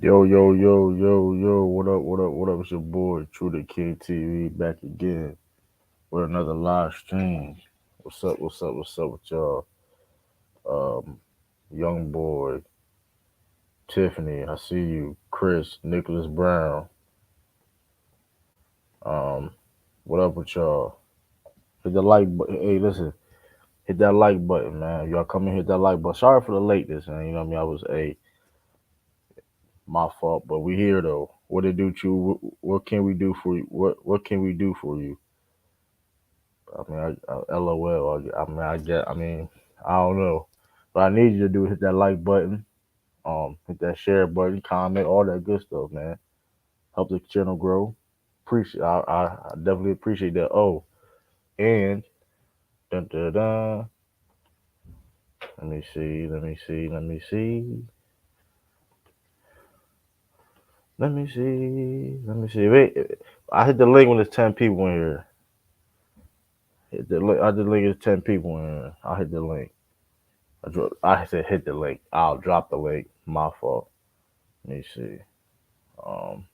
Yo, yo, yo, yo, yo, what up, what up, what up? It's your boy, True the King TV, back again with another live stream. What's up, what's up, what's up with y'all? Um, Young Boy, Tiffany, I see you, Chris, Nicholas Brown. Um, what up with y'all? Hit the like button. Hey, listen, hit that like button, man. Y'all come and hit that like button. Sorry for the lateness, man. You know what I mean? I was my fault, but we here though. What it do, True? What can we do for you? What can we do for you? LOL. I don't know. But I need you to do is hit that like button, hit that share button, comment, all that good stuff, man. Help the channel grow. I definitely appreciate that. Oh, and dun, dun, dun, let me see, let me see, let me see, let me see, let me see. Wait, I hit the link when there's 10 people in here. Hit the link. I did link is 10 people in here. I hit the link. I said hit the link. I'll drop the link. My fault. Let me see. Um,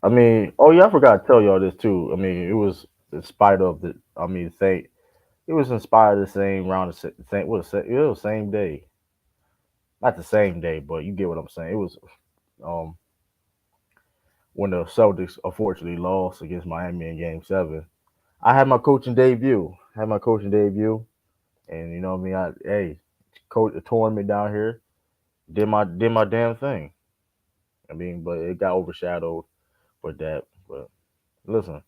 I mean, oh yeah, I forgot to tell y'all this too. I mean, it was in spite of the. Say it was inspired the same round, the same. It was the same day, not the same day, but you get what I'm saying. It was um when the Celtics unfortunately lost against Miami in Game 7. I had my coaching debut. And you know what I mean. Coach a tournament down here. Did my damn thing. But it got overshadowed with that. But listen,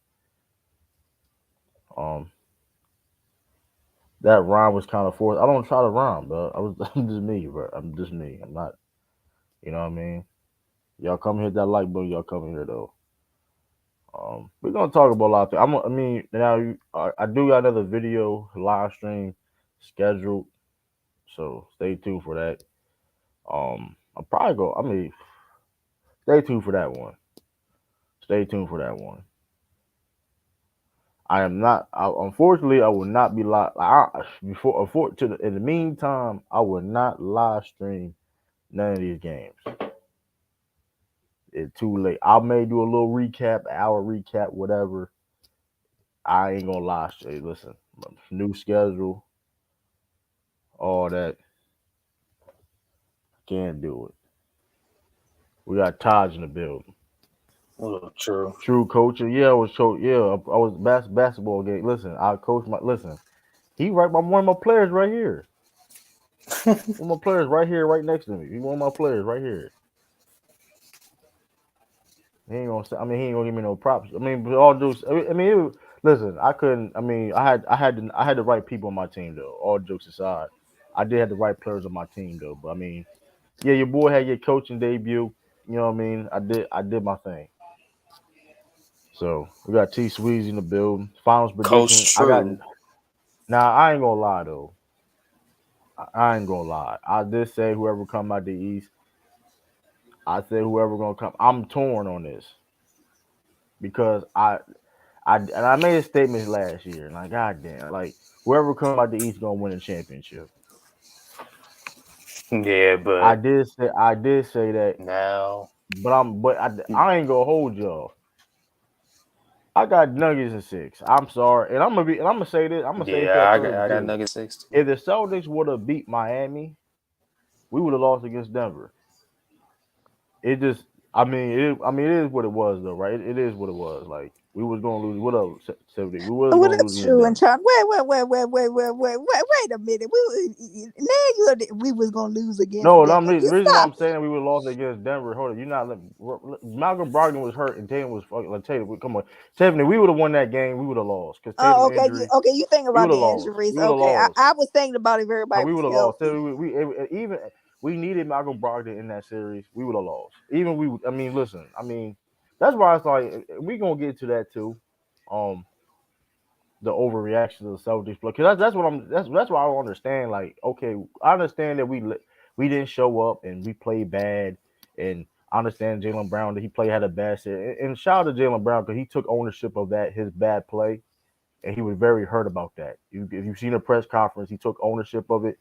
um, that rhyme was kind of forced. I don't try to rhyme, but I'm just me, bro. I'm just me. I'm not. You know what I mean? Y'all come hit that like button. Y'all come here though. We're gonna talk about a lot of things. Now I do got another video live stream scheduled, so stay tuned for that. I'll probably go. Stay tuned for that one. Stay tuned for that one. I am not. Unfortunately, I will not be live. In the meantime, I will not live stream none of these games. It's too late. I may do a little recap, hour recap, whatever. I ain't gonna live stream. Listen, new schedule, all that. Can't do it. We got Taj in the building. Oh, true. True coaching. Yeah, I was coach. Yeah, I was basketball game. Listen, I coach my. Listen, he right. One of my players right here. One of my players right here, right next to me. He one of my players right here. He ain't gonna. He ain't gonna give me no props. But all jokes. Listen, I couldn't. I had the right people on my team though. All jokes aside, I did have the right players on my team though. But yeah, your boy had your coaching debut. You know what I mean? I did my thing. So we got T Sweezy in the building. Finals prediction. Coach True. Now I ain't gonna lie though. I ain't gonna lie. I did say whoever come out the East. I said whoever gonna come. I'm torn on this because I made a statement last year, and like, goddamn, like whoever come out the East gonna win a championship. Yeah, I but did say that, now, I ain't gonna hold y'all. I got Nuggets in 6. I'm sorry, and I'm gonna say this. I'm gonna say this to yeah, that Thursday I got too. Nuggets 6 too. If the Celtics would have beat Miami, we would have lost against Denver. It just, it is what it was though, right? It is what it was. Like we was gonna lose. What up, 70? We was Well, gonna lose that's against true. And Denver. Charlie, wait a minute. Now we was gonna lose against No, them. the You reason why stop I'm it. saying we would have lost against Denver. Hold on, you not Malcolm Brogdon was hurt and Tatum was fucking. Like Tatum, come on, Tiffany, we would have won that game. We would have lost because Tatum Oh, okay. injury. You think We about would have the lost. injuries. We would have Okay, lost. I was thinking about if No, everybody we was would have lost. healthy. Even we needed Malcolm Brogdon in that series. We would have lost. Even we. Listen. That's why it's like we gonna get to that too. Um, the overreaction to the Celtics play because that's what I'm. That's why I don't understand. Like, okay, I understand that we didn't show up and we played bad, and I understand Jalen Brown that he played had a bad series, and shout out to Jalen Brown because he took ownership of that his bad play, and he was very hurt about that. If you've seen a press conference, he took ownership of it.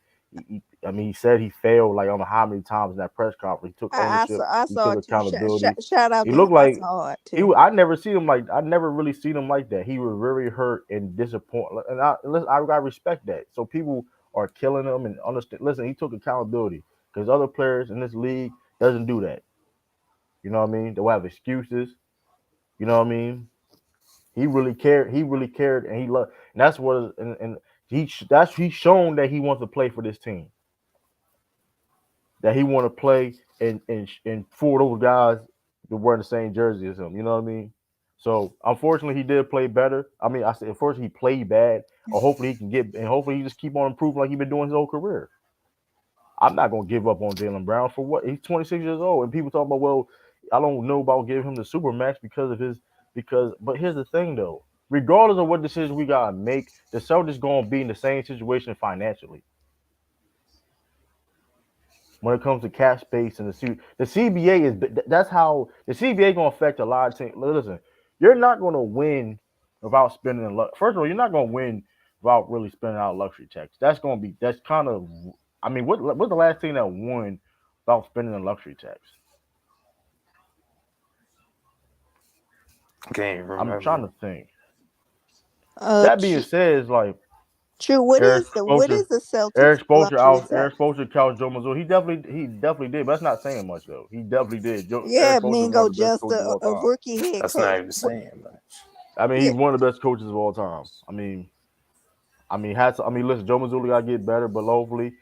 I mean, he said he failed like I don't know how many times in that press conference. He took ownership. I He saw took it too. accountability. Shout out He to him. looked I like saw it he. too. I never seen him like I never really seen him like that. He was very hurt and disappointed, and I respect that. So people are killing him and understand. Listen, he took accountability because other players in this league doesn't do that. You know what I mean? They'll have excuses. You know what I mean? He really cared. He really cared, and he loved. And that's what. And he's shown that he wants to play for this team. That he want to play and for those guys that wearing the same jersey as him. You know what I mean? So unfortunately, he did play better. I mean, I said unfortunately he played bad, or hopefully he can get and hopefully he just keep on improving like he's been doing his whole career. I'm not gonna give up on Jalen Brown for what he's 26 years old, and people talk about well, I don't know about giving him the super max because of his because. But here's the thing though, regardless of what decision we gotta make, the Celtics gonna be in the same situation financially when it comes to cap space and the CBA is that's how the CBA gonna affect a lot of teams. Listen, you're not gonna win without spending. First of all, you're not gonna win without really spending out luxury tax. That's kind of. I mean, what's the last team that won without spending a luxury tax? Can't I'm trying remember. to think. That being True. said, it's like True. Eric What is Spoelstra, the Celtics luxury Eric tax? Spoelstra, couch Joe Mazzulla. He definitely did, but that's not saying much though. He definitely did. Yeah, Eric Spoelstra is one Mingo of the best just coaches of all a time. rookie head That's coach. not even saying much. I mean, Yeah. he's one of the best coaches of all time. I mean, listen, Joe Mazzulla got to get better, but hopefully,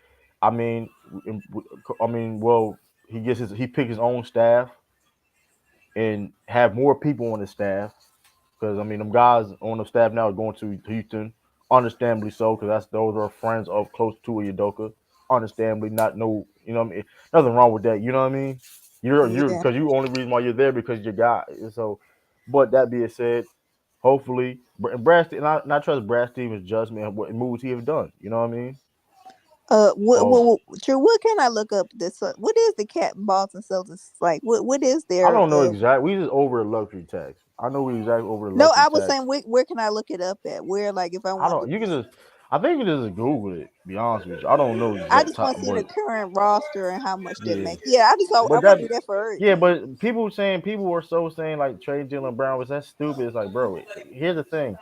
I mean, well, he picked his own staff and have more people on his staff because I mean, them guys on the staff now are going to Houston, understandably so, because those are friends of close to Udoka. Understandably, not no, you know what I mean. Nothing wrong with that. You know what I mean. You're Yeah. because you only reason why you're there because you're guy. So, but that being said, hopefully, and not trust Brad Stevens' judgment of what moves he have done. You know what I mean? Um, True. What can I look up? This. What is the cat Boston Celtics like? What is I their? don't know exactly. We just over the luxury tax. I know we exactly over the No, luxury I was tax. saying where can I look it up at? Where like if I I want don't. to. You can just. I think you just Google it. Be honest with you. I don't know I exact just time, want to see the but current roster and how much they yeah. make. Yeah, I But want that. to do that for Yeah, everything. but people were so saying like trade Jalen Brown was that stupid. It's like, bro. Here's the thing.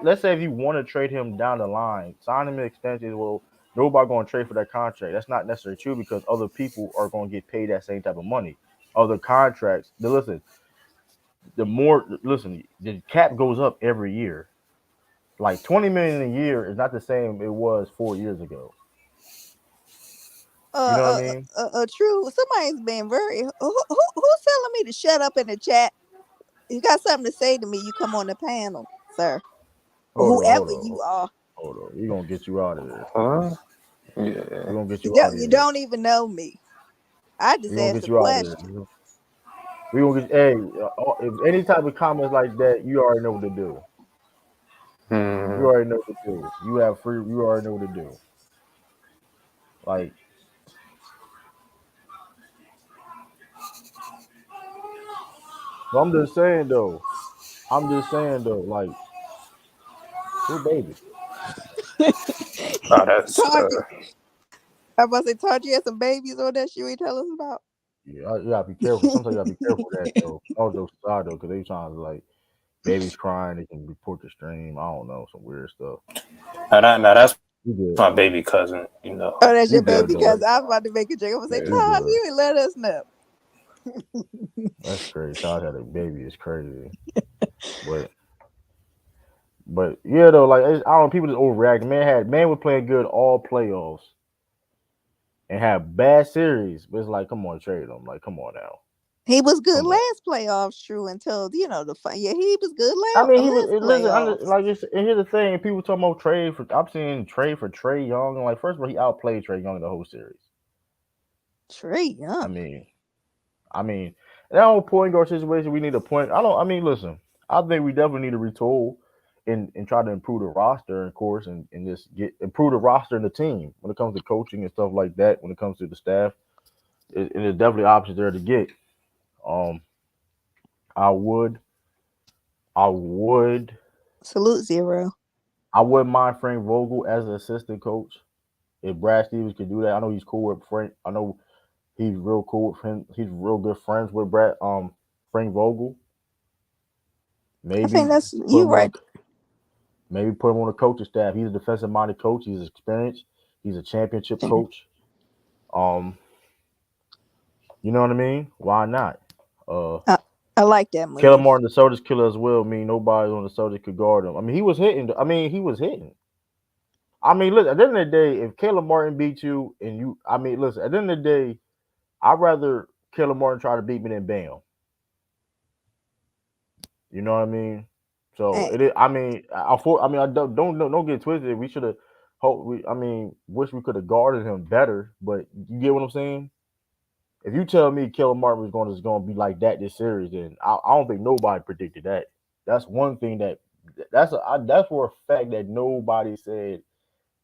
Let's say if you want to trade him down the line, sign him an extension. Well, nobody going to trade for that contract. That's not necessarily true because other people are going to get paid that same type of money. Other contracts. Listen, the cap goes up every year. Like 20 million a year is not the same it was 4 years ago. You know what I mean? True. Somebody's been very. Who's telling me to shut up in the chat? You got something to say to me? You come on the panel, sir, or Hold on, hold whoever on, you are. hold on. We're gonna get you out of there. Huh? Yeah. We're gonna get you out of You here. don't even know me. I just We're gonna asked get a you out of there. question. We're gonna get hey, if any type of comments like that, you already know what to do. You Hmm. already know what to do. You already know what to do. Like, but I'm just saying though, like, who baby? Oh, that's Tati, I about to say Tati had some babies on that shit we tell us about. Yeah, you gotta be careful. Sometimes you gotta be careful with that though. All those side though, because they trying to like babies crying, they can report the stream. I don't know, some weird stuff. now that's You good. my baby cousin. You know. Oh, that's You your Yeah. good baby though. cousin. I was about to make a joke. I was say, Yeah. You Todd, good. you ain't let us know. That's crazy. Todd had a baby. It's crazy. But yeah though, like I don't know, people just overreacting. Man was playing good all playoffs and had bad series. But it's like, come on, trade him. Like, come on now. He was good Come on. last playoffs, true, until the yeah, he was good I mean, he was last listen. playoffs. And here's the thing: people talking about trade for. I'm seeing trade for Trey Young. And like, first of all, he outplayed Trey Young the whole series. Trey I Young. mean, I mean, that whole point guard situation. We need a point. I don't. I mean, listen. I think we definitely need to retool and try to improve the roster, of course, and just improve the roster and the team when it comes to coaching and stuff like that. When it comes to the staff, and there's definitely options there to get. Um, I would, I would, Salute Zero. I wouldn't mind Frank Vogel as an assistant coach if Brad Stevens could do that. I know he's cool with Frank. I know he's real cool with him. He's real good friends with Frank Vogel. I think Maybe that's put you him on right. a maybe put him on the coaching staff. He's a defensive minded coach. He's experienced. He's a championship there. coach. Um, you know what I mean? Why not? Uh, I, I like that Killer move. Martin, the Celtics killer as well. I mean, nobody on the Celtics could guard him. I mean, he was hitting. I mean, he was hitting. I mean, look, at the end of the day, if Caleb Martin beat you and you, I mean, listen, at the end of the day, I'd rather Caleb Martin try to beat me than Bam. You know what I mean? So And it is. I mean, I mean, I don't get it twisted. We should have. Hope we. I mean, wish we could have guarded him better. But you get what I'm saying? If you tell me Caleb Martin was going to be like that this series, then I don't think nobody predicted that. That's one thing that's for a fact that nobody said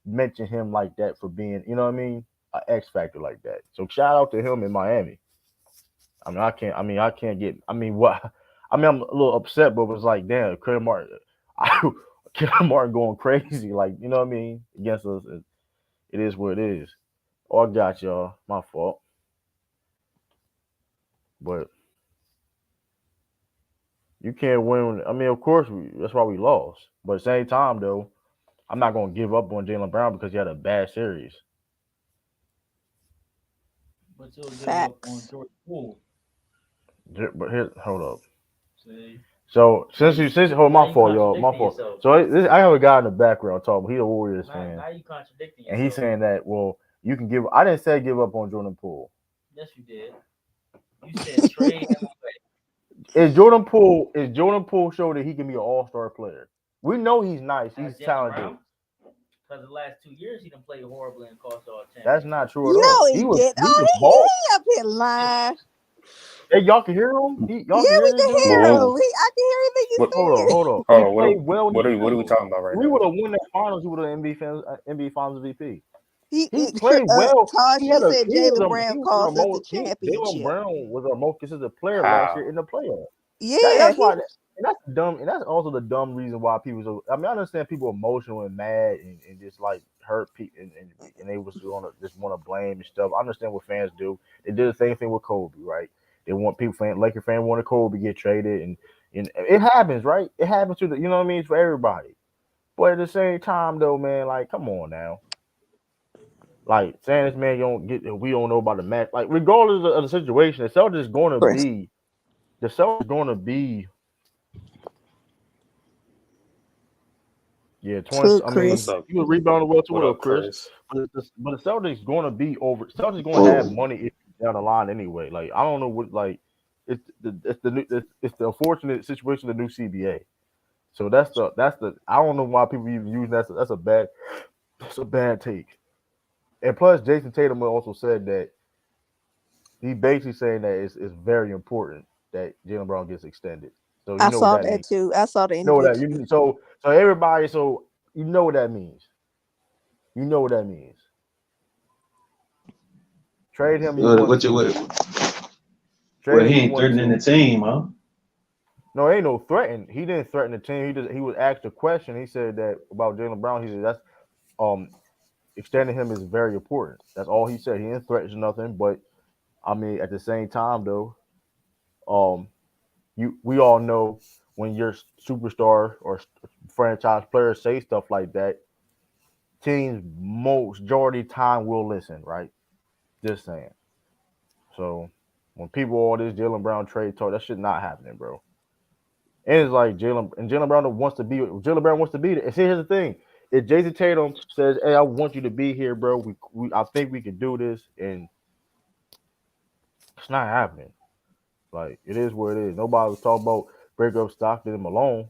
mention him like that for being, you know what I mean, an X factor like that. So shout out to him in Miami. I mean, I can't. I mean, I can't get. I mean, what? I mean, I'm a little upset, but it was like, damn, Caleb Martin, Caleb Martin going crazy, like you know what I mean, against us. It is what it is. Oh, I got y'all. My fault. But you can't win. I mean, of course, that's why we lost. But at the same time, though, I'm not going to give up on Jalen Brown because he had a bad series. But you'll give up on facts. Jordan Poole. But here, hold up. See? So Now since hold now my you fault, y'all, my contradicting fault. yourself. So I have a guy in the background talking. He's a Warriors fan, Now you contradicting and he's yourself. saying that well, you can give. I didn't say give up on Jordan Poole. Yes, you did. You said trade him away. Is Jordan Poole show that he can be an All Star player? We know he's nice. As He's Jalen talented. Brown? Because the last 2 years he done played horribly and cost y'all a That's not championship. true at No, all. he did. He Oh, was ball. he up here lying. Hey, y'all can hear him. Yeah, Y'all can hear we this can dude. hear Whoa. him. I can hear everything you What? saying. Hold on. Hold He on. played well in the What are we finals. talking about right We now? would have won that finals. He would have NBA Finals MVP. He, He played well. He Tashi had a said he was Jalen a Brown he was the cost us the most Jalen championship. Brown was our most consistent player last year How? in the playoffs. Yeah, That's why and that's dumb and that's also the dumb reason why people so I mean I understand people emotional and mad and just like hurt people and they was gonna just want to blame and stuff. I understand what fans do. They did the same thing with Kobe, right? They want Laker fan wanted Kobe to get traded and it happens, right? It happens to the you know what I mean, it's for everybody. But at the same time though, man, like come on now. Like saying this man don't get we don't know about the match. Like regardless of the situation, Chris. The Celtics going to be yeah 20. Salute, I What's mean Chris. up? he was rebounding well too. What What up, up, Chris? Chris? But the Celtics going to be over. Celtics going to have money issues down the line anyway. Like I don't know what like it's the unfortunate situation of the new CBA. So that's the I don't know why people even use that's a bad take. And plus, Jason Tatum also said that he basically saying that it's very important that Jalen Brown gets extended. So you I know what saw that that means. too. I saw the You know interview that too. you so everybody so you know what that means. You know what that means. Trade him. You won a What you championship. well, Trade him. he You ain't won a threatening the championship. team, huh? No, ain't no threaten. He didn't threaten the team. He was asked a question. He said that about Jalen Brown. He said that's um extending him is very important. That's all he said. He didn't threaten nothing. But I mean, at the same time though, um, we all know when your superstar or franchise players say stuff like that, teams most majority time will listen, right? Just saying. So when people all this Jalen Brown trade talk, that shit not happening, bro. And it's like Jalen Brown wants to be Jalen Brown wants to be there. And see, here's the thing: if Jason Tatum says, "Hey, I want you to be here, bro. I think we can do this," and it's not happening. Like it is what it is. Nobody was talking about break up Stockton and Malone.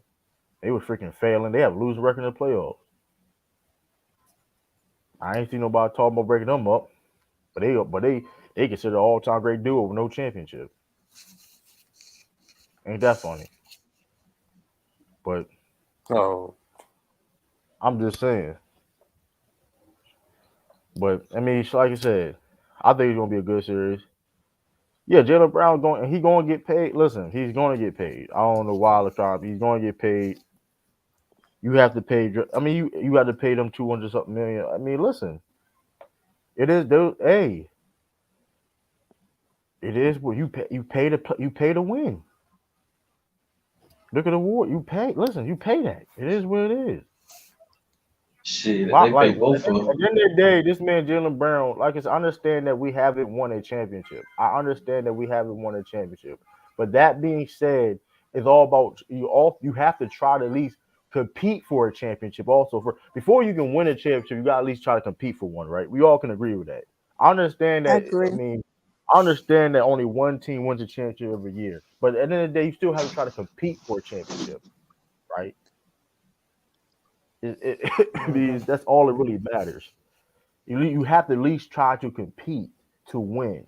They was freaking failing. They have a losing record in the playoffs. I ain't seen nobody talking about breaking them up, but they consider all time great duo with no championship. Ain't that funny? But Oh, I'm just saying. But I mean, like I said, I think it's gonna be a good series. Yeah, Jalen Brown going. He going to get paid. Listen, he's going to get paid. I don't know why the time he's going to get paid. You have to pay. I mean, you have to pay them 200 something million. I mean, listen, it is. Hey, it is what you pay. You pay to win. Look at the award. You pay. Listen, you pay that. It is what it is. Shit, Why, they like pay at both of the them. end of the day, this man Jalen Brown, like I understand that we haven't won a championship. I understand that we haven't won a championship. But that being said, it's all about you. All you have to try to at least compete for a championship. Also, for before you can win a championship, you got to at least try to compete for one, right? We all can agree with that. I understand I that. I agree. mean, I understand that only one team wins a championship every year. But at the end of the day, you still have to try to compete for a championship, right? I Hmm. mean, that's all that really matters. You have to at least try to compete to win.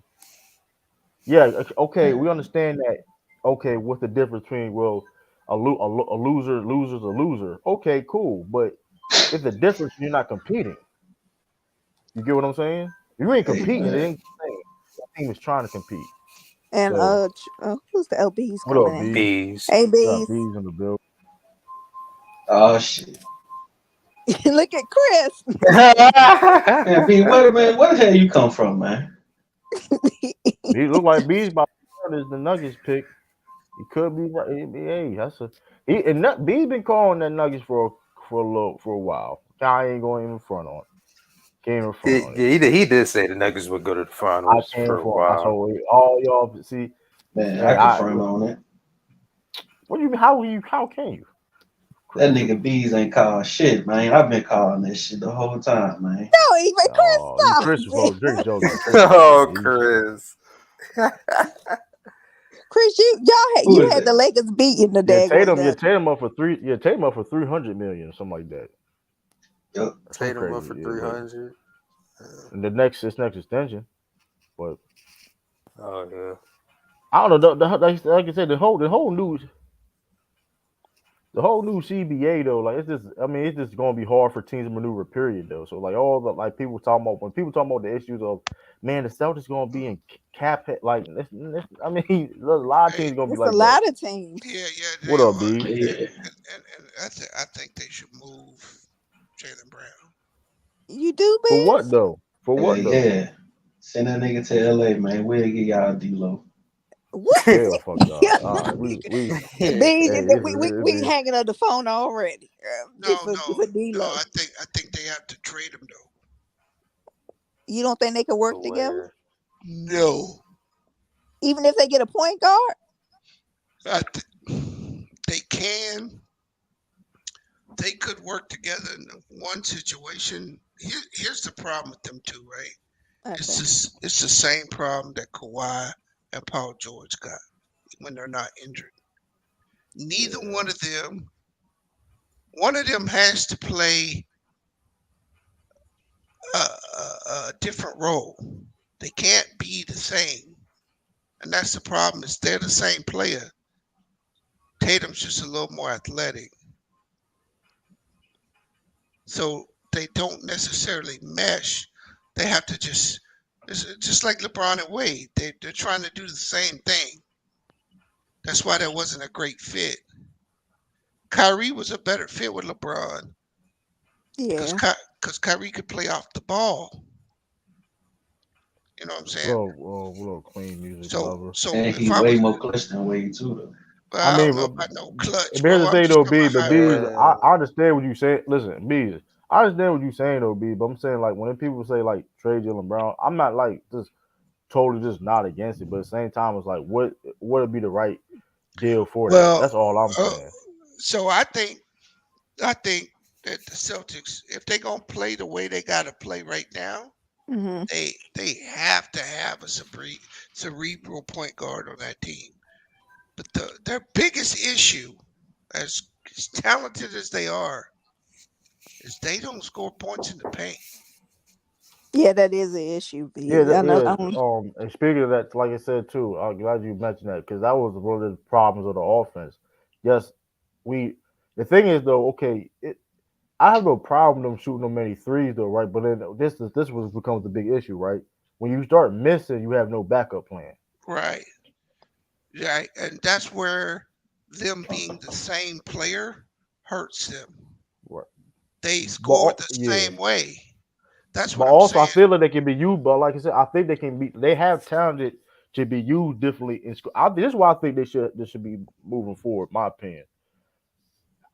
Yeah, okay, we understand that. Okay, what's the difference between a loser's a loser? Okay, cool, but it's the difference when you're not competing. You get what I'm saying? You ain't Hey competing. It man. ain't the same. That team is trying to compete. And So who's the LBs what coming up, in? bees? Bees. Hey, Yeah, bees. bees in the building. Oh shit. Look at Chris. Man, B, where the hell you come from, man? He look like bees by is the Nuggets pick. He could be right. Hey, that's a Bees been calling that Nuggets for a while. I ain't going even front on. Can't even front Yeah, on it. he did say the Nuggets would go to the I finals came for a from. I while. told all y'all see. Man, I Hey, can I front on it. what do you mean? How you? How can you, That Christopher? nigga Bees ain't called shit, man. I've been calling that shit the whole time, man. No, even Chris, Oh, you stop. Christopher? Drake joking. Christopher Oh, joking. He's Chris. Chris, Who you is had the that? Lakers beating the yeah. daggone Yeah, Nuggets. Tatum up for three. Yeah, Tatum up for 300 million, something like that. Yo, Some Tatum up crazy. for Yeah, but 300. in the next extension. But Oh yeah. I don't know. Like I said, the whole new CBA though, like it's just, I mean, it's just gonna be hard for teams to maneuver. Period though. So like all the like people talking about when people talking about the issues of man, the Celtics gonna be in cap hit, like I mean, a lot of Hey, teams gonna be It's a like that. lot of teams. yeah, What they up, are, B? yeah. and I think they should move Jalen Brown. You do, For what Biz? though? For Hell what though? yeah. Send that nigga to LA, man. We'll get y'all D-Lo. What? Hell, fuck y'all. Yeah, All right, we Biz, hey, we hanging up the phone already. No, For no. D'Lo. I think they have to trade him though. You don't think they can To work together, where? No, even if they get a point guard? they can. They could work together in one situation. Here's the problem with them two, right? Okay. It's the same problem that Kawhi and Paul George got when they're not injured. Neither yeah. one of them has to play a different role. They can't be the same, and that's the problem. Is they're the same player. Tatum's just a little more athletic, so they don't necessarily mesh. They have to it's just like LeBron and Wade. They're trying to do the same thing. That's why that wasn't a great fit. Kyrie was a better fit with LeBron because Yeah. Kyrie could play off the ball. You know what I'm saying? Little clean music cover. So And if he I way was, more clutch than Wade too, though. I well, I mean, don't know about no clutch, but here's bro. the I'm thing just though, talking B. about But how. B's, I, Man. I understand what you say. Listen, B's, I understand what you saying though, B. But I'm saying like when people say like trade Jalen Brown, I'm not like just totally just not against it. But at the same time, it's like what would be the right deal for that? Well, That's all I'm uh, saying. so I think that the Celtics, if they're gonna play the way they gotta play right now, Hmm. they have to have a cerebral point guard on that team. But their biggest issue, as talented as they are, is they don't score points in the paint. Yeah, that is an issue, Yeah, Biz. I know. and speaking of that, like I said too, I'm glad you mentioned that because that was one of the problems of the offense. Yes, we. The thing is though, okay, I have no problem them shooting them many threes though, right? But then this was becomes the big issue, right? When you start missing, you have no backup plan. Right. Right. And that's where them being the same player hurts them. Right. They But scored the yeah. same way. That's But what I'm also, I saying. feel like they can be used. But like I said, I think they can be. They have talented to be used differently in school. This is why I think they should be moving forward. My opinion.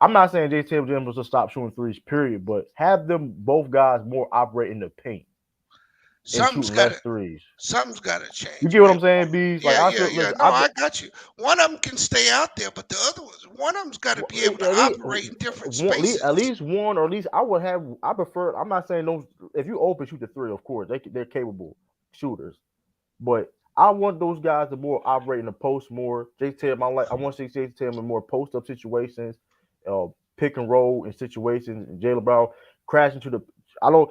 I'm not saying J.T. Jim was to stop shooting threes, period. But have them both guys more operate in the paint and Something's shooting got less to threes. something's got to You change, get what man. I'm saying, Bees? Like Yeah, I yeah, feel. yeah. Listen, No, I got you. One of them can stay out there, but the other one of them's got to be able to at least operate in different one, at spaces. least one, or at least I would have. I prefer. I'm not saying those. If you open shoot the three, of course they're capable shooters. But I want those guys to more operate in the post more. JT, I want to see JT in more post up situations, uh, pick and roll in situations. And Jalen Brown crash into the. I don't.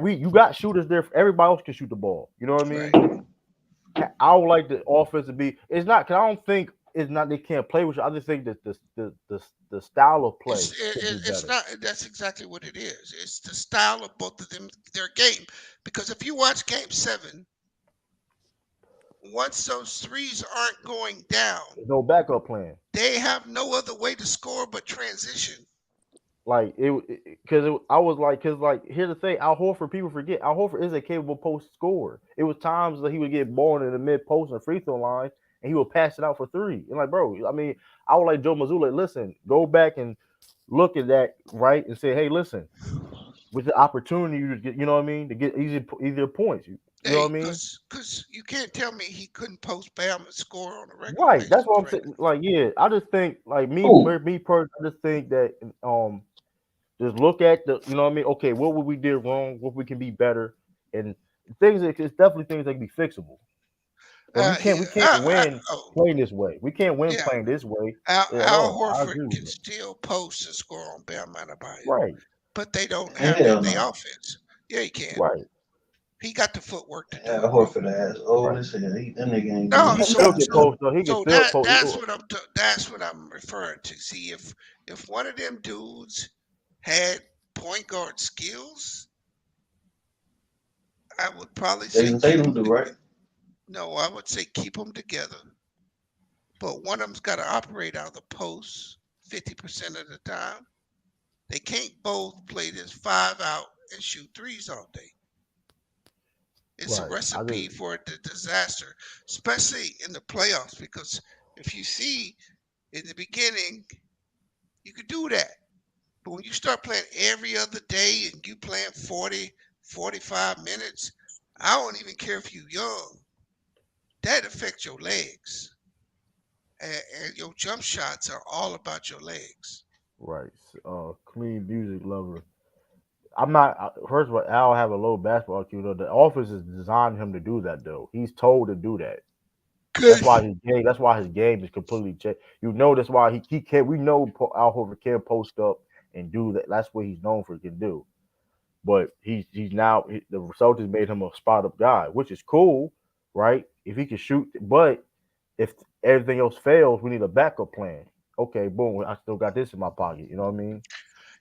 You got shooters there. Everybody else can shoot the ball. You know what I mean? Right. I would like the offense to be. It's not because I don't think it's not they can't play with you. I just think that the style of play could be It's better. not. That's exactly what it is. It's the style of both of them, their game. Because if you watch Game 7, once those threes aren't going down, There's no backup plan. they have no other way to score but transition. Like because I was like, because like here's the thing, Al Horford. People forget Al Horford is a capable post scorer. It was times that he would get ball in the mid post and free throw line, and he would pass it out for three. And like, bro, I mean, I would like Joe Mazzulla. Listen, go back and look at that right and say, hey, listen, with the opportunity to get, you know what I mean, to get easier points. You know what Hey, I mean? cause you can't tell me he couldn't post Bam and score on a regular Right. That's basis, what I'm right? saying. Like, yeah, I just think like Who? me personally, I just think that just look at the, you know what I mean? Okay, what would we did wrong? What we can be better? And things that it's definitely things that can be fixable. But Yeah, we can't win oh, playing this way. We can't win yeah. playing this way at Al all. I Horford agree with can you. still post and score on Bam Adebayo, Right, but they don't have that Hell in the no. offense. Yeah, he can. right, He got the footwork to do Al it, bro. Horford ass old right. as hell. That nigga ain't He doing No, can nothing. still get post though. He can so still post. that's what I'm referring to. See, if one of them dudes had point guard skills, I would probably say Jason keep Tatum them. do right. No, I would say keep them together. But one of them's got to operate out of the post 50% of the time. They can't both play this 5 out and shoot threes all day. It's a Right. I just recipe for a disaster, especially in the playoffs. Because if you see in the beginning, you could do that. But when you start playing every other day and you playing 40, 45 minutes, I don't even care if you're young. That affects your legs. And your jump shots are all about your legs. right. Clean music lover. I'm not. First of all, Al have a low basketball IQ. Though the offense is designed him to do that. Though he's told to do that. That's Good. why his game. That's why his game is completely changed. You know, that's why he can. We know Al Horford can post up and do that. That's what he's known for. Can do. But he's now the Celtics made him a spot up guy, which is cool, right? If he can shoot, but if everything else fails, we need a backup plan. Okay, boom. I still got this in my pocket. You know what I mean?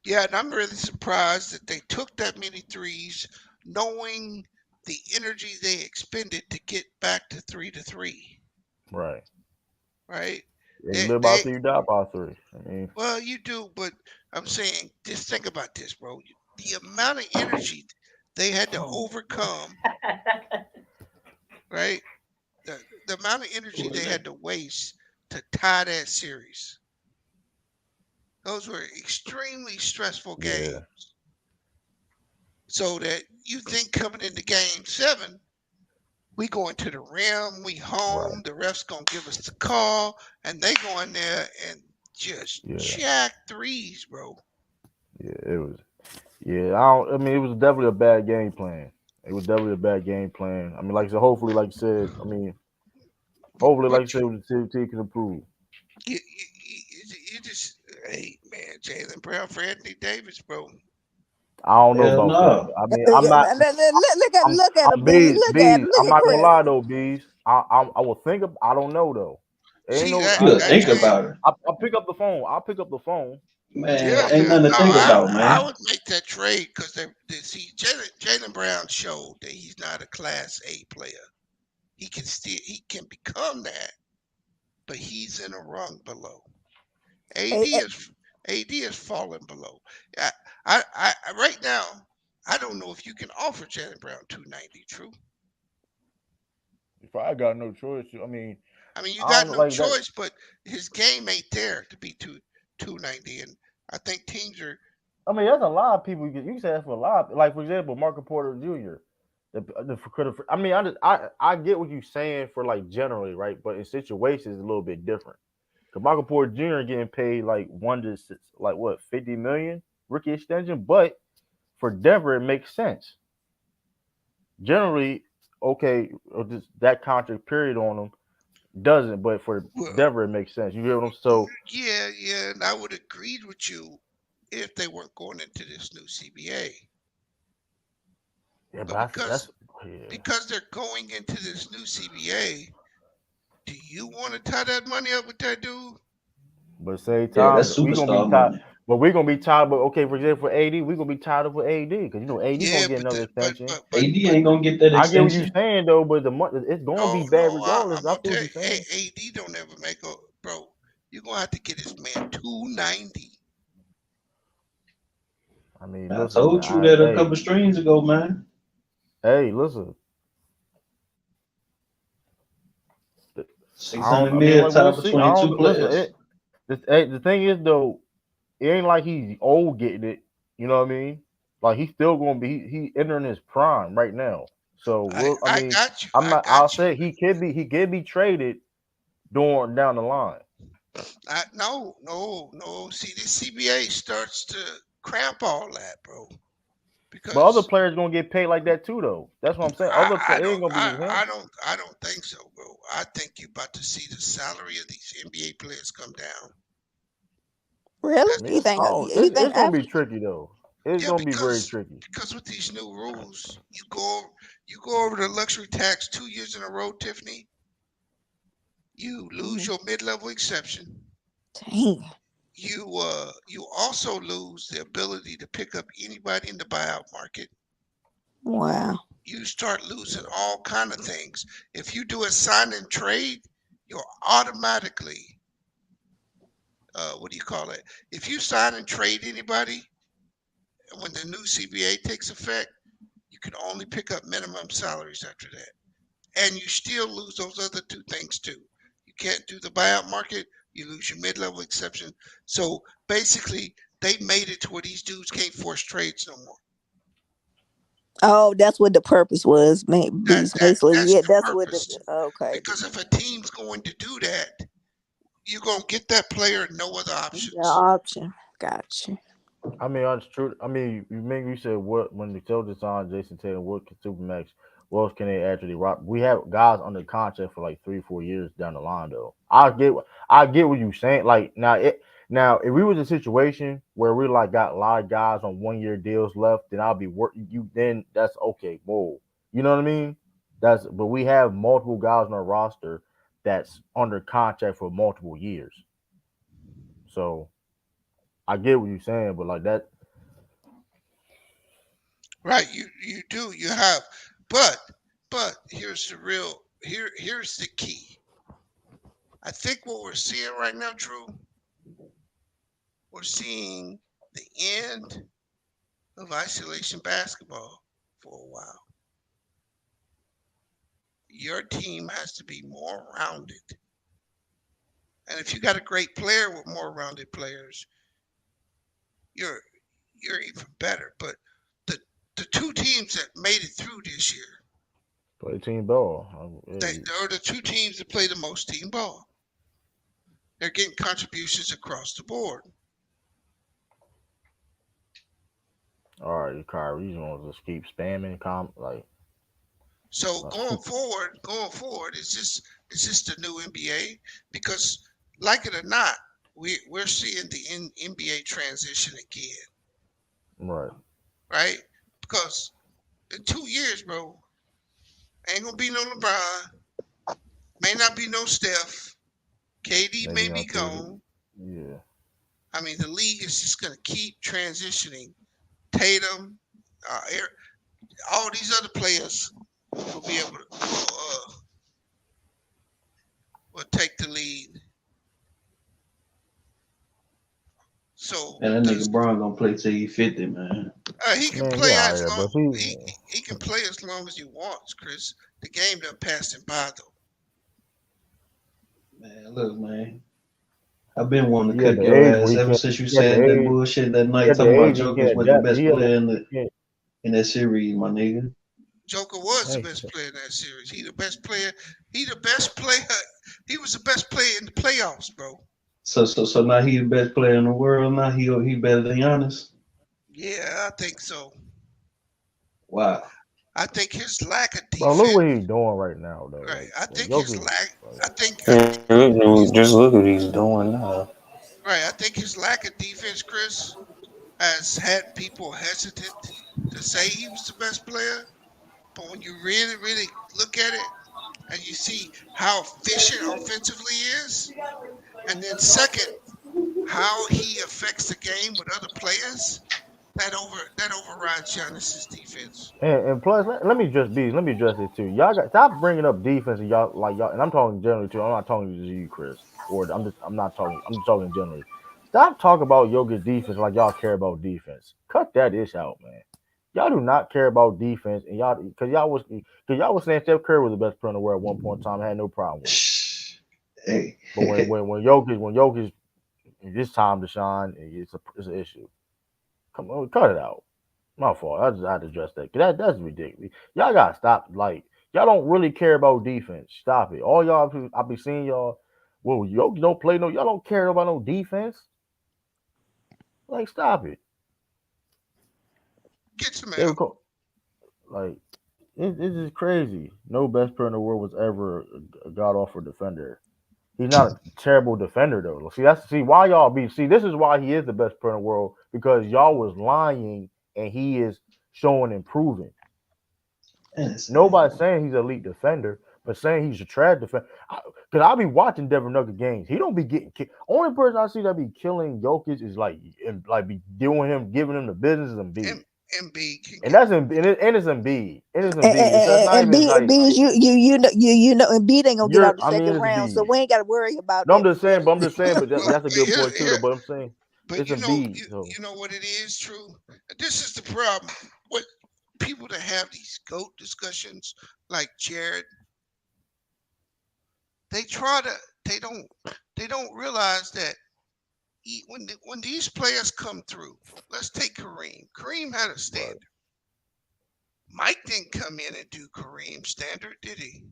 Yeah, and I'm really surprised that they took that many threes, knowing the energy they expended to get back to 3 to 3. Right. Right? Yeah, you They, live by they three, you die by three. I mean, well, you do, but I'm saying, just think about this, bro. The amount of energy they had to Oh, overcome, right? The amount of energy Who is they that? had to waste to tie that series. Those were extremely stressful yeah, games. So that you think coming into game 7, we going to the rim, we right. home, the refs gonna give us the call, and they go in there and just Yeah, jack threes, bro. yeah. It was. Yeah, I don't. I mean, it was definitely a bad game plan. It was definitely a bad game plan. I mean, like I said, hopefully, like you said, I mean, hopefully, like But you said, the team can improve. you just, hey man, Jalen Brown for Anthony Davis, bro. I don't know Hell about that. no. I mean, I'm not. Look at I'm him, B. bees, Look at bees. him. Look I'm at not gonna Chris. lie though, bees. I will think of. I don't know though. Ain't See no. that You that think trade? about it. I'll pick up the phone. I'll pick up the phone. Man, Yeah, ain't nothing to no, think about, I man. would make that trade because they see Jalen Brown showed that he's not a Class A player. he can become that, but he's in a rung below. AD Hey, is falling below. Right now, I don't know if you can offer Jalen Brown 290. True. If I got no choice, I mean, I mean, you I got don't no like that. choice, but his game ain't there to be 290, and I think teams are. I mean, there's a lot of people you can say that for a lot. Like for example, Marco Porter Jr. I mean, I get what you're saying for like generally, right? But in situations, it's a little bit different. Cause Michael Porter Jr. getting paid like like what 50 million rookie extension, but for Denver it makes sense. Generally, okay, just that contract period on him doesn't, but for Well, Denver it makes sense. You hear what I'm so yeah, and I would agree with you if they weren't going into this new CBA. yeah, but But that's yeah. because they're going into this new CBA, do you want to tie that money up with that dude? But at the same Yeah, time, that's we gonna be superstar tied. money. But we gonna be tied. But okay, for example, for AD, we gonna be tied up with AD because AD gonna Yeah, get another extension. AD ain't gonna get that I get what you're extension. saying though, but the money it's gonna be bad I'm regardless. I gonna feel tell what you, you're saying. AD don't ever make a bro. You're gonna have to get this man 290. I mean, I listen, man. told you that a couple streams ago, man. Listen. Six I don't. hundred I mean, mil like we'll tied see. I between two don't listen. players. The thing is though, it ain't like he's old getting it. You know what I mean? Like he's still gonna be. He entering his prime right now. So we'll. I I mean, got you. I'm I not. I'll got you. say he could be traded during down the line. No. See, this CBA starts to cramp all that, bro. But other Because players gonna get paid like that too, though. That's what I'm saying. Other I it ain't don't gonna be just him. I don't think so, bro. I think you're about to see the salary of these NBA players come down. really? That's Man, You think? You think it's gonna be after? tricky though. It's yeah, gonna be very tricky. because with these new rules, you go over the luxury tax 2 years in a row, Tiffany, you lose Mhm. your mid-level exception. Dang. You also lose the ability to pick up anybody in the buyout market. Wow. You start losing all kind of things. If you do a sign and trade, you're automatically what do you call it? If you sign and trade anybody, when the new CBA takes effect, you can only pick up minimum salaries after that, and you still lose those other two things too. You can't do the buyout market. You lose your mid-level exception. So basically, they made it to where these dudes can't force trades no more. Oh, that's what the purpose was. Basically, That's yeah. the That's what the purpose. okay. Because if a team's going to do that, you're gonna get that player no other The options. option. Gotcha. I mean, that's true. I mean, you said what when the Celtics signed Jason Tatum, what can Supermax, what else can they actually rock? We have guys under contract for like 3 4 years down the line though. I get what you're saying. Like now if we was in a situation where we like got a lot of guys on 1 year deals left, then I'll be working you. Then that's okay. Whoa, you know what I mean? But we have multiple guys on our roster that's under contract for multiple years. So I get what you're saying, but like that. Right, you do. You have, but here's the real here's the key. I think what we're seeing right now, Drew, we're seeing the end of isolation basketball for a while. Your team has to be more rounded. And if you got a great player with more rounded players, you're you're even better. But the the two teams that made it through this year, Play team ball. they are the two teams that play the most team ball. They're getting contributions across the board. All right, Kyrie, you want to just keep spamming, So like going forward, it's just the new NBA because, like it or not, we're seeing the NBA transition again, right. right? Because in 2 years, bro, ain't gonna be no LeBron, may not be no Steph, KD Maybe may be not KD. gone. Yeah. I mean, the league is just gonna keep transitioning. Tatum, all these other players will be able to. will take the lead. So And that does nigga Braun gonna play till he 50, man. he can Man, play get out of as here, long bro. He, he can play as long as he wants, Chris. The game done passed him by though. Man, look, man. I've been wanting to he at cook the your age where ass he ever can't. since you He at the said that age. bullshit that He night at the talking about age he Joker's can't was the adapt. best He at the player he can't. in that series, my nigga. Joker was the Hey, best player in that series. He the best player. He the best player. He was the best player in the playoffs, bro. So now he the best player in the world. Now he better than Giannis. Yeah, I think so. Wow. I think his lack of bro, look defense. what he's doing right now, though. Right. I Like think his Jokic, lack. like, Just look what he's doing now. Right. I think his lack of defense, Chris, has had people hesitant to say he was the best player. But when you really, really look at it and you see how efficient offensively he is, and then second, how he affects the game with other players, that overrides Giannis's defense. and plus, let me address it too. Y'all got stop bringing up defense and y'all like y'all. And I'm talking generally too. I'm not talking to you, Chris, or I'm not talking. I'm just talking generally. Stop talking about Jokic defense like y'all care about defense. Cut that ish out, man. Y'all do not care about defense, and y'all was saying Steph Curry was the best player in the world at one point in time. I had no problem with it. Shh. Hey. But when Jokic it's time to shine, it's an issue. Come on, cut it out. My fault. I just had to address that. That's ridiculous. Y'all gotta stop. Like y'all don't really care about defense. Stop it. All y'all, I be seeing y'all. Well, Jokic don't play no. Y'all don't care about no defense. Like stop it. Get some They out. were like it's just crazy. No best player in the world was ever a god awful defender. He's not a terrible defender though. See why y'all be see this is why he is the best player in the world because y'all was lying and he is showing improving. Listen, Nobody's saying he's an elite defender, but saying he's a trash defender. Because I be watching Denver Nugget games. He don't be getting killed. Only person I see that be killing Jokic is like be doing him, giving him the business is M- Embiid. MB can And get. that's and it's Embiid. And it's And, Embiid. So it's not and even B, like B is you know, and B ain't gonna get out the I mean second it's round, so Embiid. we ain't got to worry about No, that with Denver. I'm just saying, but Well, that's a good point too. here, Though, but I'm saying but it's Embiid. So you know what it is, true. This is the problem. What people that have these goat discussions, like Jared, they try to, they don't, they don't realize that when these players come through, let's take Kareem. Kareem had a right, standard. Mike didn't come in and do Kareem's standard, did he?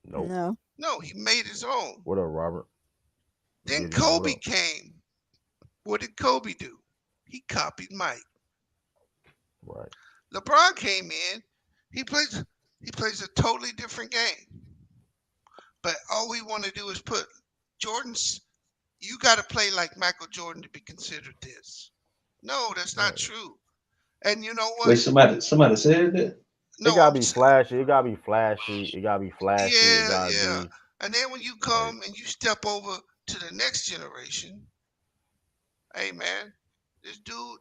nope. No. No, he made his own. What up, Robert? Then Gideon, what Kobe up? came. What did Kobe do? He copied Mike. Right. LeBron came in. He plays he plays a totally different game. But all we want to do is put Jordan's you got to play like Michael Jordan to be considered this. No, that's not Right. true. And you know wait, what? somebody said that? It No, gotta I'm be flashy. It gotta be flashy. It gotta be flashy. It yeah, gotta yeah. be And then when you like come and you step over to the next generation, hey man, this dude,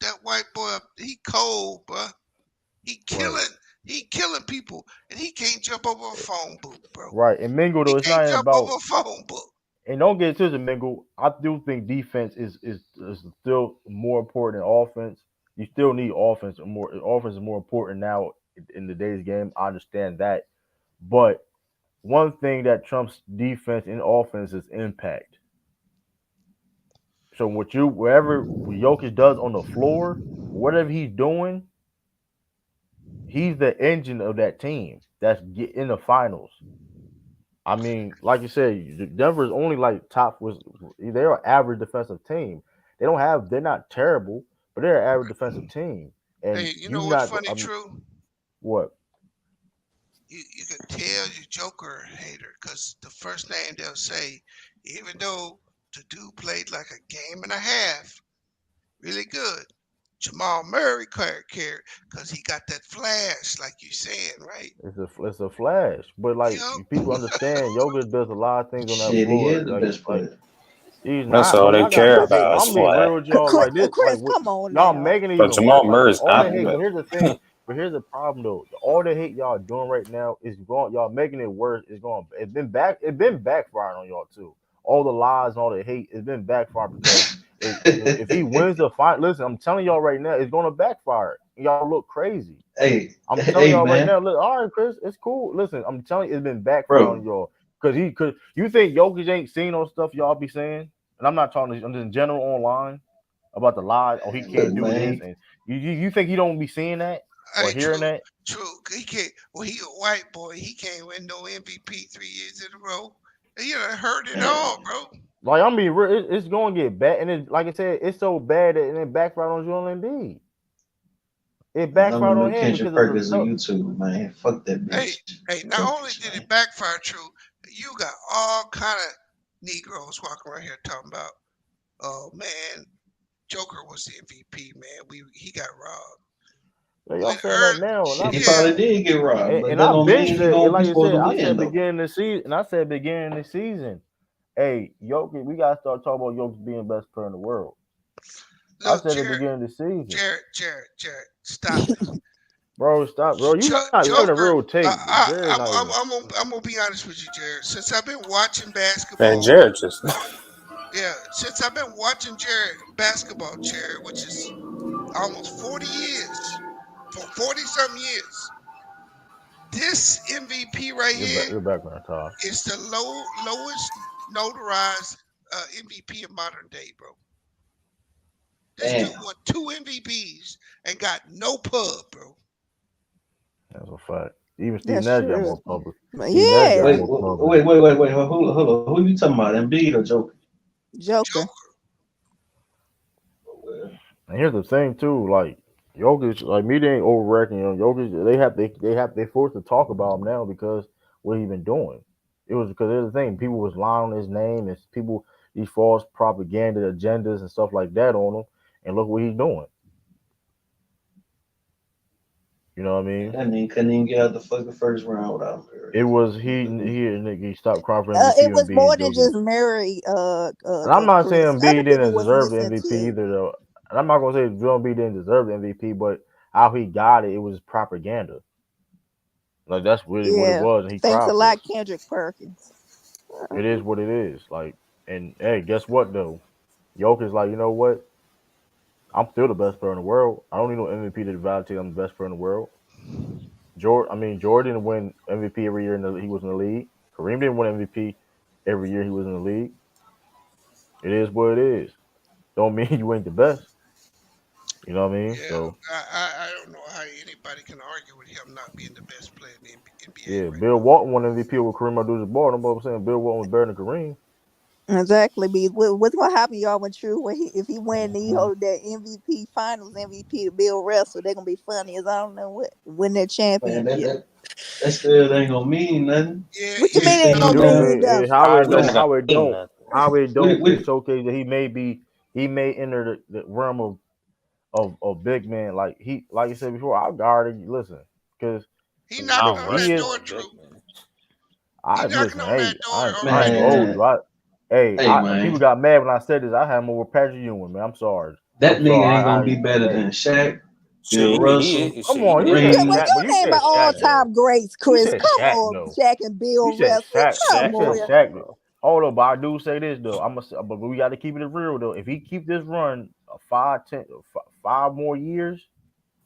that white boy, he cold, bruh. He right, killing, he killing people, and he can't jump over a eh, phone book, bro. right. And Mingle He though, it's can't not even jump over about. a phone book. And don't get it twisted, Mingle. I do think defense is still more important than offense. You still need offense. More offense is more important now in today's game. I understand that, but one thing that trumps defense and offense is impact. So wherever Jokic does on the floor, whatever he's doing, he's the engine of that team that's in the finals. I mean, like you said, Denver's only like top was they're an average defensive team. They're not terrible, but they're an average defensive team. And Hey, you you know what's not funny, I mean, True? what? You can tell you Joker hater because the first name they'll say, even though the dude played like a game and a half, really good. Jamal Murray cared because he got that flash, like you saying, right? It's a flash, but like Yep. people understand, Yoga does a lot of things on that Shit, he floor. is the best Like player. he's That's not, all bro. they Y'all gotta care stop about is I'm being real flat. with y'all. Like this, like Chris, what come on y'all now. making it But even worse. Jamal Like Murray's all not the hate. the But here's the thing. But here's the problem though. All the hate y'all doing right now is going. Y'all making it worse. It's going. It's been back. It's been backfiring on y'all too. All the lies and all the hate. It's been backfiring because if he wins the fight, listen, I'm telling y'all right now, it's going to backfire. Y'all look crazy. Hey, I'm telling hey, y'all right man, now. Look, all right, Chris, it's cool. Listen, I'm telling you, it's been backfiring on bro. y'all because he could. You think Jokic ain't seen those stuff y'all be saying? And I'm not talking. I'm just in general online about the lies. Oh, he Look, can't do this, man. and you think he don't be seeing that or Hey, hearing true, that? true. He can't. Well, he a white boy. He can't win no MVP 3 years in a row. And you done heard it all, bro. Like I'm being real, it's going to get bad, and it, like I said, it's so bad that it backfired on Joel Embiid. It Man, I'm the backfired new on him Kendrick because of the Perkins of stuff. YouTube, man. Fuck that Hey, bitch. hey. Not only Jokic, did it man. backfire, true. You got all kind of Negroes walking around here talking about, oh man, Joker was the MVP, man. He got robbed. Yeah, y'all When saying that early, now, and He yeah, probably did get robbed, but and that I've don't been mean he said, and gonna like be I supposed said, to I win said though. beginning of the season, and I said beginning of the season, hey, Jokic, we gotta start talking about Jokic being the best player in the world. I look, said at the Jared, beginning of the season, Jared, stop it. bro, stop, bro. You not a Joker, real tape. Jerry's not even. I'm gonna be honest with you, Jared. Since I've been watching Man, basketball, Jared just yeah, since I've been watching Jared basketball, Jared, which is almost 40 years, for 40 something years, this MVP right here You're back on time. is the lowest notarized MVP of modern day, bro. This dude Damn. won 2 MVPs and got no pub, bro. That's a fact. Even Steve That's Nash got true. more public. But Steve Nash got yeah, Wait, more public. wait. Hold on. Who you talking about? Embiid or Joker? Joker. Joker. Well, And here's the thing too, like Jokic, like me, they ain't overreacting on Jokic. They forced to talk about him now because what he been doing. It was because here's the thing, people was lying on his name and people these false propaganda agendas and stuff like that on him. And look what he's doing. You know what I man, mean? that nigga couldn't even get out the fucking first round without Murray. It was he stopped crying for MVP It and was Embiid more than Jokic. just Murray, And I'm not saying Chris. Other Embiid people didn't was deserve the missing MVP too. either though. And I'm not gonna say Joel Embiid didn't deserve the MVP, but how he got it, it was propaganda. Like that's really what it Yeah. was, and he Thanks cried a for lot, it. Kendrick Perkins. It is what it is. Like, and hey, guess what though? Jokic like, you know what? I'm still the best player in the world. I don't need no MVP to validate I'm the best player in the world. Jordan didn't win MVP every year he was in the league. Kareem didn't win MVP every year he was in the league. It is what it is. Don't mean you ain't the best. You know what I mean? Yeah, So I don't know how anybody can argue with him not being the best player in the NBA yeah, right Bill now. Walton won MVP over Kareem Abdul-Jabbar. I'm saying Bill Walton was better than Kareem. Exactly. Be what's gonna happen, y'all? When True, when if he win, he Mhm. hold that MVP Finals MVP to Bill Russell. They're gonna be funny as I don't know what win that Man, championship. that still ain't gonna mean nothing. Yeah, What you We mean yeah, it ain't It still gonna do got mean mean nothing? how it I don't just got how it eating don't nothing. how it we, don't we is showcase that he may enter the realm of big man like you said before. I'll guard it. Listen, because he knocking Mount on he that is. Rushmore, door, big true. man. He I knocking listen. on that Hey, door I ain't gonna already. hold man. you. Hey People man, got mad when I said this. I had him over Patrick Ewing, man. I'm sorry. that nigga ain't I gonna be better hey. than Shaq, Shit, Bill Russell, Come he on, you You did. said said, well, Kareem. Shaq, but you you name my said all Shaq though. time greats, You Chris. said Come Shaq on, though. Shaq and You Bill said Russell. Shaq. Shaq, Come You said on. come Shaq. on, bro. Hold on, but I do say this though. But we got to keep it real though. If he keep this run 5 more years,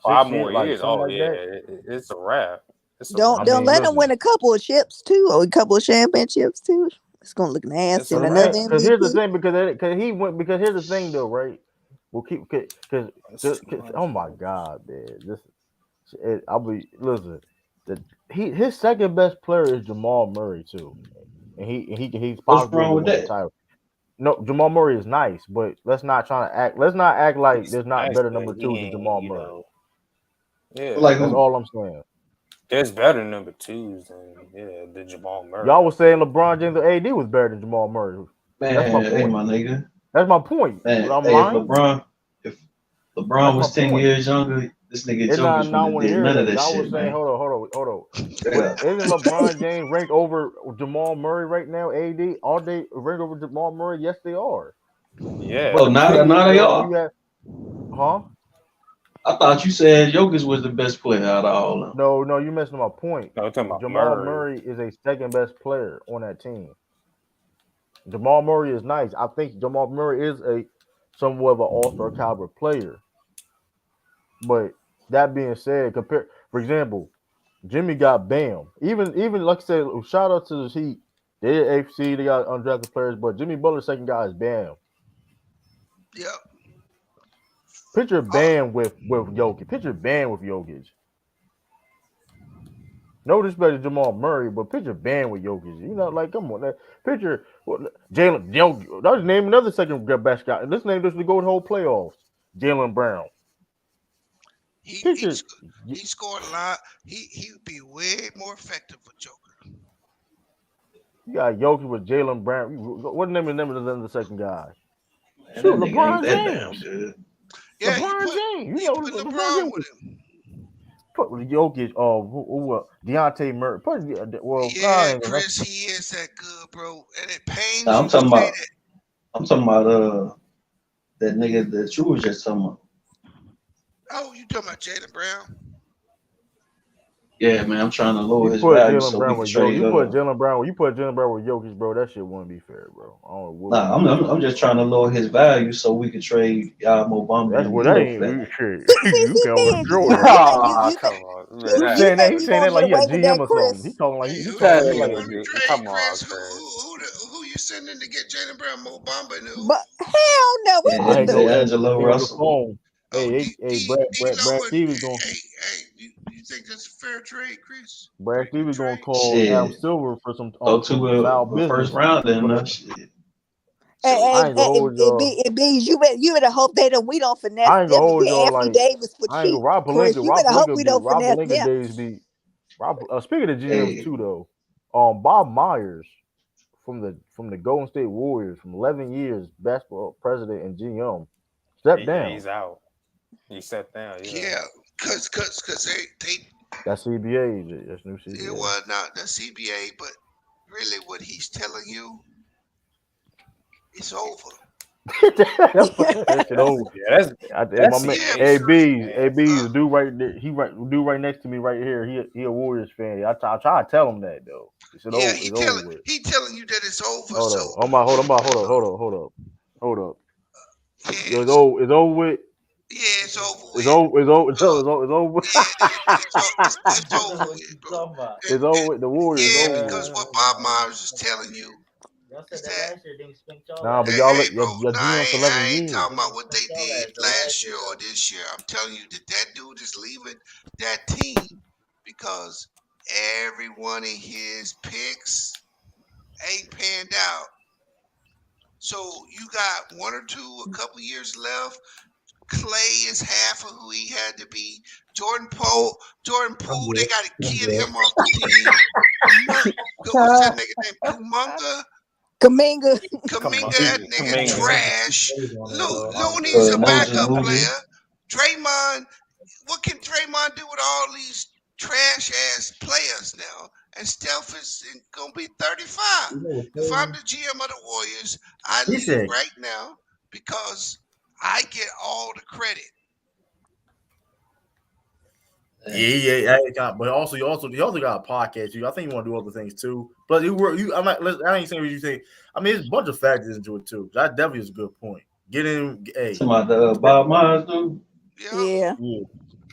6 years, 5 more like years. something Oh like yeah, that. it's a wrap. It's a Don't I wrap. don't mean, let them listen, win a couple of chips too, or a couple of championships too. It's gonna look It's nasty. a And another wrap. because here's the MVP. thing. Because here's the thing though, right? We'll keep because oh my god, man, I'll be listen. The, his second best player is Jamal Murray too, and he's What's possibly wrong to with win the that? title. No, Jamal Murray is nice, but let's not act like He's there's not nice, better but number he twos than ain't. Jamal Murray. Yeah. Like That's who? all I'm saying. There's better number twos than Jamal Murray Y'all was out saying there. LeBron James or AD was better than Jamal Murray. That's my Man, hey point. my nigga. That's my point. Man, I'm hey, lying. If That's LeBron my was 10 point. years younger, this nigga And Jokic now I wouldn't want have to did hear none of that. that Y'all was shit, saying, man. hold on. Straight But up. isn't LeBron James ranked over Jamal Murray right now? AD all day ranked over Jamal Murray? Yes, they are. Yeah, But Oh, the now thing is, they though, when you are? have, huh? I thought you said Jokic was the best player out of all of them. No, you missing my point. No, we're talking about Jamal Murray. Murray is a second best player on that team. Jamal Murray is nice. I think Jamal Murray is a somewhat of an all-star caliber player. But that being said, compare for example, Jimmy got Bam. Even like I said, shout out to the Heat. They AFC, they got undrafted players, but Jimmy Butler's second guy is Bam. Yep. Picture Oh, Bam with Jokic. Picture Bam with Jokic. No disrespect to Jamal Murray, but picture Bam with Jokic. You know, like come on, picture Jalen. Let's name another second best guy. Let's name this to go the whole playoffs. Jalen Brown. he he Picture sc- he scored a lot. He would be way more effective with Joker. you got Jokic with Jalen Brown. What name of the second guy? Man, Shoot, that nigga ain't LeBron that damn James. good. Yeah, LeBron James. You he know put LeBron LeBron James. with him. Put Jokic. Deontay Murray. I Yeah, ain't gonna. Chris, he is that good, bro. And it pains Now you to say that. I'm talking about that nigga that you was just talking about. Oh, you talking about Jalen Brown? Yeah, man, I'm trying to lower You his put value Jalen so we Brown can with Jokic. trade. You put Jalen Brown with Jokic, bro. That shit wouldn't be fair, bro. I don't know what would Nah, be fair, I'm just bro. trying to lower his value so we can trade y'all Mobamba That's and what that D'Lo ain't for that you nigga. shit. You See, can big. overthrow that. Ah, come on, man. You You saying that? think He you saying gonna that get like he a away with GM that, or something. He Chris? talking like Hey, he who That talking. He you like nigga, want to trade, come on, Chris? Chris. Who you sending to get Jalen Brown, Mo Bamba, and who? But hell no, we And I ain't finna. go. D'Angelo Hey, on the Russell. phone. Oh, Brad D-Lo and Stevens going. you think that's a fair trade, Chris? Brad Pretty good Stevens going to trade. call Adam Shit, Silver for go some to foul a first business. rounder and For the shit. So I ain't gonna hold y'all. It means you better hope they don't. We don't finesse I ain't gonna them and hold get y'all Anthony like Davis for I ain't gonna cheap, Chris. You better hope we don't Rob finesse Palinka them. days be speaking of GMs Hey, too though. Bob Myers from the Golden State Warriors from 11 years basketball president and GM stepped Yeah, down. he's out. He stepped down. Yeah. yeah, cause they That's CBA. That's new it CBA. was not the CBA, but really what he's telling you, it's over. That shit over. Yeah, that's My man, Yeah, CBA shit, because man. the dude right there. Dude right next to me right here. He a Warriors fan. I try to tell him that though. It's yeah, over. It's over with. he telling you that it's over. Hold So on. Hold up. Yo, yeah, it's over with. yeah, it's over It's with. over. It's over. It's Uh, over. It's over. it's I know over what with, you bro. talking about. It's over with. The Warriors Yeah, over with. because what Bob Myers is telling you Y'all said is that that, last year. Didn't spink y'all Nah, but last y'all year. let hey, bro, your nah, GM for 11 I ain't years. talking about Didn't what they spink y'all did last though last last year year or though. this year. I'm telling you that dude is leaving that team because every one of his picks ain't panned out. So you got one or two, a couple years left. Clay is half of who he had to be. Jordan I'm Poole, they good. got to I'm kid good. him off the team. What's that nigga named Kumunga? Kaminga. Come on, Kaminga, He, that nigga he got Kaminga. 92 trash. plays on there, so I don't Looney's a Moses backup Moody. player. Draymond, what can Draymond do with all these trash ass players now? And Steph is gonna be 35. you know what's If I'm crazy? the GM of the Warriors, I He leave said, right now because I get all the credit. But also you also got a podcast. I think you want to do other things too. But I'm not. I ain't saying what you think. I mean, there's a bunch of factors into it too. That definitely is a good point. Get in. Hey, Talking about the Bob Myers dude. Yeah. Yeah. yeah.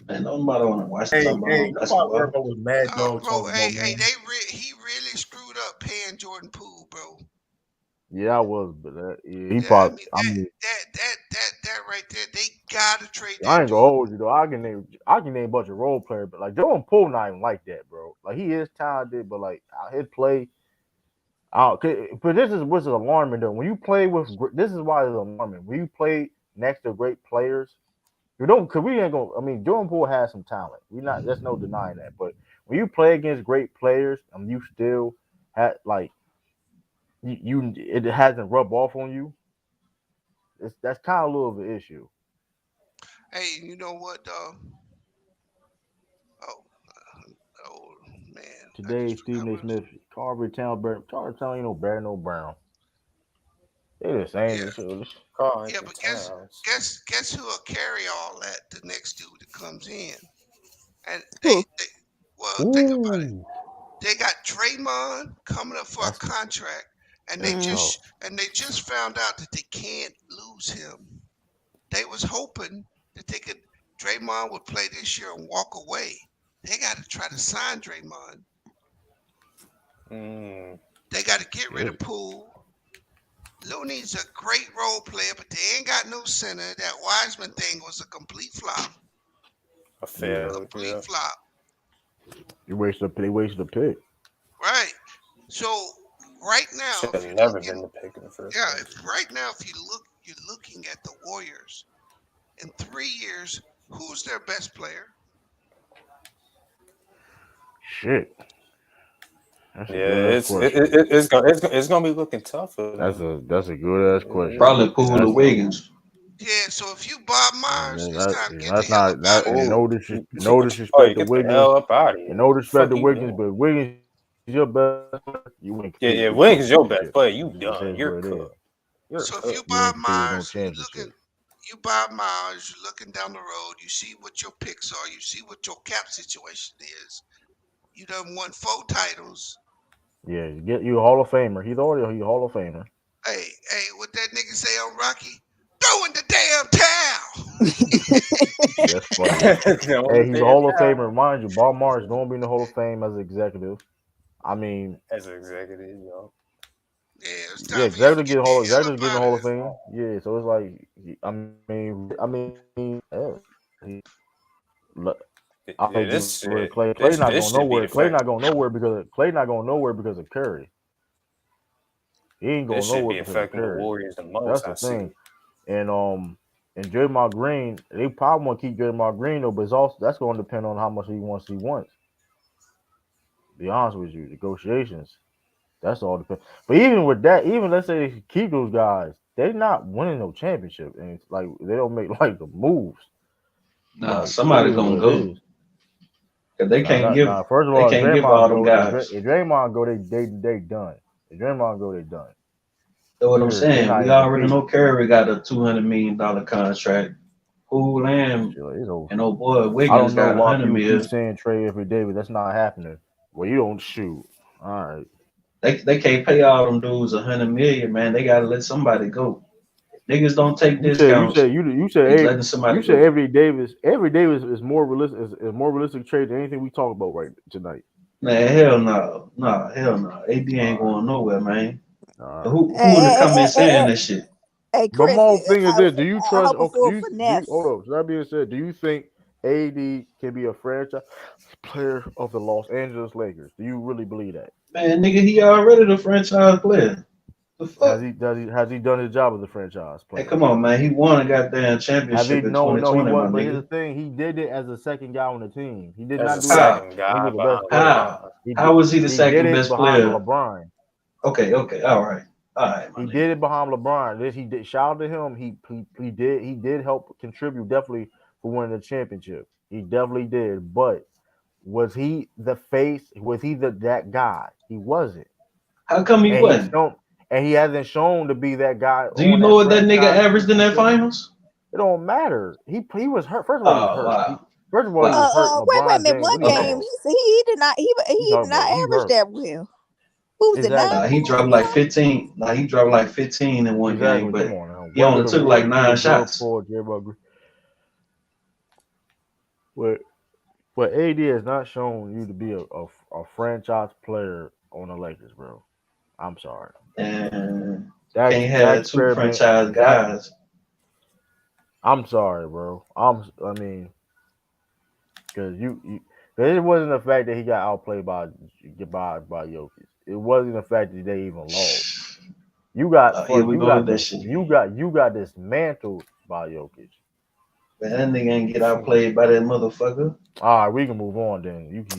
Man, nobody want to watch talking about no Nobody worry basketball. about what Mad No, Dog bro. talking about, Hey, man. he really screwed up paying Jordan Poole, bro. Yeah, I was, but he Yeah, I probably. mean I mean, that right there, they gotta trade I that ain't gonna dude. hold you though. I can name a bunch of role players, but like Jordan Poole not even like that, bro. Like he is talented, but like his play. But this is what's alarming though. When you play with, this is why it's alarming. When you play next to great players, you don't. Cause we ain't gonna. I mean, Jordan Poole has some talent. We not. There's no denying that. But when you play against great players, and you still had like it hasn't rubbed off on you. That's kind of a little of an issue. Hey, you know what, dog? Oh, oh man, I Today, just Stephen forgot A. what. Smith, Carver Town, ain't no Barry, no Brown. They the same. Yeah, Carl yeah, Anthony but Towns. guess who will carry all that? The next dude that comes in, and Who? they well think about it. Ooh, They got Draymond coming up for a that's contract, and that's tough. they just found out that they can't lose him. They was hoping that they could Draymond would play this year and walk away. They got to try to sign Draymond. Mm, They got to get rid of Shit. Poole. Looney's a great role player, but they ain't got no center. That Wiseman thing was a complete flop. a Yeah, failed, Complete yeah. flop. they wasted a pick. Right. So right now, Should if have you're never looking, been the pick in the first yeah, place. if right now if you're looking at the Warriors in 3 years, who's their best player? Shit, that's a Yeah, good ass question. it's gonna be looking tough for them. That's a good ass question. Probably And Poole or that's Wiggins. Yeah. So if you Bob Myers, it's time to and get the that's hell up not out that. of And there. Oh, no oh, disrespect you to get the Wiggins. hell up out of And here. no Fuck disrespect to you Wiggins, doing? but Wiggins your best player. You wouldn't Yeah, compete yeah. with Wings is your championships. best player. You It is done. what You're it is. cooked. You're So if you cooked. You Bob ain't compete with no Myers, championship. you Bob Myers, you're looking down the road. You see what your picks are. You see what your cap situation is. You done won 4 titles. Yeah, you get you a Hall of Famer. He's already a Hall of Famer. Hey, what that nigga say on Rocky? Throw in the damn towel. Yeah, that's funny. The Hey, only he's a thing Hall of now Famer. Mind you, Bob Marr is going to be in the Hall of Fame as an executive. I mean, as an executive, yo. Yeah, it's yeah, time for y'all to get the hell executives up get in the out of Hall of there. Fame. Yeah, so it's like, hell, I Yeah, may get this rid of shit, Clay. Clay not this going should be nowhere. the fact. Clay not going nowhere because of Curry. He ain't This going should nowhere be because of affecting the Curry. Warriors the That's most. the I thing. see. And Draymond Green, they probably want to keep Draymond Green though, but it's also that's going to depend on how much he wants. Be honest with you, negotiations. That's all depends. But even with that, even let's say they keep those guys, they're not winning no championship, and it's like they don't make like the moves. Nah, Like it somebody is gonna what it go. is. Cause they Nah, can't not give nah. First of they all, can't give all Draymond them go. guys. If Draymond go, they done. If Draymond go, they done. That's what I'm Period. They're saying. not We even already know competing. Curry got a $200 million contract. Poole Shit, like, it's over. and old boy I Wiggins don't know got a why hundred people keep mil. saying trade every day, but that's not happening. Well, you don't shoot. All right. They can't pay all them dudes 100 million, man. They gotta let somebody go. If niggas don't take discounts, he's letting You somebody said go. Every Davis is more realistic trade than anything we talk about right tonight. Man, hell no, no, hell no. AD All ain't right. going nowhere, man. All right. Who in the Hey, hey, comments hey, saying hey, that shit? hey, But Chris, my thing is this: do you I trust? hope Okay, for do you hold finesse. up? So that being said, do you think AD can be a franchise player of the Los Angeles Lakers? Do you really believe that? Man, nigga, he already the franchise player. The Has fuck? he has he done his job as a franchise Hey, player? come on, man. He won a goddamn Have he? championship in No, he 2020, my was. But here's nigga. the thing: he did it as a second guy on the team. He did As not a do that How? second when he guy was the best behind player. How? LeBron. He How did. was he the He did second it best behind player? LeBron. Okay, all right, my He nigga. did it behind LeBron. This he did. Shout out to him. He did help contribute definitely for winning the championship. He definitely did. But was he the face? Was he that guy? He wasn't. How come he And wasn't? he hasn't shown to be that guy Do you on know that what that nigga franchise averaged team in that consistently. finals? It don't matter. He was hurt. First of all, he was Oh hurt. wow, First of all, he was wow. hurt. And Wait a LeBron minute. James. One What are you Okay. talking game, about? he You did talking not about? He average hurt. that well. What was it, Exactly. 9 Nah, he points dropped or like something? 15. Nah, he dropped like 15 in one game, Exactly. Come but on now. he only took like What nine could Joe shots. Paul, Jerry But AD has not shown you to be a franchise player on the Lakers, bro. I'm sorry. And That can't that have two experiment franchise that guys. I'm sorry, bro. I mean, because you cause it wasn't the fact that he got outplayed by Jokic. It wasn't the fact that they even lost. Here we go with that shit. You got dismantled by Jokic. Man, that nigga ain't get outplayed by that motherfucker. All right, we can move on then. Yeah, we We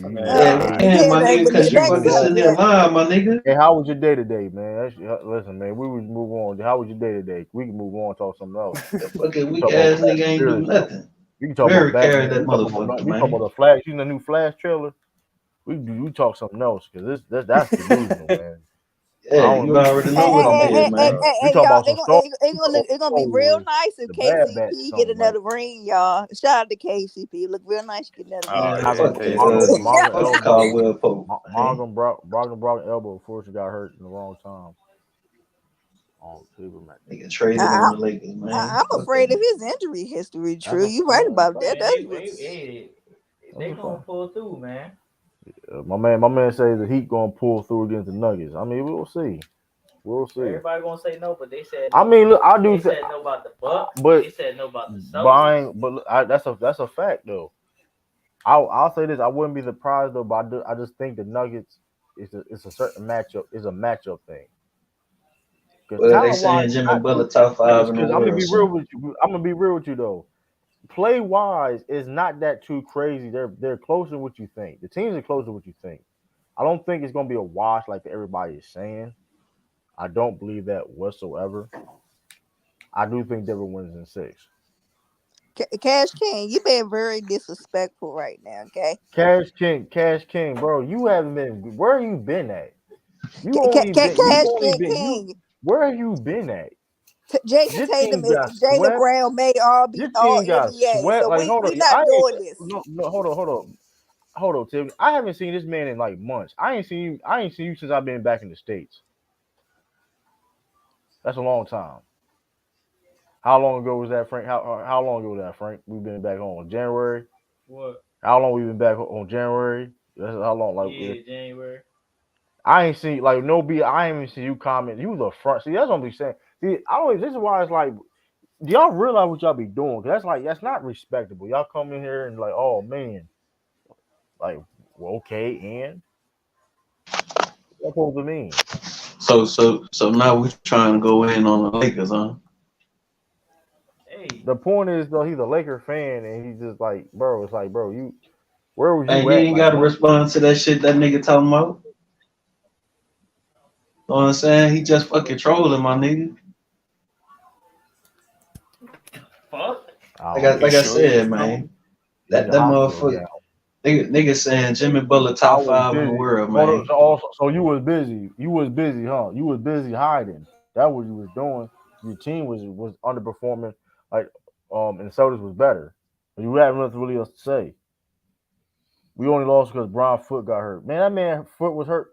can, can't my nigga, even cause get you back We can fucking move on. sitting there subject. lying, my nigga. Hey, how was your day today, man? Listen, man, we would move on. How was your day today? We can move on, talk something else. That fucking We can weak talk about ass Fast nigga and ain't do Furious. nothing. We can talk about Mary carried Batman. that motherfucker, We talk man. about the Flash. You know the new Flash trailer. We talk something else because that's delusional, man. Yeah, you already know what it is, man. We talking y'all, about some stars. it's gonna be real nice if The bad batch KCP get something, right? another ring, y'all. Shout out to KCP. Look real nice. Get another ring. Man, yeah, fuck they that. Mongan Fuck elbow. Caldwell Pope, man. Mongan elbow before she got hurt in the wrong time. Paper match. Nigga traded I, on the Lakers, man. I'm Fuck afraid that of nigga. his injury history. True, you right That's a about that. fact. Man, That's what's they That's a gonna fact. pull through, man. My man says the Heat gonna pull through against the Nuggets. I mean, we'll see. We'll see. Everybody gonna say no, but they said I no. mean, look, I do. They said no about the Bucks. But They said no about the Celtics. buying, but that's a fact though. I'll say this: I wouldn't be surprised though, but I just think the Nuggets it's a certain matchup. Is a matchup thing because Well, they talent wise, saying Jimmy Butler top 5 in the because I'm gonna world, be real son. with you. I'm gonna be real with you though. Play wise is not that too crazy. They're closer than what you think. The teams are closer than what you think. I don't think it's gonna be a wash like everybody is saying. I don't believe that whatsoever. I do think Denver wins in 6. Cash King. You being very disrespectful right now. Okay, Cash King, bro. You haven't been. Where you been at? You only been. You Cash only King been. You King. where have you been at? Jason Your Tatum team is got Jalen swept. Brown may all be Your all team got NBA. swept. So Like hold we on, not I ain't. doing this. No, hold on, Tim. I haven't seen this man in like months. I ain't seen you. I ain't seen you since I've been back in the States. That's a long time. How long ago was that, Frank? How long ago was that, Frank? We've been back home January. What? How long we been back on January? That's how long. Yeah, January. I ain't seen like no be. I ain't even see you comment. You the front. See, that's what I'm be saying. See, I don't. This is why it's like, do y'all realize what y'all be doing? 'Cause that's not respectable. Y'all come in here and like, oh man, like, well, okay, and what supposed to mean? So now we trying to go in on the Lakers, huh? Hey, The point is though, he's a Laker fan and he's just like, bro. It's like, bro, you where was Man, you you at? ain't Like, gotta what? respond to that shit that nigga talking about. Know what I'm saying? He just fucking trolling, my nigga. fuck. I Like don't I know. You like I sure you said, trolling? man. He's That in the hospital. motherfucker Yeah, nigga saying Jimmy Butler I top was 5 in the busy. world, Hold on. man. So you was busy. You was busy, huh? You was busy hiding. That what you was doing. Your team was underperforming. Like and the Celtics was better. You had nothing really else to say. We only lost because Brian Foot got hurt. Man, that man Foot was hurt.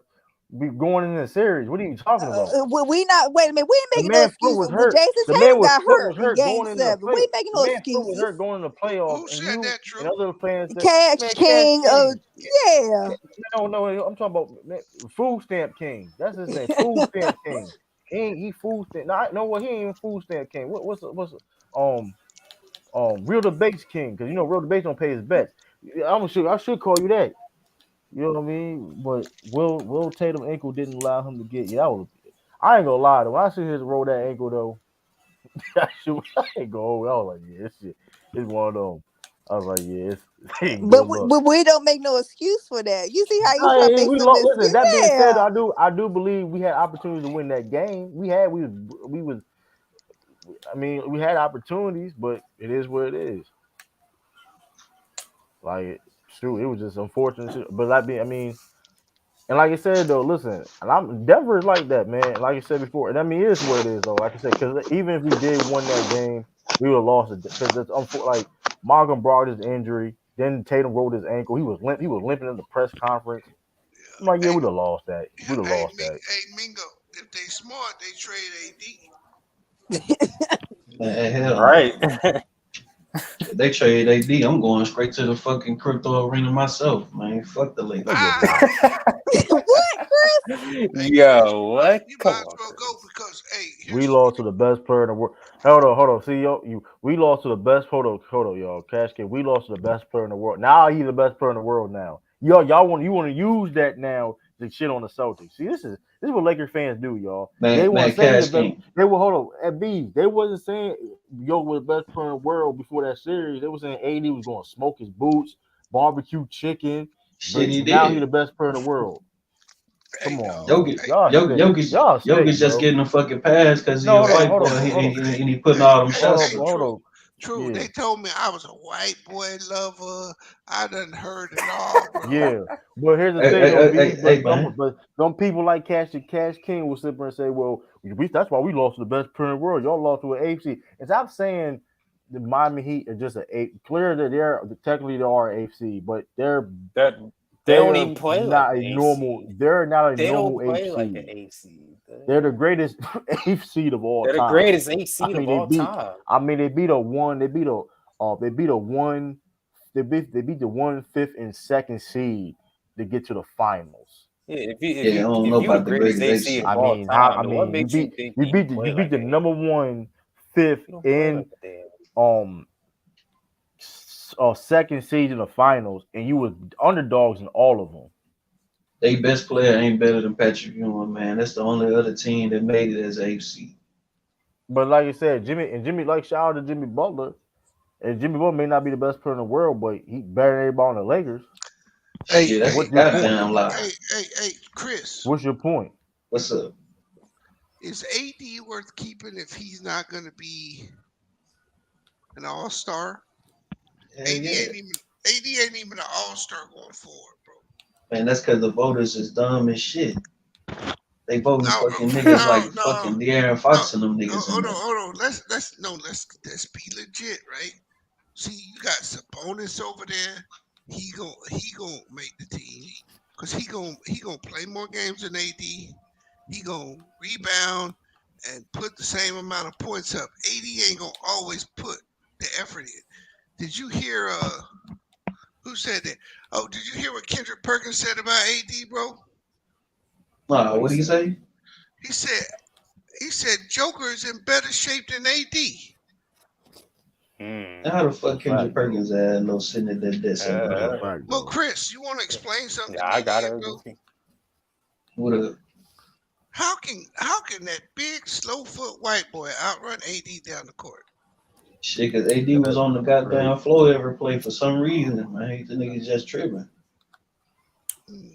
Be going in the series. What are you talking about? We not. Wait a minute. We The ain't making no man Foot excuses. was When hurt. Jason The man Tatum was got Foot hurt was in hurt Game going in the 7, we play. ain't making The no man Foot was excuses. hurt going in the playoffs, Who and said you that, and Drew? other fans that Cash man Cash King. King. Yeah. No, I'm talking about man, Food Stamp King. That's his name. Food Stamp King. He food stamp. No, what he ain't even Food Stamp King. Um Real Debates King? Because you know Real Debates don't pay his bets. I should call you that. You know what I mean? But Will Tatum ankle didn't allow him to get. Yeah, that was. I ain't gonna lie though. When I see his roll that ankle though, I ain't go. I was like, yeah, this shit. It's one of them. I was like, yeah, it's But good luck. we don't make no excuse for that. You see how you try to Hey, make we some lost. Listen, excuse? that being said, Yeah. I do believe we had opportunities to win that game. We was. I mean, we had opportunities, but it is what it is. Like, shoot, it was just unfortunate. But I mean, and like I said though, listen, and I'm Denver is like that, man. Like I said before, and I mean, it is what it is though. Like I said, because even if we did win that game, we would have lost it because it's like Morgan brought his injury. Then Tatum rolled his ankle. He was limp. He was limping in the press conference. I'm like, yeah, Hey, we'd have lost that. We'd have lost that. hey, Mingo. If they smart, they trade AD. Man, hell no. Right. If they trade AD, I'm going straight to the fucking crypto arena myself, man. Fuck the No, Lakers. you're Ah, not. What, Chris? hey, Chris, Yo, what? you Come might as on, well go Chris. because hey, We here's what lost to the best player in the world. Hold on. See, we lost to the best. Hold on, y'all. Cash Kid, we lost to the best player in the world. Now he's the best player in the world. Now, y'all want to use that now to shit on the Celtics. See, this is what Laker fans do, y'all. They Man, weren't saying the Cash best. King. They were hold on at B. They wasn't saying yo was the best player in the world before that series. They were saying AD was going to smoke his boots, barbecue chicken, Shit, but he now he's the did. best player in the world. hey Come on, dog. man. Jokic, Hey, Y'all sick, Jokic just bro. getting a fucking pass because he No, a white boy hold on. and he putting all them hey, shots hey, up. Hold Drew. on. True. Yeah, They told me I was a white boy lover. I done heard it all, bro. yeah. But here's the Hey, thing, hey, though, hey, B. hey, hey, man. But some people like Cash King will sit there and say, "Well, that's why we lost to the best player in the world. Y'all lost to an AFC." And I'm saying the Miami Heat are just clear that they're technically they are AFC, but That they don't they're even play like not the a normal. AC. They're not a They don't normal play like an AFC. AC. They're the greatest AFC of all They're the time. greatest AC I of mean, all time. they beat a one. They beat a one. They beat the 1/5 and second seed to get to the finals. Yeah, if you if Yeah, I you don't know if you the about the greatest greatest AC of AC. I all mean, how? time, I then what mean, makes you think that you you play beat like the an number AC? one, fifth, You don't play like and a damn. um second seed in the finals, and you was underdogs in all of them. They best player ain't better than Patrick Ewing, man. That's the only other team that made it as AFC. But like I said, Jimmy, like shout out to Jimmy Butler. And Jimmy Butler may not be the best player in the world, but he better than everybody on the Lakers. Hey, Shit, that's a hey, What's your hey, point? goddamn lie. hey, Chris. What's your point? What's up? Is AD worth keeping if he's not gonna be an all-star? Hell AD yeah. ain't even AD ain't even an all-star going forward, bro. Man, that's because the voters is dumb as shit. They voting No, fucking niggas no, like no, fucking De'Aaron no. Fox and them niggas in Hold on, there. hold on. Let's be legit, right? See, you got Sabonis over there. He gonna make the team because he gonna play more games than AD. He gonna rebound and put the same amount of points up. AD ain't gonna always put the effort in. Did you hear who said that? Oh, did you hear what Kendrick Perkins said about AD, bro? Nah, What he what do you say? say? He said Joker is in better shape than AD. Now, how the That's a fuck Kendrick fact, though. Perkins had no sitting at that desk every That's a Uh, day? fact, Well, though. Chris, you want to explain something to yeah, I me gotta then, bro? agree. What a How can that big slow foot white boy outrun AD down the court? shit, cause AD was on the That's crazy. goddamn floor every play for some reason. Man, I hate the niggas just tripping. Hmm.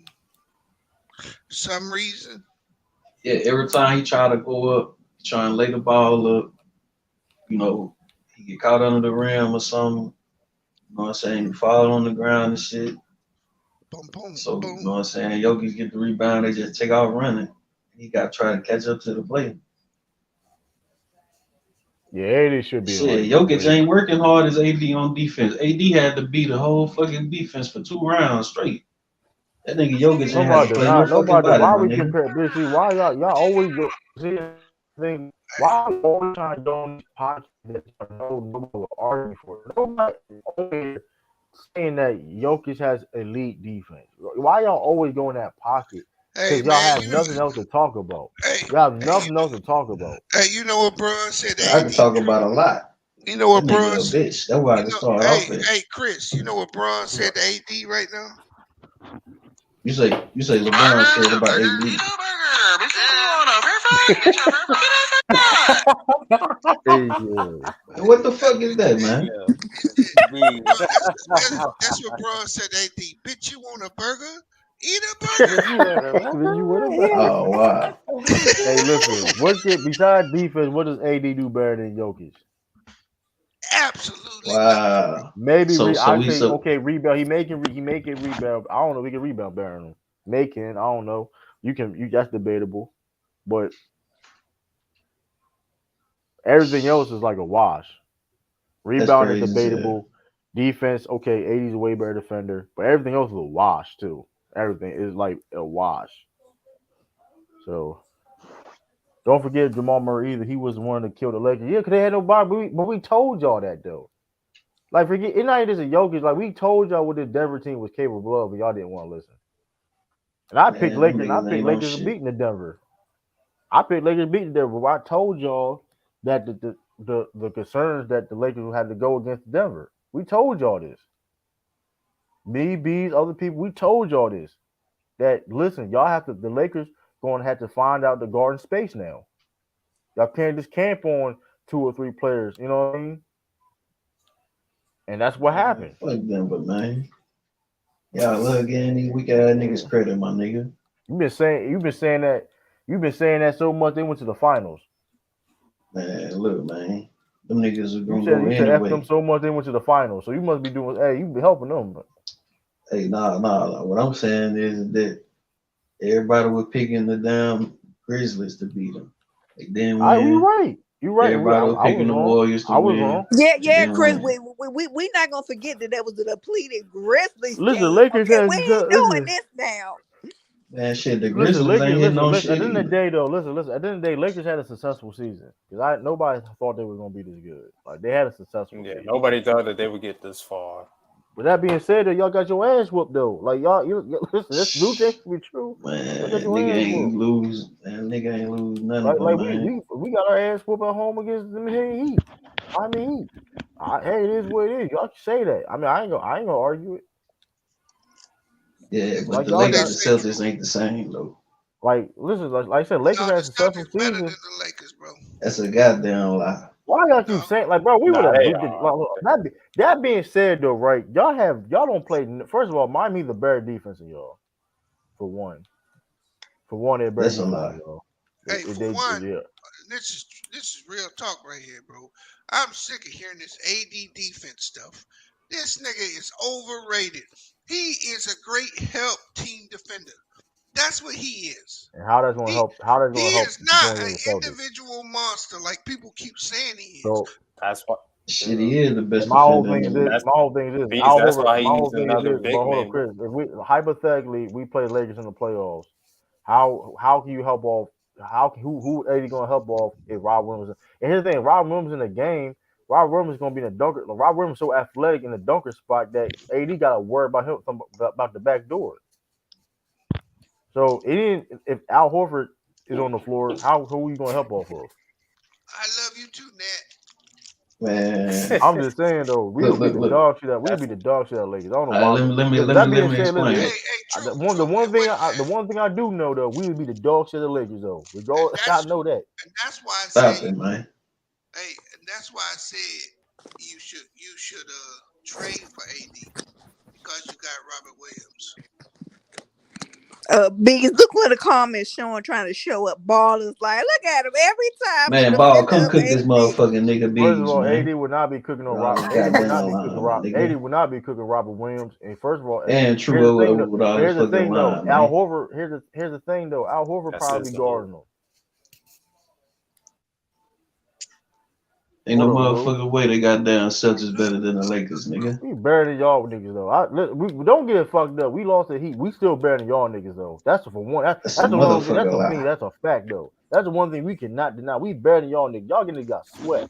Some reason. Yeah, every time he try to go up, try and lay the ball up, you know, he get caught under the rim or something. You know what I'm saying? He fall on the ground and shit. Boom, boom, So, you know boom. what I'm saying? Jokic get the rebound, they just take off running. He got to try to catch up to the play. Yeah, AD should be in Shit, like Jokic three. ain't working hard as AD on defense. AD had to beat the whole fucking defense for 2 rounds straight. That nigga Jokic ain't have to play no fucking Nobody. body, Why my we nigga. compare? Bitch, see, why y'all always go? See, thing. Why we always trying to go on these podcasts that nobody will argue for? Nobody always saying that Jokic has elite defense. Why y'all always go in that pocket? Hey Because y'all man, have nothing else to talk about. hey, Y'all have hey, nothing else to talk about. hey, you know what bro said to I can AD? talk about a lot. You know That what bro? nigga a bitch. That's why I You can know, start hey, off at. hey, Chris. You know what Bron said to AD right now? You say LeBron Burger, said about burger, AD. eat a burger. Bitch, you want a burger? Get your burger. Get Hey, yeah. What the fuck is that, man? Yeah, B. Bro, that's what Bron said to AD. Bitch, you want a burger? Eat a Did burger. you want a Did you win burger? about? Oh wow. Hey, listen. Besides defense? What does AD do better than Jokic? Absolutely nothing. Wow. Maybe So I we say so okay, rebound. He making rebound. I don't know. We can rebound better than him. Making, I don't know. You that's debatable, but everything else is like a wash. that's Rebound is crazy as hell. debatable. Defense, okay, 80's a way better defender, but everything else is a wash too. Everything is like a wash. So don't forget Jamal Murray either. He was the one that killed the Lakers. Yeah, because they had nobody. But we told y'all that though. Like forget it's not just a Jokic. Like we told y'all what this Denver team was capable of, but y'all didn't want to listen. And I picked Man, them Lakers. And I niggas picked ain't on Lakers shit. beating the Denver. I picked Lakers beating Denver. But I told y'all that the concerns that the Lakers had to go against Denver. We told y'all this. Me, Bees, other people. We told y'all this. That listen, y'all have to. The Lakers going to have to find out the garden space now. Y'all can't just camp on 2 or 3 players. You know what I mean? And that's what Man, happened. fuck them, but man. Y'all love getting these weak ass Yeah. niggas credit, my nigga. You've been saying that so much. They went to the finals. Man, look, man. them niggas are You gonna said go you said F them anyway. so much they went to the finals. So you must be doing. Hey, you be helping them. Hey, nah. What I'm saying is that everybody was picking the damn Grizzlies to beat them. They didn't I you win. right. You right. Everybody was I was picking the wrong. Warriors to I was wrong. win. Yeah, They yeah, didn't Chris. win. We not gonna forget that was a depleted Grizzlies Listen, team. Lakers Okay, had we ain't doing listen. this now. Man, shit, the Listen, Grizzlies ain't hitting no listen. At shit the end of the either. day, though, listen. At the end of the day, Lakers had a successful season because nobody thought they were gonna be this good. Like they had a successful Yeah, season. nobody thought that they would get this far. With that being said, though, y'all got your ass whooped though. Like listen, this do take to be true. Y'all got Man, your nigga ass ain't whooped. lose. Man, nigga ain't lose nothing but Like man. we got our ass whooped at home against the Miami Heat. I mean, hey, it is what it is. Y'all can say that. I mean, I ain't gonna argue it. Yeah, but Like the y'all What they Lakers got and say, Celtics True? ain't the same though. listen, like I said, Lakers No, had a the successful Celtics better than season. the Lakers, bro. That's a goddamn lie. Why y'all keep No, saying like, bro? We would Nah, have they beat the. are. That being said, though, right? Y'all don't play. First of all, Miami the better defense than y'all. For one, they're better That's a defense than lie. y'all. hey, for one, Yeah. this is real talk right here, bro. I'm sick of hearing this AD defense stuff. This nigga is overrated. He is a great help team defender. That's what he is. And how that's gonna He help? How that's he gonna help is not going an in the Celtics? individual monster like people keep saying he is. So That's what. Shit, Yeah, he is the and best my whole defender in thing the is this. league. that's My whole thing is this. Beast. Al That's Horford. why My he whole needs thing is another this. But big hold up, man. Chris. If we hypothetically we play Lakers in the playoffs, how can you help off? Who are you gonna help off if Rob Williams? And here's the thing: Rob Williams in the game. Rob Williams is gonna be in the dunker. Rob Williams is so athletic in the dunker spot that AD got to worry about him about the back door. So it didn't. If Al Horford is on the floor, who are you gonna help off of? I love you too, Nat. Man, I'm just saying though, we would be the look. dog shit. We would That's be the dog shit at Lakers. I don't know All right, why. let That being me said, Hey, explain. listen, hey, the true, one true. the one And thing wait, the one thing I do know though, we would be the dog shit of the Lakers though. and Regardless, I that's know that. and that's why I Stop say, it, man. hey, and that's why I said you should trade for AD because you got Robert Williams. Biggest look what the comments showing, trying to show up ballers. Like, look at him every time a Man, ball, defender come of cook this AD. motherfucking nigga First of bees, all, man. AD would not be cooking on With all Rob. this AD would not goddamn be cooking line, Rob. AD nigga. would not be cooking Robert Williams. And first of all, And here's the thing true though. with all But this here's the fucking thing though. line, Al man. Horford. Here's the thing though. Al Horford that's probably his be dog. guarding him. Ain't What no up, Lou? motherfucking way they got down Celtics better than the Lakers, nigga. We better than y'all niggas though. We don't get it fucked up. We lost the Heat. We still better than y'all niggas though. That's for one. That's a That's the one thing. That's motherfucker the thing. lie. That's a fact though. That's the one thing we cannot deny. We better than y'all niggas. Y'all niggas got swept.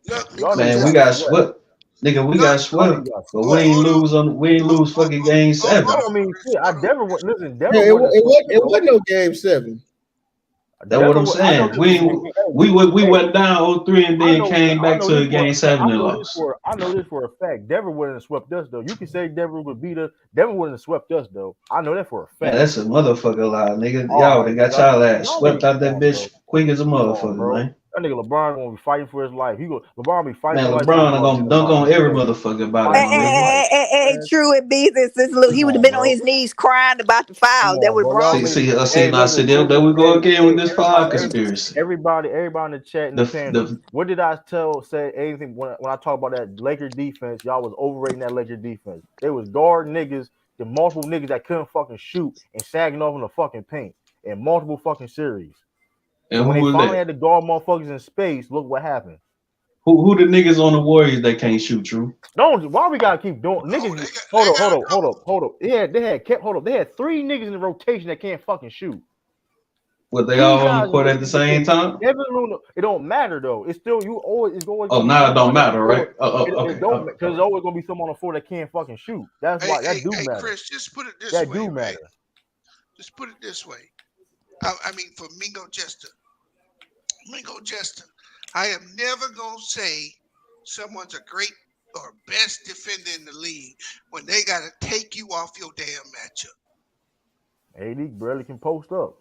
Look, Y'all niggas Man, we got Nicodemus. got swept. swept. Nigga, we Look, got Y'all swept. niggas got But swept. we ain't lose fucking game hold seven. I on, mean, Chris. shit. Hold on, Chris. Listen, Yeah, Denver wouldn't have swept us it though. wasn't no game 7. That's what I'm I know saying. this. We Hey, went down 0-3 and then came I back know to this a for game seven and lost. I know this for a fact. Denver wouldn't have swept us though. You can say Denver would beat us. Denver wouldn't have swept us though. I know that for a Man, fact. that's a motherfucker lie, nigga. All Y'all right, they got y'all ass swept out that bitch quick as a come on, motherfucker, bro. man. That nigga LeBron gonna be fighting for his life. LeBron be fighting Man, for his life so he LeBron can are go out there gonna in the dunk on finals. every Man. motherfucker body, Hey, Fighting for his nigga. life. hey, true and business. This little, Come he would have on, been on bro. his knees crying about the Come foul. That on, was bro. Y'all wrong. make See, now, see, there we go again with this fire conspiracy. everybody in the chat in the panel. The What did I say anything when I talk about that Laker defense? Y'all was overrating that Laker defense. They was guard niggas, the multiple niggas that couldn't fucking shoot and sagging off in the fucking paint in multiple fucking series. and And when who they was finally that? had to guard motherfuckers in space, look what happened. Who the niggas on the Warriors that can't shoot, true? Don't why we gotta keep doing Oh, niggas? they got a couple. Hold up. They had 3 niggas in the rotation that can't fucking shoot. Were they 2 all on the guys in court at the same rotation. time? Devin Looney, it don't matter though. It's still it's always Oh, gonna be now it don't somebody on the matter, right? floor. It Okay, don't all because right. it's always gonna be someone on the floor that can't fucking shoot. That's Hey, why hey, that do hey, matter. Chris. Just put it this That way, do right? matter. Just put it this way. I mean, for Mingo Jester, I am never gonna say someone's a great or best defender in the league when they gotta take you off your damn matchup. AD barely can post up.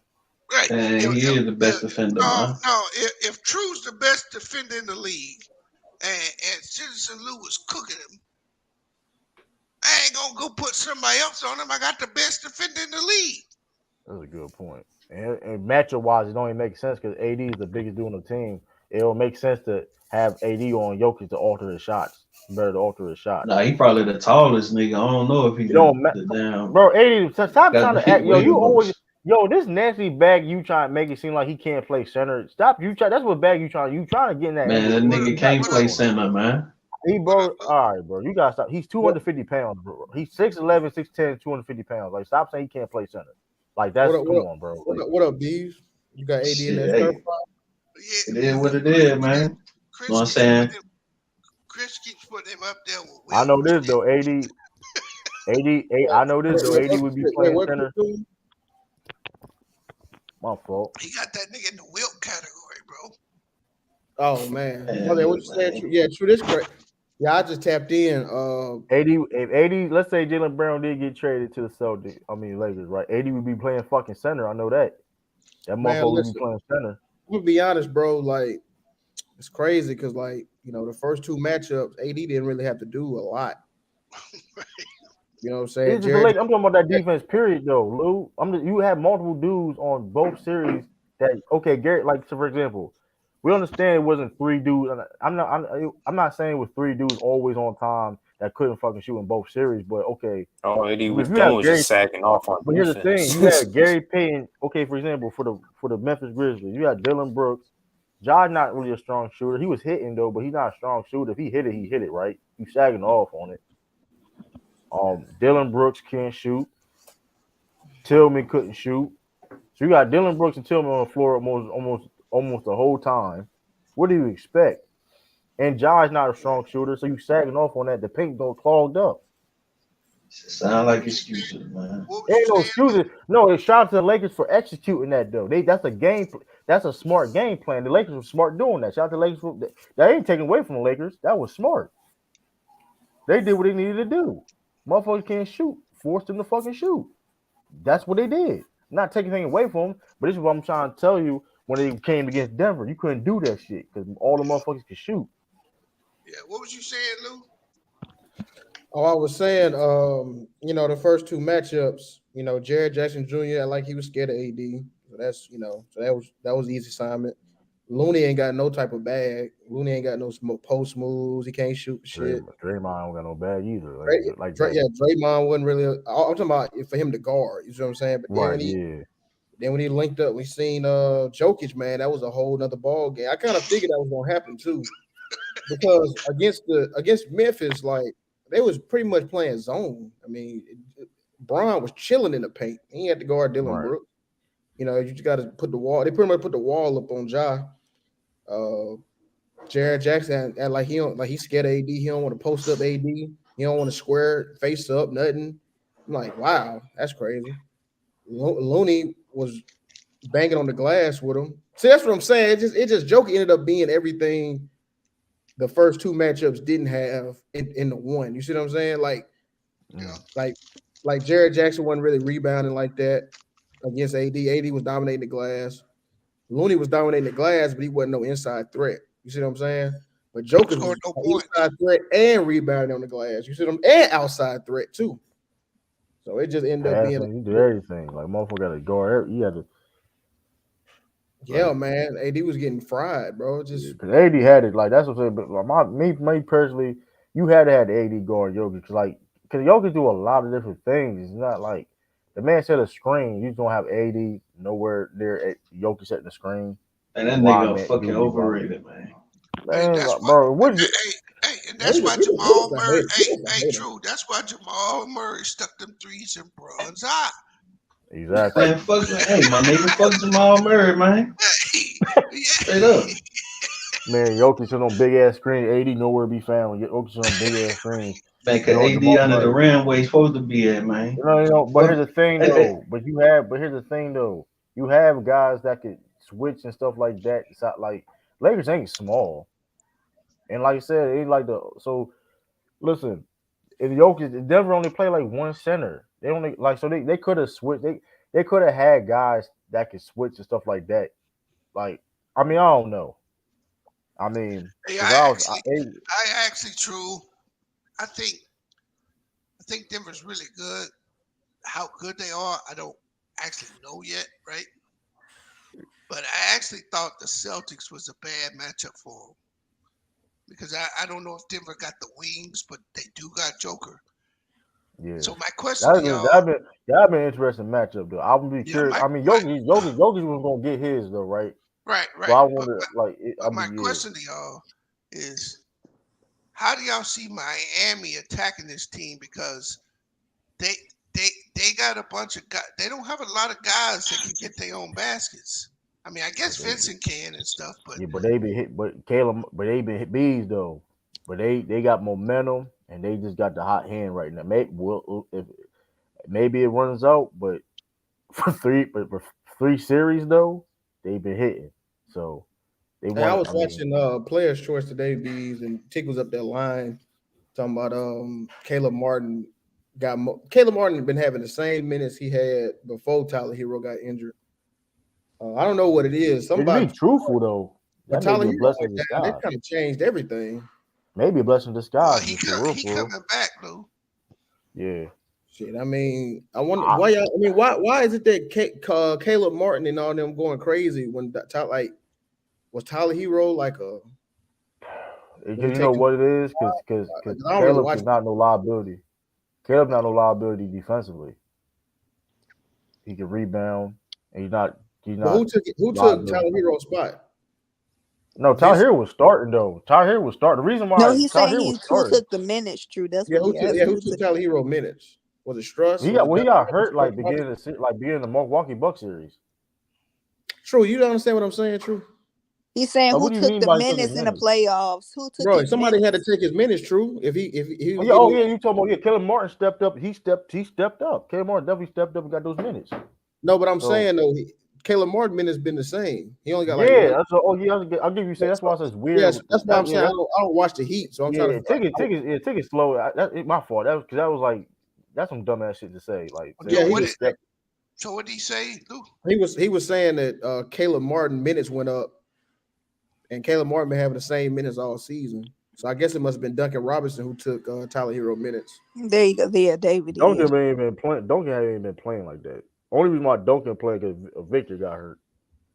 Right. And he is the best defender, man. No. If True's the best defender in the league and Citizen Lou was cooking him, I ain't gonna go put somebody else on him. I got the best defender in the league. That's a good point. And matchup wise, it don't even make sense because AD is the biggest dude on the team. It don't make sense to have AD on Jokic to alter his shots. Better to alter his shots. Nah, he probably the tallest nigga. I don't know if he It don't the matter, damn bro. AD, stop got trying the to act. big Yo, you wiggle always. boots. Yo, this nasty bag you trying to make it seem like he can't play center. Stop. You try. That's what bag you trying to get in that Man, image. that What up? nigga You got to can't What stop up? play doing that. center, man. He, What up, bro, Lou? all right, bro. You gotta stop. He's What 250 pounds, bro. He's 6'11", 6'10", 250 pounds. Like, stop saying he can't play center. Like, what that's up? come on, bro. Like, What up, Bees? You got AD in Shit, that stir hey, fry? Yeah, it is what it Chris, is, man. You know what Chris I'm keeps saying? putting him. Chris keeps putting him up there with I Wilt know and this shit. though. I know this though. AD would be Wait, playing what Chris center. doing? My fault. He got that nigga in the Wilt category, bro. Oh man, Man, what look, you said? man. Yeah, true. This correct. Yeah, I just tapped in. AD, if AD, let's say Jalen Brown did get traded to the Celtics, I mean Lakers, right? AD would be playing fucking center. I know that. That Man, motherfucker would be listen, playing center. I'm gonna be honest, bro. Like it's crazy because, like, the first two matchups, AD didn't really have to do a lot. You know what I'm saying? It's just the Jared, Lakers. I'm talking about that defense, period, though, Lou. You have multiple dudes on both series that okay, Garrett. Like, so for example, we understand it wasn't three dudes. And I'm not saying it was three dudes always on time that couldn't fucking shoot in both series, but okay, All AD if was you doing have was Gary. just sacking off on But here's the thing: defense. you had Gary Payton. Okay, for example, for the Memphis Grizzlies, you had Dylan Brooks. John not really a strong shooter. He was hitting though, but he's not a strong shooter. If he hit it right. You sagging off on it. Dylan Brooks can't shoot. Tillman couldn't shoot. So you got Dylan Brooks and Tillman on the floor almost the whole time. What do you expect? And Jai's not a strong shooter, so you sagging off on that. The paint don't clogged up. Sound like excuses, man. What was you Ain't no saying, Lou? excuses. No, it's shout out to the Lakers for executing that though. That's a that's a smart game plan. The Lakers were smart doing that. Shout out to the Lakers that ain't taken away from the Lakers. That was smart. They did what they needed to do. Motherfuckers can't shoot. Forced them to fucking shoot. That's what they did. Not taking anything away from them, but this is what I'm trying to tell you. When they came against Denver, you couldn't do that shit because all the motherfuckers could shoot. Yeah, what was you saying, Lou? oh, I was saying, the first two matchups, Jared Jackson Jr. like he was scared of AD. So that's so that was easy assignment. Looney ain't got no type of bag. Looney ain't got no post moves. He can't shoot shit. Draymond don't got no bag either. Like Dray, that. yeah, Draymond wasn't really. I'm talking about for him to guard. You see what I'm saying? But then Right, when he yeah. then when he linked up, we seen Jokic, man. That was a whole nother ball game. I kind of figured that was gonna happen too, because against Memphis, like they was pretty much playing zone. I mean, Braun was chilling in the paint. He had to guard Dylan Right. Brooks. You just got to put the wall. They pretty much put the wall up on Ja. Uh, Jared Jackson, and like he don't like he's scared of AD. He don't want to post up AD. He don't want to square face up nothing. I'm like, wow, that's crazy. Looney was banging on the glass with him. See, that's what I'm saying. It just Joker ended up being everything the first two matchups didn't have in the one. You see what I'm saying? Yeah. Like like Jared Jackson wasn't really rebounding like that against AD. AD was dominating the glass. Looney was dominating the glass, but he wasn't no inside threat. You see what I'm saying? But Joker was Scored no an points. inside threat and rebounding on the glass. You see what I'm and outside threat too. So it just ended up being Passing, he did everything. Like motherfucker got to guard. He had to yeah, like man. AD was getting fried, bro. Just because AD had it. Like that's what I'm saying. But like me personally, you had to have the AD guard Jokic because Jokic do a lot of different things. It's not like the man set a screen. You don't have AD nowhere there at Jokic setting the screen. And that Wide nigga man, fucking dude be wide man. overrated, man. Hey, Man, that's like, what. bro, what is it? And he that's was, why he was, he Jamal was a Murray. hater. He was a Hey, hater. true. That's why Jamal Murray stuck them threes in bronze eye. Exactly. Man, fuck, hey, my nigga, fuck Jamal Murray, man. Hey, Straight up. Man, Jokic on big ass screen, AD nowhere to be found. Jokic on big ass screen. Man, cause You know, AD Jamal under the Murray. rim where he's supposed to be at, man. But Fuck. here's the thing Hey, though. But here's the thing though. You have guys that could switch and stuff like that. It's not like Lakers ain't small, and like I said, it ain't like the so. Listen, if Jokic, Denver only play like one center. They only like so they could have switched. They could have had guys that could switch and stuff like that. Like I mean, I don't know. I mean, hey, because I was I actually, true. I think, I think Denver's really good. How good they are, I don't actually know yet, right? But I actually thought the Celtics was a bad matchup for them. because I don't know if Denver got the wings, but they do got Joker. Yeah. So my question to That'd been y'all, that'd been that'd been an interesting matchup though. I would be yeah, curious. I mean, Jokic was gonna get his though, right? But right. I But wonder, like, I my mean, yeah, question to y'all is, how do y'all see Miami attacking this team? Because they they they got a bunch of guys. They don't have a lot of guys that can get their own baskets. I mean, I but guess Vincent can and stuff, but but they been hit, but Caleb, but they been hit bees though. But they got momentum and they just got the hot hand right now. Maybe if maybe it runs out, but for 3 series though, they've been hitting. So they Hey, I want. was I mean, watching Players Choice today, Bees, and Tick was up that line talking about Caleb Martin Caleb Martin had been having the same minutes he had before Tyler Hero got injured. I don't know what it is. to be Somebody, truthful though, but that may Tyler be a Hero blessing in went down. That disguise. kind of changed everything. Maybe a blessing in well, disguise, just for real, he for real. coming back, Lou. Yeah. Shit, I mean, I wonder I, why y'all. I mean, why is it that Caleb Martin and all them going crazy when like was Tyler Hero like a was he Because you know taking? what it is, because I don't really Caleb watch. is not no liability. Caleb's not no liability defensively. He can rebound, and he's But not who took liability. Tyler Hero's spot? No, Tyler Vincent. Hill was starting though. Tyler Hill was starting. The reason No, why he's Tyler saying Hill was who starting, took the minutes. True, that's Yeah, what he asked. who Who took took? Tyler Hero minutes? Was it Struss? Was it he Dunn? got hurt Was like it Martin? beginning in the Milwaukee Bucks series. True, you don't understand what I'm saying, True. He's saying Like, what who do you took mean the by he took his minutes in the minutes? playoffs. Who took Bro, his somebody had to minutes? take his minutes, True. If he Oh was yeah, getting you talking about Caleb Martin stepped up. He stepped up. Caleb Martin definitely stepped up and got those minutes. no, but I'm So saying though, Caleb Martin minutes been the same. He only got like yeah, one. I'll give you say that's why it's weird. Yes, that's why I'm saying I don't watch the Heat, so I'm trying to. Take it slow. It's my fault. That was like that's some dumbass shit to say. Like say, So Yeah, oh he what he was did stepped. so what did he say, Lou? he was saying that Caleb Martin minutes went up, and Caleb Martin been having the same minutes all season. So I guess it must have been Duncan Robinson who took Tyler Hero minutes. There you go. There, David is. Duncan ain't been playing. Duncan ain't been playing like that. Only reason why Duncan played because Victor got hurt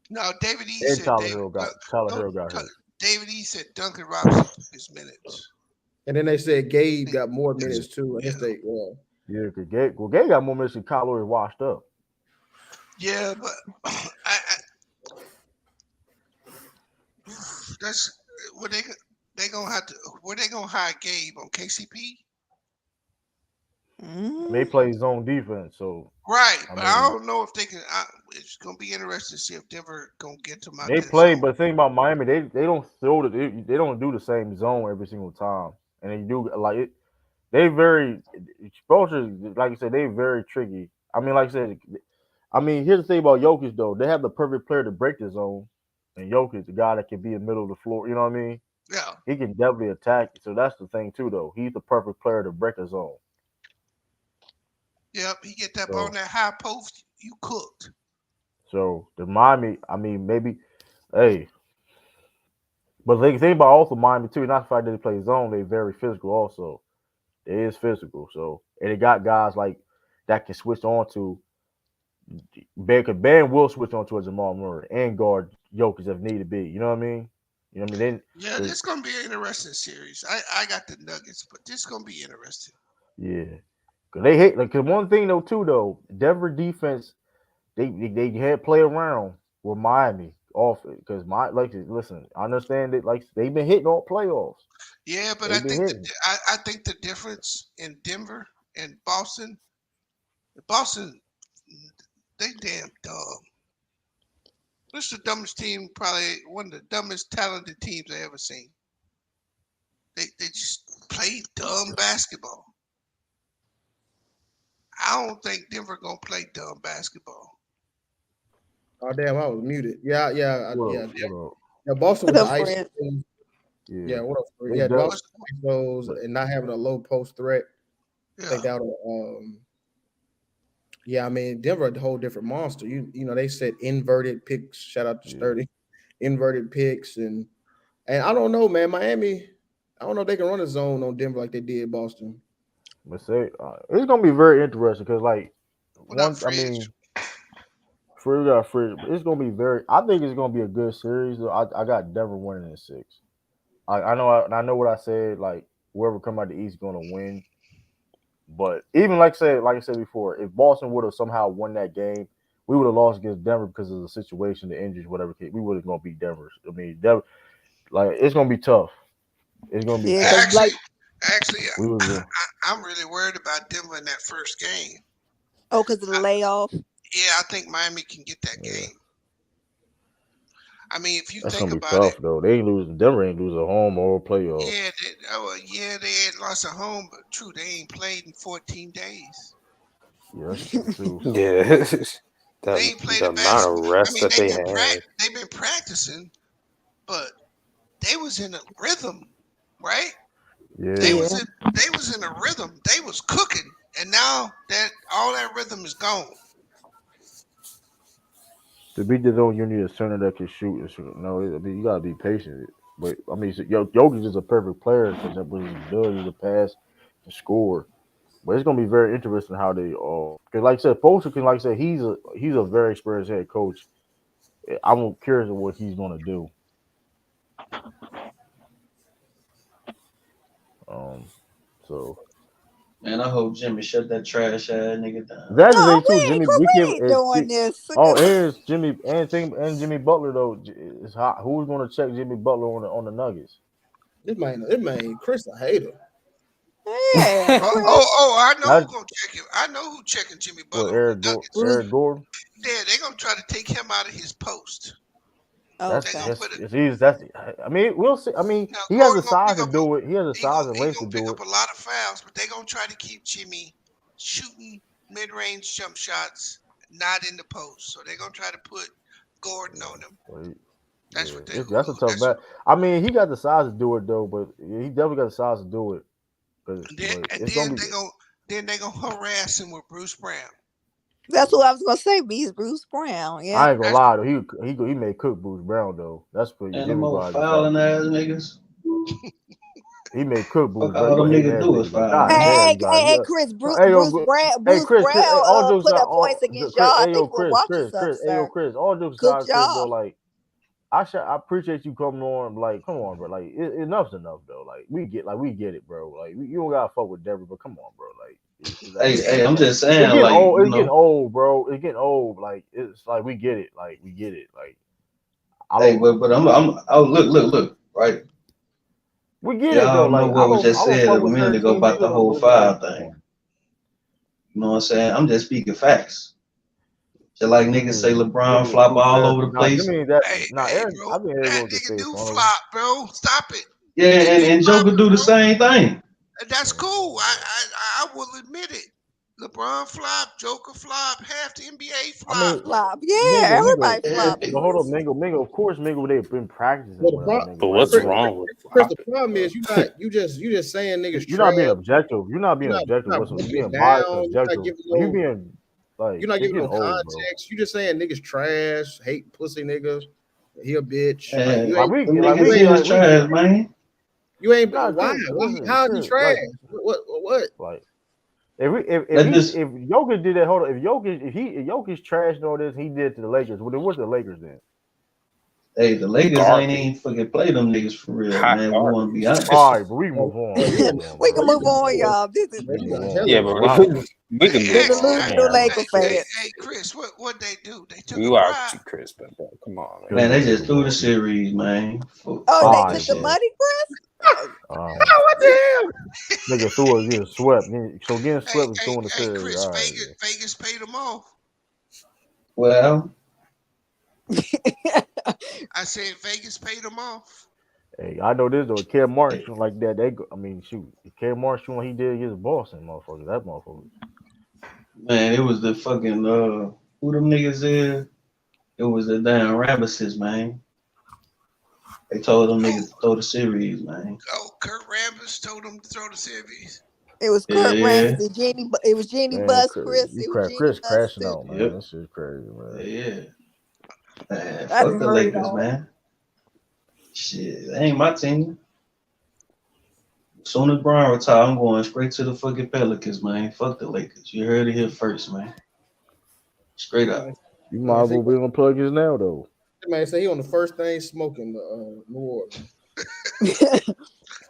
No, David E and said David Tyler don't, Hero got hurt. David E said Duncan Robinson took his minutes. And then they said Gabe got more minutes too. I Yeah, guess Yeah, because Gay got more minutes than Kyle Lowry washed up. yeah, but that's what they gonna have to. Where they gonna hire Gabe on KCP? And they Mm. play zone defense, so Right, I but I mean don't know if they can. It's gonna be interesting to see if Denver gonna get them out they that play. zone. But the thing about Miami, they don't they don't do the same zone every single time, and they do like it. They very exposure, like I said, they very tricky. I mean, like I said, I mean, here's the thing about Jokic though. They have the perfect player to break the zone, and Jokic, the guy that can be in the middle of the floor. You know what I mean? Yeah, He can definitely attack. So that's the thing too, though. He's the perfect player to break a zone. yep. He get that ball in So, that high post. You cooked. so the Miami, I mean, maybe, hey, but the thing about also Miami too, not the fact that they play zone, they very physical. Also, it is physical. So, and they got guys like that can switch on to Ben. Cause Ben will switch on to a Jamal Murray and guard Jokic if need to be. You know what I mean? You know what I mean? Yeah, Then, this gonna be an interesting series. I got the Nuggets, but this gonna be interesting. yeah. Cause they hate. Like, cause one thing though too though, Denver defense they had play around with Miami off because my like listen, I understand that like they've been hitting all playoffs. Yeah, but They've been hitting. I think the difference in Denver and Boston, they damn dumb. This is the dumbest team, probably one of the dumbest talented teams I ever seen. They just play dumb basketball. I don't think Denver gonna play dumb basketball. Oh damn, I was muted. What up? Yeah. What up? Yeah, Boston What with the up, ice. friend? Yeah, Yeah, what else? they Yeah, def, What's Boston those but and not having a low post threat. I think yeah, that would yeah, I mean Denver a whole different monster. You know, they said inverted picks, shout out to yeah, Sturdy, inverted picks and I don't know, man. Miami, I don't know if they can run a zone on Denver like they did Boston. but say it's gonna be very interesting because like what up, one, I Fridge? mean, for got free, it's gonna be very. I think it's gonna be a good series. I got Denver winning in 6. I know what I said. Like whoever come out the East going to win. But even like I said before, if Boston would have somehow won that game, we would have lost against Denver because of the situation, the injuries, whatever. We would have gonna beat Denver. I mean, Denver, like it's gonna be tough. It's gonna be Yeah, tough. because like, Actually, We was I'm really worried about Denver in that first game. oh, because of the layoff. Yeah, I think Miami can get that yeah, game. I mean, if you that's think gonna be about it, tough though. They ain't losing. Denver ain't losing home or playoffs. yeah, they had lost at home, but true, they ain't played in 14 days. Yeah, that's true. Yeah, They the ain't played the a amount basketball. of I rest mean, that they had. they've been practicing, but they was in a rhythm, right? They Yeah, was Yeah. in they was in a rhythm. They was cooking, and now that all that rhythm is gone. to beat the zone, you need a center that can shoot. And shoot. No, I mean you gotta be patient. But I mean, Jokic is a perfect player because what he does is a pass and score. But it's gonna be very interesting how they because like I said, Poster can like I said he's a very experienced head coach. I'm curious of what he's gonna do. Um, so Man, I hope Jimmy shut that trash ass nigga down. that's the No, thing too. Jimmy, we we can ain't doing see. this. Oh, here's Jimmy and Jimmy Butler though. It's hot. Who's gonna check Jimmy Butler on the Nuggets? This man, Chris a hater. Yeah, Chris. I know who That's gonna check him. I know who checking Jimmy what Butler on the Nuggets. Bruce. Eric Gordon. Yeah, they gonna try to take him out of his post. That's They Okay. gonna that's put it it's easy. That's I mean we'll see. I mean now. he has the Gordon gonna size pick to up. do it. He has the size and He length to gonna pick do up it. a lot of fouls, but they gonna try to keep Jimmy shooting mid range jump shots, not in the post. So they're gonna try to put Gordon on him. But That's yeah, what they that's a who tough that's bet. I mean he got the size to do it though, but he definitely got the size to do it. and then But and it's then gonna be. they gonna harass him with Bruce Brown. That's what I was gonna say. Beats Bruce Brown. Yeah. I ain't gonna That's lie though. He may cook Bruce Brown though. That's pretty. And them Jimmy old gonna just start. fouling ass niggas. He may cook Bruce Fuck Brown. all You them gonna hate niggas ass do is niggas, but foul, Hey, god man. damn, hey, you got hey, hey, you Chris. got. Hey yo, hey Bruce Chris, Chris. Hey, all Brown jokes put aside, up points against y'all. Chris. I Hey think yo, you gonna Chris, watch Chris, yourself, Chris. Hey yo, sir. Chris. All jokes Cooked aside, Chris. Though, y'all. like I appreciate you coming on. Like, come on, bro. Like, enough's enough, though. Like, we get it, bro. Like, you don't gotta fuck with Denver, but come on, bro. Like, Hey, I'm just it's saying, getting like, old. you It's getting know, old, bro. It's getting old. Like, it's like we get it. Like, we get it. Like, I hey, don't. but I'm oh look, right? We get it though. Y'all know Like, what was I just don't said fuck a with minute certain ago teams about either the though. whole But it's like, foul come thing. on. You know what I'm saying? I'm just speaking facts. Just like niggas say LeBron Jimmy is flop too all fast. over the Nah, place. Jimmy ain't that. Nah, hey Aaron. bro, I think Aaron that goes to nigga face do one of them. flop, bro. Stop it. Yeah, He be and Joker flopping, do the bro. same thing. And that's cool. I will admit it. LeBron flop, Joker flop, half the NBA I flop. mean, Flop. Yeah, Mingle. everybody flop, Yeah, But hold up, Chris. Mingle. Of course, Mingle. They've been practicing, Well, the whatever, problem, But Mingle, right? what's Chris, But wrong with Chris, the flopping, problem bro? is you just saying niggas you're not being trash. objective. You're not being objective. You're not Whatsoever. You're breaking it being biased and down. objective. You being like You're not it's giving getting no old, bro. context. You just saying niggas trash, hate pussy nigga. He a bitch. Like man, you Like ain't we them like niggas we get is like we trash, get man. you ain't not why? Chris. Why Listen, how is he Chris. trash? What? Like if Let he this if Jokic did that, hold on. If Jokic trashed all this, he did to the Lakers. Well, then what's the Lakers then? Hey, the Lakers ain't Garbage, even fucking play them niggas for real, hot man. We want to be garbage. All honest. right, but we can Bro, move on. bro, We you can got move on, We bro. can bro, you move got on, hella y'all. This is bro, We can you move got on, hella Yeah, bro. but My we Hey, can the move on. come delusional on, bro. Laker fans. Chris, what they do? They took a You are bribe. too crisp, but bro, come on, man. Just Man, gonna they take just a threw the ball. series, man. Fuck, Oh, fuck they All that took right, the shit. bro. money, Chris. what the hell? Nigga threw us getting swept. So getting Hey, swept is hey, throwing the hey, series. Chris, All right, yeah. Vegas paid them off. Well, I said Vegas paid them off. Hey, I know this though. Cam Martin hey, shooting like that. I mean, shoot. Cam Martin shooting like he did against Boston, motherfucker. That motherfucker. man, it was the fucking who them niggas is? It was the damn Ramesses, man. They told them Oh, niggas to throw the series, man. Kurt Rambis told them to throw the series. It was Yeah, Kurt yeah, Ramsey, It was Jenny Man, Bus, Chris. It was Jenny Chris Bus crashing too. out, man. yep, This shit's crazy, man. yeah. Man, I fuck done the heard it Lakers, all. man. Shit, that ain't my team. Soon as Brian retire, I'm going straight to the fucking Pelicans, man. Fuck the Lakers. You heard it here first, man. Straight up. Man, You man, might as say, well be on plug now, though. man say he on the first thing smoking the New Orleans.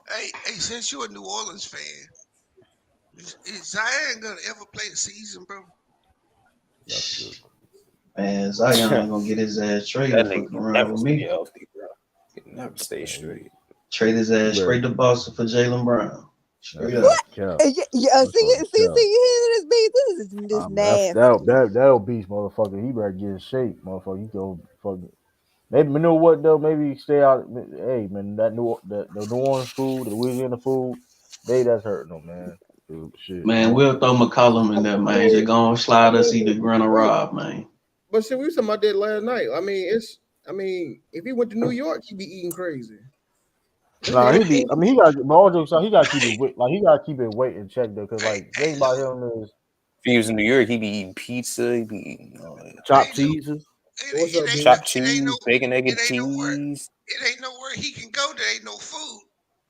Hey, since you're a New Orleans fan, is Zion gonna ever play the season, bro? That's good. Man, Zion gonna get his ass That traded nigga fucking can around never with stay me. healthy, bro. He can never stay Man, straight. Trade his you ass better. straight to Boston for Jalen Brown. That's Straight that's up. cap. Yeah, That's fucking cap. you hear this beat? This is just nasty. That'll beast, motherfucker. He better get in shape, motherfucker. You go fucking. Maybe you know what though? Maybe stay out. Hey man, the New Orleans food, the Louisiana food, that's hurting them, man. Dude, shit. Man, we'll throw McCollum in there, man. Just gonna I slide us mean, either Grunt or we, Rob, man. but see, we was talking about that last night. I mean, if he went to New York, he'd be eating crazy. Nah, It he ain't, be. I mean, he got. But all jokes aside, he got to keep it like he got to keep it weight in check though, because Hey, like the hey, thing about Lou. him is If he was in New York, he'd be eating pizza. He'd be eating all that. hey, chopped Lou. cheeses. what's It up, ain't dude? Chopped it ain't no cheese, bacon, egg, it and ain't nowhere cheese. it ain't nowhere he can go. There ain't no food.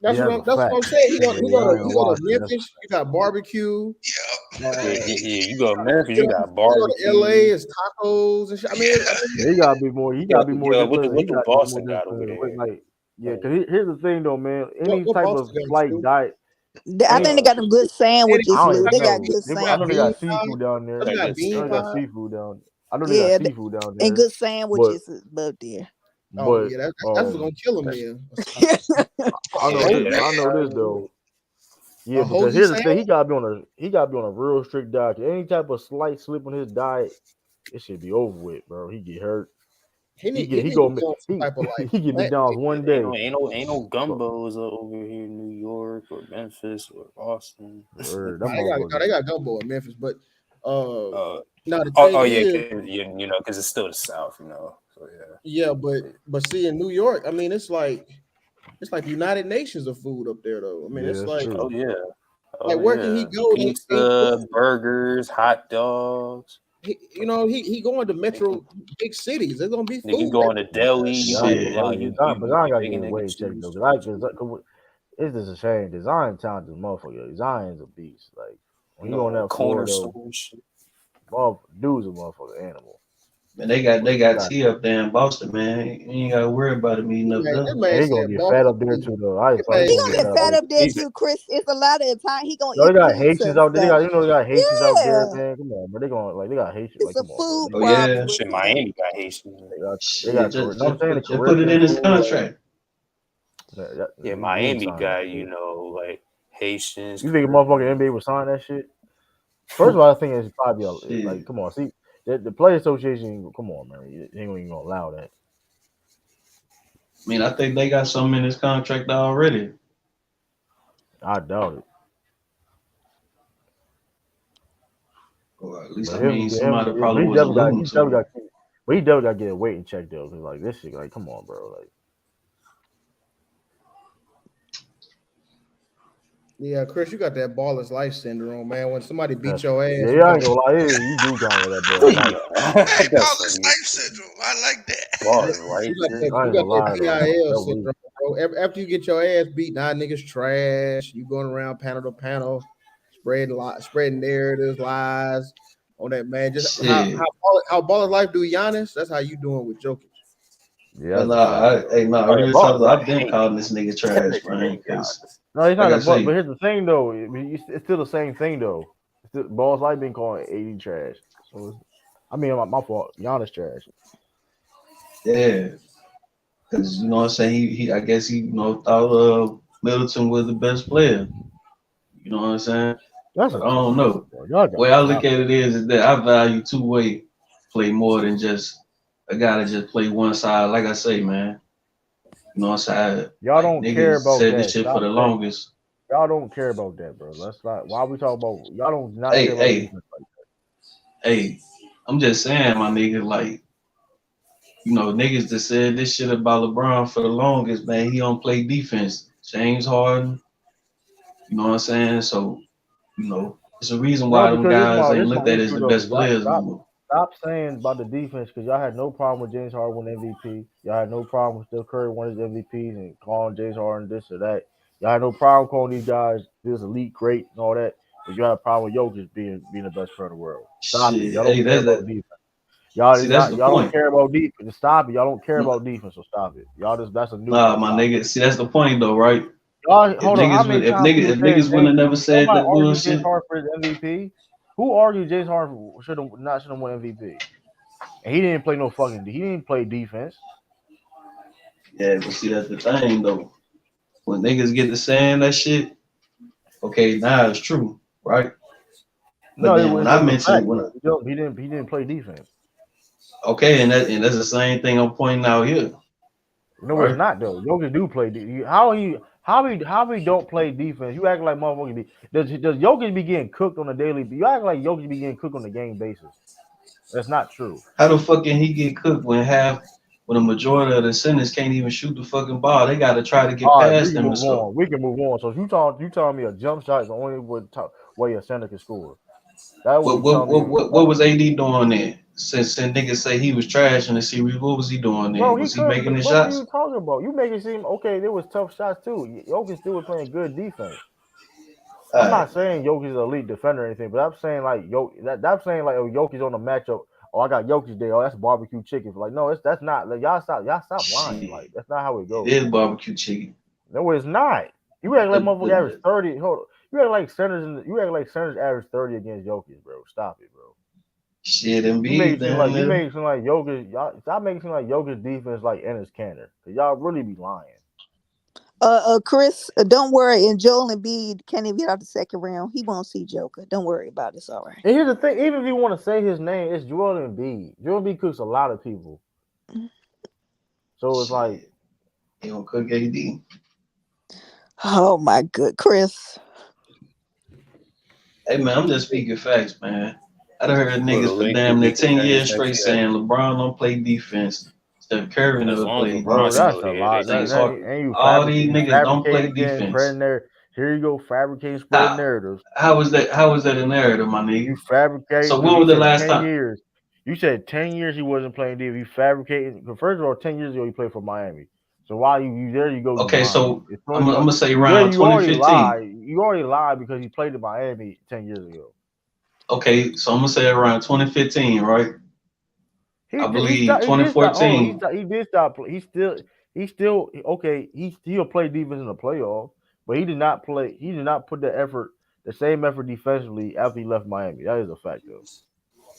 Yeah, that's a That's what fact. I'm saying. Yeah, I ain't He gonna go lie to to you. That's a Memphis. You got barbecue. Yep. Yeah, Uh, yeah, yeah. You go to Memphis, you you know, got you go to LA, barbecue. it's tacos and shit. Yeah, he gotta be more. He Yo, gotta be more yo, disciplined. He what do gotta be more Boston got over disciplined. With there? like, yeah, Like, because here's the thing though, man. Any what type of Boston got slight you? diet, I any think they uh, got them good And I sandwiches, don't Lou. even They got know. good I got know they bean got sandwiches. pie. seafood down there. They got got good I bean know they sandwich. got pie. seafood down. I know they got Yeah, seafood down and there. good But sandwiches up there. Oh but yeah, that's what's gonna kill him then. I Yeah, know Whole this. yeah, I man, know this that's though. Yeah, a because hoagie here's the thing. sandwich. He gotta be on a real strict diet. Any type of slight slip on his diet, it should be over with, bro. He get hurt. He He need to go be on some he type of like he get plant McDonald's based. yeah. one day. Ain't no But gumbos over here in New York or Memphis or Boston. that They motherfucker. got gumbo in Memphis, but uh, uh, now the thing yeah, is, you know, because it's still the South, you know. So yeah. yeah, but see in New York, I mean, it's like the United Nations of food up there, though. I mean, Yeah, it's that's Oh true. yeah. like Oh where can he yeah. go? They ain't Pizza, food. burgers, hot dogs. He going to They can, metro big cities. There's gonna be they can food go in the everywhere. deli. You Yeah, I go ain't in the gonna Shit. lie. deli. Yeah, You But I get gotta get bacon, a egg, and weight check though, cheese. cause it's just a shame. Design talented motherfucker. Zion's a beast. Like when You he on know, that floor though, cornerstone shit. dude's a motherfucker animal. Man, they But you got got T up there in Boston, man. You ain't gotta worry about him eating up there. This man he gonna said get fat Boston. up there too though. I That just thought he man He gonna gonna get said fat get up fat there. up there He's too, Chris. It's a lot of the time he gonna No, they eat got pizza Haitians and out there. stuff. They got Haitians out there, Yeah, man. Come on, bro. They going like they got Haitian. it's Like a come on, bro. food Oh problem yeah. with shit. him. Miami got Haitian. They got Shit, no, I'm saying the just put it Caribbean in his food. Like contract. Yeah, we ain't Miami signing that got, you shit. know, like Haitians, You think a motherfucking Caribbean. NBA would sign that shit? First of all, I think it's probably like Shit. come on, see the player association. Come on, man. They ain't even gonna allow that. I mean, I think they got something in his contract already. I doubt it. Or at least But I mean him, somebody yeah, but probably was alluding he to definitely him. got, but he definitely got to get a weight and check though. Cause like this shit, like come on, bro. Like Yeah, Chris, you got that baller's life syndrome, man. When somebody beat that's your yeah, ass, yeah. I ain't gonna lie, you do kind of got that ball life. Hey, That's Paulus funny. life syndrome. I like that. Bars life. I you ain't got gonna that lie though. BIL That weak. syndrome, bro. After you get your ass beat, now niggas trash. You going around panel to panel, spreading narratives, lies on that man. Just Shit. how baller's life do Giannis. That's how you doing with Jokic. Yeah, But that's a fact nah, though. hey, nah, Oh yeah, real bars talk. life I've been hate. calling this nigga That trash, nigga man. hate Cause Giannis. No, he's like not I a but. say, But here's the thing though. It's still the same thing though. Balls like been calling AD trash. So I mean, my fault. Giannis trash. yeah. Cause you know what I'm saying. He I guess he thought Middleton was the best player. You know what I'm saying. That's But a I don't tough one, know. bro. Y'all Way gotta I look stop at that. it is that I value two-way play more than just a guy that just play one side. Like I say, man. You know what I'm saying? Y'all Like don't care niggas about said this that. shit for Stop the saying longest. y'all don't care about that, bro. Let's not. Why we talk about y'all don't not Hey, care about the hey, defense like hey. I'm just saying, my nigga, like, niggas that said this shit about LeBron for the longest, man, he don't play defense. James Harden, you know what I'm saying? So, it's a reason no, why them because guys ain't this my looked at as issue the though. best Y'all players no more. stop saying about the defense because y'all had no problem with James Harden winning MVP. Y'all had no problem with Steph Curry winning his MVPs and calling James Harden this or that. Y'all had no problem calling these guys this elite great and all that. But you had a problem with Jokic being the best player in the world. Stop it. Shit, Y'all hey, don't care that's about that. defense. See, that's the Y'all don't point. care about defense. Stop it. Y'all don't care about defense, so stop it. Y'all just that's a new Nah, one. my Stop nigga. it. See, that's the point though, right? Y'all If hold on. How niggas many would, times people if said niggas wouldn't James? have never said Nobody that argued James bullshit, Harden for his MVP. Who argued James Harden should have won MVP? And he didn't play no fucking. He didn't play defense. yeah. But see, that's the thing though. When niggas get to saying that shit, okay, now it's true, right? But No, then when it I was a mentioned fact when though. He didn't play defense. okay, and that's the same thing I'm pointing out here, No, it's right? not though. Jokic do play. How he don't play defense? You act like motherfucker. Does Jokic be getting cooked on a daily? You act like Jokic be getting cooked on a game basis. That's not true. How the fuck can he get cooked when a majority of the centers can't even shoot the fucking ball? They got to try to get All right, we past can them and move stuff. on. We can move on. So if you telling me a jump shot is the only way a center can score. That's what What you what telling me. what what, what was AD doing there? Since niggas say he was trash in the series, what was he doing there? Bro, he Was he couldn't. making But the what are shots? you talking about? You make it seem okay. There was tough shots too. Jokic still was playing good defense. All I'm right, not saying Jokic is an elite defender or anything, but I'm saying like I'm saying like oh Jokic on the matchup. Oh, I got Jokic there. Oh, that's barbecue chicken. Like no, that's not. Like, y'all stop lying. shit, Like that's not how it it goes. is barbecue chicken. No, it's not. You act like The, motherfucker average the, 30. Hold on. You act like centers average 30 against Jokic, bro. Stop it, bro. shit, Embiid down You there. make it seem like Jokic. Y'all stop making it seem like Jokic defense like Ennis Canner. Cause y'all really be lying. Chris, don't worry. And Joel Embiid can't even get out the second round. He won't see Joker. Don't worry about it. It's all right. And here's the thing: even if you want to say his name, it's Joel Embiid. Joel Embiid cooks a lot of people. So it's like Shit, he don't cook AD. Oh my good Chris. Hey man, I'm just speaking facts, man. I done heard Bro, the niggas for league damn could near be 10 years contained next straight year. saying LeBron don't play defense. Steph Curry As never long as played LeBron bro, defense. that's still a here, they lot. James good. Harden. And you All these you niggas don't fabricating play again, defense. spreading there. Here you go, fabricating, spreading How? narratives. How was that? How was that a narrative, my You nigga? fabricating So because when you was the said last 10 time? years. You said 10 years he wasn't playing D. You fabricating. First of all, 10 years ago he played for Miami. So while you there you go, you Okay, lying. so It's I'm, only I'm going gonna say there around you already 2015. lied. You already lied because he played in Miami 10 years ago. Okay, so I'm gonna say around 2015, right? I believe He did stop. Hold on, 2014. he did stop. He still okay. He still played defense in the playoffs, but he did not play. He did not put the same effort defensively after he left Miami. That is a fact, though.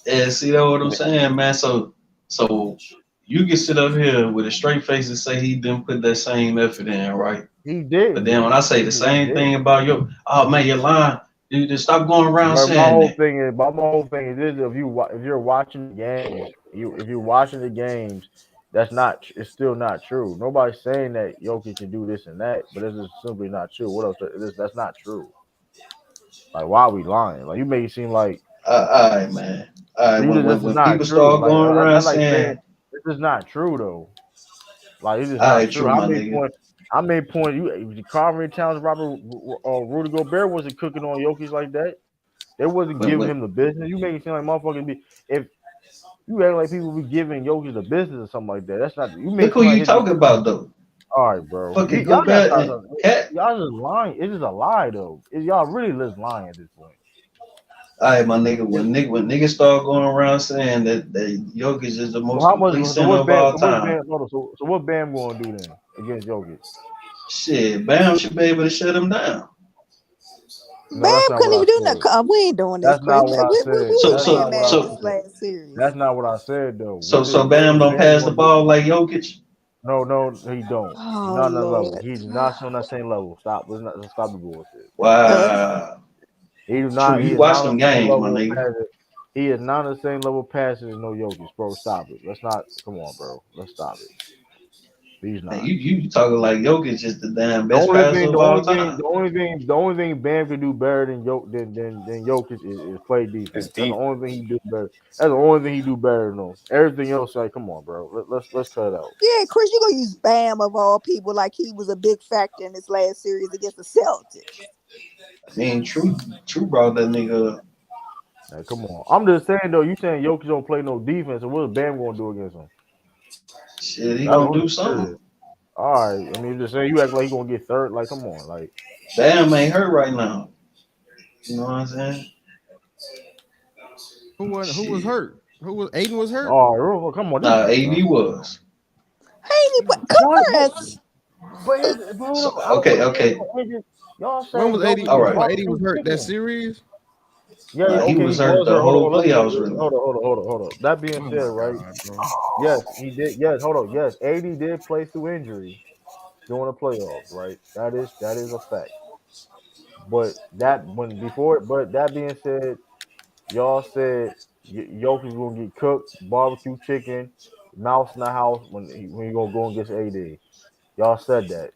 Yeah, see that what I'm saying, man. So you can sit up here with a straight face and say he didn't put that same effort in, right? He But didn't then when I though. say the He same thing didn't. about your, oh man, you're lying. You just stop going around But saying that. my whole thing is this: if you're watching the games, if you're watching the games, it's still not true. Nobody's saying that Jokic can do this and that, but it's just simply not true. What else? That's not true. Like, why are we lying? Like, you make it seem like All right, man. All right, this is when not people true. start Like, going around I like saying saying, this is not true though. Like, it's just all not right, true. true, my nigga. How many points? You, Carmen Towns, Robert, Rudy Gobert wasn't cooking on Jokic like that. They wasn't giving When him the business. You make it seem like motherfuckers be if you act like people be giving Jokic the business or something like that. That's not. You make look it who seem like you his. talking about though. All right, bro. Fucking Y'all got to Gobert stop. and Cat. Y'all just lying. It's just a lie though. Y'all really just lying at this point. All right, my nigga. It's, When niggas start going around saying that Jokic is the so most how much? complete center of all time, So what Bam going to do then against Jokic? shit, Bam should be able to shut him down. No, that's Bam not what couldn't I even do said. nothing. We ain't doing this, That's Chris. not what I said. We So That's playing so not what I Madden so this said. last series. That's not what I said though. so so What Bam is don't Bam pass the going to do? ball like Jokic. No, he don't. He's Oh not on that level. Lord. He's not on that same level. Let's stop the bullshit. Uh, Wow, true. He You is watch not on them the same games, my level of nigga. passes. He is not on the same level of passes as no Jokic, bro. Stop it. Let's not. Come on, bro. Let's stop it. He's Man, not. you talking like Jokic is the damn best passer of all time. The only thing Bam can do better than Jokic is play It's defense. That's the deep. only thing he do better. That's the only thing he do better than them. Everything else, like, come on, bro. Let's cut it out. yeah, Chris, you gonna use Bam of all people like he was a big factor in this last series against the Celtics. I mean, true brought that nigga up. Like, come on. I'm just saying though. You saying Jokic don't play no defense, and what is Bam gonna do against him? Shit, he That's gonna what do I'm something. saying. All right. I mean, just saying you act like he gonna get third. Like, come on. Like, Bam ain't hurt right now. You know what I'm saying? Who was Shit. hurt? Who was Aiden was hurt? Oh, come on, Nah, this AD was. Hey, y'all, Chris. but hold So up, I don't okay, want to say okay. no injury. Y'all When saying was 80? Jokic All You was talking right. about 80 was barbecue hurt that chicken. series? Yeah, Nah, he okay, he was hurt was the hurt. Hold on, whole let me say playoffs this. run. Hold on. That being Oh said, my right? god, bro. Yes, he did. Yes, hold on. Yes, AD did play through injury during the playoffs, right? That is a fact. But that being said, y'all said Jokic gonna get cooked, barbecue chicken, mouse in the house when he gonna go against AD. Y'all said that.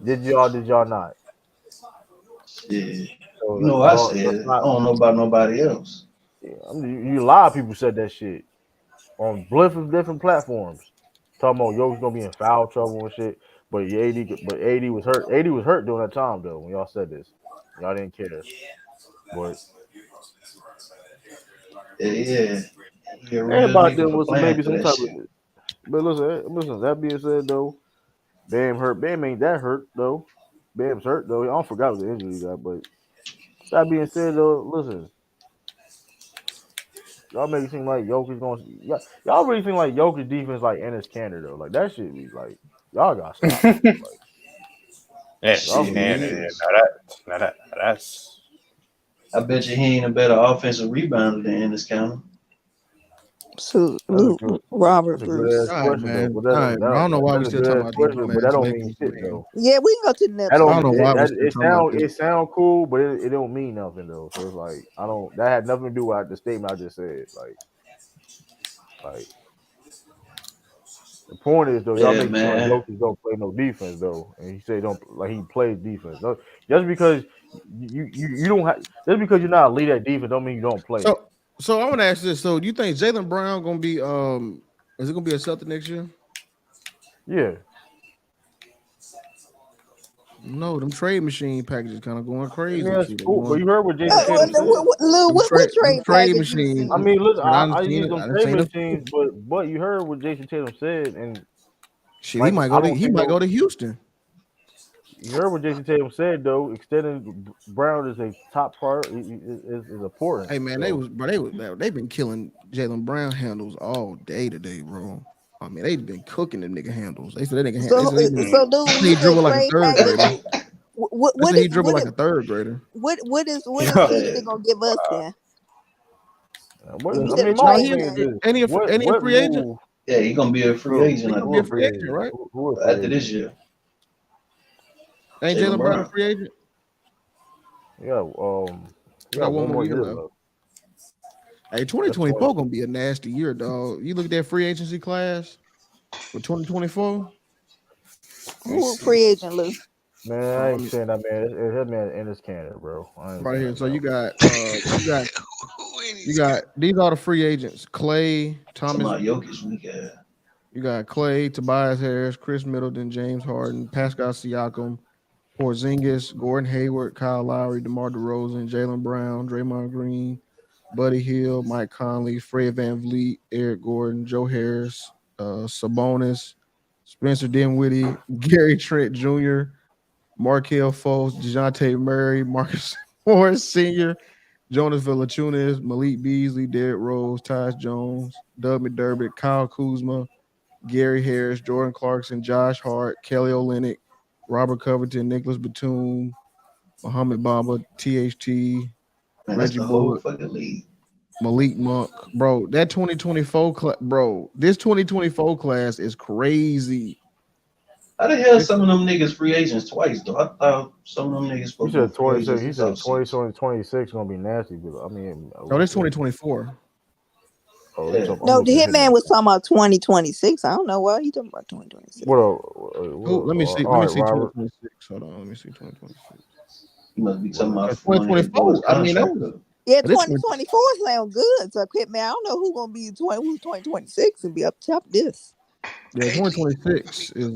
Did y'all? Did y'all not? Shit. So You know, I y'all, said let's it. I not. don't know about nobody else. Yeah, I mean, a lot of people said that shit on different platforms. Talking about Jokic gonna be in foul trouble and shit. But AD was hurt. AD was hurt during that time though when y'all said this. Y'all didn't care. But Yeah, yeah. He a real everybody nigga there for was playing maybe for some that type of. shit. But listen. That being said though, Bam hurt. Bam ain't that hurt though. Bam's hurt though. I don't forgot what the injury he got. But that being said though, listen, y'all make it seem like Jokic going. Y'all really think like Jokic defense like Ennis Canner though. Like that shit be like y'all gotta stop that. Like Yeah, y'all Shit, really he and do. is. that's I bet you he ain't a better offensive rebounder than Ennis County. That's a Salute, good. Robert That's a good ass Bruce. All right, question though. man. But All right, bro. I don't know why we that's a still good talking ass about these question. But that dumbass don't mean Lakers, shit man. though. Yeah, we can go to the That next I one. don't don't. know why we That still it talking about sound this. it sound cool, but it don't mean nothing though. So it's like I don't. That had nothing to do with the statement I just said. Like the point is though, y'all Yeah, make it seem like man. Jokic don't play no defense though, and he say don't like he plays defense. No, just because you don't have just because you're not a lead at defense don't mean you don't play it. So, so I want to ask this. So, do you think Jalen Brown gonna be is it gonna be a Celtic next year? Yeah, No, them trade machine packages kind of going I mean crazy that's too. They cool. But going you heard what Jason Tatum said. Lou, what them trade trade package you machines. I seen? mean, listen, And I use them I done trade seen a machines, few. but you heard what Jason Tatum said, and Shit, like I don't he think might though. go to Houston. You heard what Jason Tatum said though. Extending Brown is a top priority is important. Hey man, So they've been killing Jalen Brown handles all day today, bro. I mean, they've been cooking them nigga handles. They said they So, said Lou, when he you say dribble like a trade third package, grader. what They what said he is dribble what like is a third grader. what is yeah. Houston gonna give us then? what If you I said a mean, my No, whole trade he thing is package, this: any a what free agent. move? Yeah, he gonna be a free Who agent, He I gonna be a who a think, free free agent, agent? right? Who a free after this agent? year. Ain't Jalen Jalen Brown a Brown. free agent? Yeah, He yeah, got one one more more year year left. left. Hey, That's 2024 20. gonna be a nasty year, dog. You look at that free agency class for 2024. Let me who a see. free agent, Lou? Man, I ain't saying that man. That man in his cannon, bro. I ain't Right saying here. nothing So you else. got Who in you these got these are the free agents: Clay, Talking Thomas. about Jokic weak ass. You got Clay, Tobias Harris, Chris Middleton, James Harden, Pascal Siakam, Porzingis, Gordon Hayward, Kyle Lowry, DeMar DeRozan, Jalen Brown, Draymond Green, Buddy Hield, Mike Conley, Fred Van Vliet, Eric Gordon, Joe Harris, Sabonis, Spencer Dinwiddie, Gary Trent Jr., Markel Fultz, DeJounte Murray, Marcus Morris Sr., Jonas Valanciunas, Malik Beasley, Derrick Rose, Tyus Jones, Doug McDermott, Kyle Kuzma, Gary Harris, Jordan Clarkson, Josh Hart, Kelly Olynyk, Robert Covington, Nicholas Batum, Muhammad Bamba, THT, Man, that's Reggie the whole Bullock, fucking league. Malik Monk. Bro, that 2024 bro, this 2024 class is crazy. How the hell This, some of them niggas free agents twice though? I thought some of them niggas He supposed to be said free 26. agents He this said offseason. 26 gonna be nasty. But I mean, no, this yeah. 2024. Oh, Yeah. I'm No, the looking at Hitman Hitman. was talking about 2026. I don't know why he talking about 2026. What up? Who let me see. Let All me right, see Robert. 2026. Hold on, let me see 2026. He must be talking What about Because wanting his 2024, boy's I mean, that contract was up. Yeah, this 20, 2024 sound good. So Hitman, I don't know who's gonna be 2026 and be up top of this. yeah, AD? 2026 is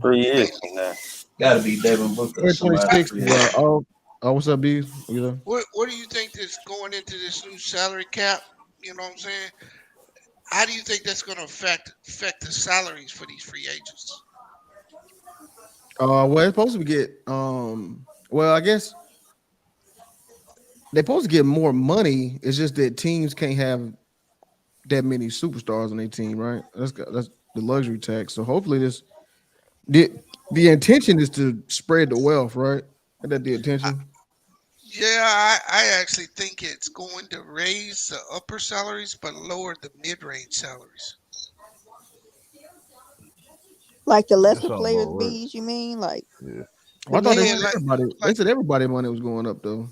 3 years from now. Gotta be Devin Booker or somebody 2026 free is agent. what's up, B? You there? What do you think that's going into this new salary cap? You know what I'm saying? How do you think that's going to affect the salaries for these free agents? Well, it's supposed to get well, I guess they're supposed to get more money. It's just that teams can't have that many superstars on their team, right? That's the luxury tax. So hopefully the the intention is to spread the wealth, right? Isn't that the I, intention? yeah, I actually think it's going to raise the upper salaries but lower the mid-range salaries. Like the That lesser sounds about players right. bees, you mean? Like Yeah. the I thought they mid Yeah, said range? everybody. They like said everybody money was going up though.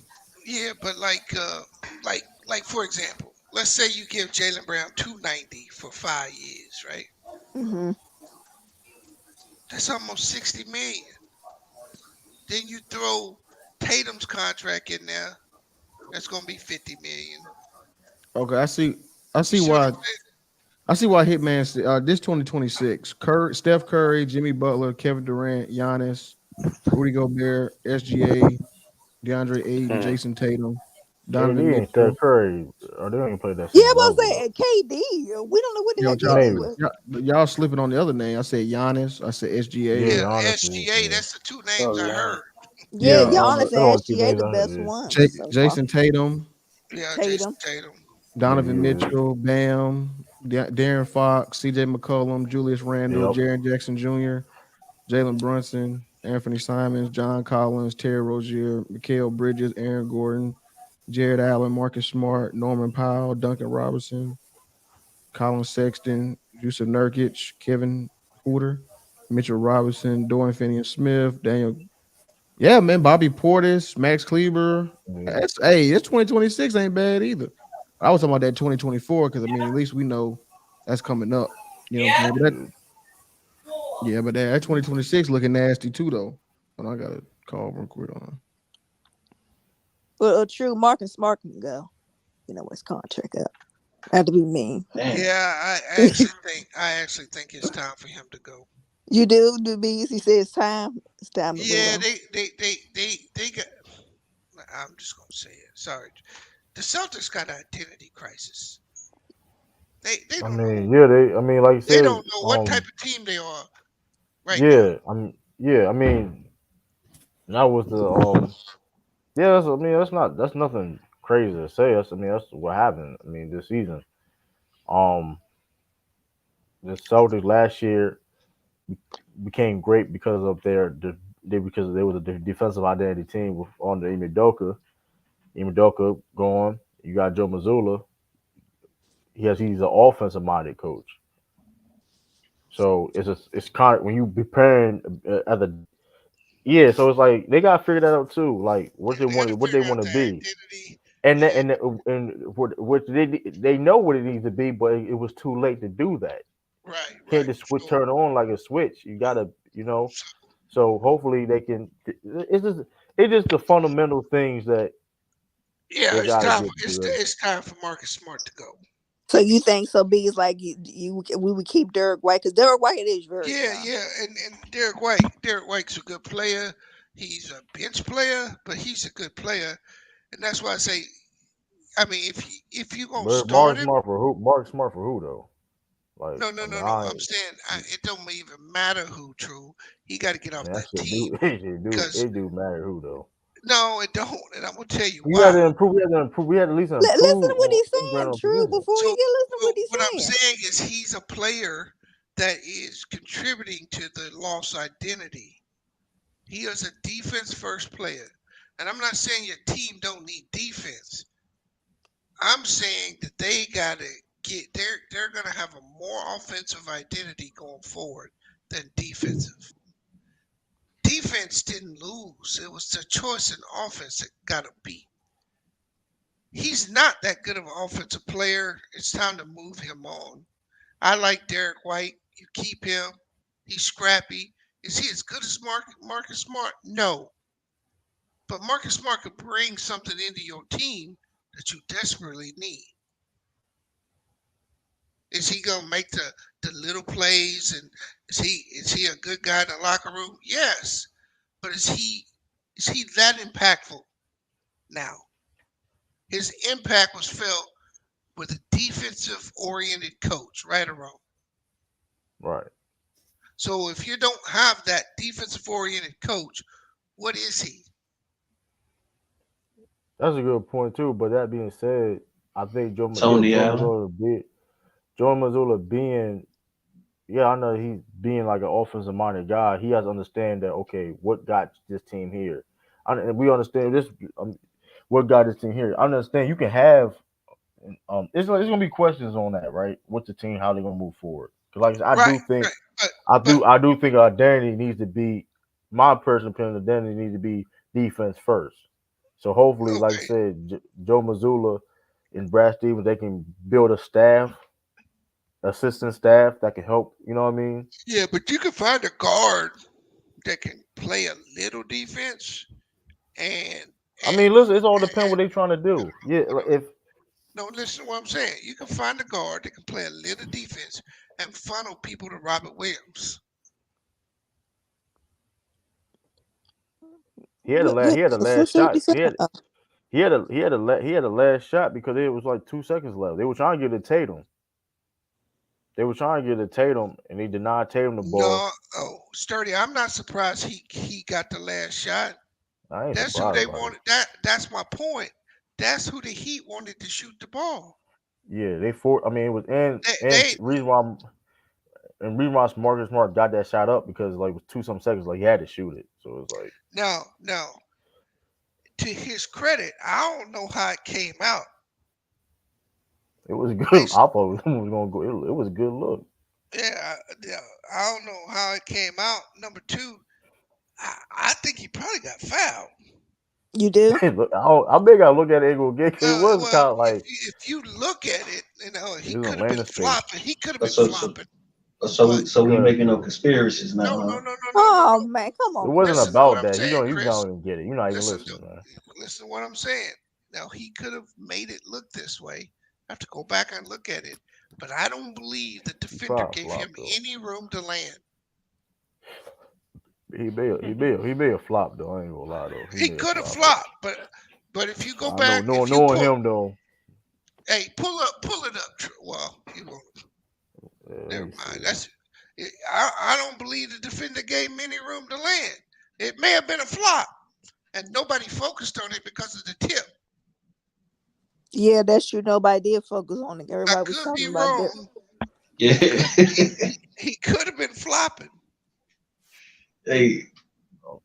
yeah, but like for example, let's say you give Jalen Brown 290 for 5 years, right? Hmm. That's almost 60 million. Then you throw Tatum's contract in there. That's gonna be 50 million. Okay, I see. I You see see what I'm why. saying? I see why this 2026. Steph Curry, Jimmy Butler, Kevin Durant, Giannis, Rudy Gobert, SGA, DeAndre Ayton, Mm. Jason Tatum, KD Donovan and Steph Mitchell. Curry, they don't even play that Yeah, same I'm about to level say though. KD. We don't know what the Yo, hell y'all, KD Maybe. was. y'all slipping on the other name. I said Giannis. I said Yeah, SGA. Yeah, honestly, SGA. yeah. That's the two names Oh I man. heard. Yeah, Yeah, Giannis They're the and only two SGA names the I best heard. ones so far. Jason Tatum, Yeah, Jason Tatum. Tatum. Yeah, Donovan yeah, Mitchell, Bam, Darren Fox, CJ McCollum, Julius yeah. Randle, Yep. Jaren Jackson Jr., Jalen Brunson, Anthony Simons, John Collins, Terry Rozier, Mikhail Bridges, Aaron Gordon, Jared Allen, Marcus Smart, Norman Powell, Duncan Robinson, Colin Sexton, Yusuf Nurkic, Kevin Hooter, Mitchell Robinson, Dorian Finney-Smith, Daniel. Yeah, man, Bobby Portis, Max Kleber. Yeah. It's 2026 ain't bad either. I was talking about that 2024 because I mean, at least we know that's coming up. You know what I'm saying? But that Yeah. yeah, but that 2026 looking nasty too though. And I gotta call real quick on. Well, a true Marcus Smart can go. You know what's contract up. I have to be mean. Damn. Yeah, I actually think it's time for him to go. You do bees. He says time. It's time to move Yeah, on. they got. I'm just gonna say it. Sorry, the Celtics got an identity crisis. They I don't know. mean, yeah, I mean, like you They said, don't know what type of team they are right now. yeah, yeah, I mean, that was yeah, I mean, that's nothing crazy to say. I mean, that's what happened. I mean, this season, um, the Celtics last year became great because of because they was a defensive identity team with under Ime gone. You got Joe Mazzulla. He's an offensive minded coach. So it's kind of when you preparing at the yeah. So it's like they got to figure that out too. Like Yeah, they got to what they figure out want to their be, identity. and Yeah, what they know what it needs to be, but it was too late to do that. right, Can't right. just switch turn on like a switch. You gotta So, So hopefully they can. It's just the fundamental things that yeah, they it's gotta time. get It's together. it's time for Marcus Smart to go. So you think so? Bees like we would keep Derek White because Derek White is very Yeah, young. yeah, and Derek White's a good player. He's a bench player, but he's a good player, and that's why I say, I mean, if you gonna But start him, Mark Smart for who though? Like no, no, I mean, no, no. I'm saying it don't even matter who. True, he got to get I off mean that that shit team do because it do matter who though. no, it don't, and I'm gonna tell you You had why. to improve. We had to improve. We had to at least Listen improve to what on he's upgrade saying. on True. position. Before So, you get listen to so what he's what I'm saying. saying is he's a player that is contributing to the lost identity. He is a defense first player. And I'm not saying your team don't need defense. I'm saying that they gotta they're gonna have a more offensive identity going forward than defensive. Defense didn't lose. It was the choice in offense that got him beat. He's not that good of an offensive player. It's time to move him on. I like Derek White. You keep him. He's scrappy. Is he as good as Marcus Smart? No. But Marcus Smart could bring something into your team that you desperately need. Is he gonna make the little plays and is he a good guy in the locker room? Yes. But is he that impactful now? His impact was felt with a defensive oriented coach, right or wrong. Right. So if you don't have that defensive oriented coach, what is he? That's a good point too. But that being said, I think Tony Joe Allen. Mazzulla did. Joe Mazzulla being, yeah, I know he's being like an offensive minded guy. He has to understand that okay, what got this team here. And we understand this. What got this team here? I understand you can have. There's gonna be questions on that, right? What's the team? How they gonna move forward? 'Cause like I Right, do think, right. But I do think identity needs to be. My personal opinion, identity needs to be defense first. So hopefully, like I okay. said, Joe Mazzulla and Brad Stevens, they can build a staff, assistant staff that can help. You know what I mean? Yeah, but you can find a guard that can play a little defense and I and mean, listen, it's all depend what and they trying to do. Yeah, no, like, no, if no, listen to what I'm saying. You can find a guard that can play a little defense and funnel people to Robert Williams. he had the last What's up? shot. He had the last shot because it was like 2 seconds left. They were trying to get to Tatum. They were trying to get to Tatum, and they denied Tatum the ball. No, oh, Sturdy. I'm not surprised he got the last shot. I ain't That's who surprised they about it. wanted. That's my point. That's who the Heat wanted to shoot the ball. Yeah, they for. I mean, it was and They reason why Marcus Smart got that shot up because like it was 2 some seconds, like he had to shoot it. So it was like now to his credit, I don't know how it came out. it was They good. I thought it was gonna go. It was a good look. yeah, I don't know how it came out. Number two, I think he probably got fouled. You do? Look, I think I look at it and go get it was Well, kind of like if you look at it, it he was could in have been Landon space. flopping. He could have been So so flopping, so but so we Good making no too. conspiracies now, no, no, huh? no, no, no, no, Oh no. man, come It on, wasn't Chris. Listen to what about I'm that. saying, You Chris. don't even get it. You're not even Listen to listening, man. listen to what I'm saying. Now he could have made it look this way. I have to go back and look at it, but I don't believe the He defender probably gave him flopped though. any room to land. He may have flopped though. I ain't gonna lie though. He He may have could have flopped though. flopped, but if you go I know back, if you knowing pull, him though. hey, pull it up. Well, he won't. Let Never me mind. see. I don't believe the defender gave him any room to land. It may have been a flop, and nobody focused on it because of the tip. Yeah, that's true. Nobody did focus on it. I Everybody was could be talking about that. wrong. Yeah. He could he could have been flopping. hey,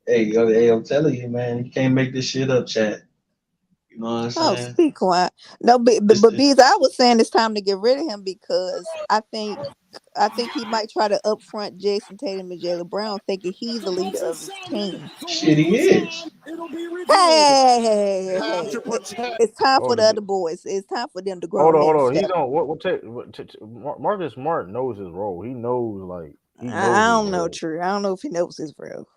hey, I'm telling you, man, you can't make this shit up, chat. You know what I'm Oh, saying? speak quiet. No, This but this bees. I was saying it's time to get rid of him because I think he might try to upfront Jason Tatum and Jalen Brown, thinking he's the leader of his team. shit he is. It's time Oh, for the other boys. It's time for them to grow hold and on. He's step. on Marcus Smart knows his role. He knows like he I knows his don't know, role. True. I don't know if he knows his real.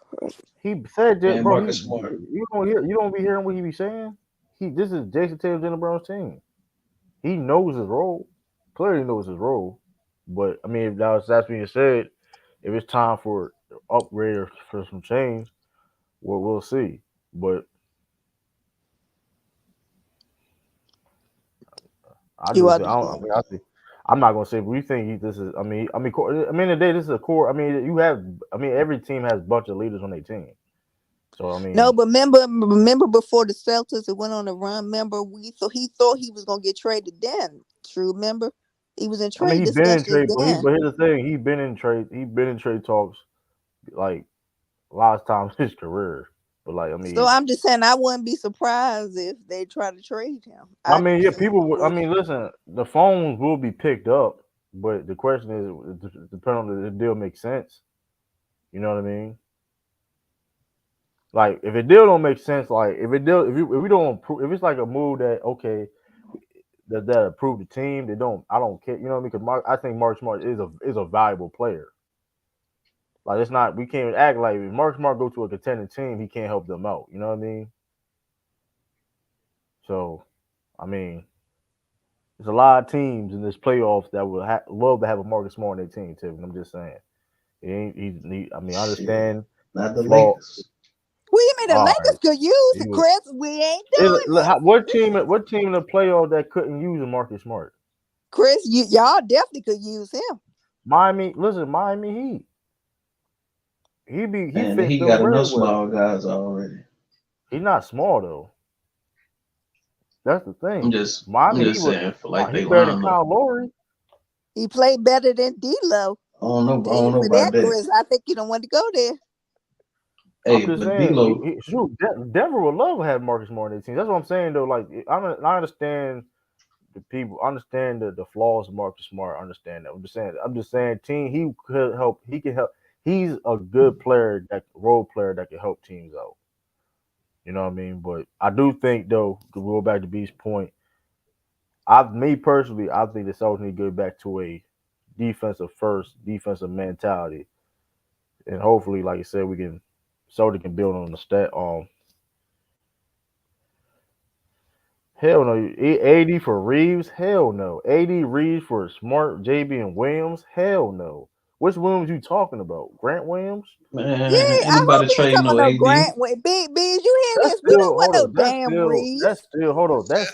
He said that, Man, bro. Marcus Smart. You don't be hearing what he be saying. This is Jason Tatum, Jalen Brown's team. He knows his role. Clearly knows his role. But I mean, if that's being said, if it's time for upgrade or for some change, well, we'll see. But I You do are think just going. I think I'm not gonna say. But we think this is. I mean, the day this is a core. I mean, you have. I mean, every team has a bunch of leaders on their team. So I No, mean, but remember before the Celtics it went on a run. Remember he thought he was gonna get traded then. True, remember he was in trade he been in discussions trade. then. But here's the thing. He been in trade. He been in trade talks like last times in his career. But like, So I'm just saying I wouldn't be surprised if they try to trade him. I I mean, yeah, just people would. I would. mean, listen, the phones will be picked up, but the question is, depending on the deal makes sense. You know what I mean? Like, if a deal don't make sense, like if we don't approve, if it's like a move that okay that approve the team, they don't. I don't care. You know what I mean? Because I think Mark Smart is a valuable player. Like, it's not. We can't act like if Mark Smart go to a contending team, he can't help them out. You know what I mean? So, I mean, there's a lot of teams in this playoffs that would love to have a Marcus Smart on their team too. I'm just saying. I mean, I Shit. understand Not the the flaw. Lakers. Well, you mean the All right. Lakers could use He it, was, Chris? We ain't done yet. what team in the playoff that couldn't use a Marcus Smart? Chris, y'all definitely could use him. Miami Heat. He Man, fits he them got very enough well. small guys already. He's not small though. That's the I'm thing. just I'm Miami Heat just was saying for like he they better than lineup. Kyle Lowry. He played better than D'Lo. I don't know. I Damn, don't know with about that, that. Chris, I think you don't want to go there. I'm Hey, just but saying, D'Lo, shoot, Denver would love to have Marcus Smart on their team. That's what I'm saying though. Like, I understand the people, understand the flaws of Marcus Smart. I understand that. I'm just saying, team. He could help. He can help. He's a good player, that role player that can help teams out. You know what I mean? But I do think though, to go back to B's point, me personally, I think the Celtics need to go back to a defensive first, defensive mentality, and hopefully, like I said, we can Celtics can build on the stat. Hell no. AD for Reeves? Hell no. AD Reeves for Smart, JB, and Williams? Hell no. Which Williams you talking about? Grant Williams? man, Yeah, ain't I hope nobody he ain't trading talking no about no AD. Grant. Wait, big, you hear That's this? We don't still want hold no on. damn That's Reeves. still hold on. Yeah.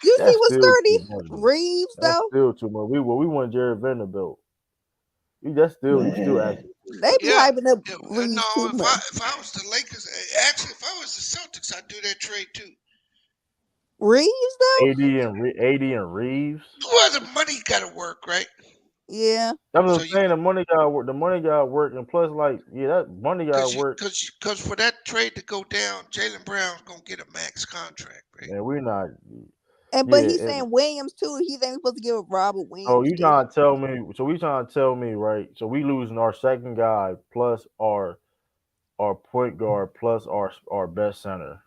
You see That's what still too sturdy much, man. Reeves That's though? still too much. We want Jared Vanderbilt. That's still you still Man, asking. They be Yeah. hyping up Yeah, Reeves no, too if much. I was the Lakers, actually, if I was the Celtics, I'd do that trade too. Reeves though? AD and Reeves. Well, the money got to work, right? Yeah. I'm So just you, saying the money got work. The money got work, and plus, like, yeah, that money got work. because for that trade to go down, Jalen Brown's gonna get a max contract, right? Man, we're not. But Yeah, he's saying Williams too. He think we're supposed to give Robert so Williams you too. trying to tell me? So we trying to tell me, right? So we losing our second guy plus our point guard plus our best center.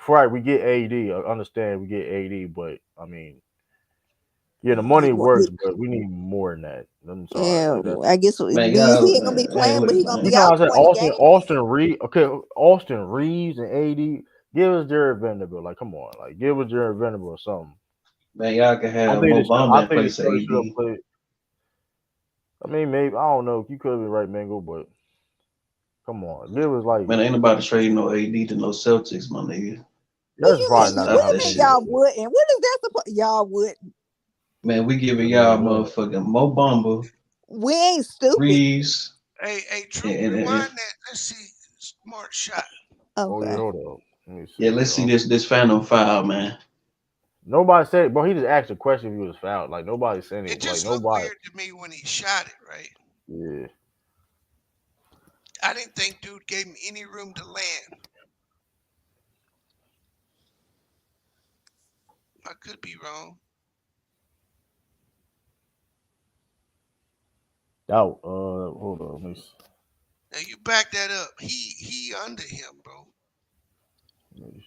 Right, we get AD. I understand we get AD, but I mean, yeah, the money works, but we need more than that. I'm sorry, Yeah, like that. I guess man, he y'all, ain't gonna be hey, playing, but look, he gonna You be man, know out what I'm saying? 20 games. Austin Reed. Okay, Austin Reeves and AD. Give us Jared Vanderbilt. Like, come on, like give us Jared Vanderbilt or something. man, y'all can I have think Mo this. Bamba I in think the place of Spurs should have AD. played. I mean, maybe I don't know. You could be right, Mango, but come on, give us like Man, ain't nobody trading no AD to no Celtics, my nigga. What that's you probably mean? not What gonna Stop you that happen mean shit. anyway. y'all wouldn't? What is that supposed? Y'all would. Man, we giving I y'all mean, motherfucking Mo Bamba, We ain't stupid. Reeves, Hey, True, and rewind that. Let's see, smart shot. oh yeah, Okay. hold up. Let me see. yeah, let's see this Phantom file, man. Nobody said it, bro. He just asked a question if he was fouled. Like nobody said It it. Like just looked nobody. weird to me when he shot it. Right? Yeah, I didn't think dude gave him any room to land. I could be wrong. out. Hold on. Now you back that up. He under him, bro. Let me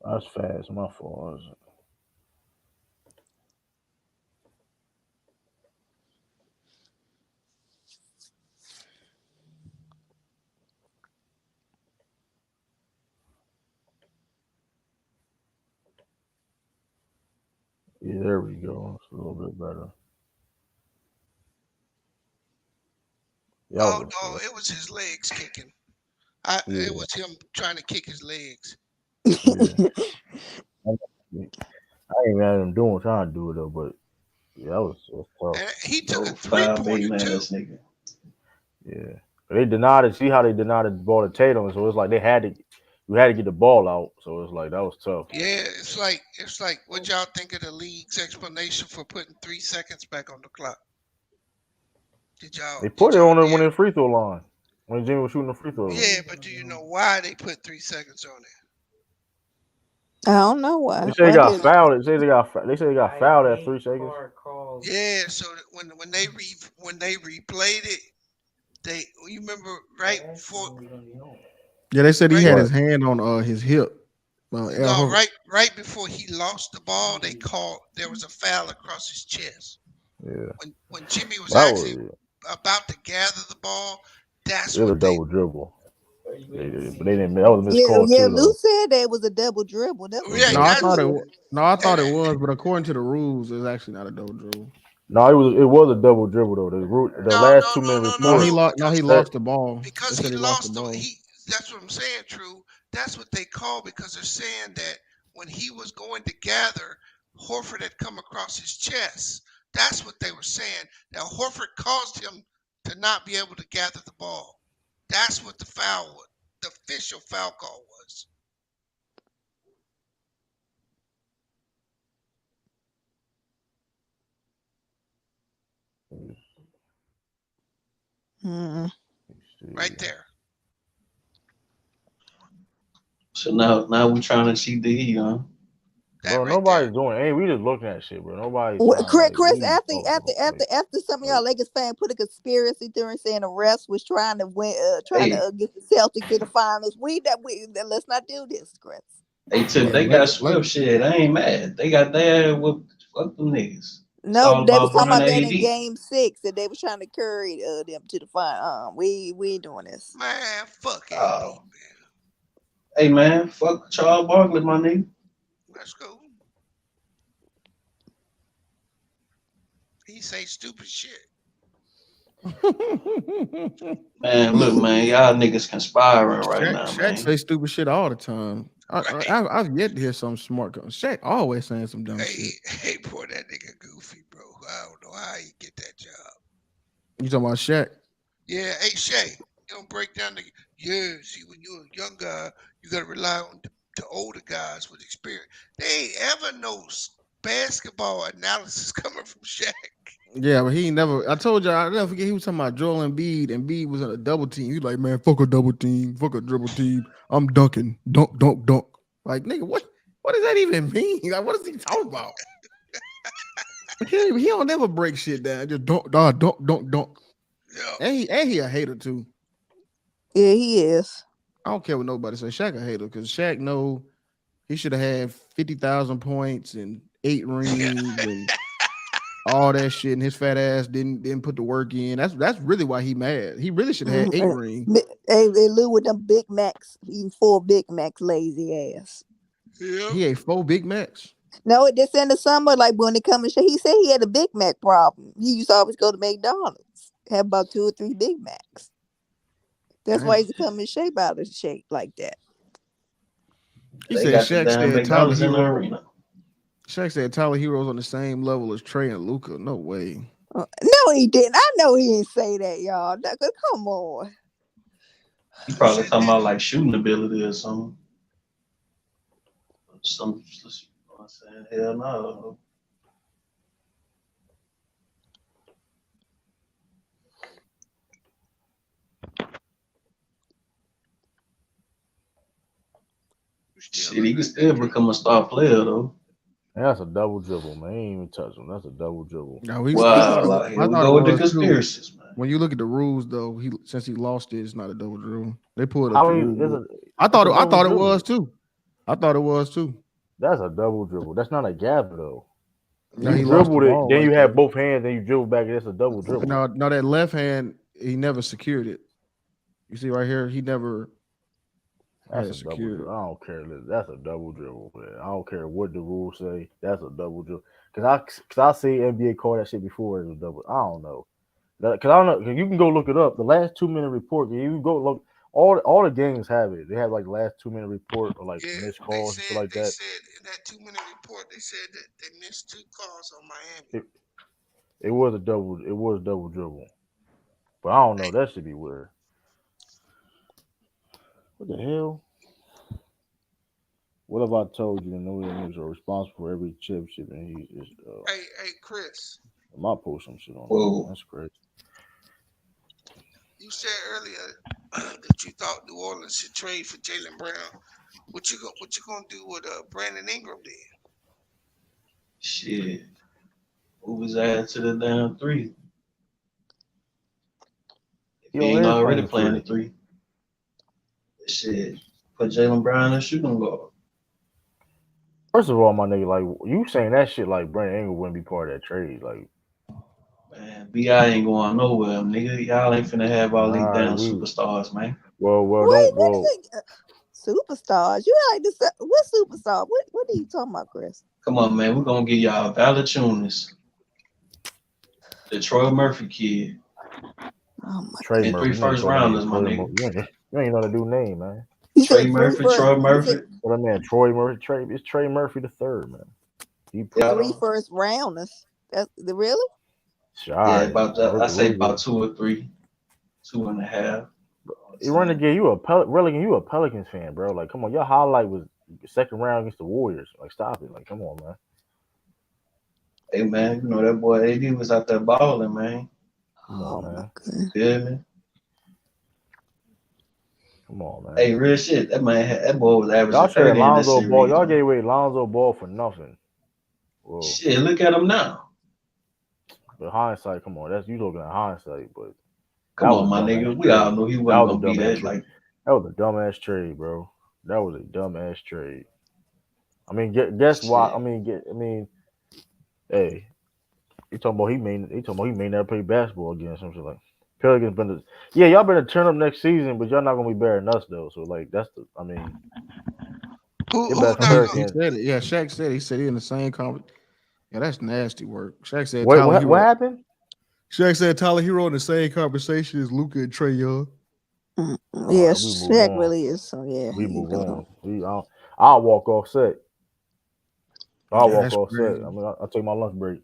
That's fast. My fault. Yeah, there we go. It's a little bit better. Y'all Oh was no, it was his legs kicking. It yeah, was him trying to kick his legs. yeah. I ain't mad at him doing trying to do it though, but yeah, that was tough. And he took a No foul, big three-pointer man, too. ass nigga. Yeah, they denied it. See how they denied the ball to Tatum, so it's like they had to. You had to get the ball out, so it's like that was tough. Yeah, it's like what y'all think of the league's explanation for putting 3 seconds back on the clock? Did y'all They did put it y'all on it when hear? the free throw line when Jimmy was shooting the free throws. Yeah, but do you know why they put 3 seconds on it? I don't know They why. say they Why got did fouled. They say they got fouled at 3 seconds. Yeah, so that when they replayed it, they you remember right before Yeah, they said he right had his What? hand on his hip. Al no Horford. right before he lost the ball, they called there was a foul across his chest. Yeah, When Jimmy was that actually was about to gather the ball, that's it was what a they double dribble. But they didn't. That was a missed Yeah, call yeah. too Lou though. said that was a double dribble. That's what yeah It No, Lou I was, thought said. I and thought it was, but according to the rules, it's actually not a double dribble. no, it was a double dribble though. The no last no 2 minute no no No, no report he because said lost the ball. They because he said he lost the lost the ball. he that's what I'm saying, True. That's what they call because they're saying that when he was going to gather, Horford had come across his chest. That's what they were saying. That Horford caused him to not be able to gather the ball. That's what the foul was. The official foul call was. Hmm. Right there. So now we trying to cheat the Heat, huh? That Bro, right there. nobody's doing. Hey, we just looking at shit, bro. Nobody's trying Chris, like. What Chris, are you after talking after about? after after some of y'all Lakers fans put a conspiracy theory saying the refs was trying to win, trying to Hey, get the Celtics in the finals. Let's not do this, Chris. they took Yeah, they got swept shit. I ain't mad. They got their whooped. Fuck them niggas. It's No, all they was about talking Bron about that in AD. Game 6 that they was trying to carry them to the final. We ain't doing this. Man, fuck AD, Oh, man. hey man, fuck Charles Barkley, my nigga. Let's go. He say stupid shit. Man, look, man, y'all niggas conspiring right now, Shaq man. say stupid shit all the time. Right. I've yet to hear something smart. Shaq always saying some dumb shit. Hey, boy, that nigga goofy, bro. I don't know how he get that job. You talking about Shaq? Yeah, hey Shay, you don't break down the see when you're a young guy, you gotta rely on the older guys with experience. They ain't ever no basketball analysis coming from Shaq. Yeah, but he ain't never. I told you, I never forget. He was talking about Joel Embiid. Embiid was on a double team. He like, man, fuck a double team, fuck a dribble team. I'm dunking, dunk, dunk, dunk. Like, nigga, what? What does that even mean? Like, what is he talking about? He don't never break shit down. Just dunk, dunk, dunk, dunk, dunk. Yeah. And he a hater too. Yeah, he is. I don't care what nobody say. Shaq a hater because Shaq know he should have had 50,000 points and 8 rings and all that shit, and his fat ass didn't put the work in. That's really why he mad. He really should have had 8 rings. Hey, Lou with them Big Macs, eating 4 Big Macs, lazy ass. Yeah. He ate 4 Big Macs. No, this in the summer, like when it comes to he said he had a Big Mac problem. He used to always go to McDonald's, have about 2 or 3 Big Macs. That's why Damn. he's come in shape out of shape like that. He They said got the Shaq damn said Tyler McDonald's in the Hero. arena. Shaq said Tyler Hero's on the same level as Trey and Luca. No way. No, he didn't. I know he didn't say that, y'all. Come on. He Who probably said talking that? about like shooting ability or something. Some, I'm saying, hell no. Shit, he could still become a star player though. That's a double dribble, man. He ain't even touch him. That's a double dribble. No, I thought it Wow, was. here I we thought go it with the was too. conspiracies, man. When you look at the rules, though, since he lost it, it's not a double dribble. They pulled up I the mean, rule it's book. a I it's thought a it, I double thought it was dribble. too. I thought it was too. That's a double dribble. That's not a gather though. No, You he lost the dribbled it, ball then right you there. have both hands, then you dribble back. That's a double dribble. No, that left hand, he never secured it. You see right here, he never had That's it a double secured. dribble. I don't care. That's a double dribble, man. I don't care what the rules say. That's a double dribble. Cause I see NBA call that shit before it was double. I don't know. Cause I don't know. 'Cause you can go look it up. The last 2 minute report. You can go look. All the games have it. They have like the last 2 minute report or like Yeah, missed they calls and shit said like they that. said in that 2 minute report they said that they missed 2 calls on Miami. It, it was a double. It was double dribble. But I don't know. Hey, That should be weird. What the hell? What have I told you? The New York Knicks are responsible for every championship, and he is. hey, Chris, I might post some shit on there. Whoa. That's crazy. you said earlier that you thought New Orleans should trade for Jalen Brown. What you gonna do with Brandon Ingram then? Shit. Move his ass to the damn three. If he Yo, ain't is already playing the playing the three. three. Shit. Put Jalen Brown as shooting guard. First of all, my nigga, like you saying that shit, like Brandon Ingram wouldn't be part of that trade. Like, Man, BI ain't going nowhere, nigga. Y'all ain't finna have all these nah, damn we superstars, man. well, Wait, don't well. superstars. You like this? What superstar? What are you talking about, Chris? Come on, man. We're gonna give y'all Valachunas, the Troy Murphy kid, Oh my Trey goodness! and three Murphy. You ain't first call that nigga rounders, my Trey nigga. Murphy. You ain't know the dude name, man. You Trey said Murphy, Troy you said Murphy. What that man, Troy Murphy. It's Trey Murphy the third, man. He three Y'all, first rounders. Really? Shit, Yeah, all right. about that. I say Really about good. 2 or 3, 2.5. You Renegade, you a Pelicans fan, bro. Like, come on, your highlight was second round against the Warriors. Like, stop it. Like, come on, man. Hey man, you know that boy AD was out there balling, man. Come Oh on, my man. You god. feel me? Come on, man. Hey, real shit. That man, that boy was Y'all averaging traded 30 in that Lonzo Ball. series, Y'all man. gave away Lonzo Ball for nothing. Well, Shit, look at him now. but hindsight, come on. That's you looking at hindsight, but that Come was on, a my dumbass nigga. We all trade. knew he That wasn't was a gonna be dumbass that. trade. Like, That was a dumbass trade, bro. That was a dumbass trade. I mean, guess why? shit. I mean, hey, he talking about he may never play basketball again. Something like Pelicans been the, yeah, y'all better turn up next season, but y'all not gonna be better than us though. So like that's the I mean, your Who best not He, gonna? he Hurricanes. said it. Yeah, Shaq said he said he in the same conference. Yeah, that's nasty work. Shaq said Wait, Tyler what Hero. happened? Shaq said Tyler Hero in the same conversation as Luca and Trey Young. All Yeah, right, we move Shaq on. really is. So yeah, We he move belong. on. I'll walk off set. I'll Yeah, walk that's off set. crazy. I mean, I'll take my lunch break.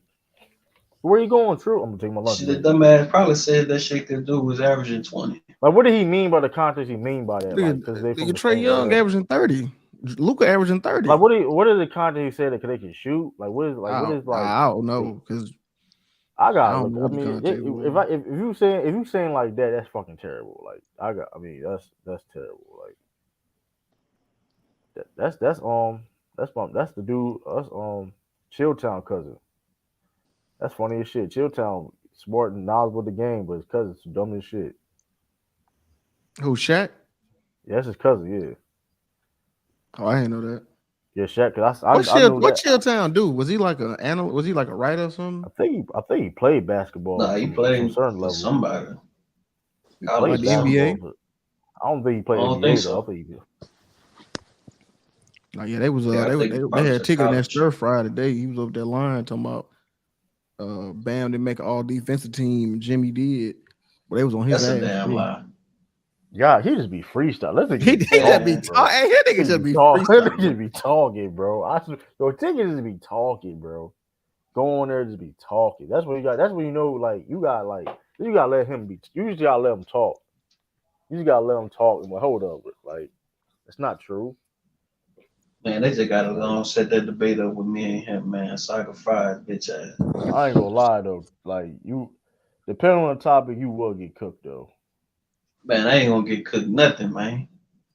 Where you going, True? I'm gonna take my lunch Shit, the break. dumbass probably said that shit could do was averaging 20. Like, what did he mean by the context? He mean by that? Like, Nigga, because they from nigga the Trey same Young era. averaging 30. Luca averaging Like, 30. what is the context he said that they can shoot? What is like? I don't They, know because I I gotta don't look. know I what the mean, context was. if you saying like that, that's fucking terrible. Like, I mean, that's terrible. Like, that's the dude. Us Chilltown cousin. That's funny as shit. Chilltown smart and knowledgeable with the game, but his cousin's dumb as shit. Who Shaq? Yeah, that's his cousin. Yeah, Oh, I didn't know that. yeah, Shaq. Cause I knew What that. Chilltown do? Was he like a analyst? Was he like a writer or something? I think he played basketball Nah, he from a played certain for level. somebody. He Like played College or the something. basketball. NBA? For, I don't think he I played don't think NBA though. I so. think he, Like yeah, they was Yeah, I think they probably had to ticket in that college. stir fry today. He was up that line talking about Bam didn't make an all defensive team. Jimmy did, but they was on his That's a ass damn today. lie. God, he just be freestyle. Let nigga He, be he just be talking, Man, bro. talking. Hey, that He nigga just just be be talking. Let nigga just freestyling. be talking, bro. Yo, niggas just be talking, bro. Go on there, just be talking. That's what you got. That's when you know, like you gotta let him be. You just gotta let him talk. You just gotta let him talk. And like, hold up, like it's not true. man, they just gotta Like set that debate up with me and him, man, so I can fry his bitch ass. I ain't gonna lie though. Like you, depending on the topic, you will get cooked though. Man, I ain't gonna get cooked nothing, man.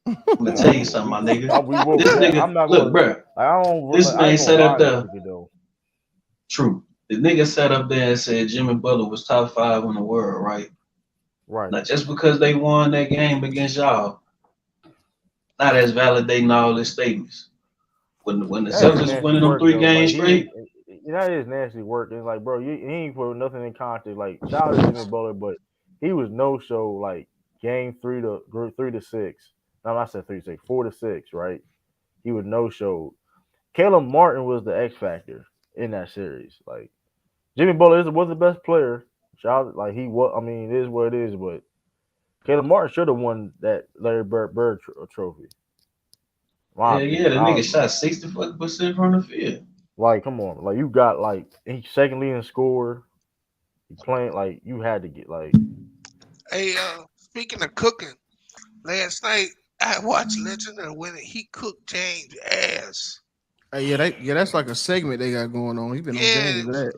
I'm gonna Nah, tell you something, my nigga. we will. This I'm nigga, not look, gonna. bro. Like, This I man ain't gonna sat up lie to there. cook it though. True. The nigga sat up there and said Jimmy Butler was top 5 in the world, right? Right. Now, just because they won that game against y'all, not as validating all his statements. When the That is Celtics was nasty winning them work three though. Like games he ain't. straight, That is nasty work. It's like, bro, he ain't put nothing in context. Like, shout out to Jimmy Butler, but he was no show. Like game 3 to 6. No, I said 3 to 6, 4 to 6. Right. He was no show. Caleb Martin was the X factor in that series. Like Jimmy Butler was the best player. Shout out, like he was. I mean, it is what it is. But Caleb Martin should have won that Larry Bird trophy. My hell yeah, opinion. the nigga shot 60% from the field. Like, come on. Like, you got, like, he second leading scorer. He playing, like, you had to get, like, Hey, speaking of cooking, last night I watched Legend of the Winter. He cooked James ass. Hey, that's like a segment they got going on. He been on Yeah, James that.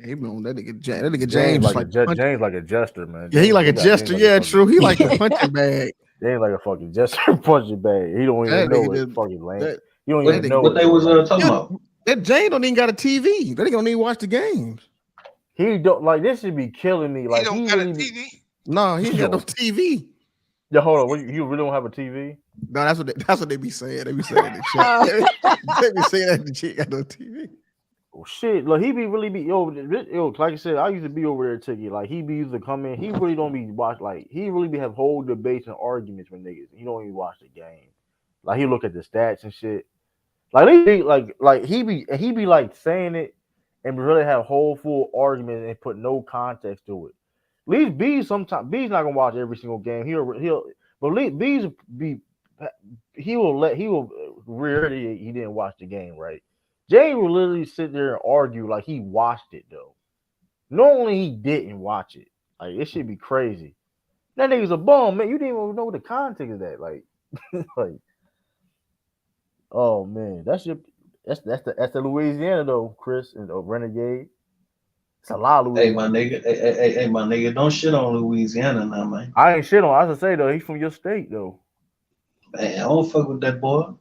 He been on that nigga. That nigga James James like like punch. James like a jester, man. Yeah, he like They a got James jester. like a Yeah, fucking true. He like the punching bag. James like a fucking jester punching bag. He don't even That know nigga it. just Fucking lame. that He don't that even nigga know What it, they bro. was Like talking Yo, about? that Jane don't even got a TV. That nigga don't even watch the games. he don't like this should be killing me. he Like don't he got a really be TV. No, he ain't got no yo, TV. yo, hold on. You really don't have a TV? No, that's what they be saying. They be saying that in the chat. Oh. They be saying that the chick got no TV. Oh, shit, look, he be really be yo, like I said, I used to be over there ticket. Like he be used to come in, he really don't be watch like he really be have whole debates and arguments with niggas. He don't even watch the game. Like he look at the stats and shit. Like they be like he be like saying it and really have whole full arguments and put no context to it. At least B's not gonna watch every single game. He'll but B's be he will rarely he didn't watch the game, right? Jay will literally sit there and argue like he watched it though. Normally he didn't watch it. Like it should be crazy. That nigga's a bum, man. You didn't even know the context of that. Like, like, oh man, that's the Louisiana though, Chris and Renegade. It's a lot of Hey, my Louisiana. nigga. Hey, my nigga. Don't shit on Louisiana now, man. I ain't shit on. I was say though, he's from your state though. Man, I don't fuck with that boy.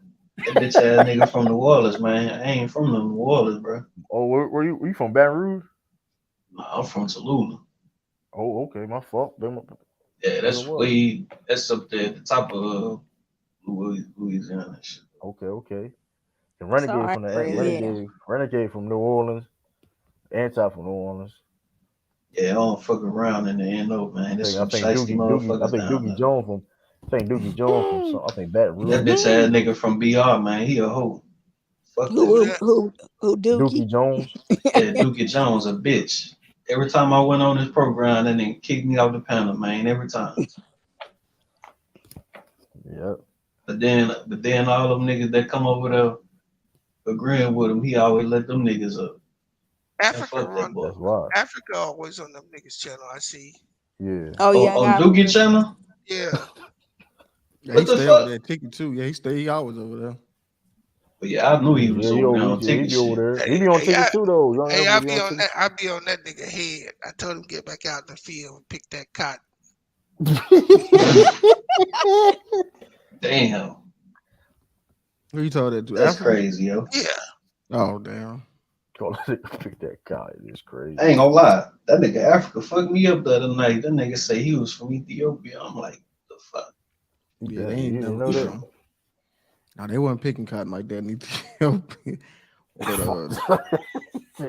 That bitch ass nigga from New Orleans, man. I ain't from New Orleans, bro. Oh, where you from? Baton Rouge? Nah, I'm from Tallulah. Oh, okay, my fault. Yeah, Then it that's was. way. That's up there at the top of Louisiana and shit. Okay. The It's all Renegade right, from the Chris. Yeah. Renegade from New Orleans. Anti from New Orleans. Yeah, I don't fuck around in the NO, man. There's some shiesty I motherfuckers think down Doogie there. Jones from Doogie Jones from some I think Baton That Rouge. bitch ass nigga from BR, man. He a hoe. Fuck that Who Who that? nigga. who who Dookie? Doogie Jones. Yeah, Dookie Jones a bitch. Every time I went on this program, that nigga kicked me off the panel, man. Every time. Yep. But then all them niggas that come over there agreeing with him, he always let them niggas up. Man, Africa fuck that run. boy. That's why. Africa always on them niggas channel. I see. Yeah. Oh, Young On Doogie Africa. channel? Yeah. Yeah, he What the stay over fuck? there Tiki too. Yeah, he always over there. But yeah, I knew he was He over there over on he ticket be over shit. there. He Hey, be on hey, tickets too though. Young hey, Africa I be be on on tickets. that. I be on that nigga head. I told him get back out in the field and pick that cotton. Damn. Who you told that to? That's Africa? crazy, yo. Yeah. Oh damn. Call that nigga pick that guy. It's I crazy. ain't gonna lie. That nigga Africa fucked me up the other night. That nigga say he was from Ethiopia. I'm like, the fuck? Yeah, they Damn, ain't you didn't never. know He that? from No, they wasn't picking cotton like that in Ethiopia. But Fuck.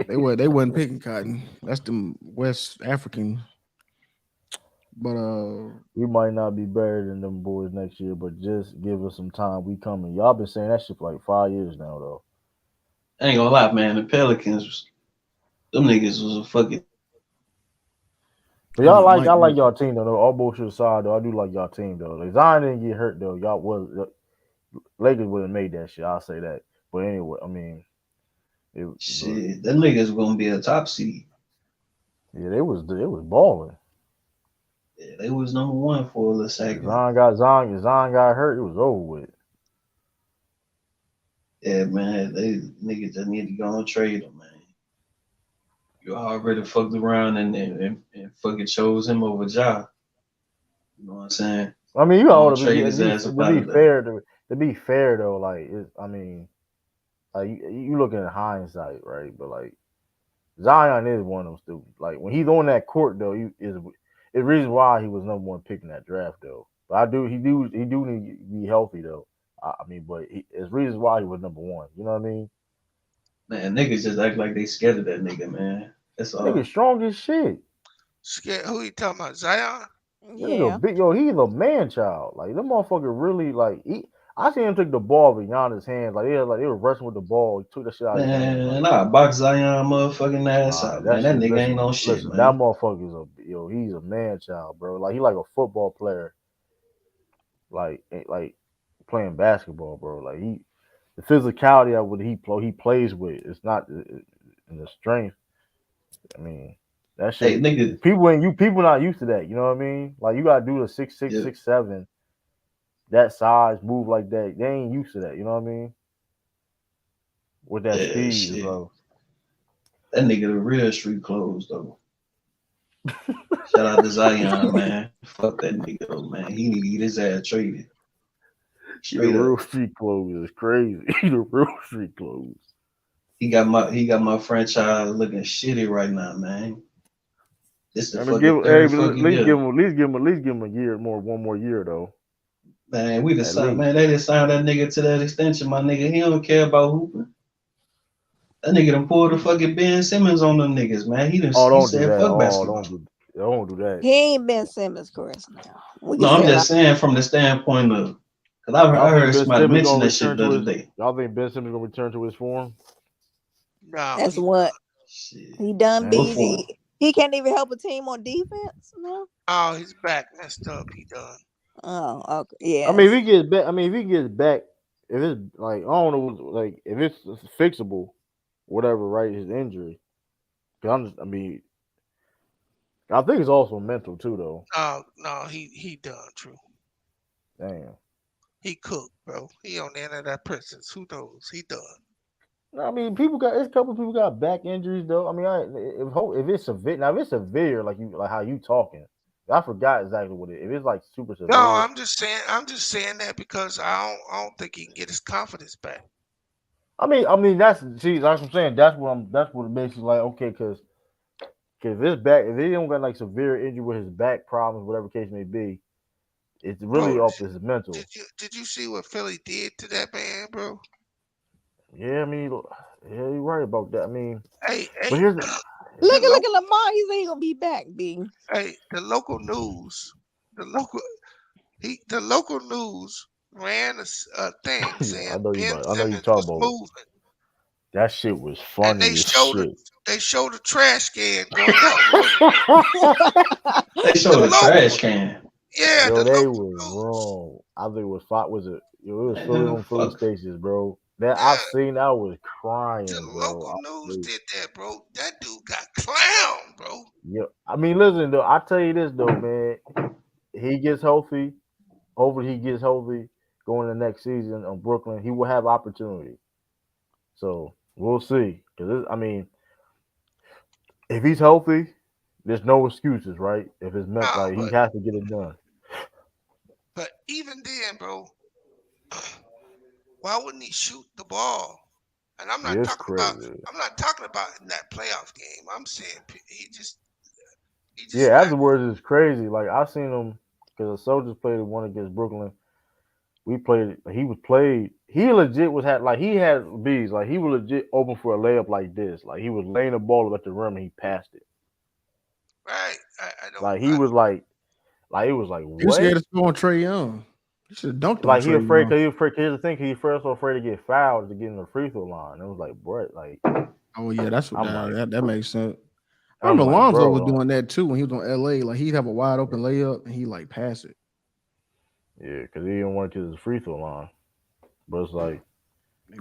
they wasn't picking cotton. That's them West African. But We might not be better than them boys next year, but just give us some time. We coming. Y'all been saying that shit for like 5 years now, though. I ain't gonna lie, man. The Pelicans, them niggas was a fucking. But I mean I Mike like y'all team though. All bullshit aside, though, I do like y'all team though. Like Zion didn't get hurt though. Y'all was Lakers would have made that shit. I'll say that. But anyway, I mean, but Shit, them niggas gonna be a top seed. yeah, they was balling. Yeah, they was number one for a little second. Zion got hurt. It was over with. Yeah, man, they niggas just need to go and trade him, man. You already fucked around and fucking chose him over Ja. You know what I'm saying? I mean, you Go ought and trade his ass up to out be of there. fair to be fair though. Like, I mean, like you looking at hindsight, right? But like Zion is one of them students. Like when he's on that court though, he is the reason why he was number one pick in that draft though. But he do need to be healthy though. I mean, but it's reasons why he was number one. You know what I mean? Man, niggas just act like they scared of that nigga, man. That's Nigga all. strong as shit. Scared. Who you talking about? Zion? That nigga Yeah. big he's a man child. Like that motherfucker really like I seen him take the ball beyond his hands. Like they were wrestling with the ball. He took that shit out of his hands. Man, Like, nah, box Zion motherfucking ass all right, out, that man. That shit. nigga ain't no shit, Listen. That man. motherfucker is he's a man child, bro. Like he like a football player. Like playing basketball, bro. Like the physicality of what he plays with. It's not in the strength. I mean, that Hey, shit. nigga, People not used to that. You know what I mean? Like you gotta do the 6'6", yeah, 6'7", that size, move like that. They ain't used to that. You know what I mean? With that yeah, speed, shit. so That nigga the real street clothes though. Shout out to Zion, man. Fuck that nigga though, man. He need to get his ass traded. he the Straight up. real street clothes is crazy. He the real street clothes. He got my franchise looking shitty right now, man. This the I mean, give fucking hey, third but fucking year. at least give him a year more, one more year though, Man, we at just signed, least. man. They just signed that nigga to that extension, my nigga. He don't care about hooping. That nigga done pulled the fucking Ben Simmons on them niggas, man. Oh, He don't do said that. fuck Oh, basketball. don't do that. He ain't Ben Simmons, Chris. Now we can No, I'm say a lot. just saying from the standpoint of, cause I Y'all think heard Ben somebody Simmons mention gonna that shit return the to other his? day. Y'all think Ben Simmons gonna return to his form? No, That's what Shit, he done. Damn. what Beat. for? He can't even help a team on defense. No. his back messed up. He done. Oh, okay. I mean, if Yes. he gets back, if it's like I don't know, like if it's fixable, whatever, right? His injury. 'Cause I mean, I think it's also mental too, though. No, he done. True. Damn. He cooked, bro. He on the end of that prisons. Who knows? He done. I mean, it's a couple people got back injuries though. I mean, if it's severe, now if it's severe, like how you talking, I forgot exactly what it. If it's like super No, severe, I'm just saying. I'm just saying that because I don't think he can get his confidence back. I mean that's what I'm saying. That's what it makes it like okay, because this back, if he don't got like severe injury with his back problems, whatever case may be, it's really Bro, off his mental. did you see what Philly did to that man, bro? Yeah, I mean, yeah, you're right about that. I mean, Hey, but hey, here's the, Look the at local Lamar. He said he gonna be back, B. the local news, the local the local news ran a thing yeah, saying Ben I know you Simmons talk was about moving, that shit was and funny as shit. they showed a trash can going down the road. They The showed a local, trash can. yeah, Yo, the they local was news, wrong. I think it was five. Was it? Yo, it was Man, Philly who the on Philly fuck? stations, bro. That I yeah, seen. I was the crying, bro. local news Was, did that, bro. That dude got clown, bro. yeah. I mean, listen though. I tell you this though, man. He gets healthy. Hopefully, he gets healthy going the next season on Brooklyn. He will have opportunity. So we'll see. Because I mean, if he's healthy, there's no excuses, right? If it's meant No, like he has to get it done. but even then, bro, why wouldn't he shoot the ball? And Yeah, it's crazy. I'm not talking about in that playoff game. I'm saying he Yeah, just might. afterwards it's crazy. Like I seen him because the Soldiers played one against Brooklyn. We played. He was played. He legit was had like he had bees. Like he was legit open for a layup like this. Like he was laying the ball at the rim and he passed it. Right. I don't. Like he was like it was like He was scared what? to score on Trey Young. He should have dunked on Like he Trey afraid Young. because he afraid. Here's the thing. He first afraid to get fouled to get in the free throw line. It was like, bro, like Oh yeah, that's what I'm like that makes sense. I I'm remember like, Lonzo was bro, doing that too when he was on LA. Like he'd have a wide open layup and he like pass it. yeah, because he didn't want to get his free throw line. But it's like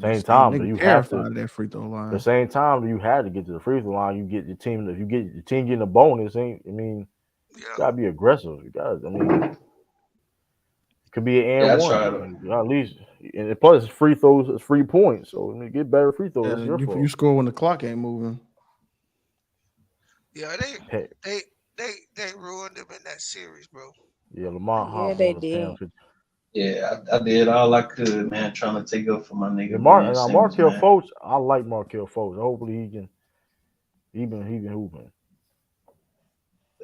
same time, do Nigga you have terrified to? of that free throw The line. same time you had to get to the free throw line, you get your team. If you get your team getting a bonus, ain't I mean, you Yeah. gotta be aggressive. You gotta. I mean, it could be an Yeah, and I one. tried I to. mean, at least and plus it's free throws, it's free points. So I mean, get better free throws. That's Yeah, your you fault. score when the clock ain't moving. Yeah. Hey, They they ruined him in that series, bro. yeah, Lamont Yeah, hopped they on the did. panel. Yeah, I did all I could, man, trying to take up for my Yeah, nigga Ben Simmons, Markel man. Fultz. I like Markel Fultz. Hopefully he can. He been hooping.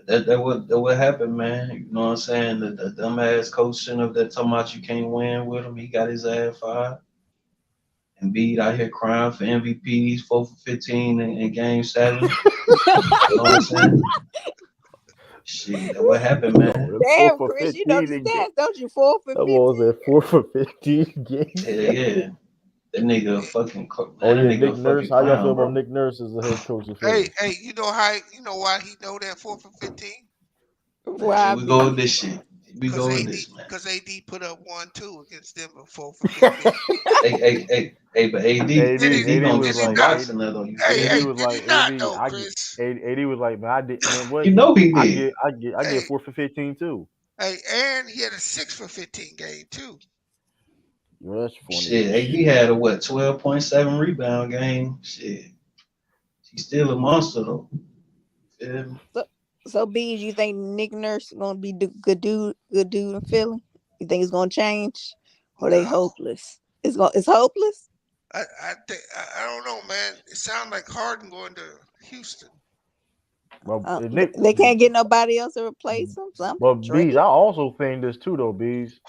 That what happened, man. You know what I'm saying? The dumbass coach shouldn't have that talking about you can't win with him. He got his ass fired. And Embiid out here crying for MVPs, 4 for 15 in game 7. You know what I'm saying? Shit, that what happened, No, man. that's four Damn, for Chris, you know 15 the again. stats, don't you? 4 for That 15. was at 4 for 15 game Hell 7. yeah. That nigga a Yeah. fucking Oh man, yeah, that nigga Nick a Nurse. fucking How y'all feel clown, about bro. Nick Nurse as the head coach of Hey, Philly? hey, you know why he know that 4 for 15? Man, here Why we go with B? this shit. Here we Cause go with AD this, man. cause AD put up 1-2 against them in 4 for 15. But AD, AD Did he AD AD don't was did get he some like not? rocks AD, in there though. You Hey, feel AD hey, me? was did like he not AD. though, I get Chris? AD was like man what You know he did. I Hey, get 4 for 15 too. hey, and he had a 6 for 15 game too. Yo, that's funny Shit, as AD shit. had a what 12.7 rebound game. Shit, he's still a monster though. Feel me? So, so B, you think Nick Nurse gonna be good dude in Philly? You think it's gonna change, or they No, hopeless? It's hopeless. I think I don't know, man. It sounds like Harden going to Houston. But Nick, They can't get nobody else to replace him. Something but bees. trade. I also think this too though. Bees.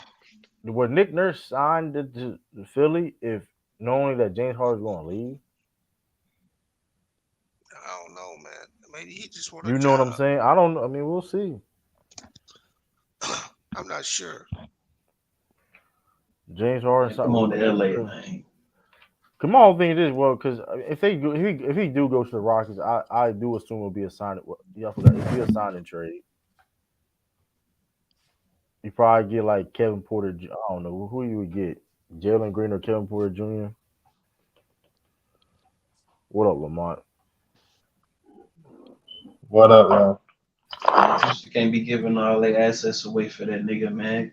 When Nick Nurse signed to Philly, if knowing that James Harden's going to leave, I don't know, man. Maybe he just want a you know what I'm job. saying? I don't. I mean, we'll see. I'm not sure. James Harden Man, come on to LA, because man. come on, thing is well because if he do go to the Rockets, I do assume it'll be a sign. Well, yeah, I forgot it'll be a sign and trade. You probably get like Kevin Porter. I don't know who you would get, Jalen Green or Kevin Porter Jr. What up, Lamont? What up, man? Just can't be giving all their assets away for that nigga, man.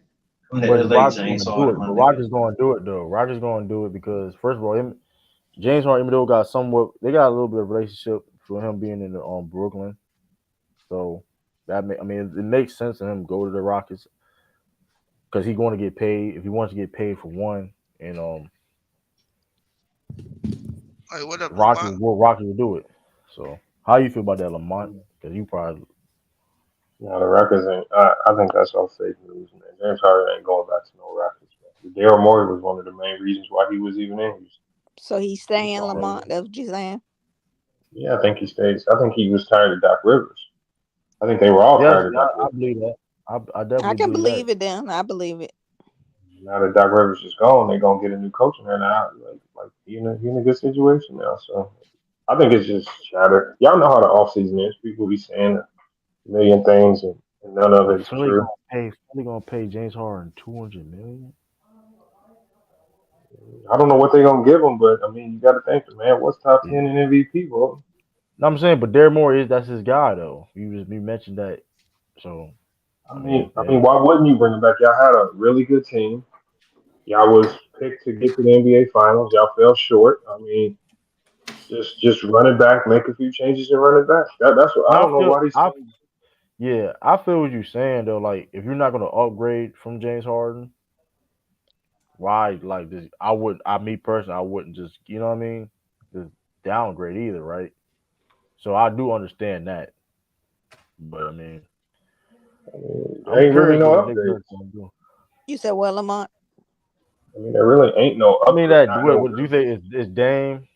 Come to But the LA, Rockets James gonna do Harden, it. my But nigga. Rockets gonna do it though. Rockets gonna do it because first of all, James Harden, even though got somewhat, they got a little bit of relationship for him being in the Brooklyn. So I mean, it makes sense for him to go to the Rockets because he's going to get paid. If he wants to get paid for one, and Hey, what up, Rockets, Lamont? Rockets will do it. So how you feel about that, Lamont? Because you probably No, the Rockets ain't. I think that's all fake news, man. James Harden ain't going back to no Rockets, man. Daryl Morey was one of the main reasons why he was even in Houston. So he's He staying don't Lamont. really. That's what you're saying. Yeah, I think he stays. I think he was tired of Doc Rivers. I think they were all yes, tired of Doc I Rivers. believe that. I I definitely can believe that. believe it then. I believe it. Now that Doc Rivers is gone, they're gonna get a new coach in there now. Like he in a good situation now. So I think it's just chatter. Y'all know how the offseason is. People be saying a million things and none of But it is true. Philly gonna pay James Harden 200 million. I don't know what they're gonna give him, but I mean, you got to think, man. What's top Yeah. 10 in MVP, bro? No, I'm saying, but Derek Moore is that's his guy though. You mentioned that, so I mean, Why wouldn't you bring him back? Y'all had a really good team. Y'all was picked to get to the NBA Finals. Y'all fell short. I mean, just run it back, make a few changes, and run it back. That's what I I don't know feel why these I teams. yeah I feel what you're saying though. Like if you're not gonna upgrade from James Harden, why like this? Me personally, I wouldn't just what I mean, just downgrade either, right? So I do understand that, but I mean, There I'm ain't really curious no what the Nick Nurse upgrades. gonna do. You said, well, Lamont. I mean, there really ain't no I mean, upgrade. that Not no what do you real. think is Dame?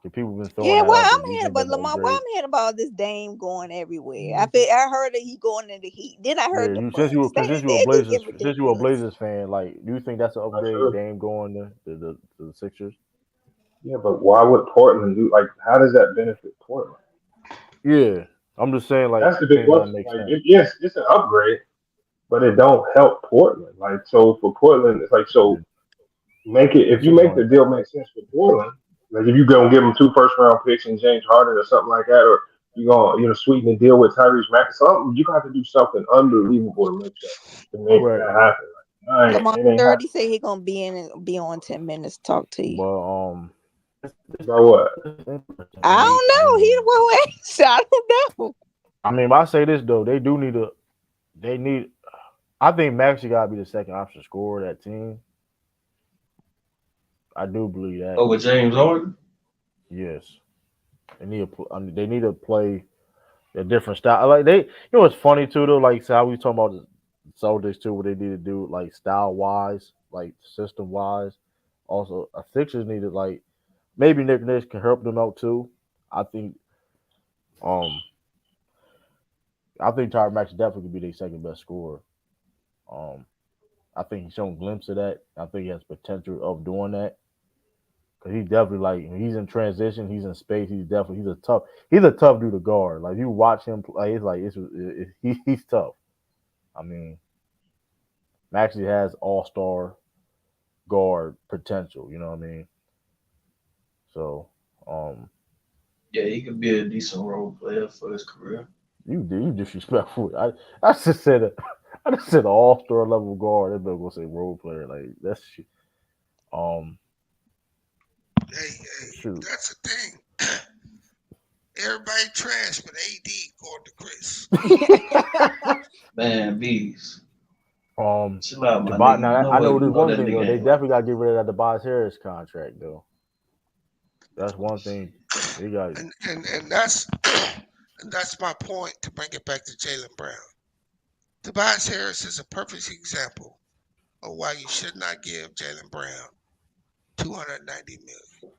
Because people been throwing Yeah, that why out there. Do I'm you hearing, think but that's an Lamont, why upgrade? I'm hearing about this Dame going everywhere? I heard that he going in the Heat. Then I heard Yeah, the you Bucks. a They just Blazers get since you a ridiculous. Blazers fan, like, do you think that's an Not upgrade? sure. Dame going to the Sixers? Yeah, but why would Portland do? Like, how does that benefit Portland? Yeah, I'm just saying, like, That's the you big think that question. makes Like, sense? yes, it's an upgrade, but it don't help Portland. Like, so for Portland, it's like Yeah, so make it the if you Sixers make the only deal make sense for Portland. Like, if you gonna give them two first round picks and James Harden or something like that, or you gonna sweeten the deal with Tyrese Maxey, something you got to do something unbelievable to make right. that happen. Like, Lamont it ain't thirty happening. say he gonna be on 10 minutes. Talk to you. But About what? it's interesting. I don't know. He the one. I don't know. I mean, if I say this though, they need. I think Maxi got to be the second option scorer of that team. I do believe that. Oh, with James Harden? Yes, I mean, they need to play a different style. Like what's funny too though. Like so how we talking about the Celtics too, what they need to do, like style wise, like system wise. Also, a Sixers needed like maybe Nick Nurse can help them out too. I think um I think Tyra Max definitely could be their second best scorer. Um I think he's shown a glimpse of that. I think he has potential of doing that. Cause he's definitely like when he's in transition, he's in space. He's a tough dude to guard. Like you watch him play, it's like he's tough. I mean, Maxie has all star guard potential. You know what I mean? So, um, Yeah, he could be a decent role player for his career. you disrespectful. I just said it. I just said all star level guard. That gonna say role player. Like that's shit. Um, Hey, shoot. that's the thing. Everybody trash, but AD going to Chris. Man, bees. Chill out, The my bot. nigga. You Now know I what? know You there's know one that thing though. nigga They ain't like definitely got to get rid of that Tobias Harris contract though. That's one thing. They got. And that's and that's my point to bring it back to Jalen Brown. Tobias Harris is a perfect example of why you should not give Jalen Brown 290 million.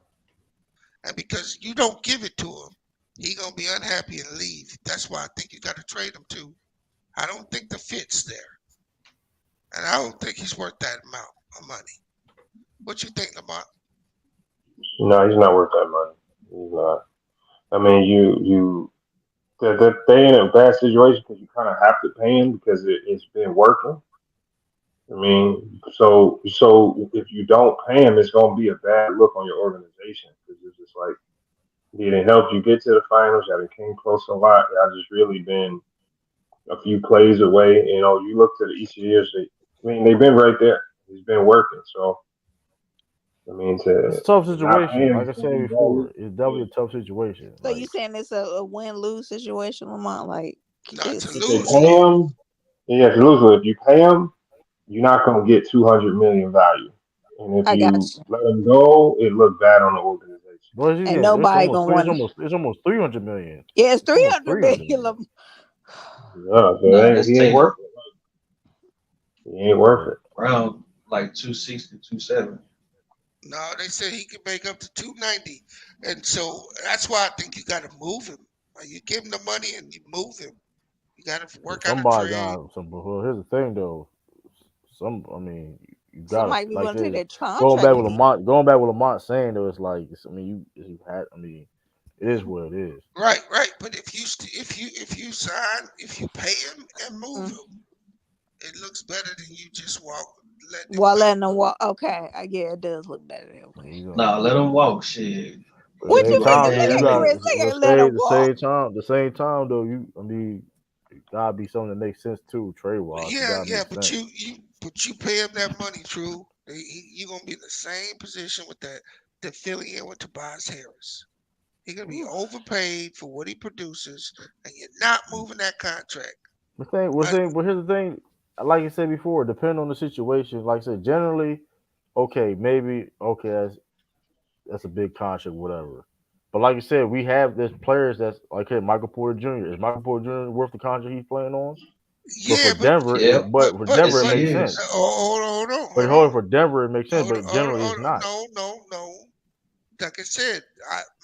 And because you don't give it to him, he gonna be unhappy and leave. That's why I think you got to trade him too. I don't think the fit's there, and I don't think he's worth that amount of money. What you think, Lamont? No, he's not worth that money. He's not. I mean, they in a bad situation because you kind of have to pay him because it's been working. I mean, so if you don't pay him, it's gonna be a bad look on your organization because it's just like Did it help you get to the finals? Y'all came close a lot. Y'all just really been a few plays away. You know, you look to the East years. I mean, they've been right there. He's been working. So I mean, It's a tough to not pay situation. him Like I full said value. before, it's definitely a tough situation. So you Like saying it's a win lose situation, Lamont? Like Not to it's If they lose pay lose. him, yeah, if you lose, if you pay him, you're not gonna get 200 million value. And if I got you you. let him go, it look bad on the organization. what is he Ain't getting? nobody gonna want. It's almost 300 million. Yeah, it's It's almost 300 300 million. million. Yeah, so Nah, that's he ain't Tatum. worth it. He ain't worth But it. Brown like 260, 270. No, they said he can make up to 290, and so that's why I think you got to move him. You give him the money and you move him. You got to work out a somebody trade. got some. Well, here's the thing though. I mean, you gotta Somebody be like want to take this. that contract and he Going back with Lamont saying though, it's like I mean, you had. I mean, it is what it is. Right, right. But if you pay him and move mm, him, it looks better than you just letting him while walk. letting them walk. Okay, yeah, it does look better that And way. you know, Nah, let him walk. Shit. but at the What They same you let mean? time Look though, you at damn. got Chris. He ain't let him walk. the same time though, you I mean, it gotta be something that makes sense too, trade wise. It Yeah, gotta yeah. make But sense. you pay him that money, True. You gonna be in the same position with that Philly in with Tobias Harris. He gonna be Oof. overpaid for what he produces, and you're not moving that contract. I, But here's the thing. Like I said before, depending on the situation. Like I said, generally, okay, maybe okay, that's a big contract, whatever. But like you said, we have this players that's like, hey, Michael Porter Jr. Is Michael Porter Jr. worth the contract he's playing on? But yeah, but Yep. For but Denver, it Yes, he makes but sense. is. But hold on, for Denver, it makes sense. But generally, it's hold on. not. No. Like I said,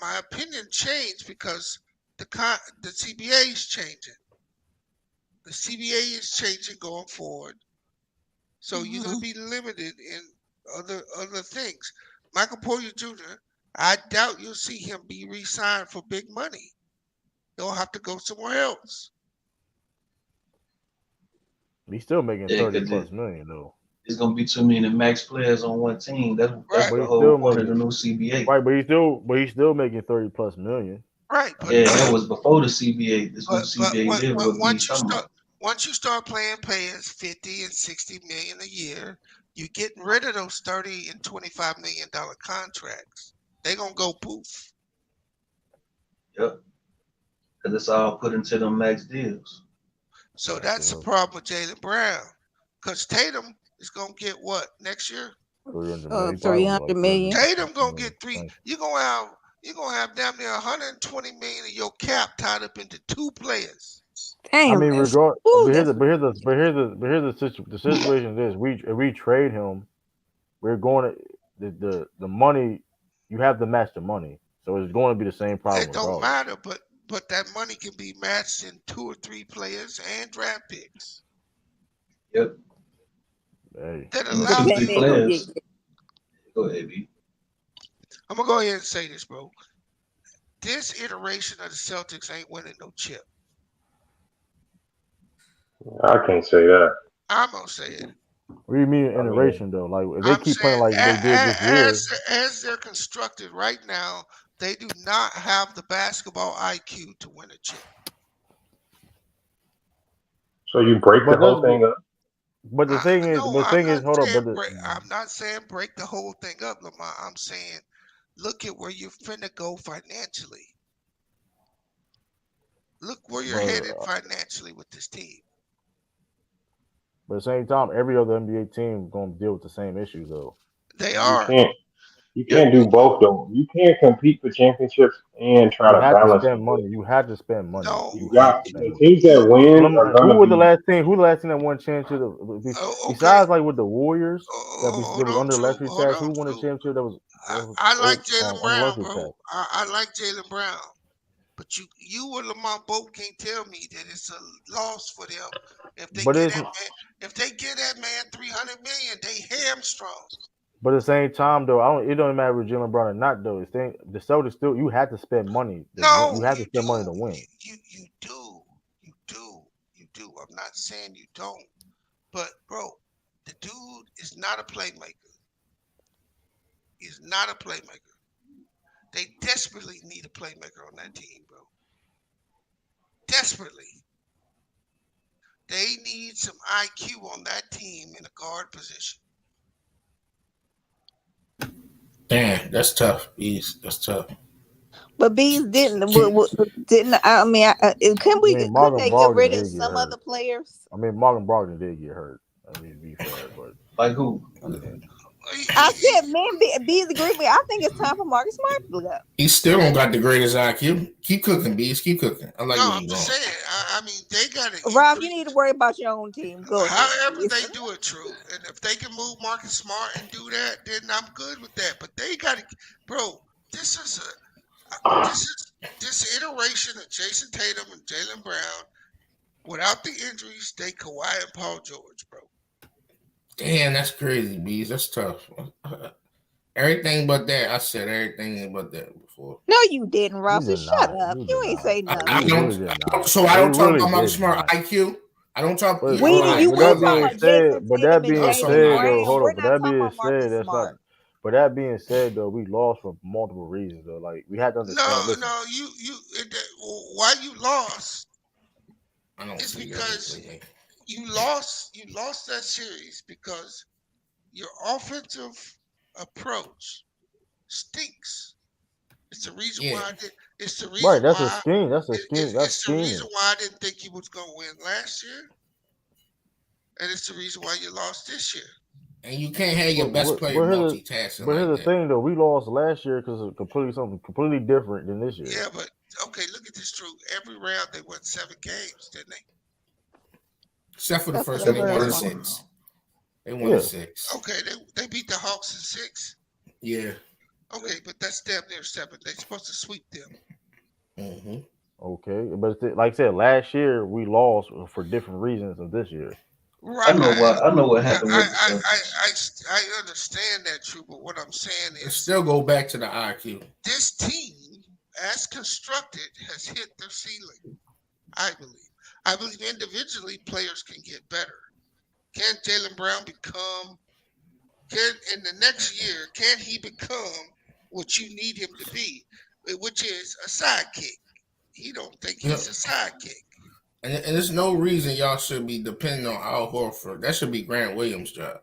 my opinion changed because the CBA is changing. The CBA is changing going forward, so you're gonna Mhm. be limited in other things. Michael Porter Jr. I doubt you'll see him be re-signed for big money. He'll have to go somewhere else. He's still making Yeah, 30 because plus million though. it's gonna be too many max players on one team. That's Right, But the he's whole still point of the making new CBA. right. But he's still making 30 plus million. right. I Yeah, that mean, was before the CBA. This new But CBA did what we talking about. once you start playing players 50 and 60 million a year, you're getting rid of those 30 and 25 million dollar contracts. They gonna go poof. Yep, because it's all put into them max deals. So that's that's the problem with Jalen Brown. Because Tatum is gonna get what next year? 300 million. He probably gonna 300 be like million. 300 Tatum gonna million. get three. You're gonna have damn near 120 million of your cap tied up into two players. I Damn, mean, that's regard. ooh, that's The situation is we if we trade him, we're going to the money. You have to match the money, so it's going to be the same problem It don't regardless. matter, but that money can be matched in two or three players and draft picks Yep, Hey, that and the that's two, allows three you. depending who you players. get. Go ahead, B. I'm gonna go ahead and say this, bro. This iteration of the Celtics ain't winning no chip. I can't say that. I'm gonna say it. what do you mean I mean, iteration though? Like if they I'm keep playing saying like they did this year, as they're constructed right now, they do not have the basketball IQ to win a chip. so you break the but whole that's thing up. but the I, thing is, no, but the I'm thing is, not hold up, saying but the break. I'm not saying break the whole thing up, Lamar. I'm saying look at where you're finna go financially. Look where you're but headed financially with this team. but at the same time, every other NBA team going to deal with the same issues though. They You are. can't you Yep. can't do both though. You can't compete for championships and try You to had to balance spend the money. books. You had to spend money. No. You You had to got spend the money. teams that win are Who gonna was the be. last team? Who the last team that won championship? Okay. Besides, like with the Warriors, that Hold was on, under True. luxury Hold tax. on, Who won a True. championship I like Jalen under Brown, luxury bro. tax? I like Jalen Brown. But you and Lamont both can't tell me that it's a loss for them if they But get it's that man. If they get that man 300 million, they hamstrung. but at the same time though, I don't. It don't matter with Jalen Brown or not though. The Celtics still you had to spend money to win. No, You had to you spend money do. to win. You do. You do. You do. I'm not saying you don't. But bro, the dude is not a playmaker. He's not a playmaker. They desperately need a playmaker on that team, bro. Desperately. They need some IQ on that team in the guard position. Damn, that's tough. That's tough. But Bees didn't. I mean, couldn't I mean, couldn't Morgan they get Brogdon rid of did get some hurt. other players? I mean, Morgan Brogdon did get hurt. I mean, to be fair, but Like who? I mean, I said, man, Bees agree with me. I think it's time for Marcus Smart to go. He still don't got the greatest IQ. Keep cooking, Bees. Keep cooking. I like No, where I'm you just going. saying. I mean, they got to Rob, you increase. need to worry about your own team. Go ahead, However Bees. they do it, true. And if they can move Marcus Smart and do that, then I'm good with that. But they got to, bro. This is this iteration of Jason Tatum and Jaylen Brown. Without the injuries, they Kawhi and Paul George, bro. Damn, that's crazy, Bees. That's tough. Everything but that. I said everything but that before. No, you didn't, you Robson. did Shut not. up. You You did ain't not. say I nothing. You really don't. did not. So I You don't talk really about Marcus did Smart not. IQ. I don't talk. But We but you Right. but we that was talking being about Right. Jason said, but Tatum that and being Oh, so Jaylen said right. though, Brown. hold We're up. But not that talking being about said, Marcus that's not. Smart. But that being said though, we lost for multiple reasons though. Like we had to understand. No, Listen, no, why you lost I don't is see that because replay. you lost that series because your offensive approach stinks. It's the reason Yeah. why I did. It's the right? reason That's a why. scheme. That's a scheme. That's It's the reason scheming. why I didn't think you was gonna win last year, and it's the reason why you lost this year. And you can't have your But best but player but here's the multitasking but here's like the that. thing though. We lost last year because of completely something completely different than this year. Yeah, but okay, look at this, True. Every round they won 7 games, didn't they? Except for the Except for first the one, they Except won for in first this one. one. 6. They won in Yeah. 6. Okay, they beat the Hawks in 6. Yeah. Okay, but that's damn near 7. They're supposed to sweep them. Mm-hmm. Okay. But like I said, last year we lost for different reasons than this year. Right. I know what I, happened I, with the I, I, Celtics. I understand that, True, but what I'm saying It is still go back to the IQ. this team, as constructed, has hit their ceiling, I believe. I believe individually players can get better. Can Jaylen Brown in the next year, can he become what you need him to be, which is a sidekick? He don't think You know, he's a sidekick. and there's no reason y'all should be depending on Al Horford. That should be Grant Williams' job.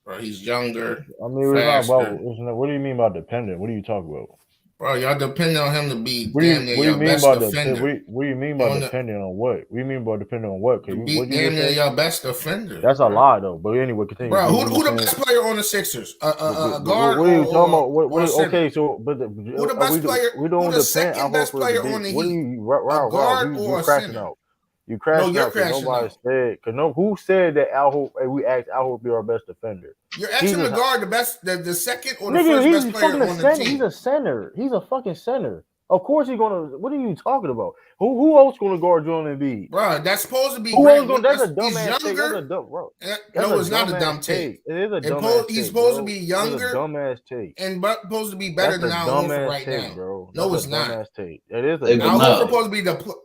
Bro, he's younger, I mean, it's not about. faster. What do you mean by dependent? What are you talking about? Bro, y'all depending on him to be damn near What do you your mean best by defender. what do you mean by On the depending on what? What do you mean by depending on what? to be What you damn just near say? your best defender, That's a bro. lie though. But anyway, continue. Bro, You who were the saying. best player on the Sixers? A But guard what are you talking about? or What a center? okay? So, Who the are we best player? we Who don't the depend second on best Horford to player be. on the What are Heat? you, A Ralph? guard You or a crashing center? out. You No, crashing you're out because crashing nobody out. said. Because no, who said that we asked Al Horford to be our best defender? You're He's asking the a guard the second or the nigga. first best He's player fucking a on the center. He's team. a center. He's a fucking center. Of course he's gonna. What are you talking about? Who else gonna guard Joel Embiid? Bro, that's supposed to be Who else Grant gonna? That's a Williams. He's dumbass take. That's a younger. dumb bro. That's No, a it's not a dumbass dumb take. take. It is a dumbass He's take, supposed to bro. be It's a younger dumbass take. and supposed to be better That's than a Al Horford dumbass right take, now. bro. No, That's a it's not. dumbass take. It is a Hey, but Al dumbass Horford no, take.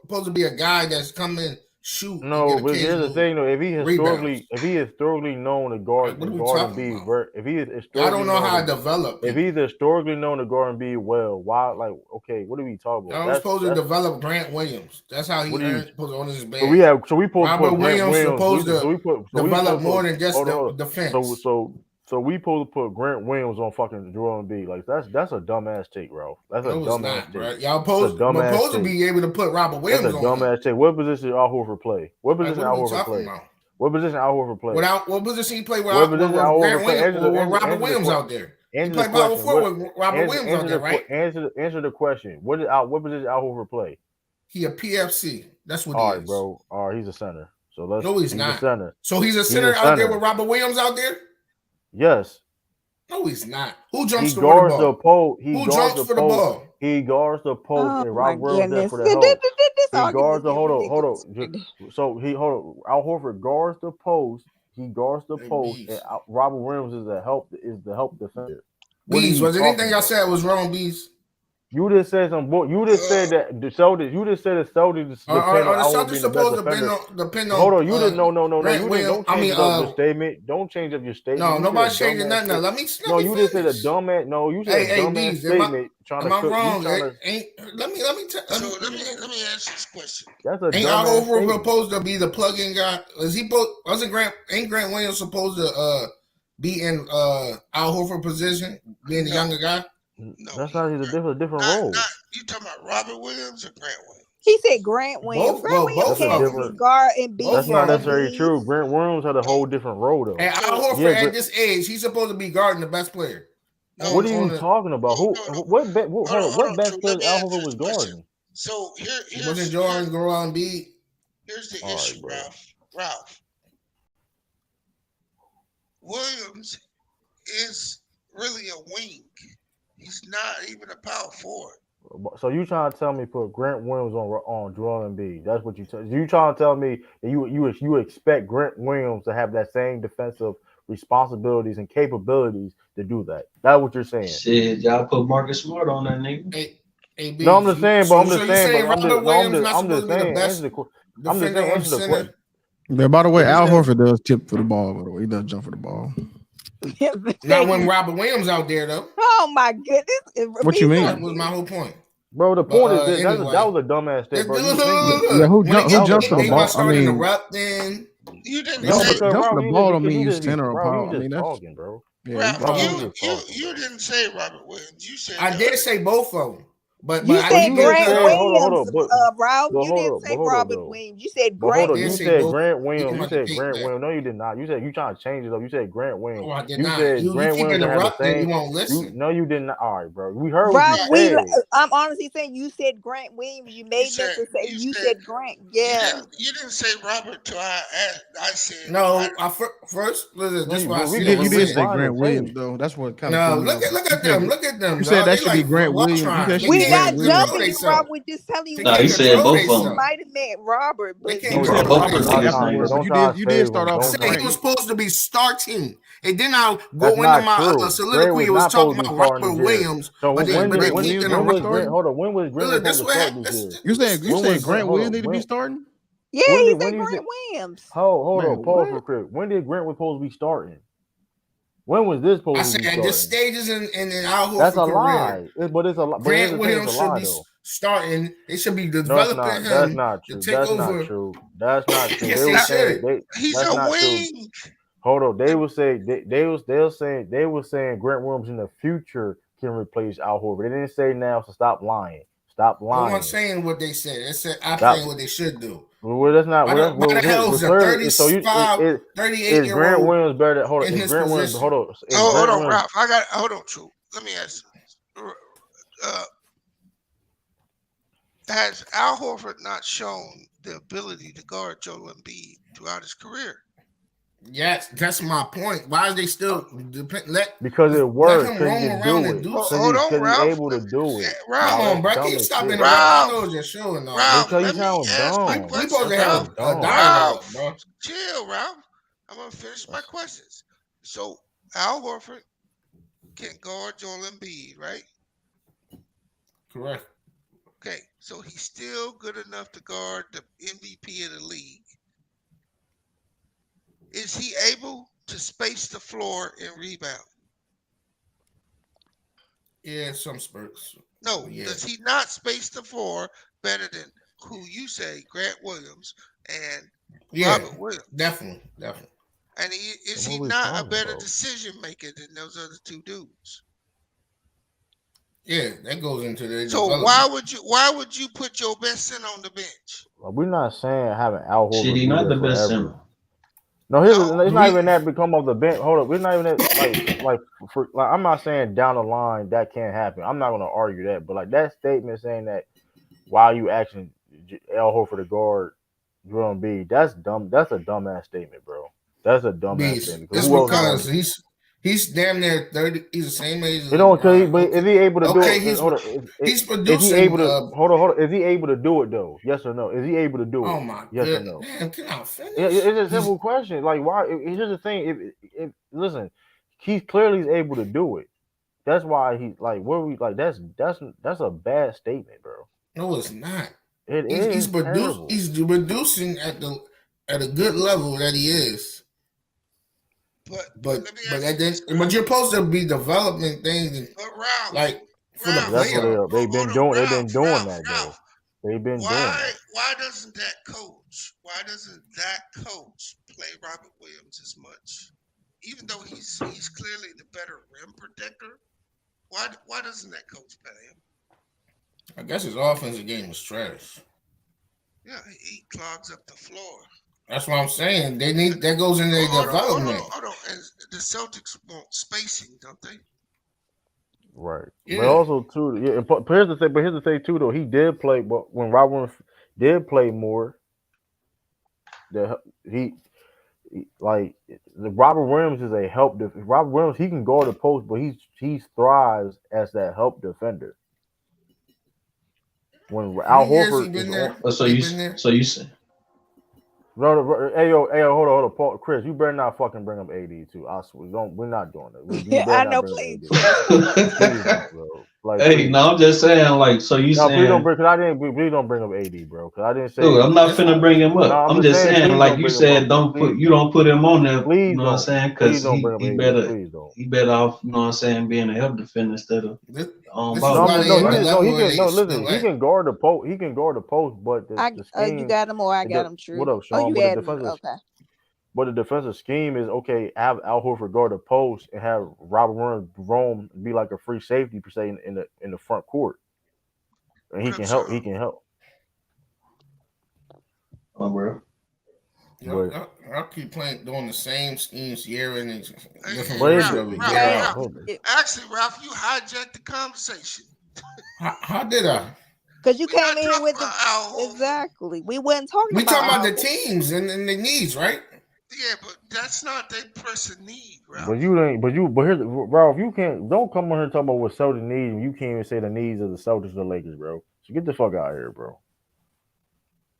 supposed to be a guy that's come in, shoot, and get No, but here's the occasional thing though. rebounds. If he historically known to guard Like, what to are we guard and talking be about? if he is Y'all historically don't know known how to to develop if people. he's historically known to guard and be well, why like okay, what are we talking about? Y'all was supposed to That's develop Grant Williams. That's how what he do you earned supposed to own his bag. so we supposed to Robert put Grant Williams Williams. supposed to So we develop supposed to more put than just hold on, the hold on. defense. So we supposed to put Grant Williams on fucking Joel Embiid. Like that's a dumbass take, bro. That's a No, it's dumbass not, take. bro. Y'all That's a dumbass supposed to take. be able to put Robert That's a Williams on him. dumbass take. What position Al Horford play? What Like, position what are Al we Horford talking play? about? What position Al Horford play? What position he play What position Al with Grant Horford play? Williams or with Robert Williams out there? He Answer the played power question. forward with Robert Williams out there, right? Answer the question. What position Al Horford play? He a PFC. That's what he All right, is. bro. All right, he's a center. So No, he's he's not. a center. So he's a He's center a out there center. with Robert Williams out there? Yes. No, he's not. Who jumps He for the guards the ball? post. Who jumps for the ball? He guards the post, Oh and my Rob Williams there goodness. for the help. This He guards argument the is hold ridiculous. on. So Al Horford guards the post. He guards the Hey, post, and Bees. Robert Williams is the help defender. What are Bees, you was talking anything I about? said was wrong, Bees? You just said some bull. You just said that the Celtics. You just said the Celtics depend on Are the Al Celtics being the best supposed to defender. depend Hold on on, you didn't. No. You Grant didn't. Williams? Don't change it up your statement. Don't change up your statement. No, You said a nobody's changing dumbass nothing. Now statement. let No, me you just said a finish. dumbass. No, you said a Hey, dumbass Bees, statement. Trying am to I cook. You wrong? trying to. Let me So let me ask this question. That's a ain't Al dumbass Horford statement. supposed to be the plug-in guy? Ain't Grant Williams supposed to be in Al Horford position, being the younger guy? No, That's not a different role. not you talking about Robert Williams or Grant Williams? He said Grant Williams. Grant Williams That's Both a can't of them. different. guard and That's be not a necessarily beast. true. Grant Williams had a whole different role though. And Al Horford Yeah, at this age, he's supposed to be guarding the best player. What are you talking about? Who? What? Hold on. What best players Al Horford was guarding? So Wasn't Jordan Goran Embiid? Here's the All issue, right, bro. Ralph. Williams is really a wing. He's not even a power forward. So you trying to tell me put Grant Williams on Joel Embiid? That's what you. You trying to tell me that you expect Grant Williams to have that same defensive responsibilities and capabilities to do that? That's what you're saying. Shit, y'all put Marcus Smart on that nigga. No, I'm just saying, but I'm just saying, but Robert Williams not supposed to be the best I'm just saying, defender on answer the center? question. Yeah, by the way, What you Al said? Horford does tip for the ball. By the way, he does jump for the ball. Not when Robert Williams out there though. Oh my goodness! What you mean? That was my whole point. Bro, the point is this. Anyway. That was a dumbass statement, bro. Yeah, who jumps for the ball? I mean, interrupting. You didn't No, say because jump for Rob, the ball don't because mean you you just be, center or bro, power. you I just mean, that's talking, bro. Ralph, Rob, you didn't say Robert Williams. You said I did say both of them, but you I said didn't Grant get Williams, Ralph. but You hold didn't up, say but hold up, Robert though. Williams. You said But Grant. hold up, you say said both. Grant You Williams. can You have to said take Grant that. Williams. No, you did not. You said you trying to change it up. You said Grant Williams. No, I did You not. said You Grant keep Williams gonna have the interrupting. same. You won't listen. No, you didn't. All right, bro. We heard what Rob, you said. I'm honestly saying you said Grant Williams. You made that to say you said Grant. Yeah. You didn't say Robert till I said no. First, listen, this is what I we said. You did say rewind the Grant Williams tape. though. That's what kind of No, threw me off. look at them. Look at them. You said dog. that They should be like Grant watch Williams. You trying. said that They should be We're can't not Grant Williams. jumping you, control Rob. themselves. We're just telling you They what Nah, he you can't said control both of you them. themselves. might have meant Robert, They but can't No, he Bro, said control both of Robert them Don't right niggas themselves. try, afterwards, saying. but don't try to you did save start him. off I Don't with said try. he was Grant. supposed to be starting. And then I'll That's go into not my true. Grant soliloquy. was It was not supposed talking to be about starting Robert this year. Williams, So but when they did Grant when keep Williams when gonna be was interrupting. Grant? starting? Hold on. When was Grant Look, supposed that's to what start happened. this year? You When saying was Grant? Grant Hold Williams on. need to be starting? yeah, When he did said you say? Grant Williams. Hold Man, on. Pause what? real quick. When did Grant was supposed to be starting? When was this I supposed to said be at this starting? stages in Al That's Horford a career, lie. But it's a lie. But here's Grant the thing. It's a Williams should lie be though. starting. They should be No, it's developing not. That's him not to true. take That's not over. true. That's not true. Yes, They they were saying should. he's that's a not true. wing. Hold on. They were saying they were saying Grant Williams in the future can replace Al Horford. They didn't say now, so stop lying. Stop I wasn't lying. saying what they said. They said I'm Stop. saying what they should do. Well, that's not. Why the hell is a Clearly, so you 38 is Grant year old Williams better? Hold on. in Is his Grant Williams? position? Hold on. Is Hold Grant on, Williams? Ralph. Hold on, True. Let me ask you. Has Al Horford not shown the ability to guard Joel Embiid throughout his career? Yes, that's my point. Why is they still Because it let works. him Because roam he can around do and it. do Because Hold on, he's Ralph. able to do it. Come Wow, on, that's bro. dumb Keep as stopping shit. interrupting. I know Ralph, it's your show and all. Ralph, Because you let me sound ask my dumb. We supposed question. to That have sounds a dumb. dialogue, Ralph, bro. chill, Ralph. I'm gonna finish my questions. So Al Horford can guard Joel Embiid, right? Correct. Okay, so he's still good enough to guard the MVP of the league. Is he able to space the floor and rebound? Yeah, some spurts. No, Yeah. does he not space the floor better than who you say, Grant Williams and Robert Williams? Definitely. And is What he are we not a talking better about? decision maker than those other two dudes? Yeah, that goes into the So why would you put your best center on the bench? We're not saying having Al Shit, Horford he be not there the best forever. center. No, it's not We- even that become of the bench. Hold up, we're not even that like I'm not saying down the line that can't happen. I'm not gonna argue that, but like that statement saying that while you asking Al Horford to guard Joel Embiid, that's dumb. That's a dumbass statement, bro. That's a dumbass statement. It's Who else is because gonna? He's damn near 30. He's the same age as You know, LeBron. but is he able to do it? Hold on, He's is he producing. able to hold on? Is he able to do it though? Yes or no? Is he able to do it? Oh my yes goodness. or no? Man, can I finish? It's a simple question. Like, why? It's just a thing. If listen, he clearly is able to do it. That's why he like what we like. That's a bad statement, bro. No, it's not. It He's is produced. terrible. He's reducing at a good level that he is. But let me ask you Then this, but Ralph. you're supposed to be developing things and But Ralph, like for the But that's what playoff. they've been hold on, doing. They've been Ralph, doing Ralph, that though. Ralph. They've been doing Why that. why doesn't that coach play Robert Williams as much? Even though he's clearly the better rim protector, why doesn't that coach play him? I guess his offensive game is trash. Yeah, he clogs up the floor. That's what I'm saying. They need that goes in their development. Hold on. And the Celtics want spacing, don't they? Right. But Yeah. also too, yeah. But here's the thing. But here's the thing too, though. He did play, but when Robert did play more, the like the Robert Williams is a help. Robert Williams he can guard the post, but he thrives as that help defender. When How Al many years he Horford is been on, there? Oh, so He you been there. so you say no, hey yo, hold on, Paul, Chris, you better not fucking bring up AD too. I swear, don't. We're not doing that. You better I not know, bring up please, AD. Chris. Please, bro. Like, Hey, please. no, I'm just saying, like, so you No, please don't saying, bring. Cause I didn't. Please don't bring up AD, bro. Cause I didn't dude, say. I'm not That's finna fine. bring him No, up. I'm I'm just just saying. saying, Please like don't you bring him up, said, bro. you Please, don't put him on there, you please know what I'm don't. saying? Please Because don't bring up he AD. better Please don't. he better off, you know what I'm saying, being a help defender instead of This, this No, is ball I'm why just they no. defender, at He the right? can no. level He where can they no. still Listen, he at. can guard the post. He can guard the post, but the You scheme. got him or I got him. What True. up, Oh, Sean? you added him. Okay. But the defensive scheme is okay. Have Al Horford guard the post and have Robert Williams roam be like a free safety per se in the front court, and he can Crips help. He can help. Oh, bro. But Y'all keep playing doing the same schemes year in and different Hey, but versions it, Ralph, of it Ralph, year but out. Ralph. hold on. Actually, Ralph, you hijacked the conversation. How did I? Because you We're came not in here talking with the about Al Horford. exactly. We wasn't talking We about talking about Al the Horford. teams and the needs, right? Yeah, but that's not their pressing need, But Ralph. you ain't. But here's Ralph. You can't. Don't come on here talking about what Celtics need. And you can't even say the needs of the Celtics or the Lakers, bro. So get the fuck out of here, bro.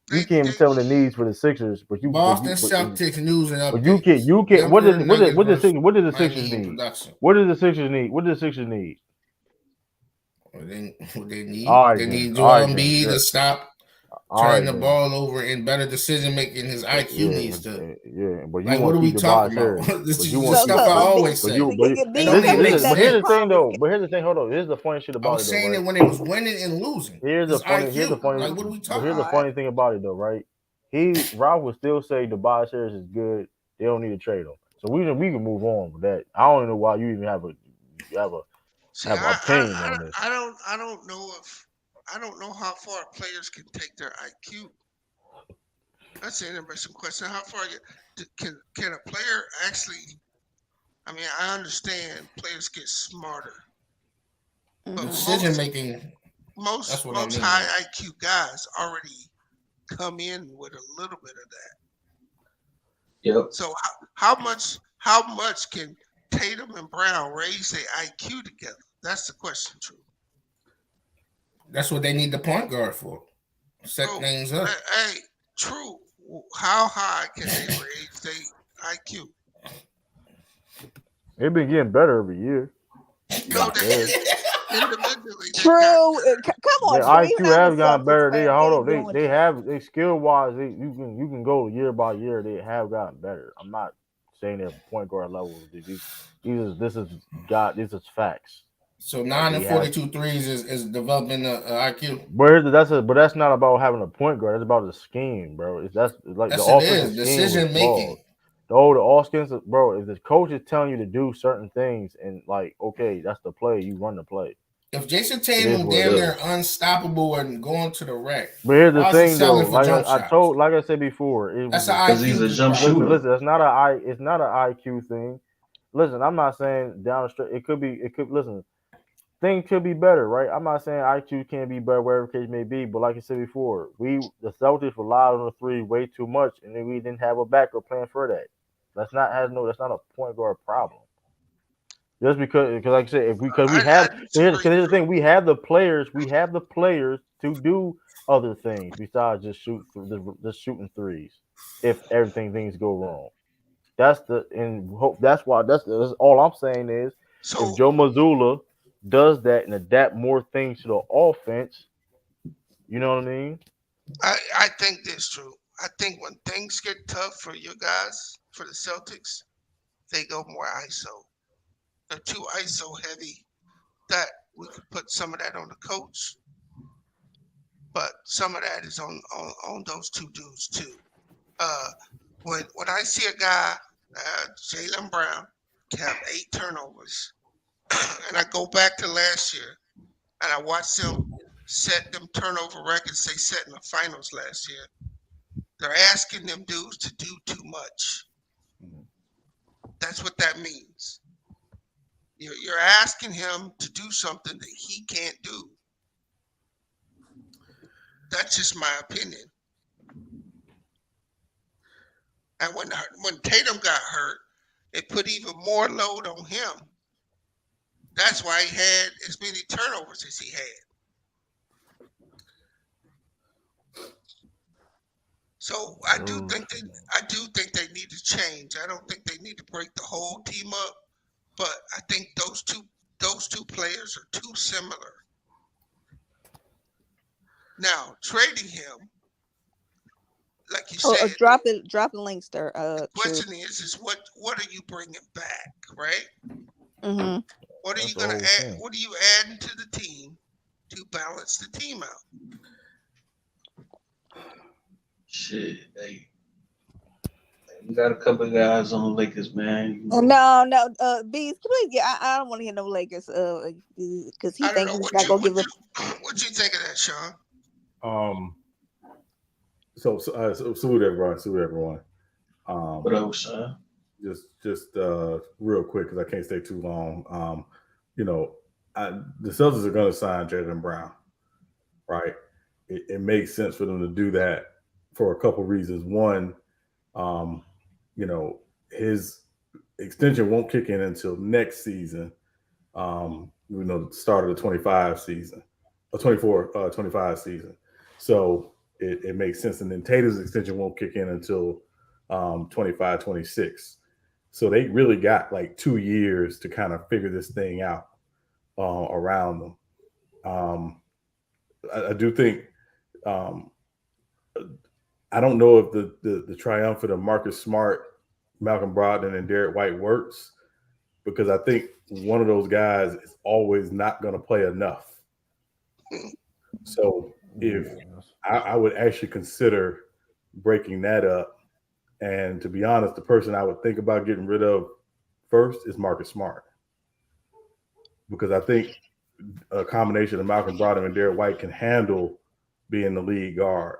They You can't even they tell me the needs for the Sixers, Boston Celtics news and but you can't. updates. You can't. Denver Nuggets versus What did the Miami Sixers Heat need? production. What did the Sixers need? What did the Sixers need? What they All need? right They then. need All Joel right then. Embiid Yeah. to stop All turning right the then. ball over and better decision making. His IQ Yeah, needs to. yeah. But you Like, what want are to we keep talking Tobias about? Harris. This But is you the want to So keep stuff I Tobias. Embiid, always But say. you. But you. It Embiid don't even coming make in. Listen. But That's the here's the sense. thing problem. though. But here's the thing. Hold on. Here's the funny shit I about was it though, saying right? it when they was winning and losing. His Here's the IQ. funny. Like, what are we But talking here's the All about? right. funny thing about it though, right? Ralph would still say Tobias Harris is good. They don't need to trade him. So we can move on with that. I don't know why you even have a see. have an opinion on this. I don't know how far players can take their IQ. That's an interesting question. How far can a player actually? I mean, I understand players get smarter, but Mm-hmm. Decision making. That's what I most mean. high IQ guys already come in with a little bit of that. Yep. So how much can Tatum and Brown raise their IQ together? That's the question, True. That's what they need the point guard for. Set Bro, things up. hey, True. How high can they raise their IQ? They've been getting better every year. To No, be fair, individually they got True. better. Come on, their True. Even IQ I'm a has gotten Celtics better. They fan. We hold ain't on. doing They it. have they skill wise. You can go year by year. They have gotten better. I'm not saying they're point guard level. This is facts. So Like 9 they and have. 42 threes is developing the IQ. But that's not about having a point guard. That's about the scheme, bro. That's like the Yes, it offensive is. scheme was Decision flawed. making. The offensive, bro. If the coach is telling you to do certain things and like, okay, that's the play. You run the play. If Jason It is Tatum what it damn is. near unstoppable and going to the rack, But here's the why is he thing, though. selling for Like jump shots? like I said before, it That's was an Because he's a IQ jump problem. shooter. listen. It's not an IQ thing. Listen, I'm not saying down the street. It could be. It could listen. Things could be better, right? I'm not saying IQ can't be better, wherever the case may be. But like I said before, the Celtics relied on the three way too much, and then we didn't have a backup plan for that. That's not a point guard problem. Just because like I said, if we because we I have because disagree, here's the True. thing, we have the players to do other things besides just shooting threes. If everything things go wrong, that's the and hope that's why that's all I'm saying is if So Joe Mazzulla does that and adapt more things to the offense. You know what I mean? I think that's true. I think when things get tough for you guys, for the Celtics, they go more ISO. They're too ISO heavy. That we could put some of that on the coach, but some of that is on those two dudes too. Uh, when I see a guy, Jaylen Brown, have 8 turnovers, and I go back to last year and I watch them set them turnover records they set in the finals last year. They're asking them dudes to do too much. That's what that means. You're asking him to do something that he can't do. That's just my opinion. And when Tatum got hurt, it put even more load on him. That's why he had as many turnovers as he had. So I do think they need to change. I don't think they need to break the whole team up, but I think those two players are too similar. Now trading him, like you Oh, said, drop the links there. the True. question is what are you bringing back, right? Mm-hmm. What are That's you the gonna whole add? thing. What are you adding to the team to balance the team out? Shit, hey, we got a couple of guys on the Lakers, man. You know, No, Bees, please. Yeah, I don't want to hear no Lakers. Because he I don't thinks know he's not gonna give up. what you think of that, Sean. So salute everyone. Salute everyone. what else, son? Just real quick because I can't stay too long. You know, the Celtics are going to sign Jaylen Brown, right? It makes sense for them to do that for a couple reasons. One, you know, his extension won't kick in until next season. The start of the 25 season, 24, 25 season. So it makes sense. And then Tatum's extension won't kick in until 25, 26. So they really got like 2 years to kind of figure this thing out around them. I do think I don't know if the triumvirate of Marcus Smart, Malcolm Brogdon, and Derek White works because I think one of those guys is always not going to play enough. So if I would actually consider breaking that up, and to be honest, the person I would think about getting rid of first is Marcus Smart because I think a combination of Malcolm Brogdon and Derek White can handle being the lead guard.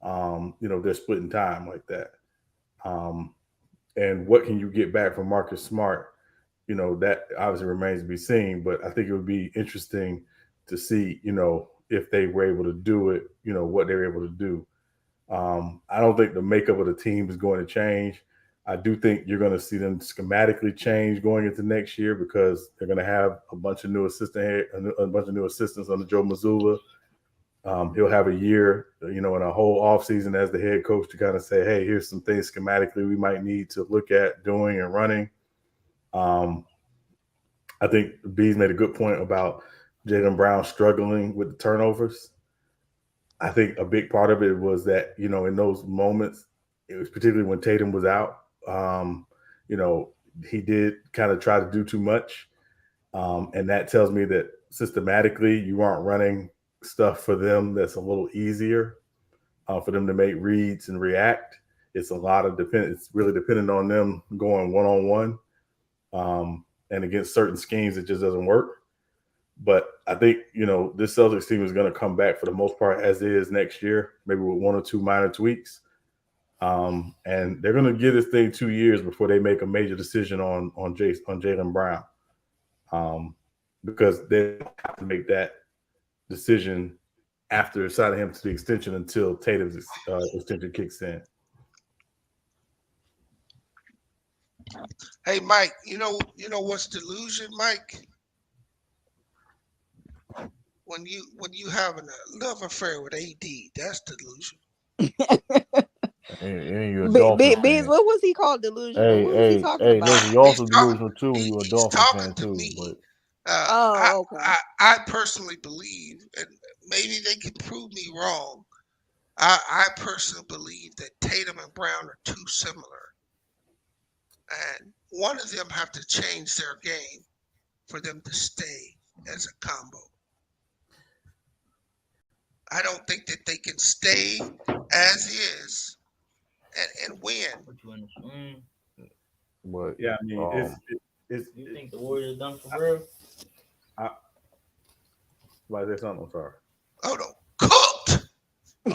They're splitting time like that. And what can you get back from Marcus Smart? That obviously remains to be seen, but I think it would be interesting to see, if they were able to do it, what they were able to do. I don't think the makeup of the team is going to change. I do think you're going to see them schematically change going into next year because they're going to have a bunch of new assistants under Joe Mazzulla. He'll have a year, in a whole offseason as the head coach to kind of say, hey, here's some things schematically we might need to look at doing and running. I think B's made a good point about Jaylen Brown struggling with the turnovers. I think a big part of it was that, in those moments, it was particularly when Tatum was out, he did kind of try to do too much. And that tells me that systematically you aren't running stuff for them that's a little easier for them to make reads and react. It's it's really dependent on them going one-on-one. And against certain schemes, it just doesn't work. But I think, this Celtics team is going to come back for the most part as is next year, maybe with one or two minor tweaks. And they're going to give this thing 2 years before they make a major decision on Jaylen Brown. Because they have to make that decision after signing him to the extension until Tatum's extension kicks in. Hey, Mike, you know what's delusion, Mike? When you having a love affair with AD, that's delusion. And you're a Dolphins Bees, fan. what was he called? Delusional. What was he talking about? Listen, you're also He's talking. delusional too when you're a He's Dolphins talking fan to too. me. But Oh, okay. I personally believe, and maybe they can prove me wrong. I personally believe that Tatum and Brown are too similar, and one of them have to change their game for them to stay as a combo. I don't think that they can stay as is and win. Put you in the swing. But Yeah, I mean, You think the Warriors done for real? I, why is there something? I'm sorry. Oh no, cooked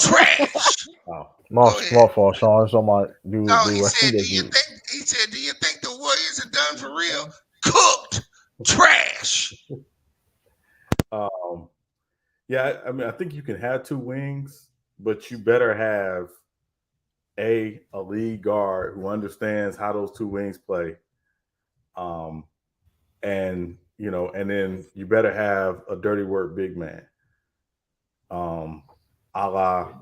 trash. Oh, my Go ahead. my fault, Sean. So my No, do he what he said, "Do you do. think?" He said, "Do you think the Warriors are done for real?" Cooked trash. um, yeah. I mean, I think you can have two wings, but you better have a lead guard who understands how those two wings play. Um, and and then you better have a dirty work big man. A la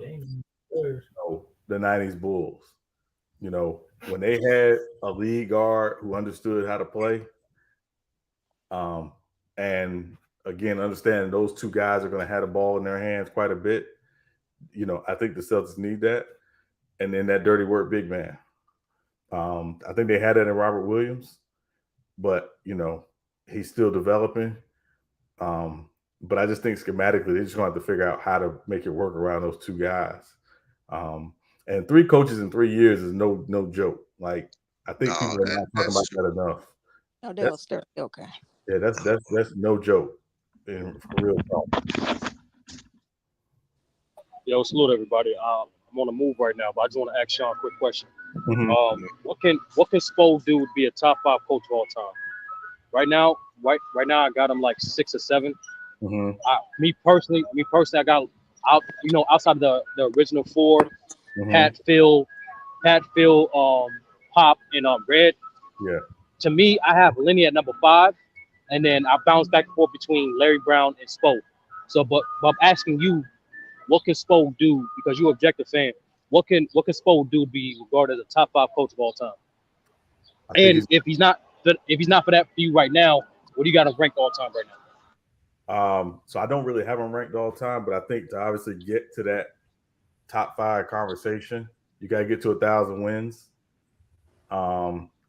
the '90s Bulls. When they had a lead guard who understood how to play, and again, understanding those two guys are going to have the ball in their hands quite a bit. I think the Celtics need that, and then that dirty work big man. I think they had that in Robert Williams, but he's still developing. But I just think schematically, they're just going to have to figure out how to make it work around those two guys. And 3 coaches in 3 years is no joke. Like, I think people are not talking about that enough. Oh, that was 30. Okay. Yeah, that's no joke. For real talk. Yo, salute everybody. I'm on the move right now, but I just want to ask Sean a quick question. Mhm. What can Spo do to be a top 5 coach of all time? Right now, I got him like 6 or 7. Mhm. Me personally, I got out. Outside of the original 4, Mhm. Pat, Phil, Pop, and Red. Yeah. To me, I have Lenny at number 5, and then I bounce back and forth between Larry Brown and Spo. So, but I'm asking you, what can Spo do? Because you're an objective fan. What can Spo do to be regarded as a top 5 coach of all time? And if he's not for that for you right now, what do you got him ranked all time right now? So I don't really have him ranked all the time, but I think to obviously get to that top 5 conversation, you got to get to 1,000 wins.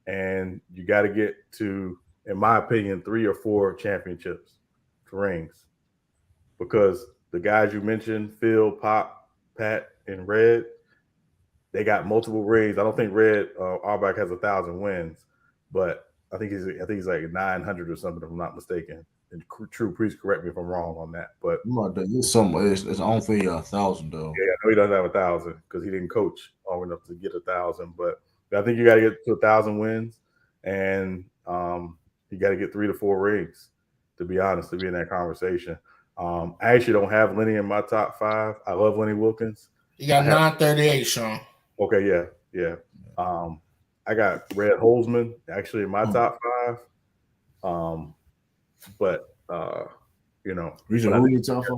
And you got to get to, in my opinion, 3 or 4 championships, rings, because the guys you mentioned, Phil, Pop, Pat, and Red, they got multiple rings. I don't think Red Auerbach has 1,000 wins, but I think he's like 900 or something, if I'm not mistaken. And True, please correct me if I'm wrong on that. But It's somewhere. It's I don't think 1,000 though. yeah, I know he doesn't have 1,000 because he didn't coach long enough to get 1,000. But I think you got to get to 1,000 wins, and you got to get 3 to 4 rings. To be honest, to be in that conversation. I actually don't have Lenny in my top 5. I love Lenny Wilkins. You got 938, Sean. Okay, yeah. I got Red Holzman actually in my top 5. But You said who in your top 5?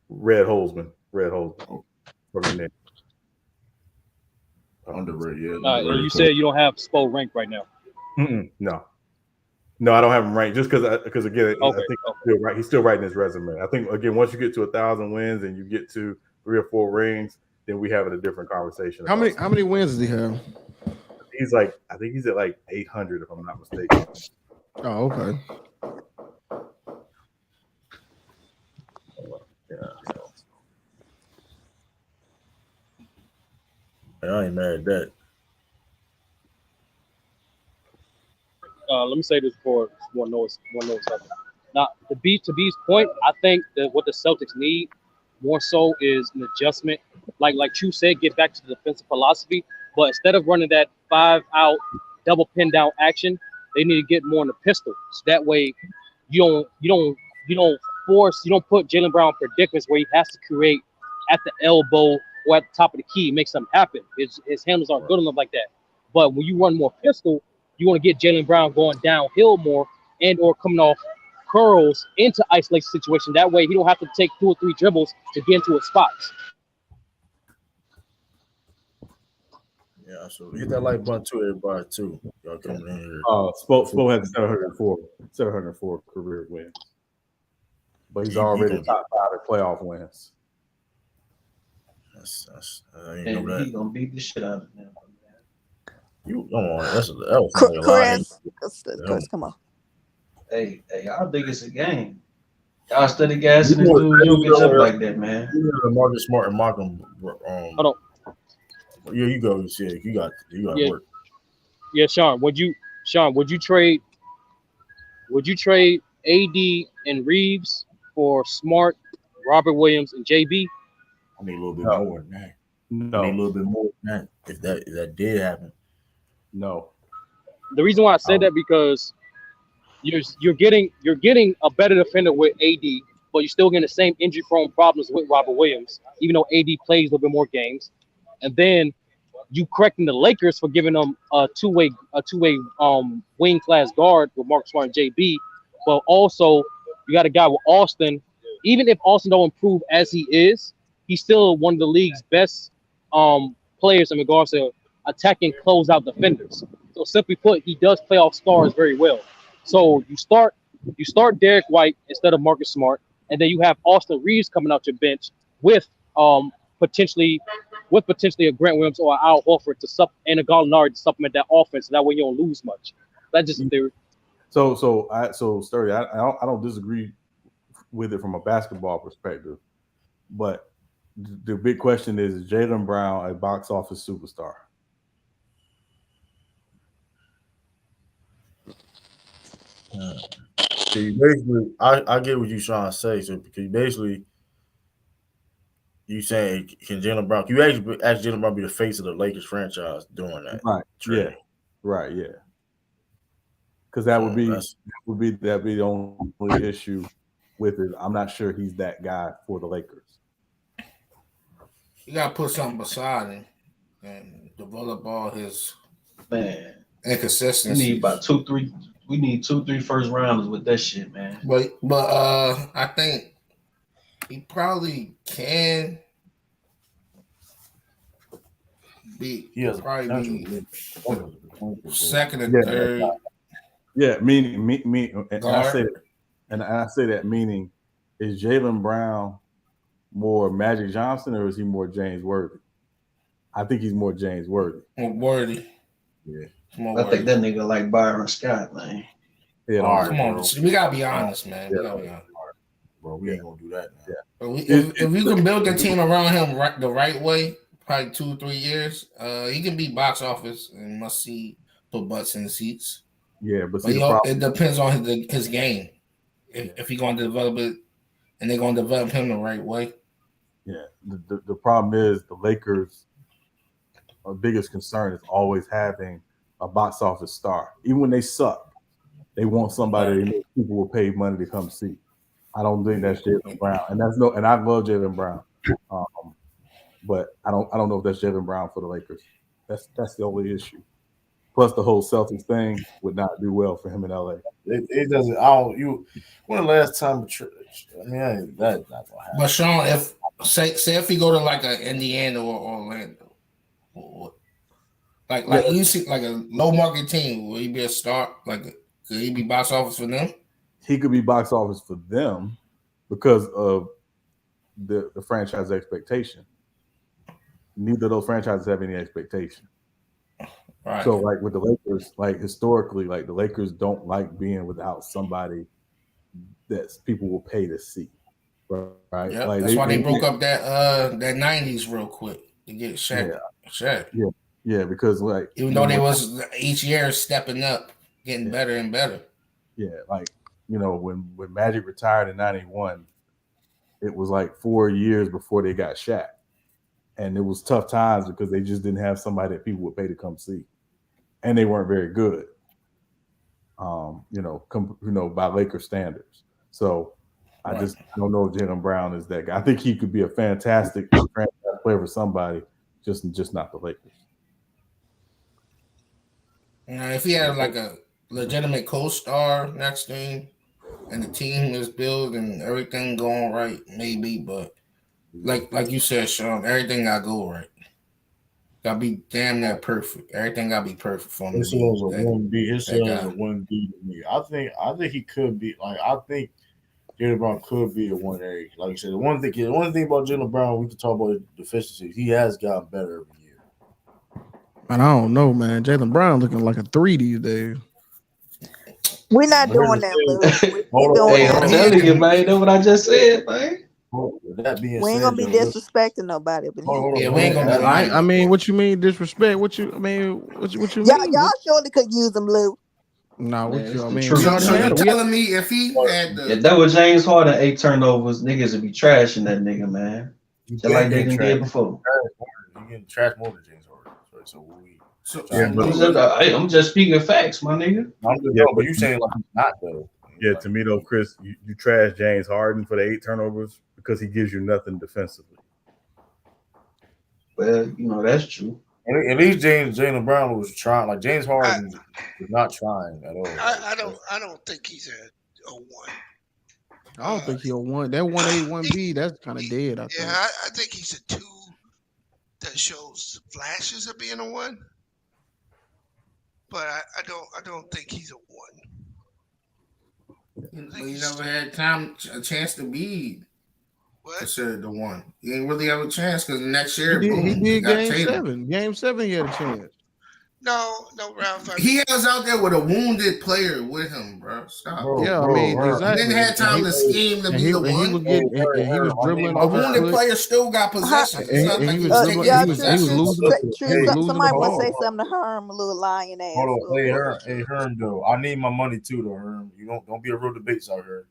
Red Holzman from the Knicks. Underrated, yeah. You said you don't have Spo ranked right now. No, I don't have him ranked just because again, Okay, I think he's still writing his resume. I think again, once you get to 1,000 wins and you get to 3 or 4 rings, then we have a different conversation. How many wins does he have? I think he's at like 800 if I'm not mistaken. Oh, okay. I ain't mad at that. Let me say this before one knows something. Now, to B's point, I think that what the Celtics need more so is an adjustment. Like Chu said, get back to the defensive philosophy. But instead of running that 5-out double pin down action, they need to get more in the pistol. So that way, you don't put Jaylen Brown in predicaments where he has to create at the elbow or at the top of the key, make something happen. His handles aren't good enough like that. But when you run more pistol, you want to get Jaylen Brown going downhill more and or coming off curls into isolation situation. That way he don't have to take 2 or 3 dribbles to get into his spots. Yeah, so hit that like button too, everybody too. Y'all coming in here. Spo has 704. 704 career wins, but he's You already gonna get top 5 in playoff wins. I didn't know And he that. gonna beat the shit out of them. You come on, that was like a lot of Chris, come on. Hey, y'all think it's a game. Y'all steady gassing this you dude Jokic up like that, man. know Marcus Smart and Malcolm. Hold on. Yeah, you go. Yeah, you got Yeah, work. yeah, Sean, would you trade AD and Reeves for Smart, Robert Williams, and JB? I need a little bit No, more than that. I need a no, little bit more than that. If that did happen, no. The reason why I I said would, that because you're getting a better defender with AD, but you're still getting the same injury prone problems with Robert Williams, even though AD plays a little bit more games. And then you correcting the Lakers for giving them a two-way wing class guard with Marcus Smart and JB, but also you got a guy with Austin. Even if Austin don't improve as he is, he's still one of the league's best players in regards to attacking closeout defenders. So simply put, he does play off stars very well. So you start Derek White instead of Marcus Smart, and then you have Austin Reeves coming out your bench with potentially a Grant Williams or an Al Horford and a Gallinari to supplement that offense. So that way you don't lose much. That's just a theory. so Sturdy, I don't disagree with it from a basketball perspective, but the big question is Jaylen Brown a box office superstar? so you basically, I get what you trying to say. So because basically, you saying can Jalen Brown? You actually ask Jalen Brown be the face of the Lakers franchise doing that Right. Yeah. trade? Right. Yeah. Because that would That's be the only issue with it. I'm not sure he's that guy for the Lakers. You gotta put something beside him and develop all his Man, we need inconsistencies. about 2-3. We need 2-3 first rounders with that shit, man. But I think he probably can be he has a potential probably to be be second or Yeah. third Yeah. Meaning, and I guard. say that meaning is Jaylen Brown more Magic Johnson or is he more James Worthy? I think he's more James Worthy. More worthy. Yeah. More I think worthy. that nigga like Byron Scott, man. Yeah. All right, Come on, bro. we gotta be honest, man. Yeah. We gotta be honest. Bro, we ain't gonna do that now. Yeah. But It- if you can build the team around him the right way, probably 2-3 years, he can be box office and must see put butts in the seats. Yeah, but But see the problem. it depends on his game. If he's going to develop it, and they're going to develop him the right way. Yeah, the problem is the Lakers' biggest concern is always having a box office star. Even when they suck, they want somebody they know people will pay money to come see. I don't think that's Jaylen Brown, and I love Jaylen Brown, but I don't know if that's Jaylen Brown for the Lakers. That's the only issue. Plus, the whole Celtics thing would not do well for him in LA. It doesn't. I don't. You. When the last time? I mean, that's not gonna happen. But Sean, if say if he go to like a Indiana or Orlando, like you see like a low market team, will he be a star? Like could he be box office for them? He could be box office for them because of the franchise expectation. Neither of those franchises have any expectation. Right. So, like with the Lakers, like historically, like the Lakers don't like being without somebody that people will pay to see. Right? Yeah, like that's why they broke up that '90s real quick to get Shaq. Yeah, because like even though they was each year stepping up, getting better and better. Yeah, like when Magic retired in '91, it was like 4 years before they got Shaq, and it was tough times because they just didn't have somebody that people would pay to come see, and they weren't very good. By Lakers standards. So I just don't know if Jaylen Brown is that guy. I think he could be a fantastic franchise player for somebody, just not the Lakers. If he had like a legitimate co-star next to him, and the team is built and everything going right, maybe. But like you said, Sean, everything got to go right. Gotta be damn near perfect. Everything gotta be perfect for him to His ceiling be is a 1B. His that ceiling is guy. a 1B to me. I think he could be like I think Jalen Brown could be a 1A. Like you said, the one thing about Jalen Brown we can talk about deficiencies. He has gotten better every year. Man, I don't know, man. Jalen Brown looking like a 3 these days. We're not But here's doing the that, thing. Lou. We're Hold on, doing hold Hey, on, I'm that. hold He on. telling ain't you, man. You know what I just said, man? With that being We ain't said, gonna be though, listen, disrespecting nobody up in hold on, here. hold on. yeah, But we ain't listen, gonna be lying. I mean, what you mean disrespect? What you mean? Y'all surely could use them, Lou. Nah, Man, what it's you I the mean? We truth, So already so had you it. man. We telling me if he had If the that was James Harden 8 turnovers, niggas would be trashing that nigga, man. you Just been like they getting done trash. did before. You getting trash more than James Harden. So we so Yeah, trying so to but get. Lou, I'm just speaking facts, my nigga. I'm just yeah, no, but but you saying like he's not though. yeah, Like to me though, Chris, you trash James Harden for the 8 turnovers because he gives you nothing defensively. Well, you know that's true. at least Jalen Brown was trying. Like James I, Harden was not trying at all. Like I don't think he's a one. I don't Uh, think he'll one that 1A, he, 1B. That's kind of dead. I yeah, think. I think he's a two that shows flashes of being a one, but I don't think he's a one. I but think he he's never two. had a chance to be What? considered the one. He didn't really have a chance because next He year, did. He boom, he did got game Tatum. 7. Game 7, he had a chance. No, Ralph. I He mean, was out there with a wounded player with him, bro. Stop. bro, Yeah, I bro, mean Herm, He didn't exactly. have And time he to hey, scheme to and be he the and he one. was getting and he was I need dribbling my A off his wounded foot. player still got Huh? possessions. It's And not like he he was was dribbling. taking his Yeah, He was possessions. losing. Hey, He was losing the Somebody must hold say ball. on, something to Herm, a little lion hold ass on. little Hey, boy. Herm, though. I need my money too, though, Herm. You don't be a real debates out here.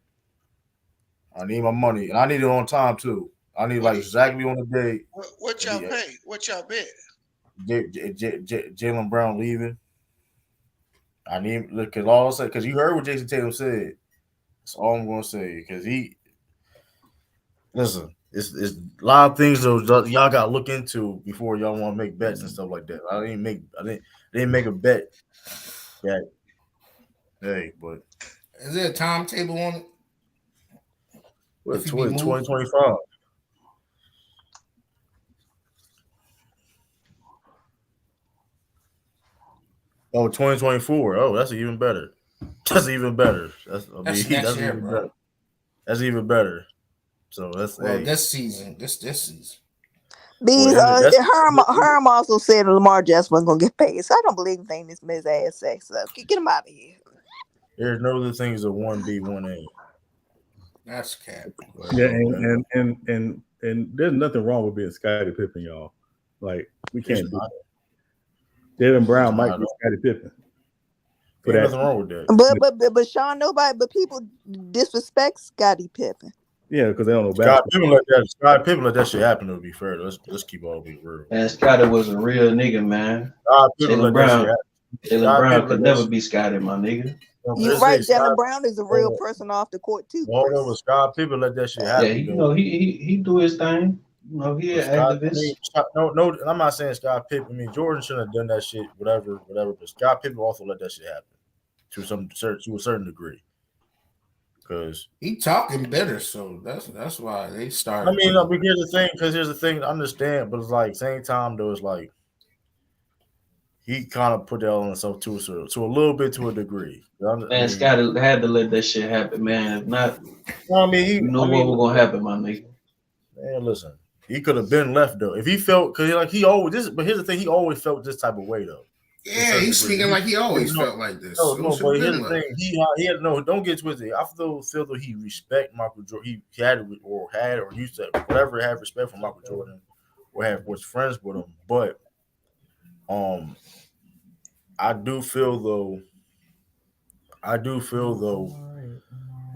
I need my money, and I need it on time too. I need what like do you, exactly on the date. what I y'all need pay? What y'all bet? Jalen Brown leaving. I need because all I said because you heard what Jason Tatum said. That's all I'm gonna say because he listen. It's a lot of things though y'all got to look into before y'all want to make bets and stuff like that. I didn't make a bet that hey, but Is there a timetable on it if what he be moved? 2025. Oh, 2024. Oh, that's even better. That's even better. That's next That's year, even better. bro. That's even better. So that's Well, hey. this season, this season. The That's Herm also said Lamar Jackson wasn't gonna get paid, so I don't believe anything this Miss ass sex up. Get him out of here. there's no other things a 1B 1A. That's cap. Yeah, Okay. and there's nothing wrong with being Scottie Pippen, y'all. Like we There's can't do not. that. Jalen There's Brown not might at be all. Scottie Pippen for Ain't that. nothing wrong with that. But Sean, but people disrespect Scottie Pippen. Yeah, because they don't know Scott basketball. Pippen let that. Scott Pippen let that shit happen. To be fair, let's keep all be real. Man, Scotty was a real nigga, man. Scott Pippen Jalen let that shit Brown, happen. Jalen Scott Brown Pippen could let that never shit. be Scotty, my nigga. No, but You this right, is Scott. Jalen Brown is a real Hold person off the court too, on, Chris. Scott Pippen let that shit Yeah, happen you though. know he do his thing. You know he But an Scott, I activist. mean, Scott, no, I'm not saying Scott Pippen. I mean, Jordan shouldn't have done that shit. Whatever. But Scott Pippen also let that shit happen to a certain degree. Because He talking better, so that's why they I started mean, putting. but here's the thing. Because here's the thing. I understand, but it's like same time though. It's like he kind of put that on himself too, so to a little bit to a degree. I Man, mean, Scotty had to let that shit happen, man. If not, well, I mean, you know what was gonna happen, my nigga. man, listen, he could have been left though if he felt because like he always this. But here's the thing, he always felt this type of way though, to a Yeah, certain he's degree. speaking like he always No, felt like this. no, So it no. should have But here's been the left. thing, he had no. Don't get twisted. I feel though he respect Michael Jordan. He had or used to whatever have respect for Michael Jordan, or was friends with him. But um, I do feel though. I do feel though.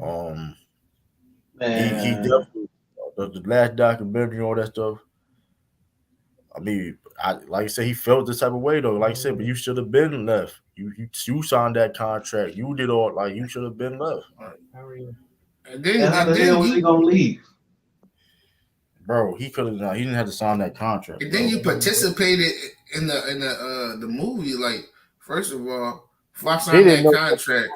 Um, he Man, definitely the last documentary, all that stuff. I mean, like I said, he felt this type of way though. Like I said, but you should have been left. You signed that contract. You did all like you should have been left. And man, then how and the hell then was he you gonna leave? Bro, he could have. He didn't have to sign that contract, and then bro. you participated in the movie. Like, first of all, before I He signed didn't that know. contract,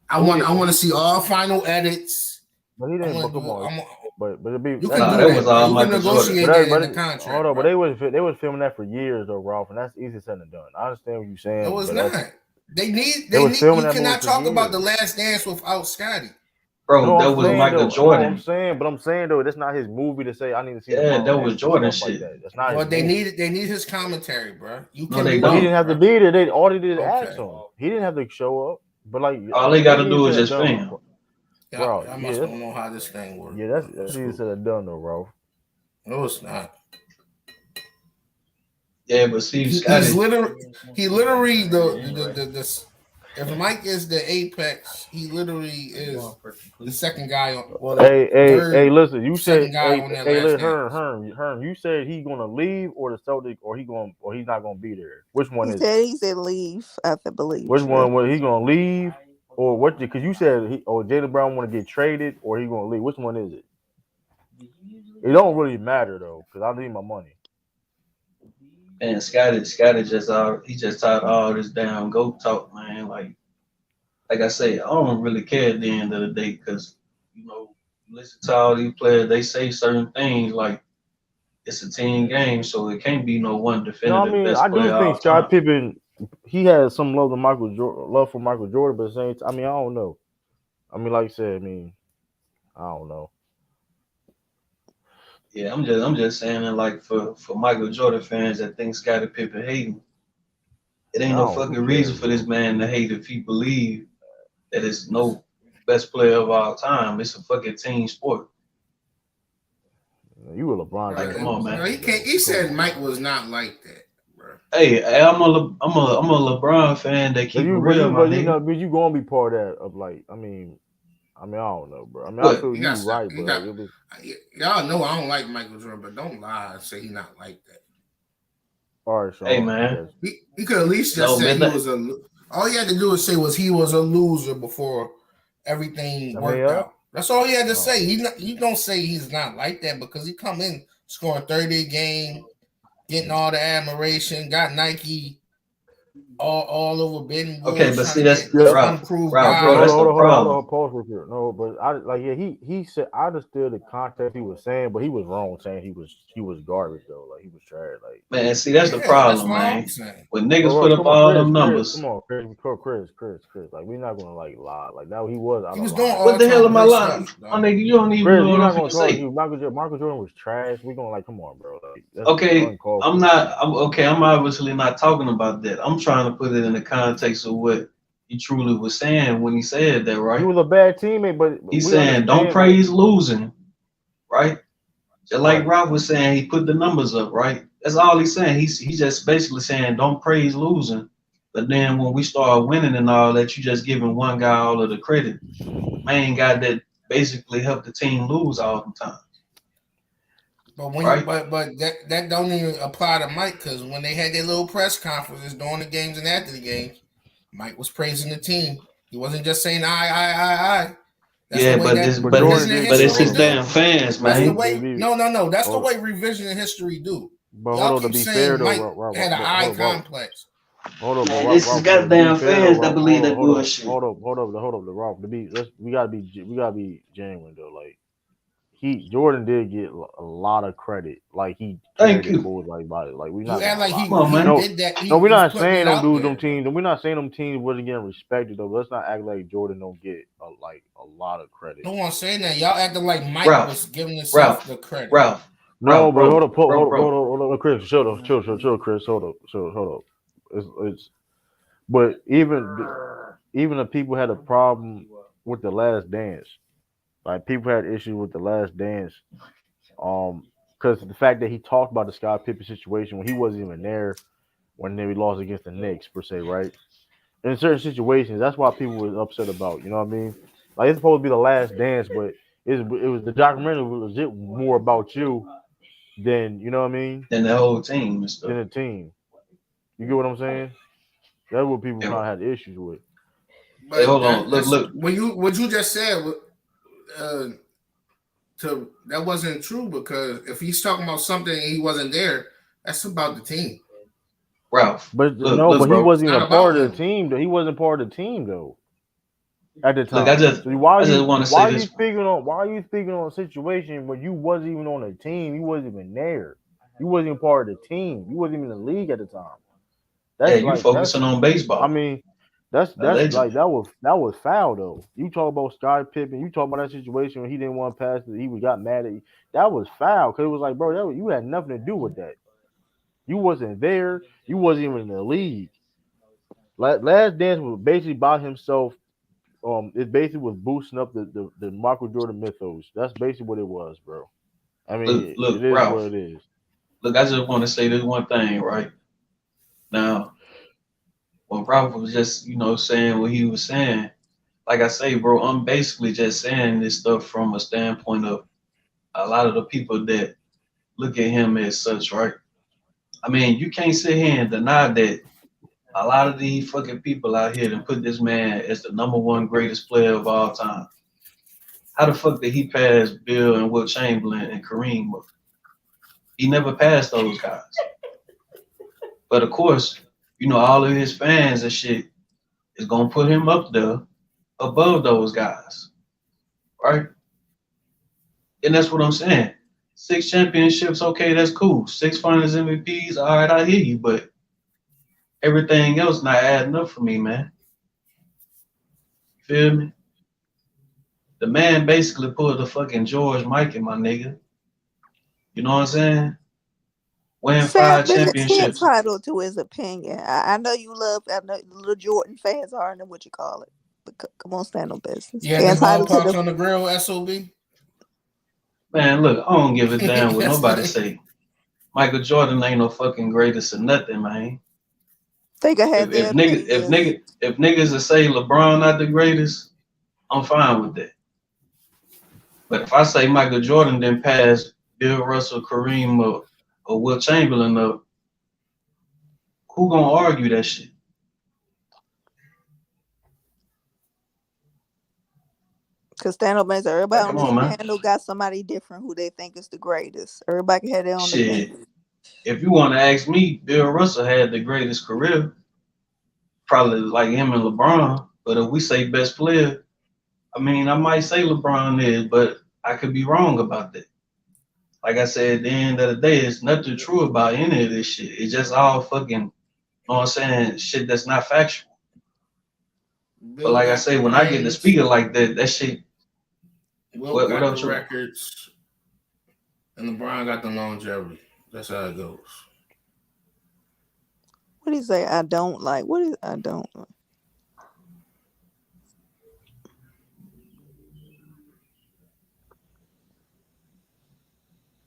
I He want didn't. to see all final edits. But he I didn't. want But to come do. on, but it'd be You that's can Nah, do that that, was bro. all You can Michael Jordan. negotiate that in the contract. hold on, bro. but they was filming that for years though, Ralph, and that's easy said and done. I understand what you're saying, No, it's but not. that's They they was need. filming You that movie cannot for talk about years. the Last Dance without Scotty. Bro, No, that I'm was saying Michael though. No, I'm Jordan. saying, but I'm saying though, that's not his movie to say I need to see the Yeah, final that was dance and Jordan stuff like shit. that. That's not Well, his movie. they need his commentary, bro. You No, can they do But he that, didn't don't. have to bro. be there. They all they did is Okay. ask him. He didn't have to show up. But like All they that's gotta easy do is said and just done, film. bro. I Yeah, must don't know how this thing works. yeah, that's easy said and done though, bro. No, it's not. Yeah, but Steve He's Scotty, literally the if Mike is the apex, he literally is the second guy on Hey, listen, you said second guy on that last look, dance. Herm, you said he gonna leave or the Celtics or he's not gonna be there. Which one is it? He said leave. I believe. Which one was he gonna leave or what? Because you said Jaylen Brown want to get traded or he gonna leave. Which one is it? It don't really matter though, because I need my money. and Scotty he just tired of all this damn GOAT talk, man. Like I say, I don't really care at the end of the day because you know, listen to all these players, they say certain things like it's a team game, so it can't be no one No, I definitive mean I best player do think all Scott time. Pippen he has some love for Michael Jordan, but at the same time, I mean I don't know. I mean, like I said, I don't know. Yeah, I'm just saying that like for Michael Jordan fans that think Scottie Pippen hating, it ain't no Who fucking reason cares, for this bro? man to hate if he believe that it's no best player of all time. It's a fucking team sport. You a LeBron Like, James come on, fan, No, man. he can't. though. He Come said on, Mike bro. was not like that, bro. Hey, I'm a LeBron fan that But keep it real, my nigga. you gonna be part of that of like, I don't know, bro. I mean, I What? feel You got you right, you but got. like it was. Y'all know I don't like Michael Jordan, but don't lie and say he not like that. All right, Hey, Sean. I man. guess. He could at least No, just say man. he was a. All he had to do is say was he was a loser before everything I mean, worked out. That's all he had to Oh. say. You don't say he's not like that because he come in scoring 30 a game, getting all the admiration, got Nike all over Baton Okay, Rouge but trying see to that's get this Ralph. unapproved Ralph, guy. bro, that's the problem. Pause with you. No, but I like yeah. He said I understood the context he was saying, but he was wrong saying he was garbage though. Like he was trash. Like Man, see that's the Yeah, that's problem, what I'm man. saying. When niggas put up come on, all Chris, them come numbers, on, Chris. Like we're not gonna like lie. Like that he was out He of was doing line. what all the hell time am I great lying? stuff, My dog. nigga, you don't even Chris, know you're what I'm not gonna finna talk. say. Michael Jordan was trash. We gonna like come on, bro. Like that's Okay, uncalled for. I'm obviously not talking about that. I'm trying to put it in the context of what he truly was saying when he said that, He right? was a bad teammate, but He's we saying don't understand. But praise losing, right? Just like right, Rob was saying, he put the numbers up, right? That's all he's saying. He's just basically saying don't praise losing. But then when we start winning and all that, you just giving one guy all of the credit. The main guy that basically helped the team lose all the time. But when you Right? but that don't even apply to Mike because when they had their little press conferences during the games and after the games, Mike was praising the team. He wasn't just saying I. That's the Yeah, way but that Jordan revisionist did but get. it's history his Hold damn do. fans, That's the man. way. on, No. That's the hold, way revisionist history do. but hold Y'all on. To keep be fair saying though, Mike had an eye complex. But Man, this is To be goddamn fair though, fans that believe that bullshit. The Ralph. We gotta be genuine though. Like Jordan did get a lot of credit. Like he carried Thank them you. boys like we You not act gonna like lie. Come on, he man. No, did that. no, we're He's not putting saying it them out dudes, there. them teams. We're not saying them teams wasn't getting respected though. Let's not act like Jordan don't get a lot of credit. No one's saying that. Y'all acting like Mike was Ralph, giving himself Ralph, the credit. Ralph, No, but bro, bro. hold up, Chris. Chill, Chris. Hold up. It's but even the people had a problem with the last dance. Like people had issues with the last dance. Because the fact that he talked about the Scott Pippen situation when he wasn't even there when they lost against the Knicks per se, right? In certain situations, that's why people was upset about. You know what I mean? Like it's supposed to be the last dance, but it was the documentary was legit more about you than you know what I mean And the whole team and stuff. than the team. You get what I'm saying? That's what people Hey, kind of had issues with. But hold on. that's Look. when you what you just said. Uh, that wasn't true because if he's talking about something and he wasn't there, that's about the team. Ralph, But look, no, but he bro. It's wasn't even not a about part of him. the team. Though he wasn't part of the team though. at the Look, time. So I just want to say this. why are you speaking on a situation where you wasn't even on the team? You wasn't even there. You wasn't even part of the team. You wasn't even in the league at the time. Yeah, That's you like focusing on I baseball, mean, that's like allegedly. that was foul though. You talk about Sky Pippen. You talk about that situation when he didn't want to pass it. He got mad at you. That was foul because it was like, bro, you had nothing to do with that. You wasn't there. You wasn't even in the league. Last Dance was basically by himself. It basically was boosting up the Michael Jordan mythos. That's basically what it was, bro. I mean, it Look, is what Ralph. it is. Look, I just want to say this one thing, right? Now, when Ralph was just, saying what he was saying, like I say, bro, I'm basically just saying this stuff from a standpoint of a lot of the people that look at him as such, right? I mean, you can't sit here and deny that a lot of these fucking people out here and put this man as the number one greatest player of all time. How the fuck did he pass Bill and Will Chamberlain and Kareem? He never passed those guys. But of course, all of his fans and shit is gonna put him up there above those guys, right? And that's what I'm saying. 6 championships, okay, that's cool. 6 finals MVPs, all right, I hear you, but everything else not adding up for me, man. You feel me? The man basically pulled the fucking George Michael, my nigga. You know what I'm saying? Win Sam, 5 championships. he entitled to his opinion. I know you love. I know the little Jordan fans are, and what you call it. But come on, stand on business. You had They them entitled to ballparks the. on the grill, SOB? Man, look, I don't give a damn what That's nobody it. say. Michael Jordan ain't no fucking greatest or nothing, man. They can have If their niggas if opinions. niggas if niggas that say LeBron not the greatest, I'm fine with that. But if I say Michael Jordan didn't pass Bill Russell, Kareem, or Will Chamberlain up, who gonna argue that shit? Cause stand up means everybody Like, on come this on, man. panel got somebody different who they think is the greatest. Everybody can have their own Shit. opinion. If you want to ask me, Bill Russell had the greatest career, probably like him and LeBron. But if we say best player, I mean, I might say LeBron is, but I could be wrong about that. Like I said, at the end of the day, it's nothing true about any of this shit. It's just all fucking, know what I'm saying, shit that's not factual. But Bill like I got say, the when I get to rings. speaking like that, that shit, Wilt what got up, the True? records. And LeBron got the longevity. That's how it goes. What do you say? I don't like. What is I don't like?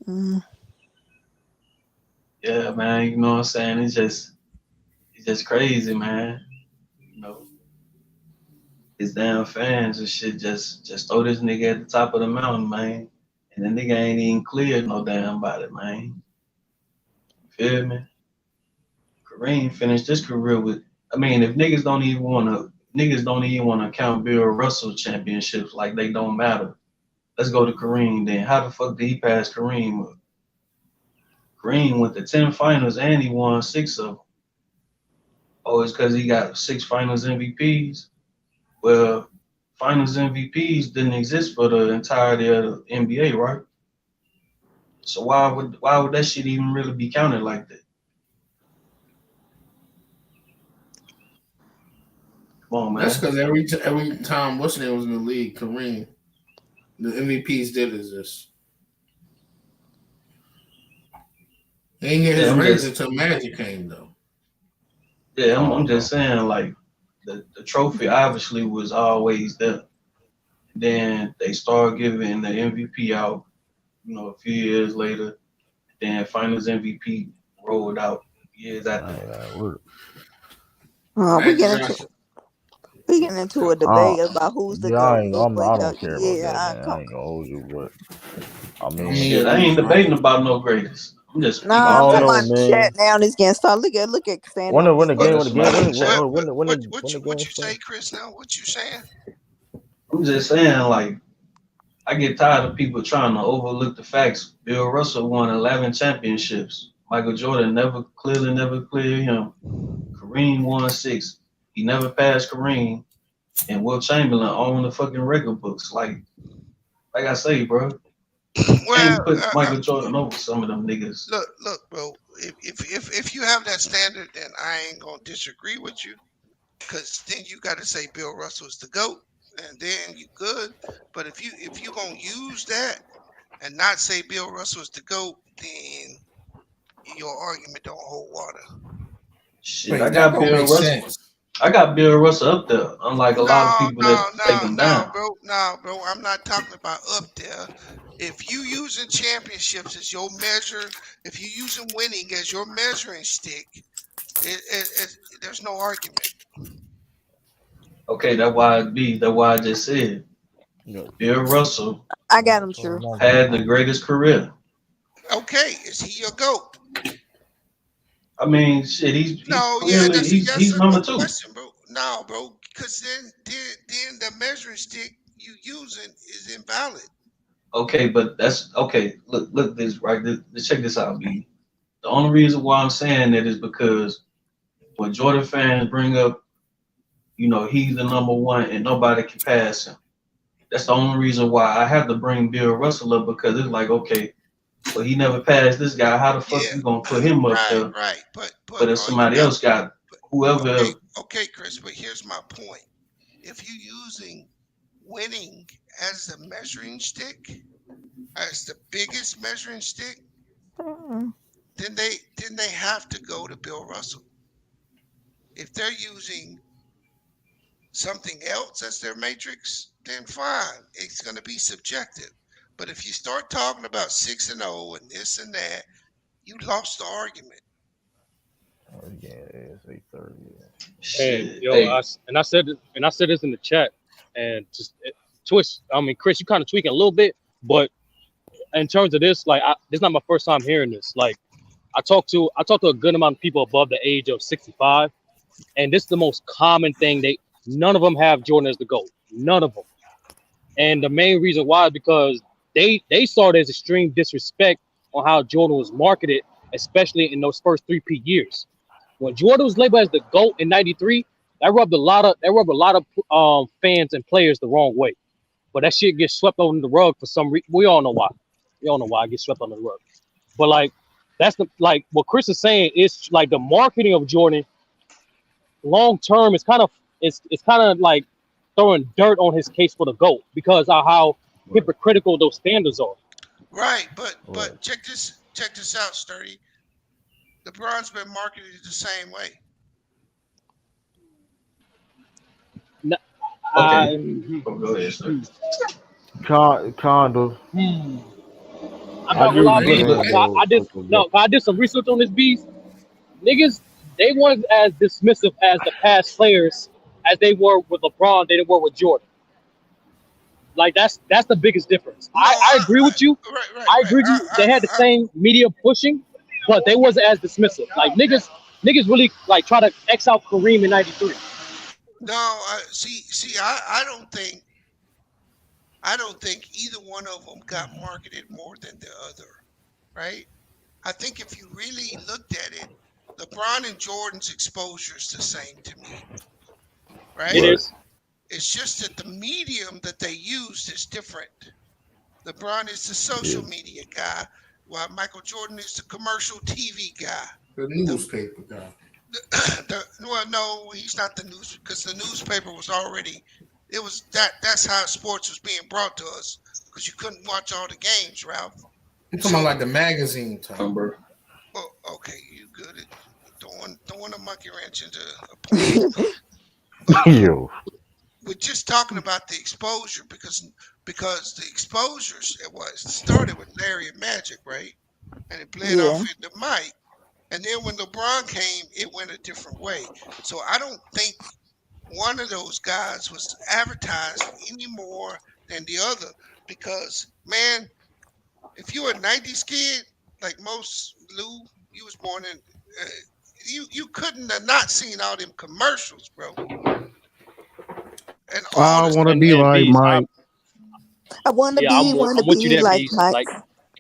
Mm. Yeah, man, you know what I'm saying? It's just crazy, man. You know, his damn fans and shit just throw this nigga at the top of the mountain, man. And the nigga ain't even cleared no damn body, man. You feel me? Kareem finished his career with. I mean, if niggas don't even wanna count Bill Russell championships like they don't matter. Let's go to Kareem then. How the fuck did he pass Kareem? Kareem went to 10 finals and he won 6 of them. Oh, it's because he got 6 finals MVPs. Well, finals MVPs didn't exist for the entirety of the NBA, right? So why would that shit even really be counted like that? Come on, That's man. because every time what's name was in the league, Kareem, the MVPs did exist. He didn't get Yeah, his I'm rings just until Magic came though. yeah, I I'm don't just know. saying like the trophy obviously was always there. Then they started giving the MVP out, a few years later. Then Finals MVP rolled out years after I that. ain't that work. We Magic get into got a I debate about who's the Yeah, I goat. ain't. But I don't care about yeah, that, I man. come. I ain't gonna hold you, but I I mean, mean, Shit, at I ain't least debating one. about no greatest. I'm just I speaking Nah, I'm don't talking know, facts. about the chat man. now. This getting started. Look at stand When on the when the Oh, game business. when there's the game somebody when in the the when chat. when the What game you start? say, Chris? Now, what you saying? I'm just saying, like, I get tired of people trying to overlook the facts. Bill Russell won 11 championships. Michael Jordan never cleared him. Kareem won 6. He never passed Kareem. and Will Chamberlain own the fucking record books. Like I say, bro, you Well, can't put Michael Jordan over some of them niggas. look, bro. If you have that standard, then I ain't gonna disagree with you. Cause then you got to say Bill Russell is the goat, and then you good. But if you gonna use that and not say Bill Russell is the goat, then your argument don't hold water. Shit, I Wait, that got don't Bill make Russell. sense. I got Bill Russell up there, unlike a lot of No, people no, that take no, him no, down. bro, no, bro. I'm not talking about up there. If you using championships as your measure, if you using winning as your measuring stick, there's no argument. Okay, that's why I just said You know, Bill Russell I got number him, total true. number. had the greatest career. Okay, is he your goat? I mean, shit, he's No, yeah, clearly that's a yes he's or number no two. question, bro. No, bro, because then the measuring stick you using is invalid. Okay, but that's okay. Look this right. Check this out, B. The only reason why I'm saying that is because when Jordan fans bring up, he's the number one and nobody can pass him. That's the only reason why I have to bring Bill Russell up because it's like, okay, well he never passed this guy. How the fuck Yeah, you gonna put him up right, there? right. But But if all you somebody got, else got but, whoever okay, else, okay, Chris. But here's my point: if you using winning as the measuring stick, as the biggest measuring stick, Mm-mm. then they have to go to Bill Russell. If they're using something else as their matrix, then fine. It's going to be subjective. But if you start talking about 6-0 and this and that, you lost the argument. Oh, yeah, it's 8:30. And shit, yo, hey, I said this in the chat, and just twist. I mean, Chris, you kind of tweaking a little bit, but in terms of this, like, this is not my first time hearing this. Like, I talked to a good amount of people above the age of 65, and this is the most common thing. None of them have Jordan as the GOAT. None of them. And the main reason why is because they saw it as extreme disrespect on how Jordan was marketed, especially in those first 3P years. When Jordan was labeled as the GOAT in '93, that rubbed a lot of fans and players the wrong way. But that shit gets swept under the rug for some reason. We all know why. We all know why it gets swept under the rug. But like that's the like what Chris is saying is like the marketing of Jordan long term is it's kind of like throwing dirt on his case for the GOAT because of how Right, hypocritical those standards are. Right, but right. check this out, Sturdy. LeBron's been marketed the same way. N- okay, I, go ahead, sir. Kind of. I'm I not get gonna what lie, you're B. Look, saying, look. though. I did some research on this beast. Niggas, they weren't as dismissive as the past players as they were with LeBron. They were with Jordan. Like that's the biggest difference. No, I agree with you. right, right, I right. agree with you. They had the same media pushing, but they wasn't as dismissive. Like niggas really like try to X out Kareem in '93. No, see, I don't think either one of them got marketed more than the other, right? I think if you really looked at it, LeBron and Jordan's exposure is the same to me, It right? Right. is. It's just that the medium that they used is different. LeBron is the social Yeah. media guy, while Michael Jordan is the commercial TV guy. The The, newspaper guy. well, no, he's not the news because the newspaper was already. It was that's how sports was being brought to us because you couldn't watch all the games, Ralph. I'm talking about So, like the magazine type. Number. oh, okay, you good at throwing a monkey wrench into a point. Yo. We're just talking about the exposure because the exposures it started with Larry and Magic, right? And it bled Yeah. off into Mike. And then when LeBron came, it went a different way. So I don't think one of those guys was advertised any more than the other because, man, if you're a 90s kid, like most Lou, you was born in, you couldn't have not seen all them commercials, bro. And all I this, want to be And like bees, Mike. I wanna yeah, be, wanna I'm with you be there, like bees. Mike. Like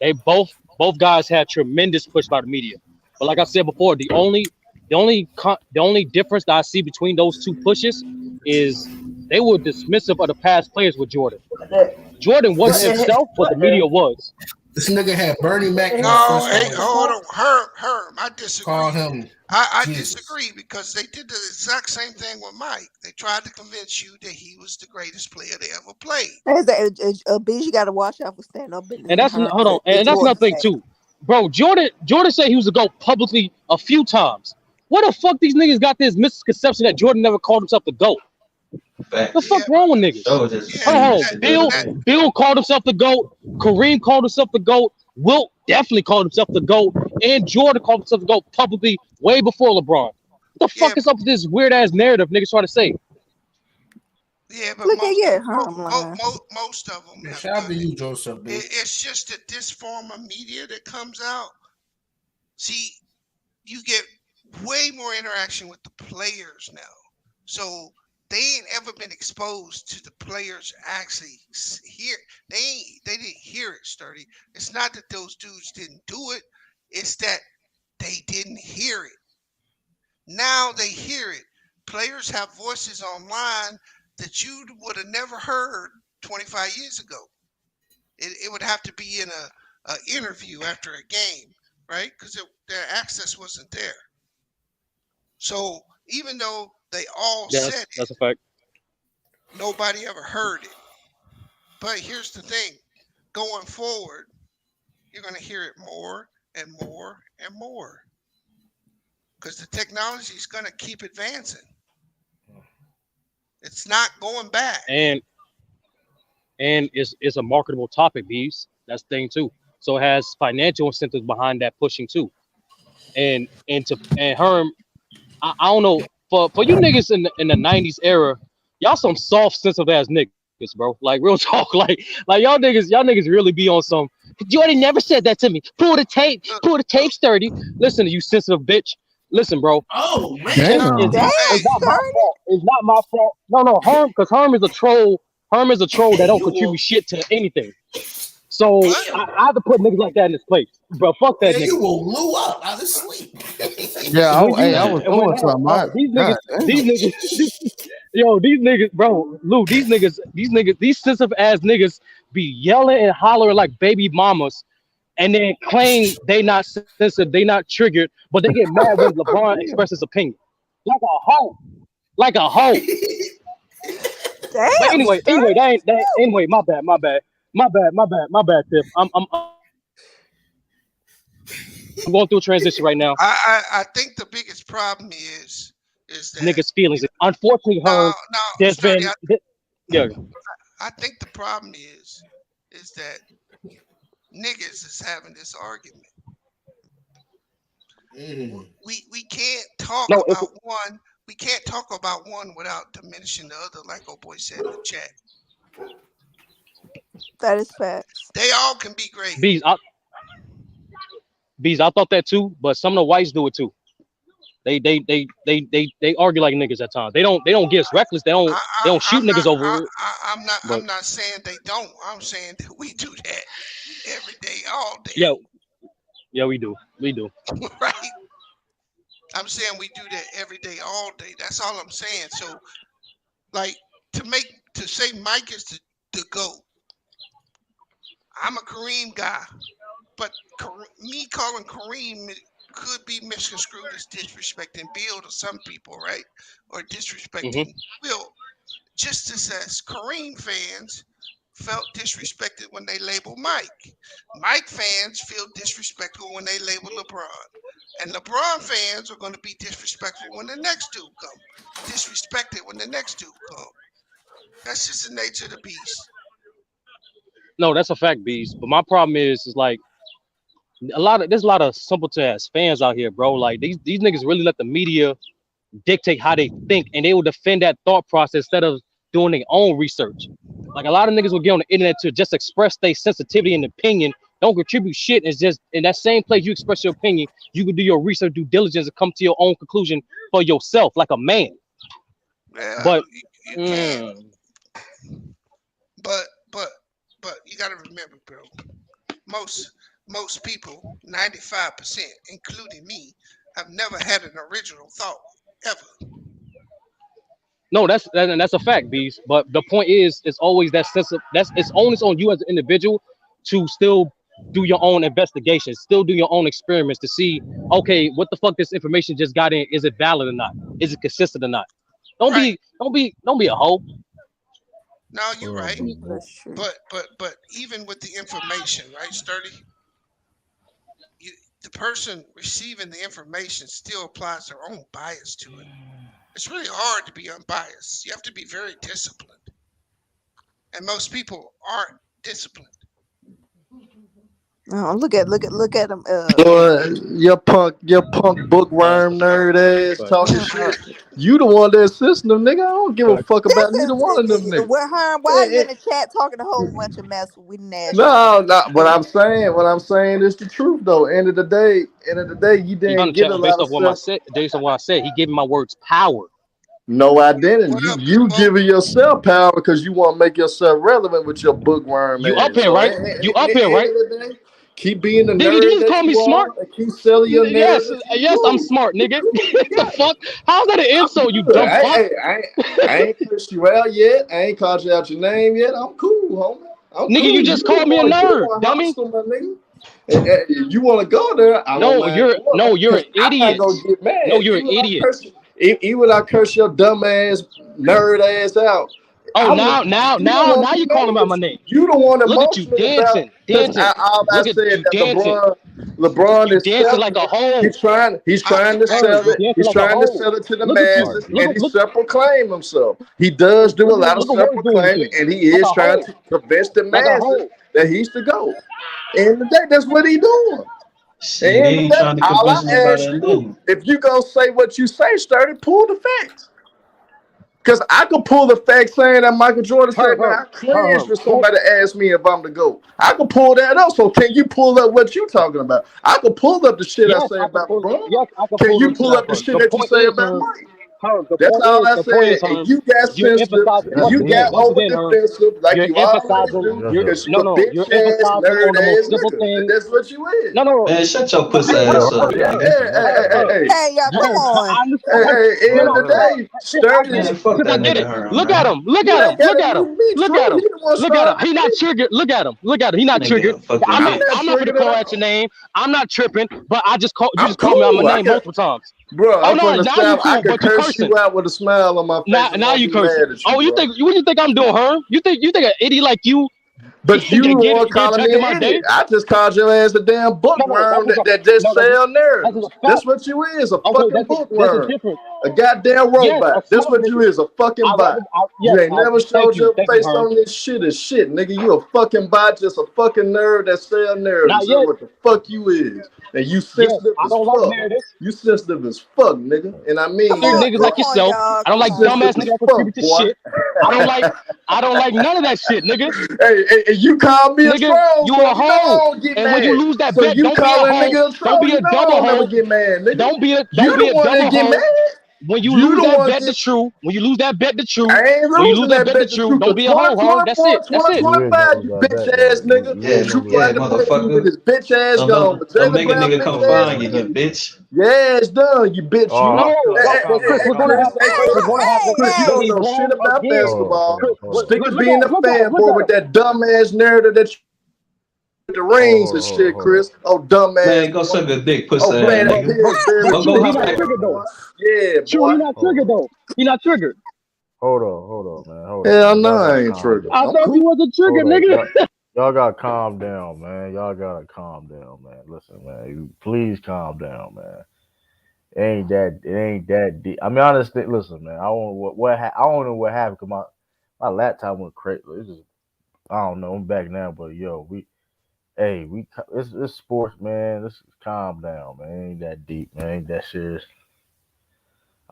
they both guys had tremendous push by the media. But like I said before, the only difference that I see between those two pushes is they were dismissive of the past players with Jordan. What the, Jordan what wasn't This the, himself, but the what media the? was. this nigga had Bernie Mac in the No, first hey, round. hold on, Herm, I Call disagree. him I Jesus. disagree because they did the exact same thing with Mike. They tried to convince you that he was the greatest player they ever played. Bees, you got to watch out for stand up And in that's her hold on, the and that's another Jordan thing thing. too, bro. Jordan said he was to go publicly a few times. What the fuck these niggas got this misconception that Jordan never called himself the GOAT? The Facts. Yeah, fuck wrong with niggas? So just yeah, Hold assume on. shit the other Bill that, day. Bill called himself the GOAT. Kareem called himself the GOAT. Wilt definitely called himself the GOAT. And Jordan called himself the GOAT publicly way before LeBron. What the yeah, fuck is up with this weird ass narrative niggas try to say? yeah, but Look at your Herm line. most of them Yeah, have shout out done to it. you, Joseph, B. It's just that this form of media that comes out, see, you get way more interaction with the players now. So they ain't ever been exposed to the players actually hear. They didn't hear it, Sturdy. It's not that those dudes didn't do it. It's that they didn't hear it. Now they hear it. Players have voices online that you would have never heard 25 years ago. It would have to be in a interview after a game, right? Because their access wasn't there. So even though they all Yeah, said it, that's a fact. nobody ever heard it. But here's the thing: going forward, you're going to hear it more and more and more because the technology is going to keep advancing. It's not going back. And it's a marketable topic, bees. That's the thing too. So it has financial incentives behind that pushing too. And Herm, I don't know for you niggas in the '90s era, y'all some soft sensitive ass niggas, bro. Like real talk, like y'all niggas really be on some. Jordan never said that to me. Uh, Pull the tape, sturdy. Listen, you sensitive bitch. Listen, bro. Oh It's, man. no, Damn. it's, hey, it's not my Sturdy. fault. It's not my fault. No, Herm, because Herm is a troll. Herm is a troll that don't You contribute will, shit to anything. So what? I have to put niggas like that in his place, bro. Fuck that man, you nigga. will blew up out of sleep. Yeah, When you hey, I was Man, and when doing something. God these damn. niggas, yo, these niggas, bro, Lou, these sensitive ass niggas be yelling and hollering like baby mamas, and then claim they not sensitive, they not triggered, but they get mad when LeBron Damn. expresses opinion, like a hoe, like a hoe. But Damn, anyway, Sturdy. anyway, my bad, Tiff. I'm going through a transition right now. I think the biggest problem is that Niggas' feelings. Unfortunately, now Herm, there's Sturdy, been yeah. I think the problem is that niggas is having this argument. Mm. We can't talk No, about one. We can't talk about one without diminishing the other, like old boy said in the chat. That is facts. They all can be great. bees. I thought that too, but some of the whites do it too. They argue like niggas at times. They don't get reckless. They don't shoot niggas over it. But I'm not saying they don't. I'm saying that we do that every day, all yeah, day, yeah, we do. right? I'm saying we do that every day, all day. That's all I'm saying. So, like, to say Mike is the GOAT, I'm a Kareem guy, but me calling Kareem could be misconstrued as disrespecting Bill to some people, right? Or Hmm. disrespecting Will. Just as Kareem fans felt disrespected when they labeled Mike. Mike fans feel disrespectful when they label LeBron. And LeBron fans are going to be disrespectful when the next dude come. Disrespected when the next dude come. That's just the nature of the beast. No, that's a fact, bees. But my problem is like there's a lot of simpleton ass fans out here, bro. Like these niggas really let the media dictate how they think, and they will defend that thought process instead of doing their own research. Like a lot of niggas will get on the internet to just express their sensitivity and opinion, don't contribute shit. It's just in that same place you express your opinion, you can do your research, due diligence, and come to your own conclusion for yourself, like a man. Well, But you can, mm, but but but you got to remember, bro. Most most people, 95%, including me, have never had an original thought ever. No, that's a fact, beast. But the point is, it's always that sense of that's it's onus on you as an individual to still do your own investigations, still do your own experiments to see, okay, what the fuck this information just got in, is it valid or not? Is it consistent or not? Don't Right. be a hoe. No, you're Well, right. That's true. But even with the information, right, Sturdy, the person receiving the information still applies their own bias to it. It's really hard to be unbiased. You have to be very disciplined, and most people aren't disciplined. Oh, look at him. Boy, your punk bookworm nerd ass talking shit. You the one that assisting them, nigga. I don't give a fuck This about is neither one of them niggas. where Herm. Why are you in the chat talking a whole bunch of mess? We didn't ask you. No, not what I'm saying is the truth though. End of the day, you He didn't gonna get chat a based lot of off what I stuff. said, based on what I said. He gave my words power. No, I didn't. Well, You giving yourself power because you want to make yourself relevant with your bookworm You up ass. here, So right? You up here, right? end of the day, keep being the Nigga, you nerd just that call me you smart. are and keep selling your Yes, narrative. yes, I'm smart, nigga. What the fuck? How's that an insult, you Good. dumb fuck? I ain't cursed you out yet. I ain't called you out your name yet. I'm cool, homie. I'm Nigga, cool. you You just called me a want nerd, dummy. hostile, my nigga. You want to go there? I don't No, mind going you're an because I'm not idiot. gonna get No, mad. you're an idiot. Even when I curse your dumb ass nerd ass out, Oh, I will. now You don't want to you be mad calling out my with you. name. You the one Look at you emotional about dancing, because dancing. all I Look at said you that dancing. LeBron You is dancing like selling a it. hoe. He's trying to Herb, sell you it. dancing He's like a trying to hoe. sell it to the Look at you. Smart, masses, dude. and he Look self-proclaimed himself. He does do a lot of look at what he's doing with self-proclaiming, you. and he Like is a trying hoe. to convince the Like a masses hoe. that he's the GOAT. And the day, that's what he doing. Shit, he And the ain't day, trying to all convince I nobody ask of you, nothing. if you gonna say what you say, Sturdy, pull the facts. Because I could pull the fact saying that Michael Jordan said, man, I cringe for Don't. somebody to ask me if I'm the GOAT. I could pull that up. So can you pull up what you talking about? I could pull up the shit I Yes, say I can about pull. LeBron. Yes, I can Can pull you them shit pull out up the for him. shit The that you point say is, about Herb. Mike? Herb. That's all I The point is, said. And Herb. you got You're sensitive. emphasizing And Just once you again, got me. over Herb. defensive like You're you always emphasizing. do Just You're because a you a you're bitch ass, emphasizing on nerd the most ass simple nigga. thing. That's what you is. No. Man, shut your But pussy Herb, ass hold up, on. Herb, man. Listen, hold on. Herb, Hey, y'all, come Herb. I on. understand. End Hold of the on. day, Sturdy Man, is fuck Because I that get nigga it. Herm, Look at man. him. Look you at him. ain't Look gotta at him. be Look at true. him. He the one Look at him. started He the not shit. triggered. Look at him. Look at him. He not triggered. Nigga, fucking. I'm not I'm not gonna triggered at call out all. your name. I'm not tripping. But I just called. You I'm just called me out my cool. I name can, multiple times. bro. Oh I'm no. from the Now you south. I cool. could But you curse cursing. you out with a smile on my face and Now won't you be cursing. mad at you, Oh, you bro. think? What do you think I'm doing, Herm? You think an idiot like you But you the one get calling me judging my an idiot. day? I just called your ass a damn No. bookworm that just sell That's just narratives. a That's fact. what you is, a Okay, fucking that's a bookworm. difference. A goddamn Yes, a robot. That's smart what you nigga. is, a fucking bot. You ain't never Thank showed you, your face Herm. on this shit as shit, nigga. You a fucking bot, just a fucking nerd that sell Not narratives. That's yet. what the fuck you is. And you Yes, sensitive I as don't like fuck. narratives. You sensitive as fuck, nigga. And I Come mean Certain on, that, niggas bro. come like on, yourself. y'all. I don't Come like You on. dumbass sensitive niggas as that fuck, contribute to boy. shit. I don't like none of that shit, nigga. Hey, you call me a Nigga, troll, you so a you know I hoe. don't get And when you mad. lose that So bet, you don't be a call a hoe. nigga a Don't troll, be you a know I double don't never hoe. get mad, nigga. Don't be a You the one double that get hoe. mad. When you You lose the that one bet the get. truth, when you lose that bet the truth, I ain't when you lose losing that that bet the bet the truth, truth. don't Cause be a hoe, Herm. That's it. That's it. You is gonna 2024, 2025, lose you that bitch bet though. ass nigga. Yeah, Drew yeah, out the baby with motherfucker. his bitch ass gone. But Don't Jalen make a Brown nigga bitch come ass find you, you leave. bitch. Yeah, it's done, you bitch. You. Oh, No, Chris, Hey, we're gonna Chris, have hey, Hey, we're Chris, gonna have hey, a Chris, you hey. don't he's know shit wrong about again. basketball. Chris, Stick to being a look fanboy at with him. that dumbass narrative that you the rings and shit, hold on. Chris. Oh, dumbass Man, go boy. suck a dick, pussy Oh, ass playing them nigga. Pillsbury Don't go True, he hop not that. triggered though. boy. Yeah, True, boy. he not triggered though. He not triggered. Hold on, man. Hold on, Hell man. no, Y'all I gotta ain't calm triggered. down. I I'm thought you cool. wasn't Hold triggered, on. nigga. Y'all gotta calm down, man. Y'all gotta calm down, man. Listen, man. You please calm down, man. It ain't that deep. I mean, honestly, listen, man. I don't know I don't know what happened because my laptop went crazy. It's just I don't know. I'm back now, but yo, it's sports, man. Let's calm down, man. It ain't that deep, man. Ain't that serious.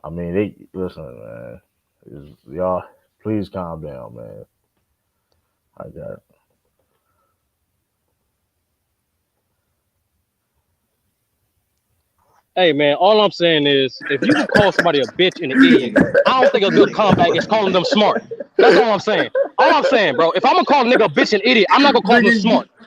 I mean, they listen, man. Y'all, please calm down, man. I got it. Hey man, all I'm saying is if you can call somebody a bitch and an idiot, I don't think a good comeback is calling them smart. That's all I'm saying. All I'm saying, bro, if I'm gonna call a nigga a bitch and idiot, I'm not gonna call them Nigga, smart.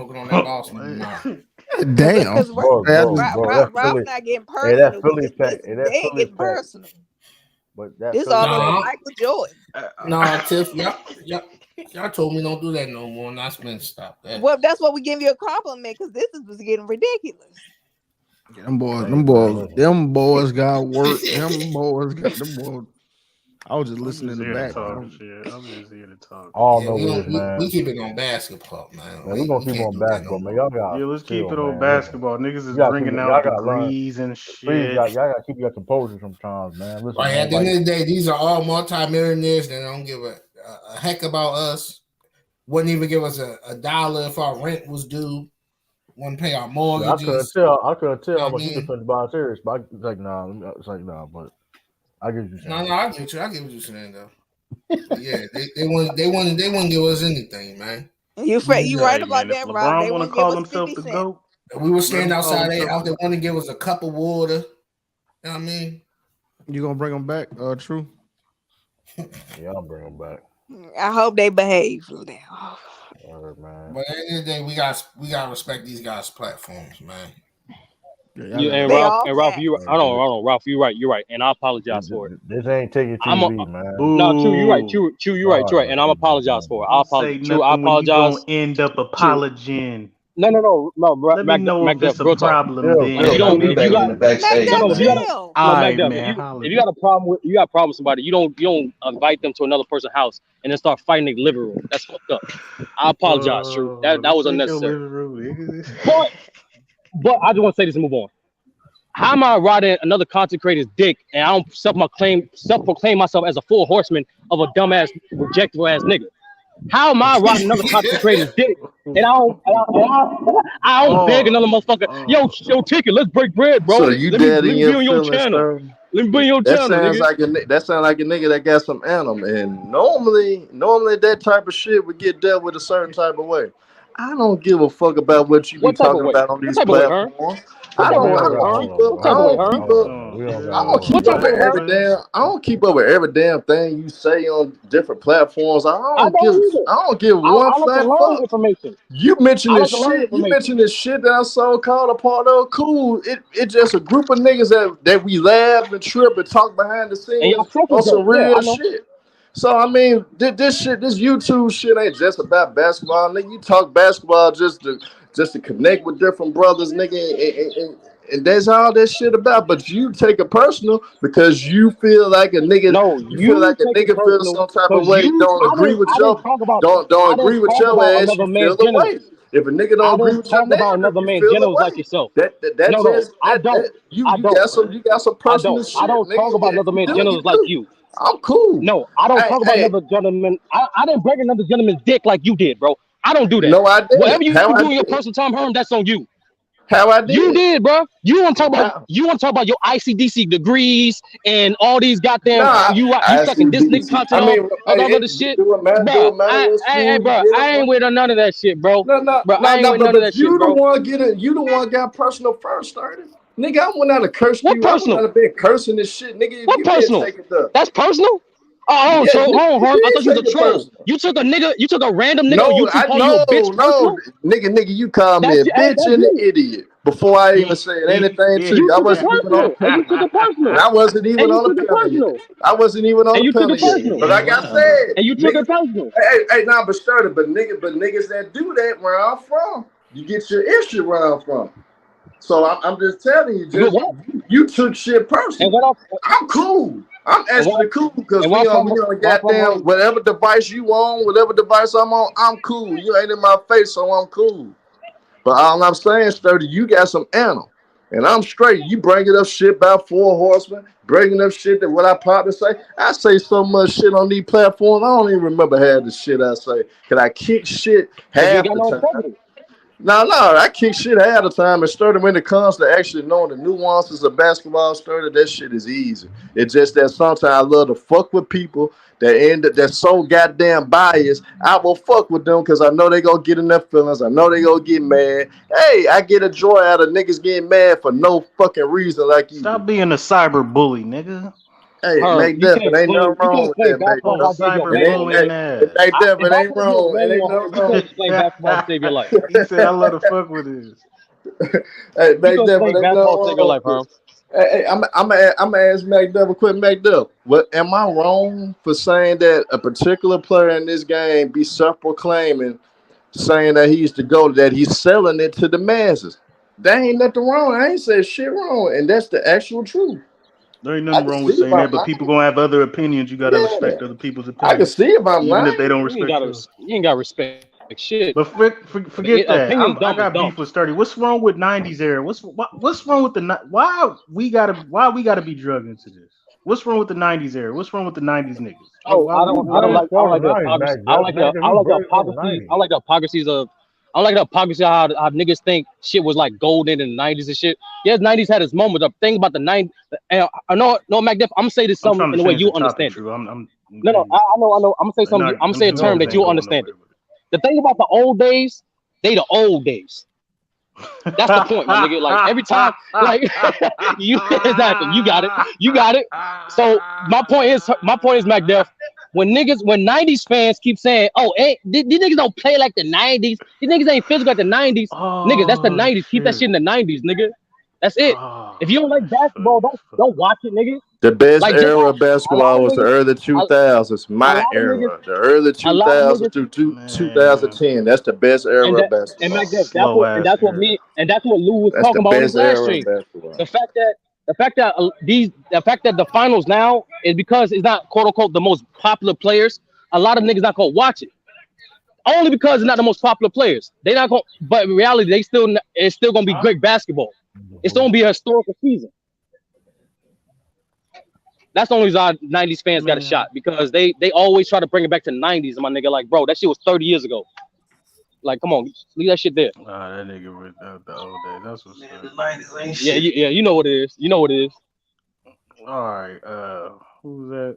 smoking on that Boston. Nah. Damn. Because Bro, that Ralph Philly, not getting hey, that personal. Philly This pack, hey, that they ain't Philly getting pack, personal. but that This Philly all pack, about No, Michael Jordan. no, Tiff. Yep. Y'all told me don't do that no more, and I been stop that. Well, that's what we give you a compliment because this was getting ridiculous. Yeah, them Hey, man, listen. got work. Them boys got them boys. I was just I'm listening just in the here to back. talk shit. I'm just here to talk All I shit. know is, We man, keep it on basketball, man. man, we're gonna We keep can't on do that no basketball, man. more. Y'all gotta Yeah, let's keep chill, it on man. Listen, basketball. Niggas is you gotta keep bringing y'all out gotta learn. degrees and Please, shit. y'all gotta keep your composure sometimes, man. Listen, Right man, at the end like of the day, these are all multimillionaires that don't give a heck about us. Wouldn't even give us a dollar if our rent was due. Wouldn't pay our yeah, mortgages. I couldn't tell You know how what I much you mean? defend by serious, but it's like nah, but I get what you're No, saying. I get you. I get what you're saying though. But yeah, they wouldn't give us anything, man. You right Hey about man, if that, Rob. LeBron They want to wouldn't give call us himself 50 the cents. GOAT, We were let standing him call outside. They himself out the there want to give us a cup of water. You know what I mean? You gonna bring them back? True. Yeah, I'll bring them back. I hope they behave now. All right, man. But at the end of the day, we gotta respect these guys' platforms, man. Yeah, y'all You gotta and They Ralph all and Ralph, fat. you Hey, I don't, Ralph, you're right, and I apologize for it. this ain't taking I'm a, TV, man. no, true, you're right, boo. true, right, Sorry, and I'm apologize for it. I Don't apologize, say true, I nothing when you gonna apologize, end up true. apologizing. No, Let me Mac, know Mac, if it's a real talk. problem chill, If chill, you Hey, man. I'll don't, be if Listen, you back in got the Mac backstage, Def, no, if you got man. chill. no, Alright, Mac Def, man, if holla. you got a problem with somebody, you don't invite them to another person's house and then start fighting in the living room. That's fucked up. I apologize, true. That was This ain't your unnecessary. living room, nigga. But I just want to say this and move on. How am I riding another content creator's dick and I don't self-proclaim myself as a full horseman of a dumbass, rejectable ass nigga? How am I riding another content creator's dick and I don't beg oh, another motherfucker, oh. yo, ticket, let's break bread, So bro. you Let me dead in be your on your feelings, channel. Sterling? Let me be on your That channel, sounds nigga. like a nigga that got some animal. And normally that type of shit would get dealt with a certain type of way. I don't give a fuck about what you be What type of talking way? about on What these type of way, Herm? platforms. What I type of we don't way, I don't Herm? got don't hold keep on, up. man. What I type Hold of way, on, don't man. Herm? keep Hold on, up. hold on. We don't got I don't hold on, What keep type up man. of way, with every Herm? damn. I don't keep up with every damn thing you say on different platforms. I don't either. I don't give one I like to flat learn fuck. information. You mentioned I this like to learn shit. You information. mentioned this shit that I saw called a part of. Cool. It just a group of niggas that we laugh and trip and talk behind the And scenes y'all fuck on with some that. Yeah, I real know. shit. So I mean, this YouTube shit ain't just about basketball. Nigga, you talk basketball just to connect with different brothers, nigga, and that's all that shit about. But you take it personal because you feel like a nigga. No, You feel you like a take it nigga feels personal some type of because way. Don't agree with your don't I didn't agree with talk your about ass. another You feel man's the genitals. way. If a nigga I don't agree didn't with your talk about narrative, another you man's feel the genitals like way. yourself. That No, just I that don't. I don't. you got some personal I shit, don't nigga. talk about If another you man's do, you genitals like do. you. I'm cool. No, I don't talk about Hey, another gentleman. I didn't break another gentleman's dick like you did, bro. I don't do that. no, I Whatever didn't. you How I do in your did? personal time, Herm, that's on you. How I You did? did, bro. How? You want to talk about your ICDC degrees and all these goddamn Nah, you I see sucking this nigga DC. content I off mean, of hey, all other shit, do bro. it matter what school you Bro, get it I ain't from? with none of that shit, bro. Bro, I ain't with none of But that shit, you the bro. one you the one got personal first started. Nigga, I wouldn't have cursed What you. I wouldn't personal? have been cursing this shit, nigga, if What you didn't personal? take it up. That's personal. Oh, hold on, Yeah, troll. Hold on, you Herm. I did thought you was a take it troll. personal. You took a random nigga on No, YouTube calling you a bitch no, personal. nigga, you called me a bitch That's and an you. idiot before I even said anything to you. You I took it wasn't even on. personal, and you took it personal, I wasn't even and you on the took it panel yet. personal, I wasn't even on and the you took panel it yet. Shit, personal, But he like I wildin'. said, and you took niggas, it personal. nah, but started, but niggas that do that where I'm from, you get your issue where I'm from. So I'm just telling you, You know just what? you took shit And personal. what I'm I'm cool. I'm and what actually cool because and what I'm we from on a where I'm from, goddamn whatever device you on, whatever device I'm on, I'm cool. You ain't in my face, so I'm cool. But all I'm saying, Sturdy, you got some animal. And I'm straight. You bringing up shit about four horsemen, bringing up shit that what I probably say. I say so much shit on these platforms. I don't even remember half the shit I say. Cause I kick shit because you ain't half got the no time. integrity. No, I kick shit half the time. And Sturdy, when it comes to actually knowing the nuances of basketball, Sturdy, that shit is easy. It's just that sometimes I love to fuck with people that's so goddamn biased. I will fuck with them because I know they gonna get in their feelings. I know they gonna get mad. Hey, I get a joy out of niggas getting mad for no fucking reason like you Stop do. being a cyber bully, nigga. Hey, Herm, make that, it ain't nothing you can't wrong with explain that, make Oh, basketball that. without giving your It opinion ain't, on cyberbullying it. hey, ass. make that, If it I ain't put your wrong. It opinion ain't on nothing Herm, you wrong. can't explain basketball to save your life. He said, I love to fuck with this. Hey, You make can that, but explain ain't basketball to nothing save your wrong life, with Herm. it. Hey, I'm gonna ask McDuff a quick McDuff. What am I wrong for saying that a particular player in this game be self-proclaiming, saying that he's the GOAT, that he's selling it to the masses? There ain't nothing wrong. I ain't said shit wrong, and that's the actual truth. There ain't I nothing can wrong see with if saying I'm that, but lying. people gonna have other opinions. You gotta Yeah, respect other people's I can opinions, see if I'm even if they lying. don't You ain't respect gotta yours. you ain't gotta respect shit. But forget that. Opinion I dumb is got dumb. beef with Sturdy. What's wrong with '90s era? What's wrong with why we gotta be drugged into this? What's wrong with the '90s era? What's wrong with the '90s niggas? Oh, Why we I don't Blame like why? I don't Star like the Night, hypocrisy. Mac Def. Mac Def, I you don't like the blame on the hypocrisy. I '90s. don't like the hypocrisies of I don't like the hypocrisy how niggas think shit was like golden in the '90s and shit. Yeah, the '90s had its moment. The thing about the '90s, and I know no Mac Def, I'm gonna say this I'm something trying to in a way change the you topic, understand it. True. I'm No, they I know. I'm gonna say they something. not I'm gonna them say a two term niggas that ain't you'll going understand nowhere it. The thing about the old days, they the old days. That's the point, my nigga. Like every time, like you exactly, you got it. So my point is, Mac Def, when '90s fans keep saying, "Oh, these niggas don't play like the '90s. These niggas ain't physical like the '90s." Nigga, that's the Oh '90s. Keep that shit. shit in the '90s, nigga. That's it. Oh, If you don't like basketball, don't watch it, nigga. The best Like just era how of a lot basketball of was the niggas, early a, 2000s. a My lot of niggas, era, the early a lot of 2000s niggas. through man. 2010. That's the best And era of that and Mac basketball. Def, Slow ass era. that's what Lou was That's the talking about on his best last era of stream. basketball. The fact that the fact that the finals now is because it's not quote unquote the most popular players. A lot of niggas not gonna watch it only because it's not the most popular players. They not gonna, but in reality, it's still gonna be great basketball. It's gonna be a historical season. That's the only reason our '90s fans got a Man. shot because they always try to bring it back to '90s. And my nigga, like, bro, that shit was 30 years ago. Like, come on, leave that shit there. That nigga with the old days. That's what's Man, up. the '90s ain't Yeah, shit. you know what it is. You know what it is. All right. Who's that?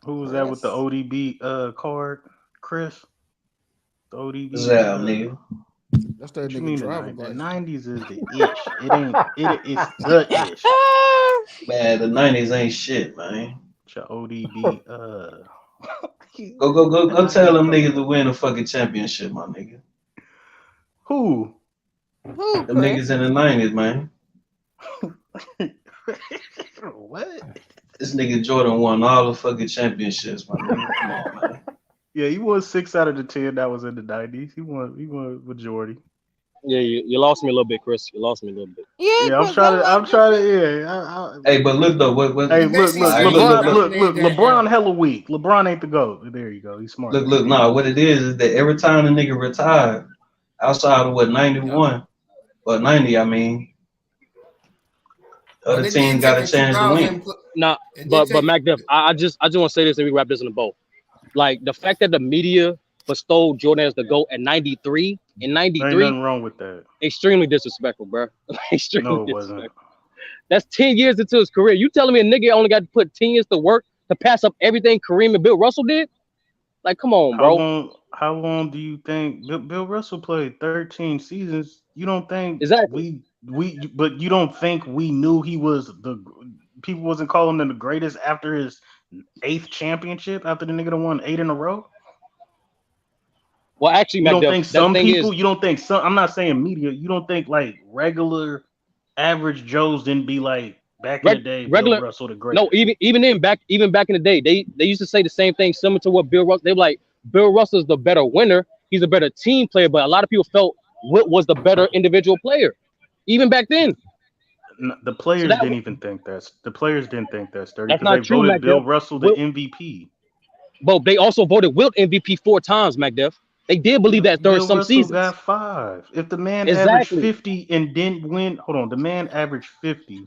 Who was that with the ODB card? Chris? The What's ODB up, nigga? That's that what you nigga mean driver's the license. 90s is the ish. It ain't it's the ish. Man, the '90s ain't shit, man. It's your ODB Go tell 90s them card. niggas to win a fucking championship, my nigga. Who? Who, Them Chris? niggas in the '90s, man. What? This nigga Jordan won all the fucking championships, my nigga. Come on, man. Yeah, he won 6 out of the 10 that was in the 90s. He won majority. Yeah, you lost me a little bit, Chris. You lost me a little bit. Yeah, Yeah, I'm Chris, that's trying to. what I'm I'm just trying to. saying. Yeah. Hey, but look though, what? Hey, He look, basically All look, right, said he look, LeBron, look, look, dominated look. that LeBron, era. hella weak. LeBron ain't the goat. There you go. He's smarter look, than look. me. Nah, what it is that every time the nigga retired, outside of what Yep. 91 or 90, I mean, the But other it did team take got a a chance to win. 2000. Nah, It did but take. Mac Def, I just want to say this and we wrap this in a bow. Like the fact that the media bestowed Jordan as the GOAT at 93 in There ain't 93, nothing wrong with that. extremely disrespectful, bro. Extremely No, it wasn't. disrespectful. That's 10 years into his career. You telling me a nigga only got to put 10 years to work to pass up everything Kareem and Bill Russell did? Like, come on, How bro. long? How long do you think Bill Russell played 13 seasons? You don't think Exactly. but you don't think we knew he was the people wasn't calling him the greatest after his eighth championship after the nigga done won 8 in a row? Well, actually, You Mac don't Def, think that some thing is people? You don't think some? I'm not saying media. You don't think like regular average Joes didn't be like back in the day Bill regular. Russell the No, greatest? even back in the day, they used to say the same thing similar to what Bill Russell. They were like, Bill Russell's the better winner. He's a better team player, but a lot of people felt Wilt was the better individual player, even back then. The So players that didn't even think that. The players didn't think that sturdy that's because they not true, voted Mac Bill Def. Russell the Wilt, MVP. but they also voted Wilt MVP 4 times, Mac Def. They did believe that during Bill some Russell seasons. got 5. If the man averaged Exactly, 50 and didn't win, hold on, the man averaged 50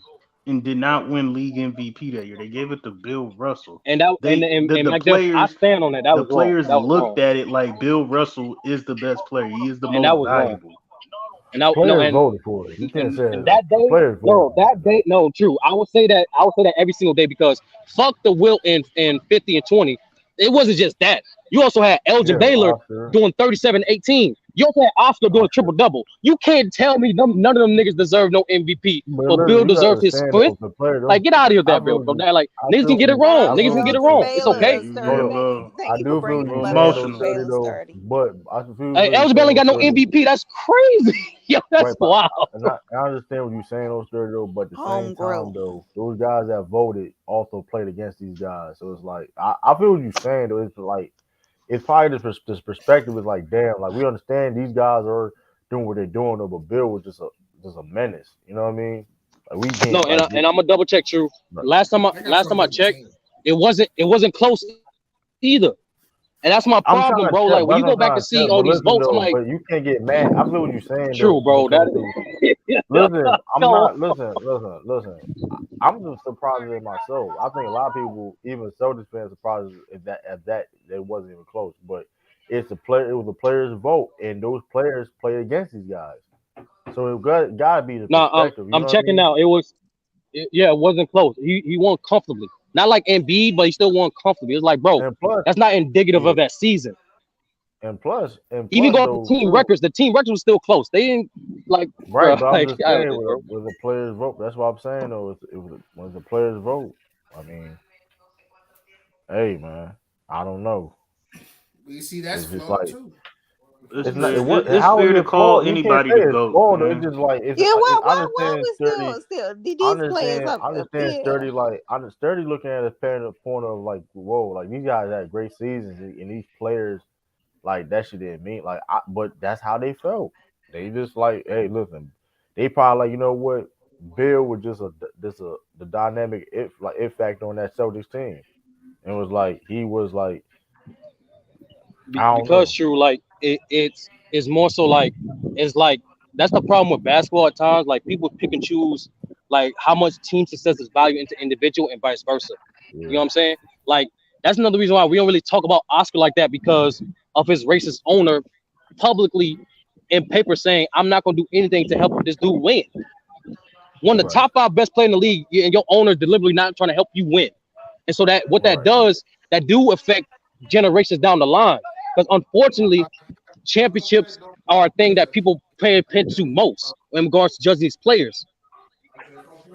and did not win league MVP that year. They gave it to Bill Russell. and that and The Mac Def, I players stand on that. That the was wrong. players That was wrong, looked at it like Bill Russell is the best player. He is the and that most was wrong. valuable. And that no, Players voted for it. You can't say and that. that The day, players voted no, for that it. day, no, true. I would say that. I would say that every single day because fuck the Wilt in 50 and 20. It wasn't just that. You also had He Elgin had a Baylor roster. doing 37-18. You also had Oscar doing a triple double. You can't tell me none of them niggas deserve no MVP, But but listen, Bill you gotta deserved his understand fifth. though, the player. Like, get out of here with I that, feel Bill. what Bro. you. That, like, I niggas feel can what get it you. wrong. I Niggas feel can what get it you Bill's wrong. saying. It's Baylor okay. is Bro, 30. Thank I you for do feel what bringing you're him bro, up, saying Bill. those emotional. 30 Baylor's though, 30. but I feel what Hey, you're Elgin saying Baylor ain't those got no 30. MVP. That's crazy. Yo, that's Right, but wild. I understand what you're saying those 30 though, but at the same time Homegrown. though, those guys that voted also played against these guys. So it's like I feel what you're saying though. It's like it's probably this perspective is like damn, like we understand these guys are doing what they're doing though, but Bill was just a menace. You know what I mean? Like we No, can't and like and I'm gonna double check. True. right. I got Last time I something for the checked, team. it wasn't close either. And that's my I'm trying problem, to bro. check, Like but when that's you what go I'm back trying and to see check. all But these listen votes, I'm though, like, but you can't get mad. I feel what you're saying true, though when bro. it comes That to listen. I'm yo, not listen. I'm just surprised at myself. I think a lot of people, even Celtics fans, surprised if that they wasn't even close. But it's the player. It was the players' vote, and those players play against these guys. So it gotta be the nah, perspective. You I'm know what I checking mean? now. Yeah, it wasn't close. He won comfortably. Not like Embiid, but he still won comfortably. It's like, bro, And plus, that's not indicative yeah, of that season. and Even plus going to though too. the team records was still close. They didn't like, bro, Right, but I'm like, just get out of saying here, bro. with the players' vote. That's what I'm saying though. When the players' vote. I mean, hey man, I don't know. But you see, that's It's just flawed like too. It's it's not. fair. It what? It's How fair is to it call flawed? You can't anybody say the it's goat, flawed. Though. It's man. just like it's. Yeah, I why understand we 30. still I these players understand. up, I up understand yeah. 30. Like I understand 30 looking at it as a point of like, whoa, like these guys had great seasons, and these players like that shit didn't mean like. But that's how they felt. They just like, hey, listen. They probably like, you know what? Bill was just the dynamic it factor on that Celtics team. And it was like he was like I don't Because know. true, like it's more so like it's like that's the problem with basketball at times. Like people pick and choose like how much team success is valued into individual and vice versa. You know Yeah, what I'm saying? Like that's another reason why we don't really talk about Oscar like that because of his racist owner publicly in paper saying I'm not gonna do anything to help this dude win. One of the right, top five best players in the league, and your owner is deliberately not trying to help you win. And so that what that right, does, that do affect generations down the line. Because unfortunately, championships are a thing that people pay attention to most in regards to judging these players.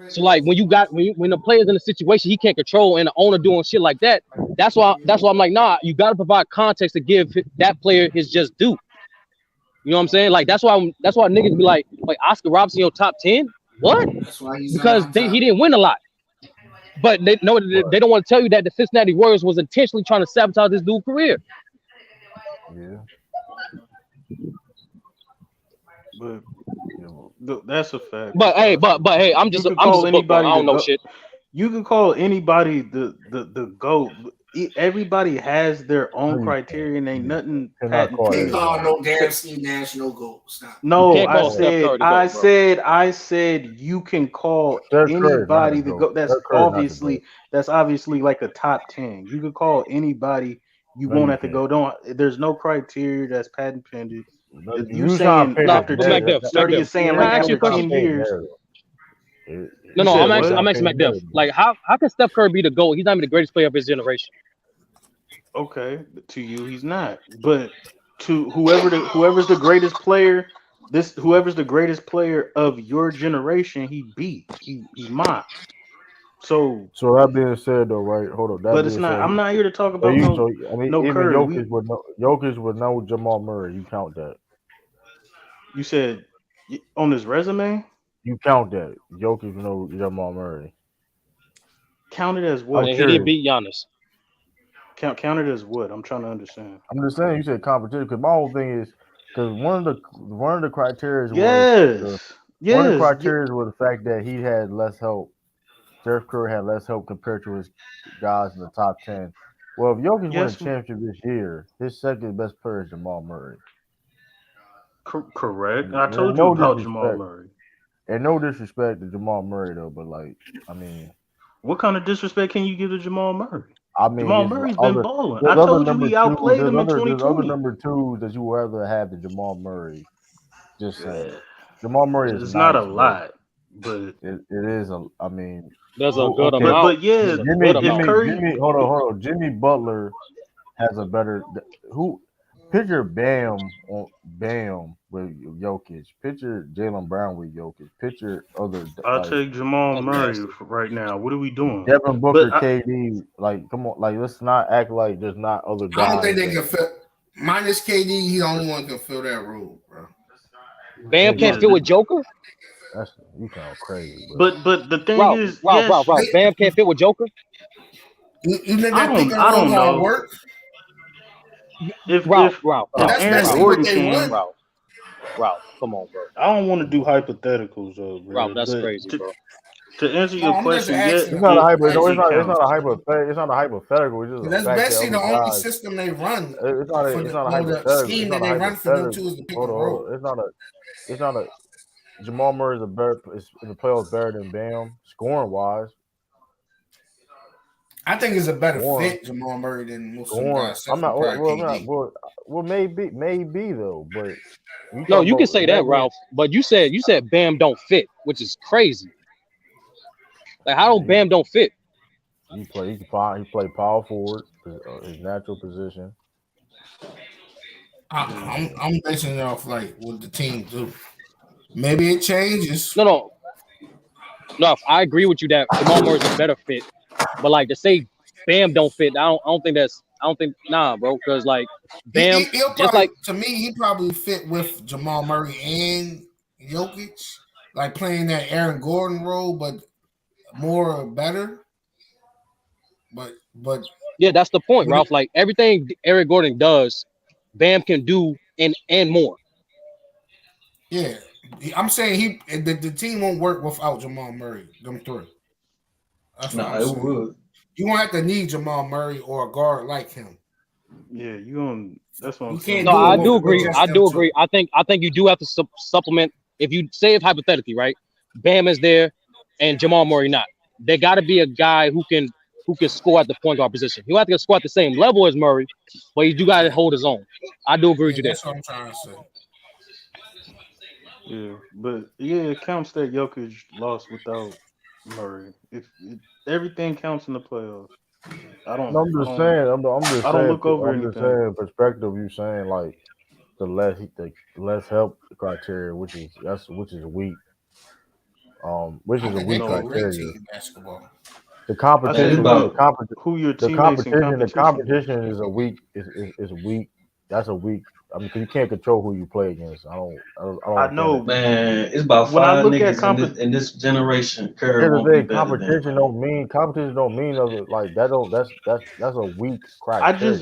So like when you got when the player's in a situation he can't control and the owner doing shit like that, that's why I'm like, nah, you gotta provide context to give that player his just due. You know what I'm saying? Like that's why niggas be like Oscar Robertson your top 10? What? That's why he's in Because my he top. didn't win a lot. But they know right. they don't want to tell you that the Cincinnati Warriors was intentionally trying to sabotage this dude's career. Yeah, But yeah. Well, that's a fact. But hey, Because but hey, you can I'm just call a book dog. anybody I the don't know goat. shit. You can call anybody the goat. Everybody has their no, own you can't. criteria, and ain't You nothing cannot patent call Can't pending. call everybody. no damn Steve Nash no goal. Stop. You No, can't I call Hey, Steph said, Curry the I GOAT, bro. said, I said you can call Steph Curry is not a anybody the goat. goat. Steph Curry is not the goat. That's obviously like a top 10. You could call anybody you No, want you at the can't. go. Don't there's no criteria that's patent pending. No, You you trying to saying paint Nah, a after Smack 10 Dev, narrative. Smack 30 Dev. is saying Can like I ask you a You after trying to 10 question? paint years. narrative. No, You no, said You trying I'm what? to asking paint Smack Dev. narrative. Like, how can Steph Curry be the GOAT? He's not even the greatest player of his generation. Okay, to you he's not. But to whoever's the greatest player, whoever's the greatest player of your generation, he beat. He's mine. So, So that being said, though, right? Hold on. That but it's being not. said, I'm not here to talk so about no I mean, no even Curry. We Jokic with no Jamal Murray. You count that. You said on his resume, You count that. Jokic with no Jamal Murray. counted as I'm what? And he didn't curious. beat Giannis. Counted as what? I'm trying to understand. I'm just saying. You said competition because my whole thing is because one of the criteria was Yes, one of the yes, criteria was the fact that he had less help. Steph Curry had less help compared to his guys in the top 10. Well, if Jokic win a yes. championship this year, his second best player is Jamal Murray. Correct. I And told you no about Jamal disrespect, Murray. and no disrespect to Jamal Murray though, but like, What kind of disrespect can you give to Jamal Murray? I mean, Jamal it's Murray's been other balling. I there's other told you number he twos. outplayed him in There's other 2020. number twos that you would rather have than Jamal Murray. Just Yeah, saying, Jamal Murray is it's not a nice, but lot, but it is a. I mean, There's a good okay, amount. yeah, There's a good if amount. Curry, Jimmy. Hold on. Jimmy Butler has a better who. Picture Bam with Jokic. Picture Jalen Brown with Jokic. Picture other I'll like take Jamal That's Murray nasty. right now. What are we doing? Devin But Booker, KD. Like, come on, like let's not act like there's not other I don't think guys they that can fill. Minus KD, he the only one can fill that role, bro. Bam can't yeah, fit with nigga. Joker. That's you sound crazy, bro. but the thing Ralph, is, Ralph, Ralph, yes, Ralph. Bam can't fit with Joker. You think that pick and I roll don't gonna know work? if Ralph, if Ralph, if Ralph, That's Aaron Ralph, basically what Gordon they can. run. Ralph, Ralph. Come on, bro. I don't want to do hypotheticals though, Ralph, bro. that's But crazy, bro. to answer No, your I'm just question, yeah, asking. It's not a I'm hyper. No, asking. it it's not a counts. hypothetical. It's not a hypothetical. It's just a That's fact that basically other the only guys. system they run It's not a. for It's the, not a well, the hypothetical. It's scheme not that a they run for them too hypothetical. is the pick Hold and on, hold roll. on. It's not a. It's not a. Jamal Murray is a better is in the playoffs better than Bam scoring wise. I think it's a better Scoring, fit Jamal Murray than most of them scoring. guys, except I'm for not. probably Well, I'm not. KD. Well, maybe though. But you No, talking you can about say that, level? Ralph. But you said Bam don't fit, which is crazy. Like how don't He Bam don't fit? he play. He can find. He play power forward, his natural position. I'm basing it off like what the team do. Maybe it changes. No, no, no. I agree with you that Jamal Murray's a better fit. But like to say Bam don't fit, I don't think that's. I don't think nah, bro. Because like Bam, He'll just probably, like to me, he probably fit with Jamal Murray and Jokic, like playing that Aaron Gordon role, but more better. But yeah, that's the point, when it, Ralph. Like everything Eric Gordon does, Bam can do and more. yeah, I'm saying the team won't work without Jamal Murray. Them three. That's what Nah, I'm it saying. would. You won't have to need Jamal Murray or a guard like him. Yeah, you on. That's what I'm You can't No, saying. do I it do with agree. just I them do agree. two. I think you do have to supplement. If you say it hypothetically, right? Bam is there, and Jamal Murray not. There got to be a guy who can score at the point guard position. He'll have to score at the same level as Murray, but you do got to hold his own. I do agree with Yeah, you there. that's what I'm trying to say. Yeah, but yeah, it counts that Jokic lost without Murray. If everything counts in the playoffs, I No, don't, I'm I just don't, saying. I'm just I don't saying. look over I'm just anything. saying. Perspective. You saying like the less help criteria, which is weak. Which I is a think they weak play No, great criteria. team basketball. The I Yeah, said it's competition, who the about competition, who your the teammates in competition, the competition with. competition is a weak is weak. That's a weak. I mean, 'cause you can't control who you play against. I don't I understand that. know man. It's about when I five look at niggas in this generation. Curry Here's the won't be thing: better than, man. competition don't mean other like that. Don't that's a weak criteria.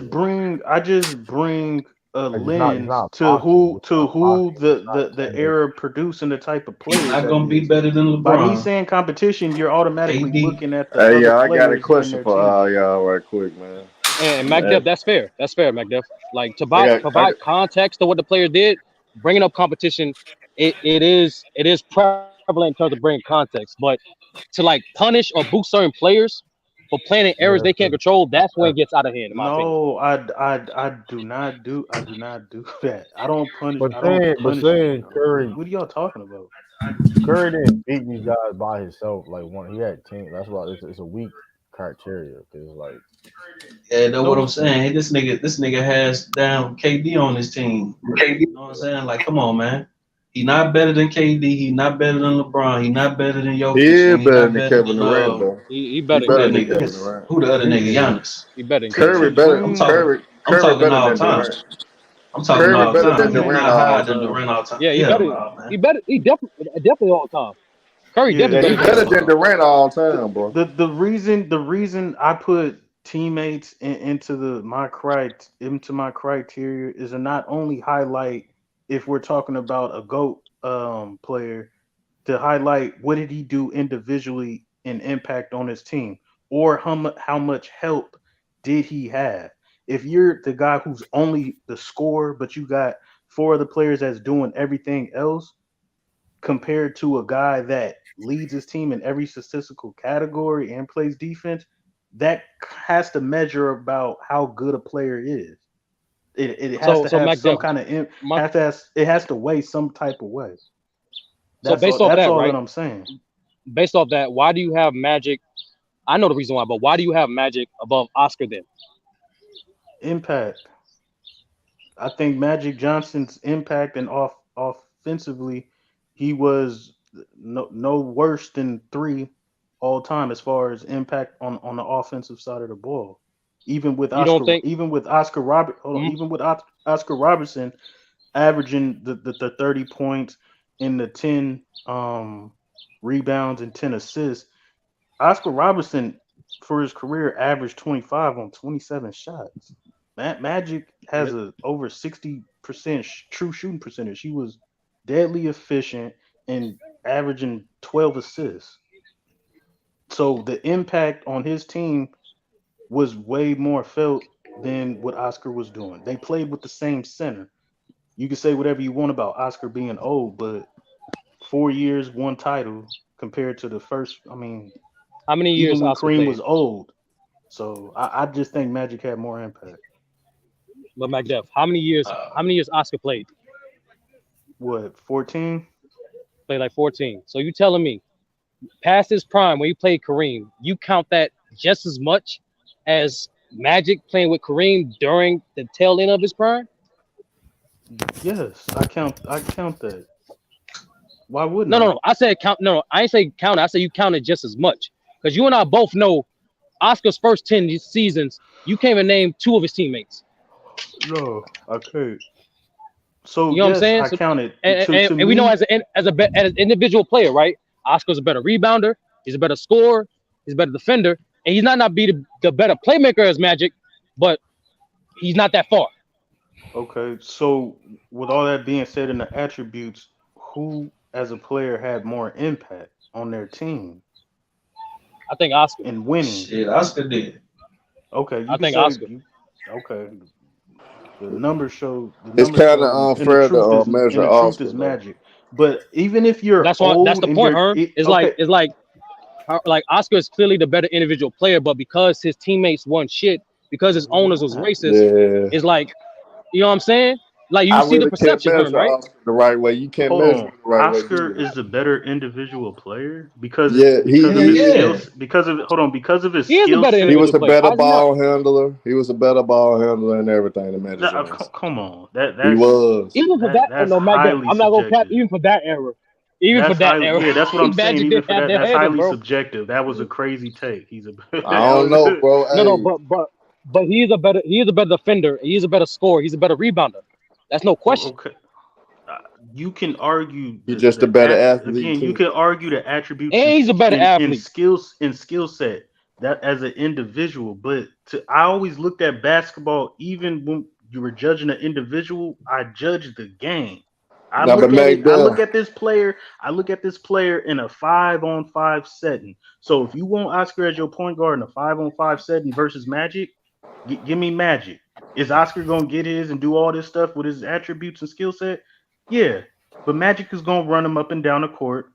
I just bring a Like it's lens not boxing. It's to not who boxing. It's the not tennis. era producing the type of He players not that gonna he be is. better than By me LeBron, saying competition, you're automatically KD. looking at the Hey, other yeah, I got a players in question their for team. y'all right quick, man. And Uh, MacDev, that's fair. That's fair, MacDev. Like to I got, provide context to what the player did, bringing up competition, it is prevalent in terms of bringing context. But to like punish or boost certain players for planning errors they Yeah, can't control, that's when it that's gets out of hand, in my opinion. No, I do not do that. I don't but punish you. saying Curry What are y'all talking about? Curry didn't beat these guys by himself. Like one, he had team. That's why it's a weak criteria because like Yeah, that's what I'm No, saying. Hey, this nigga has down KD on his team. You know what I'm saying? Like, come on, man. He not better than KD. He not better than LeBron. He not better than he Jokic, and is he better not than better Kevin than Durant, though. He He better than who that better than KD. nigga? Kevin yes. Durant. Who the other nigga? Yeah. Giannis. He better than To KD. Curry to better. I'm bring talking. I'm Curry talking better all than time. Durant. I'm talking Curry all better than time. He Durant not all higher than time. Durant all time. Yeah, he Hell better. no, man. He definitely all time. Curry yeah, definitely Yeah, better he than better Durant. than So Durant all the time, bro. the reason I put teammates into into my criteria is to not only highlight if we're talking about a GOAT player, to highlight what did he do individually and impact on his team, or how much help did he have. If you're the guy who's only the scorer, but you got four other players that's doing everything else, compared to a guy that leads his team in every statistical category and plays defense, that has to measure about how good a player is. It has So to so have Mac some Def, kind of my it has to weigh some type of way. so based off That's that, all that right? I'm saying. Based off that, why do you have Magic? I know the reason why, but why do you have Magic above Oscar then? Impact. I think Magic Johnson's impact and offensively, he was no worse than 3 all time as far as impact on the offensive side of the ball. You don't think? Even with Oscar Robert, hold on, Mhm. even with Oscar Robertson averaging the 30 points and the 10 rebounds and 10 assists, Oscar Robertson for his career averaged 25 on 27 shots. Magic has Yep. a over 60% true shooting percentage. He was deadly efficient and averaging 12 assists. So the impact on his team was way more felt than what Oscar was doing. They played with the same center. You can say whatever you want about Oscar being old, but 4 years, one title compared to the first. I mean, How many even years when Oscar Kareem was played? old. So I just think Magic had more impact. But McDuff, how many years? How many years Oscar played? What, 14? Played like 14. So you telling me past his prime when he played Kareem, you count that just as much as Magic playing with Kareem during the tail end of his prime? Yes, I count that. Why wouldn't No, no, I? no. I said count. No, no, I ain't say count. I said you counted just as much because you and I both know Oscar's first 10 seasons. You can't even name 2 of his teammates. No, I can't. So You know what I'm yes, saying? I So, counted. and, To and, to and we know me, as an individual player, right? Oscar's a better rebounder. He's a better scorer. He's a better defender, and he's not be the better playmaker as Magic, but he's not that far. okay. So with all that being said, in the attributes, who as a player had more impact on their team I think Oscar. in winning? Shit, Oscar did. Okay, you I can think say Oscar. you. Okay, the It's numbers kind of show, and the unfair to truth is, measure Oscar though. Magic. But even if you're That's old the and point, you're Herm. okay, Like Oscar is clearly the better individual player, but because his teammates won shit, because his owners was racist, Yeah, it's like, you know what I'm saying? Like you I see the really can't perception, Herm, measure right? Oscar the right way. You can't hold measure on. him the right way Oscar either. is the better individual player Yeah, because Hell of his he yeah. is. skills. Because of hold on, because of his He is a skill better He set. was individual a player. better How's he not? ball handler. He was a better ball handler and everything than Magic Johnson. Come on, He was. Even for that, that's no, Mac Def, highly I'm not gonna cap. subjective. Even for that era, even for That's that highly, era, yeah. That's what I'm saying. Magic Even didn't for have that, that that's header, highly bro. subjective. That was a crazy take. He's a I don't know, bro. No, no, Hey, but he is a better defender. He's a better scorer. He's a better rebounder. That's no question. okay. You can argue he's just a the better at athlete again. You too. can argue the attributes And he's a better in athlete. skill set that as an individual. But I always looked at basketball even when you were judging an individual. I judge the game. I Now, but look at Mac it. I look Def, at this player. I look at this player in a 5-on-5 setting. So if you want Oscar as your point guard in a 5-on-5 setting versus Magic, give me Magic. Is Oscar gonna get his and do all this stuff with his attributes and skill set? Yeah, but Magic is gonna run him up and down the court.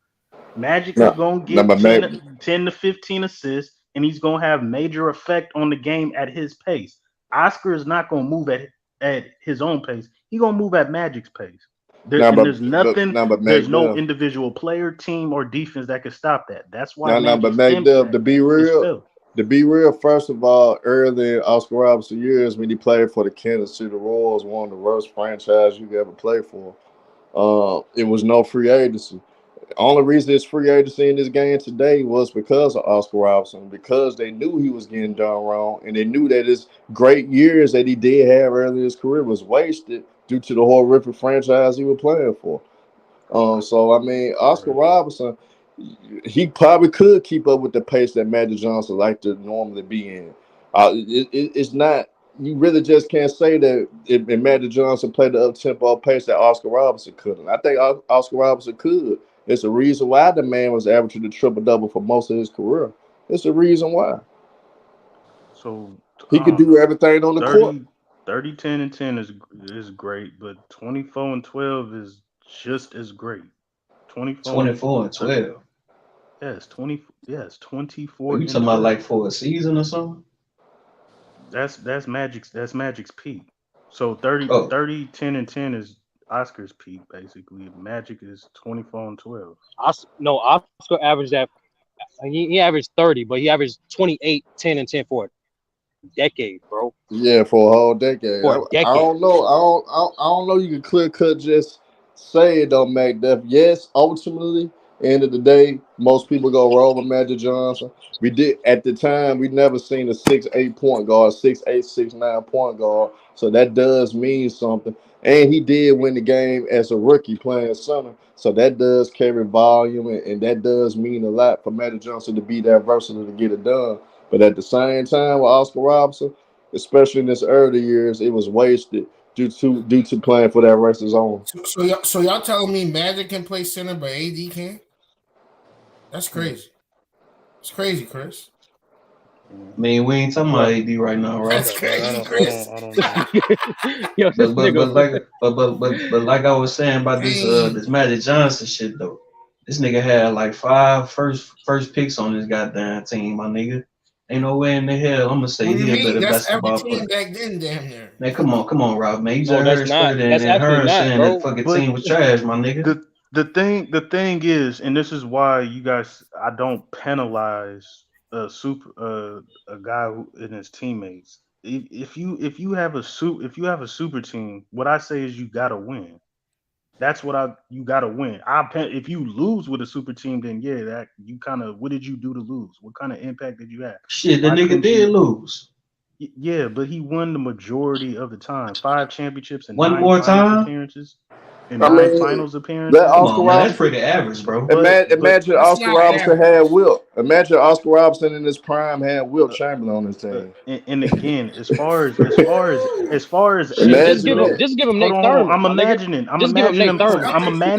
Magic is no, gonna no, get but Mac, 10 to 15 assists, and he's gonna have major effect on the game at his pace. Oscar is not gonna move at his own pace. He's gonna move at Magic's pace. no, And there's Mac there's no Def, individual player, team, or defense that can stop that. That's why no, but Magic's Mac Def. impact is felt. To be real, first of all, early in Oscar Robertson years when he played for the Kansas City Royals, one of the worst franchises you could ever play for. It was no free agency. Only reason it's free agency in this game today was because of Oscar Robertson, because they knew he was getting done wrong, and they knew that his great years that he did have early in his career was wasted due to the horrific franchise he was playing for. So I mean, Oscar Correct. Robertson, he probably could keep up with the pace that Magic Johnson like to normally be in. It's not. You really just can't say that if Magic Johnson played the up tempo pace that Oscar Robertson couldn't. I think Oscar Robertson could. It's a reason why the man was averaging the triple double for most of his career. It's a reason why So he I could don't do know. everything on the court. 30, 30, 10, and 10 is great, but 24 and 12 is just as great. 24 and 24 and 12. yes, 20 yes, Are 24 you and talking about like 12. for a season or something? That's Magic's peak. So 30, Oh, 30, 10, and 10 is Oscar's peak basically. Magic is 24 and 12. No, Oscar averaged that. He averaged 30, but he averaged 28, 10, and 10 for it. decade, bro. Yeah, for a whole decade. For a I decade. don't know. I don't know. You can clear cut just say it don't make that. Yes, ultimately, end of the day, most people go roll with Magic Johnson. We did at the time. We never seen a 6'8" point guard, 6'8", 6'9" point guard. So that does mean something. And he did win the game as a rookie playing center. So that does carry volume, and that does mean a lot for Magic Johnson to be that versatile to get it done. But at the same time, with Oscar Robertson, especially in his early years, it was wasted due to playing for that racist zone. So y'all telling me Magic can play center, but AD can't? That's crazy. It's crazy, Chris. I mean, we ain't talking about AD right now, That's bro. crazy, Chris. I don't know. Yo, this nigga. But like I was saying about this Magic Johnson shit though, this nigga had like 5 first picks on his goddamn team, my nigga. Ain't no way in the hell I'm gonna say What do you he a mean? better That's every basketball team player. back then, damn near. Man, come on, Rob, man. You just No, that's heard not. Sturdy That's and absolutely her not, saying that the bro. fucking But team was trash, my nigga. the thing is, and this is why you guys, I don't penalize a guy who and his teammates. If you have a super team, what I say is you gotta win. That's what you gotta win. If you lose with a super team, then yeah, that you kind of, what did you do to lose? What kind of impact did you have? Shit, the Why nigga couldn't did you? lose. Yeah, but he won the majority of the time. 5 championships and One 9 more finals time. appearances. And I 9 mean, finals that appearances. Come Oscar on, man. That's Robertson. pretty average, bro. But Imagine That's Oscar not Robertson average. had Wilt. Imagine Oscar Robertson in his prime had Wilt Chamberlain on his team. and again, as Shit, just averages Imagine give him, go, that. just give him hold Nate on, hold on. Thurman, my nigga. Just give him Nate Thurman.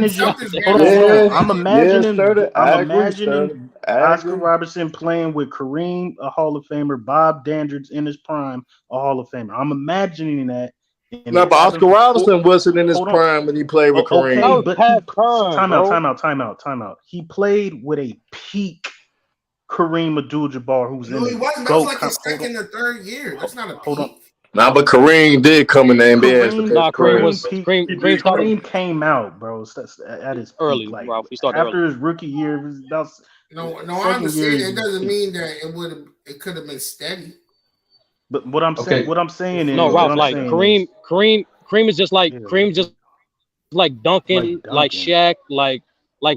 The Celtics Hold on. Yeah, guaranteed to win. yeah, Sturdy. I'm I agree, Sturdy. imagining I Oscar agree. Robertson playing with Kareem, a Hall of Famer, Bob Dandridge in his prime, a Hall of Famer. I'm imagining that, and No, it but happened Oscar for Robertson wasn't in his hold on. prime when he played with That Okay, Kareem. was but past prime, time out, bro. time out, time out, time out. He played with a peak Kareem Abdul-Jabbar, who's No, in he a wasn't. That was GOAT. like his Hold on, second or third year. That's not a hold on. peak. Nah, but Kareem did come in the NBA as the Kareem, best Nah, player. Kareem peak. He Cream did. started Kareem came out, bro. That's at his peak. early, Like Ralph. He started early. after his rookie year, it was about No, I second year. understand. He It was doesn't peak. mean that it could have been steady. But Okay. what I'm saying No, is, Ralph. Like Kareem is just like yeah, Kareem, just like Duncan, like like Duncan. Shaq, like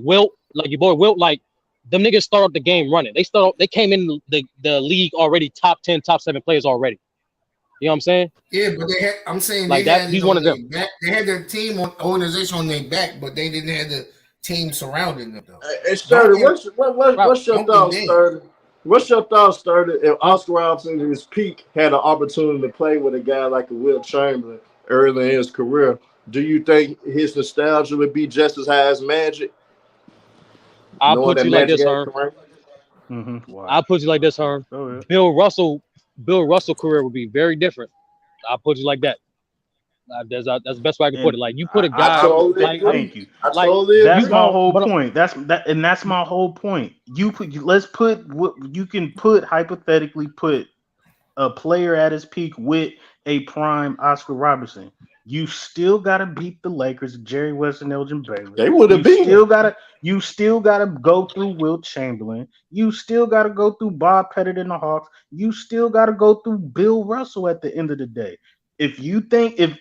Wilt, like your boy Wilt. Like them niggas start up the game running. They came in the league already top 10, top 7 players already. You know what I'm saying? Yeah, but I'm saying they Like that. had it He's one on of them. their back. They had their team organization on their back, but they didn't have the team surrounding them though. Hey, Sturdy, Duncan, what's your Duncan thoughts, did. Sturdy? What's your thoughts, Sturdy, if Oscar Robertson in his peak had an opportunity to play with a guy like a Will Chamberlain early in his career? Do you think his nostalgia would be just as high as Magic, I'll knowing put that you like Magic this, had Herm. Kareem? Why? I'll put you like this, Herm. Go ahead. Bill Russell career would be very different. I'll put you like that. That's the best way I can put And it. Like you put a I guy totally like agree. thank you. I like totally That's you agree. my no, whole but point. That's my whole point. Let's put what you can put hypothetically put a player at his peak with a prime Oscar Robertson. You still gotta beat the Lakers, Jerry West and Elgin Baylor. They would have You beat him. still gotta go through Wilt Chamberlain. You still gotta go through Bob Pettit and the Hawks. You still gotta go through Bill Russell at the end of the day. If you think if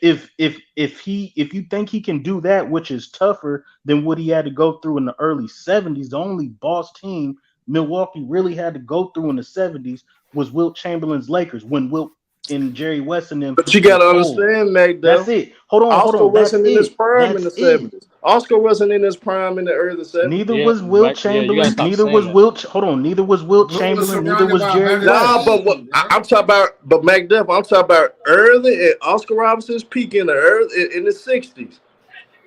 you think he can do that, which is tougher than what he had to go through in the early 70s, the only boss team Milwaukee really had to go through in the 70s was Wilt Chamberlain's Lakers when Wilt and Jerry West and them But you were gotta old. understand, That's McDuff. it. Hold Oscar on. That's wasn't in his it. prime in That's the it. 70s. Oscar wasn't in his prime in the early 70s. Neither yeah, was Wilt you gotta Chamberlain. stop saying that. Hold on. Neither was Wilt Wilt was Chamberlain. Neither surrounded was by a Jerry better Nah, West. but what team, bro. I'm talking about, but McDuff, I'm talking about early at Oscar Robinson's peak in the early in the 60s.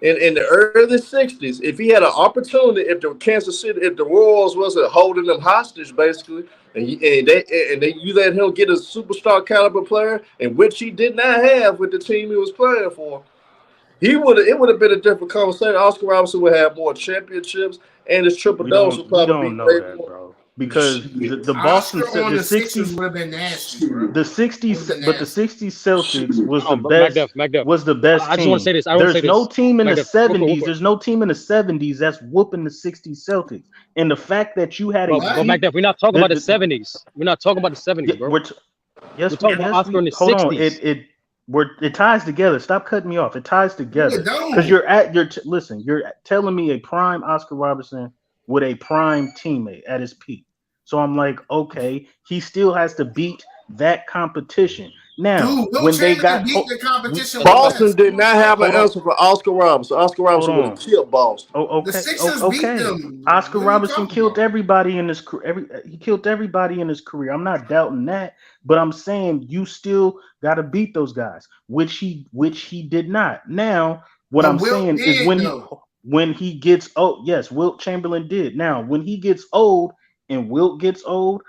In the early 60s, if he had an opportunity, if the Kansas City, if the Royals wasn't holding them hostage, basically, and you let him get a superstar caliber player, and which he did not have with the team he was playing for, it would have been a different conversation. Oscar Robinson would have more championships, and his triple doubles would We probably don't be know way that, more. bro. Because Shit. the Boston Oscar on the the Sixers 60s would have been nasty, bro. the Would 60s have been but the nasty. 60s Celtics Shit. was the Hold on, best McDuff. I just want to team. say this. I want to say There's no this. team in the McDuff, real quick, real 70s. quick. There's no team in the 70s that's whooping the 60s Celtics. And the fact that you had a But What? peak McDuff, we're not talking the, about the the, 70s. We're not talking about the yeah, 70s, bro. We're Yes, talking about yes, Oscar in we the hold on. '60s. It ties together. Stop cutting me off. It ties No, it together because don't. listen. You're telling me a prime Oscar Robertson with a prime teammate at his peak. So I'm like, okay, he still has to beat that competition. Now, Dude, Will when they Chamberlain got beat the competition with okay, Boston less. did Come on, not have bro. an hold on, answer for Oscar Robertson. Oscar hold Robertson would have on. killed Boston. Oh, The okay. Sixers beat Okay. them. Oscar What are you Robertson talking killed about? everybody in his he killed everybody in his career. I'm not doubting that, but I'm saying you still got to beat those guys, which he did not. Now, what But I'm Will saying is did though. when he gets old, yes, Wilt Chamberlain did. Now, when he gets old and Wilt gets old,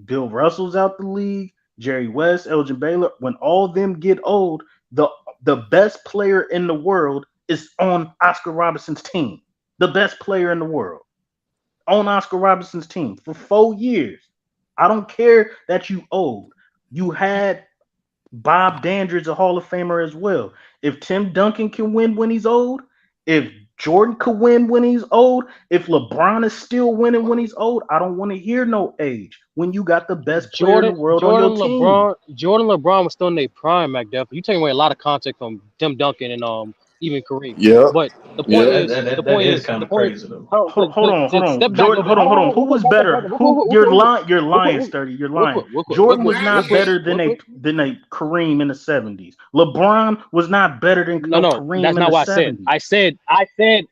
Bill Russell's out the league, Jerry West, Elgin Baylor, when all them get old, the best player in the world is on Oscar Robertson's team. The best player in the world on Oscar Robertson's team for 4 years. I don't care that you old. You had Bob Dandridge, a Hall of Famer as well. If Tim Duncan can win when he's old, if Jordan could win when he's old, if LeBron is still winning when he's old, I don't want to hear no age when you got the best player in the world on your team. Jordan LeBron was still in their prime, McDuff. You taking away a lot of context from Tim Duncan and even Kareem. Yep. But the point Yep. That is, that the that, that point is is, kind the of point. crazy though. Hold on, Hold on, step back a Jordan. little bit. Hold on, hold on. Who Real quick, was real quick, better? Who? You're lying. You're lying, real Sturdy. You're quick, lying. real quick, real Jordan quick, was real not quick, better real quick. than a Kareem in the '70s. LeBron was not better than no No, Kareem that's in not the what I said. '70s. I said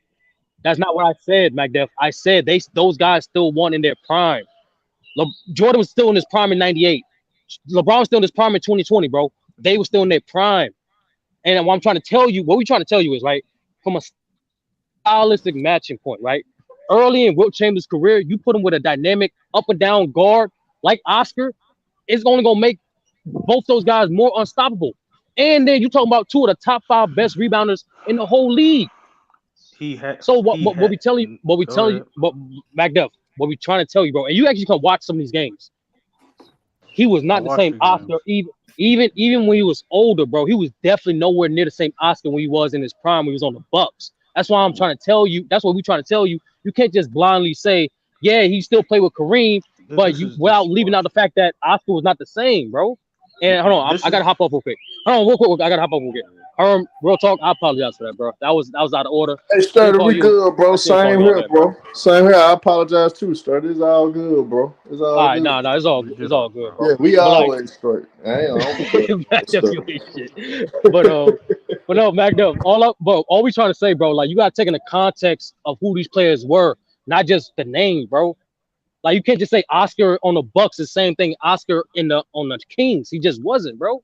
that's not what I said, McDuff. I said those guys still won in their prime. Jordan was still in his prime in '98. LeBron was still in his prime in 2020, bro. They were still in their prime. And what I'm trying to tell you, what we're trying to tell you is right from a stylistic matching point, right? Early in Wilt Chamberlain's career, you put him with a dynamic up and down guard like Oscar, it's only gonna make both those guys more unstoppable. And then you talking about two of the top five best rebounders in the whole league. He had. So He what had. we telling you, what we Go telling you, ahead. but MacDuff, what we trying to tell you, bro, and you actually can watch some of these games. He was I not the watched same the Oscar, games. even when he was older, bro. He was definitely nowhere near the same Oscar when he was in his prime when he was on the Bucks. That's why I'm trying to tell you. That's what we're trying to tell you. You can't just blindly say, yeah, he still played with Kareem, but you This without is leaving out watch. the fact that Oscar was not the same, bro. And hold on, This I gotta is hop up real quick. Hold on, real quick. I gotta hop up real quick. Real talk. I apologize for that, bro. That was out of order. Hey, Shouldn't Sturdy, call we you. good, bro. I shouldn't call Same you all here, that, bro. bro. Same here. I apologize too, Sturdy. It's all good, bro. It's All all right, good. no, we it's get all off, good, bro. bro. Yeah, we But like. always straight. I don't be doing Mac that Dub, stuff. you ain't shit. But no, Mac Dub, all we trying to say, bro, like you gotta take in the context of who these players were, not just the name, bro. Like you can't just say Oscar on the Bucks the same thing Oscar on the Kings. He just wasn't, bro.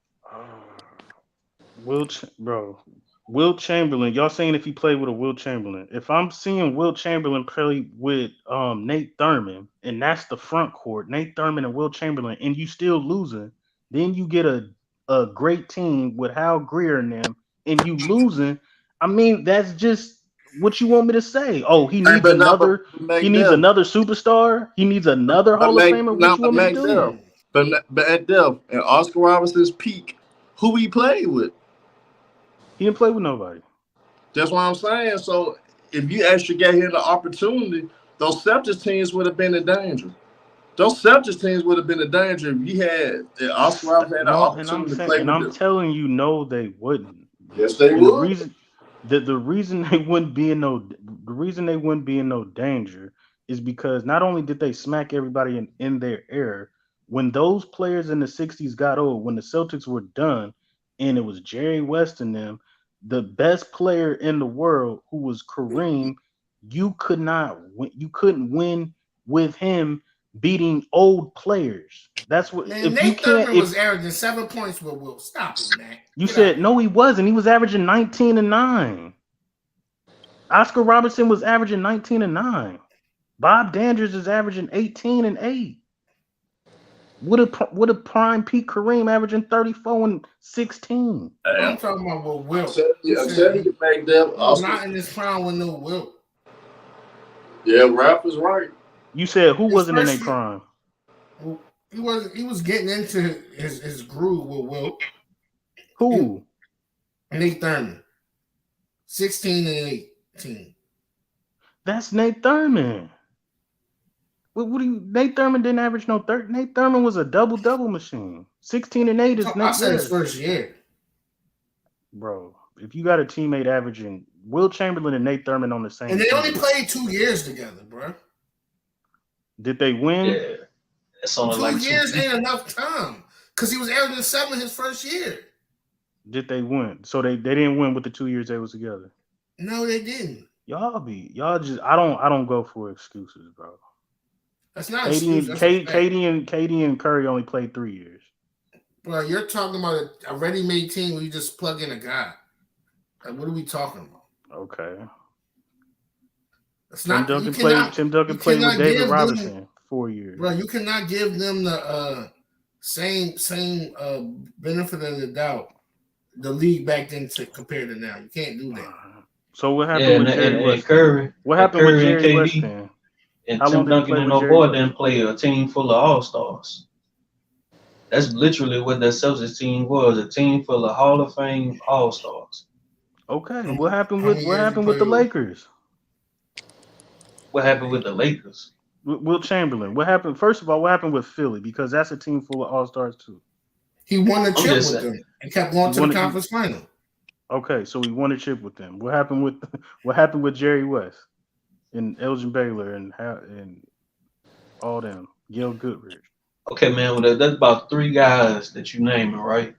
Bro, Wilt Chamberlain. Y'all saying if he played with a Wilt Chamberlain? If I'm seeing Wilt Chamberlain play with Nate Thurman, and that's the front court, Nate Thurman and Wilt Chamberlain, and you still losing, then you get a great team with Hal Greer in them, and you losing. I mean, that's just what you want me to say. Oh, Hey, but not but he make needs them. another superstar. He needs another But Hall of make Famer. What not you but want me to make do? them. But at Def and Oscar Robinson's peak, who he played with. He didn't play with nobody. That's what I'm saying. So if you actually get him the opportunity, those Celtics teams would have been in danger. Those Celtics teams would have been in danger if you had if Oscar Robertson had the No, and I'm opportunity to saying, play and with I'm them. telling you, no, they wouldn't. Yes, they And would. the reason the reason they wouldn't be in no danger is because not only did they smack everybody in their air, when those players in the '60s got old, when the Celtics were done, and it was Jerry West and them, the best player in the world who was Kareem, you couldn't win with him beating old players. That's what Man, if you Nate can't Thurman if was averaging 7 points with Will. Stop it, man. you Get out said of here. no, he wasn't. He was averaging 19 and 9. Oscar Robertson was averaging 19 and 9. Bob Dandridge is averaging 18 and 8. Would a prime Pete Kareem averaging 34 and 16? I'm talking about with Will. I'm telling you, make them He was Oscar. not in this prime with no Will. Yeah, Rap is right. You said who wasn't in a Especially prime? he was getting into his groove with Will. Who? Nate Thurman. 16 and 18. That's Nate Thurman. What do you? Nate Thurman didn't average no 30. Nate Thurman was a double machine. 16 and 8 is I not said his yes. first year. Bro, if you got a teammate averaging Will Chamberlain and Nate Thurman on the same And they team, only played 2 years together, bro. did they win? Yeah, it's only 2 like years 2 ain't enough time because he was averaging 7 his first year. Did they win? So they didn't win with the 2 years they was together. No, they didn't. Y'all just I don't go for excuses, bro. That's not an excuse. That's a fact. Katie and Curry only played 3 years. Bro, you're talking about a ready-made team where you just plug in a guy. Like, what are we talking about? Okay. It's Tim not. Duncan You played with cannot David give Robinson them, 4 years. bro. You cannot give them the same benefit of the doubt the league back then to compare to now. You can't do that. So what happened Yeah, with Jerry and West? Curry, What and happened with Curry and Jerry West KD then? and How long Tim did he Duncan play and with no Jerry boy West? didn't play a team full of all stars. That's literally what that Celtics team was, a team full of Hall of Fame all stars. Okay. How What happened many years he with the played with? Lakers? What happened with the Lakers? Will Chamberlain. What happened? First of all, what happened with Philly? Because that's a team full of all stars too. He won a I'm chip just with saying. them and kept going to the conference final. Okay, so he won a chip with them. What happened with Jerry West and Elgin Baylor and all them? Gil Goodrich. Okay, man, well, that's about 3 guys that you naming, right?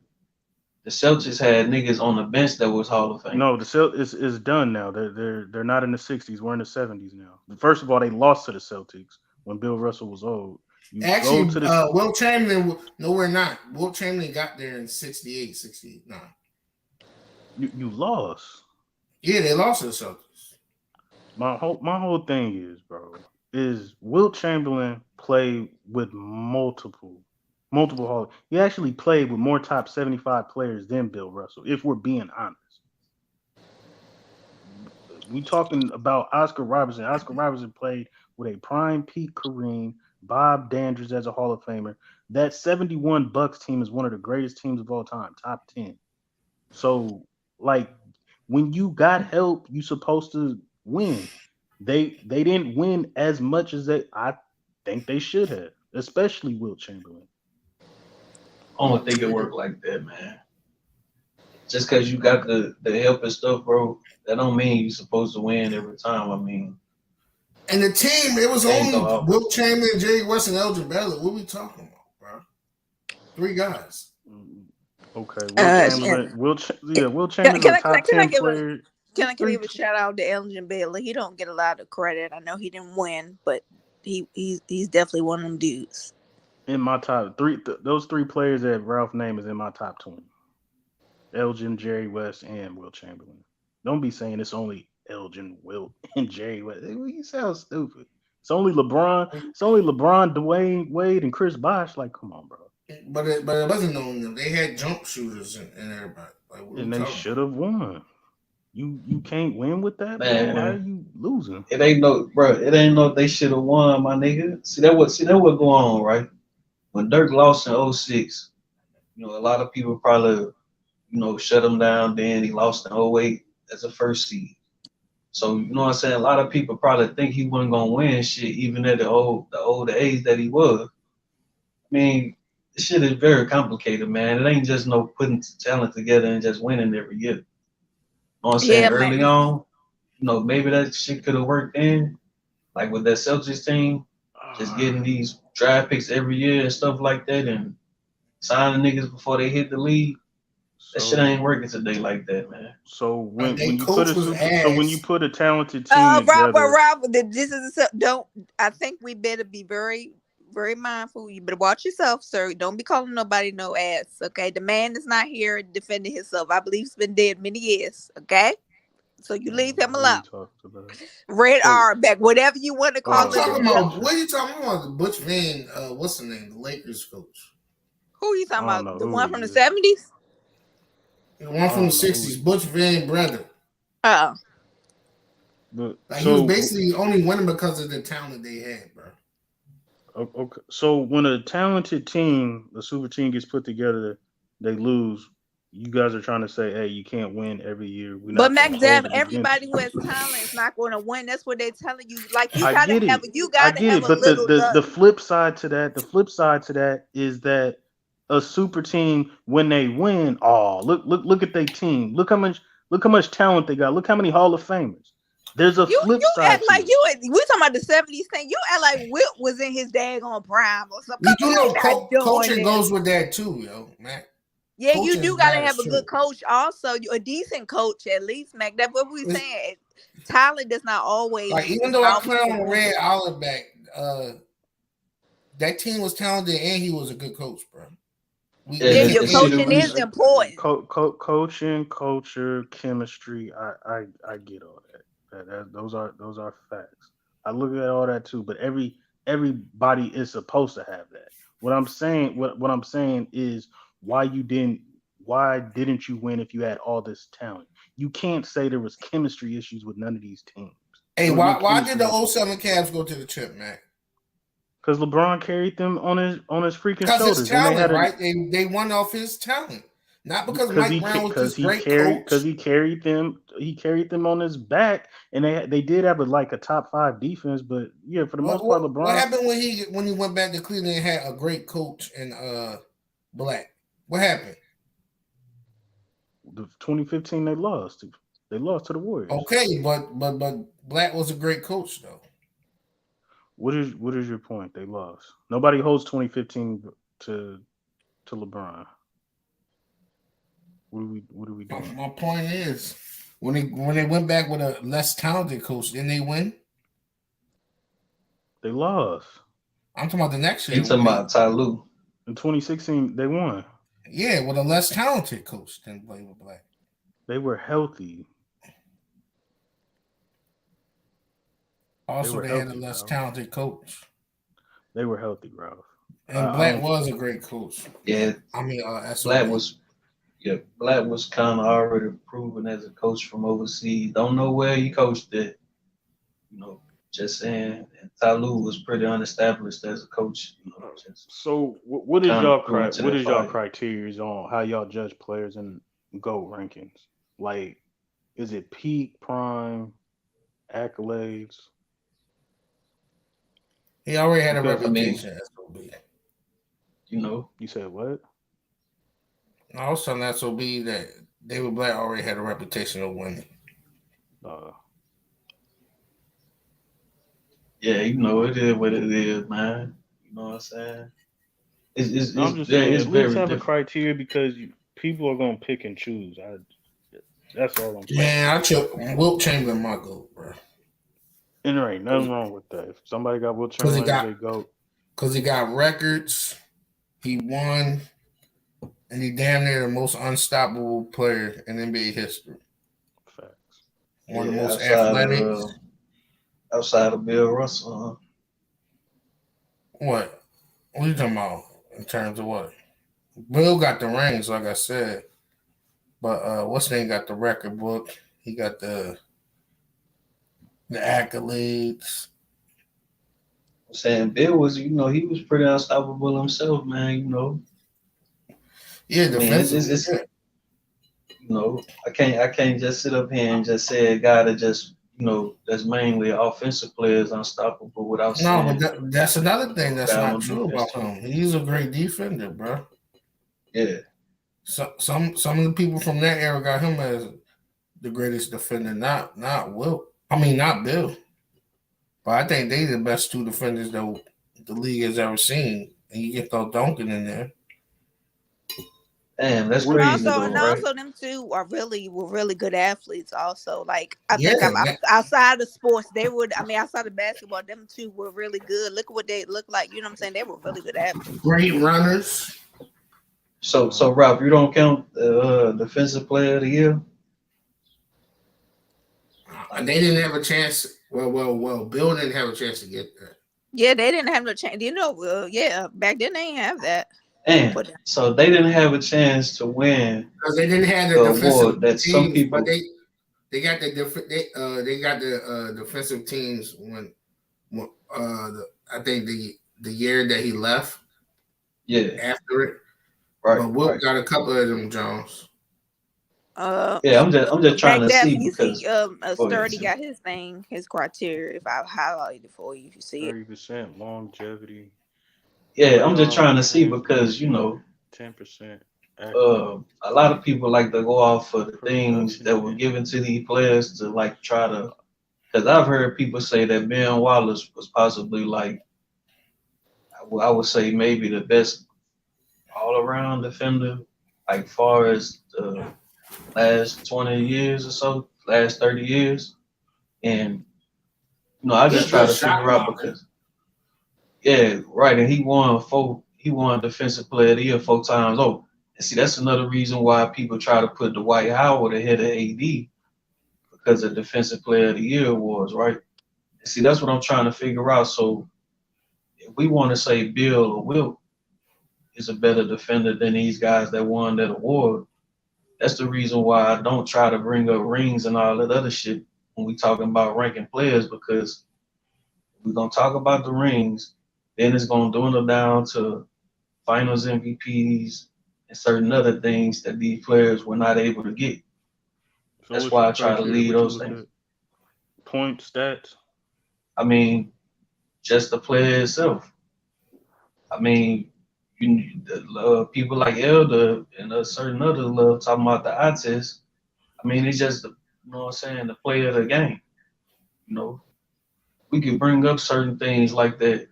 The Celtics had niggas on the bench that was Hall of Fame. No, the Celtics is done now. They're not in the 60s. We're in the 70s now. First of all, they lost to the Celtics when Bill Russell was old. Actually, Will Chamberlain, no, we're not. Will Chamberlain got there in 68, 69. You lost. Yeah, they lost to the Celtics. My whole thing is, bro, is Will Chamberlain play with multiple Hall. He actually played with more top 75 players than Bill Russell, if we're being honest. We talking about Oscar Robertson. Oscar Robertson played with a prime Pete Kareem, Bob Dandridge as a Hall of Famer. That 71 Bucks team is one of the greatest teams of all time, top 10. So, like, when you got help, you supposed to win. They didn't win as much as I think they should have, especially Will Chamberlain. I don't think it worked like that, man. Just because you got the help and stuff, bro, that don't mean you're supposed to win every time. I mean, and the team, it was only no Will Chamberlain, Jerry West, and Elgin Baylor. What are we talking about, bro? 3 guys. Okay, Will Chamberlain, a top 10 player. Can I give a shout out to Elgin Baylor? He don't get a lot of credit. I know he didn't win, but he's definitely one of them dudes. In my top 3, those 3 players that Ralph named is in my top 20. Elgin, Jerry West, and Will Chamberlain. Don't be saying it's only Elgin, Will, and Jerry West. You sound stupid. It's only LeBron, Dwayne Wade, and Chris Bosh. Like, come on, bro. But it wasn't on them. They had jump shooters and everybody. Like, and they should have won. You can't win with that, man. Bro. Why are you losing? It ain't no they should have won, my nigga. See that what going on, right? When Dirk lost in 06, a lot of people probably, shut him down. Then he lost in 08 as a first seed. So you know what I'm saying? A lot of people probably think he wasn't gonna win shit, even at the older age that he was. I mean, this shit is very complicated, man. It ain't just no putting talent together and just winning every year. You know what I'm saying? Early on, maybe that shit could have worked in, like with that Celtics team, just getting these draft picks every year and stuff like that, and signing niggas before they hit the league. That shit ain't working today like that, man. So when you put a talented team Robert, together, this is don't. I think we better be very, very mindful. You better watch yourself, sir. Don't be calling nobody no ass. Okay, the man is not here defending himself. I believe he's been dead many years. Okay, so you leave him alone. Red Auerbach, whatever you want to call it. What are you talking about? The Butch Van, what's the name? The Lakers coach. Who are you talking about? The one from the 70s? The one from the 60s, Butch Van brother. He was basically only winning because of the talent they had, bro. Okay. So when a talented team, a super team gets put together, they lose. You guys are trying to say, hey, you can't win every year. We're But not Mac going to hold Dab, it against everybody you. who has talent is not going to win. That's what they're telling you. Like you I gotta get have it. you I gotta get have it. a But little luck. the flip side to that, is that a super team when they win, look at their team. Look how much talent they got. Look how many Hall of Famers. There's a flip You side act to like it. we talking about the 70s thing. You act like Wilt was in his daggone prime or something. You Come do on, know we not doing coaching this. goes with that too, yo, Mac. Yeah, you Coaching do gotta matters have a good too. coach. Also, a decent coach at least, Mac. That's what we're saying. Talent does not always. Like even It's though I not always clown gonna on win. Red Auerbach, that team was talented and he was a good coach, bro. We Yeah, Yeah, can't your the shit coaching we is was important. Coaching, culture, chemistry. I get all that. Those are facts. I look at all that too. But everybody is supposed to have that. What I'm saying is why didn't you win if you had all this talent? You can't say there was chemistry issues with none of these teams. Hey, There was no why did chemistry the issues. 07 Cavs go to the chip, Mac? Because LeBron carried them on his freaking Because his shoulders, and they talent, had a right? They won off his talent. Not because because Mike Brown was this great because coach. he carried them on his back, and they did have a top 5 defense, but yeah, for the most part, What LeBron. happened when he went back to Cleveland and had a great coach in Black? What happened? The 2015 they lost to the Warriors. Okay, but Black was a great coach though. What is your point? They lost. Nobody holds 2015 to LeBron. What are we doing? My point is when they went back with a less talented coach, didn't they win? They lost. I'm talking about the next you year. talking about Ty Lue. In 2016 they won. Yeah, with a less talented coach than play with Black. They were healthy. Also, they had a healthy, less bro. talented coach. They were healthy, bro. And Black was a great coach. Yeah, I mean, Black was kind of already proven as a coach from overseas. Don't know where he coached it. Just saying. And Ty Lue was pretty unestablished as a coach. So what is y'all what is y'all criteria on how y'all judge players in GOAT rankings? Like, is it peak, prime, accolades? He already had a Because, reputation as SOB. You said what? I was telling SOB that David Black already had a reputation of winning. Yeah, it is what it is, man. You know what I'm saying? I'm just saying, it's at very least have different. a criteria because people are gonna pick and choose. That's all I'm saying. Man, I took Wilt Chamberlain my GOAT, bro. And there ain't nothing wrong with that. If somebody got Wilt Chamberlain as their GOAT, because he got records, he won, and he damn near the most unstoppable player in NBA history. Facts. One of the most athletic. Outside of Bill Russell, huh? What are you talking about in terms of what? Bill got the rings, like I said, but what's name got the record book? He got the accolades. I'm saying Bill was, he was pretty unstoppable himself, man. Yeah, defensive. I can't just sit up here and just say a guy that just that's mainly offensive player is unstoppable without saying. No, but that's another thing that's not true about him. He's a great defender, bro. Yeah. So some of the people from that era got him as the greatest defender, not Wilt. I mean, not Bill. But I think they the best two defenders that the league has ever seen. And you get those Duncan in there. Damn, that's crazy though, right? Also, them two were really good athletes. Also, like I think outside of sports, they would. I mean, outside of basketball, them two were really good. Look at what they look like. You know what I'm saying? They were really good athletes. Great runners. So Ralph, you don't count defensive player of the year? They didn't have a chance. Well. Bill didn't have a chance to get that. Yeah, they didn't have no chance. Back then they didn't have that. And so they didn't have a chance to win because they didn't have the award that teams, some people. But they got the defensive teams when I think the year that he left. Yeah. After it. Right. But Wilt got a couple of them, Jones. Yeah, I'm just trying back to there see you see because go ahead, Sturdy Tim. got his thing, his criteria. If I highlight it for you, if you see it. 30% longevity, Yeah, I'm just playoff trying to see because appearances, 10% accurate a lot of people like to go off for the things production that were and given to these players to like try to. Because I've heard people say that Ben Wallace was possibly like I would say maybe the best all around defender, like far as the last 20 years or so, last 30 years, and I He's just a try good to shot figure out blocker. because yeah, right, and he won defensive player of the year 4 times. Oh, and see that's another reason why people try to put Dwight Howard ahead of AD because of defensive player of the year awards, right? And see that's what I'm trying to figure out. So if we want to say Bill or Wilt is a better defender than these guys that won that award, that's the reason why I don't try to bring up rings and all that other shit when we talking about ranking players because we're gonna talk about the rings, then it's gonna dwindle down to finals MVPs and certain other things that these players were not able to get. so That's what's your why I try to criteria? lead What you those look things. at? Point stats? I mean, just the player itself. I mean, people like Elder and certain others love talking about the eye test. I mean, it's just what I'm saying, the play of the game. You know, we could bring up certain things like that,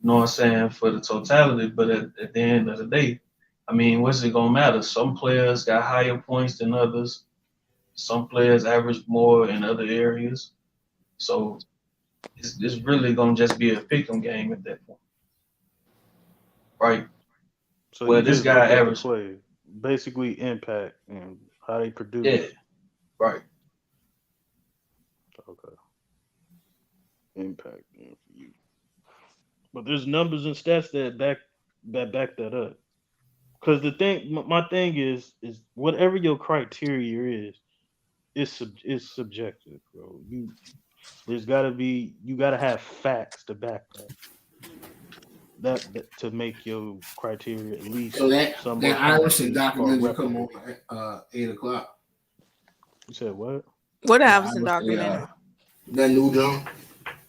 what I'm saying, for the totality, but at the end of the day, I mean, what's it gonna matter? Some players got higher points than others. Some players average more in other areas. So it's really gonna just be a pick'em game at that point, right? So Well, you this just guy look at the averaged, play, basically impact and how they yeah, produce. right. Okay, impact then for you. But there's numbers and stats that back that up. Because the thing, my thing is whatever your criteria is subjective, bro. You gotta have facts to back that to make your criteria at So least that somewhat come up Iverson to or documentary come on reputable. at 8 o'clock. You said what? What The Iverson Iverson, documentary that new John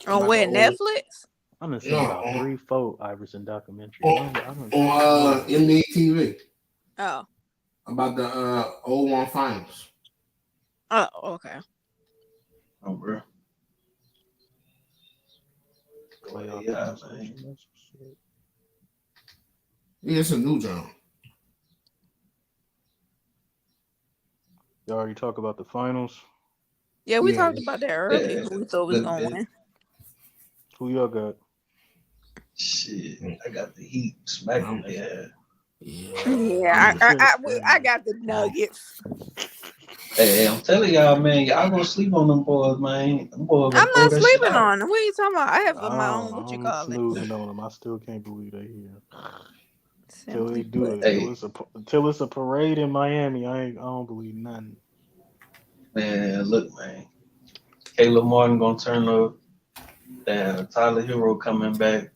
on about the where old Netflix? I done no seen about 3, 4 Iverson documentaries. on, I don't on know. NBA TV Oh, about the 01 finals. oh, okay. Oh, bro. Playoff Yeah, participation. man. That's what's up. Yeah, it's a new John. You already talk about the finals. Yeah, we Yeah, talked about that earlier. Yeah, Who we thought was look, gonna man. win? Who y'all got? Shit, I got the Heat smacking I'm, their ass. Yeah, I Man, got the Nuggets. Hey, I'm telling y'all, man, y'all gonna sleep on them boys, man. Them boys I'm gonna pull not that shit sleeping out. on them. What are you talking about? I have my own what you I'm call it. snoozing on them. I still can't believe they here. Till they Simply do put. it. Till Hey, it's a parade in Miami. I don't believe nothing. man, look, man. Caleb Martin gonna turn up. Tyler Hero coming back.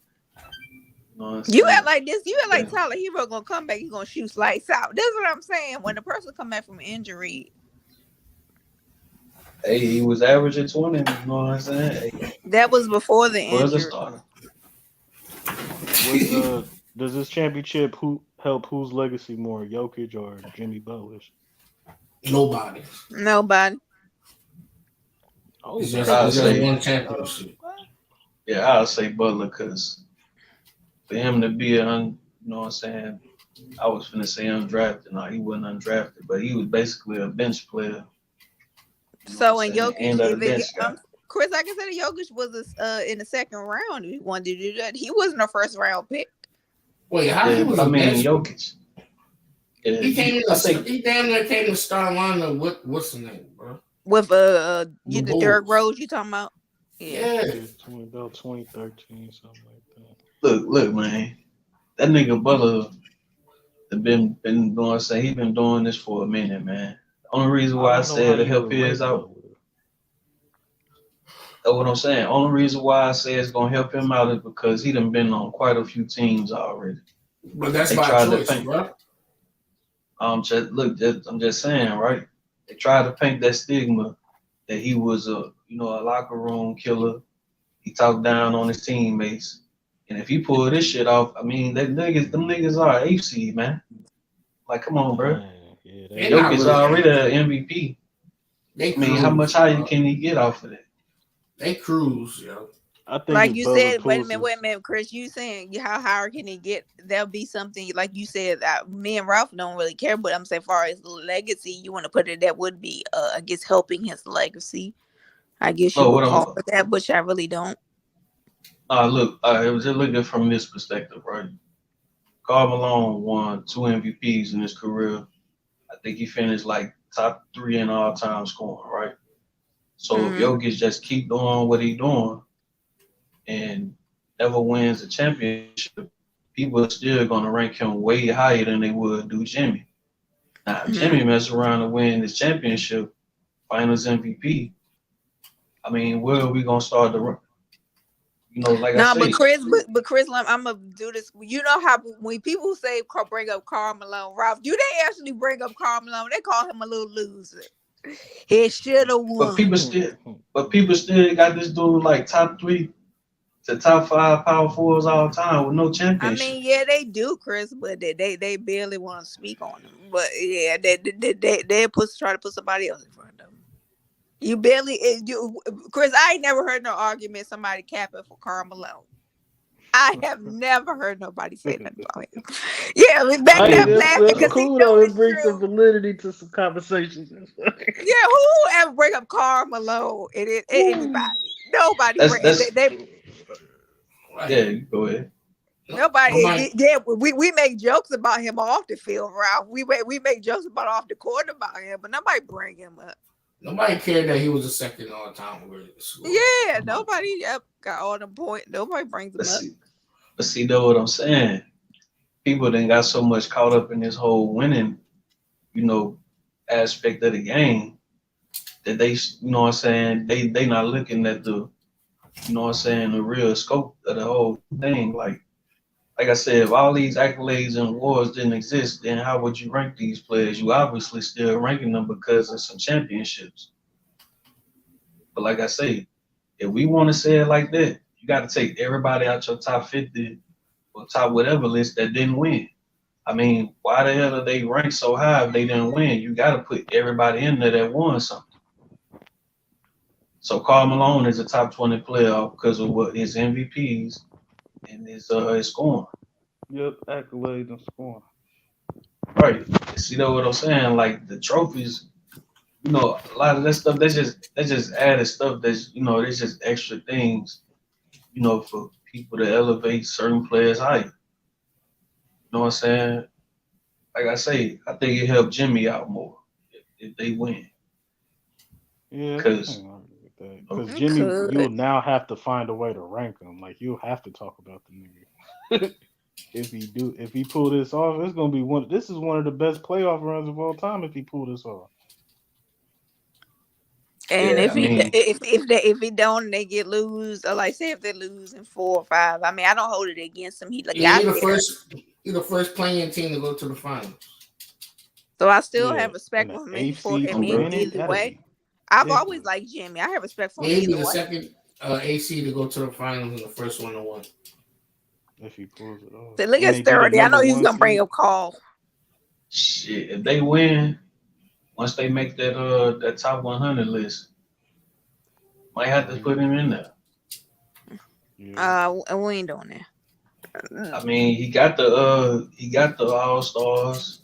You know what I'm You act saying? like this. You act like Then, Tyler Hero gonna come back. He's gonna shoot lights out. That's what I'm saying. When the person come back from injury, hey, he was averaging 20. You know what I'm saying? Hey, that was before the was a injury. starter. What does this championship help whose legacy more, Jokic or Jimmy Butler's? nobody. Nobody. Oh, It's that just I'll it's just say, one oh, championship. what? yeah, I'll say Butler because for him to be you know what I'm saying? I was finna say undrafted. No, he wasn't undrafted, but he was basically a bench player. You know what I'm So in saying? Jokic, And of the bench guy. Chris, like I said, Jokic was in the second round. If he wanted to do that, he wasn't a first round pick. Wait, how he Yeah, was but I a mean bench? Jokic. Yeah, He came in I think he damn near came to start line what's the name, bro? With The the Derrick Bulls. Rose you talking about? Yeah. Yeah. Yeah, about 2013, something like that. look, man. That nigga Butler have been doing say he been doing this for a minute, man. The only reason I why I don't know how said to you help his relate out, Butler. that's what I'm saying. Only reason why I say it's gonna help him out is because he done been on quite a few teams already. But that's They by tried to choice, think. bro. I'm just saying, right? They tried to paint that stigma that he was a locker room killer. He talked down on his teammates. And if he pulled this shit off, I mean, them niggas are eighth seed, man. Like, come on, bro. Man, yeah, They're they not Jokic really already eighth. an MVP. They I mean, how much cruise, higher bro. can he get off of that? They cruise, yo. I think Like if you Butler said, pulls wait a this, minute, Chris. You saying how higher can he get? There'll be something like you said. Me and Ralph don't really care, but I'm saying, as far as legacy, you want to put it that would be, I guess, helping his legacy. I guess you No, would what I'm call it that, which I really don't. look, it was just looking from this perspective, right? Karl Malone won 2 MVPs in his career. I think he finished like top 3 in all time scoring, right? So if Mm-hmm. Jokic just keep doing what he doing and never wins a championship, people are still gonna rank him way higher than they would do Jimmy. Now, if Mm-hmm. Jimmy mess around and win this championship, Finals MVP, I mean, where are we gonna start the? Like I No, but say, Chris, Chris, I'm gonna do this. You know how when people say bring up Karl Malone, Ralph, do they actually bring up Karl Malone? They call him a little loser. He should have but won. people still, got this dude like top 3 to top 5 power forwards all time with no I championship. mean, yeah, they do, Chris, but they barely want to speak on him. But yeah, they try to put somebody else in front of them. You barely, Chris. I ain't never heard no argument somebody capping for Karl Malone. I have never heard nobody say that about him. Yeah, I mean, back hey, there that's laughing that's because he cool know though. It it's brings some true. validity to some conversations. Yeah, who ever bring up Karl Malone and anybody? Nobody That's bring that's they yeah. Right. You go ahead. nobody. Nobody, Yeah, we make jokes about him off the field, Ralph. We make jokes off the court about him, but nobody bring him up. nobody cared that he was the second all time greatest scorer. Yeah, Nobody. nobody got all the point. Nobody brings But him up. see, know what I'm saying? People then got so much caught up in this whole winning, you know, aspect of the game that what I'm saying, they not looking at the, what I'm saying, the real scope of the whole thing. Like I said, if all these accolades and awards didn't exist, then how would you rank these players? You obviously still ranking them because of some championships. But like I say, if we want to say it like that, you got to take everybody out your top 50 or top whatever list that didn't win. I mean, why the hell are they ranked so high if they didn't win? You got to put everybody in there that won something. So Karl Malone is a top 20 player because of what his MVPs and his scoring. Yep, accolades and scoring. Right. See that what I'm saying? Like the trophies, a lot of that stuff that's just added stuff there's just extra things, for people to elevate certain players' height. You know what I'm saying? Like I say, I think it helped Jimmy out more if they win. Yeah, I Because can't argue with that. Because It Jimmy, could. you'll now have to find a way to rank him. Like you'll have to talk about the nigga. If he pull this off, it's gonna be one. This is one of the best playoff runs of all time. If he pull this off, And yeah, if I he mean, if he don't, they get lose. Or like say if they lose in 4 or 5. I mean, I don't hold it against him. He Yeah, got there, he the first playing team to go to the finals. so I still yeah, have and respect the for him. eighth For seed I to mean, win okay. it, either that'll way, be I've big always time. liked Jimmy. I have respect for Yeah, him he be either the way. second AC to go to the finals and the first one to win. If he pulls it off, So look and at they be the Sturdy. I number know he's one gonna bring seed. up Carl. Shit, if they win, once they make that top 100 list, might have to put him in there. Yeah, And we ain't doing that. I mean, he got the All Stars.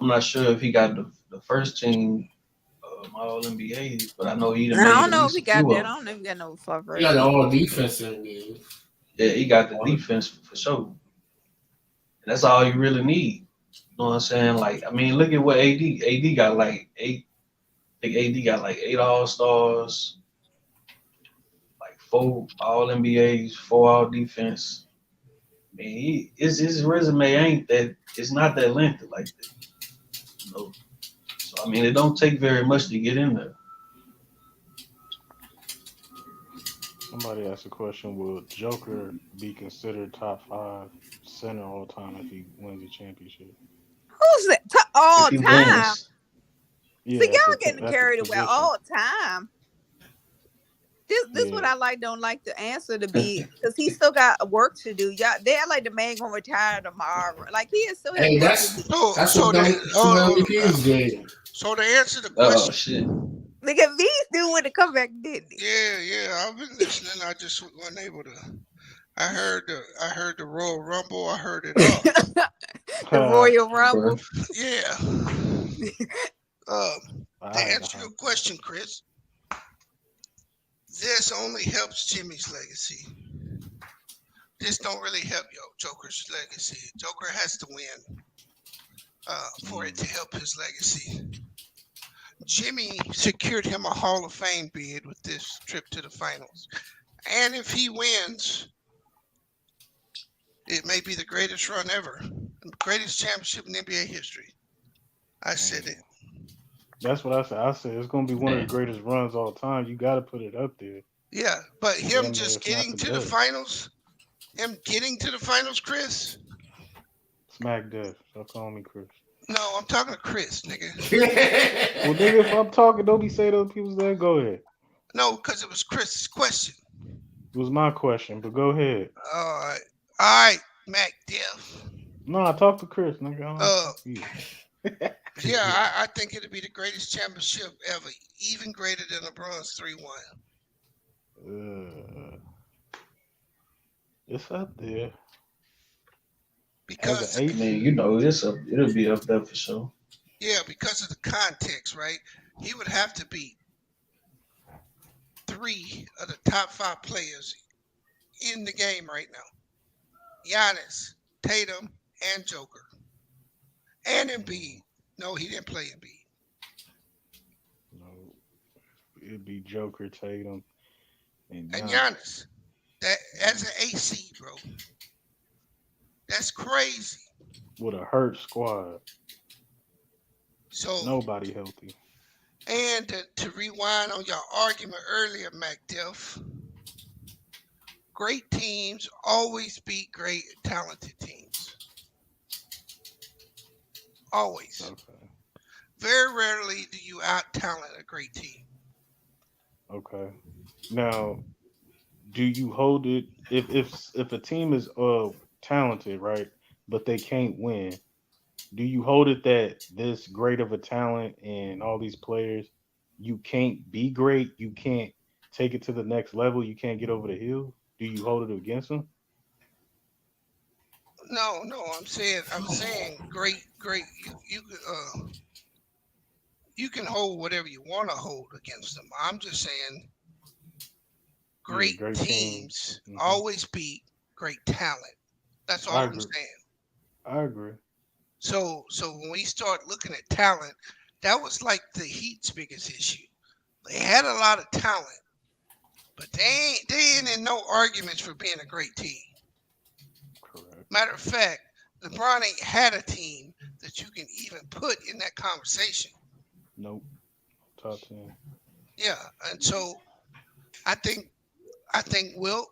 I'm not sure if he got the first team All NBAs, but I know he I done made don't at know if least he a few got of that. I them. don't know if he got no far He got first the team. all defense in the Yeah, he got the all. defense for sure. That's all you really need. You know what I'm saying? Like, I mean, look at what AD got like eight. I think AD got like 8 All Stars, like 4 All NBAs, 4 All Defense. I mean, his resume ain't that. It's not that lengthy like that. You know. So I mean, it don't take very much to get in there. somebody asked a question: will Joker be considered top five center all time if he wins a championship? Who's that? If All he time. wins, See, Yeah, y'all getting at the carried away position. all the time. This what Yeah. I like. Don't like the answer to be because he still got work to do. Y'all, they act like the man gonna retire tomorrow. Like he still has Hey, work to do. that's So what the some MVPs did. so to answer the Oh question, shit. Look at these do with the comeback, didn't he? yeah, I've been listening. I just wasn't able to. I heard the Royal Rumble. I heard it all. The Royal Rumble. Yeah. To answer your question, Chris, this only helps Jimmy's legacy. This don't really help Joker's legacy. Joker has to win for it to help his legacy. Jimmy secured him a Hall of Fame bid with this trip to the finals. And if he wins, it may be the greatest run ever, the greatest championship in NBA history. I said it. That's what I said. I said it's gonna be one of the greatest runs all time. You got to put it up there. Yeah, but him Damn, just it's not getting the to the best. finals, Chris. Smack death. Stop calling me Chris. No, I'm talking to Chris, nigga. Well, nigga, if I'm talking, don't be saying other people's name. Go ahead. No, because it was Chris's question. It was my question, but go ahead. All right, Mac Def. No, I talked to Chris, nigga. I don't talk to you. Yeah, I think it'll be the greatest championship ever, even greater than LeBron's 3-1. It's up there. Because I mean, you know, it'll be up there for sure. Yeah, because of the context, right? He would have to beat 3 of the top 5 players in the game right now. Giannis, Tatum, and Joker. And Embiid. No, he didn't play Embiid. No, it'd be Joker, Tatum, and Giannis. That's an AC, bro. That's crazy. With a hurt squad. So nobody healthy. And to rewind on your argument earlier, Mac Def, great teams always beat great talented teams. Always. Okay. Very rarely do you out-talent a great team. Okay. Now, do you hold it if a team is talented, right, but they can't win? Do you hold it that this great of a talent and all these players, you can't be great, you can't take it to the next level, you can't get over the hill? Do you hold it against them? No, I'm saying great. You can hold whatever you want to hold against them. I'm just saying great teams always beat great talent. That's all I'm saying. I agree. So when we start looking at talent, that was like the Heat's biggest issue. They had a lot of talent, but they ain't in no arguments for being a great team. Correct. Matter of fact, LeBron ain't had a team that you can even put in that conversation. Nope. Top 10. Yeah, and so I think Wilt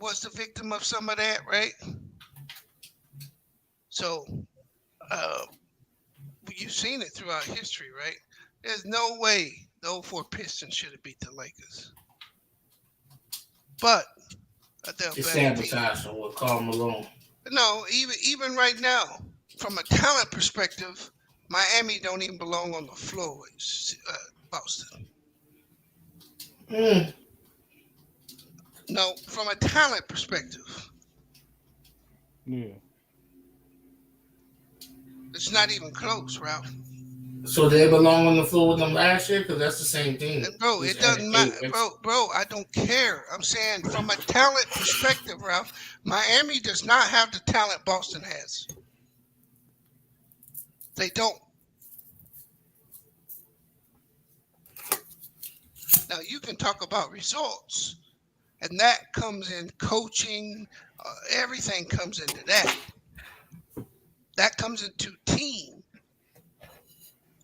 was the victim of some of that, right? So you've seen it throughout history, right? There's no way the 04 Pistons should have beat the Lakers. But they're It's sabotaging with Karl Malone. No, even right now, from a talent perspective, Miami don't even belong on the floor with Boston. No, from a talent perspective. Yeah. It's not even close, Ralph. So they belong on the floor with them last year? Because that's the same thing. Bro, it doesn't matter. Bro, I don't care. I'm saying from a talent perspective, Ralph, Miami does not have the talent Boston has. They don't. Now, you can talk about results, and that comes in coaching. Everything comes into that. That comes into team.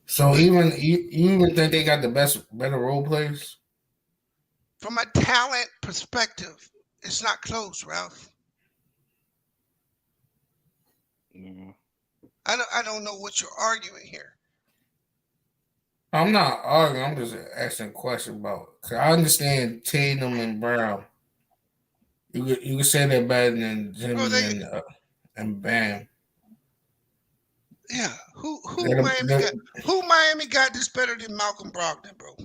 So you even think they got the better role players? From a talent perspective, it's not close, Ralph. Yeah. I don't know what you're arguing here. I'm not arguing. I'm just asking a question about. Cause I understand Tatum and Brown. You could say they're better than Bro, Jimmy and Bam. yeah. Who They're, Miami got? they're, Who Miami got this better than Malcolm Brogdon, bro?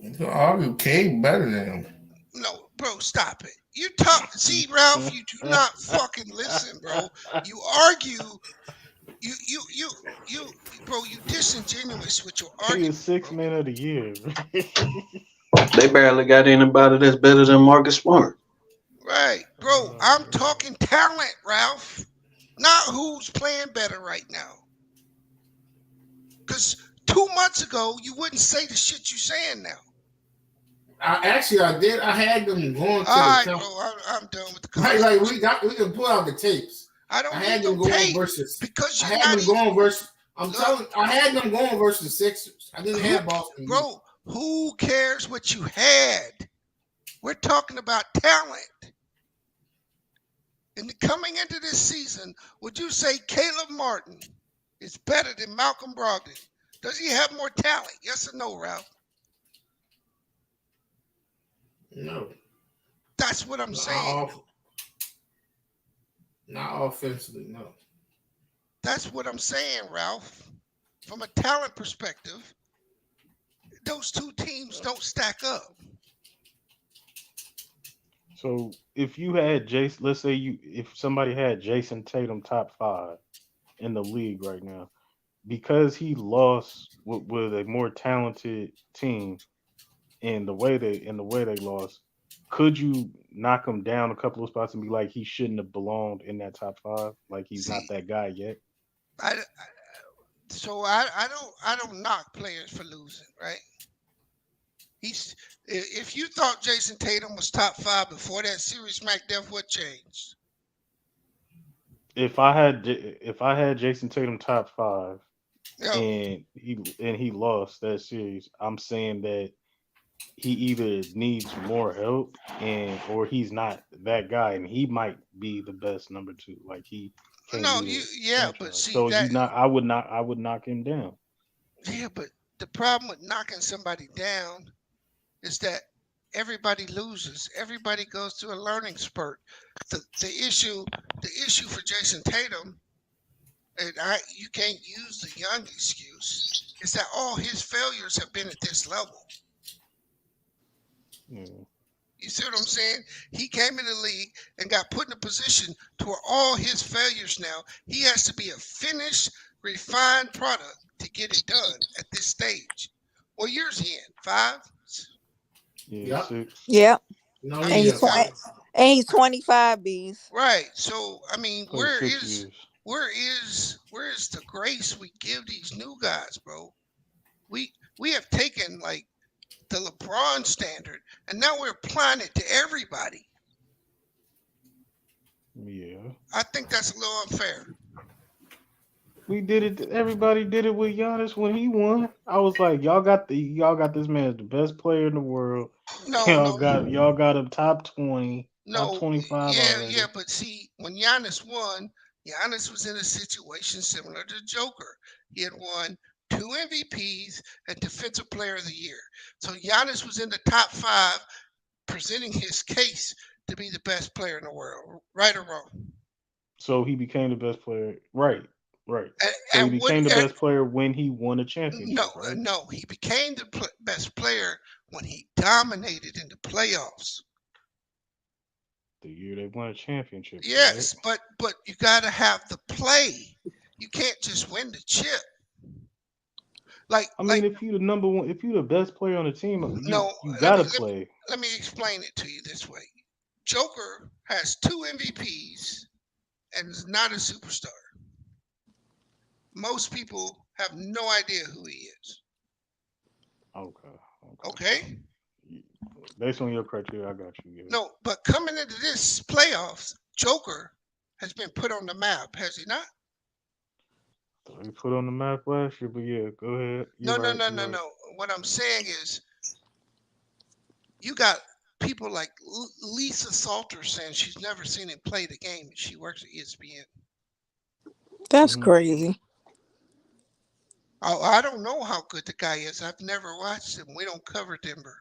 you can argue Cade better than them. No, bro, stop it. You talk. See, Ralph, you do not fucking listen, bro. You argue. You, you, bro. You disingenuous with your He argument, is six bro. man of the year. They barely got anybody that's better than Marcus Smart. Right, bro. I'm talking talent, Ralph. Not who's playing better right now. Because 2 months ago, you wouldn't say the shit you saying now. I did. I had them going to All the right, top. bro. I'm done with the Like conversation. we can pull out the tapes. I I don't had need no them going tape versus. because I you're had not them even. going versus. Look, I had them going versus Sixers. I didn't who, have Boston. bro, who cares what you had? We're talking about talent. And coming into this season, would you say Caleb Martin is better than Malcolm Brogdon? Does he have more talent? Yes or no, Ralph? No, That's what I'm not saying. not offensively. No. That's what I'm saying, Ralph. From a talent perspective, those two teams don't stack up. So if you had Jason, let's say if somebody had Jason Tatum top 5 in the league right now, because he lost with a more talented team, and the way they lost, could you knock him down a couple of spots and be like he shouldn't have belonged in that top 5? Like he's not See, that guy yet. I, so I don't knock players for losing, right? He's if you thought Jason Tatum was top 5 before that series, Mac Def, what changed? If I had Jason Tatum top 5 Yo, and he lost that series, I'm saying that he either needs more help or he's not that guy and he might be the best number 2. Like he can't no, lead you a yeah, but franchise. see So that I would knock him down. yeah, but the problem with knocking somebody down is that everybody loses. Everybody goes through a learning spurt. The issue for Jason Tatum, and you can't use the young excuse, is that all his failures have been at this level. Yeah. You see what I'm saying? He came in the league and got put in a position to where all his failures now, he has to be a finished, refined product to get it done at this stage. What year's he in? 5? Yeah, Yep. 6. Yep. No, I And mean, he's yeah. 20, and he's 25 B's. right. So I mean, Played 6 years. where is the grace we give these new guys, bro? We have taken like the LeBron standard, and now we're applying it to everybody. Yeah. I think that's a little unfair. We did it. Everybody did it with Giannis when he won. I was like, y'all got this man as the best player in the world. No, Y'all no, got him top 20, top no. 25 Yeah, already. but see, when Giannis won, Giannis was in a situation similar to Joker. He had won 2 MVPs and Defensive Player of the Year. So Giannis was in the top 5, presenting his case to be the best player in the world, right or wrong. So he became the best player. Right, right. And, So he and what? became the best player when he won a championship, No, right? no. He became the best player when he dominated in the playoffs. The year they won a championship, correct? Yes, but you got to have the play. You can't just win the chip. Like I like mean, if you the number one, if you the best player on the team, you no. you Let me gotta let me play. let me explain it to you this way. Joker has 2 MVPs and is not a superstar. Most people have no idea who he is. Okay, okay. Okay? You- Based on your criteria, I got you. Yeah. No, but coming into this playoffs, Joker has been put on the map, has he not? So he put on the map last year, but yeah, go ahead. You're No, no, right. no, You're no, right. no. What I'm saying is, you got people like Lisa Salter saying she's never seen him play the game. She works at ESPN. That's Hmm. crazy. I don't know how good the guy is. I've never watched him. We don't cover Denver.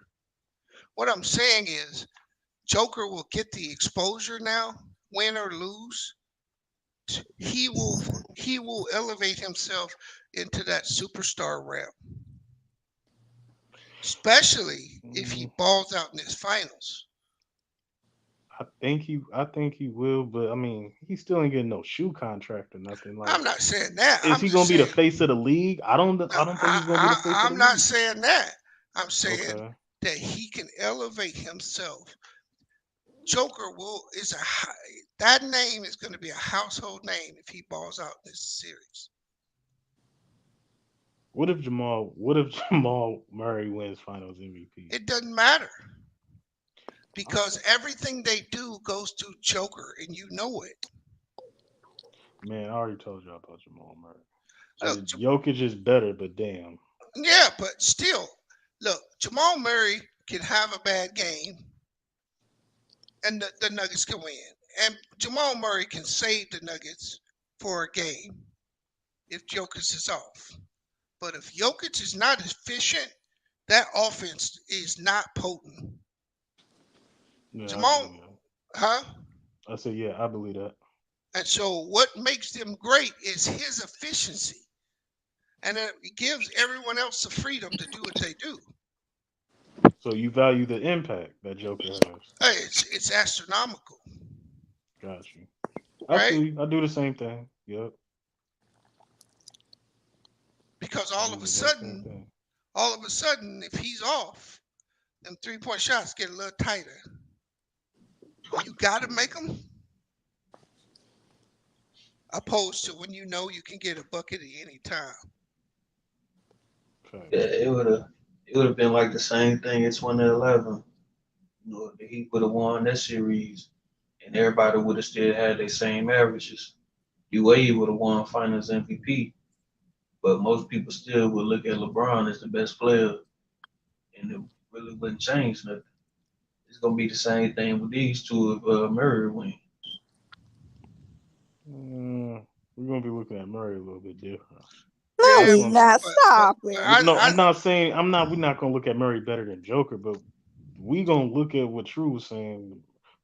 What I'm saying is, Joker will get the exposure now, win or lose. He will he will elevate himself into that superstar realm, especially if he Mm, balls out in his finals. I think he will, but I mean, he still ain't getting no shoe contract or nothing. Like, I'm not saying that. is I'm he just gonna be the saying. face of the league? No, I don't think he's gonna be the face of the I'm not league. saying that. I'm saying Okay. that he can elevate himself. Joker will is a that name is going to be a household name if he balls out this series. What if Jamal Murray wins Finals MVP? It doesn't matter All because right. everything they do goes through Joker, and you know it. Man, I already told you about Jamal Murray. Look, Jokic is better, but damn. yeah, but still, look, Jamal Murray can have a bad game, and the Nuggets can win, and Jamal Murray can save the Nuggets for a game if Jokic is off. But if Jokic is not efficient, that offense is not potent. Yeah, I Jamal, believe that. huh? I said, yeah, I believe that. And so what makes them great is his efficiency. And it gives everyone else the freedom to do what they do. So you value the impact that Joker has. Hey, it's astronomical, Got you. I right? feel you. I do the same thing. Yep. Because I do the exact same thing. all of a sudden, if he's off, them 3-point shots get a little tighter. You got to make Yeah. them, opposed to when you know you can get a bucket at any time. Yeah, Facts. it would have been like the same thing in 2011. You know, the Heat would have won that series, and everybody would have still had their same averages. UAE would have won Finals MVP, but most people still would look at LeBron as the best player, and it really wouldn't change nothing. It's gonna be the same thing with these two if Murray win. We're gonna be looking at Murray a little bit different. No, Yeah, That's we what I'm not. saying. Stop but it. No, I'm not saying I'm not. We're not gonna look at Murray better than Joker, but we gonna look at what True was saying.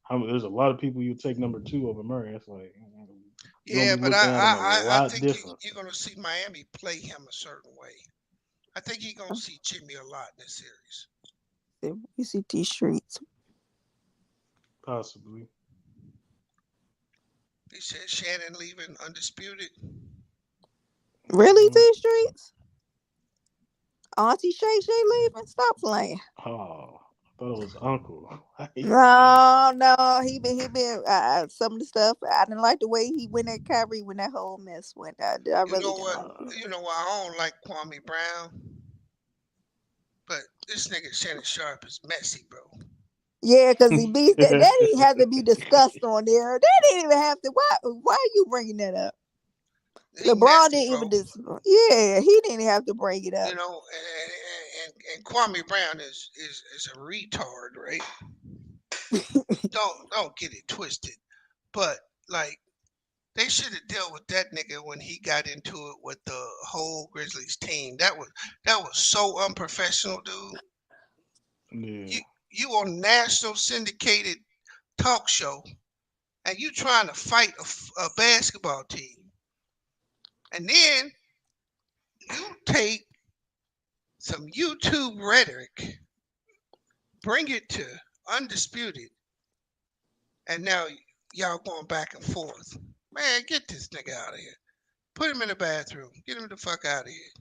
There's a lot of people you take number two over Murray. It's like you're gonna yeah, be but looking at him a I lot think different. you're going to see Miami play him a certain way. I think you're going to see Jimmy a lot in this series. You see these streets. Possibly. He said Shannon leaving undisputed. Really, Hmm. these streets? Auntie Shay Shay leaving? Stop playing. Oh, I thought it was Uncle. No, he been some of the stuff. I didn't like the way he went at Kyrie when that whole mess went. I You really know didn't what? like it. You know why I don't like Kwame Brown, but this nigga Shannon Sharp is messy, bro. Yeah, because he beats that didn't have to be discussed on there. That didn't even have to. Why are you bringing that up? He LeBron messy, didn't even bro. Yeah, he didn't have to bring it up. You know, and Kwame Brown is a retard, right? Don't get it twisted, but like they should have dealt with that nigga when he got into it with the whole Grizzlies team. That was so unprofessional, dude. Yeah. You you on national syndicated talk show and you trying to fight a basketball team, and then you take some YouTube rhetoric, bring it to undisputed, and now y'all going back and forth. Man, get this nigga out of here. Put him in the bathroom. Get him the fuck out of here.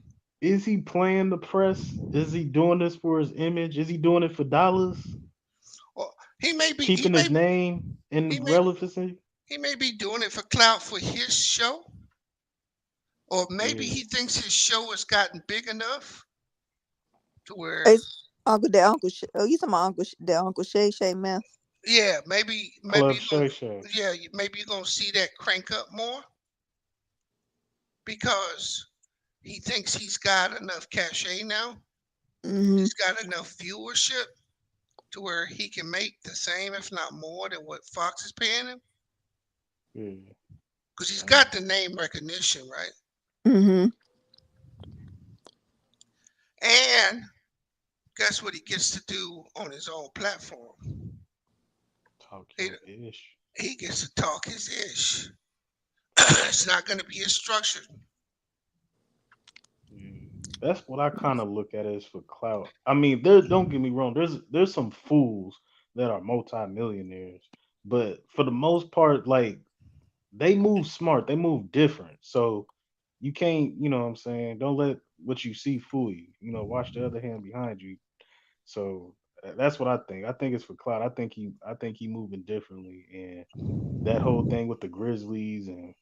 Is he playing the press? Is he doing this for his image? Is he doing it for dollars? Well, he may be he Keeping may his name he in may relevancy? he may be doing it for clout for his show, or maybe Yeah. he thinks his show has gotten big enough to where, It's Oh, you talking about the Uncle Shay Shay mess? yeah, maybe Club you gonna Shay Shay. yeah maybe you're gonna see that crank up more because he thinks he's got enough cachet now. Mm-hmm. He's got enough viewership to where he can make the same, if not more, than what Fox is paying him Yeah. because he's Damn. got the name recognition, right? Mm-hmm. And guess what he gets to do on his own platform? Talk He, your ish. he gets to talk his ish. It's not going to be as structured. Yeah. That's what I kind of look at as for clout. I mean, there. Don't get me wrong. There's some fools that are multimillionaires, but for the most part, like they move smart. They move different. So you can't, you know what I'm saying? Don't let what you see fool you. You know, watch the other hand behind you. So that's what I think. I think it's for clout. I think he moving differently, and that whole thing with the Grizzlies and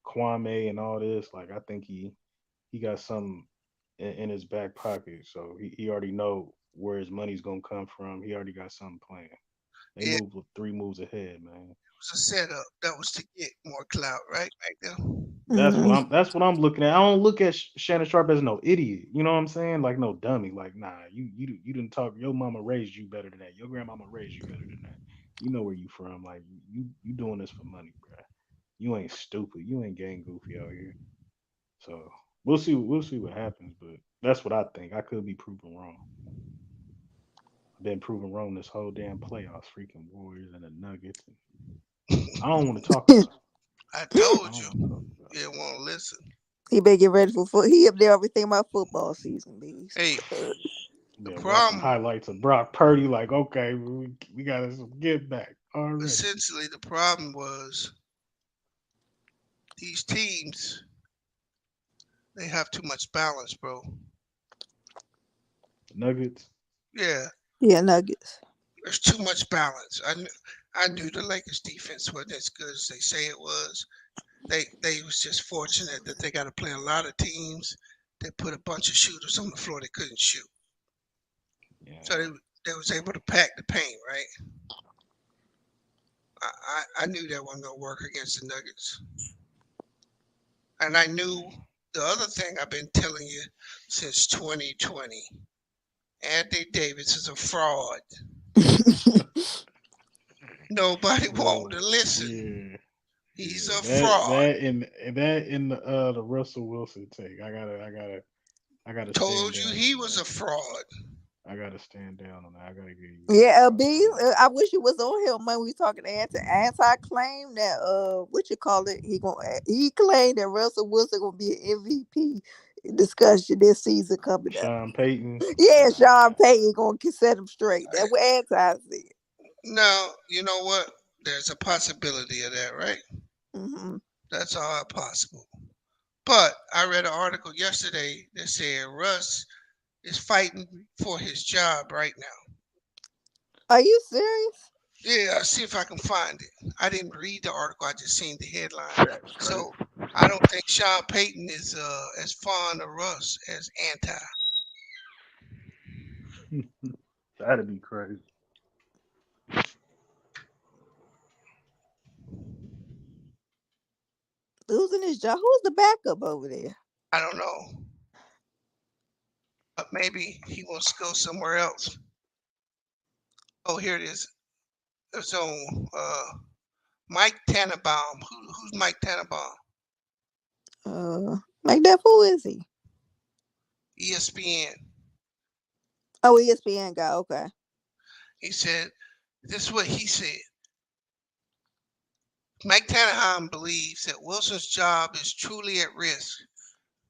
Kwame and all this, like I think he got something in his back pocket, so he already know where his money's gonna come from. He already got something planned. They It move with 3 moves ahead, man. was a setup that was to get more clout, right? Back there. Mm. That's what I'm looking at. I don't look at Shannon Sharp as no idiot. You know what I'm saying? Like no dummy. Like nah, you didn't talk. Your mama raised you better than that. Your grandmama raised you better than that. You know where you from. Like you doing this for money, bro. You ain't stupid. You ain't gang goofy out here. So we'll see. We'll see what happens. But that's what I think. I could be proven wrong. I've been proven wrong this whole damn playoffs. Freaking Warriors and the Nuggets. And I don't want to talk about it. I I told don't you. want to talk about You didn't want to listen. He better get ready for foot. He up there everything about football season, bees. Hey, it. the Yeah, watching problem, highlights of Brock Purdy. Like, okay, we got to get back already. essentially, the problem was these teams, they have too much balance, bro. Nuggets. Yeah, Yeah, Nuggets. there's too much balance. I knew the Lakers defense wasn't as good as they say it was. They was just fortunate that they got to play a lot of teams that put a bunch of shooters on the floor that couldn't shoot. So Yeah. they was able to pack the paint, right? I knew that wasn't gonna work against the Nuggets. And I knew the other thing I've been telling you since 2020. Anthony Davis is a fraud. Nobody Well, wanted to listen. yeah. He's Yeah, a that fraud. that in the Russell Wilson take. I gotta stand Told you down he on was that. a fraud. I gotta stand down on that. I gotta give you Yeah, props B. on that. I wish he was on here when we talking anti claim that what you call it? He claimed that Russell Wilson gonna be an MVP discussion this season coming up. Sean Payton. Yeah, Nah. Sean Payton gonna set him straight. That's what anti said. Now, you know what? There's a possibility of that, right? Hmm. That's all possible. But I read an article yesterday that said Russ is fighting for his job right now. Are you serious? Yeah, I'll see if I can find it. I didn't read the article, I just seen the headline. That's crazy. So I don't think Sean Payton is as fond of Russ as anti. That'd be crazy. Losing his job. Who's the backup over there? I don't know. But maybe he wants to go somewhere else. Oh, here it is. It's on Mike Tannenbaum. Who's Mike Tannenbaum? Like that. Who is he? ESPN. Oh, ESPN guy. Okay. He said, this is what he said. Mike Tannenbaum believes that Wilson's job is truly at risk.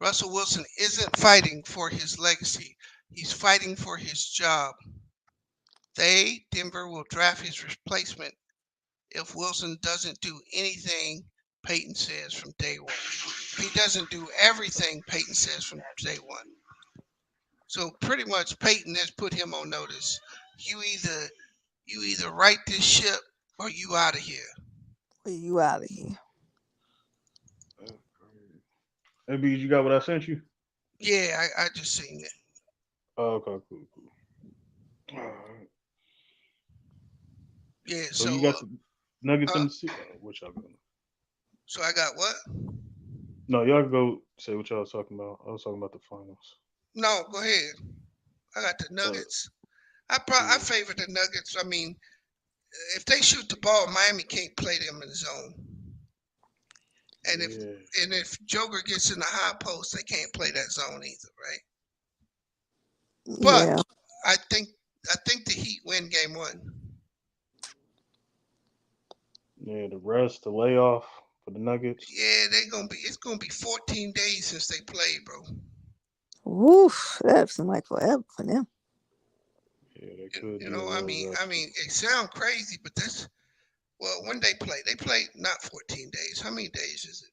Russell Wilson isn't fighting for his legacy. He's fighting for his job. Denver, will draft his replacement if Wilson doesn't do anything Peyton says from day one. If he doesn't do everything Peyton says from day one. So pretty much Peyton has put him on notice. You either right this ship or you out of here. Well, you out of here. That's crazy. Hey, B, you got what I sent you? Yeah, I just seen it. Oh, okay, cool, cool. Alright. Yeah, So so you got the Nuggets uh, in the seat. What y'all going? so I got what? No, y'all go say what y'all was talking about. I was talking about the finals. No, go ahead. I got the Uh, Nuggets. I yeah, favor the Nuggets. I mean, if they shoot the ball, Miami can't play them in the zone. And if yeah. and if Joker gets in the high post, they can't play that zone either, right? But Yeah. I think the Heat win game 1. Yeah, the rest, the layoff for the Nuggets. Yeah, it's gonna be 14 days since they played, bro. Woof. That seemed like forever for them. Yeah, they could You be a know, little rusty. it sounds crazy, but that's when they played not 14 days. How many days is it?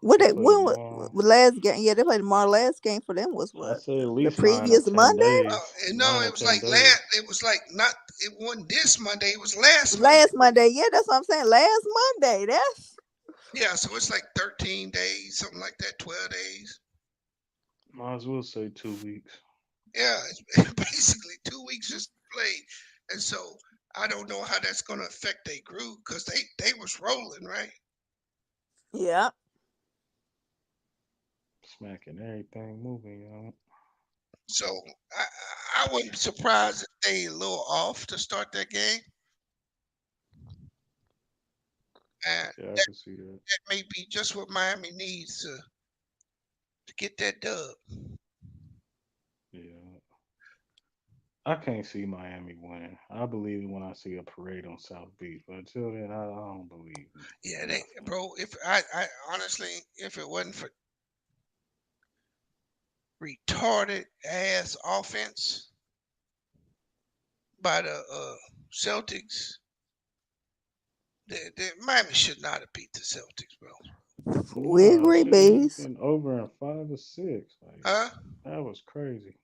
What They they play when tomorrow. last game? Yeah, they played tomorrow. Last game for them was I what? say at The least 9 or previous 10 Monday. days. No, 9 or it was 10 like days. It was like not. It wasn't this Monday. It was last Monday. Last Monday. Yeah, that's what I'm saying. Last Monday. That's Yeah, so it's like 13 days, something like that. 12 days. Might as well say 2 weeks. Yeah, it's basically 2 weeks just played, and so I don't know how that's gonna affect their group because they was rolling, right? yeah. Smacking everything moving, y'all. So I wouldn't be surprised if they a little off to start that game, and Yeah, I that, can see that. that may be just what Miami needs to get that dub. Yeah. I can't see Miami winning. I believe it when I see a parade on South Beach. But until then, I don't believe Yeah, nothing. bro. If I honestly, if it wasn't for retarded ass offense by the Celtics, the Miami should not have beat the Celtics, bro. We Nah, agree, shit would have bees. been over in 5 or 6. Like Huh? that was crazy.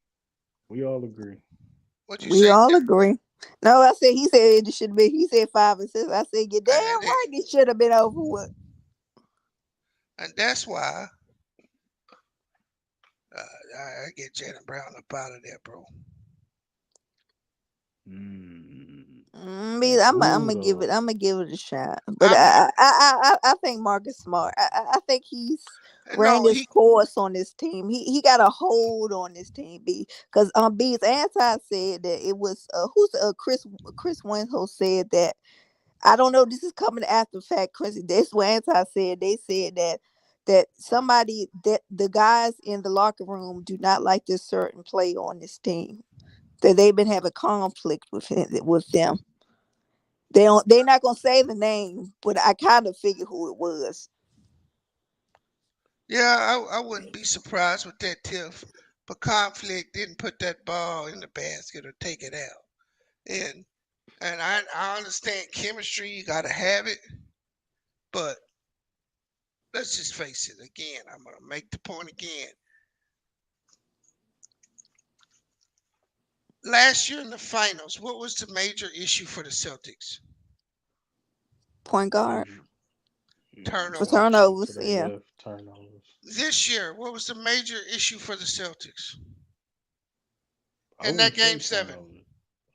We all agree. What'd you We say, all Jeff? agree. No, I said he said it should be. He said 5 and 6. I said you're damn And, right. It should have been over with. and that's why I get Jalen Brown up out of there, bro. Bees, I'm Who gonna give it. though? I'm gonna give it a shot. But I mean, I think Marcus Smart. I think he's ran no, his course on this team. He got a hold on this team. Because Bees anti said that it was Chris Winslow said that. I don't know. This is coming after the fact, Chris. That's what anti said. They said that somebody that the guys in the locker room do not like this certain play on this team. That they've been having conflict with them. They're not gonna say the name, but I kind of figure who it was. yeah, I wouldn't be surprised with that, Tiff. But conflict didn't put that ball in the basket or take it out. And I understand chemistry, you gotta have it, but let's just face it. Again, I'm gonna make the point again. Last year in the finals, what was the major issue for the Celtics? Point guard for Turnovers. Drive to turnovers. the Yeah, left, turnovers. This year, what was the major issue for the Celtics I in that wouldn't game say 7? turnovers.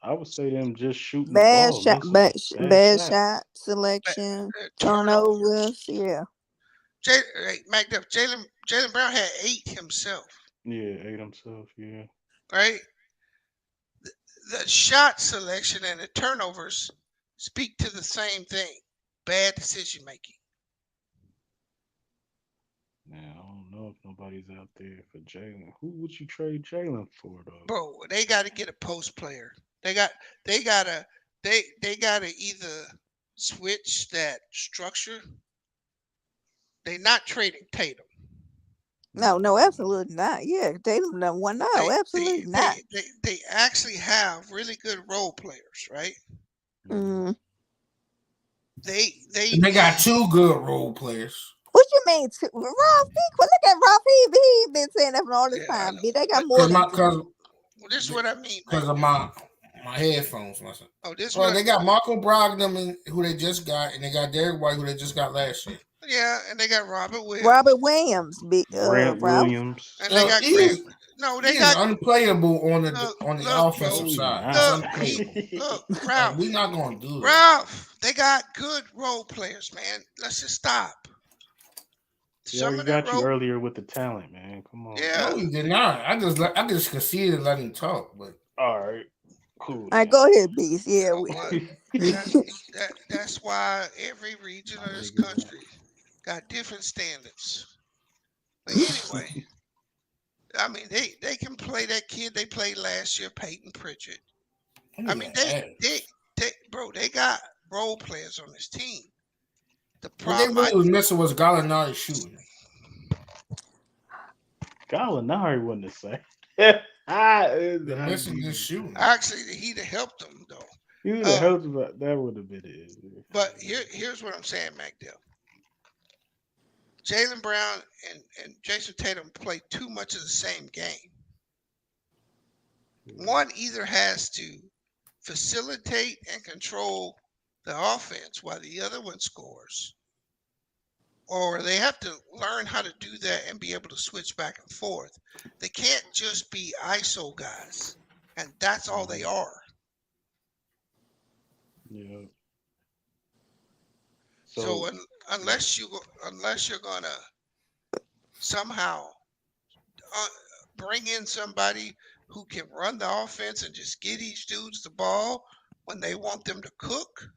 I would say them just shooting the bad ball, shot, missing bad bad shots. shot selection, Turnovers. turnovers. Yeah. Jalen Brown had 8 himself, Yeah, ate himself. Yeah. right? The shot selection and the turnovers speak to the same thing: bad decision making. Man, I don't know if nobody's out there for Jalen. Who would you trade Jalen for though? Bro, they got to get a post player. They gotta they gotta either switch that structure. They not trading Tatum. No, absolutely not. Yeah, Tatum done one. No, absolutely not. They actually have really good role players, right? Mm. They And they got need. 2 good role players. What you mean? Rob, look at Rob. He been saying that for all this Yeah, I time. know. They got But more Cause than my two. cause this is what I mean, because of my headphones. Myself. Oh, this Well, what I, they got Marco Brogdon, who they just got, and they got Derek White, who they just got last year. yeah, and they got Robert Williams. Robert Williams, big Grant Ralph. Williams. And they got He Grant. is No, he they is got unplayable on the look, bro. offensive No, he side. He's not. Look, unplayable. Like Ralph. we not gonna do that. Ralph, they got good role players, man. Let's just stop. He Some already of their got you role, earlier with the talent, man. Come on. yeah. No, he did not. I just conceded and let him talk. But All right. Cool All right, then. go ahead, Beast. You Yeah, know what? That's why every region My of this nigga, man. country got different standards. But anyway, I mean, they can play that kid they played last year, Peyton Pritchard. I mean, they got role players on this team. The What they problem, really was missing was Gallinari shooting. Gallinari wasn't the same. They're missing this shooting. actually, he'd have helped them though. He would have helped, but that would have been it. But here's what I'm saying, McDill. Jaylen Brown and Jason Tatum play too much of the same game. One either has to facilitate and control the offense while the other one scores, or they have to learn how to do that and be able to switch back and forth. They can't just be ISO guys, and that's all they are. Yeah. So unless you're gonna somehow bring in somebody who can run the offense and just get these dudes the ball when they want them to cook,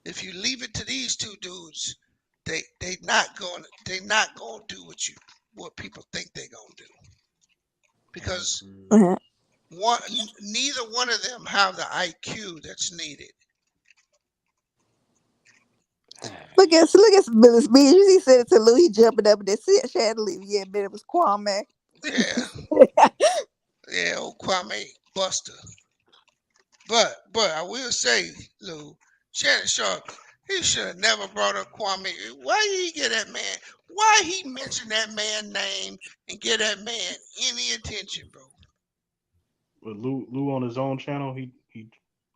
if you leave it to these two dudes, they not going to do what people think they're going to do, because neither one of them have the IQ that's needed. Look at Billy Spears. He said it to Lou. He jumping up and they said Shadley. Yeah, but it was Kwame. Yeah, old Kwame Buster. But I will say, Lou, Shannon Sharp, he should have never brought up Kwame. Why did he get that man? Why he mentioned that man's name and get that man any attention, bro? But Lou on his own channel, he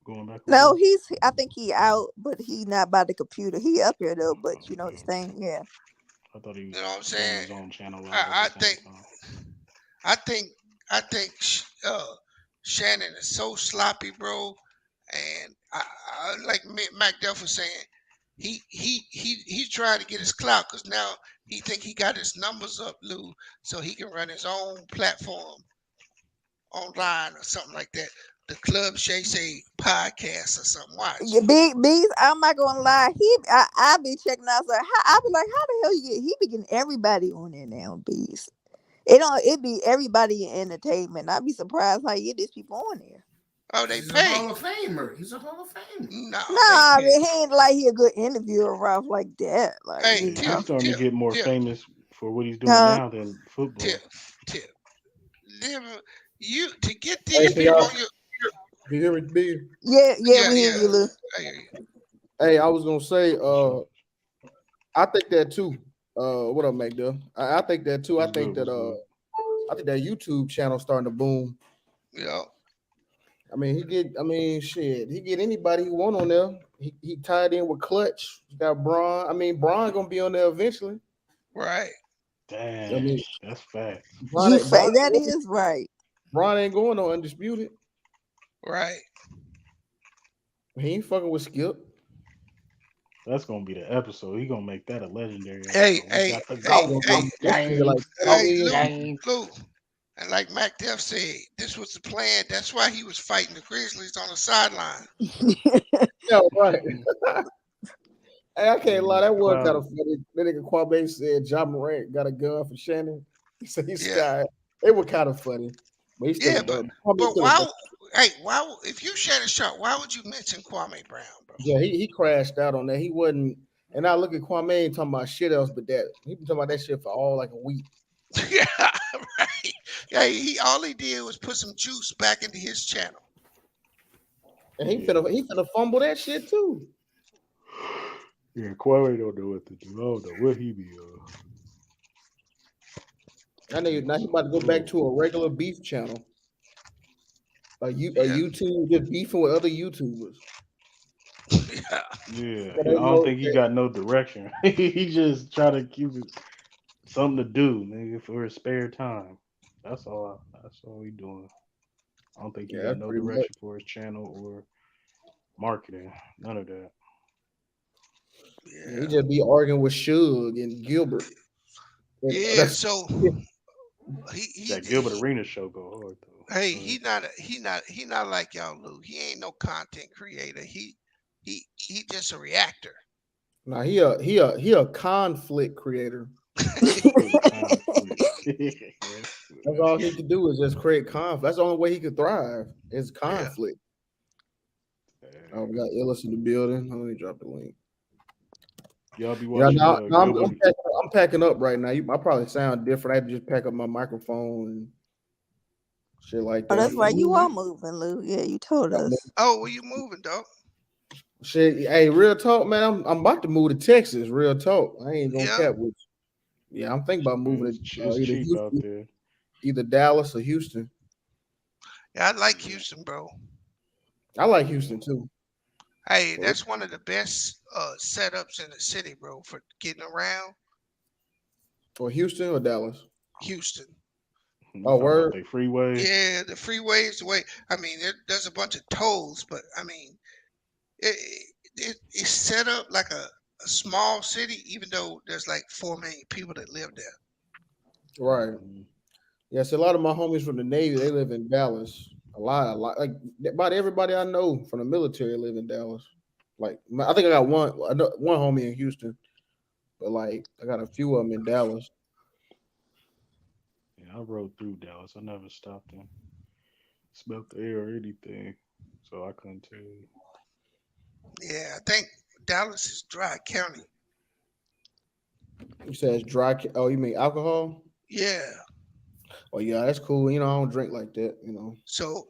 going back. No, I think he out, but he not by the computer. He up here though, but you know what I'm saying? Yeah. I thought he was. You know what I'm saying? On his own channel. I think Shannon is so sloppy, bro. And I like Mac Duff was saying, he tried to get his clout because now he think he got his numbers up, Lou, so he can run his own platform online or something like that. The Club Shay Say podcast or something. Watch. Yeah, B's. I'm not gonna lie. I be checking out. So I be like, how the hell he be getting everybody on there now, B's. It be everybody in entertainment. I'd be surprised how you get these people on there. Oh, they He's pay. a Hall of Famer. He's a Hall of Famer. Nah, he ain't like he a good interviewer, Ralph, like that. Like, hey, he's starting to get more famous for what he's doing now than football. Tip. You to get these people on your. You hear me, B? Yeah, we hear you, Lou. Hey, I was gonna say, I think that too. What up, McDuff? I think that too. I think that YouTube channel starting to boom. Yeah. I mean, he get anybody he want on there. He tied in with Clutch. He got Braun. I mean, Braun gonna be on there eventually. Right. Damn, I mean, that's fact. That is right. Braun ain't going on undisputed. Right. He ain't fucking with Skip. That's gonna be the episode. He gonna make that a legendary. Hey, Lou. And like Mac Def said, this was the plan. That's why he was fighting the Grizzlies on the sideline. Yeah, right. Hey, I can't lie. That was kind of funny. That nigga Kwame said John Morant got a gun for Shannon. He said he's sky. It was kind of funny. But he's still but why? Hey, why? If you Shannon Sharp, why would you mention Kwame Brown, bro? Yeah, he crashed out on that. He wasn't. And I look at Kwame ain't talking about shit else but that. He been talking about that shit for all like a week. Yeah, right. Yeah, all he did was put some juice back into his channel. And he finna fumble that shit too. Yeah, Kwame don't know what to do. I don't know what he be I know now he about to go back to a regular beef channel. A YouTube just beefing with other YouTubers. Yeah, I don't think he got no direction. He just try to keep it something to do, nigga, for his spare time. That's all he doing. I don't think he got no direction for his channel or marketing. None of that. Yeah. He just be arguing with Suge and Gilbert. Yeah, so that Gilbert Arena show go hard though. Hey, he not like y'all, Lou. He ain't no content creator. He just a reactor. Nah, he a conflict creator. That's all he could do is just create conflict. That's the only way he could thrive is Yeah. conflict. Oh, we got Illis in the building. Let me drop the link. Y'all be Yeah, watching I'm packing up right now. I probably sound different. I had to just pack up my microphone and shit like Oh, that. that's right. You are moving, Lou. Yeah, you told us. Oh, where you moving, dog? Shit, hey, real talk, man. I'm about to move to Texas. Real talk. I ain't gonna Yeah. cap with you. Yeah, I'm thinking about moving to it's either cheap Houston, out there. either Dallas or Houston. Yeah, I like Houston, bro. I like Houston too. Hey, that's one of the best setups in the city, bro, for getting around. Or Houston or Dallas. Houston. You Oh, talking word. about they freeway? Yeah, the freeways, the way. I mean, there's a bunch of tolls, but I mean, it's set up like a small city, even though there's like 4 million people that live there. Right. Yeah, so a lot of my homies from the Navy, they live in Dallas. A lot. Like about everybody I know from the military live in Dallas. Like I think I got one homie in Houston, but like I got a few of them in Dallas. Yeah, I rode through Dallas. I never stopped and smelled the air or anything, so I couldn't tell you. Yeah, I think Dallas is dry county. You said it's dry. Oh, you mean alcohol? Yeah. Oh yeah, that's cool. You know, I don't drink like that. You know. So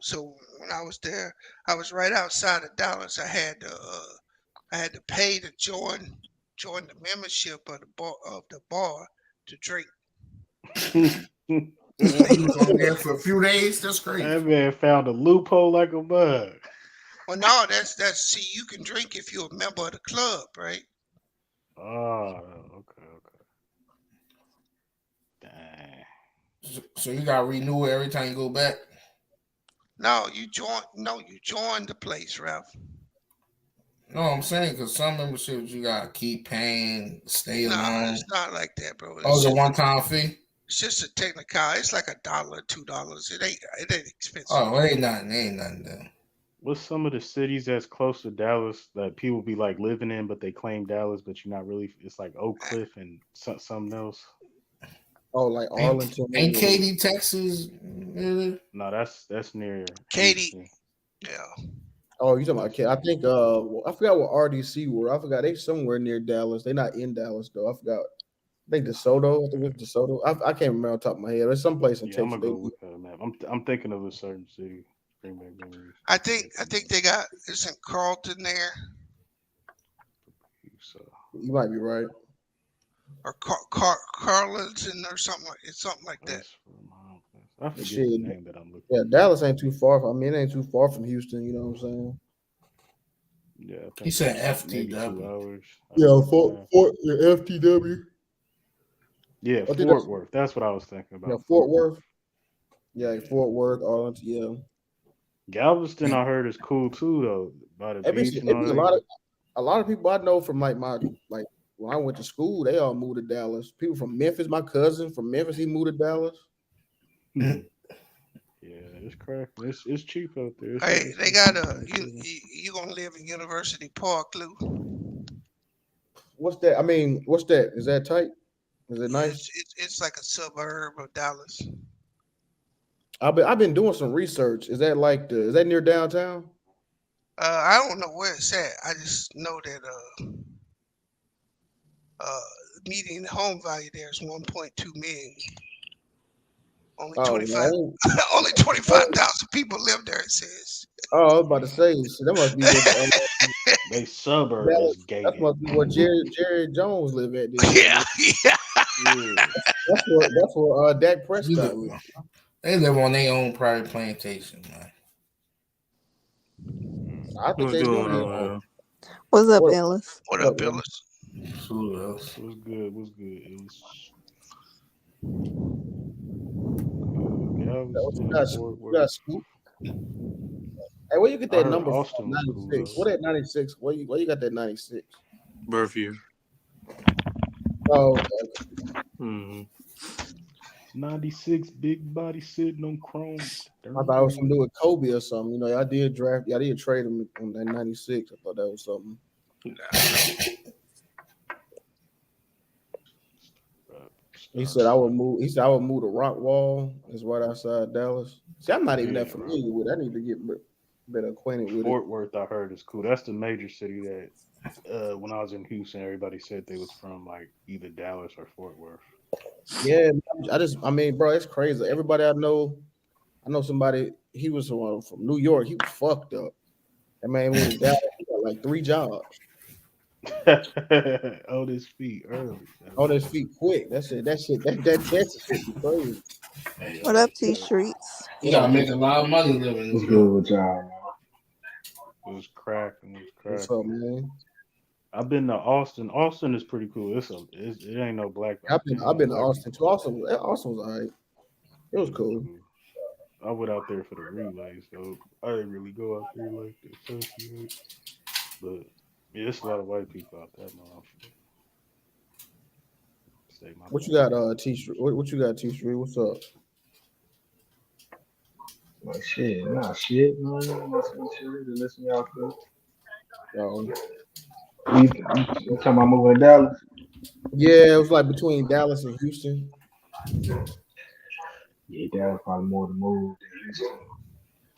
when I was there, I was right outside of Dallas. I had to pay to join the membership of the bar to drink. You was on there for a few days. That's crazy. That man found a loophole like a bug. Well, no, that's see, you can drink if you're a member of the club, right? Oh, okay. Dang. So you gotta renew it every time you go back. No, you join the place, Ralph. No, I'm saying because some memberships you gotta keep paying, stay No, along. it's not like that, bro. Oh, it's a one-time fee. It's just a technical. It's like $1, $2. It ain't expensive. Oh, it ain't nothing. Then. What's some of the cities that's close to Dallas that people be like living in, but they claim Dallas, but you're not really? It's like Oak Cliff and something else. Oh, like Arlington. Ain't Katy, Texas? Really? No, that's near Katy. Houston. Yeah. Oh, you talking about Katy? I think I forgot what RDC were. I forgot they somewhere near Dallas. They're not in Dallas though. I forgot. I think DeSoto. I think it was DeSoto. I can't remember on top of my head. There's someplace in Texas. I'm gonna go look at a map. I'm thinking of a certain city. Bring back memories. I think they got it's in Carlton there. So you might be right. Or Carlton or something like that. I forget the name that I'm looking. Yeah, Dallas ain't too far. I mean, it ain't too far from Houston. You know what I'm saying? Yeah, I think he said maybe 2 FTW. hours. Yeah, Fort FTW. Yeah, Fort Worth. That's what I was thinking about. Yeah, Fort Worth. Yeah, Fort Worth, Arlington. Yeah. Galveston, I heard is cool too, though. By the beach and all that. A lot of people I know from like when I went to school, they all moved to Dallas. People from Memphis, my cousin from Memphis, he moved to Dallas. Yeah, it's cracking. It's cheap out there. Hey, they got you gonna live in University Park, Lou? What's that? I mean, what's that? Is that tight? Is it nice? It's like a suburb of Dallas. I've been doing some research. Is that is that near downtown? I don't know where it's at. I just know that median home value there is 1.2 million. Only 25 only 25,000 people live there, it says. Oh, I was about to say, so that must be where they suburb is gated. That must be where Jerry Jones live at. Yeah. That's where Dak Prescott live. They live on their own private plantation, man. I think they do. What's up, Ellis? What up, Ellis? What's good? What's good, Ellis? Got Scoop. Hey, where you get that number from? 96. What that 96? Where you got that 96? Burfew. Oh, okay. 96 big body sitting on chrome. I thought it was something to do with Kobe or something. You know, I did trade him on that 96. I thought that was something. He said I would move. He said I would move to Rockwall. It's right outside Dallas. See, I'm not even Yeah, that familiar with it. I need to get better acquainted with it. Fort Worth, I heard is cool. That's the major city that when I was in Houston, everybody said they was from like either Dallas or Fort Worth. Yeah, I mean, bro, it's crazy. Everybody I know somebody. He was from New York. He was fucked up. That man moved to Dallas. He got like 3 jobs On his feet early. on his feet quick. That shit be crazy. What up, T Streets? You What up, gotta make T? a lot of money living in What's New good York. with y'all, man? It was cracking. It was What's up, cracking. man? I've been to Austin. Austin is pretty cool. It ain't no black. I've Ain't no been to black Austin people too. out there. Austin was alright. It was It was cool. cool. I went out there for the relays, so I didn't really go out there like to associate. But yeah, it's a lot of white people out there, motherfucker. Say my What you bad. got, T Street? What you got, T Street? What's up? Like shit, nah, shit, man. Listen to listen to y'all cook. Um, You talking about moving to Dallas? yeah, it was like between Dallas and Houston. Yeah, Dallas probably more the move than Houston.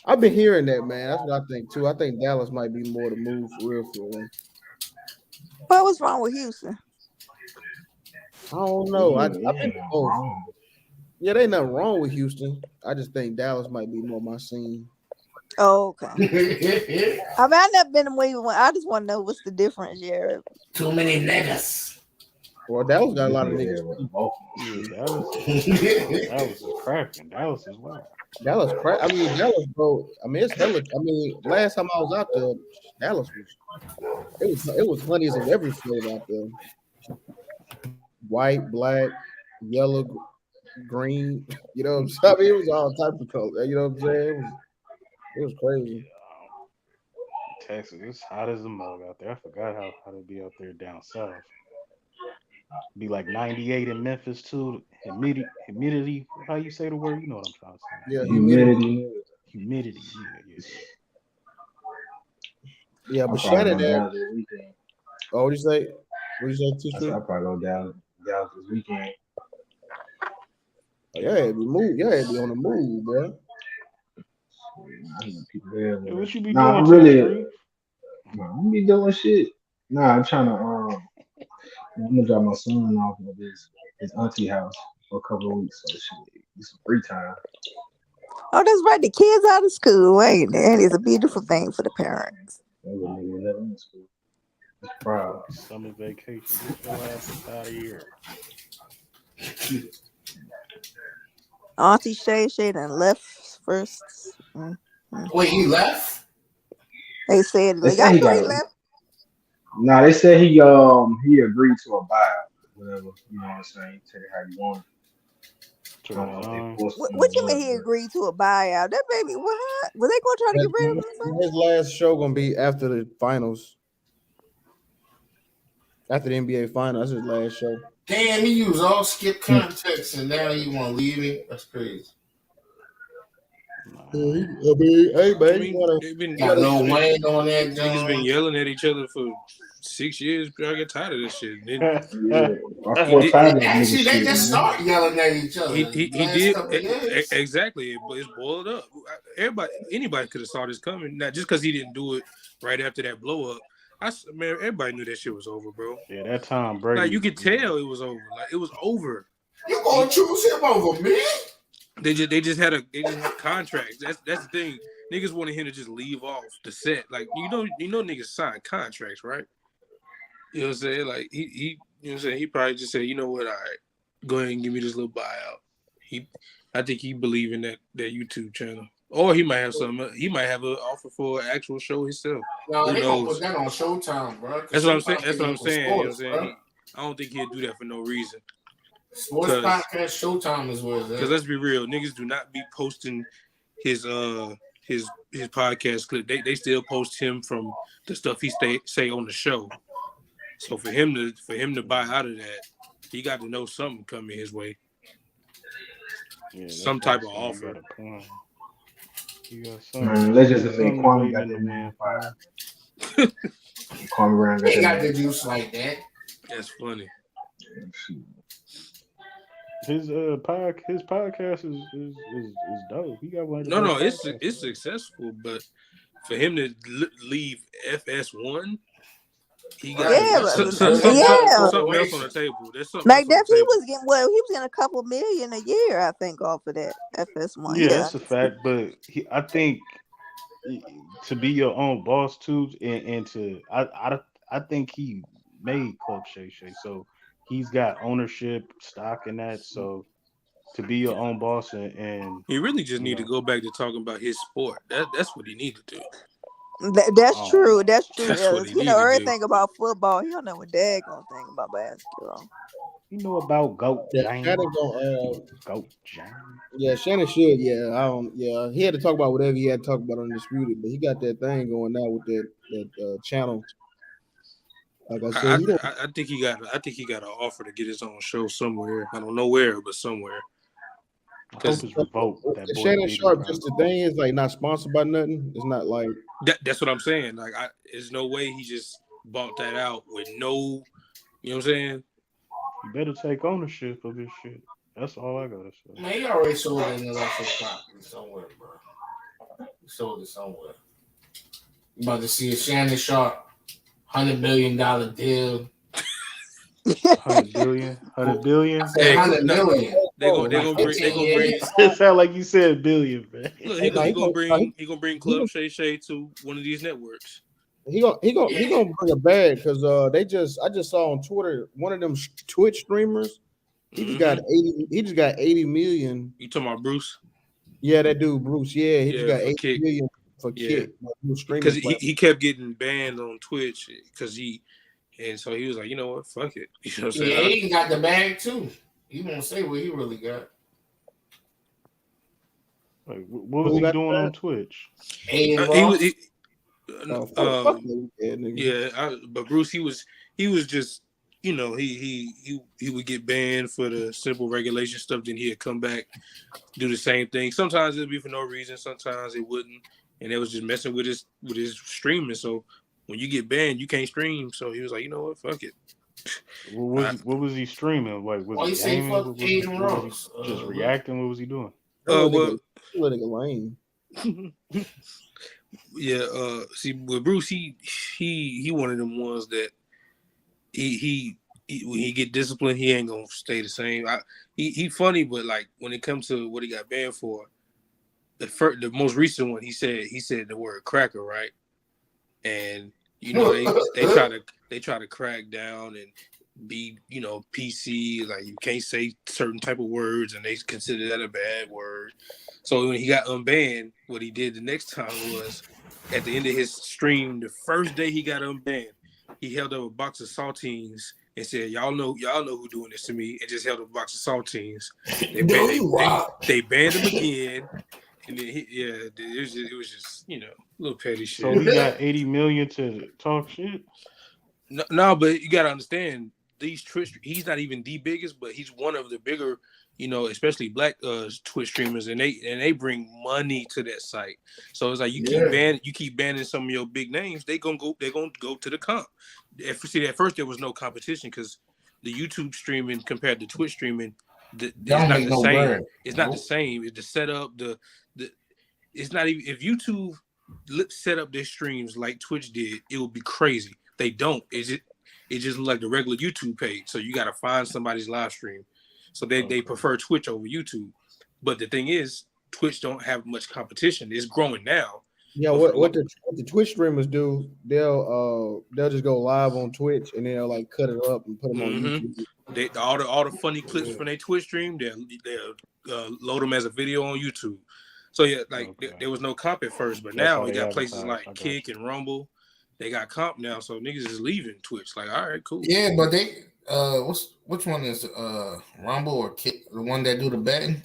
I've been hearing that, man. That's what I think too. I think Dallas might be more the move for real, for real. What was wrong with Houston? I don't know. I've Yeah, been to both. Wrong. Yeah, there ain't nothing wrong with Houston. I just think Dallas might be more my scene. Oh, okay. I mean, I've never been to either one. I just want to know what's the difference, Jared. Too many niggas. Well, Dallas got a lot of niggas. Yeah, Dallas is cracking. Dallas is wild. Dallas, I mean, Dallas, bro. I mean, it's hella. I mean, last time I was out there, Dallas it was honeys of every flavor out there. White, black, yellow, green. You know what I'm saying? I mean, it was all types of color. You know what I'm saying? It was crazy. Texas, it's hot as a mug out there. I forgot how to be out there down south. Be like 98 in Memphis too. Humidity. How you say the word? You know what I'm trying to say. Yeah, humidity. Humidity. Yeah. Yeah, but I'll Shannon, probably go down this weekend. Oh, what do you say? What do you say, T-Street? I'll probably go down this weekend. Oh, yeah, be move. Yeah, be on the move, bro. Yeah, what you be nah, doing, really. Nah, I'm be doing shit. Nah, I'm trying to. I'm gonna drop my son off at his auntie house for a couple of weeks, so shit, get some free time. Oh, that's right. The kids out of school, ain't it? It's a beautiful thing for the parents. That little nigga never in school. That's proud. Summer vacation. Get your ass out of here. Auntie Shay done left first. Wait, he left? They said, They like, said I he know he got. left. Nah, they said he agreed to a buyout, whatever. You know what I'm saying? Take it how you want it. I don't know if they forced him What to you do mean it, he agreed to a buyout? That baby, what? Was they gonna try to get rid of him? Or something? His last show gonna be after the finals. After the NBA finals, that's his last show. Damn, he used all skip context and now you want to leave him? That's crazy. I mean, hey man, they've been Got no niggas Wayne on that niggas been John. yelling at each other for 6 years. I get tired of this shit. Actually, they just start yelling at each other. He last did couple of years. exactly. It's boiled up. Anybody could have saw this coming. Not just because he didn't do it right after that blow up. Man, everybody knew that shit was over, bro. Yeah, that Tom Brady. Like you could tell it was over. Like it was over. You gonna choose him over me? They just had contracts. That's the thing. Niggas wanted him to just leave off the set. Like you know niggas sign contracts, right? You know what I'm saying? Like he you know what I'm saying? He probably just said, you know what, all right, go ahead and give me this little buyout. I think he believe in that YouTube channel. Or he might have something. He might have an offer for an actual show himself. No, Who they gonna knows? put that on Showtime, bro. That's what I'm saying. That's what I'm saying. You know what I'm Sports, saying? I don't think he'll do that for no reason. Sports podcast Showtime is where it's at. Because let's be real, niggas do not be posting his podcast clip. They still post him from the stuff he say on the show. So for him to buy out of that, he got to know something coming his way. Some type of offer. Man, let's just say Kwame got that man fired. Kwame Brown got the juice like that. That's funny. his podcast is dope. He got one of the No, best it's podcasts. successful, but for him to leave FS1, he got Right. Yeah, That's a yeah. something else on the table. There's something Mac else on the Def, he table. was getting well. He was getting a couple million a year, I think, off of that FS1. Yeah, Yeah, that's a fact. But I think to be your own boss too, and I think he made Club Shay Shay, so he's got ownership, stock in that. So to be your own boss and He really just you need to know, go back to talking about his sport. That's what he need to do. that's I don't true. know. That's true. That's what he You know need to do. everything about football. He don't know what Dad gonna think about basketball. You know about Goat Yeah, James? Shannon gonna. Goat James. Yeah, Shannon should. Yeah, I don't. Yeah, he had to talk about whatever he had to talk about on Undisputed, but he got that thing going now with that channel. Like I said, he don't. I think he got an offer to get his own show somewhere. I don't know where, but somewhere. I hope Because it's revoked. That boy Shannon Diddy Sharp. got Just the thing is, like, not sponsored by nothing. It's not like. that's what I'm saying. Like, there's no way he just bought that out with no, you know what I'm saying? you better take ownership of this shit. That's all I gotta say. Man, he already sold the intellectual property somewhere, bro. He sold it somewhere. You about to see a Shannon Sharp $100 million deal. 100 billion, 100 billion. Say 100 million. They Oh, gonna Like bring 15 years. It sound like you said billion, man. Look, He he gonna bring Club gonna Shay Shay to one of these networks. he gonna bring a bag because I just saw on Twitter one of them Twitch streamers. He just got 80. He just got 80 million. You talking about Bruce? Yeah, that dude Bruce. Yeah, he just Yeah, got for 80 Kick. million for Yeah. Kick. Like, new streaming Because platform. he kept getting banned on Twitch and so he was like, you know what, fuck it. You know what I'm Yeah, saying? he got the bag too. He won't say what he really got. Like, what was he doing on Twitch? He was but Bruce, he was just, you know, he would get banned for the simple regulation stuff. Then he'd come back, do the same thing. Sometimes it'd be for no reason. Sometimes it wouldn't, and it was just messing with his streaming. So when you get banned, you can't stream. So he was like, you know what, fuck it. What was he streaming? Like, was he gaming? What was he just reacting? What was he doing? Well, lame. Yeah, see, with Bruce, he one of them ones that he when he get disciplined, he ain't gonna stay the same. He funny, but like when it comes to what he got banned for, the most recent one, he said the word cracker, right? And you know they try to crack down and be, you know, PC, like you can't say certain type of words and they consider that a bad word. So when he got unbanned, what he did the next time was at the end of his stream, the first day he got unbanned, he held up a box of saltines and said, y'all know who doing this to me, and just held up a box of saltines. They banned him again. And then it was just, you know, a little petty shit. So he got 80 million to talk shit? No, but you gotta understand, these Twitch, he's not even the biggest, but he's one of the bigger, you know, especially black Twitch streamers, and they bring money to that site. So it's like you keep banning some of your big names, they're gonna go to the comp. At first there was no competition because the YouTube streaming compared to Twitch streaming, it's not the same. It's not the same. It's the setup, it's not even, if YouTube set up their streams like Twitch did, it would be crazy. They don't. It just like the regular YouTube page. So you got to find somebody's live stream. So they prefer Twitch over YouTube. But the thing is, Twitch don't have much competition. It's growing now. Yeah, what the Twitch streamers do, they'll just go live on Twitch and they'll like cut it up and put them on YouTube. All the funny clips from their Twitch stream, they'll load them as a video on YouTube. So yeah, like there was no comp at first, but now you got places like Kick and Rumble. They got comp now, so niggas is leaving Twitch. Like, all right, cool. Yeah, but they which one is Rumble or Kick? The one that do the betting?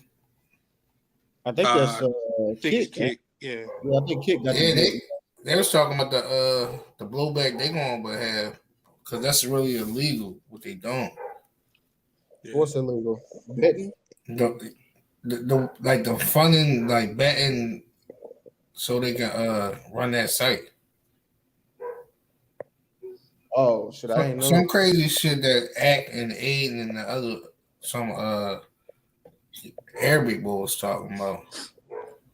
I think that's Kick. Yeah, I think Kick got they was talking about the blowback they gonna have, because that's really illegal what they don't. Yeah. What's illegal? Betting? The like the funding, like betting, so they can run that site. Oh shit! I ain't know some crazy shit that Act and Aiden and the other Every boy was talking about.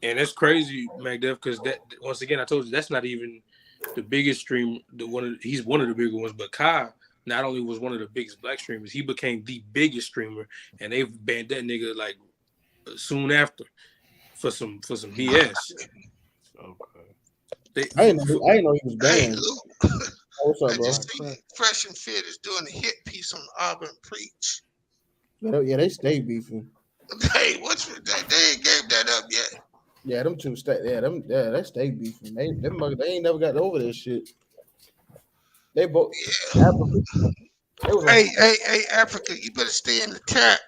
And that's crazy, McDuff, because that once again I told you that's not even the biggest stream. He's one of the bigger ones, but Kai not only was one of the biggest black streamers, he became the biggest streamer, and they've banned that nigga like soon after for some BS. Okay. I didn't know he was Hey, banned. Luke. What's I up, bro? just seen Fresh and Fit is doing a hit piece on Auburn Preach. Yeah, they stay beefing. Hey, what's with that? They ain't gave that up yet. Yeah, them two stay. They stay beefing. They ain't never got over that shit. They both. Yeah. Hey, Africa, you better stay in the chat.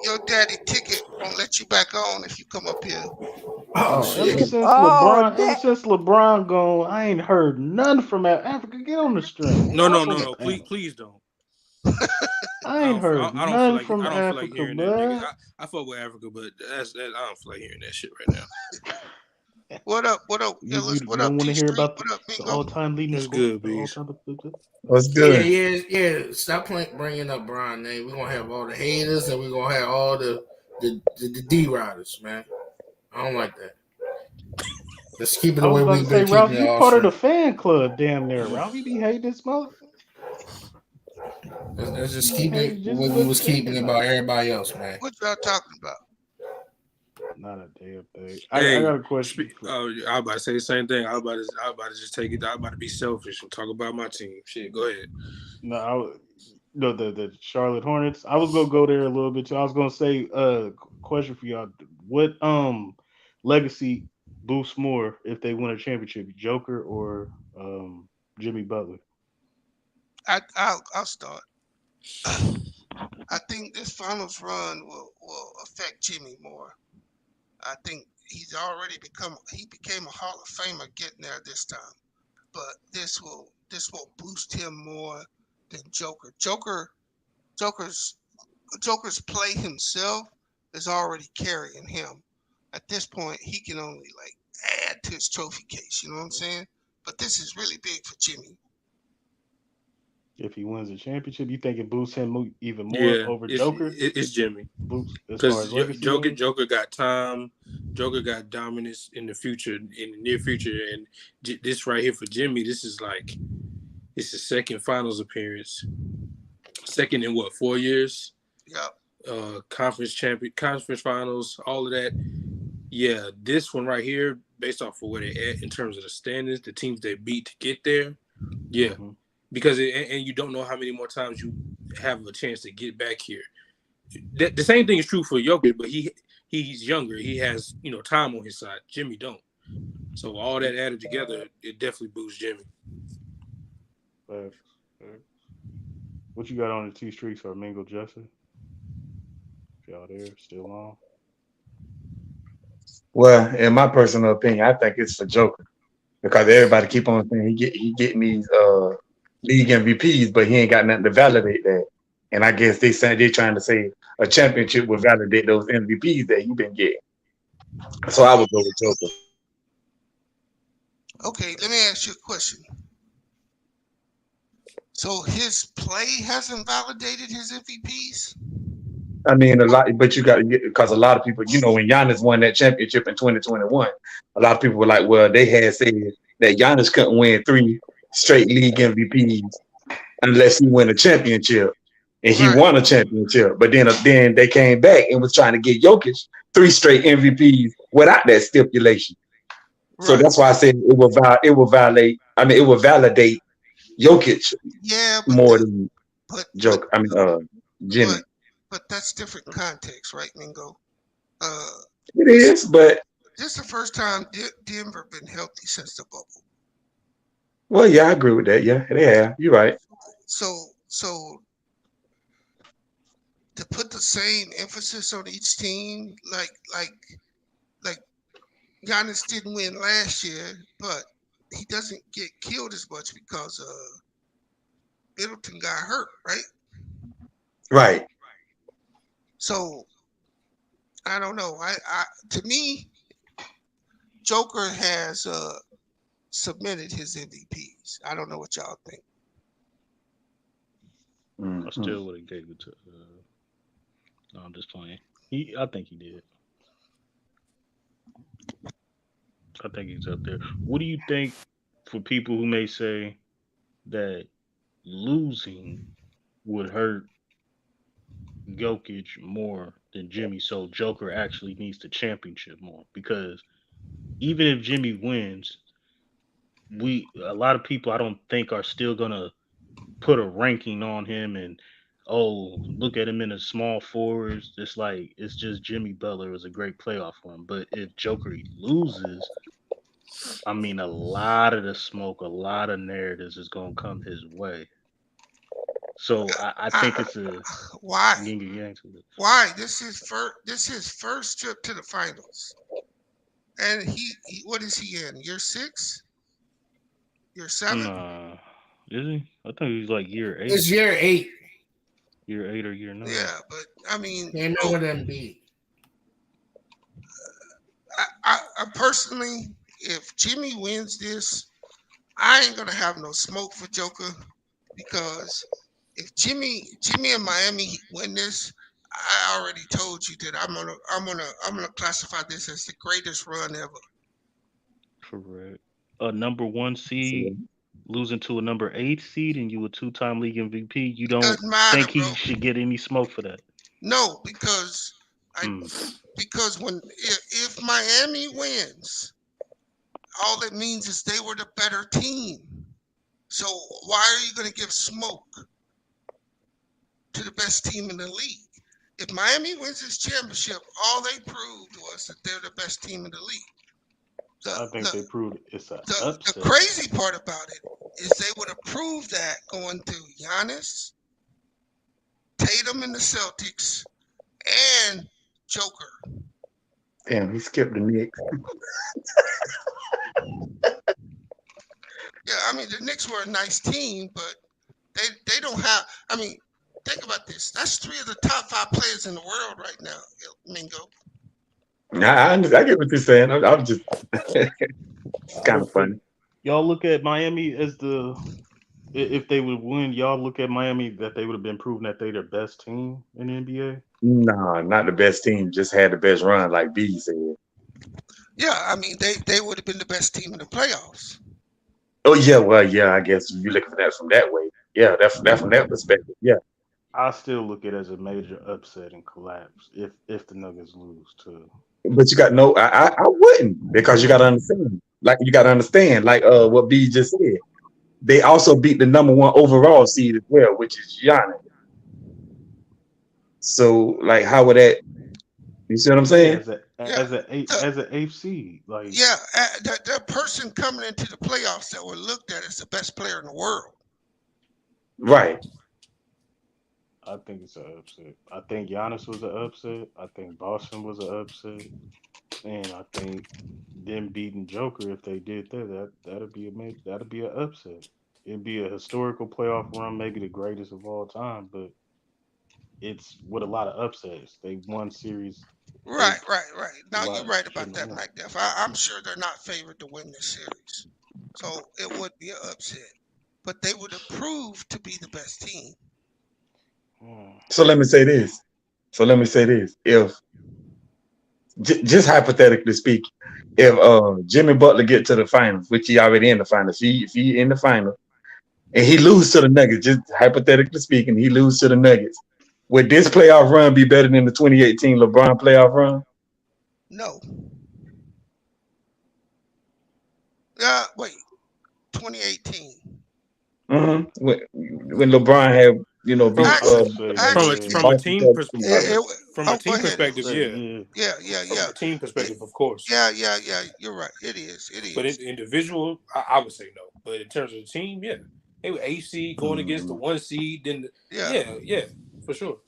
Your daddy ticket won't let you back on if you come up here. Oh, Ever shit. since LeBron gone, I ain't heard none from Africa. Get on the stream. No. Please don't. I ain't heard I don't none feel like from Africa, hearing that, nigga. I fuck with Africa, but I don't feel like hearing that shit right now. What up? You What don't up, want to T hear Street? about What up, the Mingo? all-time leading That's scorer? good, Bees. What's good? Yeah. Stop bringing up Brian name. We're gonna have all the haters, and we're gonna have all the D riders, man. I don't like that. Let's keep it I the was way about we've to say, been Ralph, keeping it you all part of the straight. fan club, damn near. Ralph, you be hating this mother. Let's just keep it the way we was keeping it about everybody else, man. What y'all talking about? Not a damn thing. Hey, I got a question. I was about to say the same thing. I was about to just take it. I was about to be selfish and talk about my team. Shit, go ahead. No, the Charlotte Hornets. I was gonna go there a little bit too. I was gonna say, question for y'all: what legacy boosts more if they win a championship, Joker or Jimmy Butler? I'll start. I think this finals run will affect Jimmy more. I think he became a Hall of Famer getting there this time. But this will boost him more than Joker. Joker's play himself is already carrying him. At this point, he can only like add to his trophy case. You know what I'm saying? But this is really big for Jimmy. If he wins a championship, you think it boosts him even more over Joker? It's Jimmy. Boost as far as legacy goes? Joker got time. Joker got dominance in the future, in the near future, and this right here for Jimmy, this is like it's his second finals appearance. Second in 4 years? Yep. Conference finals, all of that. Yeah, this one right here, based off of where they at in terms of the standings, the teams they beat to get there. Yeah. Mm-hmm. Because and you don't know how many more times you have a chance to get back here. The same thing is true for Jokic, but he's younger. He has time on his side. Jimmy don't. So all that added together, it definitely boosts Jimmy. What you got on the T Streets or Mingo Justin? Y'all there still on? Well, in my personal opinion, I think it's for Joker because everybody keep on saying he getting these league MVPs, but he ain't got nothing to validate that. And I guess they're trying to say a championship will validate those MVPs that he been getting. So I would go with Joker. Okay, let me ask you a question. So his play hasn't validated his MVPs? I mean, a lot, but you got to get, because a lot of people, when Giannis won that championship in 2021, a lot of people were like, well, they had said that Giannis couldn't win 3 straight league MVPs unless he win a championship. And he won a championship. But then they came back and was trying to get Jokic 3 straight MVPs without that stipulation. Right. So that's why I said it will validate Jokic more than Joker. Jimmy. But that's different context, right, Mingo? It is, but this is the first time Denver been healthy since the bubble. Well, yeah, I agree with that. Yeah, they have. You're right. So to put the same emphasis on each team, like Giannis didn't win last year, but he doesn't get killed as much because Middleton got hurt, right? Right. So I don't know. I to me, Joker has submitted his MVPs. I don't know what y'all think. I still would have gave it to. No, I'm just playing. I think he did. I think he's up there. What do you think for people who may say that losing would hurt Jokic more than Jimmy, so Joker actually needs the championship more? Because even if Jimmy wins, we a lot of people I don't think are still gonna put a ranking on him and oh look at him in the small forwards. It's like it's just Jimmy Butler was a great playoff run. But if Joker loses, I mean a lot of the smoke, a lot of narratives is gonna come his way. So I think I, it's a why? yin and yang to it. Why? This is his first trip to the finals, and he what is he in? Year 6? Year 7? Nah, is he? I think he's like year eight, It's year 8. year 8 or year 9. Yeah, but I mean, Came in with Embiid. I personally, if Jimmy wins this, I ain't gonna have no smoke for Joker because if Jimmy and Miami win this, I already told you that I'm gonna classify this as the greatest run ever. Correct. A number one So, seed losing to a number 8 seed, and you a two-time league MVP. You don't Doesn't matter, think he bro. should get any smoke for that? No, because I Hmm. because if Miami wins, all it means is they were the better team. So why are you gonna give smoke to the best team in the league? If Miami wins this championship, all they proved was that they're the best team in the league. The I think the they proved it's an the upset. crazy part about it is they would have proved that going through Giannis, Tatum in the Celtics, and Joker. damn, he skipped the Knicks. Yeah, I mean the Knicks were a nice team, but they don't have. I mean, think about this. That's 3 of the top 5 players in the world right now, Mingo. I get what you're saying. I'm just, it's kind But of for funny. y'all look at Miami as if they would win, y'all look at Miami that they would have been proven that they the best team in the NBA. No, not the best team. Just had the best run, like B said. Yeah, I mean they would have been the best team in the playoffs. Oh yeah, well yeah. I guess you look at that from that way. Yeah, that's from that perspective. Yeah, I still look at it as a major upset and collapse if the Nuggets lose too. but you got no. I wouldn't because you got to understand. Like you got to understand. Like what B just said. They also beat the number 1 overall seed as well, which is Giannis. So like, how would that? You see what I'm Yeah, saying? Yeah, as an eighth seed, like yeah. The person coming into the playoffs that were looked at as the best player in the world. Right. I think it's an upset. I think Giannis was an upset. I think Boston was an upset, and I think them beating Joker if they did that'd be that'd be an upset. It'd be a historical playoff run, maybe the greatest of all time, but it's with a lot of upsets. They won series they Right. a Now you're lot right about shouldn't have that, won. Mike Def. I'm sure they're not favored to win this series, so it would be an upset. But they would have proved to be the best team. Hmm. So let me say this. If just hypothetically speaking, if Jimmy Butler get to the finals, which he already in the finals, if he in the final and he lose to the Nuggets, just hypothetically speaking, he lose to the Nuggets. Would this playoff run be better than the 2018 LeBron playoff run? No. Wait. 2018. When LeBron had From I would Actually, say from that a actually, yeah. from a Boston team Celtics and from a it, from a oh, go team ahead. I would perspective, say yeah. yeah. From Yeah. a team perspective, of course. Yeah. You're right. It is. It But is. in individual, I would say no. But in terms of the team, yeah. They were AC going against the Mhm. 1 seed, then Yeah. yeah, for sure.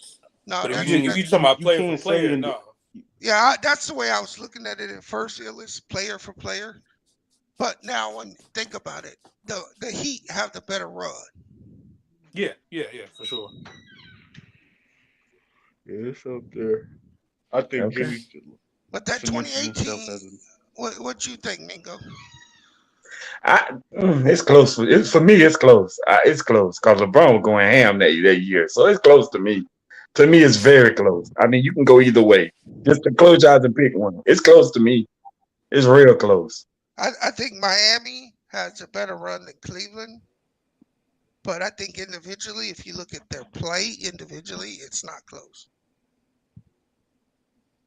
No, But I that's if mean, you talking about you player for can't say player, in no. yeah. That's the way I was looking at it at first. Illis, player for player. But now, when you think about it, the Heat have the better run. Yeah, for sure. yeah, it's up there. I think Okay. Jimmy But that cements himself 2018, as a what you think, Mingo? It's close. For me, it's close. It's close because LeBron was going ham that year, so it's close to me. To me, it's very close. I mean, you can go either way. Just to close your eyes and pick one. It's close to me. It's real close. I think Miami has a better run than Cleveland, but I think individually, if you look at their play individually, it's not close.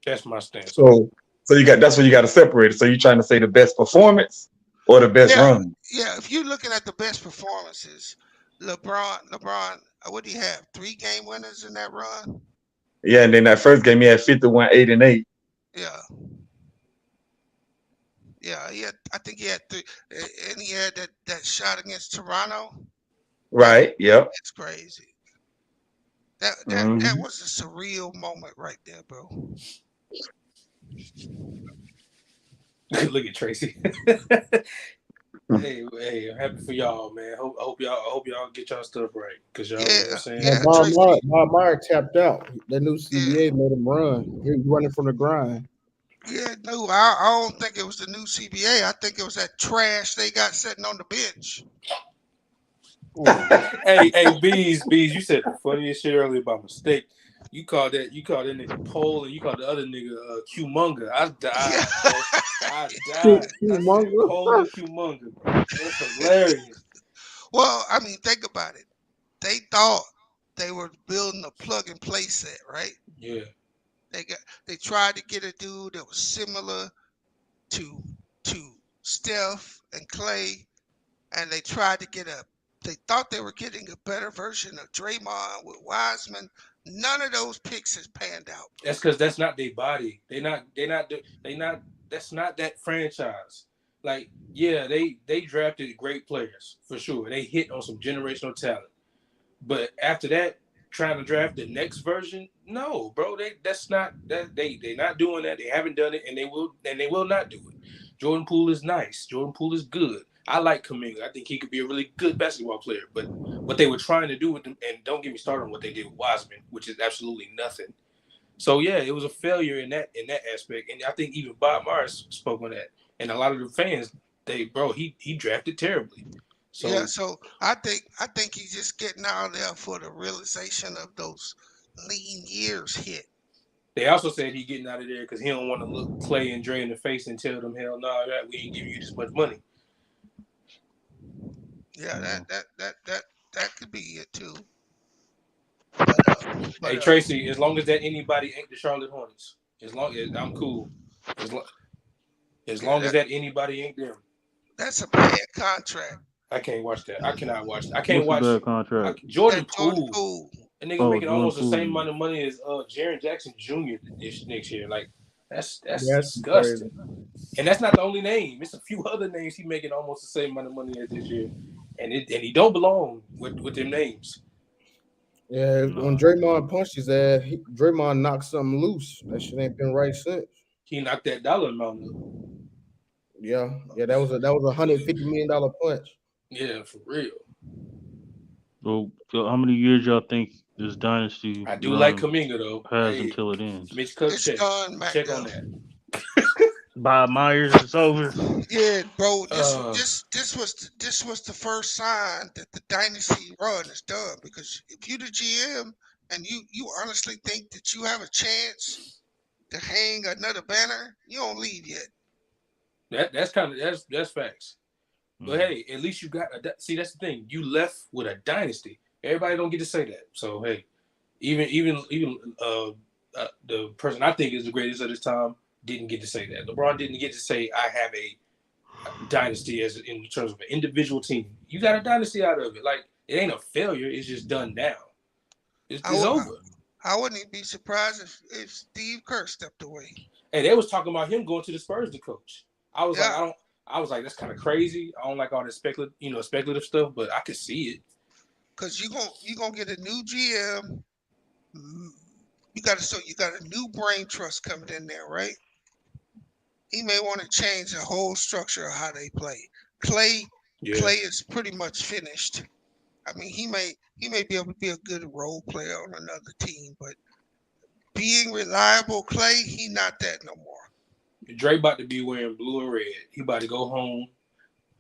That's my stance on it. So you got that's where you got to separate it. So you're trying to say the best performance or the best Yeah, run? yeah. If you're looking at the best performances, LeBron, what do you have? 3 game winners in that run. Yeah, and then that first game he had 51, 8, and 8. Yeah, yeah. I think he had 3, and he had that shot against Toronto. That Right. Yep. it's crazy. That Hmm. was a surreal moment right there, bro. Look at Tracy. Hey, I'm happy for y'all, man. I hope y'all get y'all stuff right, cause y'all, you know what I'm Yeah, saying. Now, yeah, Tracy. Bob Meyer tapped out. The new Yeah, CBA made him run. He was running from the grind. yeah. No, I don't think it was the new CBA. I think it was that trash they got sitting on the bench. Hey, bees, you said the funniest shit earlier by mistake. You called that nigga Pole, and you called the other nigga Cumonga. I died, bro. I died. I said Pole and Cumonga. That's hilarious. Well, I mean, think about it. They thought they were building a plug and play set, right? Yeah. They tried to get a dude that was similar to Steph and Clay, and they tried to get a. They thought they were getting a better version of Draymond with Wiseman. None of those picks has panned out. That's because that's not their body. They not. That's not that franchise. Like, yeah, they drafted great players for sure. They hit on some generational talent. But after that, trying to draft the next version, no, bro. That's not that they not doing that. They haven't done it, and they will not do it. Jordan Poole is nice. Jordan Poole is good. I like Kuminga. I think he could be a really good basketball player. But what they were trying to do with them, and don't get me started on what they did with Wiseman, which is absolutely nothing. So yeah, it was a failure in that aspect. And I think even Bob Myers spoke on that. And a lot of the fans, he drafted terribly. Yeah, So so I think he's just getting out there for the realization of those lean years hit. they also said he getting out of there because he don't want to look Clay and Dre in the face and tell them, hell no, we ain't giving you this much money. Yeah, Yeah. that could be it too. Hey But Tracy, as long as that anybody ain't the Charlotte Hornets, as long as I'm cool. As, lo- as yeah, long as that anybody ain't them. that's a bad contract. I can't watch that. I cannot watch that. I can't What's the watch bad contract? Jordan That Jordan Poole. Poole. A nigga Oh, making Jordan almost the same Poole. amount of money as Jaren Jackson Jr. this next year. Like that's That's crazy. disgusting. And that's not the only name. It's a few other names he making almost the same amount of money as this year. And he don't belong with them names. Yeah, when No. Draymond punched his ass, Draymond knocked something loose. That shit ain't been right since. He knocked that dollar amount up. Yeah, that was $150 million punch. Yeah, for real. So how many years y'all think this dynasty I do like run Kaminga though. has Hey, until it ends? Mitch Cup It's done, Mac. check on that. Bob Myers is over. Yeah, bro. This Uh, this this was the first sign that the dynasty run is done. Because if you the GM and you honestly think that you have a chance to hang another banner, you don't leave yet. that's facts. But hey, at least you got see. That's the thing. You left with a dynasty. Everybody don't get to say that. So hey, even the person I think is the greatest of this time didn't get to say that. LeBron didn't get to say I have a dynasty as in terms of an individual team. You got a dynasty out of it. Like it ain't a failure. It's just done now. I, It's w- over. I wouldn't even be surprised if Steve Kerr stepped away. Hey, they was talking about him going to the Spurs to coach. I was like, Yeah, I was like, that's kind of crazy. I don't like all this speculative stuff, but I could see it. because you gonna get a new GM. You got a new brain trust coming in there, right? He may want to change the whole structure of how they play. Clay Yeah. Clay is pretty much finished. I mean, he may be able to be a good role player on another team, but being reliable, Clay, he not that no more. Dre about to be wearing blue and red. He about to go home,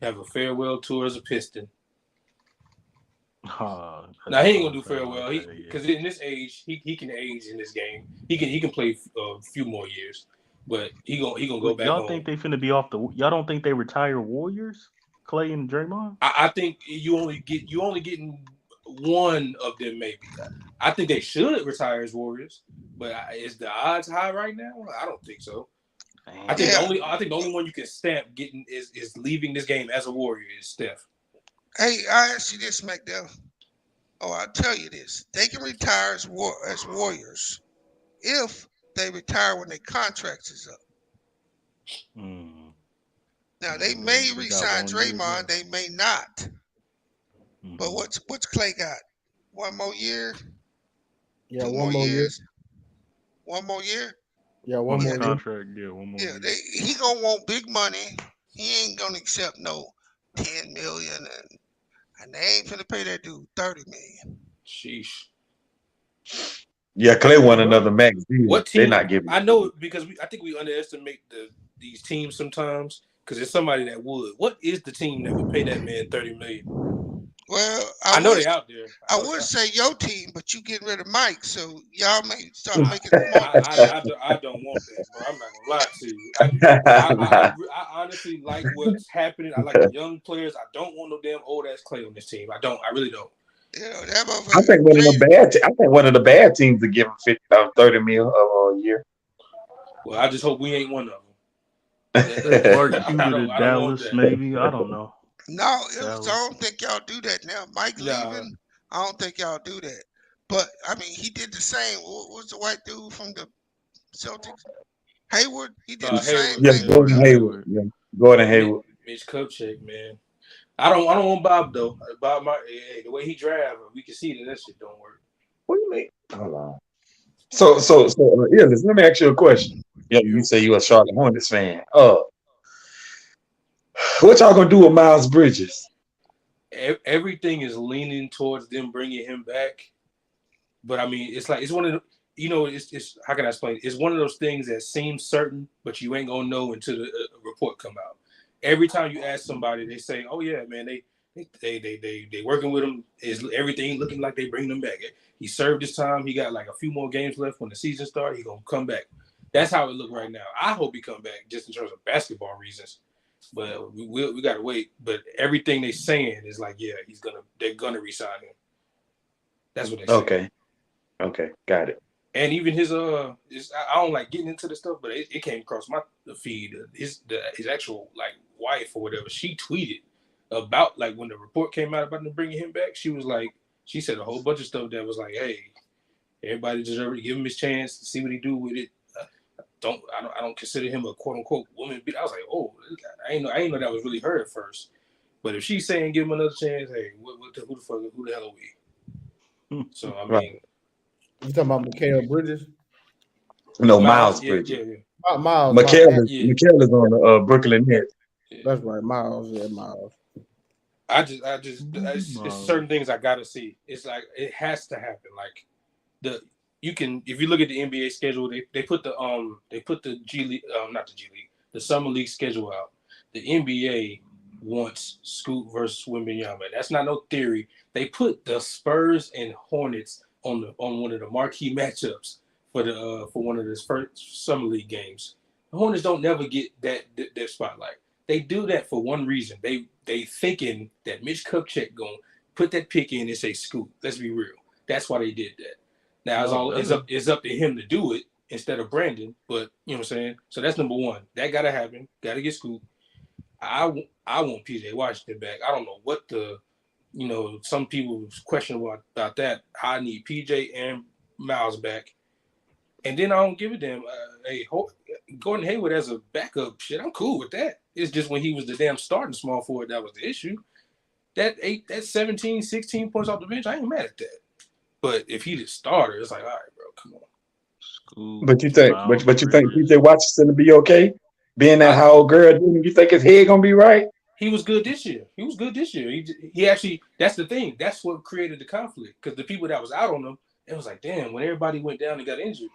have a farewell tour as a Piston. Now he ain't gonna do Okay, farewell. okay, Because in this age, he can age in this game. He can play a few more years, but he gonna go Wait, back y'all home. think they finna be off the? Y'all don't think they retire Warriors? Clay and Draymond? I think you only getting one of them maybe. I think they should retire as Warriors, but is the odds high right now? I don't think so. I think Yeah. the only one you can stamp getting is leaving this game as a Warrior is Steph. Hey, I ask you this, McDowell. Oh, I'll tell you this. They can retire as Warriors if they retire when their contracts is up. Mm. Now they They, may they got resign 1 year Draymond, left. they may not. But Mhm. what's Clay got? 1 more year? Yeah, 2 one more more year. years? 1 more year? Yeah, On one his more year. contract, yeah, 1 more Yeah, year. he gonna want big money. He ain't gonna accept no 10 million and they ain't finna pay that dude 30 million. Sheesh. Yeah, Clay won What another max deal. what They're team? not giving I it to know him. it because I think we underestimate these teams sometimes because there's somebody that would. What is the team that would pay that man 30 million? Well, I know they out there. I I know they would out say there. your team, but you getting rid of Mike, so y'all may start making smart I don't want that, bro. I'm not gonna lie to you. I honestly like what's happening. I like the young players. I don't want no damn old ass Clay on this team. I don't. I really don't. You know, that I motherfucker think one of the Clay. bad. I think one of the bad teams to give him 50, 30 mil a year. Well, I just hope we ain't one of Mark them. Cuban to I don't want Dallas, that. maybe. I don't know. No, I Dallas. don't think y'all do that now. Mike Nah, leaving, I don't think y'all do that. But I mean, he did the same. What's the white dude from the Celtics? Hayward. He did the same Hayward. Yeah, thing Yeah, with Gordon Bill. Yeah, Hayward. Hayward. Yeah, Gordon Hayward. Mitch Kupchak, man. I don't want Bob though. Bob, the way he drive, we can see that shit don't work. What do you mean? Hold on. Illis, let me ask you a question. Yeah, you Yo, say you a Charlotte Hornets fan. What y'all gonna do with Miles Bridges? everything is leaning towards them bringing him back. But I mean, it's like it's one of the, it's how can I explain? It's one of those things that seems certain, but you ain't gonna know until the report come out. Every time you ask somebody, they say, "Oh yeah, man, they working with him. Is everything looking like they bring him back? He served his time. He got like a few more games left when the season starts. He gonna come back. That's how it look right now. I hope he come back just in terms of basketball reasons. But we gotta wait. But everything they saying is like, yeah, they're gonna resign him. That's what they saying. Okay, got it. And even his I don't like getting into the stuff, but it came across my feed. His actual like wife or whatever, she tweeted about like when the report came out about them bringing him back. She was like, she said a whole bunch of stuff that was like, hey, everybody deserves to give him his chance to see what he do with it. I don't consider him a quote unquote woman beat. I was like, oh, I ain't know that was really her at first. But if she's saying give him another chance, hey, who the hell are we? So I Right. mean, You talking about Mikhail Bridges? No, Miles, Miles yeah, Bridges. yeah, yeah. Miles. Yeah. Mikhail is on the Brooklyn Nets. That's right, Miles. Yeah, Miles. It's certain things I gotta see. It's like it has to happen. Like if you look at the NBA schedule, they put the G League, not the G League, the Summer League schedule out. The NBA wants Scoot versus Wembanyama. That's not no theory. They put the Spurs and Hornets on one of the marquee matchups for one of the first Summer League games. The Hornets don't never get that spotlight. They do that for one reason. They thinking that Mitch Kupchak gonna put that pick in and say Scoot. Let's be real. That's why they did that. Now it's up to him to do it instead of Brandon. But you know what I'm saying. So that's number one. That gotta happen. Gotta get Scoot. I want PJ Washington back. I don't know what some people question about that. I need PJ and Miles back. And then I don't give a damn. Gordon Hayward as a backup, shit, I'm cool with that. It's just when he was the damn starting small forward that was the issue. That 17, 16 points off the bench, I ain't mad at that. But if he the starter, it's like, all right, bro, come on. But you think PJ Washington to be okay? Being that how old girl, you think his head gonna be right? He was good this year. He actually, that's the thing. That's what created the conflict. Because the people that was out on him, it was like, damn, when everybody went down and got injured,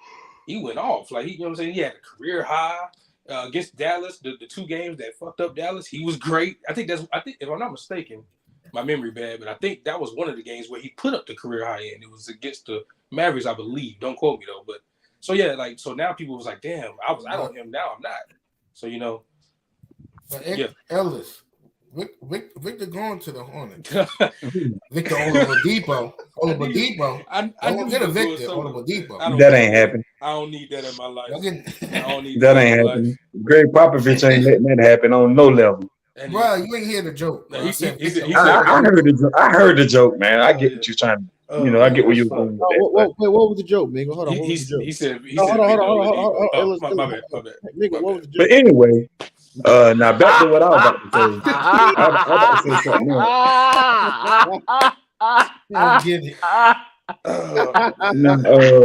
he went off. Like, you know what I'm saying? He had a career high against Dallas. The two games that fucked up Dallas, he was great. I think if I'm not mistaken, my memory bad, but I think that was one of the games where he put up the career high end. It was against the Mavericks, I believe. Don't quote me though, but so yeah, like so now people was like, damn, I was out on him. Now I'm not. So But yeah. Ellis, Victor going to the Hornets. Victor Oladipo. Oladipo. I knew get a he was doing Victor something. Oladipo. That ain't happening. I don't need that in my life. I don't need That that in ain't my life. happening. Greg Popovich ain't letting that happen on no level. Bro, you ain't hear the joke. No, I said he said I heard the joke. I heard the joke, man. I get what you're trying to. I get where you're going with that. What was the joke, nigga? Hold on. What was the joke? He said Hold on. Oh, my bad. Nigga, what was the joke? But anyway, now back to what I was about to say. I was about to say something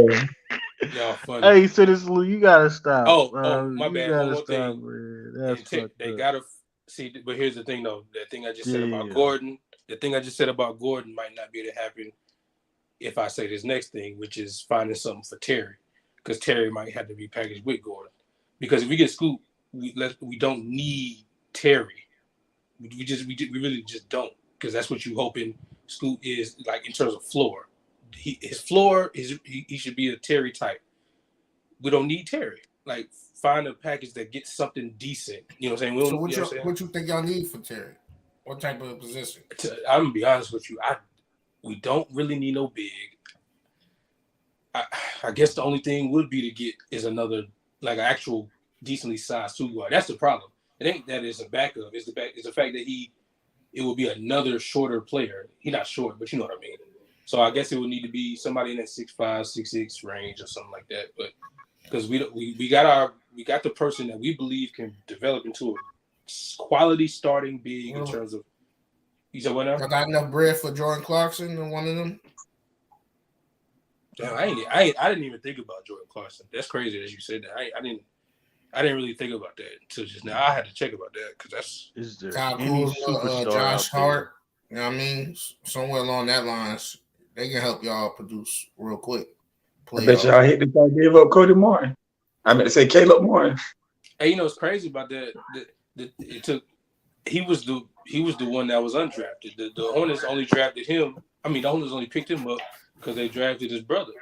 else. Y'all funny. Hey, Citizen, you gotta stop. Oh, my bad. One more thing. Man. That's they gotta see, but here's the thing though. That thing I just said about Gordon. The thing I just said about Gordon might not be able to happen if I say this next thing, which is finding something for Terry, because Terry might have to be packaged with Gordon. Because if we get Scoop, we don't need Terry. We really just don't, because that's what you hoping Scoop is like in terms of floor. His floor is he should be a Terry type. We don't need Terry. Like find a package that gets something decent. You know what I'm saying? So what you think y'all need for Terry? What type of position? I'm gonna be honest with you. We don't really need no big. I guess the only thing would be to get is another like an actual decently sized two guard. That's the problem. It ain't that it's a backup. It's the fact that it will be another shorter player. He's not short, but you know what I mean. So I guess it would need to be somebody in that 6'5", 6'6" range or something like that. But because we got the person that we believe can develop into a quality starting big in terms of. You said what now? I got enough bread for Jordan Clarkson and one of them. Damn, I didn't even think about Jordan Clarkson. That's crazy that you said that. I didn't really think about that until just now. I had to check about that because that's. Is there Kyle any Kuzma, superstar Josh out there? Hart? You know what I mean? Somewhere along that lines, they can help y'all produce real quick. I bet y'all hate that y'all gave up Cody Martin. I meant to say Caleb Martin. Hey, you know what's crazy about that? It took. He was the one that was undrafted. The Hornets only drafted him. I mean, the Hornets only picked him up because they drafted his brother.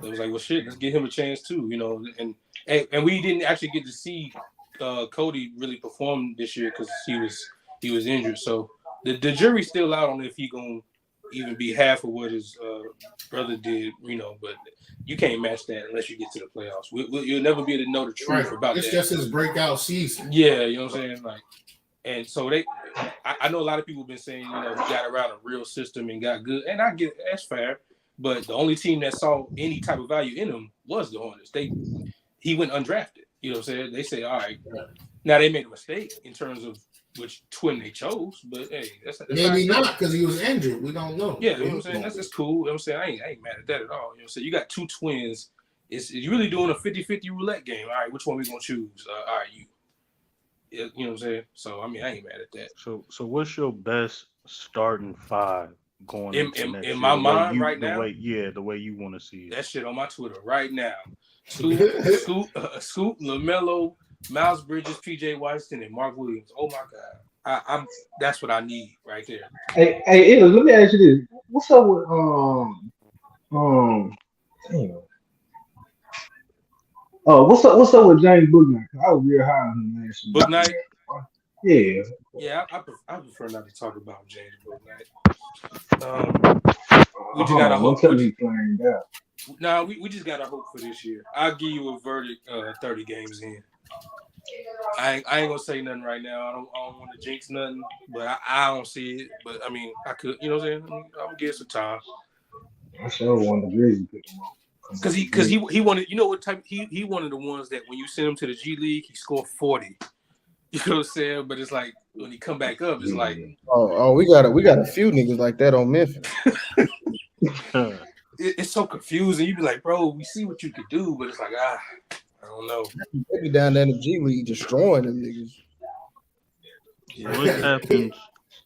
It was like, well, shit, let's give him a chance too, you know. And we didn't actually get to see Cody really perform this year because he was injured. So the jury's still out on if he gonna even be half of what his brother did, you know. But you can't match that unless you get to the playoffs. You'll never be able to know the truth about it's that. It's just his breakout season. Yeah, you know what I'm saying, like. And so I know a lot of people have been saying, you know, he got around a real system and got good. And I get it, that's fair. But the only team that saw any type of value in him was the Hornets. He went undrafted. You know what I'm saying? They say, all right. Now they made a mistake in terms of which twin they chose, but hey, that's maybe not because he was injured. We don't know. Yeah, you know what I'm saying? That's just cool. You know what I'm saying? I ain't mad at that at all. You know what I'm saying? You got two twins. You're really doing a 50-50 roulette game. All right, which one we gonna choose? All right, you. You know what I'm saying? So I mean, I ain't mad at that. So what's your best starting five going into next year? In my mind right now? The way you want to see it. That shit on my Twitter right now. Scoop, LaMelo, Miles Bridges, PJ Washington, and Mark Williams. Oh my God. That's what I need right there. Hey, let me ask you this. What's up with damn. What's up with James Booknight? I was real high on him last year. Booknight? Yeah. Yeah, I prefer not to talk about James Booknight. We just gotta hope. We just gotta hope for this year. I'll give you a verdict 30 games in. I ain't gonna say nothing right now. I don't want to jinx nothing, but I don't see it. But I mean, I could, you know what I'm saying? I'm gonna give some time. I sure want the Grizzlies to pick him up. Because he wanted, you know what type, he wanted the ones that when you send him to the G League, he scored 40. You know what I'm saying? But it's like when he come back up, it's like we got a few niggas like that on Memphis. It's so confusing. You be like, bro, we see what you could do, but it's like, I don't know. They be down there in the G League destroying them niggas. What happens?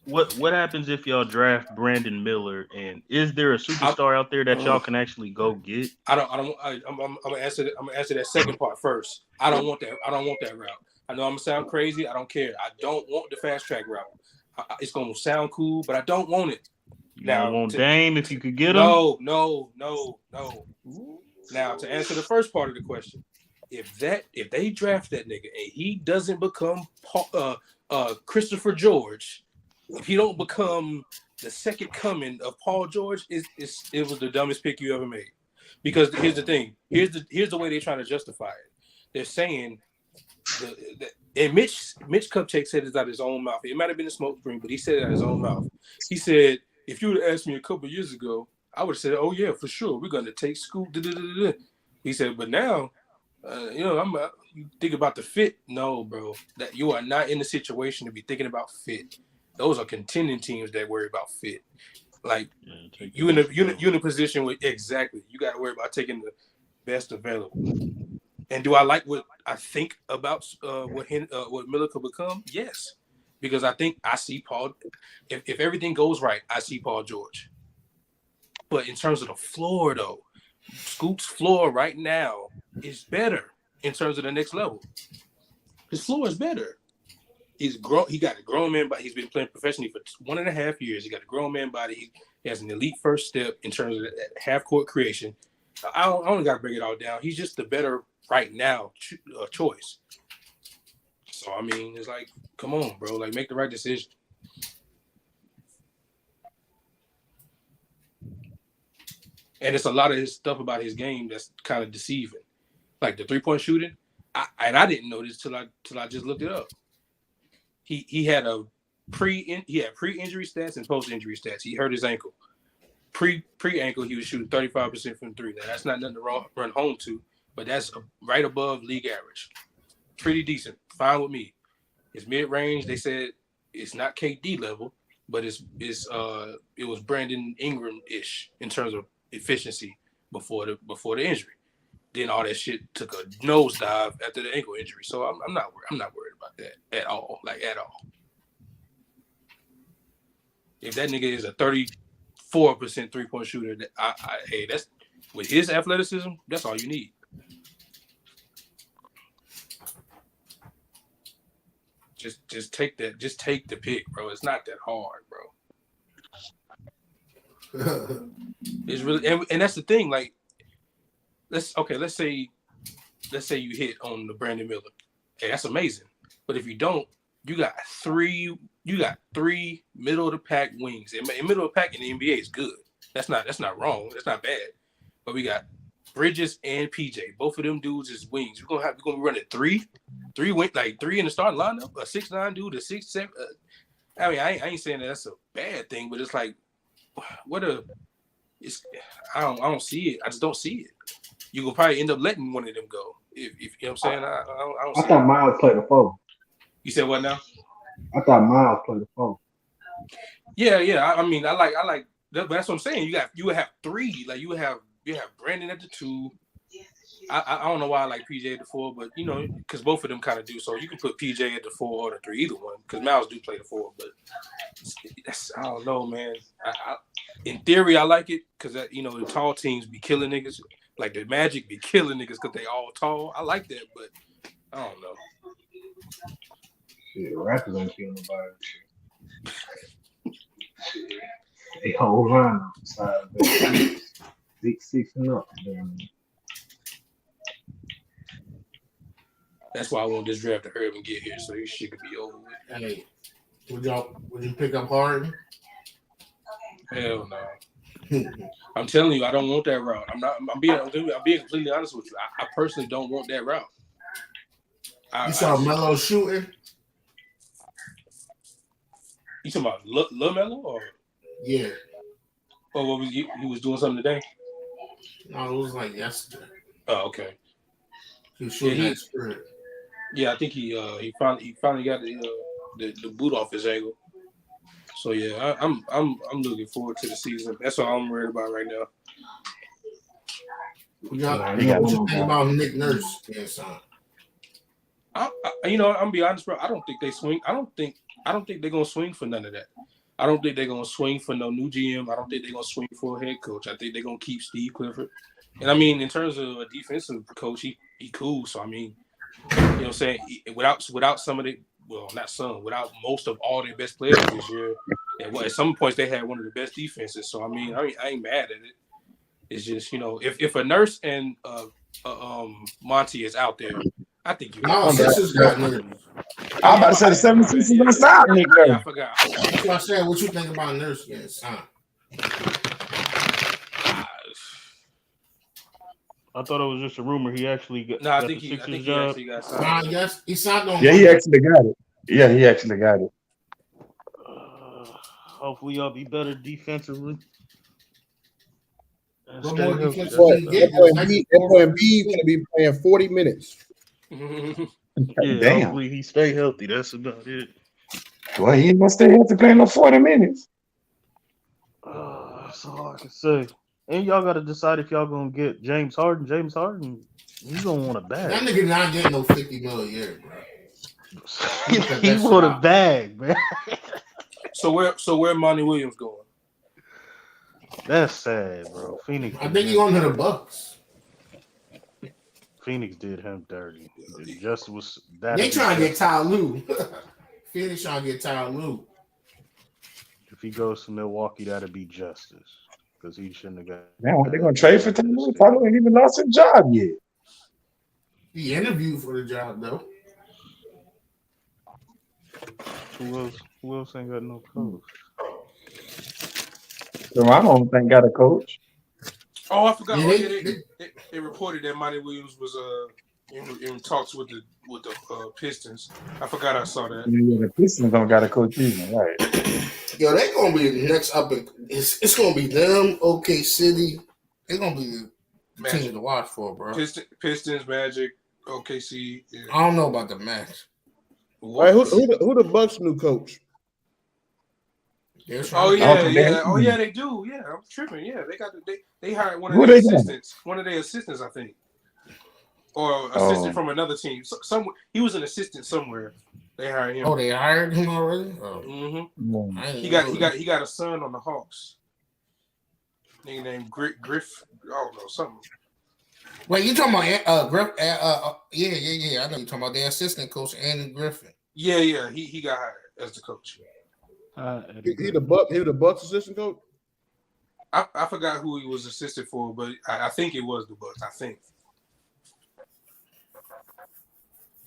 What happens if y'all draft Brandon Miller? And is there a superstar out there that y'all can actually go get? I'm gonna answer that second part first. I don't want that route. I know I'm gonna sound crazy. I don't care. I don't want the fast track route. It's gonna sound cool, but I don't want it. You Now, don't want Dame if you could get him? No. Now, to answer the first part of the question, if they draft that nigga and he doesn't become Christopher George, if he don't become the second coming of Paul George, it was the dumbest pick you ever made. Because here's the thing. Here's the way they're trying to justify it. They're saying and Mitch Kupchak said it out of his own mouth. It might have been a smoke screen, but he said it out of his own mouth. He said, if you would have asked me a couple of years ago, I would have said, oh yeah, for sure, we're gonna take Scoop. He said, but now, you think about the fit. No, bro, that you are not in the situation to be thinking about fit. Those are contending teams that worry about fit. Like you in a position where exactly you got to worry about taking the best available. And do I like what I think about what Miller could become? Yes, because I think I see Paul. If everything goes right, I see Paul George. But in terms of the floor, though, Scoot's floor right now is better in terms of the next level. His floor is better. He's grown. He got a grown man body. He's been playing professionally for 1.5 years. He got a grown man body. He has an elite first step in terms of that half court creation. I don't got to bring it all down. He's just the better right now choice. So I mean, it's like, come on, bro. Like, make the right decision. And it's a lot of his stuff about his game that's kind of deceiving, like the 3-point shooting. I didn't know this till I just looked it up. He had pre-injury stats and post-injury stats. He hurt his ankle. Pre-ankle, he was shooting 35% from three. Now, that's not nothing to run home to, but that's right above league average. Pretty decent. Fine with me. His mid-range, they said it's not KD level, but it was Brandon Ingram-ish in terms of efficiency before the injury. Then all that shit took a nosedive after the ankle injury. So I'm not worried about that at all. Like, at all. If that nigga is a 34% 3-point shooter, hey, that's with his athleticism, that's all you need. Just take that. Just take the pick, bro. It's not that hard, bro. It's really, and that's the thing. Like, let's say you hit on the Brandon Miller. Hey, that's amazing. But if you don't, you got three middle of the pack wings. And middle of the pack in the NBA is good. That's not wrong. That's not bad. But we got Bridges and PJ. Both of them dudes is wings. We're gonna be running three wing, like three in the starting lineup. A 6'9" dude, a 6'7". I mean, I ain't saying that's a bad thing, but it's like, I don't see it. I just don't see it. You will probably end up letting one of them go. If you know what I'm saying, I don't see I thought it. Miles played the 4. You said what now? I thought Miles played the 4. Yeah. I mean, I like that, but that's what I'm saying. You would have three. Like, you have Brandon at the 2. I don't know why I like PJ at the 4, but because both of them kind of do. So you can put PJ at the 4 or the 3, either one. Because Miles do play the 4, but I don't know, man. In theory, I like it because the tall teams be killing niggas. Like, the Magic be killing niggas because they all tall. I like that, but I don't know. Shit, the Raptors ain't killing nobody. Shit. They whole line on the side. 6 and up. That's why I want this draft to hurry up and get here, so this shit could be over with. Hey, would you pick up Harden? Hell no. I'm telling you, I don't want that route. I'm being completely honest with you. I personally don't want that route. You saw Melo shooting? You talking about Lil Melo or? Yeah. Or what was he was doing something today? No, it was like yesterday. Oh, okay. He was shooting that spread. Yeah, I think he finally got the boot off his ankle. So yeah, I'm looking forward to the season. That's all I'm worried about right now. What you think about Nick Nurse? Yes, I'm gonna be honest, bro. I don't think they swing. I don't think they're gonna swing for none of that. I don't think they're gonna swing for no new GM. I don't think they're gonna swing for a head coach. I think they're gonna keep Steve Clifford. And I mean, in terms of a defensive coach, he cool. So I mean, you know what I'm saying? Without some of not some, without most of all their best players this year. And at some points they had one of the best defenses. So I ain't mad at it. It's just if a Nurse and Monty is out there, I think you got No, a shot. Sixers got Nurse. I'm about to say the 76 is gonna stop Nick Yeah, I Nurse. forgot. That's what I said. What you think about Nurse getting signed? I thought it was just a rumor. He actually got, No, I got think the he Sixers actually job. got signed. Nah, yes, he signed on Yeah, he Monday. actually got it. Yeah, he actually got it. Hopefully, y'all be better defensively. And What stay more healthy. defensive Boy, can you get? that boy Embiid gonna be playing 40 minutes. Yeah, Damn. hopefully he stay healthy. That's about it. Well, he ain't gonna stay here to play no 40 minutes. That's all I can say. And y'all got to decide if y'all gonna get James Harden. James Harden, he gonna want a That bag. nigga not getting no $50 million a year, bro. He want a bag, man. So where Monty Williams going? That's sad, bro. Phoenix. I think he going to the Bucks. Phoenix did him dirty. Just was that. They trying to get Ty Lue. Phoenix trying to get Ty Lue. If he goes to Milwaukee, that'd be justice because he shouldn't have got. Man, what they gonna trade for Tyler? Tyler ain't even lost his job yet. He interviewed for the job though. Who else ain't got no coach? Toronto don't think got a coach. Oh, I forgot. Yeah, They reported that Monty Williams was in talks with the Pistons. I forgot I saw that. Yeah, the Pistons don't got a coach either, right? Yo, they gonna be the next up. It's gonna be them, OK City. They're gonna be the team to watch for, bro. Pistons, Magic, OKC. Yeah. I don't know about the match. Right, who the Bucks new coach? Oh yeah, they do. Yeah, I'm tripping. Yeah, they hired one of their assistants. One of their assistants, I think, or assistant from another team. He was an assistant somewhere. They hired him. Oh, they hired him already. Oh. Mm-hmm. He got a son on the Hawks. Nigga named Griff. I don't know something. Wait, you talking about Griff? Yeah. I know you talking about the assistant coach, Andy Griffin. Yeah. He got hired as the coach. He the Bucks assistant coach. I forgot who he was assistant for, but I think it was the Bucks. I think.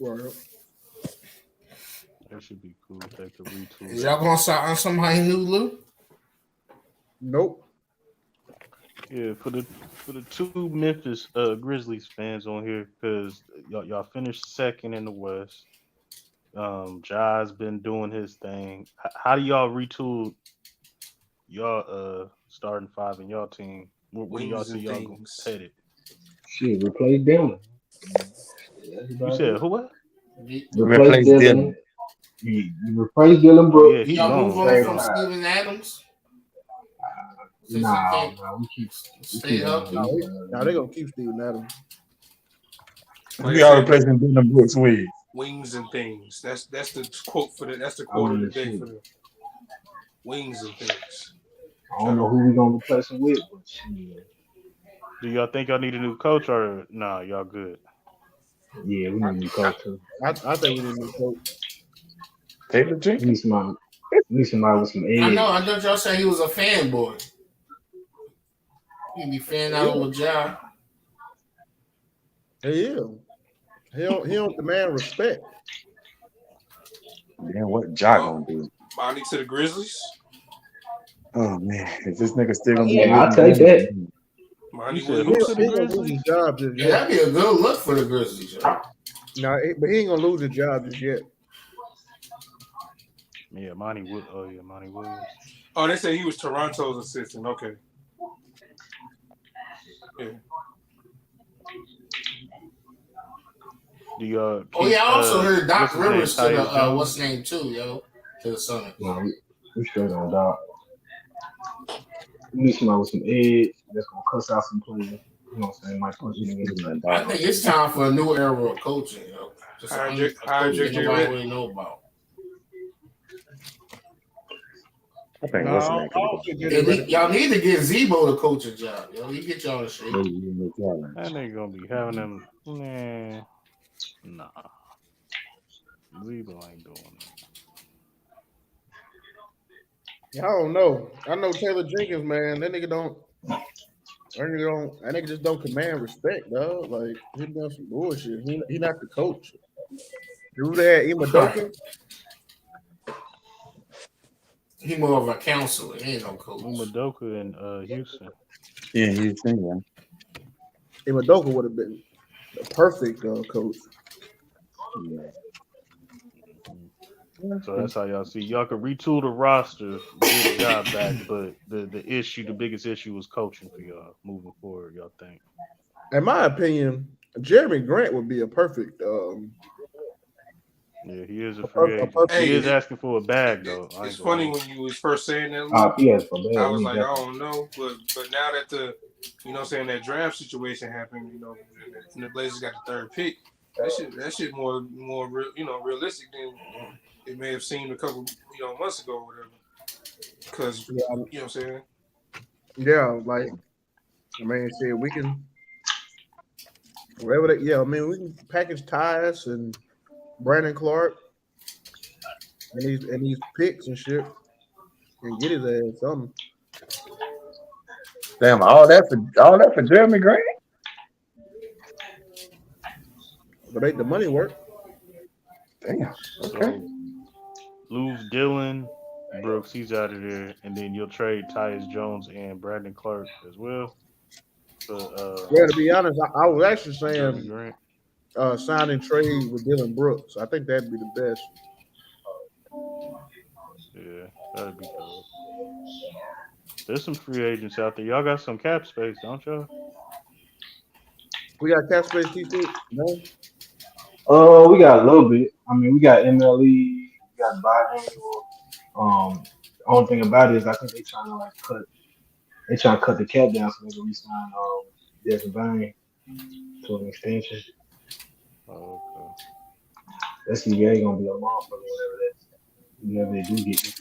Right. That should be cool. They could retool. Is y'all gonna sign somebody new, Lou? Nope. Yeah, for the two Memphis Grizzlies fans on here, because y'all finished second in the West. Ja's been doing his thing. How do y'all retool y'all starting five in y'all team? Where do y'all see y'all headed? Shit, replace Dylan. You said who? What? Replace Dylan. You replace Dylan Brooks. Yeah, y'all move on from Steven Adams. Nah, we keep stay up. Nah, they're gonna keep Steven Adams. We are replacing Dylan Brooks with wings and things. That's the quote for the. That's the quote of the day for the wings and things. I don't know who we gonna replace him with, but shit. Do y'all think y'all need a new coach or nah? Y'all good? Yeah, we need a new coach too. I think we need a new coach. Taylor Jenkins. We need somebody with some edge. I know y'all said he was a fanboy. He be fan out with Ja. He is. He don't demand respect. Man, what Ja gonna do? Monty to the Grizzlies. Oh man, is this nigga still gonna be? Yeah, I'll take that. Monty Williams to the Grizzlies. Yeah, that'd be a good look for the Grizzlies. No, but he ain't gonna lose his job just yet. Yeah, Monty Williams. Oh, they said he was Toronto's assistant. Okay. Yeah. Do y'all? Oh yeah, I also heard Doc Rivers to the Jones? what's his name too, yo, to the Suns. No, we straight on Doc. We need somebody with some edge that's gonna cuss out some players. You know what I'm saying? Might punch niggas. I think it's time for a new era of coaching, yo. Just a coach that nobody really know about. I think y'all need to get Zebo to coach a job, yo. He get y'all in shape. That nigga gonna be having them. Nah. Zebo ain't doing it. I don't know. I know Taylor Jenkins, man. That nigga just don't command respect, dog. Like he doing some bullshit. He not the coach. You there, Imadoka? He more of a counselor. He ain't no coach. Umadoka in Houston. Yeah, he's saying. Imadoka would have been the perfect coach. Yeah. So that's how y'all see. Y'all could retool the roster, get job back, but the biggest issue was coaching for y'all moving forward. Y'all think? In my opinion, Jeremy Grant would be a perfect Yeah, he is a free a agent. perfect He Hey, is asking for a bag though. I it's ain't gonna funny lie. when you was first saying that, Lou. If he has for bad, I was he like, I definitely. don't know, but now that that draft situation happened, and the Blazers got the third pick, that shit more real, realistic than it may have seemed a couple, months ago or whatever. Because yeah, you know what I'm saying. yeah, like I mean shit, we can whatever that yeah, I mean we can package Tyus and Brandon Clark and these picks and shit and get his ass something. Damn, all that for Jeremy Grant. But make the money work. Damn. Okay. So lose Dylan Brooks, he's out of there, and then you'll trade Tyus Jones and Brandon Clark as well for Yeah, to be honest, I was actually Jeremy saying Grant. sign and trade with Dylan Brooks. I think that'd be the best. Yeah, that'd be dope. There's some free agents out there. Y'all got some cap space, don't y'all? We got cap space T6. No? We got a little bit. I mean, we got MLE, we got biannual. The only thing about it is I think they trying to cut the cap down so they can re-sign Desmond Bain to an extension. Oh, okay. That CBA gonna be a motherfucker whenever they do get this.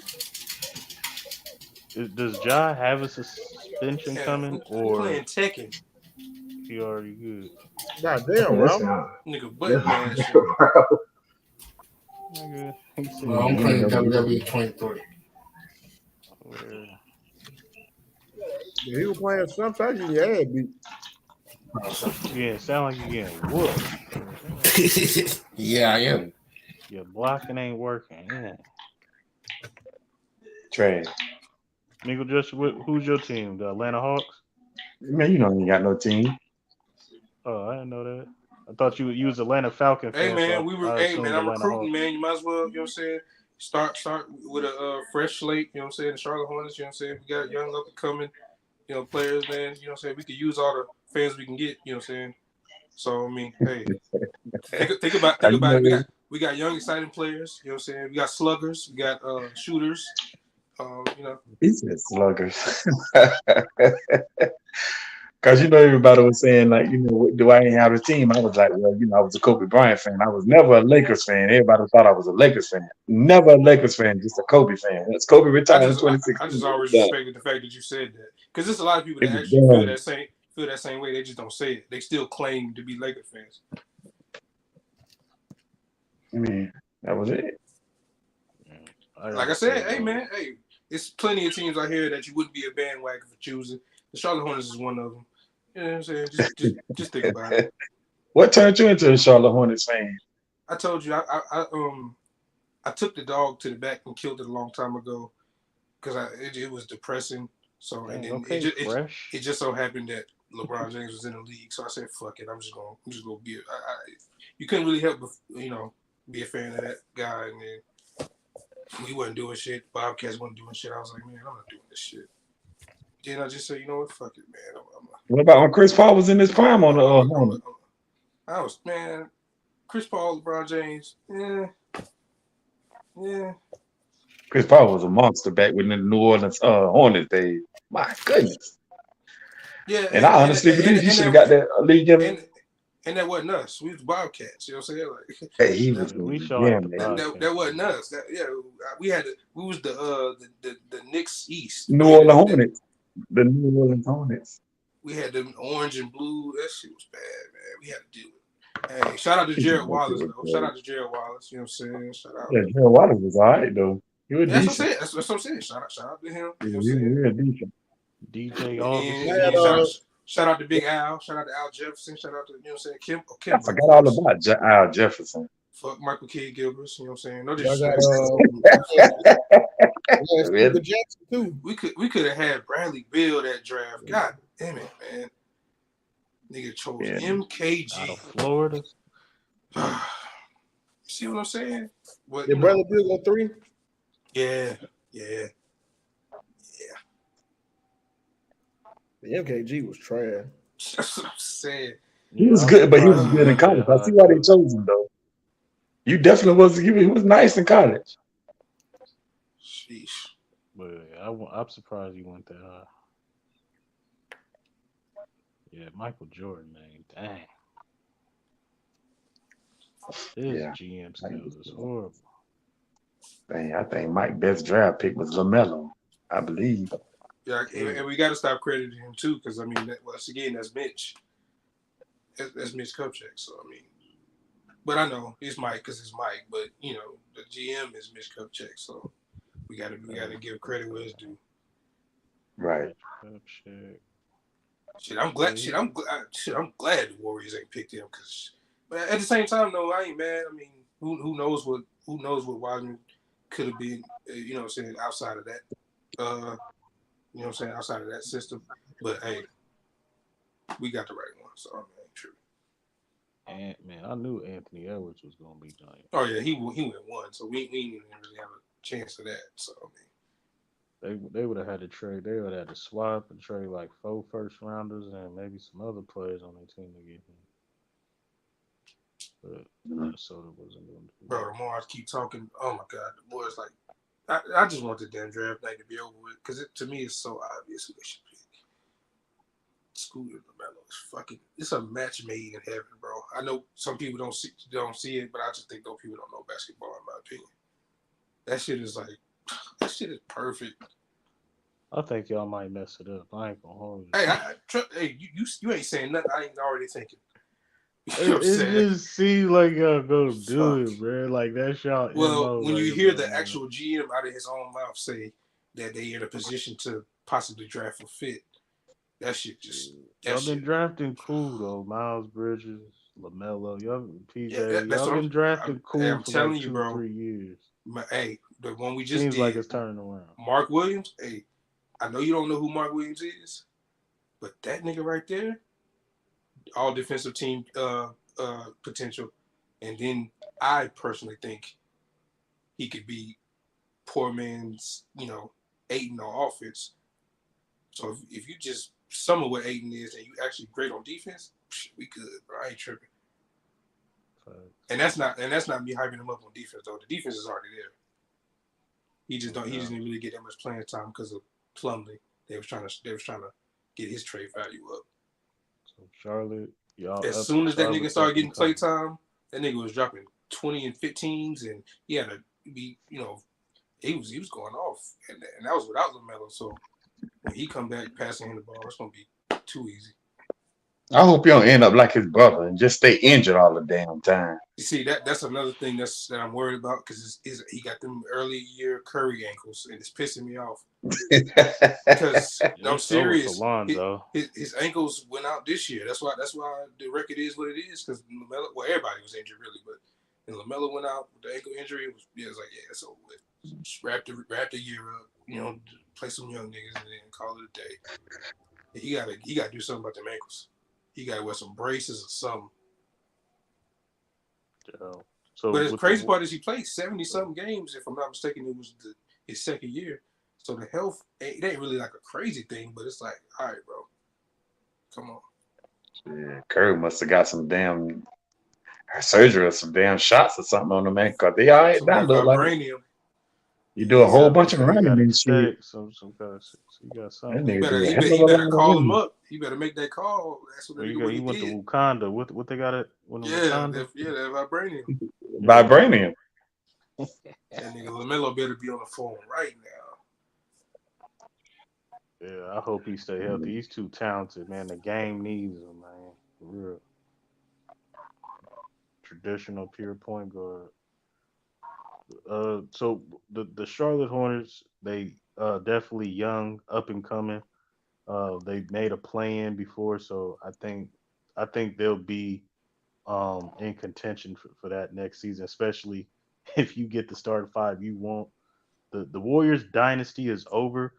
Does Ja have a suspension Yeah, coming, who playing or Tekken? he already good? God damn, That Ralph. sound Nigga butt that's mashing. Nigga, he Well, said, I'm playing WWE. WWE 23. where? Yeah, he was playing some type of yeah, beat. Yeah, sound like you getting whooped. Yeah, I am. Your blocking ain't working. Yeah. Trash. Nigga, just who's your team? The Atlanta Hawks? Man, you know you ain't got no team. Oh, I didn't know that. I thought you was Atlanta Falcon Hey fan, so man, I hey man, assumed I'm Atlanta recruiting, Hawks. man. You might as well, you know what I'm saying? Start with a fresh slate, you know what I'm saying? The Charlotte Hornets, you know what I'm saying? We got young up and coming, players, man, you know what I'm saying? We could use all the fans we can get, you know what I'm saying? So I mean, hey, think about Now, you know it. what? We got young exciting players, you know what I'm saying? We got sluggers, we got shooters, you know. He said sluggers. Cause everybody was saying like, do I ain't have a team? I was like, well, I was a Kobe Bryant fan. I was never a Lakers fan. Everybody thought I was a Lakers fan. Never a Lakers fan, just a Kobe fan. Once Kobe retired in I 2016, just it was always done. respected the fact that you said that because there's a lot of people It that was actually done. feel that same way. They just don't say it. They still claim to be Laker fans. I mean, that was it. I Like I gotta said, say hey though, man, hey, it's plenty of teams out here that you wouldn't be a bandwagon for choosing. The Charlotte Hornets is one of them. You know what I'm saying? Just think about it. What turned you into a Charlotte Hornets fan? I told you I took the dog to the back and killed it a long time ago because it was depressing. So and dang, then okay, it fresh. just so happened that LeBron James was in the league. So I said, fuck it, I'm just gonna be. You couldn't really help but be a fan of that guy, and then we wasn't doing shit. Bobcats wasn't doing shit. I was like, man, I'm not doing this shit. Then I just said, you know what, fuck it, man. What about when Chris Paul was in his prime on the Hornets? I was man, Chris Paul, LeBron James, yeah. Chris Paul was a monster back when the New Orleans Hornets days. My goodness. Yeah, And I honestly believe he should have got that league and MVP. and that wasn't us. We was Bobcats. You know what I'm saying? Like Hey, he that, was Yeah, we going show like the damn man. that Bobcats. wasn't us. We was the Knicks East. New We had Orleans Hornets. The New Orleans Hornets. we had them orange and blue. That shit was bad, man. We had to deal with it. Hey, shout out to That shit Jared Wallace was though. Shout crazy. out to Jared Wallace. You know what I'm saying? Shout out. Yeah, Joe Wallace was all right though. He was Yeah, that's what I'm decent. saying. That's what I'm saying. Shout out to him. You know Yeah, what I'm he was saying? real decent. DJ And Augustin. then Had shout out to Big Al. Shout out to Al Jefferson. Shout out to, you know what I'm saying, I Kimba, of forgot all course. about Al Jefferson. Fuck Michael K. Gilbert. You know what I'm saying? No y'all got disrespect. Stephen Jackson too. We could have had Bradley Beal that draft. God damn it, man. Nigga chose Yeah. MKG. Out of Florida. See what I'm saying? What, Did Bradley Beal go 3? Yeah. The MKG was trash. That's what I'm saying. He was good, but he was good in college. I see why they chose him though. You definitely was. He was nice in college. Sheesh. But I'm surprised he went that high. Yeah, Michael Jordan, man. Dang. His Yeah. GM skills is horrible. Dang, I think Mike's best draft pick was LaMelo, I believe. Yeah, and we got to stop crediting him too, because I mean, once again, that's Mitch. That's Mitch Kupchak. So I mean, but I know it's Mike because it's Mike. But you know, the GM is Mitch Kupchak, so we gotta give credit where it's due. Right. Shit, I'm glad the Warriors ain't picked him because, but at the same time, though, I ain't mad. I mean, who knows what Wiseman could have been, you know what I'm saying, outside of that, you know what I'm saying, outside of that system. But hey, we got the right one, so I mean, ain't true. And man, I knew Anthony Edwards was gonna be done. Oh yeah, he went one, so we didn't even really have a chance of that. So I mean, They would have had to trade. They would have had to swap and trade like 4 first rounders and maybe some other players on their team to get him. But Minnesota wasn't going to do bro, the more I keep talking, oh my god, the more it's like, I just want the damn draft night to be over with because to me it's so obvious who they should pick. Scooter LaMelo is fucking. It's a match made in heaven, bro. I know some people don't see it, but I just think those people don't know basketball, in my opinion. That shit is like, that shit is perfect. I think y'all might mess it up. I ain't gonna hold you. Hey, you ain't saying nothing. I ain't already thinking. You It know what I'm saying? just seems like y'all gonna do it, bro. Like that's y'all Well, MO. when Like, you hear the actual GM out of his own mouth say that they in a position to possibly draft a fit, that shit just y'all been drafting cool though. Miles Bridges, LaMelo, y'all PJ, that's y'all what been drafting cool I'm for telling like you, 2, bro. 3 years. Hey, the one we just Seems did, like it's turning around. Mark Williams. Hey, I know you don't know who Mark Williams is, but that nigga right there, all defensive team potential, and then I personally think he could be poor man's, Aiden on offense. So if you just sum of what Aiden is and you actually great on defense, we good, bro. I ain't tripping. And that's not me hyping him up on defense though. The defense is already there. He just didn't really get that much playing time because of Plumlee. They was trying to get his trade value up. So Charlotte, y'all. As soon as that nigga started getting play time, that nigga was dropping 20 and 15s, and he had to be, he was going off, and that was without LaMelo. So when he come back passing him the ball, it's gonna be too easy. I hope you don't end up like his brother and just stay injured all the damn time. You see, that's another thing that I'm worried about because he got them early year Curry ankles, and it's pissing me off. Because I'm serious, his ankles went out this year. That's why the record is what it is. Because LaMelo, well, everybody was injured really, but when LaMelo went out with the ankle injury, it was like, yeah, it's over with. Just wrap the year up, play some young niggas and then call it a day. He gotta do something about them ankles. He gotta wear some braces or something. So but the crazy part is he played 70-something games. If I'm not mistaken, it was his second year. So the health, it ain't really like a crazy thing, but it's like, all right, bro, come on. Yeah, Curry must have got some damn surgery or some damn shots or something on the man because they all right now look like you do a whole bunch of running and shit. You got That something. nigga He do a hell of a better lot of call him running. up. He better make that call. That's what He he went did. to Wakanda. What they got it? That vibranium. Vibranium. That nigga LaMelo better be on the phone right now. Yeah, I hope he stay healthy. He's too talented, man. The game needs him, man. For real. traditional pure point guard. So the Charlotte Hornets, they definitely young, up and coming. They made a play in before, so I think they'll be in contention for that next season, especially if you get the starting five you want. The Warriors dynasty is over.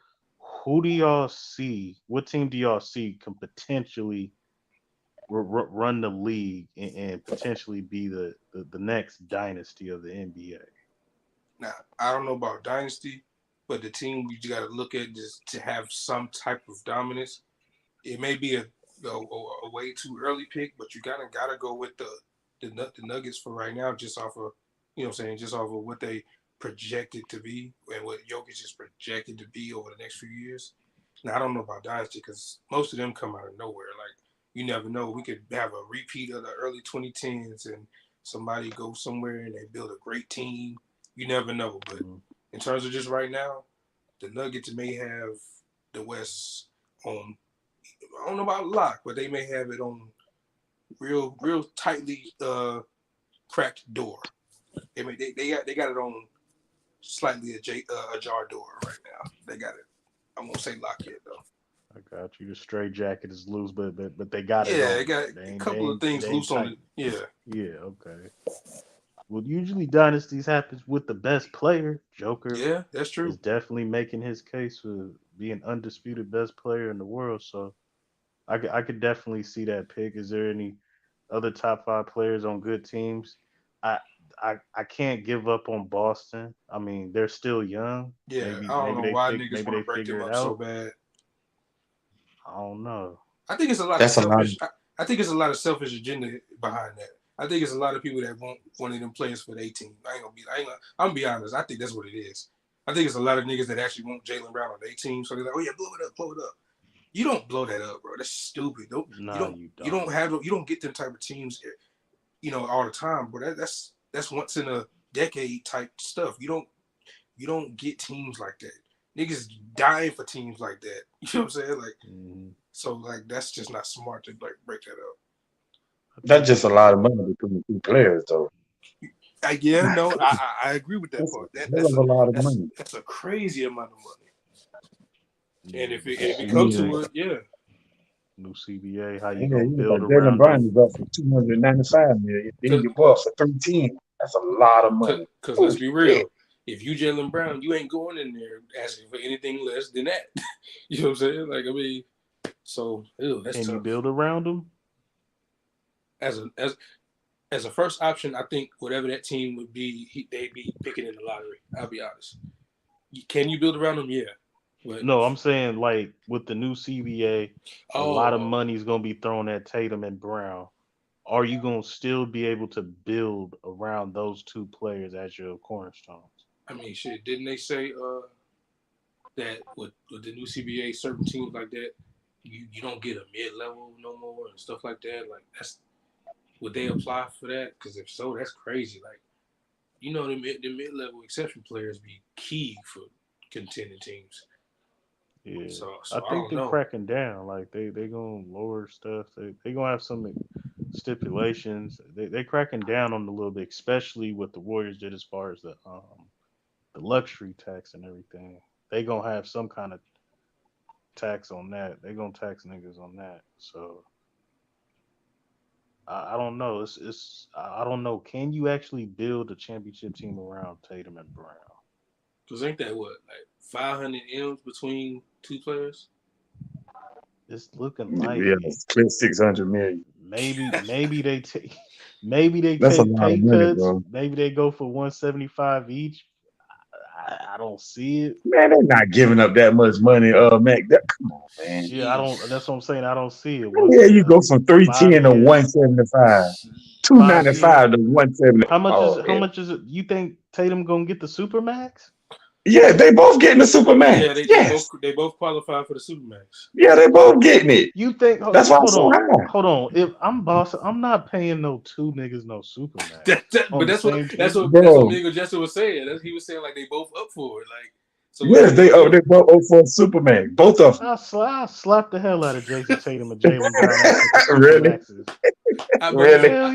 Who do y'all see? What team do y'all see can potentially run the league and potentially be the next dynasty of the NBA? Now, I don't know about dynasty, but the team you got to look at just to have some type of dominance. It may be a way too early pick, but you gotta go with the Nuggets for right now, just off of just off of what they projected to be and what Jokic is projected to be over the next few years. Now I don't know about dynasty because most of them come out of nowhere. Like you never know. We could have a repeat of the early 2010s and somebody go somewhere and they build a great team. You never know. But in terms of just right now, the Nuggets may have the West on. I don't know about lock, but they may have it on real tightly cracked door. They got it on slightly ajar door right now. They got it. I won't say lock yet though. I got you. The straight jacket is loose, but they got it Yeah, on. they got a couple of things loose on it. Yeah. Yeah, okay. Well, usually dynasties happens with the best player. Joker Yeah, that's true. is definitely making his case for being undisputed best player in the world. So I could definitely see that pick. Is there any other top five players on good teams? I I can't give up on Boston. I mean, they're still young. Yeah, Maybe I don't know they why niggas maybe want they to break figure them it up so out. bad. I don't know. I think it's a lot That's of a lot. selfish. I think it's a lot of selfish agenda behind that. I think it's a lot of people that want one of them players for their team. I'm gonna be honest. I think that's what it is. I think it's a lot of niggas that actually want Jaylen Brown on their team. So they're like, oh yeah, blow it up, blow it up. You don't blow that up, bro. That's stupid. Nah, You don't get them type of teams, all the time, bro. That's once in a decade type stuff. You don't get teams like that. Niggas dying for teams like that. You know what I'm saying? Like, so like that's just not smart to like break that up. That's just a lot of money between the two players, though. I agree with that That's part. a hell of a lot of money. That's a crazy amount of money. And if it comes CBA, to it, yeah. new CBA, how you Yeah, gonna he was like build Jalen around Brown them? is up for 295 million. Then you bought for 310. That's a lot of money. Because let's be real. If you Jaylen Brown, you ain't going in there asking for anything less than that. You know what I'm saying? Like, I mean, so that's Can tough. you build around them? As a first option, I think whatever that team would be, they'd be picking in the lottery. I'll be honest. Can you build around them? Yeah. But, No, I'm saying like with the new CBA, a lot of money's gonna be thrown at Tatum and Brown. Are you gonna still be able to build around those two players as your cornerstones? I mean, shit, didn't they say that with the new CBA, certain teams like that, you don't get a mid-level no more and stuff like that? Like, would they apply for that? Because if so, that's crazy. Like, the mid-level exception players be key for contending teams. Yeah, So I I think don't they're know. cracking down. Like they gonna lower stuff. They gonna have some stipulations. They cracking down on the little bit, especially what the Warriors did as far as the luxury tax and everything. They gonna have some kind of tax on that. They gonna tax niggas on that. So I don't know. I don't know. Can you actually build a championship team around Tatum and Brown? Because ain't that what, like 500 M's between two players? It's looking like Yeah, it. split 600 million. Maybe they take That's a lot pay of money, cuts. bro. Maybe they go for 175 each. I don't see it. Man, they're not giving up that much money, Mac. Come on, man. Yeah, I don't. That's what I'm saying. I don't see it. Yeah, you go from 5 310 to years? 175, 5 years? 295 to 170. How much is Oh, how much is it? You think Tatum gonna get the supermax? yeah, they both getting the Supermax. Yeah, Yes. they both qualify for the Supermax. Yeah, they both getting it. You think? That's why it's so Hold on, high. hold on. If I'm boss, I'm not paying no two niggas no supermax But on the that's same what team. Miguel Jesse was saying. He was saying like they both up for it. Like So what Yes, you gonna they do? both owe for a Superman. Both of them. I slap the hell out of Jason Tatum and Jalen Brown asking for super Really? maxes. But here's Really? Hell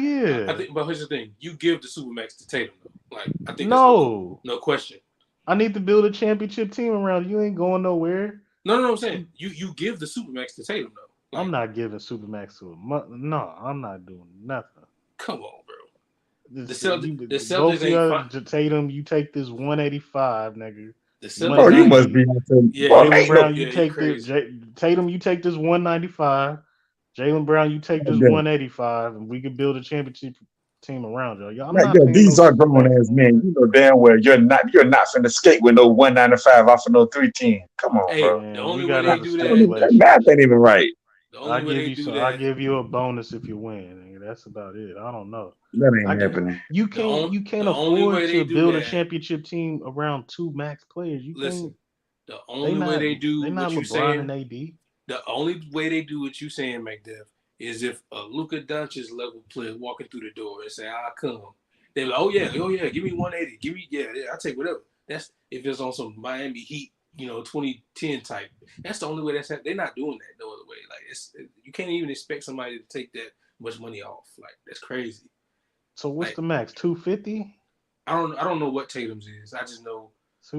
I yeah. think. But here's the thing: you give the supermax to Tatum though. Like I think that's No. no question. I need to build a championship team around you. You ain't going nowhere. No. I'm saying you give the supermax to Tatum though. I'm Like not giving Supermax to him. No, I'm not doing nothing. come on, bro. The This, Celtics, the both Celtics of ain't y'all, fine. Tatum, you take this 185, nigga. The Celtics Oh, you ain't. must be 190. on some. Yeah, Boy, Jalen ain't no Brown, you yeah. You take crazy. Tatum, you take this 195. Jalen Brown, you take this goddamn. 185, and we can build a championship team around y'all. I'm Like, not yo, paying no these are grown Supermax, ass man. men. You know damn well you're not finna skate with no 195 off of no 310. Come on, Hey, bro. the Man, we only way got they other do That, that, that stipulations. math ain't even right. the only way they do I that, give you a bonus if you win. Nigga. That's about it. I don't know. That I ain't get happening. you can't the only afford way to they do build a that. championship team around two max players. You Listen, can't. the They only way not they they do not what you LeBron saying, and AD. the only way they do what you saying, McDuff, is if a Luka Doncic level player walking through the door and say, "I'll come." They're like, oh yeah, give me 180, give me I'll take whatever. That's if it's on some Miami Heat, 2010 type. That's the only way they're not doing that no other way. Like you can't even expect somebody to take that much money off. Like that's crazy. So what's Like the max? 250? I don't know what Tatum's is. I just know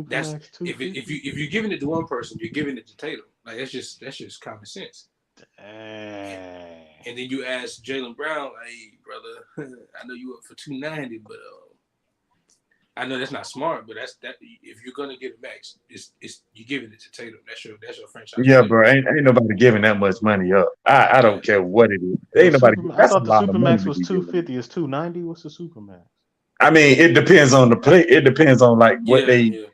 that's Supermax if 250? you're giving it to one person, you're giving it to Tatum. Like that's just common sense. Dang. And then you ask Jalen Brown, "Hey, brother, I know you up for 290, but I know that's not smart. But that's that. If you're gonna give it max, it's you giving it to Tatum. That's your franchise Yeah, player. bro. Ain't nobody giving that much money up. I Yeah. don't care what it is. The Ain't nobody. super I That's a thought the lot of money Supermax to was be giving. 250. It's 290. What's the Supermax? I mean, it depends on the play. It depends on like Yeah, yeah.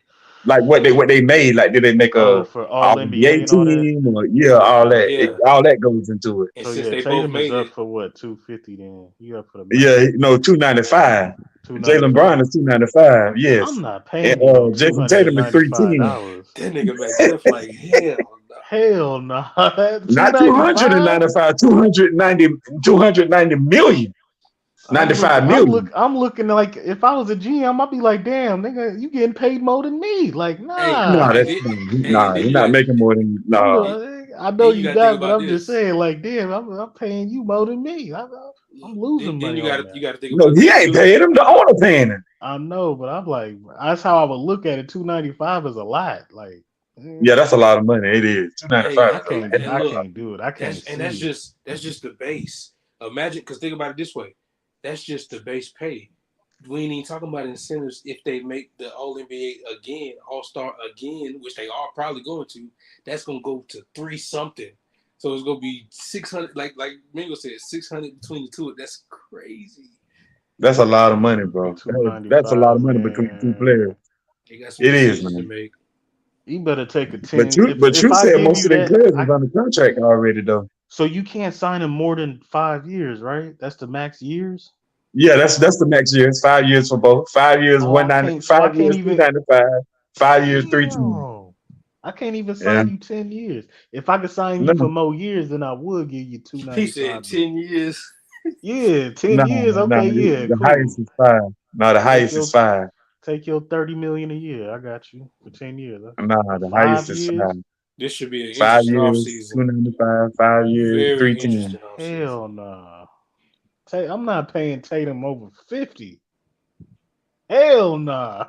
what they made. Like, did they make Oh, a for all All NBA NBA and all that? team or yeah, all that. Yeah. All that goes into it. And So since yeah, they both Tatum is made up it, for what? 250 then. You up for the max. Yeah, 295. Jalen Brown 295. is 295. Yes, I'm not and paying you no Jason Tatum is 310. $295. that nigga McDuff like hell no. Hell no. Not 295. 295, 290 million. 95 million. I'm looking like if I was a GM, I'd be like, damn, nigga, you getting paid more than me. Like, Hey, No, nah. and that's then hey, and nah. then You're you not got making more than nah. I know then you you got to think not, but about I'm just this. saying, like, damn, I'm paying you more than me. I'm losing Then money you on got that. you got to think No, about he this ain't too. paying him. The owner paying him. I know, but I'm like, that's how I would look at it. 295 is a lot. Like, Yeah, that's a lot of money. It is. Hey, 295 is a lot. and I look, can't do it. I can't that's see it. just the base. Imagine, because think about it this way, that's just the base pay. We ain't even talking about incentives if they make the All NBA again, All Star again, which they are probably going to. That's gonna go to 3 something. So it's gonna be 600. Like Mingo said, 600 between the two. That's crazy. That's a lot of money, Be bro. That's a lot 295, of money between two players. man. They got some It is, decisions to man. make. You better take a But 10. you but If you I said give most you of their that, players is under contract already, though. so you can't sign him more than 5 years, right? That's the max years. Yeah, that's the next year. It's 5 years for both. 5 years, Oh, I 190, can't. So I five can't years, even. 295, 5 years, 310. Damn. I can't even Yeah. sign you 10 years. If I could sign you No, for more years, then I would give you He said 295. But 10 years. yeah, 10 no, years. no. Okay, yeah, The highest cool. is 5. No, the Take highest is your 5. take your 30 million a year. I got you for 10 years. No, For the five highest is 5. years, This should be an 5 interesting years, offseason. 295, 5 years, Very 310. interesting offseason. hell nah. I'm not paying Tatum over 50. Hell nah.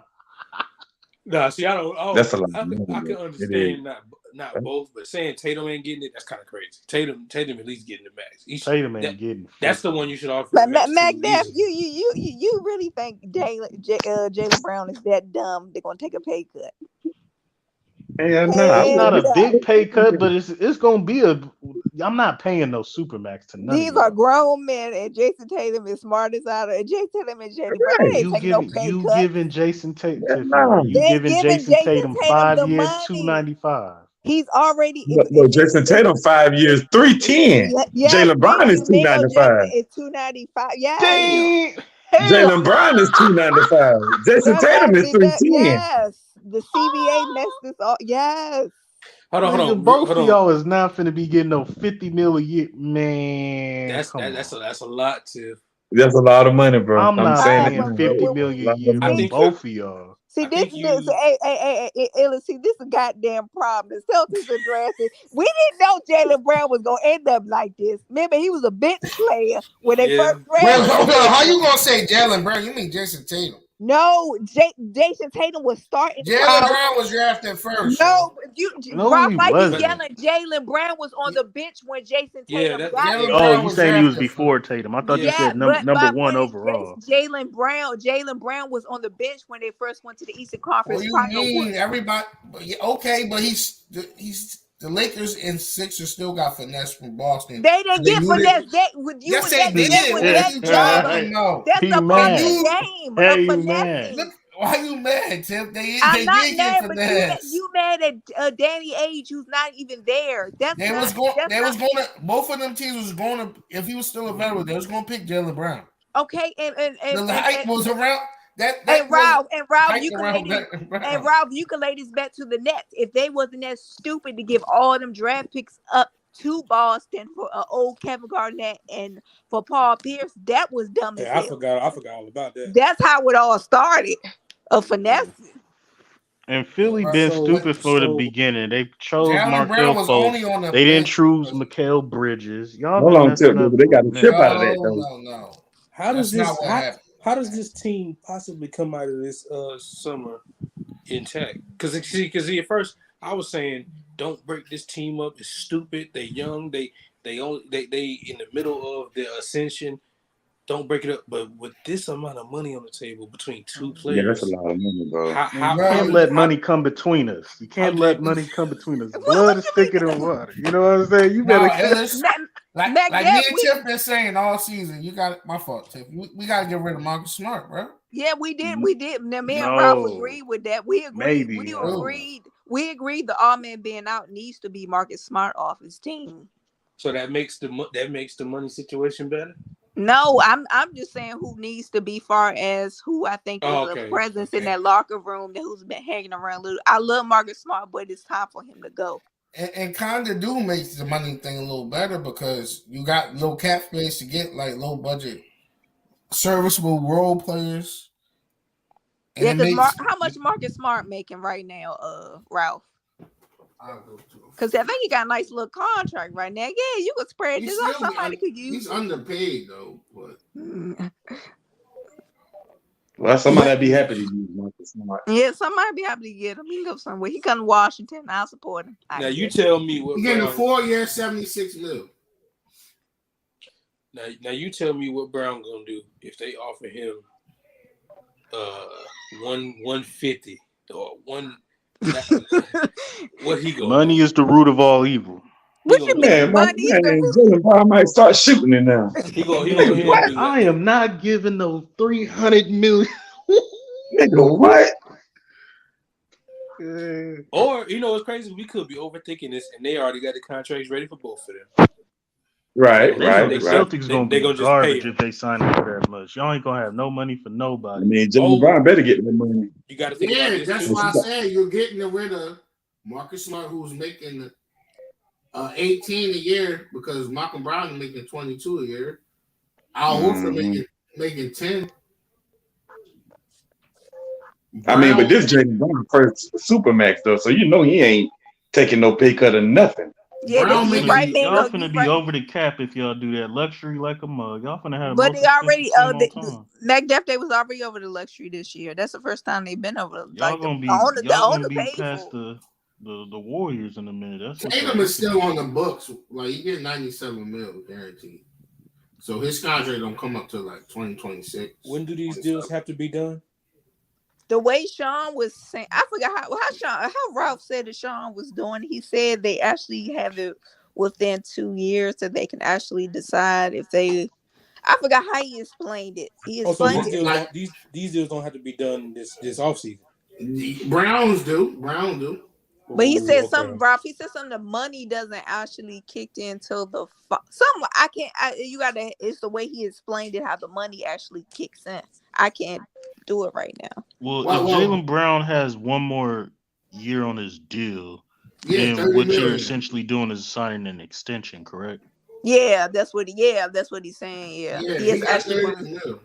Nah, see, That's a lot of money, I bro. can It is. understand not both, but saying Tatum ain't getting it, that's kind of crazy. Tatum at least getting the max. Tatum That ain't getting that's the 50. one you should offer the But max to McDuff, easily. you really think Jalen Brown is that dumb? They're gonna take a pay cut? Hell no. It's not Hell a no. big pay cut, but it's gonna be a. I'm not paying no supermax to none of These are y'all. grown men, and Jason Tatum is smart as out of. And Jason Tatum and Jalen Brown, they ain't taking no pay You cut. giving Jason Tatum Hell Tiffany? Are no. you They're giving giving Jason Jason Tatum Tatum five the years, money. 295? He's already No, if no, Jason if Tatum 5 years, 310. yes, Jalen Brown is Mingo Jackson 295. is 295. Yes, Damn. Dang, hell, Jalen Brown is 295. Jason that's Tatum is actually that. 310. Yes, the CBA messed this up. Yes, Hold nigga, on, both hold of on. y'all is not finna be getting no 50 mil a year, man. That's Come that, on, that's a lot, Tiff. That's a lot of money, bro. I'm I'm not saying Uh, that paying well, now. 50 well, It's million a a lot of year I for money. think both of y'all. I see, this think is this. you Ellis, see, this is a goddamn problem. The Celtics are drafted. We didn't know Jalen Brown was gonna end up like this. Remember, he was a bench player when they yeah first Wait, drafted hold on. How him. you gonna say Jalen Brown? You mean Jason Tatum? No, Jason Tatum was starting. Jalen Ralph. Brown was drafted first, yo. No, No, Ralph, he why you but wasn't. yelling? Jalen Brown was on the bench when Jason yeah, Tatum that got yeah, Jalen there. Oh, Brown you was saying he was drafted before first. Tatum? I thought you yeah. Yeah, said but number my one point is overall. Jalen Brown was on the bench when they first went to the Eastern What Conference you Final. mean? Everybody, okay, but he's the Lakers and Sixers still got finesse from Boston. They didn't They get knew that. finesse. That with you Yes, with they that did. with What are that you job. talking about? That's He a They part of the mad. knew. game Hey, of you mad? finessing. Look, why you mad, Tim? I'm They not did get mad, but finesse. you mad at Danny Age, who's not even there. They was going. They was going to. Both of them teams was going to. If he was still available, they was going to pick Jalen Brown. okay. The hype was around that And was Ralph, hype you can around ladies Jalen and Brown. Ralph, you can ladies back to the Nets. If they wasn't that stupid to give all them draft picks up to Boston for old Kevin Garnett and for Paul Pierce, that was dumb as Yeah, hell. I forgot all about that. That's how it all started. A finesse. And Philly Right. been So stupid for the so beginning. They chose Jalen Brown Markel was Fultz. only on the They didn't bench choose because Mikal Bridges. Y'all Hold been on, Tip, messing but up they for a got a chip minute. out of that no, though. no, no. how does That's not this what happened. how does this team possibly come out of this summer intact? Because see, at first I was saying don't break this team up. It's stupid. They young. They in the middle of their ascension. Don't break it up. But with this amount of money on the table between two Yeah, that's a players, lot of money, bro. how You how can't Bro, do let how money come between us. You how can't do they? let money come between us. What Blood is you thicker than mean? water. You know what I'm saying? You no, better. Ellis. Like me Depp, and Tiff been saying all season, you got my fault, Tiff. We got to get rid of Marcus Smart, bro. we did. Now, me and Ralph No, agreed with that. We agreed. maybe. Dude. We agreed. The all man being out needs to be Marcus Smart off his team. So that makes the money situation better. No, I'm just saying who needs to be far as who I think is Oh, a okay, presence in okay. that locker room that who's been hanging around. Little, I love Marcus Smart, but it's time for him to go. And kind of do makes the money thing a little better because you got low cap space to get like low budget, serviceable role players, and Yeah, it because makes. How much Marcus Smart making right now, Ralph? I'll go to him. Because I think he got a nice little contract right now. Yeah, you could spread He's this out. still Somebody could use he's him. underpaid though, but Well, somebody be happy to use Marcus Smart. Yeah, somebody be happy to get him. He can go somewhere. He come to Washington. I'll support him. Now you tell me what he getting a Brown. 4-year, $76 million. Now you tell me what Brown gonna do if they offer him 150 or one. What he gonna Money do? is the root of all evil. What you mean? Man, Jalen Brown might start shooting it now. He gonna hit him do I am not giving no 300 million. Nigga, what? Or you know what's crazy? We could be overthinking this, and they already got the contracts ready for both of them. Right, They know right, the right. Celtics gonna They be gonna just pay garbage him. if they sign him for that much. Y'all ain't gonna have no money for I nobody. mean, Jalen Brown better get that money. You got to think about Yeah, this that's too. why I said you're getting rid of Marcus Smart, who's making 18 a year because Malcolm Brown is making 22 a year. Al Horford making 10. I mean, but this Jalen Brown first Supermax though, so you know he ain't taking no pay cut or nothing. Yeah, Brown you making right, Y'all Bingo. finna You be right. over the cap if y'all do that. Luxury like a mug. Y'all finna have the But most they expensive already team on time. McDuff Day was already over the luxury this year. That's the first time they've been over. Y'all gonna be The owner paid past for. the Warriors in a minute. That's what Tatum y'all is still on the books. Like he get 97 mil guaranteed. So his contract don't come up till like 2026. When do these deals have to be done? The way Sean was saying, I forgot how Ralph said that Sean was doing. He said they actually have it within 2 years so they can actually decide if they. I forgot how he explained it. He Oh, so explained it. these deals don't have to be done this offseason. The Browns do. But he said okay. something, Ralph. He said something. The money doesn't actually kick in till the some. I can't. You gotta. It's the way he explained it. How the money actually kicks in. I can't do it right now. Well, if Jalen Brown has one more year on his deal, yeah, then 30 what you're million. essentially doing is signing an extension, correct? Yeah, that's what he's saying. Yeah, Yeah, he he is got actually 30 going. mil.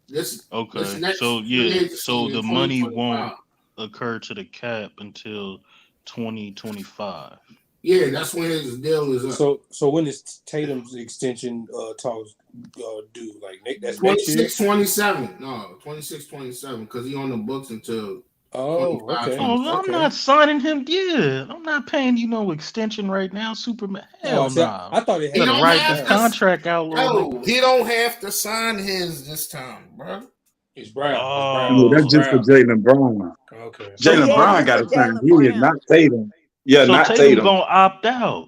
This Okay, so next free yeah, agency so in the money 2025. won't occur to the cap until 2025. Yeah, that's when his deal is up. So when is Tatum's extension talks due? Like that's next year. 26, 27. No, 26, 27, because he on the books until Oh, 25, okay, 26. Oh, I'm okay. not signing him. Yeah, I'm not paying you no extension right now, Superman. Oh, Hell see, nah. I thought it He had Better an don't ride end this have time. to. contract out, little No, nigga. he don't have to sign his this time, bro. It's Brown. It's Brown. Yeah, It's that's Oh, just for Brown. Jalen Brown. Okay. so Jalen Yeah, Brown just got for to sign Jalen his, not Brown. Tatum. Yeah, so not Tatum Tatum. gonna opt out.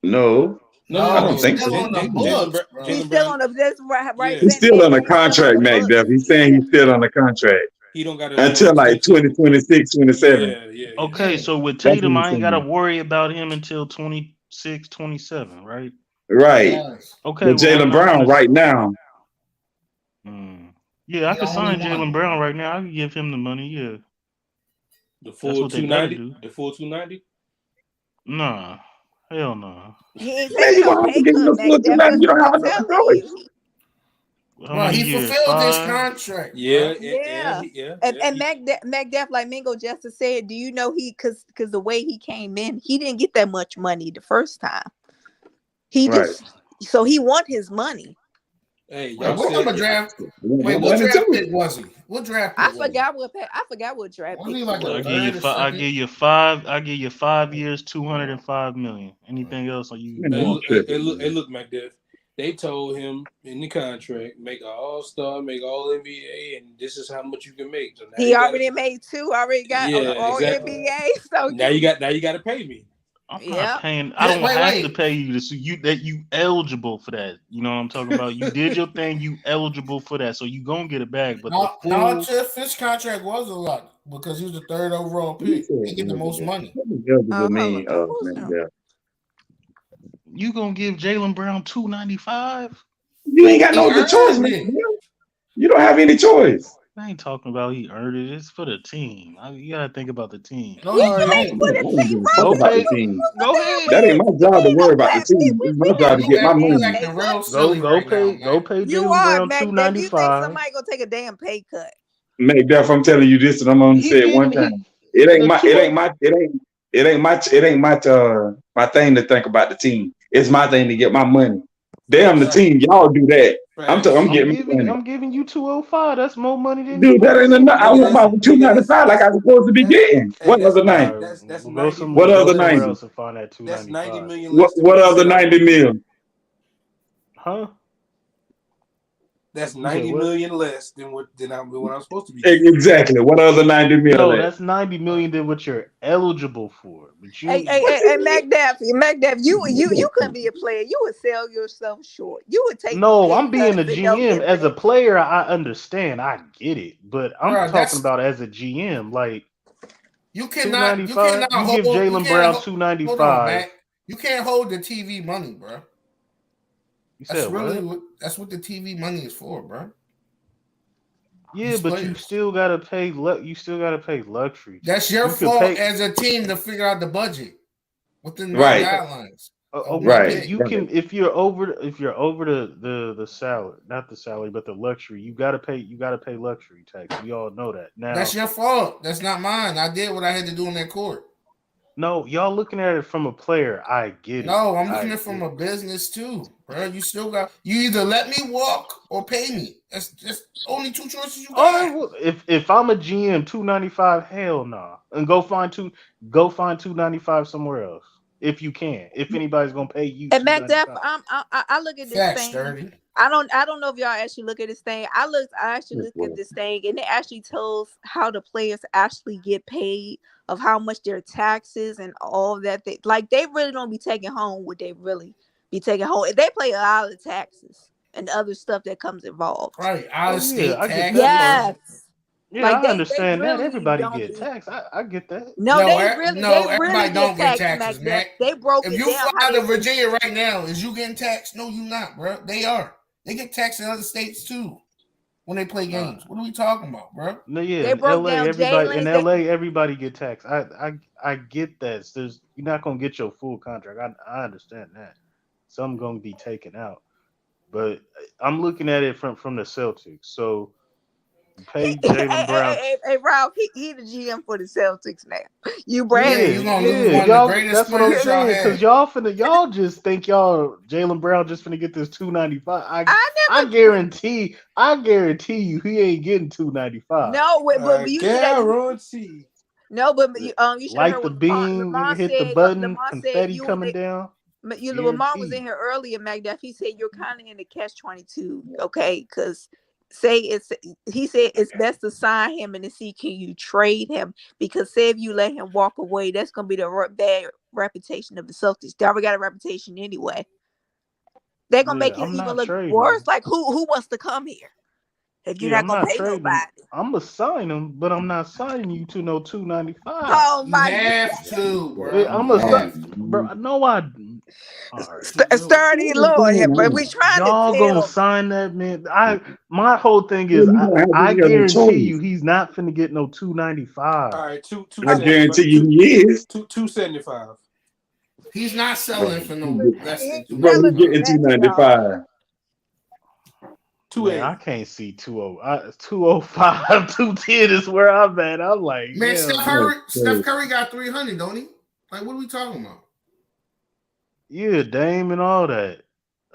No, No, I No, don't he's no. think still so. on the books, bro. He's Jalen still Brown. on the that's right Yeah, He's saying still on a He's still on contract, the McDuff. books. He's saying he's still on a contract he don't got an until like extension. 2026, 27. Yeah, yeah, yeah. Okay, Yeah. so with That's what Tatum, he's I ain't gotta saying. worry about him until 26, 27, right? Right. Yes. Okay, But well I'm Jalen not Brown gonna. right now, Yeah, I He the could only sign one. Jalen Brown right now. I could give him the money. Yeah, The that's full what they better 290. do. The full 290. Nah, hell nah. He ain't man, taking you're no gonna have to pay give him cut, the full Mac. That's 290. You what don't have I'm another telling choice. you. How Bro, many he years? fulfilled his 5? contract, Yeah, bro. Yeah. yeah. And Mac Def, like Mingo just said, do you know because the way he came in, he didn't get that much money the first time. He Right. just so he want his money. Hey, Wait, y'all what said number draft? Wait, More what money draft too. pick was he? What draft I pick was he? forgot what draft Wasn't pick he he like a I was. give you third or five. I second? give you five. I give you 5 years, 205 million. Anything else? Or you Man, Hey, you want? look, hey, hey, tripping, look, hey, man. look, McDuff. They told him in the contract, make an All-Star, make All NBA, and this is how much you can make. So now He you got already made two, already got yeah, all exactly. NBA. So Now you got to pay me. I'm not yeah. paying. I Yeah, don't wait, have to wait. pay you to so you eligible for that. You know what I'm talking about? You did your thing. You eligible for that. So you gonna get it back. But the No, full. Fish contract was a lot because he was the third overall You pick. said He get the most eligible. money. What does eligible Hold mean, on. Who was man? him? Yeah. You gonna give Jalen Brown 295? You ain't got He no other choice, earned man. it. You don't have any choice. I ain't talking about he earned it. It's for the team. You gotta think about the team. No, We you do I ain't didn't. for don't the team, give a bro. fuck Go about the pay. team. Go ahead. That ain't my job to We worry ain't no about the class. team. It's my We not job to You get finna my act, take you no money. acting pay cut. real silly Go right now, pay. Go man. pay You Jalen are Brown Mac Def. You think 295. somebody gonna take a damn pay cut? Make that I'm telling you this, and I'm gonna He say it one getting he time. It ain't the my. It ain't 2. my. My thing to think about the team. It's my thing to get my money. Damn the Facts. team, y'all do that. I'm Facts. getting my money. I'm giving you 205. That's more money than he Dude, that was. ain't So enough. you I Nigga, want good. my that's 295 like I was supposed to be that's getting. hey, What other All 90? right, that's go 90 What go other million somewhere less. 90? else and find that That's 90 295. million What less than what he other said. 90 mil? Huh? That's You say 90 what? million less than what I'm supposed to be getting. Exactly. What other 90 mil? No, At? that's 90 million than what you're eligible for. But Hey, you hey, What hey, hey, you mean? MacDaff, you couldn't Listen, be a player. You would sell yourself short. You would take the no, pay I'm cut being a if it don't GM. get As a paid. player, I understand. I get it. But I'm Bro, talking that's about as a GM, like you 295. cannot You give hold Jalen Brown hold on, 295. Mac. You can't hold the TV money, bro. You That's said really what? that's what the TV money is for, bro. Yeah, These but you players. still gotta pay. You still gotta pay luxury That's tax. your You could fault pay. as a team to figure out the budget within my right, Okay. guidelines of what Okay, right, pay. you right. can if you're over the salary, not the salary, but the luxury. You gotta pay luxury tax. We all know that. That's Now, your fault. That's not mine. I did what I had to do in that court. no, y'all looking at it from a player. I get it. No, I'm looking I at it from get a it. business too, bro. You still got you either let me walk or pay me. That's just only two choices you All right, got. well, if I'm a GM, 295, hell nah, and go find 295 somewhere else if you can. If anybody's gonna pay you And MacDaff, 295. I look at this Facts, thing. sturdy. I don't know if y'all actually look at this thing. I actually look at this thing, and it actually tells how the players actually get paid, of how much their taxes and all that. They really don't be taking home what they really be taking home. They pay a lot of taxes and other stuff that comes involved. Right. Out Oh of yeah, state I get that part. taxes. Yes, Yeah, like I they understand that. really Everybody don't get be. taxed. I get that. No, No, they no, really everybody get don't get taxed, taxes, MacDuff. Mac. They broke If it you down how fly they to really. Virginia right now, is you getting taxed? No, you not, bro. They are. They get taxed in other states too when they play Uh, games. What are we talking about, bro? no, yeah, They in broke LA, down everybody in Jalen's. They LA, everybody get taxed. I get that. You're not gonna get your full contract. I understand that. some gonna be taken out. But I'm looking at it from the Celtics. So you pay Jaylen Brown. Hey, Ralph, he the GM for the Celtics now. You Yeah, bragging. you're gonna lose Yeah, one of the y'all. greatest That's what I'm players y'all saying. Cause had. y'all just think Jaylen Brown just finna get this 295. I I never. guarantee you he ain't getting 295. No, but you should have. Guarantee. No, but you should have Light heard the what beam, nigga, Lamont hit the said. button, Lamont said confetti you. coming down. Lamont was in Guaranteed. here earlier, Magda. He said you're kind of in the catch-22, okay? Because he said it's best to sign him and to see can you trade him, because say if you let him walk away, that's gonna be the bad reputation of the Celtics. They already got a reputation anyway. They're gonna Yeah, make him I'm even not look trading worse. him. Like who wants to come here if you're Yeah, not I'm gonna not pay trading him. nobody? I'm gonna sign him, but I'm not signing you to no 295. Oh You my! have to, Yeah, bro. I'm You gonna have sign, to. bro. No, I. All right. Sturdy Lord, but we trying to Y'all gonna tell. sign that man? My whole thing Well, is you don't have I any other guarantee you choice. he's not finna get no 295. All right, two I Okay. 275. guarantee you he is. 275. He's not Bro, selling for no he less than He's bro, he selling for getting 295. less, y'all. 295. Man, 280. I can't see 205, 210 is where I'm at. I'm like, Man, hell That's Steph crazy. Curry got 300, don't he? Like, what are we talking about? yeah, Dame and all that.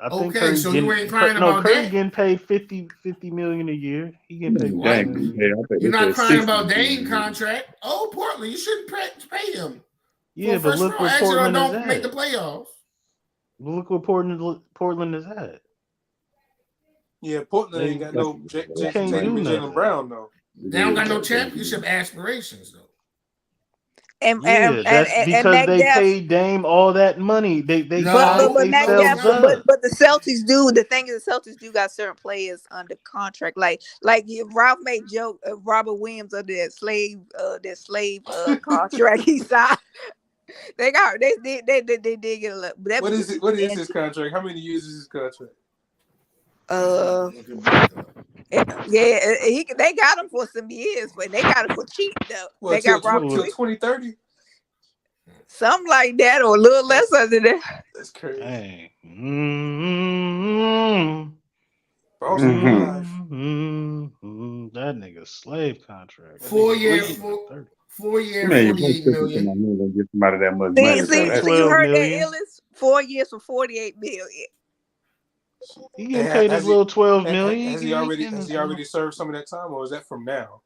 I think Okay, Curry so you getting ain't crying no about Curry that. getting paid 50 million a year. He getting paid Man, 50 Right. dang, million a hey, year. I think You're they not said crying 60 about Dame million. contract. Oh, Portland, you shouldn't pay him for Yeah, a but first look round where exit or Portland is don't make the at. playoffs. Look where Portland is at. Yeah, Portland ain't They got That's no you a can't do Tatum and Jalen nothing. Brown though. They don't got no yeah, championship aspirations though. Yeah, that's And because they McDuff. paid Dame all that money. They But No, sized no, McDuff, themselves no. but up. the Celtics do. The thing is, the Celtics do got certain players under contract. Like Ralph made joke Robert Williams under that slave contract he signed. They did get a lot. But that What was is just it? What is his extension. contract? How many years is his contract? Uh, Look at Magda. they got him for some years, but they got him for cheap though. Well, They got Robert Well, till Williams, 2030. something like that, or a little less That's under that. that's crazy. dang. Mm-hmm. Boston for Mhm. life. That nigga slave contract. That That nigga Four nigga year, ain't bleed. even 30. 4 year, Man, you both 48 pussy to million. my man gonna get somebody that much See, money, They bro. see, pay That's so you 12 heard that, million. Illis? 4 years for 48 million. He getting paid his Has he little 12 million. has he already served some of that time, or is that from now?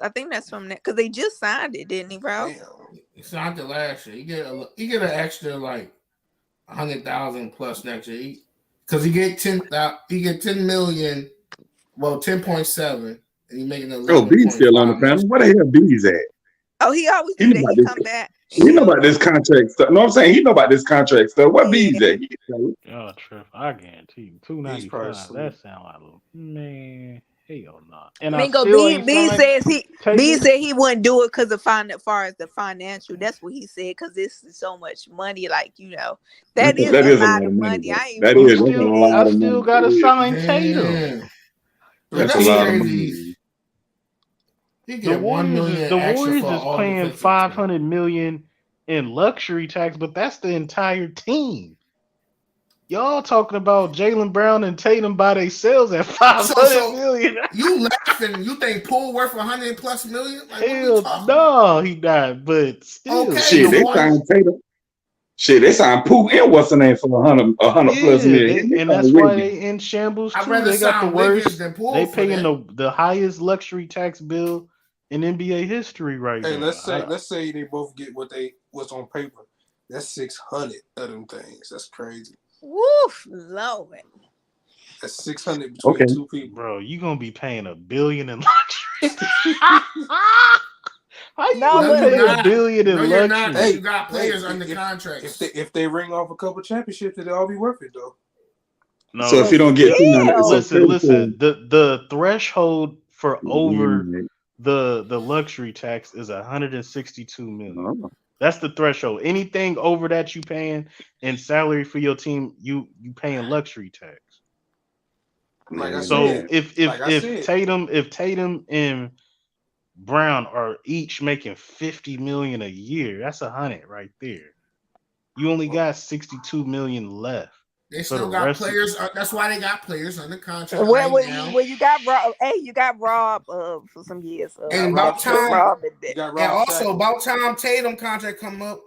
I think that's from that because they just signed it, didn't he, Ralph? Damn. It's not the last year. You get an extra like 100,000 plus next year. Because he get 10 million, well 10.7, and he making oh, B's still on the 11.5 panel. next Where year. the hell B's at? Oh, he always He do know that. about He this. come back. He know about this contract stuff. No, I'm saying he know about this contract stuff. Where Yeah. B's at? He can tell you. Y'all trip. I guarantee you. He's probably 295. asleep. That sound like a man. Hell no. And I Mingo still B ain't B signed says B Tatum. said he wouldn't do it because of as far as the financial. That's what he said because this is so much money. Like that is That a is a lot lot of of money, money. bro. I ain't even That gonna is. hold That's a you. It I lot of is. still money. gotta That is. sign Tatum. Damn. But That's that's a lot of crazy. money. He The get 1 Warriors is million the extra Warriors for is all paying defensive team. 500 million in luxury tax, but that's the entire team. Y'all talking about Jaylen Brown and Tatum by themselves at 500 So million? you laughing? You think Poole worth 100 plus million? Like what are we Hell talking about? no, he not. But still, Okay, and Shit, the they Warriors, signed Tatum. Shit, they signed Pooh and what's the name for 100 plus yeah, million. they They and that's signed why Wiggins. they in shambles I'd too. rather They got the sign Wiggins worst. than Poole They for paying that. the highest luxury tax bill in NBA history right Hey, now. let's say they both get what's on paper. That's 600 of them things. That's crazy. Woof, Lord. That's 600 between Okay. two people. Bro, you gonna be paying $1 billion in luxury. How you No, No, gonna you're but pay $1 not. billion No, in you're not, because luxury? you got players under contracts. if they ring off a couple championships, it'll all be worth it though. So if No, but you don't get 290, so still, say listen. The threshold for over for the luxury tax is 162 million. oh, That's the threshold. Anything over that you paying in salary for your team, you paying luxury tax. Like I So said, man. if Tatum and Brown are each making 50 million a year, that's 100 right there. You only got 62 million left. They For the still got rest of players. That's why they got players under contract Well, right well, now. well, you got Rob. Hey, you got Rob for some years. You got And Rob about Put Shackley. time, Rob in You there. got and Rob also Shackley. about time Tatum contract come up.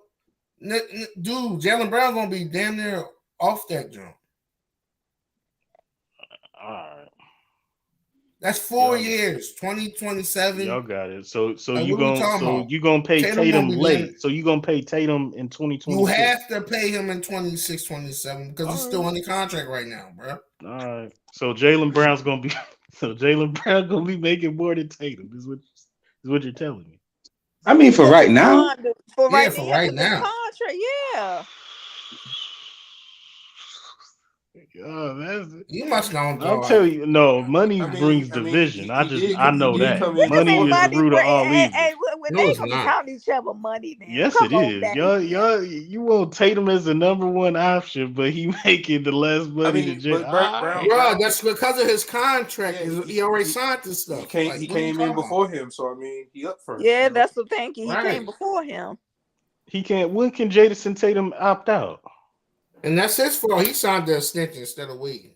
Dude, Jalen Brown gonna be damn near off that jump. all right, That's 4 y'all years, 2027. y'all got it. So Like, what are we talking about? you gonna pay Tatum gonna Tatum be damn. late. So you gonna pay Tatum in You 2026. have to pay him in 26, 27 because he's All still right. under contract right now, bro. All right. So Jalen Brown's gonna be Jalen Brown gonna be making more than Tatum. Is what you're telling me. I mean, for What right you now, signed for Yeah, right now? for Yeah, right with this now. contract, yeah. That's You must not I'll go. tell you, no, money brings I mean, division. he I know did that. come in Nigga Money say is the beforehand. money root of bring. all evil. When No, they it's gonna be not. counting each other money now? Yes, Come it on is. now. You want Tatum as the number one option, but he making the less I money mean, than Jay. but All right. Bro, that's because of his contract. yeah, He already signed this stuff. Like, he what are we came in talking about? before him, so I mean, he up first. Yeah, You know, that's the thing. He came Right. before him. He can't. When can Jadison Tatum opt out? And that's his fault. He signed the extension instead of waiting.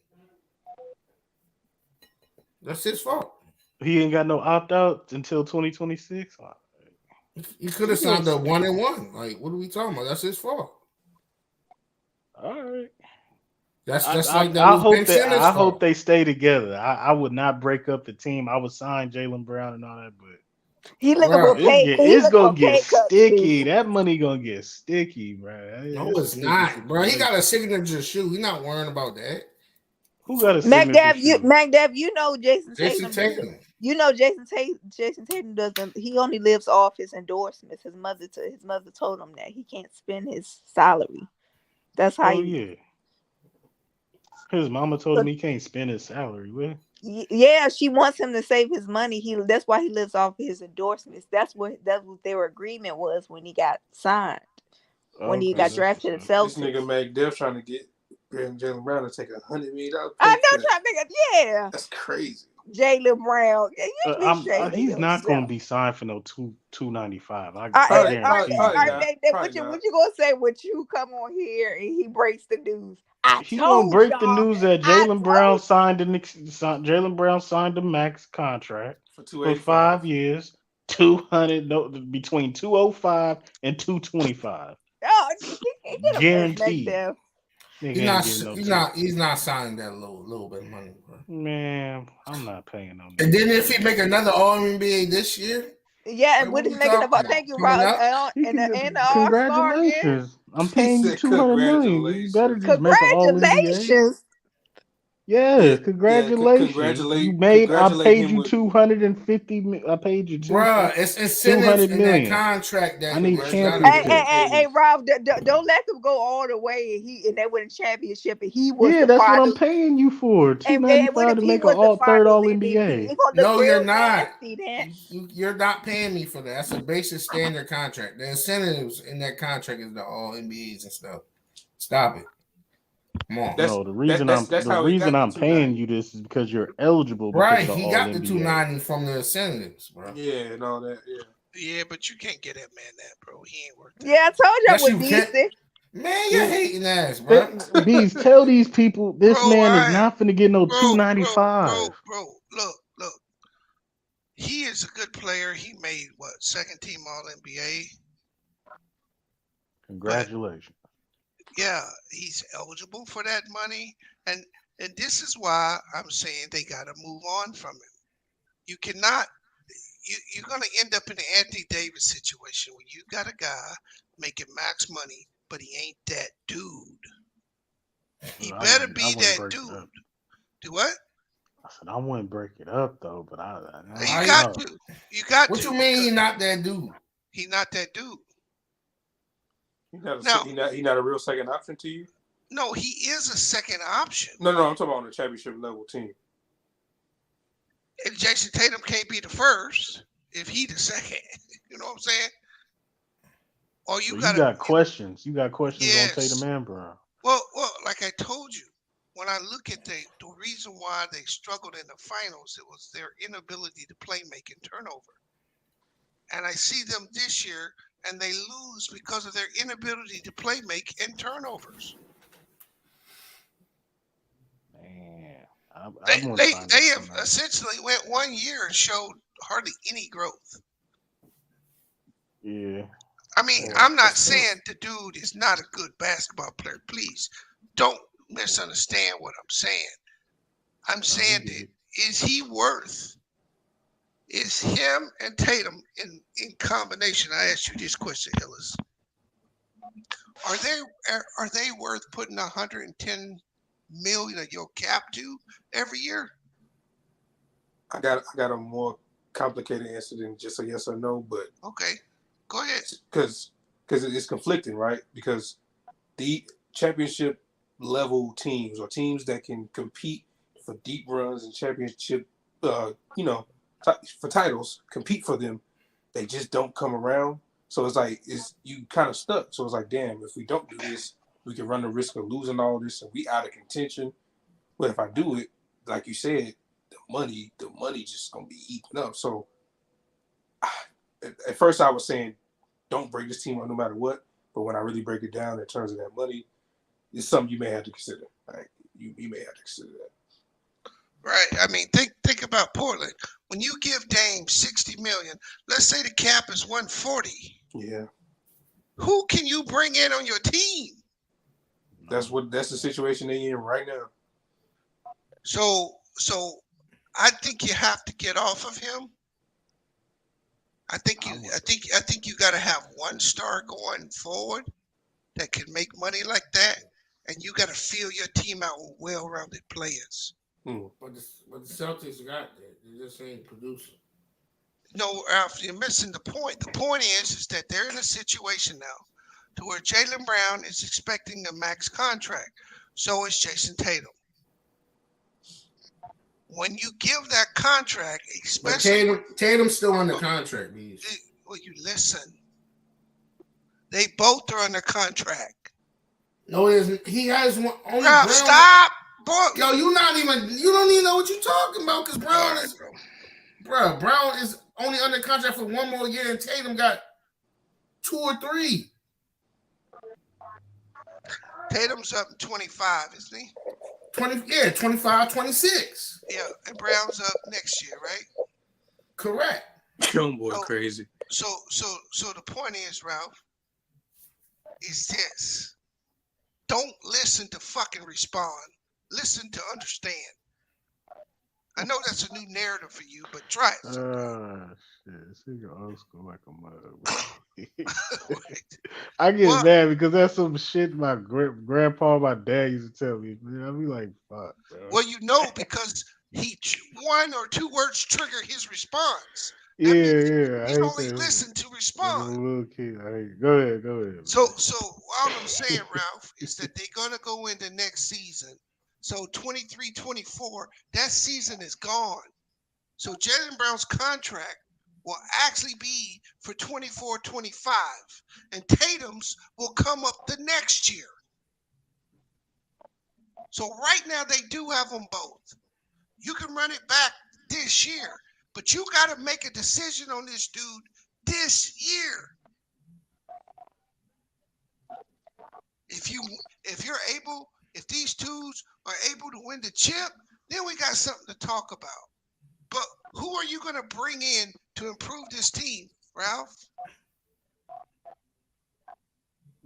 That's his fault. He ain't got no opt out until 2026. He could have signed the 1-1. Like, what are we talking about? That's his fault. All right. That's like that was Ben Simmons' I hope fault. they stay together. I would not break up the team. I would sign Jalen Brown and all that, but He looking Bro, for pay. He it's looking gonna for get pay cuts, sticky. B. That money gonna get sticky, bro. no, It's a it's sticky not, bro. He got a situation. signature shoe. He's not worrying about that. Who got a signature shoe? McDav, you know Jason Jason Tatum. Tatum. You know Jason Tatum doesn't. He only lives off his endorsements. His mother told him that he can't spend his salary. That's how Oh he. yeah. His mama told So, him he can't spend his salary. What? yeah, she wants him to save his money. That's why he lives off his endorsements. That's what their agreement was when he got signed. When he Okay, got this that's what's drafted up. to this Celtics. nigga McDev trying to get Jalen Brown to take $100 million I pay know, cut. trying to think of, yeah. That's crazy. Jalen Brown. Yeah, you be shaming He's not gonna yourself. be signed for no 295. I Probably guarantee you that. not. Probably What not. you gonna say when you come on here and he breaks the news? I He gonna told break the y'all. news that I Jalen Brown told. signed Jalen Brown signed the max contract For for 285. 5 years, 200 no, between 205 and 225, Oh, get him back guaranteed. there. Nigga ain't getting no two. He's not signing that little bit of money, bro. Man, I'm not paying no. And then if he make another All NBA this year, Yeah, and like, what what are is we making talking about? about? Thank you, Coming Rob, up? and the All Star again. Congratulations! I'm He paying you said 200 million. You better congratulations. just make an All NBA. Congratulations. Yeah, congratulations. I Congratulate paid him you with 250. I paid you Bruh, it's two incentives hundred in that million. contract I that need you gotta Hey, get. championships. Rob, don't let them go all the way. And they win a championship, and he was Yeah, the that's what I'm finals. paying you for. And what 295 if to he make a was the third finals All MVP? NBA. It's gonna look No, you're real not. nasty then. You're not paying me for that. That's a basic standard contract. The incentives in that contract is the All NBAs and stuff. Stop it. Come on. that's No, the reason that's how he got the I'm paying 290. you this is because you're eligible because Right, of the he All got the NBA. 290 from the incentives, bro. Yeah, and all that. Yeah. Yeah, but you can't get that man that, bro. He ain't worth that. Yeah, I told you I Yes, was you can. decent. Man, you're hating ass, bro. Bees, tell these people this Bro, man is not finna get no bro, 295. look. He is a good player. He made second team All NBA. Congratulations. Yeah, he's eligible for that money, and this is why I'm saying they got to move on from him. You cannot. You're going to end up in the Anthony Davis situation where you got a guy making max money, but he ain't that dude. He better be that dude. Do what? I said I wouldn't break it up though, but You got to. You got what to. you mean he not that dude? He not that dude. He not a real second option to you? No, he is a second option. No, I'm talking about on a championship level team. And Jason Tatum can't be the first if he the second. You know what I'm saying? Or you got questions. You got questions Yes. on Tatum and Brown. Well, like I told you, when I look at the reason why they struggled in the finals, it was their inability to play, make, and turnover. And I see them this year, and they lose because of their inability to play, make, and turnovers. I want They to sign they that have somebody. essentially went 1 year and showed hardly any growth. Yeah. I mean, Yeah, I'm not that's tough. saying the dude is not a good basketball player. Please don't misunderstand what I'm saying. I'm No, we saying get that it. is him and Tatum in combination. I asked you this question, Hillis. Are they worth putting 110 million of your cap to every year? I got a more complicated answer than just a yes or no, but Okay, go ahead. because it's conflicting, right? Because the championship level teams or teams that can compete for deep runs and championship, for titles, compete for them, they just don't come around. So it's like you kind of stuck. So it's like, damn, if we don't do this, we can run the risk of losing all this, and we out of contention. But if I do it, like you said, the money just gonna be eaten up. So at first I was saying, don't break this team up no matter what. But when I really break it down in terms of that money, it's something you may have to consider. Like you may have to consider that. Right. I mean, think about Portland. When you give Dame 60 million, let's say the cap is 140. Yeah, Who can you bring in on your team? that's the situation they in right now. So I think you have to get off of him. I think you got to have one star going forward that can make money like that, and you got to fill your team out with well-rounded players. But the Celtics got that. They just ain't producing. No, Ralph, you're missing the point. The point is that they're in a situation now to where Jaylen Brown is expecting a max contract. So is Jason Tatum. When you give that contract, But especially Tatum's still under contract, Bees. well, you listen. They both are under contract. No, he has one. Only Ralph, Brown. stop, boy. Yo, you don't even know what you're talking about because Brown Right, is, Brown is only under contract for one more year, and Tatum got 2 or 3. Tatum's up in 25, isn't he? 25, 26. Yeah, and Brown's up next year, right? Correct. Young boy, crazy. So the point is, Ralph, is this: don't listen to fucking respond. Listen to understand. I know that's a new narrative for you, but try it. Shit. This nigga old school like a mug. I get mad because that's some shit my grandpa, my dad used to tell me. Man, I be like, fuck, bro. Well, you know, because one or two words trigger his response. Yeah. He only listened to respond. Little kid. Go ahead. So all I'm saying, Ralph, is that they're gonna go into next season. So 23-24, that season is gone. So Jaylen Brown's contract will actually be for 24-25, and Tatum's will come up the next year. So right now they do have them both. You can run it back this year, but you got to make a decision on this dude this year. If these twos are able to win the chip, then we got something to talk about. But who are you going to bring in to improve this team, Ralph?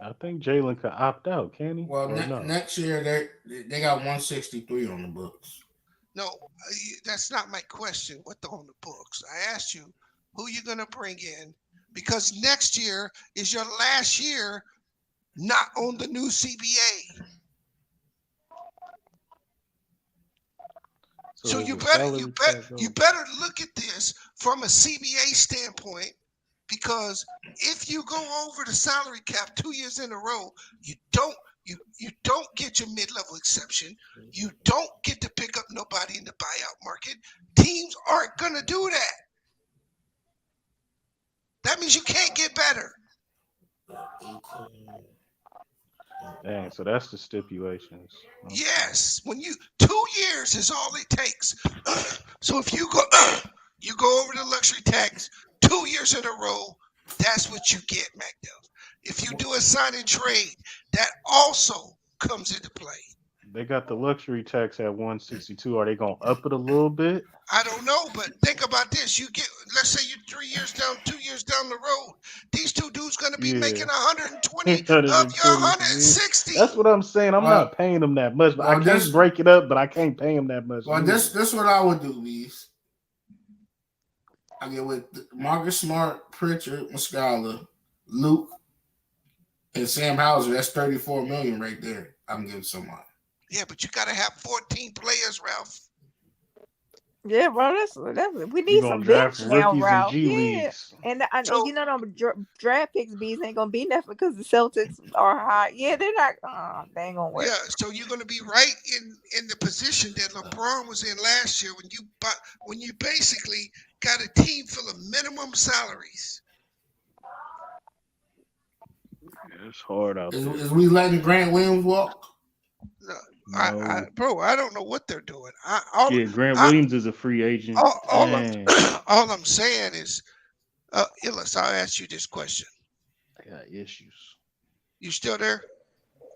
I think Jalen could opt out, can he? Well, next year they got 163 on the books. No, that's not my question. What's on the books? I asked you who you're going to bring in, because next year is your last year not on the new CBA. So you better look at this from a CBA standpoint, because if you go over the salary cap 2 years in a row, you don't get your mid-level exception. You don't get to pick up nobody in the buyout market. Teams aren't going to do that. That means you can't get better. Dang, so that's the stipulations. Okay. Yes, 2 years is all it takes. So if you go over the luxury tax 2 years in a row, that's what you get, MacDuff. If you do a sign and trade, that also comes into play. They got the luxury tax at 162. Are they gonna up it a little bit? I don't know, but think about this. You get, let's say you 3 years down, 2 years down the road, these two dudes gonna be making Yeah. 120 of your 120 for me. 160. That's what I'm saying. I'm Well, not paying them that much. But I well, can't this, break it up, but I can't pay him that much. well, this what I would do, Bees. I get with Marcus Smart, Pritchard, Muscala, Luke, and Sam Hauser. That's 34 million right there. I can give someone. Yeah, but you gotta have 14 players, Ralph. Yeah, bro, that's we You need gonna some draft bench now, rookies in Ralph. G Yeah, leagues? and So you know them draft picks bees ain't gonna be nothing because the Celtics are high. Yeah, they're not. They ain't gonna work. yeah, so you're gonna be right in the position that LeBron was in last year when you basically got a team full of minimum salaries. Yeah, it's hard out there. Is we letting Grant Williams walk? No, No. bro, I don't know what they're doing. Yeah, Grant I, Williams is a free agent. all And all I'm saying is, Illis, I'll ask you this question. I got issues. You still there?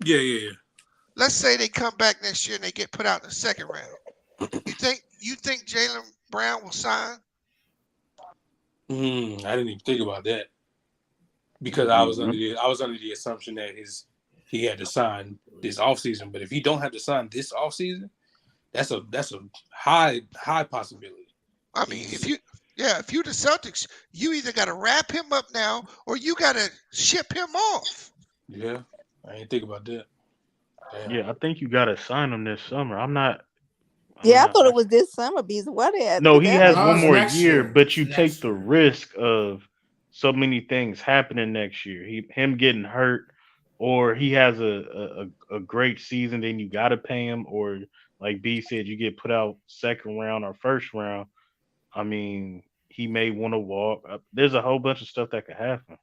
Yeah. Let's say they come back next year and they get put out in the second round. You think Jaylen Brown will sign? I didn't even think about that because I was under the assumption that he had to sign this offseason. But if he don't have to sign this offseason, that's a high possibility. I mean, if you're the Celtics, you either got to wrap him up now or you got to ship him off. Yeah, I didn't think about that. Damn. Yeah, I think you gotta sign him this summer. I thought it was this summer, bees. What? No, he has No, one it's more next year, year. but It's you next take the year. risk of so many things happening next year. Him getting hurt, or he has a great season, then you gotta pay him, or like B said, you get put out second round or first round. I mean, he may want to walk. There's a whole bunch of stuff that could happen.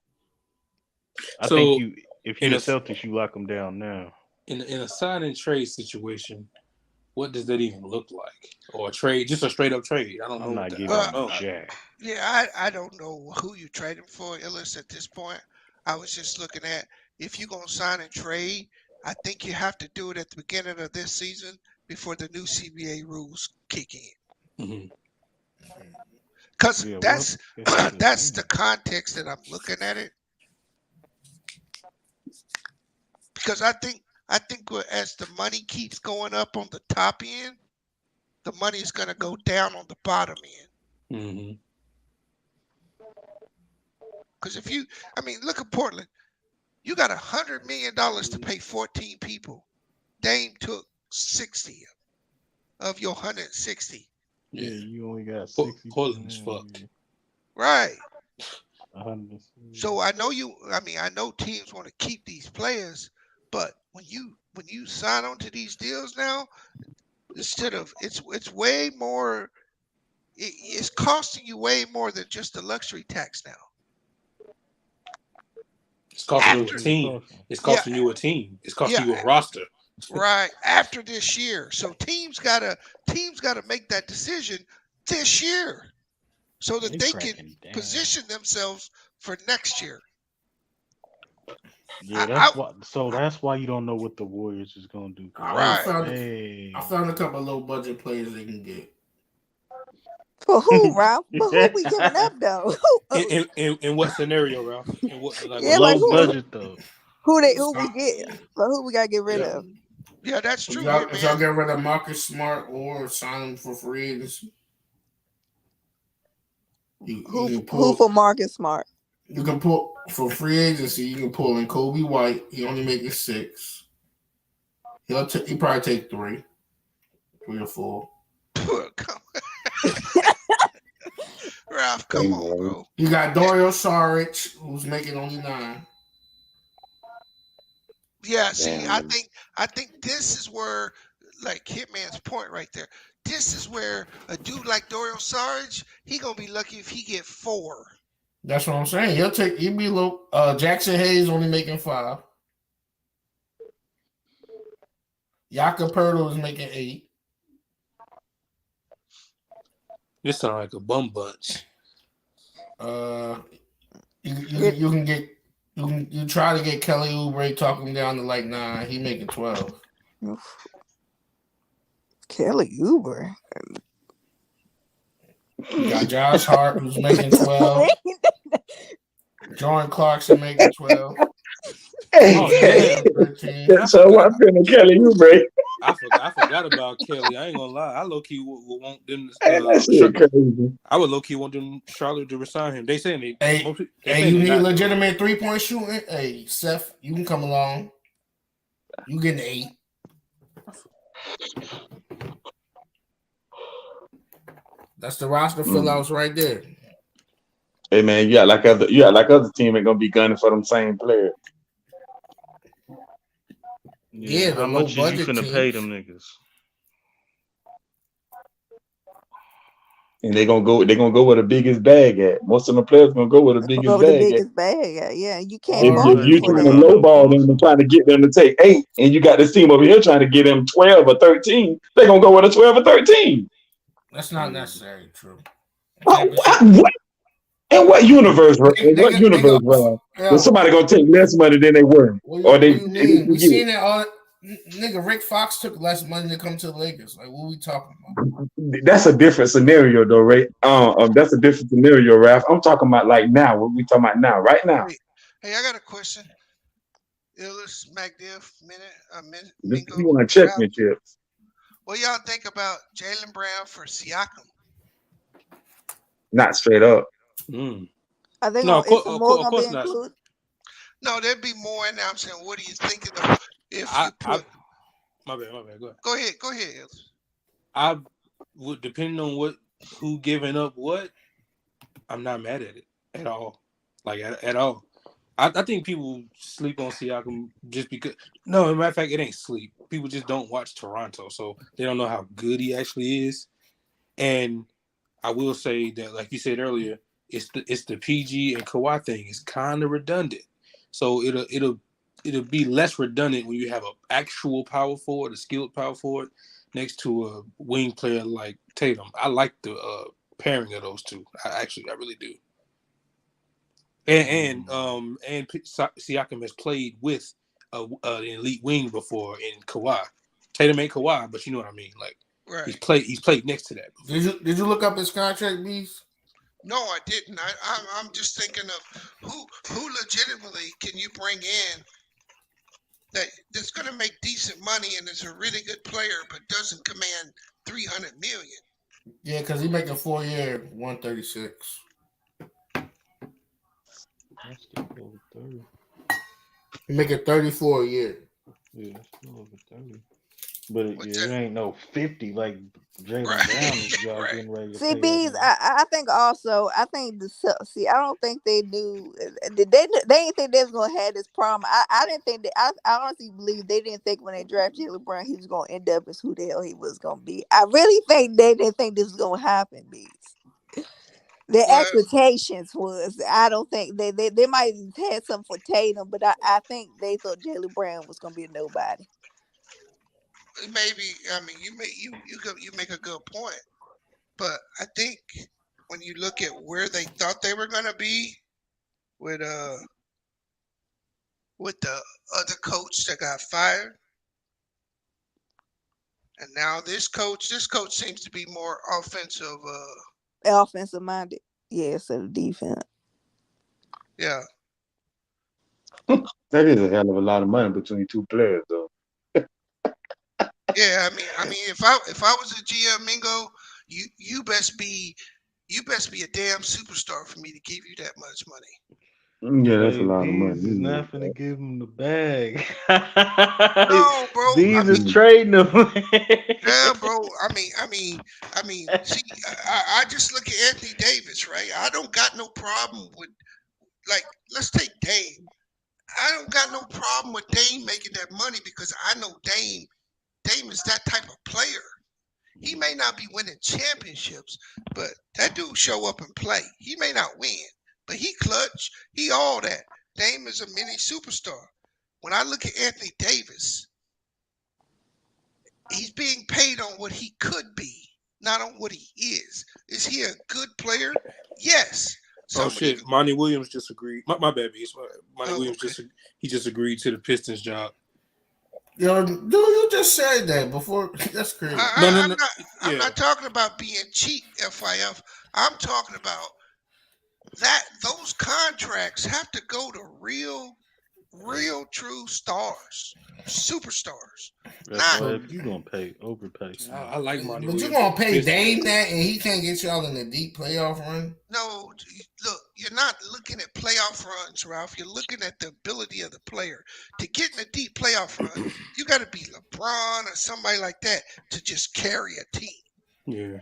I think So if in you're a the Celtics, you lock him down now. in a sign and trade situation, what does that even look like? Or a trade, just a straight up trade? I don't know I'm what not that. giving I don't you know. jack. Yeah, I don't know who you trading for, Illis, at this point. I was just looking at if you're going to sign and trade, I think you have to do it at the beginning of this season before the new CBA rules kick in. Mm-hmm. Because Yeah, that's well, that's the context that I'm looking at it. Because I think as the money keeps going up on the top end, the money is going to go down on the bottom end. Mm-hmm. Because look at Portland. You got $100 million to pay 14 people. Dame took 60 of your 160. Yeah, you only got 60. Portland is fucked. Right. 100. So I know teams want to keep these players, but when you sign on to these deals now, instead of it's way more. It's costing you way more than just the luxury tax now. It's costing you a team. It's costing you a team. It's costing you a roster. Right after this year, so teams gotta make that decision this year, so that they can position themselves for next year. Yeah, that's why you don't know what the Warriors is gonna do. I found a couple of low budget players they can get. For who, Ralph? But who we giving up though? In what scenario, Ralph? In what, low budget though? Who we get? But who we gotta get rid of? Yeah, that's true. If y'all get rid of Marcus Smart or sign him for free agency, who for Marcus Smart? You can pull for free agency. You can pull in Kobe White. He only making 6. He probably take 3 or 4. Ralph, come on, bro. You got Dario Saric, who's making only 9. Yeah, see, I think this is where, like Hitman's point right there. This is where a dude like Dario Saric, he gonna be lucky if he get 4. That's what I'm saying. He'll be low. Jackson Hayes only making 5. Jakob Poeltl is making 8. This sounds like a bum bunch. You try to get Kelly Oubre, talk him down to like 9. He making 12. Kelly Uber. You got Josh Hart, who's making 12. Jordan Clarkson making 12. Hey, Oh, damn, 13. I so forgot. what feeling Kelly Oubre? I forgot about Kelly. I ain't gonna lie. I low key would want them. Hey, that shit crazy. I would low key want them Charlotte to resign him. They saying Hey, they hey, saying you they need not. legitimate 3-point shooting? Hey, Seth, you can come along. You getting 8. That's the roster fill outs right there. Hey man, you got like other team ain't gonna be gunning for them same players. Yeah, the how low much is you budget finna teams. pay them niggas? And they're gonna go where the biggest bag at. Most of the players gonna go where the biggest Over the bag at. biggest bag. Yeah, you can't If, fault if them you for trying Already to that. know lowball them them and trying to get them to take 8, and you got this team over here trying to get them 12 or 13, they're gonna go with a 12 or 13. That's not necessarily true. What? In what universe? In what universe, Rob? Was Yo, somebody gonna take less money than they were, or what do they you mean? We forget? seen that all. Nigga, Rick Fox took less money to come to the Lakers. Like, what are we talking about? That's a different scenario, though, right? That's a different scenario, Ralph. I'm talking about like now. What we talking about now, right now? Hey, I got a question. Illis, MacDiff, He Mingo, won Ralph. championships. What y'all think about Jaylen Brown for Siakam? Not straight up. Are they No, gonna? Is some more of gonna be course not. included? No, there'd be more. And I'm saying, what do you think of the if you put? My bad. Go ahead. Go ahead, Illis. I would, depending on who giving up what, I'm not mad at it at all. Like at all. I think people sleep on Siakam just because. No, as a matter of fact, it ain't sleep. People just don't watch Toronto, so they don't know how good he actually is. And I will say that, like you said earlier, it's the PG and Kawhi thing. It's kind of redundant, so it'll be less redundant when you have an actual power forward, a skilled power forward, next to a wing player like Tatum. I like the pairing of those two. I really do. And Siakam has played with an elite wing before in Kawhi. Tatum ain't Kawhi, but you know what I mean. Like Right. he's played next to that before. Did you look up his contract, Beast? No, I didn't. I'm just thinking of who legitimately can you bring in that's going to make decent money and is a really good player, but doesn't command $300 million. Yeah, because he making 4-year 136. That's still over 30. He making 34 a year. Yeah, still over 30. But it ain't no 50 like Jaylen Brown is y'all getting ready to See, pay. bees. I think also. I think see. I don't think they knew. They didn't think they was gonna have this problem. I didn't think that. I honestly believe they didn't think when they drafted Jaylen Brown he was gonna end up as who the hell he was gonna be. I really think they didn't think this was gonna happen, bees. Their expectations was. I don't think they might have had something for Tatum, but I think they thought Jaylen Brown was gonna be a nobody. Maybe I mean you make a good point, but I think when you look at where they thought they were gonna be with the other coach that got fired, and now this coach seems to be more offensive. Offensive minded, yeah, so the defense. Yeah. That is a hell of a lot of money between two players, though. Yeah, I mean, if I was a GM, Mingo, you best be a damn superstar for me to give you that much money. Yeah, that's a lot of Bees is money. not finna give him the bag. No, bro. Bees is trading him. Yeah, bro. I mean. See, I just look at Anthony Davis, right? I don't got no problem with let's take Dame. I don't got no problem with Dame making that money because I know Dame is that type of player. He may not be winning championships, but that dude show up and play. He may not win, but he clutch. He all that. Dame is a mini superstar. When I look at Anthony Davis, he's being paid on what he could be, not on what he is. Is he a good player? Yes. Oh shit! Monty Williams just agreed. My bad, Beast. Monty Williams just agreed to the Pistons job. Yo, dude, you just said that before. That's crazy. No, no, I'm no. not. I'm Yeah. not talking about being cheap, FIF. I'm talking about that those contracts have to go to real true stars, superstars, not So, FYF, you gonna pay overpay. I like Monty but you Williams gonna for the pay Pistons. Dame that, and he can't get y'all in the deep playoff run? no. Look, you're not looking at playoff runs, Ralph. You're looking at the ability of the player to get in a deep playoff run. You got to be LeBron or somebody like that to just carry a team. Yeah.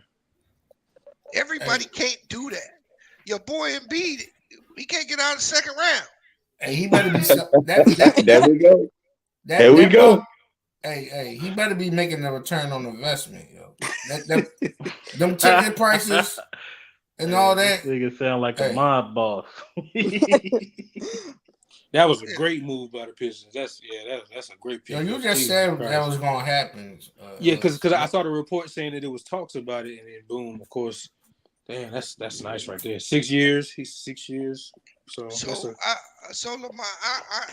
Everybody Hey, can't do that. Your boy Embiid, he can't get out of the second round. hey, he better be that There we go. There that we that go. ball. Hey, he better be making a return on investment, yo. That them ticket prices and all This that. nigga sound like a Hey, mob boss. That was a Yeah. great move by the Pistons. That's a great yo, pick. you Yo. just Jesus said that Christ. was gonna happen. Yeah, because I Smoke. saw the report saying that there was talks about it, and then boom, of course. Damn, that's nice right there. 6 years. He's 6 years. So that's So a Lamar,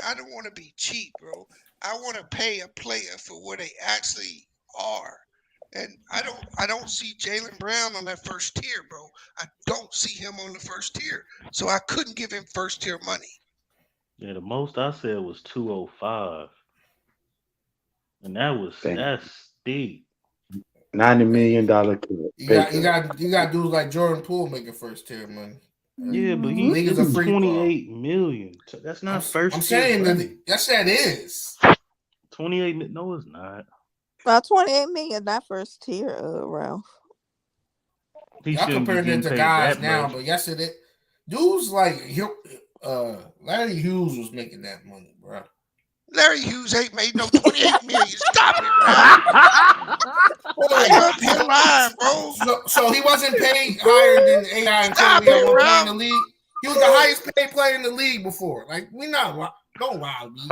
I don't want to be cheap, bro. I want to pay a player for what they actually are. And I don't see Jalen Brown on that first tier, bro. I don't see him on the first tier. So I couldn't give him first tier money. Yeah, the most I said was 205, and that's steep. $90 million pay cut. You got dudes like Jordan Poole making first tier money. Yeah, but The he league is a getting free for all. 28 million. That's not I'm first tier saying money. that yes, that is. 28. No, it's not. About 28 million, not first tier, Ralph. He Y'all shouldn't be comparing it getting to paid guys that now, much. but yes, it is. Dudes like Larry Hughes was making that money, bro. Larry Hughes ain't made no 28 million. Stop it, Ralph. Why you up here lying, bro? So he wasn't paid higher than AI and Stop Kobe at it, one point in Ralph. the league. He was the highest paid player in the league before. Like we not don't lie, bees.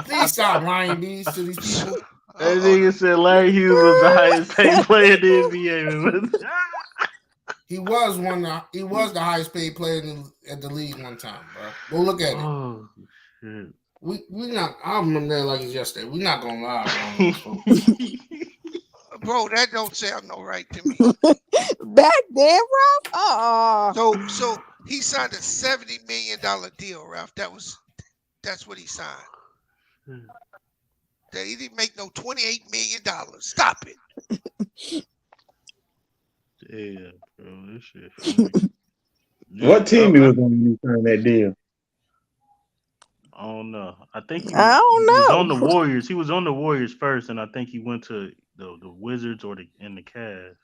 Please stop lying, bees, to these people. That nigga said Larry Hughes was the highest paid player in the NBA. He was He was the highest paid player at the league one time, bro. Go look at it. Oh shit. We not. I remember that like it's yesterday. We not gonna lie around these folks. Bro, that don't sound no right to me. Back then, Ralph? So he signed a $70 million deal, Ralph. That's what he signed. That he didn't make no $28 million. Stop it. Yeah, bro, this shit funny. What team he was on when he signed that deal? I don't know. I think he I don't was on the know. Warriors. He was on the Warriors first, and I think he went to the Wizards or the Cavs.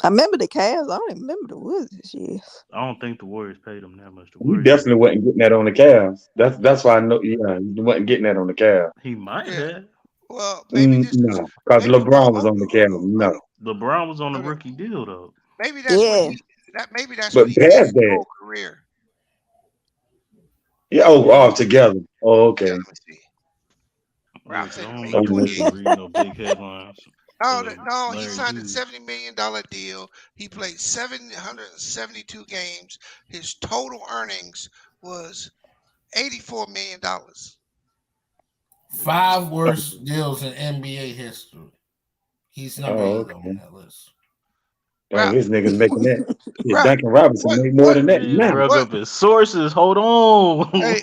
I remember the Cavs. I don't even remember the Wizards. Yes. I don't think the Warriors paid him that much. The He Warriors, definitely wasn't getting that on the Cavs. That's why I know. Yeah, he wasn't getting that on the Cavs. he might Yeah. have. Well, maybe this is No, because maybe LeBron was on the Cavs. No, LeBron was on a rookie deal though. maybe that's what Yeah. he maybe that's what but he did past his that, whole career. yeah. Oh, all together. Oh, okay. Yeah, let me see. Yeah, Ralph 'cause said I he don't made know who 28. was reading no big headlines. No, he Larry signed a Hughes. $70 million deal. He played 772 games. His total earnings was $84 million. 5 worst deals in NBA history. He's number Oh, 8 on okay. that list. Dang, Ralph, his niggas making that. Shit, Ralph, Duncan Robinson what, made more what, than that Man now. broke what? up his sources. Hold on. Hey,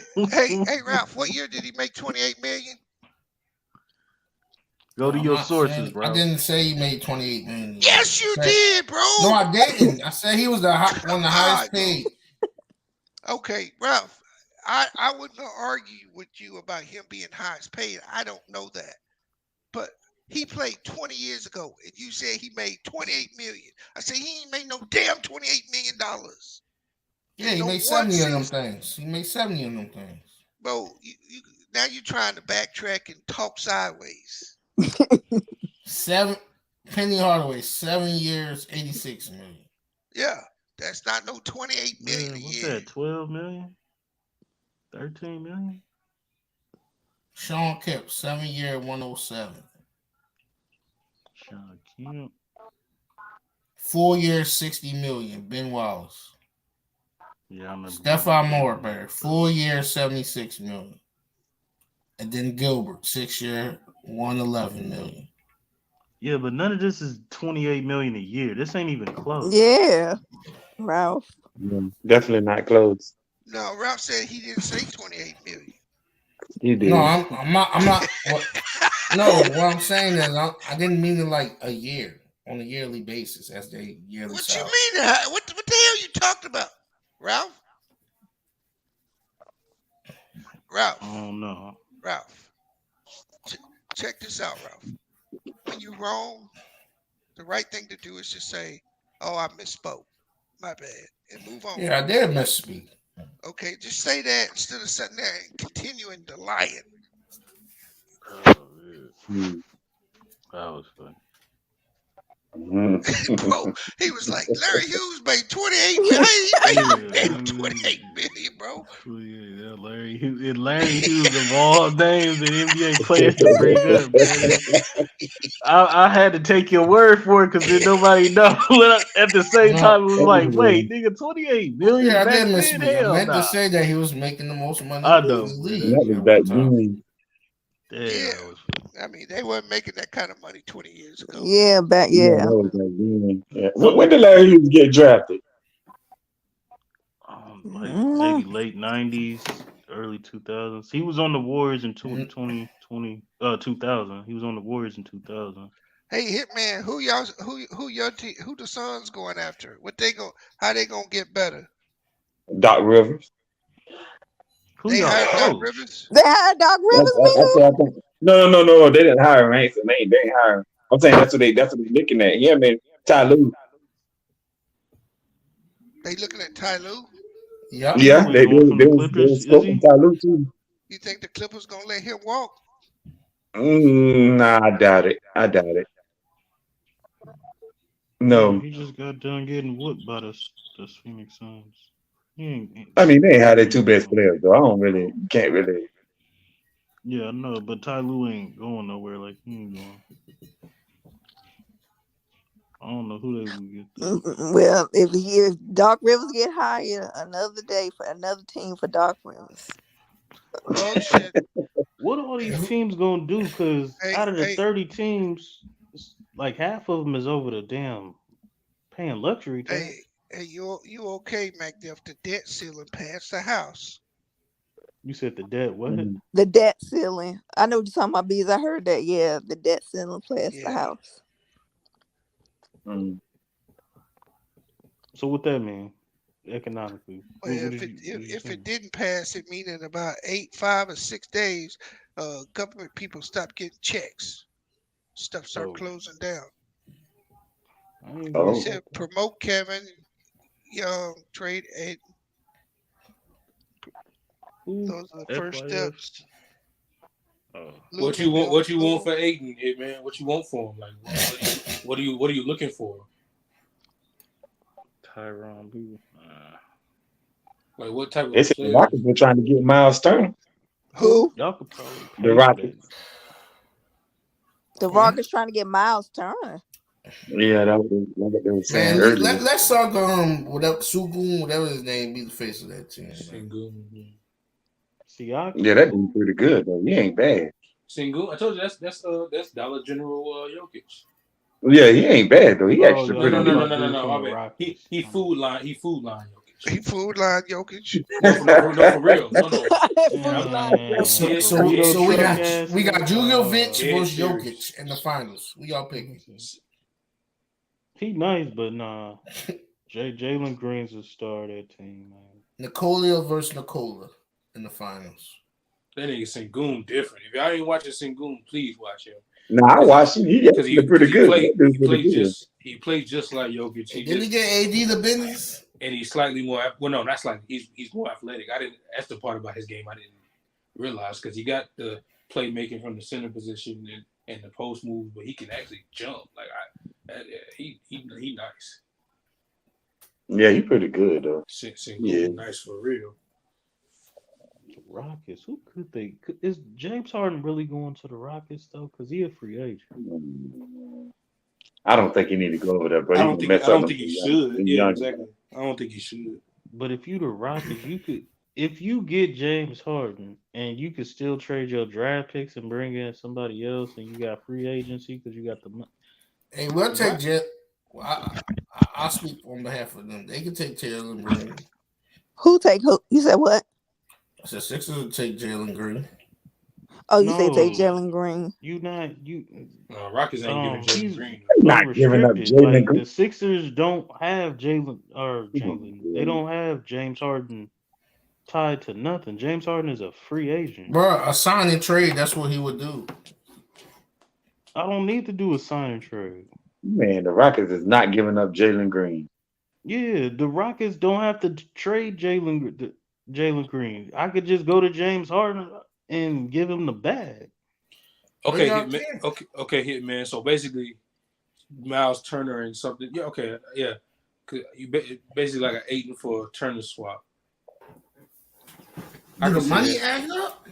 Ralph, what year did he make 28 million? Go to I'm your not sources, saying I bro. didn't say he made 28 million. Yes, you I said, did, bro. no, I didn't. I said he was one of the highest No. paid. Okay, Ralph, I wouldn't argue with you about him being highest paid. I don't know that. But he played 20 years ago, and you said he made 28 million. I said he ain't made no damn $28 million. Yeah, he No made one 70 of them season. things. He made 70 of them things. Bro, now you're trying to backtrack and talk sideways. 7 Penny Hardaway, 7 years, 86 million. Yeah, that's not no 28 million Man, a what's year. that? 12 million? 13 million? Sean Kemp, 7-year, 107. Sean Kemp. 4 years, 60 million. Ben Wallace. Yeah, I remember. Stephon Marbury, 4 years, 76 million. And then Gilbert, 6 year, 111 million. Yeah, but none of this is 28 million a year. This ain't even close. Yeah, Ralph. Definitely not close. No, Ralph said he didn't say 28 million. He No, did. I'm not. What? No, what I'm saying is I didn't mean it like a year on a yearly basis as they yearly What you salary. mean? What the hell you talking about, Ralph? Ralph, Oh no. Ralph. Check this out, Ralph. When you're wrong, the right thing to do is just say, "Oh, I misspoke. My bad," and move on. Yeah, I did misspeak. Okay, just say that instead of sitting there and continuing to lying. Oh, Hmm. that was funny. Bro, he was like, Larry Hughes made 28 million. He made him 28 million, bro. Yeah, Larry Hughes of all names and NBA players to bring up, man. I had to take your word for it because then nobody know. But at the same time, No. it was like, wait, nigga, 28 million Yeah, I back did then? misspeak. I Hell meant to nah. say that he was making the most money I in know, the man. league That was at back one time. then. Damn, Yeah. that was funny. I mean, they weren't making that kind of money 20 years ago. Yeah, Yeah, yeah. that was back then. Yeah. When did Larry Hughes get drafted? Like Mm. maybe late 90s, early 2000s. He was on the Warriors in 2000. He was on the Warriors in 2000. Hey, Hitman, who your team, who the Suns going after? How they gonna get better? Doc Rivers. Who They y'all hired Doc coach? Rivers. They had Doc Rivers, I think. No. They didn't hire him. I ain't saying they ain't hire him. I'm saying that's what they looking at. Yeah, man. Ty Lue. They looking at Ty Lue. Yep. Ty Yeah, Lue ain't going from the they Clippers, was is scoping he? Ty Lue too. You think the Clippers gonna let him walk? Nah, I doubt it. Yeah, No. he just got done getting whooped by the Phoenix Suns. I mean, they ain't had their He two ain't best going. players though. Can't really. Yeah, I know, but Ty Lue ain't going nowhere. Like he ain't going. I don't know who they would get though. Well, if Doc Rivers get hired, another day for another team for Doc Rivers. Oh shit! What are all these teams gonna do? Because Hey, out of the 30 teams, like half of them is over the damn paying luxury tax. you okay, McDuff? The debt ceiling passed the House. You said the debt what? The debt ceiling. I know what you're talking about, Bees. I heard that. Yeah, the debt ceiling passed the House. So what that mean economically? Well, What if it didn't pass, it means in about 5 or 6 days, government people stop getting checks. Stuff start closing down. He said promote Kevin Young, trade Ed. Those are the first steps. What you want for Aiden, man? What you want for him? Like what are you looking for? Tyronn Lue. Like what type of They said the player? Rockets were trying to get Miles Turner. Who? Y'all could probably pay The Rockets. The Rockets trying to get Miles Turner. Yeah, that was what they were saying Man, earlier. let's talk whatever Sugun, whatever his name, be the face of that team. Siakam. Yeah, that dude's pretty good though. He ain't bad. Sengun. I told you that's Dollar General Jokic. Yeah, he ain't bad though. He actually No. pretty good. He food line Jokic. He food line Jokic. No, for real. No. So we got Jugovic versus Jokic in the finals. We all picking. He nice, but nah. Jalen Green's a star of that team, man. Nicolia versus Nikola in the finals. That nigga Sengun different. If y'all ain't watching Sengun, please watch him. Nah, I watched him. He actually pretty good. He played just like Jokic. Didn't he get AD the business? And he's slightly more. Well, no, not slightly. He's more athletic. That's the part about his game I didn't realize because he got the playmaking from the center position and the post moves, but he can actually jump. Like he nice. Yeah, he pretty good though. Yeah, nice for real. Rockets. Who could they? Is James Harden really going to the Rockets though? Because he a free agent. I don't think he need to go over there, but I don't think he should. Yeah, exactly. I don't think he should. But if you the Rockets, you could if you get James Harden and you could still trade your draft picks and bring in somebody else, and you got free agency because you got the money. Hey, we'll take Right. Jet. Well, I'll speak on behalf of them. They can take Jalen Green. Who take who? You said what? I said Sixers will take Jalen Green. Oh, you say take No, Jalen Green. you not you. Rockets ain't giving Jalen He's Green. Not giving up unrestricted. Jalen Like Green. the Sixers don't have Jalen. They Yeah. don't have James Harden tied to nothing. James Harden is a free agent. Bro, a sign and trade, that's what he would do. I don't need to do a sign and trade. Man, the Rockets is not giving up Jalen Green. Yeah, the Rockets don't have to trade Jalen Green. I could just go to James Harden and give him the bag. Okay, Hitman. Okay, Hitman. So basically, Miles Turner and something. Yeah, okay, yeah. You basically like an Aiton for a Turner swap. Do the money add up?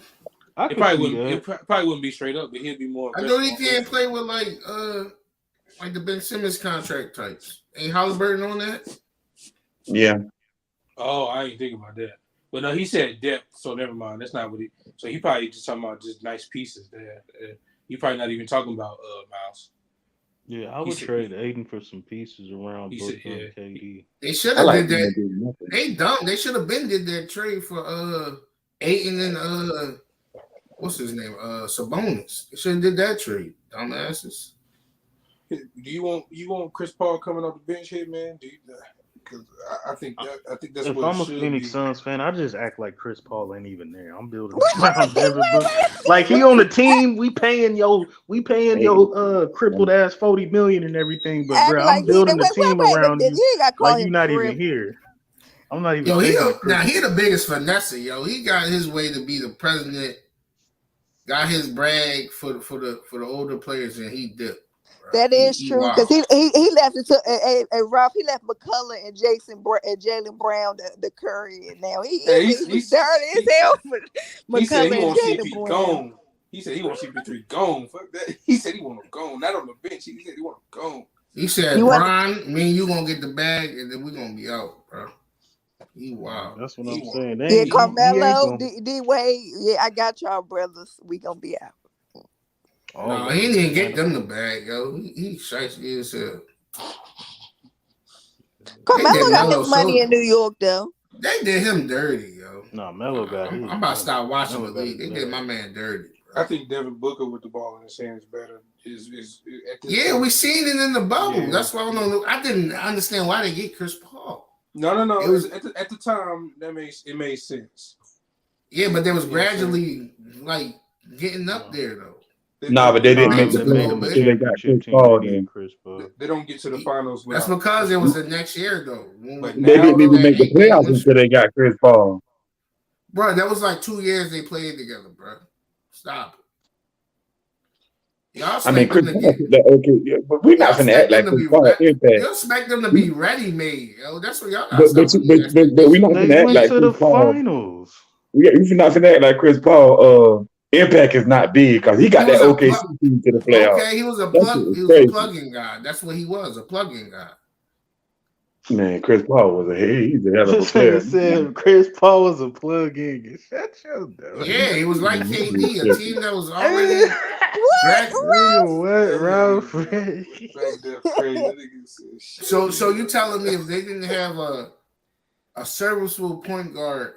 It probably wouldn't. It probably wouldn't be straight up, but he'd be more. I know he can't play with like the Ben Simmons contract types. Ain't Halliburton on that? Yeah. Oh, I ain't thinking about that. But no, he said depth, so never mind. That's not what he. So he probably just talking about just nice pieces there. He probably not even talking about Miles. Yeah, I would trade Aiden for some pieces around Booker and KD. They should have did that. They dumb. They should have been did that trade for Ayton and what's his name? Sabonis. They should have did that trade. Dumbasses. Do you want Chris Paul coming off the bench here, man? Because I think that's if what I'm it a should Phoenix be. Suns fan, I just act like Chris Paul ain't even there. I'm building around Devin Booker. Like he on the team, we paying your crippled ass $40 million and everything, but bro, I'm building the team around you. You ain't got Like you're not even here. I'm not even. Yo, he thinking the biggest finesse. Yo, he got his way to be the president. Got his brag for the older players, and he dipped. That is true because he left it to Ralph. He left McCullough and Jalen Brown the Curry, and now he's dirty as hell for He said he McCullough and wants Jalen CP Brown. gone. He said he wants CP3 gone. Fuck that. He said he want him gone, not on the bench. He said he want him gone. He said, "Brian, me and you gonna get the bag, and then we gonna be out, bro." He wild. That's what I'm saying. Yeah, Carmelo, D Wade. Yeah, I got y'all brothers. We gonna be out. No, he didn't get them the bag, yo. He shicey as hell. Carmelo got his money in New York, though. They did him dirty, yo. No, Melo got his. I'm about to start watching the league. They did my man dirty. I think Devin Booker with the ball in his hands better. Yeah, we seen it in the bubble. Yeah. That's why I didn't understand why they get Chris Paul. No. It was at the time it made sense. Yeah, but they was gradually like getting up there though. But they didn't make the playoffs until they got Chris Paul. Then they don't get to the finals. That's because it was the next year though. But they didn't even make the playoffs until they got Chris Paul. Bro, that was like 2 years they played together, bro. Stop it. Y'all I mean, Chris Paul, but we're not gonna act like Chris Paul impact. You expect them to be ready made, yo. That's what y'all got. But we're not gonna act like to the finals. We're not gonna act like Chris Paul. Impact is not big because he got that OKC team to the playoffs. Okay, he was a plug-in guy. That's what he was, a plug-in guy. Man, Chris Paul was he's a hell of a player. Said Chris Paul was a plug-in. Shut your dumb. Yeah, he was like KD, a team that was already. What, Ralph? So you telling me if they didn't have a serviceable point guard,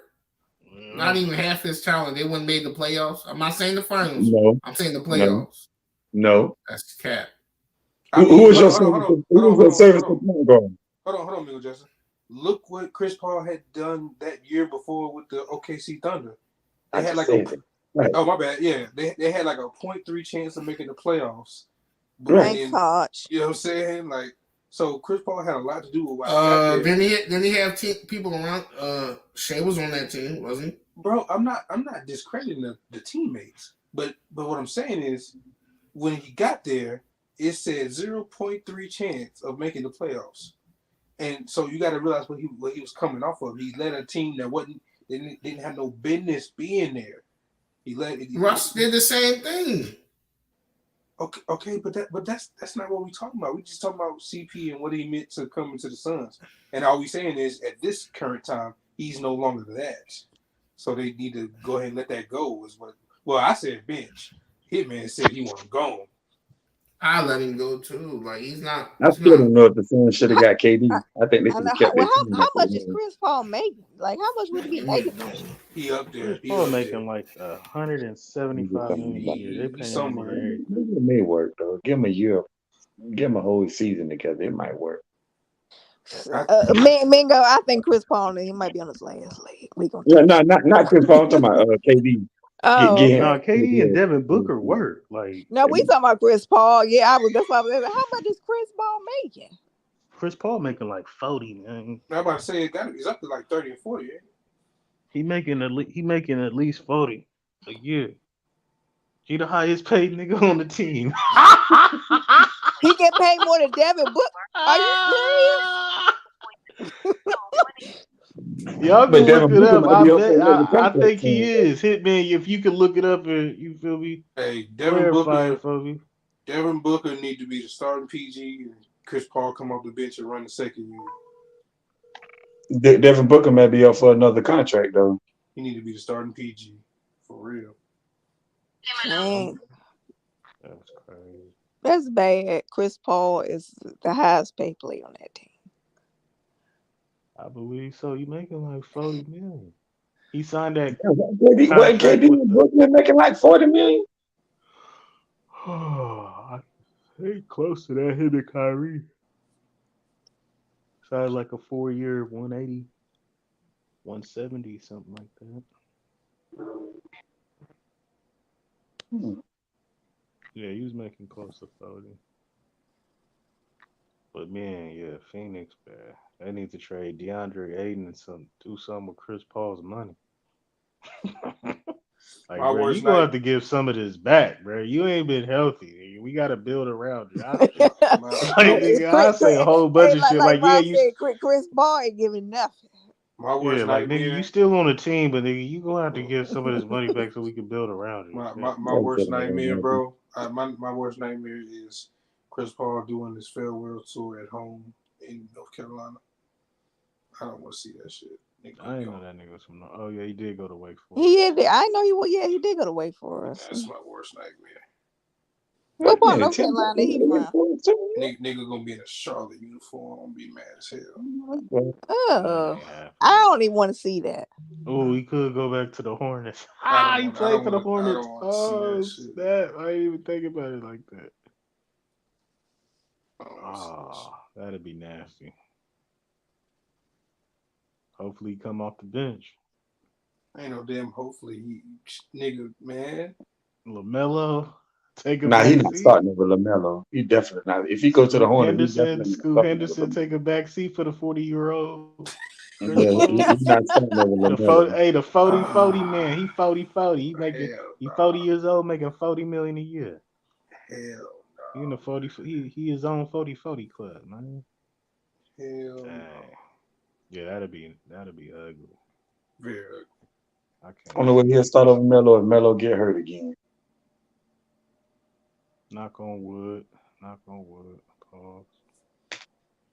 not even half his talent, they wouldn't made the playoffs? I'm not saying the finals. No, I'm saying the playoffs. No. That's the cap. Who was your serviceable point guard? Hold on, Miguel Justin. Look what Chris Paul had done that year before with the OKC Thunder. They had like oh my bad, yeah. They had like a 0.3 chance of making the playoffs. Right. You know what I'm saying? Like, so Chris Paul had a lot to do with why he got there. Then he have people around. Shea was on that team, wasn't he? Bro, I'm not discrediting the teammates, but what I'm saying is when he got there, it said 0.3 chance of making the playoffs. And so you got to realize what he was coming off of. He led a team that didn't have no business being there. Russ did the same thing. Okay, but that's not what we're talking about. We just talking about CP and what he meant to come into the Suns. And all we saying is at this current time, he's no longer that. So they need to go ahead and let that go. Is what? Well, I said bench. Hitman said he want him gone. I let him go too. Like he's not. I He's still not. don't know if the Suns should have How, got KD. I think they I should know have how, kept well, their team how up for the much is man. Chris Paul making? Like, how much would he be making this year? He up there. Chris He Paul up there. making like I'm just 175 talking million a about. year. They He's paying that somewhere. nigga everything. It may work though. Give him a year. Give him a whole season together. It might work. I, Mingo, I think Chris Paul, he might be on his last leg. We gonna Yeah, keep it. not Chris Paul. I'm talking about KD. Oh, Get him. okay. Nah, KD and Devin Booker Yeah. work. Like No, we talking about Chris Paul. Yeah, I was. That's why I was asking, how much is Chris Paul making? Chris Paul making like 40, man. I'm about to say he's up to like 30 and 40. Ain't He making at least 40 a year. He the highest paid nigga on the team. He get paid more than Devin Book. Are you Y'all But can look Devin it Booker up. might I be up for bet another I contract think he soon. is. Hitman, if you could look it up and you feel me, Hey, clarify it for me. Devin Booker need to be the starting PG, and Chris Paul come off the bench and run the second unit. Devin Booker might be up for another contract though. He need to be the starting PG for real. Dang, That's crazy. that's bad. Chris Paul is the highest paid player on that team. I believe so. He making like 40 million. He signed that Yeah, what contract KD with and the Booker making like 40 million? I think close to that hit the Kyrie. Signed like a 4 year 180, 170, something like that. Hmm. Yeah, he was making close to 40. But man, yeah, Phoenix, man. They need to trade DeAndre Ayton and do something with Chris Paul's money. Like, My bro, you worst gonna night. have to give some of this back, bro. You ain't been healthy. Nigga. We gotta build around you. My, Like, my nigga, I say a whole bunch Hey, of shit. like Like, yeah, Rob you, said, Chris Paul ain't giving nothing. my yeah, worst like nigga, you nightmare. still on the team, but nigga, you gonna have to give some of this money back so we can build around you. My worst nightmare, bro. My worst nightmare is Chris Paul doing his farewell tour at home in North Carolina. I don't want to see that shit. I didn't know that nigga was from. Oh yeah, he did go to Wake He Forest. did. I know he. Yeah, he did go to Wake Forest. That's my worst nightmare. What part of Man, North Tim Carolina Duncan he really went from? for it too. Nigga gonna be in a Charlotte uniform. I'm gonna be mad as hell. That Oh, ain't happening. I don't even want to see that. Oh, he could go back to the Hornets. I He don't played for the want. I Hornets. don't want to see that Oh shit. snap! I didn't even think about it like that. I don't want to see that shit. Oh, that'd be nasty. Hopefully, he come off the bench. Ain't no damn. Hopefully, nigga, man. LaMelo take a Nah, he back not seat. starting over LaMelo. He definitely not. If he go to the Hornets, he definitely not Scoot starting over Henderson LaMelo. take a back seat for the 40-year-old Chris Yeah, Paul. he not starting over LaMelo. The 40 man. He Ah, 40. hell He no. 40 years old making 40 million a year. Hell He in the 40 he his own 40 club, man. no. Hell Dang. no. Yeah, that'd be ugly. Very ugly. I can't Only way see he'll it. start over Melo if Melo get hurt again. Knock on wood. Knock on wood. Pause.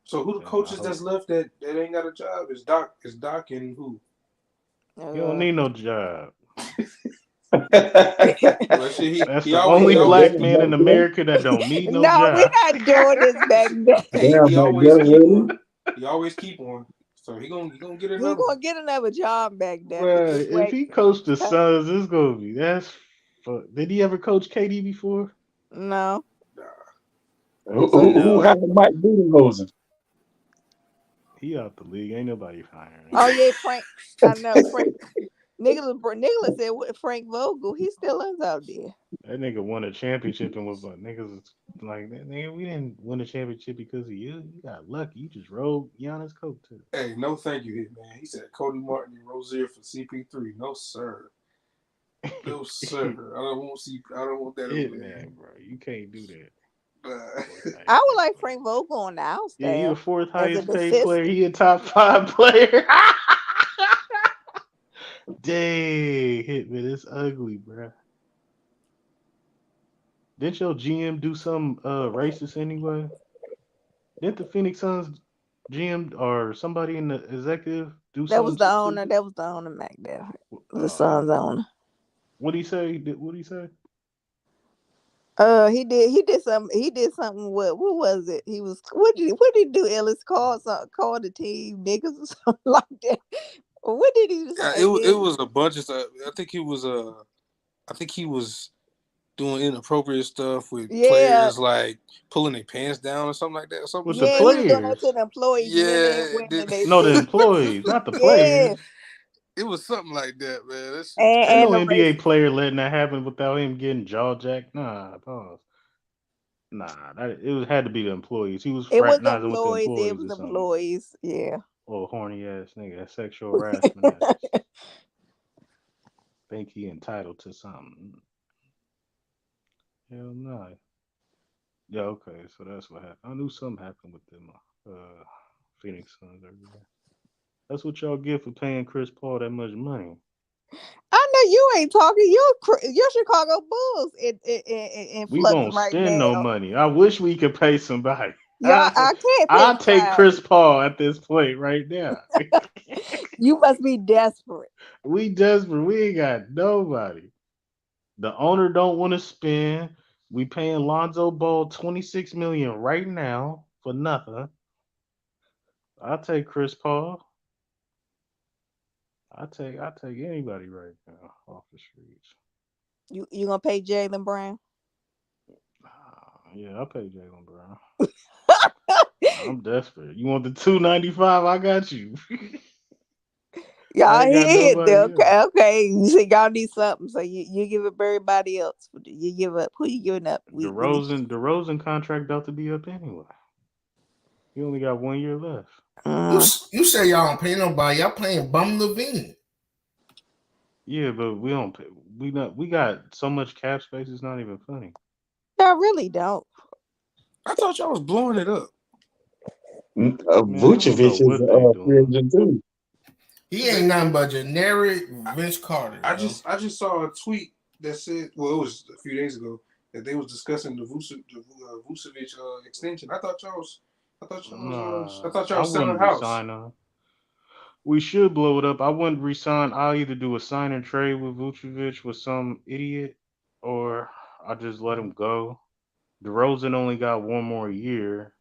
So who the Damn, I coaches hope that's left that ain't got a job? Is Doc? Is Doc and who? he don't need no job. Well, shit, That's he the always only he black always man in America that don't need no No, we job. not doing this back then. he always keep one. He always keep one. So he gonna get He another one. gonna get another job back there. Bruh, Just if wait. he coached the Suns, it's gonna be that's. Did he ever coach KD before? No. Who, So who, he who No, had Mike Budenholzer? he out the league. Ain't nobody hiring Oh him. yeah, Frank. I know Frank. Nicholas said with Frank Vogel, he still is out there. That nigga won a championship and was like, niggas is like that. Nigga, we didn't win a championship because of you. You got lucky. You just rode Giannis' coat to. Hey, no thank you, Hitman. He said Cody Martin and Rozier for CP3. No sir. No sir. I don't want that over Hit there. man, bro. You can't do that. I would like Frank Vogel on the house Yeah, he the staff fourth as an highest paid player. assistant. He a top 5 player. Dang, hit man, it's ugly, bro. Didn't your GM do some racist anyway? Didn't the Phoenix Suns GM or somebody in the executive do That was something the owner. stupid? That was the owner back there. The Uh, Suns owner. what he say? What he say? He did something. He did something. What was it? He was what did he do? Ellis called the team niggas or something like that. What did he do? And It then was a bunch of stuff. I think he was doing inappropriate stuff with yeah, players, like pulling their pants down or something like that, or something With the yeah, stupid like he was that. doing that to players? the employees, men and Yeah, women. They No, the see, employees, not the yeah, players. it was something like that, man. That shit was Ain't and no the crazy. NBA race. player letting that happen without him getting jaw jacked. Nah, pause. Nah, it had to be the employees. He was It was fraternizing with the employees. It employees was or something. employees. Yeah. Oh, horny ass nigga, that sexual harassment ass. Think he entitled to something? Hell no. Yeah, okay, so that's what happened. I knew something happened with them Phoenix Suns earlier. That's what y'all get for paying Chris Paul that much money. I know you ain't talking. You're Chicago Bulls in We flux won't right spend no now. money. I wish we could pay somebody. Y'all, I can't pay I take nobody. Chris Paul at this point right now. You must be desperate. We desperate. We ain't got nobody. The owner don't want to spend. We paying Lonzo Ball 26 million right now for nothing. I'll take Chris Paul. I take anybody right now off the streets. You gonna pay Jalen Brown? Yeah, I'll pay Jalen Brown. I'm desperate. You want the 295? I got you. I Y'all ain't got hit there. nobody else. Okay, okay. You say y'all need something, so you give it everybody else. You give up. Who you giving up? We need. DeRozan contract about to be up anyway. He only got 1 year left. You say y'all don't pay nobody. Y'all playing Bum Levine. Yeah, but we don't pay. We got so much cap space. It's not even funny. Y'all really don't. I thought y'all was blowing it up. Man, they don't know Vucevic is what they a free doing. agent too. He ain't nothing but generic Vince Carter. I Yo. just saw a tweet that said, well, it was a few days ago, that they was discussing the Vucevic extension. I Nah, thought y'all I was selling wouldn't the house. resign him. We should blow it up. I wouldn't resign. I'll either do a sign and trade with Vucevic with some idiot, or I just let him go. DeRozan only got 1 more year.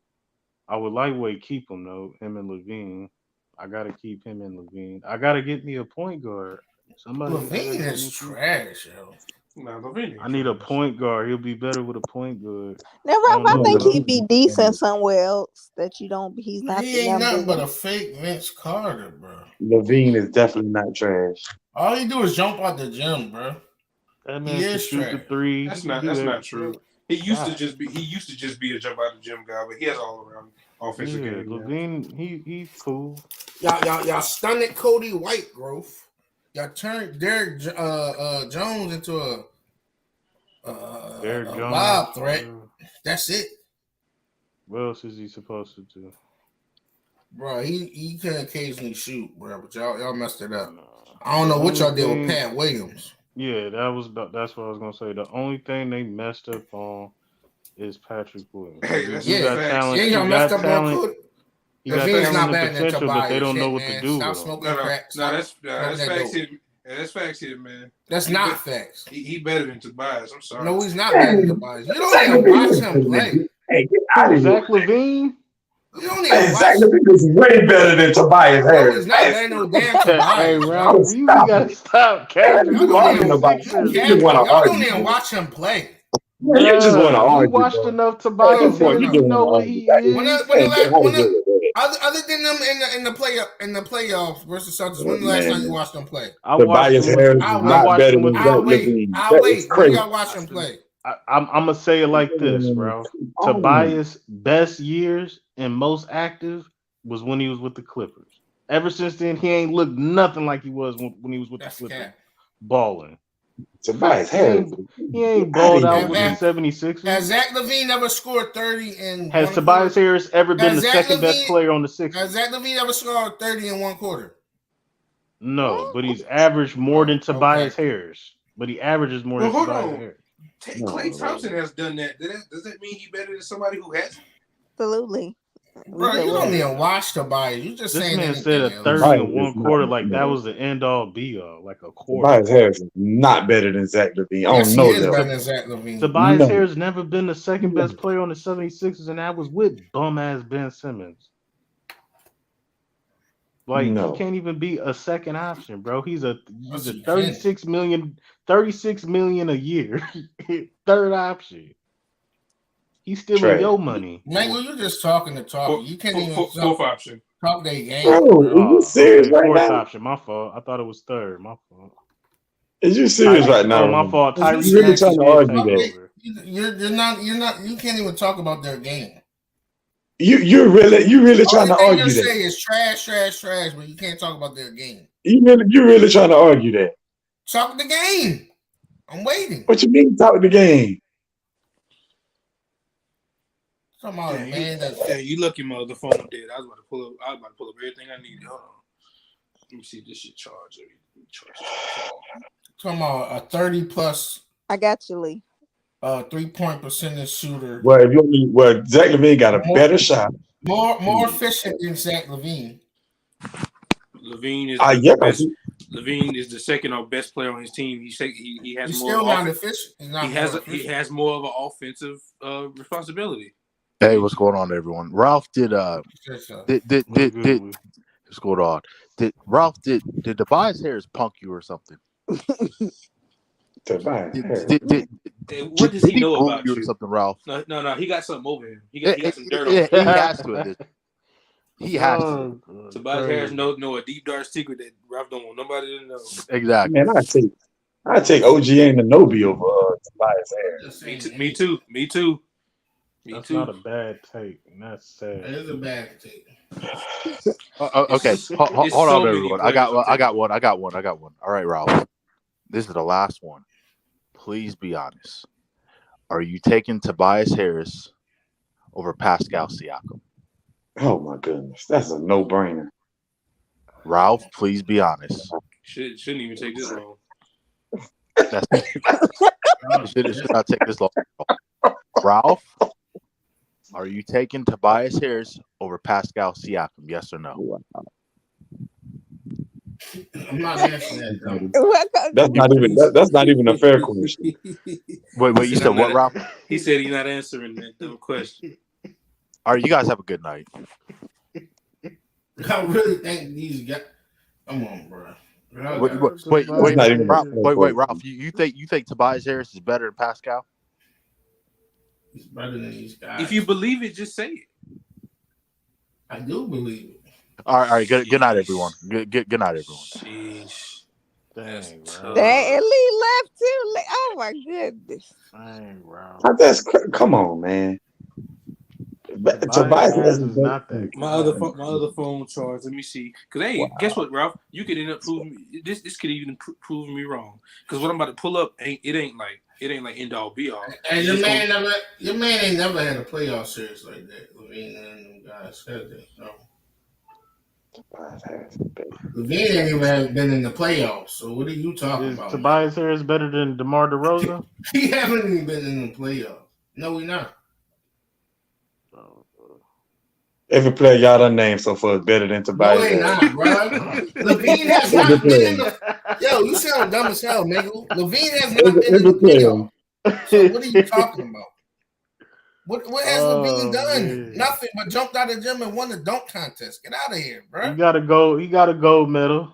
I would lightweight keep him though. Him and Levine. I gotta keep him and Levine. I gotta get me a point guard. I gotta Levine get is me. trash, yo. Nah, Levine I ain't need a trash. point guard. He'll be better with a point guard. Now, I Ralph, don't I know No, think what else. he'd be Levine. decent somewhere else. That you don't. He's not He the ain't number nothing but one. a fake Vince Carter, bro. Levine is definitely not trash. All he do is jump out the gym, bro. That He man can is shoot the trash. three. He That's can not do that's not everything. true. Stop. He used to just be a jump out the gym guy, but he has all around offensive Yeah, game now. Levine. He's cool. Y'all stunned Cody White growth. Y'all turned Derek Jones into Derrick a Jones. lob threat. That's it, What else is he supposed to do? bro. He can occasionally shoot, bro, but y'all messed it up. No. I don't The know what only y'all did with thing. Pat Williams. Yeah, that's what I was gonna say. The only thing they messed up on is Patrick Williams because Hey, this that's dude some Yeah, got facts. yeah, talent. He y'all messed got up on talent. Cody. He got Levine's talent not and better than potential, but they Tobias. don't know Shit, what to man. do Stop with him. smoking crack. No, Stop smoking that's that facts dope. here. That's facts here, man. That's He not be, facts. he better than Tobias. I'm sorry. No, he's not better than Hey, Tobias. You don't Zach even Levine watch is him better than play. you. Hey, get out Who? of here. Zach Levine? You don't even Hey, Zach watch. Levine is way better than Tobias No, Harris. he's not Hey, better than no stop damn Hey, Tobias, it. yo. Ralph, we Stop gotta it. stop What are capping Y'all you you don't on arguing the even about? you Sixers, You just cap. want to man. Y'all don't argue, even man. watch him play. Yeah, you just want to Bruh, we argue, watched bro. enough At this Tobias No, point, no, you Harris. no. just We want know to what argue. he When the, is. when the Hey, get last out when of the here with that. other than them in the playoffs versus Celtics, Oh, when the last time you man. watched them play? I watched Tobias him with Harris the. is I'll I wait. not watched better him with than the. Zach I'll wait. Levine. I'll That is wait. When crazy. y'all watch them play? I'm gonna say it like this, Man, bro. come on. Tobias' best years and most active was when he was with the Clippers. Ever since then, he ain't looked nothing like he was when he was with the That's Clippers, cap. balling. Tobias He Harris. ain't he Get ain't out of balled here, out Have, with the man. have, has 76ers. Zach Levine ever scored 30 in Has one quarter? Tobias Harris ever been Has the Zach second best Levine player on the has Sixers? Zach Levine ever scored 30 in one quarter? No, but he's averaged more Oh, than okay. Tobias Harris. But he averages more Well, than hold Tobias on. Harris. Clay Oh, Thompson has done that. Does that mean he better than somebody who hasn't? Absolutely. Bro, you don't even watch Tobias. You just This saying man said anything a else. 30 Tobias in is one not. quarter like that was the end all be all, like a quarter. Tobias Harris is not better than Zach LaVine Yes, on he no is better level. than Zach LaVine. Tobias No. Harris never been the second best player on the 76ers, and that was with bum ass Ben Simmons. Like he No. can't even be a second option, bro. He's a Yes, he can. 36 million a year. Third option. He's stealing Trash. your money. Mango, you just talking to talk. You can't even Fourth option. talk their game. Bro, are you serious Okay, right fourth now? option. My fault. I thought it was third. My fault. Is you serious right now? Oh, my Ryan? fault. You Tyrese really Maxey trying to did argue take that? over. You're not. You can't even talk about their game. You really trying Only to thing you argue say that? is trash, trash, trash, but you can't talk about their game. You really trying to argue that? Talk the game. I'm waiting. What you mean talk the game? Talking about a man that's Yeah, you lucky mother phone dead. I was about to pull up everything I needed. Hold on. Let me see if this shit charge. talking about a 30 plus I got you, Lee. 3-point percentage shooter. Well, Zach LaVine got a better shot. More efficient than Zach LaVine. LaVine is Yeah, the best. LaVine is the second or best player on his team. He has He's more. still not efficient. He's not He has more of an offensive responsibility. Hey, what's going on, everyone? Ralph did what's going on? Did Tobias Harris punk you or something? Tobias Harris. What does he know bully about you you or something, Ralph? No. He got something over him. He got some dirt on him. He has to. He has to. Tobias Harris know a deep dark secret that Ralph don't want nobody to know. Exactly. Man, I take OG Anunoby over Tobias Harris. Me too. That's not a bad take. And that's sad. It is a bad take. Okay, hold on, everyone. I got one. All right, Ralph. This is the last one. Please be honest. Are you taking Tobias Harris over Pascal Siakam? Oh my goodness, that's a no-brainer. Ralph, please be honest. Shouldn't even take this long. Should not take this long. Ralph, are you taking Tobias Harris over Pascal Siakam? Yes or no? I'm not answering that. That's not even a fair question. Wait, you said what, Ralph? He said he's not answering that dumb question. All right, you guys have a good night. I really think these guys. Come on, bro. Wait, Ralph. You think Tobias Harris is better than Pascal? He's better than these guys. If you believe it, just say it. I do believe it. All right. Good night, everyone. Good night, everyone. Sheesh. Dang, bro. And Lee left too. Oh my goodness. Dang, bro. Come on, man. Tobias Harris is not that. My other phone charged. Let me see. Cause guess what, Ralph? You could end up proving me. This could even prove me wrong. Cause what I'm about to pull up ain't like end all be all. And your man ain't never had a playoff series like that. LaVine and them guys said that. No. LaVine ain't even been in the playoffs. So what are you talking about? Tobias Harris better than DeMar DeRozan? He haven't even been in the playoffs. No, we not. Every player y'all done named so far is better than Tobias. No, they not, bro. LaVine has not been in the. Yo, you sound dumb as hell, nigga. LaVine has not been in the playoffs. So what are you talking about? What has LaVine done? Man. Nothing but jumped out of the gym and won the dunk contest. Get out of here, bro. He got a gold medal.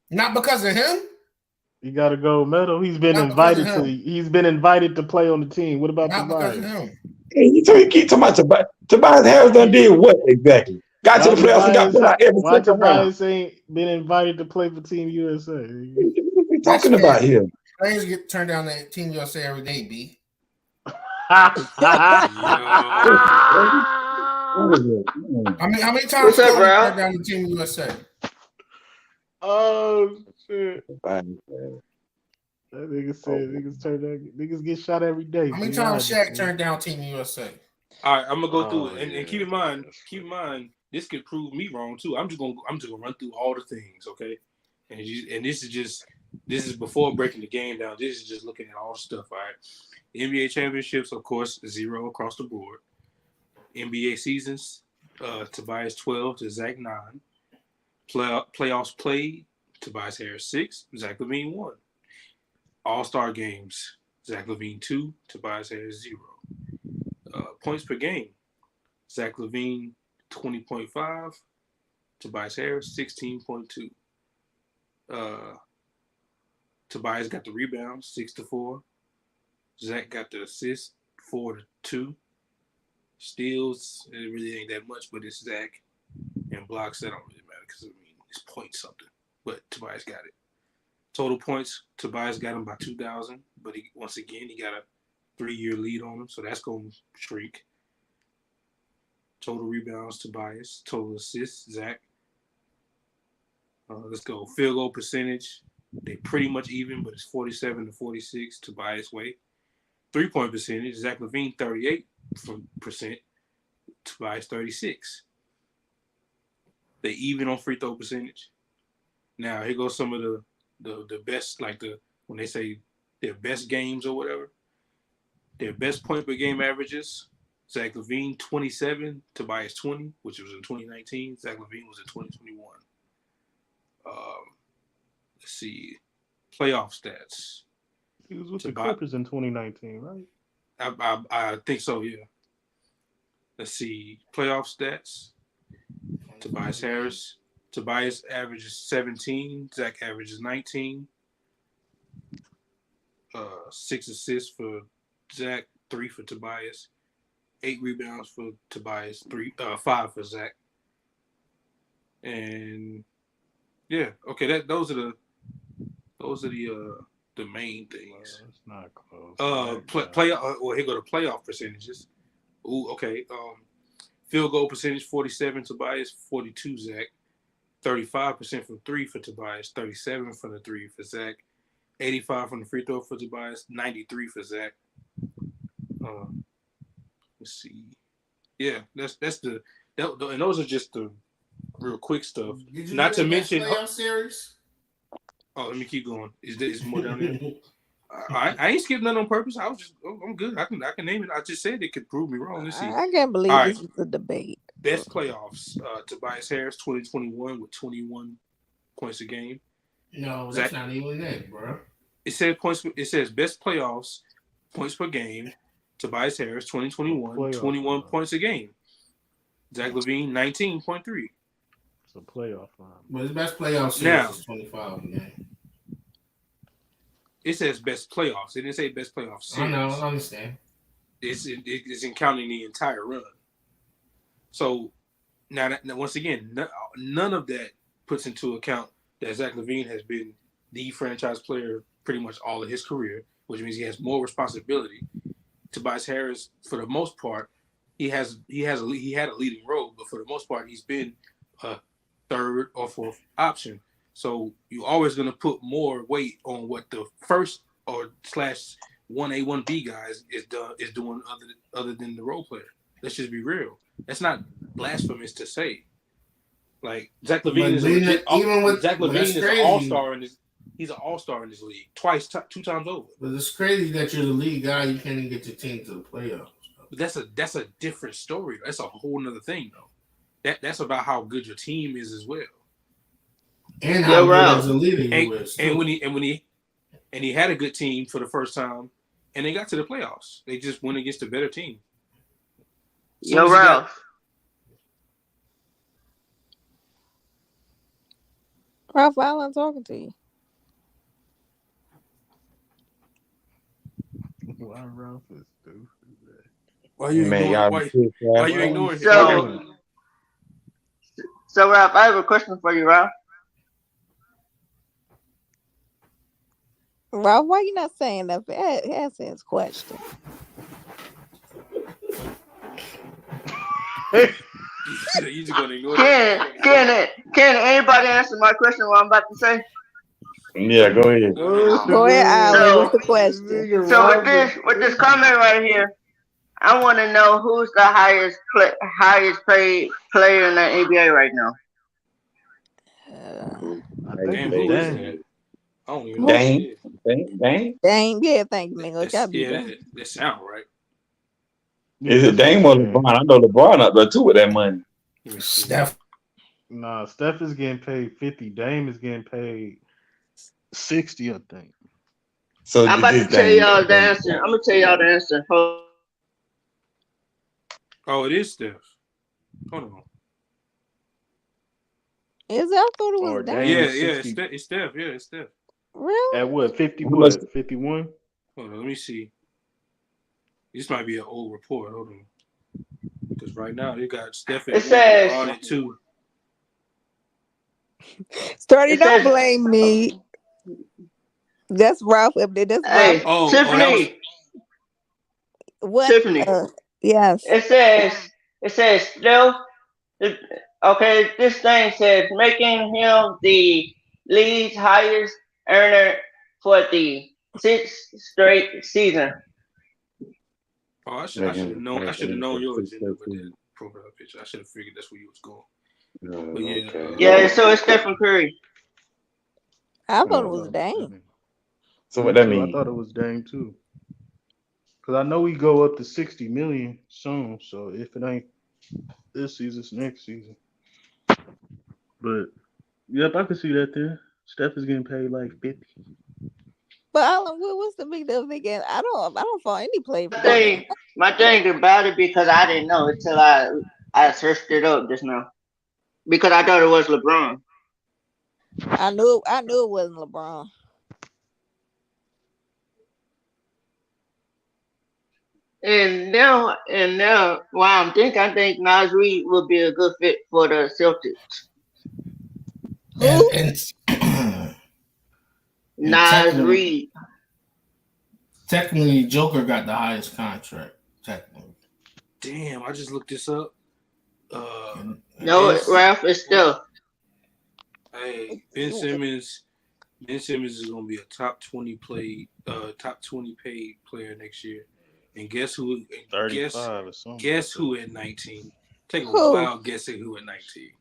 Not because of him. He got a gold medal. He's been invited to play on the team. What about Tobias? Because of him. Hey, you keep talking about Tobias. Tobias Harris done did what exactly? Got to the playoffs and got put out every second round. Tobias ain't been invited to play for Team USA? What are we talking about here? Players get turned down to Team USA every day, B. How many times have you turned down to Team USA? Oh shit! That nigga said niggas get shot every day. How many times Shaq turned down Team USA? All right, I'm gonna go through it, and keep in mind, this could prove me wrong too. I'm just gonna run through all the things, okay? And this is before breaking the game down. This is just looking at all the stuff. All right, NBA championships, of course, 0 across the board. NBA seasons, Tobias 12 to Zach 9. Playoffs played, Tobias Harris 6, Zach LaVine 1. All-Star games, Zach LaVine 2, Tobias Harris 0. Points per game, Zach LaVine 20.5, Tobias Harris 16.2. Tobias got the rebounds 6-4. Zach got the assist 4-2. Steals, it really ain't that much, but it's Zach. And blocks, that don't really matter because it's point something. But Tobias got it. Total points, Tobias got him by 2,000, but once again he got a 3-year lead on him, so that's going to shrink. Total rebounds, Tobias. Total assists, Zach. Let's go. Field goal percentage, they pretty much even, but it's 47-46 Tobias way. 3-point percentage, Zach LaVine 38%, Tobias 36. They even on free throw percentage. Now here goes some of the best, like when they say their best games or whatever. Their best point per game averages. Zach LaVine 27, Tobias 20, which was in 2019. Zach LaVine was in 2021. Let's see, playoff stats. He was with the Clippers in 2019, right? I think so, yeah. Let's see, playoff stats. Tobias Harris. Tobias averages 17. Zach averages 19. 6 assists for Zach, 3 for Tobias. 8 rebounds for Tobias, 5 for Zach. And yeah, okay, those are the main things. It's not close. Well, here go the playoff percentages. Ooh, okay. Field goal percentage 47 Tobias, 42 Zach. 35% from 3 for Tobias, 37 from the 3 for Zach. 85 from the free throw for Tobias, 93 for Zach. Let's see. Yeah, that's and those are just the real quick stuff. Not to mention playoff series. Oh, let me keep going. Is more down there? I ain't skipped none on purpose. I'm good. I can name it. I just said it could prove me wrong. Let's see. I can't believe this is a debate. Best playoffs. Tobias Harris, 2021 with 21 points a game. No, that's not even it, bro. It says points. It says best playoffs, points per game. Tobias Harris, 2021, 21 points a game. Zach LaVine, 19.3. It's a playoff round. But his best playoff series is 25 game. It says best playoffs. It didn't say best playoff series. I know, I understand. It's in counting the entire run. So now once again, none of that puts into account that Zach LaVine has been the franchise player pretty much all of his career, which means he has more responsibility. Tobias Harris, for the most part, he had a leading role, but for the most part, he's been a third or fourth option. So you're always going to put more weight on what the first or /1A 1B guys is doing other than the role player. Let's just be real. That's not blasphemous to say. Like Zach LaVine is an all-star in this. He's an all-star in this league twice, 2 times over. But it's crazy that you're the lead guy. You can't even get your team to the playoffs. But that's a different story. That's a whole nother thing, though. That's about how good your team is as well. And how good as a leader you is. And when he had a good team for the first time, and they got to the playoffs. They just went against a better team. Yo, Ralph. Ralph Allen talking to you. Why Ralph is stupid? Why you ignoring him? So Ralph, I have a question for you, Ralph. Ralph, why you not saying that? Answer his question. You just gonna ignore that. Can anybody answer my question? What I'm about to say? Yeah, go ahead. Go ahead, Alan. What's the question? So with this comment right here, I want to know who's the highest paid player in the NBA right now. I don't even know. Dame. Yeah, thank you, man. That sound right. Yeah, Is it that's what I'm Dame or saying. LeBron? I know LeBron up there too with that money. Steph. Nah, Steph is getting paid 50. Dame is getting paid 60, I think. So I'm about to this tell Dame. y'all the answer. I'm gonna tell y'all the answer. Oh, it is Steph. Hold on. Is that? I thought it Or was Dame Yeah, Dame. is yeah, 60 it's Steph. Yeah, it's Steph. Really? at what? 50 How much? what? 51? Hold on, let me see. This might be an old report. Hold on. Because right now they got Steph It at one, says. LeBron at two. Sturdy, It don't says. blame me. That's Ralph. That's Ralph. Hey, Oh, that was Tiffany. What? Tiffany. Yes. It says. It says still. Okay, this thing says making him the league's highest earner for the sixth straight season. Oh, I should have Making known. I should have making known for your six agenda with that thirteen. profile picture. I should have figured that's where you was going. But yeah, Okay. Yeah, so it's Stephen Curry. I Yeah, thought I it was thought it was Dame. Dame. So Me what that too. I mean? thought it was Dame too. Because I know we go up to 60 million soon. So if it ain't this season, it's next season. But yep, I can see that there. Steph is getting paid like 50. But Alan, what's the big deal again? I don't follow any player for that many. My thing about it because I didn't know until I searched it up just now because I thought it was LeBron. I knew it wasn't LeBron. And now, wow, I think Nas Reed would be a good fit for the Celtics. Who? And Nas Reed. technically, Joker got the highest contract. Technically, damn, I just looked this up. No, Ben's, Ralph is still. hey, Ben Simmons. Ben Simmons is gonna be a top 20 paid player next year. And guess who? Guess 35 or something. guess who at 19? Take a Who? wild guess at who at 19.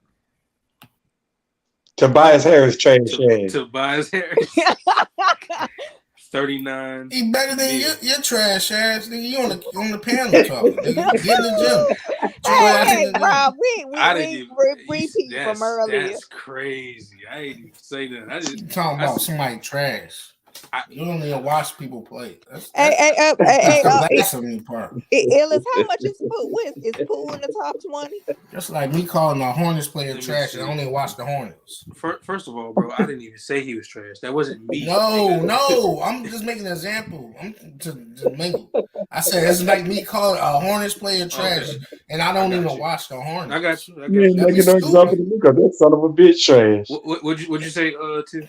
Tobias Harris trash ass. Tobias Harris. 39. he better than mil. your trash ass. Nigga, you on the panel talking. Nigga, get in the gym. Hey, Rob, I didn't even. repeat from earlier. That's crazy. I ain't even say that. I just You talking about somebody trash. You don't even watch people play. That's the blasphemy part. Illis, how much is Poole? Is Poole in the top 20? Just like me calling a Hornets player trash and I only watch the Hornets. First of all, bro, I didn't even say he was trash. That wasn't me. No, I'm just making an example. I'm to make. I said it's like me calling a Hornets player trash, and I don't even watch the Hornets. I got you. You ain't making no example to me because that son of a bitch trash. What'd you say, Tim?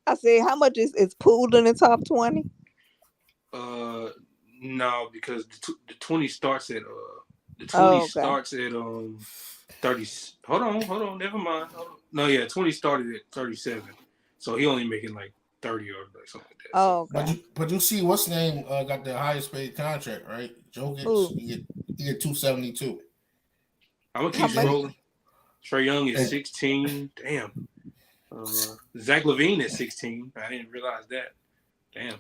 I said, how much is Poole in the top 20? No, because the 20 starts at starts at 30. Hold on, never mind. No, yeah, 20 started at 37, so he only making like 30 or like something like that. Oh, okay. But you see, what's name got the highest paid contract, right? Jokic, he get 272. I'm gonna keep scrolling. Trae Young is 16. Damn. Zach LaVine is 16. I didn't realize that. Damn.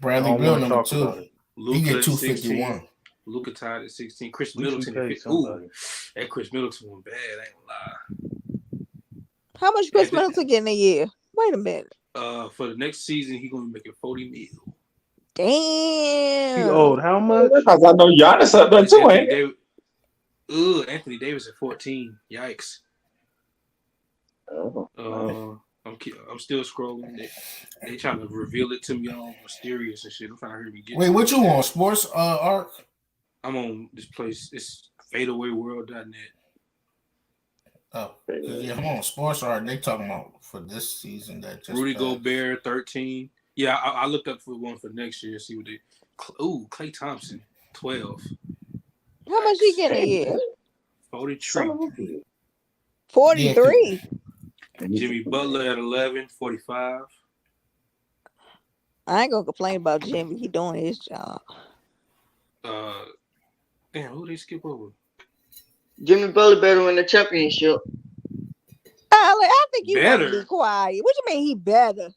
Bradley Beal number 2. Luka he get 251. Luka tied at 16. Chris Middleton at 15. Ooh, that Chris Middleton one bad. I ain't gonna lie. How much Chris Middleton get in a year? Wait a minute. For the next season, he's gonna be making 40 mil. Damn. He old how much? Because I know Giannis up there too, ain't it? Anthony Davis at 14. Yikes. I'm still scrolling. They trying to reveal it to me all mysterious and shit. I'm trying to hear me get. Wait, what you on? Sports Arc? I'm on this place. It's fadeawayworld.net. Oh, yeah, I'm on Sports Arc. They talking about for this season that just Rudy Gobert 13. Yeah, I looked up for one for next year. See what they. Klay Thompson 12. How much he get a year? 43. 43. Jimmy Butler at 11, 45. I ain't gonna complain about Jimmy. He doing his job. Damn, who they skip over? Jimmy Butler better win the championship. I think you want to be quiet. What you mean he better?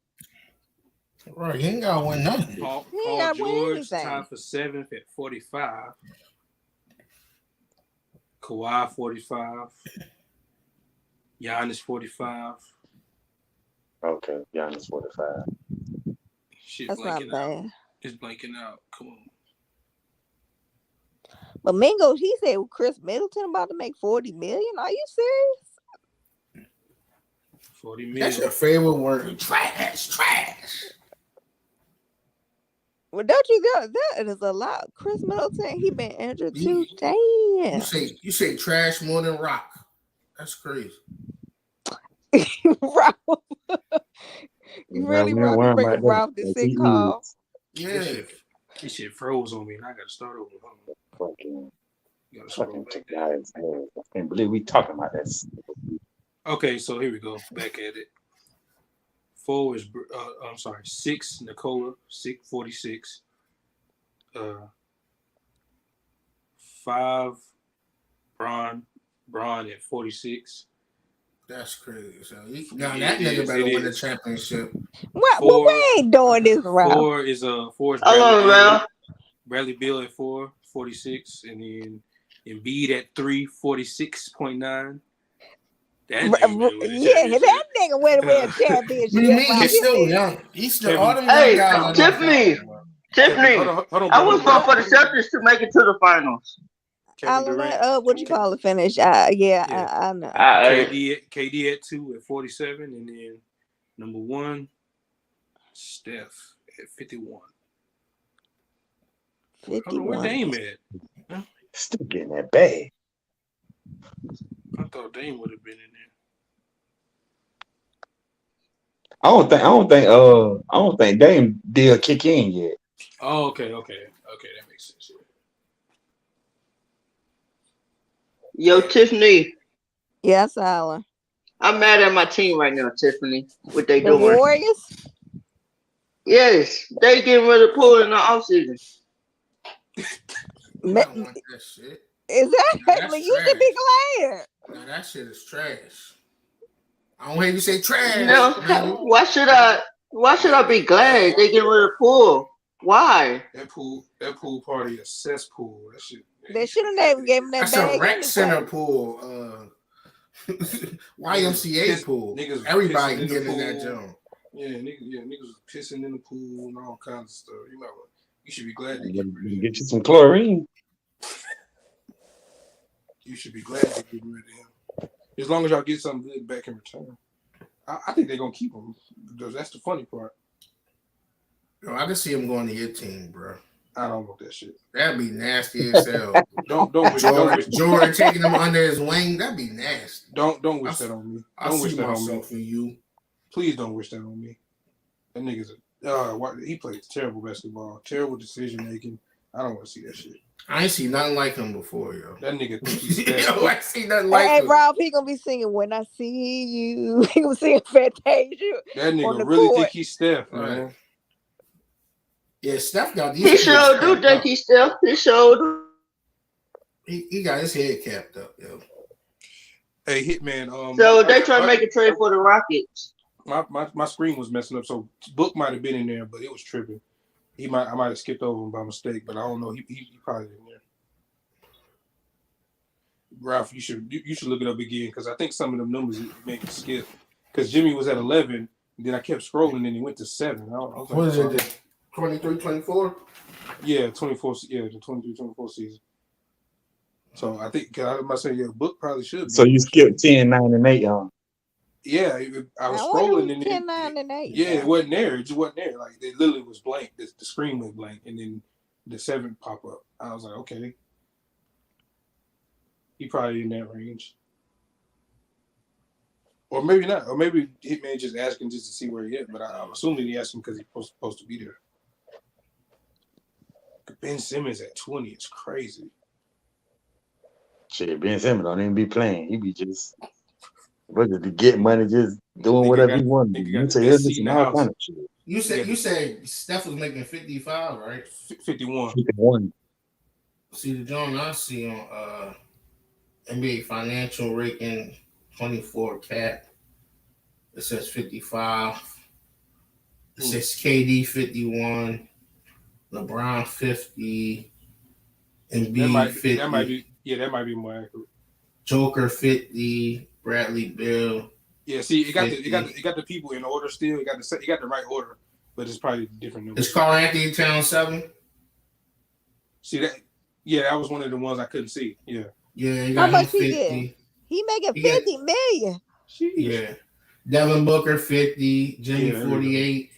Right, he ain't gotta win nothing. Paul He ain't gotta win George anything. tied for 7th at 45. Kawhi 45. Giannis 45. Okay, Giannis 45. Shit That's not blanking out. bad. It's blanking out. Come on. But Mingo, he said Chris Middleton about to make $40 million. Are you serious? 40 million. That's your favorite word. Trash. Well, don't you go? That is a lot. Chris Middleton, he been injured too. Damn. You say trash more than rock. That's crazy. Ralph. You Well, really we ain't want to worrying bring about Ralph that. to Like, sick he call? is. Yeah. This shit froze on me, and I gotta start over. Fucking Gotta scroll fucking back took down. guys. I can't believe we talking about this. Okay, so here we go. Back at it. 4 is I'm sorry. 6 Nicola 46. 5 Braun at 46. That's crazy. So now that nigga better win the championship. What? Well, we ain't doing this, Ralph. 4 is Bradley Hello, Beal. Ralph. Bradley Beal at 4, 46, and then Embiid at 3, 46.9. That nigga that nigga win a championship. You mean he's still young? He's still all them young Hey, guys. Tiffany. Hold on, I was going for the Celtics to make it to the finals. I'll let what you call it finish. I know. KD at 2 at 47, and then number 1, Steph at 51. 51. Hold on, where Dame at? Huh? Still getting that bag. I thought Dame would have been in there. I don't think Dame deal kick in yet. Oh, okay, that makes sense. Yo, Tiffany. Yes, Alan. I'm mad at my team right now, Tiffany. What they The doing? Warriors? Yes, they getting rid of Poole in the offseason. I don't want that shit. Exactly. You should be glad. Now that shit is trash. I don't hear you say trash. No, why should I be glad they get rid of Poole? Why? That pool party a cesspool. That shit. They should have never gave him that That's bag. a rec anyway. center pool. YMCA pool. Niggas Everybody can pissing get in in the that pool. jump. Niggas was pissing in the pool and all kinds of stuff. You should be glad to get you some chlorine. You should be glad to get rid of him. As long as y'all get something good back in return. I think they're gonna keep him. Because that's the funny part. Yo, I can see him going to your team, bro. I don't want that shit. That'd be nasty as hell. don't Jordan taking him under his wing. That'd be nasty. Don't wish that on me. Don't wish that on me. For you. Please don't wish that on me. That nigga's he plays terrible basketball, terrible decision making. I don't want to see that shit. I ain't seen nothing like him before, yo. That nigga think he's yo, I see nothing like him. him. Ralph, he gonna be singing "When I See You." He gonna sing Fantasia. That nigga really think he's Steph, man. Right. Yeah, Steph got these. He sure do think he's Steph. He sure do. He got his head capped up, yo. Hey, Hitman. So they try to make a trade for the Rockets. My screen was messing up, so Book might have been in there, but it was tripping. I might have skipped over him by mistake, but I don't know. He probably in there. Ralph, you should look it up again because I think some of them numbers made me skip. Because Jimmy was at 11, and then I kept scrolling, and he went to 7. What is it? 23, 24? Yeah, 24. Yeah, the 23-24 season. So I think I was about to say, Book probably should. So you skipped 10, 9, and 8, y'all. Yeah, I was scrolling and 10, 9, and 8. Yeah, it wasn't there. It just wasn't there. Like it literally was blank. The screen went blank, and then the 7 pop up. I was like, okay, he probably in that range, or maybe not, or maybe Hitman just asking just to see where he is. But I'm assuming he asked him because he's supposed to be there. Ben Simmons at 20 is crazy. Shit, Ben Simmons don't even be playing. He be just to get money, just doing whatever he want to do. You say he'll do some all kind of shit. You said Steph was making 55, right? 51. 51. See the joint I see on NBA financial ranking 24 cap. It says 55. It says KD 51, LeBron 50, and B 50. That might be more accurate. Joker 50, Bradley Bill. Yeah, see, it got 50. the people in order still. It got the right order, but it's probably different numbers. Is Carl Anthony Towns 7? See that? Yeah, that was one of the ones I couldn't see. Yeah. Yeah, you How got him much he 50. getting? He making He got- 50 million. Yeah. Devin Booker 50, Jimmy Yeah, 48,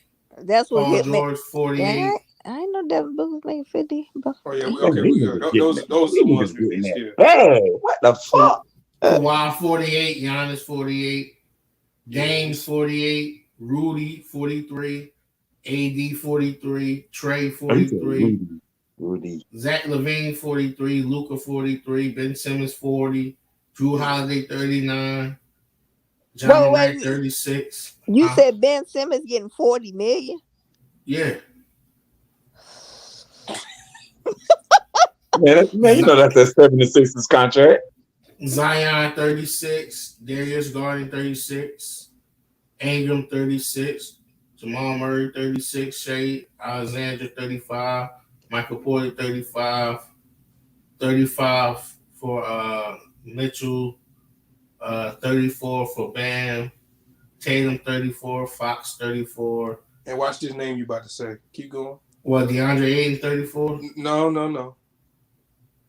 That's what Paul hit me. George 48. I ain't know Devin Booker was making 50. Oh yeah, Man, okay. these niggas getting that. Those are These the ones niggas we getting missed. that Yeah. bag. What the fuck? Kawhi 48, Giannis 48, James 48, Rudy 43, AD 43, Trey Oh, he said 43, Rudy. Zach LaVine 43, Luca 43, Ben Simmons 40, Drew Holiday 39, John Wait a Morant minute. 36. You said Ben Simmons getting 40 million? Yeah. Man, you know that's that 76ers contract. Zion 36, Darius Garden 36, Ingram 36, Jamal Murray 36, Shea Alexander 35, Michael Porter 35, 35 for Mitchell, 34 for Bam, Tatum 34, Fox 34. And watch this name you about to say. Keep going. What, DeAndre Ayton 34? No.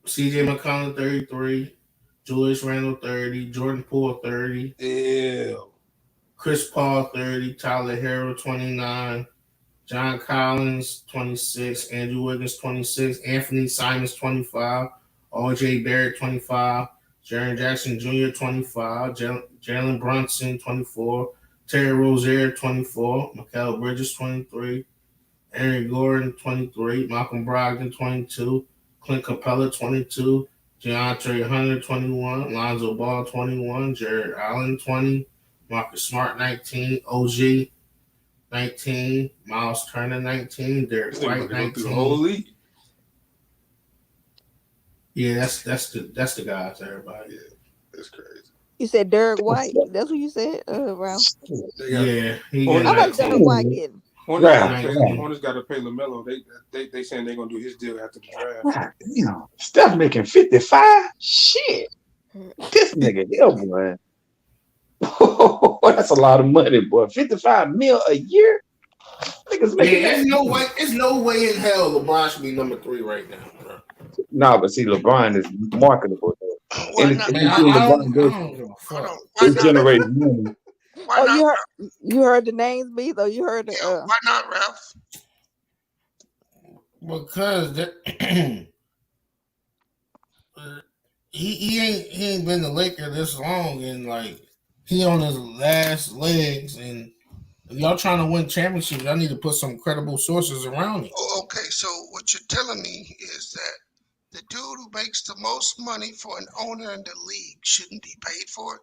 CJ McCollum 33, Julius Randle 30, Jordan Poole 30. Ew. Chris Paul 30, Tyler Hero 29, John Collins 26, Andrew Wiggins 26, Anthony Simons 25, RJ Barrett 25, Jaren Jackson Jr. 25, Jalen Brunson 24, Terry Rozier 24, Mikal Bridges 23, Aaron Gordon 23, Malcolm Brogdon 22, Clint Capella 22, DeAndre Hunter 21, Lonzo Ball 21, Jared Allen 20, Marcus Smart 19, OG 19, Miles Turner 19, Derek White 19. Yeah, that's the guys, everybody. Yeah, that's crazy. You said Derek White. That's what you said, Ralph. Yeah, he How much Derek White getting? Hornets got to pay LaMelo. They saying they're gonna do his deal after the draft. God damn, Steph making 55. Shit, this nigga here, boy. That's a lot of money, boy. 55 mil a year. Niggas making that. There's no way in hell LeBron should be number 3 right now, bro. Nah, but see, LeBron is marketable. Anything LeBron does, it generates money. You heard the names, B, though? You heard the why not, Ralph? Because he ain't been the Laker this long, and like he on his last legs, and if y'all trying to win championships, y'all need to put some credible sources around it. Okay, so what you're telling me is that the dude who makes the most money for an owner in the league shouldn't be paid for it?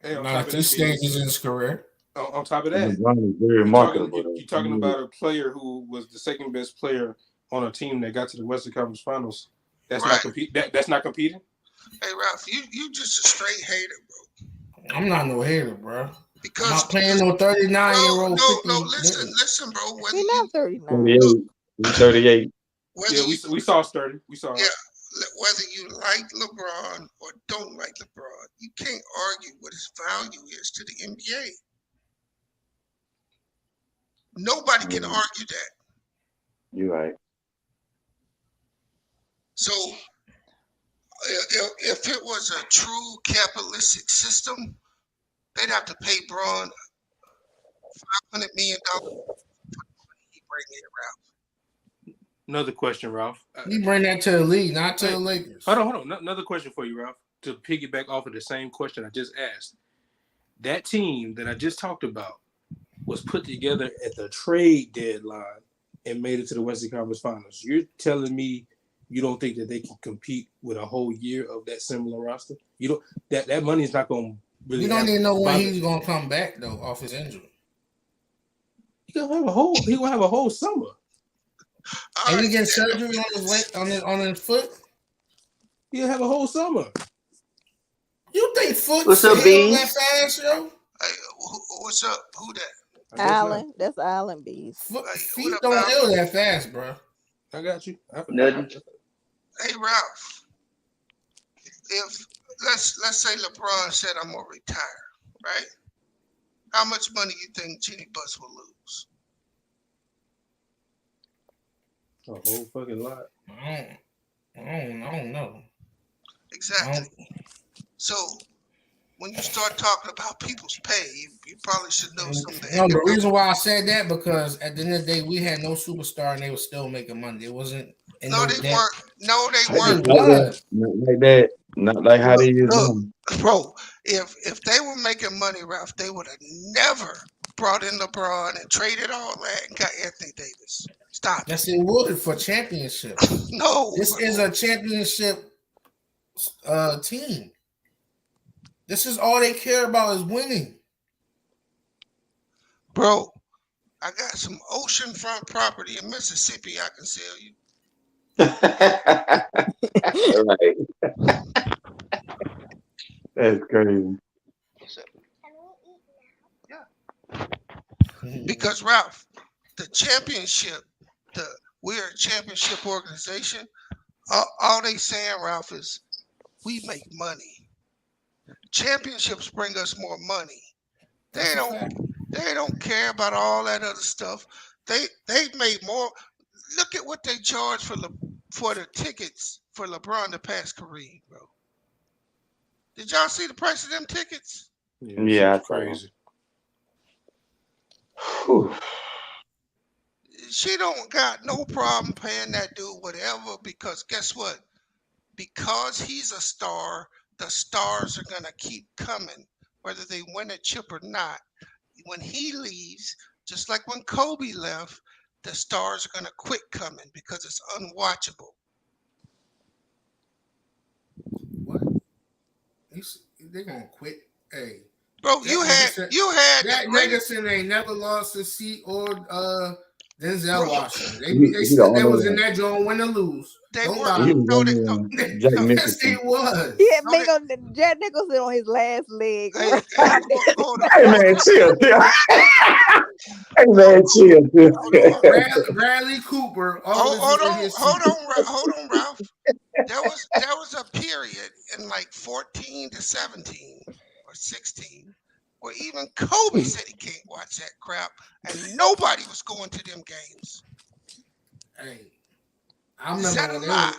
Hey, on Not top at of this that, stage in his career. On top of that, LeBron is very marketable. you're talking about a player who was the second best player on a team that got to the Western Conference Finals. That's not that's not competing. Hey, Ralph, you just a straight hater, bro. I'm not no hater, bro. Because I'm not paying no 39-year-old. No, listen, bro. Whether He's not 39. 38. He's 38. Yeah, we saw sturdy. We saw. Yeah, whether you like LeBron or don't like LeBron, you can't argue what his value is to the NBA. Nobody can argue that. You're right. So, if it was a true capitalistic system, they'd have to pay Braun $500 million for the money he bring in, Ralph. Another question, Ralph. You bring that to the league, not to the Lakers. Hold on. Another question for you, Ralph. To piggyback off of the same question I just asked. That team that I just talked about was put together at the trade deadline and made it to the Western Conference Finals. You're telling me you don't think that they can compete with a whole year of that similar roster? You don't. That money is not going to really. You don't even know when he's going to come back though off his injury. He gonna have a whole summer. And he getting surgery on his leg, on his foot. He'll have a whole summer. You think foot What's up, B? that fast, yo? Hey, what's up? Who that? Allen. That's Allen Bees. Feet don't heal that fast, bro. I got you. Hey, Ralph. If let's say LeBron said I'm gonna retire, right? How much money you think Jeannie Buss will lose? A whole fucking lot. I don't know. Exactly. So when you start talking about people's pay, you probably should know some of the No, the reason why I said that because at the end of the day, we had no superstar and they were still making money. It wasn't in No, no they debt. weren't. No, they Yes, weren't. it was. Not like that. Not like how they is Look, now. bro, if they were making money, Ralph, they would have never brought in LeBron and traded all that and got Anthony Davis. Stop Yes, it. it would for championships. No, This is a championship team. This is all they care about is winning. bro. I got some oceanfront property in Mississippi I can sell you. Right. That's crazy. Because Ralph, the championship, we're a championship organization. All they saying, Ralph, is we make money. Championships bring us more money. That's a fact. They don't care about all that other stuff. They made more. Look at what they charge for the tickets for LeBron to pass Kareem, bro. Did y'all see the price of them tickets? Yeah, It's crazy. Whew. She don't got no problem paying that dude whatever because guess what? Because he's a star, the stars are gonna keep coming, whether they win a chip or not. When he leaves, just like when Kobe left, the stars are gonna quit coming because it's unwatchable. What? They gonna quit? Hey, bro, you had that the greatest. Nickerson ain't never lost a seat or Denzel Bro, Washington. They He the said they only was in one. that joint win or lose. They Don't were lie. He was the no, only they no, one. Jack no. Yes, they Nicholson. was. He had No, big on Jack Nicholson on his last leg. Hey, hold on. Hey man, chill. Hey man, chill. Bradley Cooper always Hold was in on, his seat. hold on, Ralph. There was a period in like 14 to 17 or 16 where even Kobe said he can't watch that crap, and nobody was going to them games. Hey, I Is remember that a when they lie?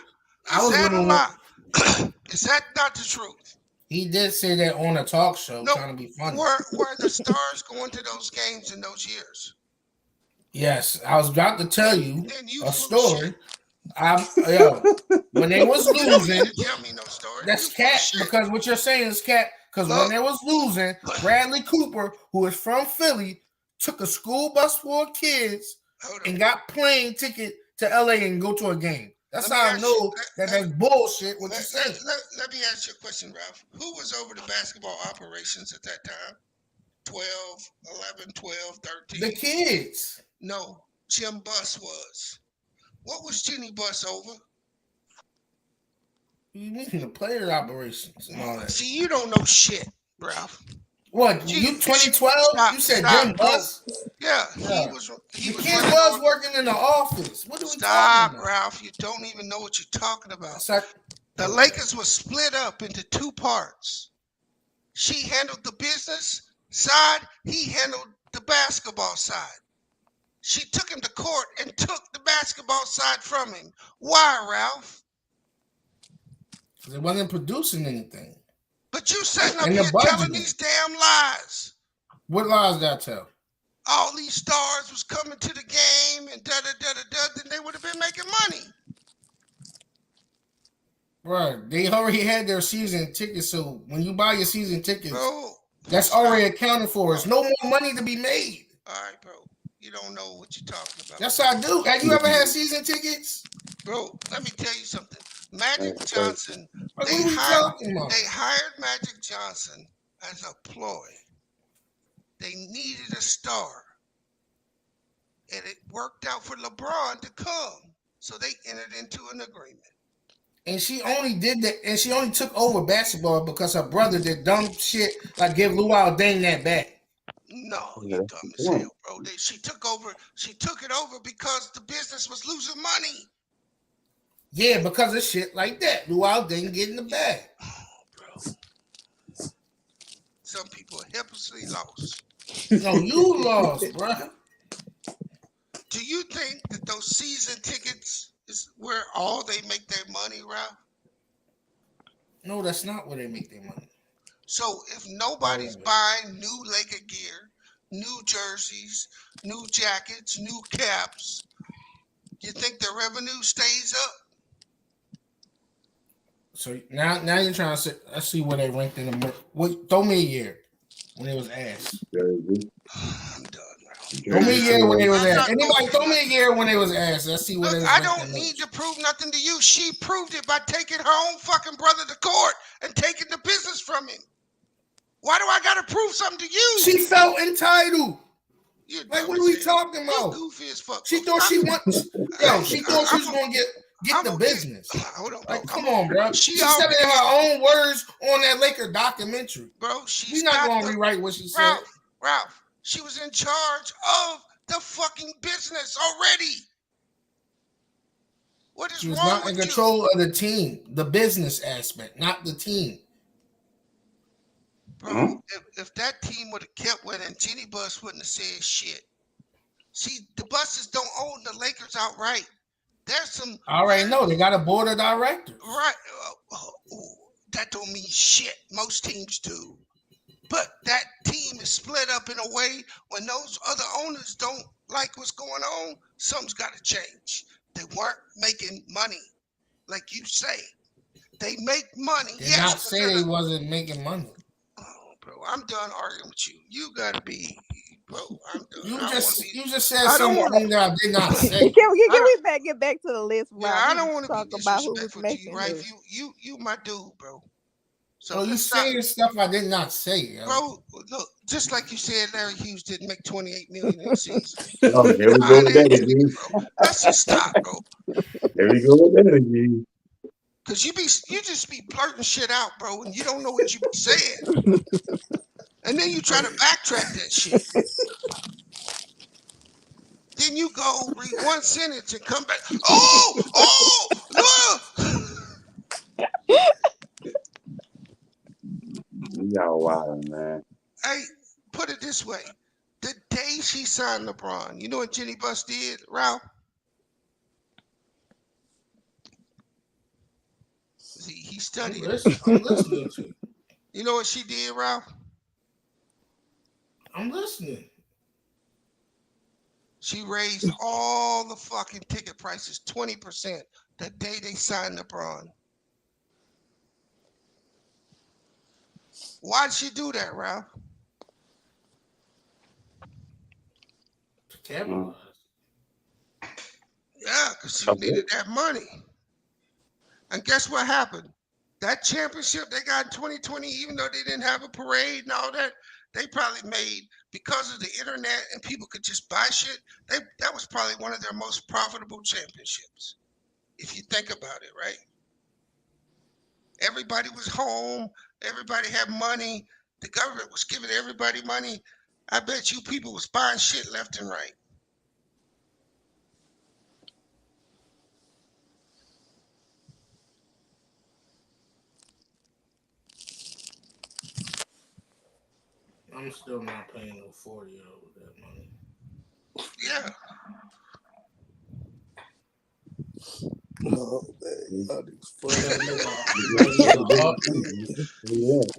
was. Is that a lie? Is that not the truth? He did say that on a talk show, No, trying to be funny. were the stars going to those games in those years? Yes, I was about to tell you Then you a full of story. shit. When they was You don't need losing, to tell me no story. that's You full of cat shit. because what you're saying is cat. Because when they was losing, Bradley Cooper, who is from Philly, took a school bus full of kids and got plane ticket to LA and go to a game. That's how I know that's bullshit. What you saying? Let me ask you a question, Ralph. Who was over the basketball operations at that time? 12, 11, 12, 13? The kids. No, Jim Buss was. What was Jenny Buss over? You mean the player operations and all that? See, you don't know shit, Ralph. What, you 2012? You said Jim Buss? Yeah, he was the kid was working in the office. What are we talking about? Ralph. You don't even know what you're talking about. The Lakers were split up into two parts. She handled the business side, he handled the basketball side. She took him to court and took the basketball side from him. Why, Ralph? Because it wasn't producing anything. But you sitting up here telling these damn lies. What lies did I tell? All these stars was coming to the game and da-da-da-da-da, then they would have been making money. Bro, they already had their season tickets, so when you buy your season tickets, bro, that's already accounted for. There's no more money to be made. All right, bro. You don't know what you're talking about. Yes, I do. Have you ever had season tickets? Bro, let me tell you something. Magic Johnson, they hired Magic Johnson as a ploy. They needed a star. And it worked out for LeBron to come. So they entered into an agreement. And she only did that, and she only took over basketball because her brother did dumb shit like give Luau Deng that back. No, you dumb as hell, bro. She took it over because the business was losing money. Yeah, because of shit like that. Luau Deng getting the bag. Some people are helplessly lost. No, you lost, bro. Do you think that those season tickets is where all they make their money, Ralph? No, that's not where they make their money. So if nobody's buying new Laker gear, new jerseys, new jackets, new caps, you think the revenue stays up? So now you're trying to say, let's see where they ranked in the. Throw me a year when it was ass. I'm done. Throw me a year when they was I'm ass. not Anybody throwing throw me a year when they was ass. Let's see where Look, they was I ranked don't the need most. to prove nothing to you. She proved it by taking her own fucking brother to court and taking the business from him. Why do I gotta prove something to you? She felt entitled. You're Like, dumb what as are we hell. talking You're about? goofy as fuck. She bro. thought she wants. Yo, she thought she was I'm gonna get the business. Hold on, bro. Like, come on, bro. She She said it in already, her own words on that Laker documentary. bro. She's We not got gonna the rewrite what she said. Ralph. She was in charge of the fucking business already. What is She was wrong not in with you? control of the team, the business aspect, not the team. Bro, if that team would have kept winning, Jenny Buss wouldn't have said shit. See, the Busses don't own the Lakers outright. There's some. I already know they got a board of directors. Right. That don't mean shit. Most teams do. But that team is split up in a way when those other owners don't like what's going on, something's got to change. They weren't making money, like you say. They make money. Did not say they wasn't making money. Oh, bro, I'm done arguing with you. You gotta be, bro. I'm done. You just said I don't something that I did not say. Can we get back to the list? Yeah, Rob? I We don't was want to be talking about who was disrespectful to you, making right? who. You my dude, bro. So So you let's stop. saying stuff I did not say, yo. Bro, look, just like you said, Larry Hughes didn't make $28 million in a season. Oh, there we go with that again. Let's just stop, bro. There we go with that again. Cause you just be blurting shit out, bro, and you don't know what you be saying. And then you try to backtrack that shit. Then you go read one sentence and come back. Y'all wild, man. Hey, put it this way. The day she signed LeBron, you know what Jenny Buss did, Ralph? He studied. I'm listening to you. You know what she did, Ralph? I'm listening. She raised all the fucking ticket prices 20% the day they signed LeBron. Why'd she do that, Ralph? To capitalize. Yeah, because she needed that money. And guess what happened? That championship they got in 2020, even though they didn't have a parade and all that, they probably made, because of the internet and people could just buy shit, that was probably one of their most profitable championships, if you think about it, right? Everybody was home. Everybody had money. The government was giving everybody money. I bet you people was buying shit left and right. I'm still not paying no 40 over that money. Yeah. Oh, you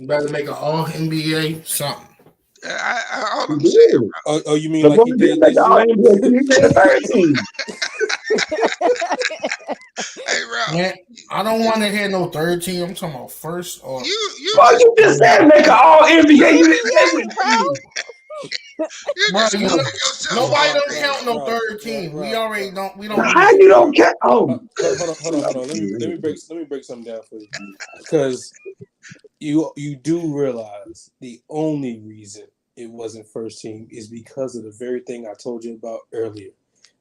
better make an all NBA something. All I'm saying. Oh, you mean like he did this year? Hey, Ralph. Man, I don't want to hear no third team. I'm talking about first or. You just said make an all NBA. You didn't say it. Bro, nobody don't count no third team. We already don't. We don't. How you don't count? Oh, hold on. Let me break something down for you, because you do realize the only reason it wasn't first team is because of the very thing I told you about earlier.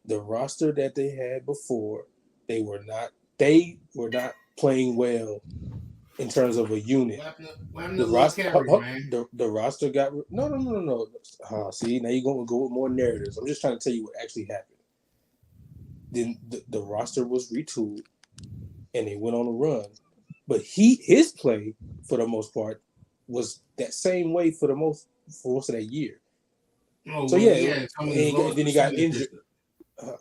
The roster that they had before, they were not playing well in terms of a unit. The roster got no. See, now you're going to go with more narratives. I'm just trying to tell you what actually happened. Then the roster was retooled, and they went on a run, But his play for the most part was that same way for most of that year. Oh, So well, yeah, some of his lowest then he got percentages. injured.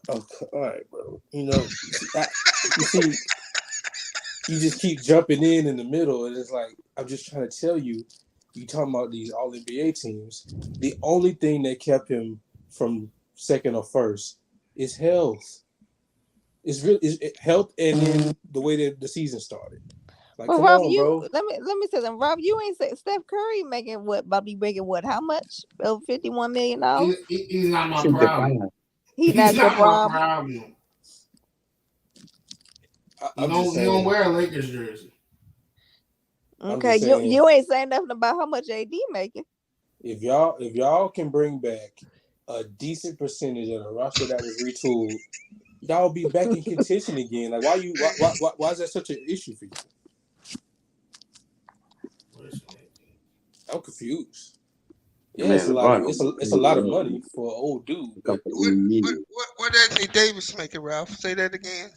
Okay, all right, bro. You see, you just keep jumping in the middle, and it's like I'm just trying to tell you. You talking about these All NBA teams? The only thing that kept him from second or first is health. It's really health, and then the way that the season started. Like, Well, come Rob, on, bro. let me tell them, Rob, you ain't say Steph Curry making what? Bobby making what? How much? Over $51 million. He's not my Should problem. define. He's He's not your not my problem. problem. I'm He just saying. don't wear a Lakers jersey. Okay, you ain't saying nothing about how much AD making. If y'all can bring back a decent percentage of the roster that was retooled, y'all be back in contention again. Like, why is that such an issue for you? I'm confused. Yeah, Man, it's a lot of LeBron it's a lot of money for an old dude, but What Anthony Davis making, Ralph? Say that again.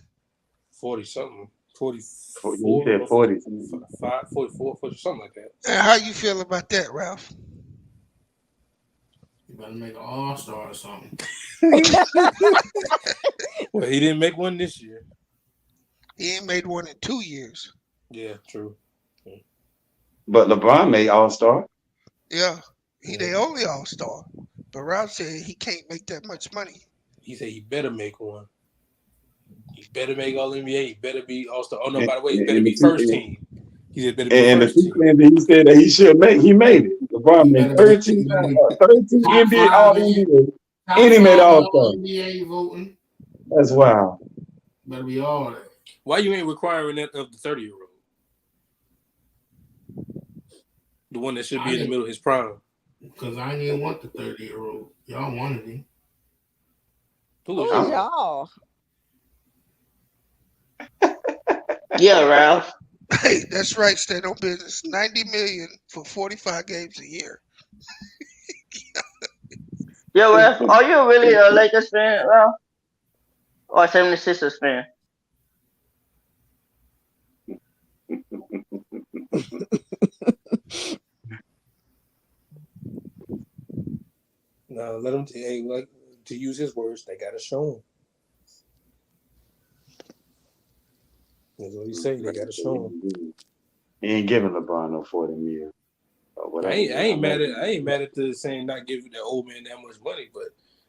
40 something, 44, you said 40. 44, 40, something like that. And how you feel about that, Ralph? You better make an all-star or something. Well, he didn't make one this year. He ain't made one in 2 years. Yeah, true. But LeBron made All-Star. Yeah, he the only All-Star. But Ralph said he can't make that much money. He said he better make one. He better make All NBA. He better be All-Star. Oh no, by the way, he better be first team. He said better be And the first team. two that he said that he should make, he made it. LeBron made 13 NBA All NBA, and he made All-Star. NBA voting. That's wild. Better be all that. Why you ain't requiring that of the 30-year-old? The one that should be in the middle of his prime. Because I didn't want the 30-year-old. Y'all wanted him. Who is y'all? Yeah, Ralph. Hey, that's right. Stand on business. $90 million for 45 games a year. Yo, Ralph, are you really a Lakers fan, Ralph? Or a 76ers fan? No, let him. Hey, like to use his words, they gotta show him. That's what he say. They gotta show him. He ain't giving LeBron no 40 million. I ain't mad at the saying not giving that old man that much money, but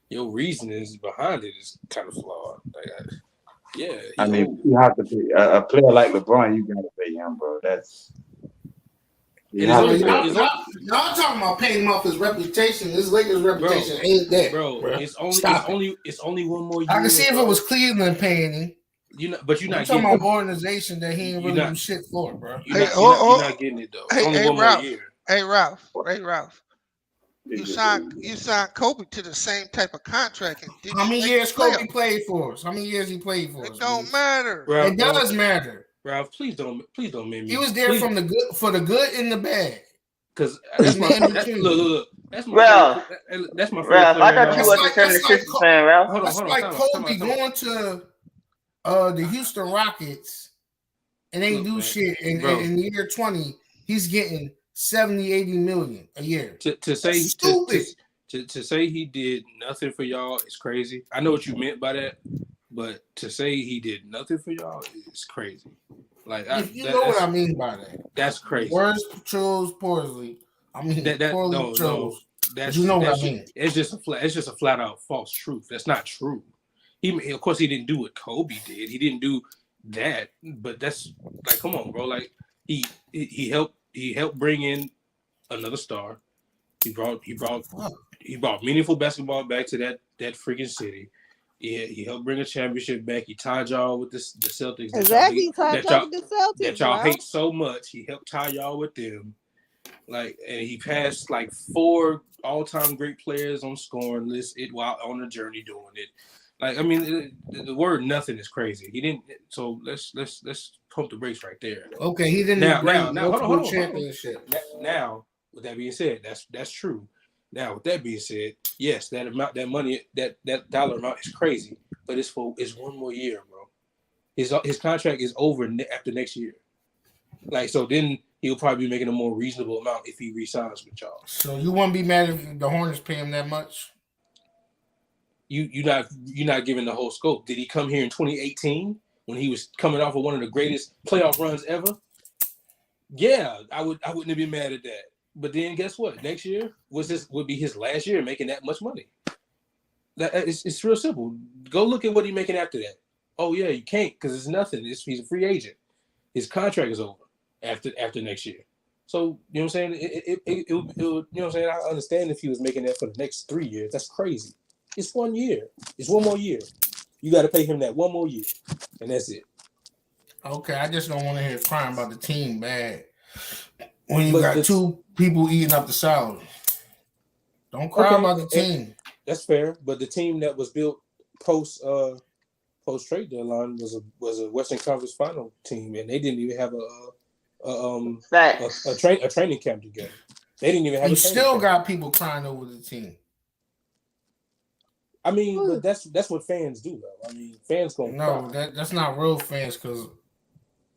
your reasoning behind it is kind of flawed. Like, yeah. I mean, you have to pay a player like LeBron. You gotta pay him, bro. That's y'all talking about paying him off his reputation. His Lakers reputation ain't that, bro. It's only one more year. I can see if it was Cleveland paying him. But you're not talking getting about an organization that he ain't really do shit for, bro. You're not getting it though. It's only one Ralph. more year. Hey Ralph. You signed Kobe to the same type of contract. How many years Kobe played for us? How many years he played for us? It don't matter. Ralph, it does matter. Ralph, please don't make me. He was there for the good and the bad. Because that's my look. That's my Ralph. That's my favorite Ralph, player. I thought you was a 76ers fan, Ralph. Hold on. That's like Kobe going to the Houston Rockets and they do shit in year 20. He's getting 70, 80 million a year. To say stupid. To say he did nothing for y'all is crazy. I know what you meant by that, but to say he did nothing for y'all is crazy. Like you know what I mean by that. That's crazy. Words chose poorly. I mean poorly chose. That's you know what I mean. It's just a flat out false truth. That's not true. Of course he didn't do what Kobe did. He didn't do that, but that's like, come on, bro. Like he helped bring in another star. He brought meaningful basketball back to that freaking city. Yeah, he helped bring a championship back. He tied y'all with the Celtics. Exactly, tied y'all with the Celtics. That y'all hate so much. He helped tie y'all with them. Like, and he passed like 4 all-time great players on scoring list while on the journey doing it. Like, I mean, the word nothing is crazy. He didn't. So let's pump the brakes right there. Okay, he didn't bring multiple championship. Now, with that being said, that's true. Now, with that being said, yes, that money, that dollar amount is crazy, but it's one more year, bro. His contract is over after next year. Like, so then he'll probably be making a more reasonable amount if he resigns with y'all. So you wouldn't be mad if the Hornets pay him that much? You're not giving the whole scope. Did he come here in 2018 when he was coming off of one of the greatest playoff runs ever? Yeah, I wouldn't have been mad at that. But then guess what? Next year would be his last year making that much money. It's real simple. Go look at what he's making after that. Oh yeah, you can't because it's nothing. He's a free agent. His contract is over after next year. So you know what I'm saying? It you know what I'm saying? I understand if he was making that for the next 3 years. That's crazy. It's 1 year. It's one more year. You got to pay him that one more year, and that's it. Okay, I just don't want to hear crying about the team bad when you got two people eating up the salary. Don't cry about the team. That's fair, but the team that was built post trade deadline was a Western Conference Final team, and they didn't even have a training camp together. They didn't even have. You still got people crying over the team. I mean, but that's what fans do, though. I mean, fans gonna cry. That's not real fans. Because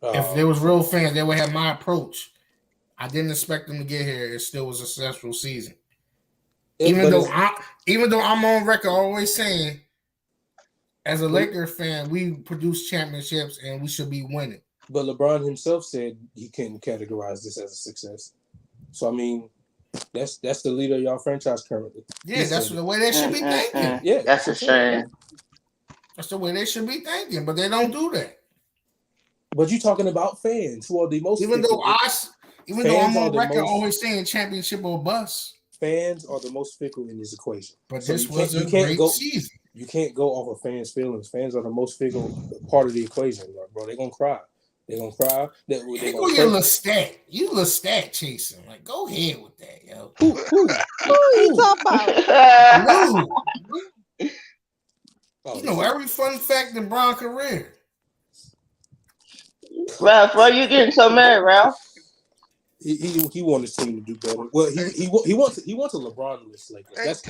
if there was real fans, they would have my approach. I didn't expect them to get here. It still was a successful season. Even though I'm on record always saying, as a Lakers fan, we produce championships and we should be winning. But LeBron himself said he couldn't categorize this as a success. So I mean, that's the leader of y'all franchise currently. Yeah, that's the way they should be thinking. Yeah, that's a shame. That's the way they should be thinking, but they don't do that. But you're talking about fans who are the most. Even though I'm on record always saying championship or bust. Fans are the most fickle in this equation. But so this was a great season. You can't go off of fans' feelings. Fans are the most fickle part of the equation, bro. They're gonna cry. They're gonna cry. You little stat. You little stat chasing. Like, go ahead with that, yo. Who you talking about? You know every fun fact in Bron's career. Ralph, why are you getting so mad, Ralph? He wants his team to do better. Well, he wants a LeBron-less Lakers. That's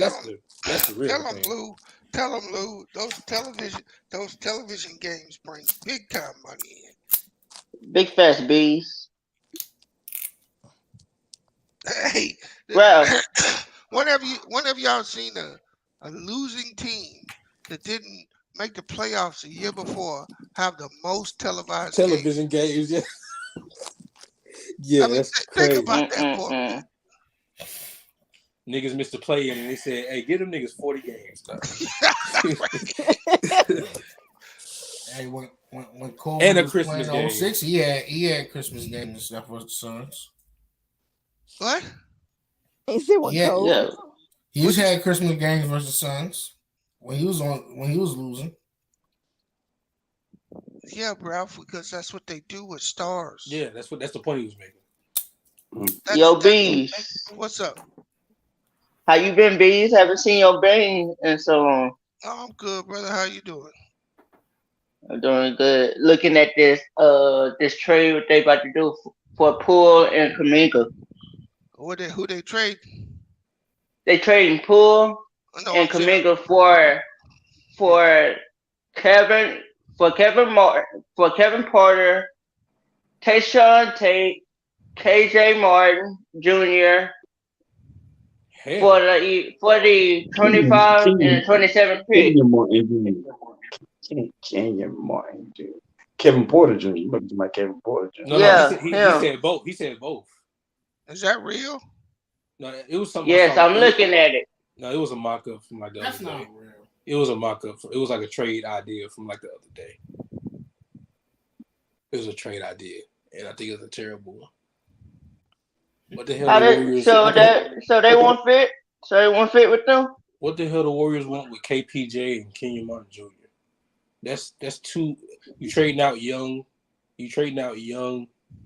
the real thing. Tell him, Lou. Those television games bring big time money in. Big fast bees. Hey, Ralph. when have y'all seen a losing team that didn't make the playoffs a year before have the most televised television games? Yeah. Yeah, that's crazy. Think about that for a minute. Niggas missed the play in and they said, hey, give them niggas 40 games. Hey, when Cole and a was Christmas playing game. 06, he had Christmas games and stuff with the Suns. What? He said what Cole? Yeah. He just had Christmas games versus Suns when he was losing. Yeah, Ralph, because that's what they do with stars. Yeah, that's the point he was making. Yo, Bees. What's up? How you been, Bees? Haven't seen your brain in so long. Oh, I'm good, brother. How you doing? I'm doing good. Looking at this trade what they about to do for Poole and Kaminga. Who they trade? They trading Poole and Kaminga for Kevin Porter, Tayshaun Tate, KJ Martin Jr. for the 25 and 27 pick. Kenyon Martin, dude. Kevin Porter Jr. You look like Kevin Porter Jr. No, he said both. He said both. Is that real? No, it was something. Yes, I'm looking at it. No, it was a mock-up from like the That's other not day. real. It was a mock-up. It was like a trade idea from like the other day. It was a trade idea, and I think it was a terrible one. What the hell? So they won't fit. So they won't fit with them. What the hell the Warriors want with KPJ and Kenyon Martin Jr.? That's two. You trading out young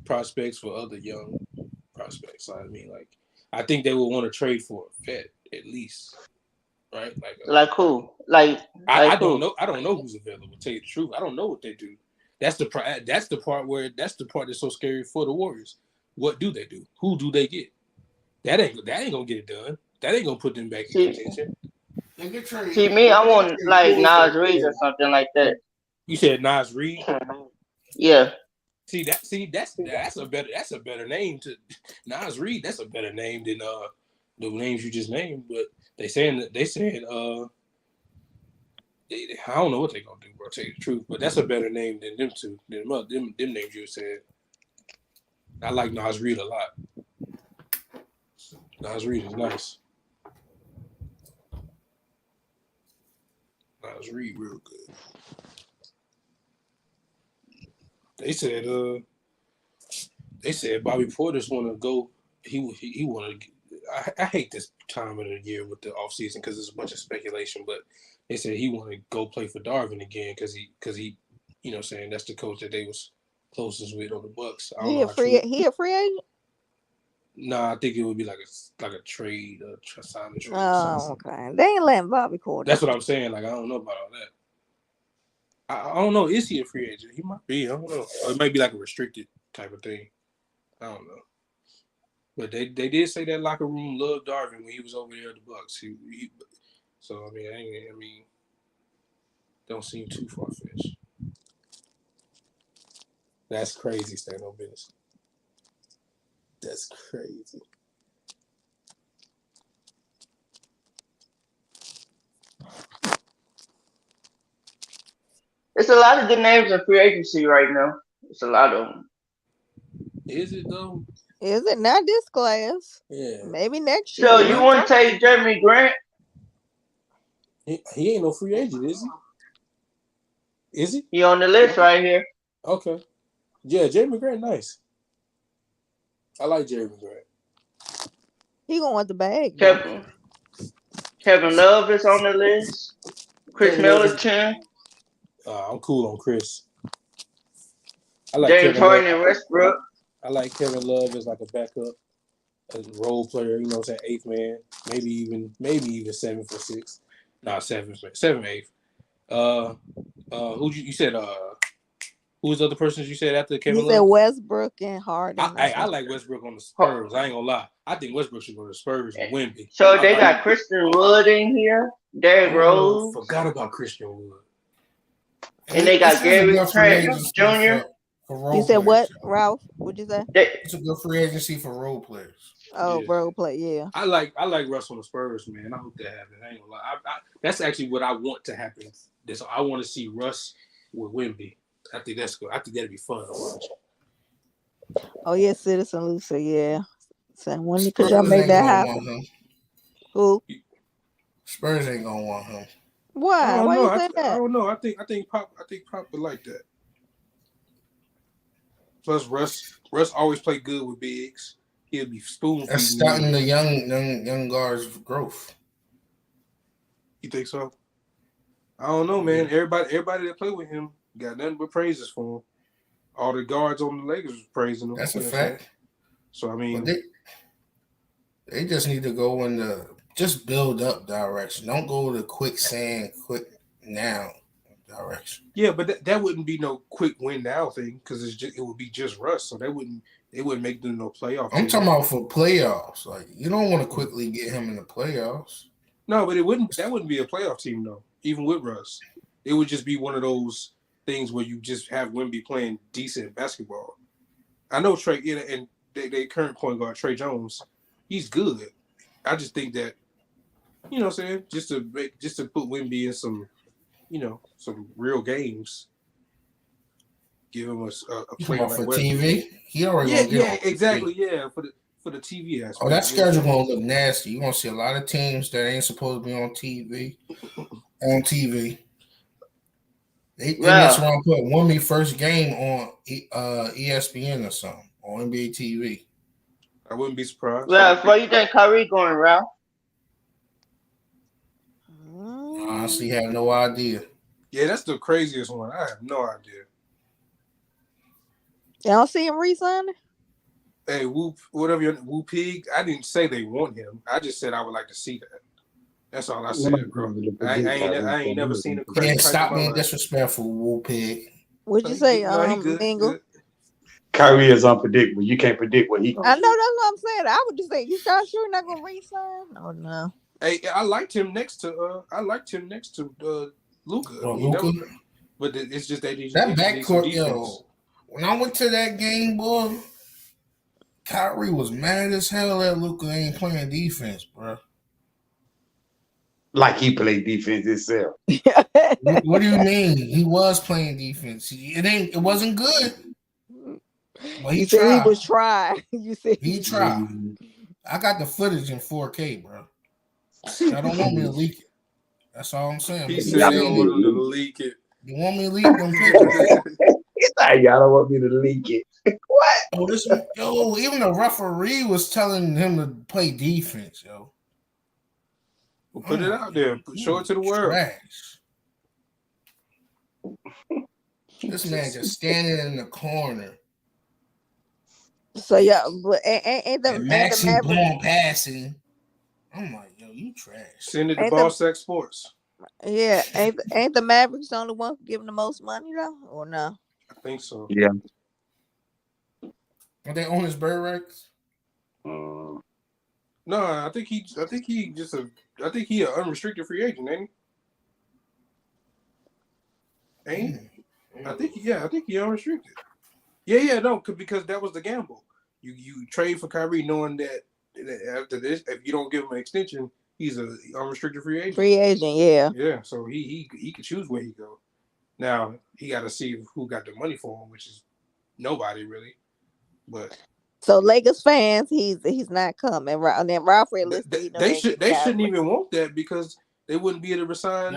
prospects for other young prospects. I mean, like, I think they would want to trade for a vet at least, right? Like who? I don't know. I don't know who's available. To tell you the truth, I don't know what they do. That's the part that's so scary for the Warriors. What do they do? Who do they get? That ain't gonna get it done. That ain't gonna put them back in contention. See me, I want like Nas Reed or something like that. You said Nas Reed? Yeah. That's a better name to Nas Reed. That's a better name than the names you just named. But they saying I don't know what they're gonna do, bro. Tell you the truth, but that's a better name than them two. Than them names you said. I like Nas Reed a lot. Nas Reed is nice. Nas Reed real good. They said Bobby Portis want to go. He want to. I hate this time of the year with the offseason because there's a bunch of speculation. But they said he want to go play for Darvin again because he, you know, saying that's the coach that they was closest with on the Bucks. I don't know how true. He a free agent? Nah, I think it would be like a trade, sign a trade. Oh, okay. They ain't letting Bobby Portis. That's what I'm saying. Like I don't know about all that. I don't know. Is he a free agent? He might be. I don't know. Or it might be like a restricted type of thing. I don't know. But they did say that locker room loved Darvin when he was over there at the Bucks. So I mean, don't seem too far fetched. That's crazy, stand on business. That's crazy. There's a lot of good names in free agency right now. It's a lot of them. Is it though? Is it not this class? Yeah. Maybe next year. So you want to take Jeremy Grant? He ain't no free agent, is he? Is he? He on the list right here. Okay. Yeah, Jeremy Grant, nice. I like Jeremy Grant. He gonna want the bag. Kevin Love is on the list. Chris Middleton. I'm cool on Chris. I like James Kevin Harden Love. and Westbrook. I like Kevin Love as like a backup, as a role player. You know what I'm saying? Eighth man, maybe even 7 for 6. Nah, 7 8. Who you said? Who was the other persons you said after Kevin Love? You said Westbrook and Harden. I like Westbrook on the Spurs. I ain't gonna lie. I think Westbrook should go to the Spurs and Wemby. So they got Christian Wood in here. Derrick Rose. Forgot about Christian Wood. And they got Gary Trent Jr. You said what, Ralph? What'd you say? It's a good free agency for role players. Oh, yeah. Role play, yeah. I like Russ on the Spurs, man. I hope that happens. I ain't gonna lie. That's actually what I want to happen. I want to see Russ with Wemby. I think that's good. I think that'd be fun to watch. Oh yeah, Citizen Lucer, yeah. So when could y'all make that happen? Who? Spurs ain't gonna want him. Why? Why you say that? I don't know. I think Pop would like that. Plus, Russ always played good with bigs. He'll be spoon feeding. That's starting the young guards' growth. You think so? I don't know, man. Everybody that played with him got nothing but praises for him. All the guards on the Lakers was praising him. That's a fact. So I mean, they just need to go in the just build up direction. Don't go the quick now direction. Yeah, but that wouldn't be no quick win now thing because it would be just Russ. So it wouldn't make them no playoff. I'm talking about for playoffs. Like you don't want to quickly get him in the playoffs. No, but that wouldn't be a playoff team though. Even with Russ, it would just be one of those things where you just have Wemby playing decent basketball. I know Trey and their current point guard Trey Jones, he's good. I just think that, you know what I'm saying, just to put Wemby in some, some real games, give him a player like for West. TV. He already exactly, yeah, for the TV aspect. Oh, that schedule gonna look nasty. You're gonna see a lot of teams that ain't supposed to be on TV. They mess around put Wemby first game on ESPN or something on NBA TV. I wouldn't be surprised. Ralph, where you think Kyrie going, Ralph? I honestly have no idea. Yeah, that's the craziest one. I have no idea. Y'all see him resigning? Hey, Woo Pig. I didn't say they want him. I just said I would like to see that. That's all I said, bro. I ain't never seen a crazy. Yeah, stop being disrespectful, Woo Pig. What'd you say, good. Kyrie is unpredictable. You can't predict what he. I know, that's what I'm saying. I would just say, you sure not gonna resign? Oh no. Hey, I liked him next to Luka. Luka? But it's just that backcourt, when I went to that game, boy, Kyrie was mad as hell that Luka ain't playing defense, bro. Like he played defense himself. What do you mean? He was playing defense. It wasn't good, but he You said he tried. was trying. You said He tried. I got the footage in 4K, bro. Y'all don't want me to leak it. That's all I'm saying. He But said you you don't saying want it. him to leak it. You want me to leak them pictures? He's like, y'all don't want me to leak it. What? Oh, even the referee was telling him to play defense, yo. Well, put it out there. Show it to the world. Trash. This man just standing in the corner. so. Yeah, but ain't And the Maxie Mavericks blowing passing. I'm like, yo, you trash. Send it to ain't the Boss X Sports. yeah ain't the Mavericks the only one giving the most money though, or no? I think so. Yeah. Are they own his bird rights? No, I think he an unrestricted free agent, ain't he? Ain't he? I think he unrestricted. Yeah, no, because that was the gamble. You trade for Kyrie knowing that after this, if you don't give him an extension, he's a unrestricted free agent. Free agent, yeah. Yeah, so he can choose where he go. Now he got to see who got the money for him, which is nobody really. But so Lakers fans, he's not coming. And then Ralph realistic, he know they ain't getting shouldn't Kyrie. even want that because they wouldn't be able to resign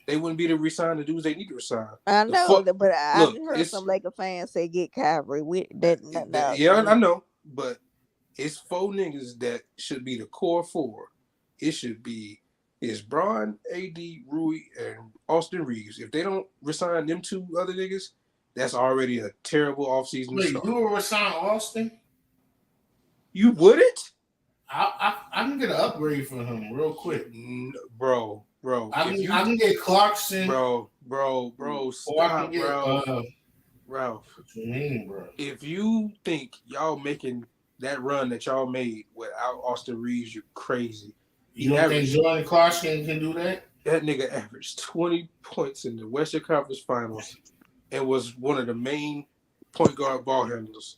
they wouldn't be able to resign the dudes they need to resign. I know, but I look, heard some Laker fans say get Kyrie. I know, but it's 4 niggas that should be the core 4. It should be Bron, AD, Rui, and Austin Reeves. If they don't resign them 2 other niggas, that's already a terrible offseason Wait, start. you will resign Austin? You wouldn't? I can get an upgrade for him real quick, bro. I can get Clarkson, bro. Stop, bro. Ralph. What you mean, bro? If you think y'all making that run that y'all made without Austin Reeves, you're crazy. You don't think Jordan Clarkson can do that? That nigga averaged 20 points in the Western Conference Finals and was one of the main point guard ball handlers,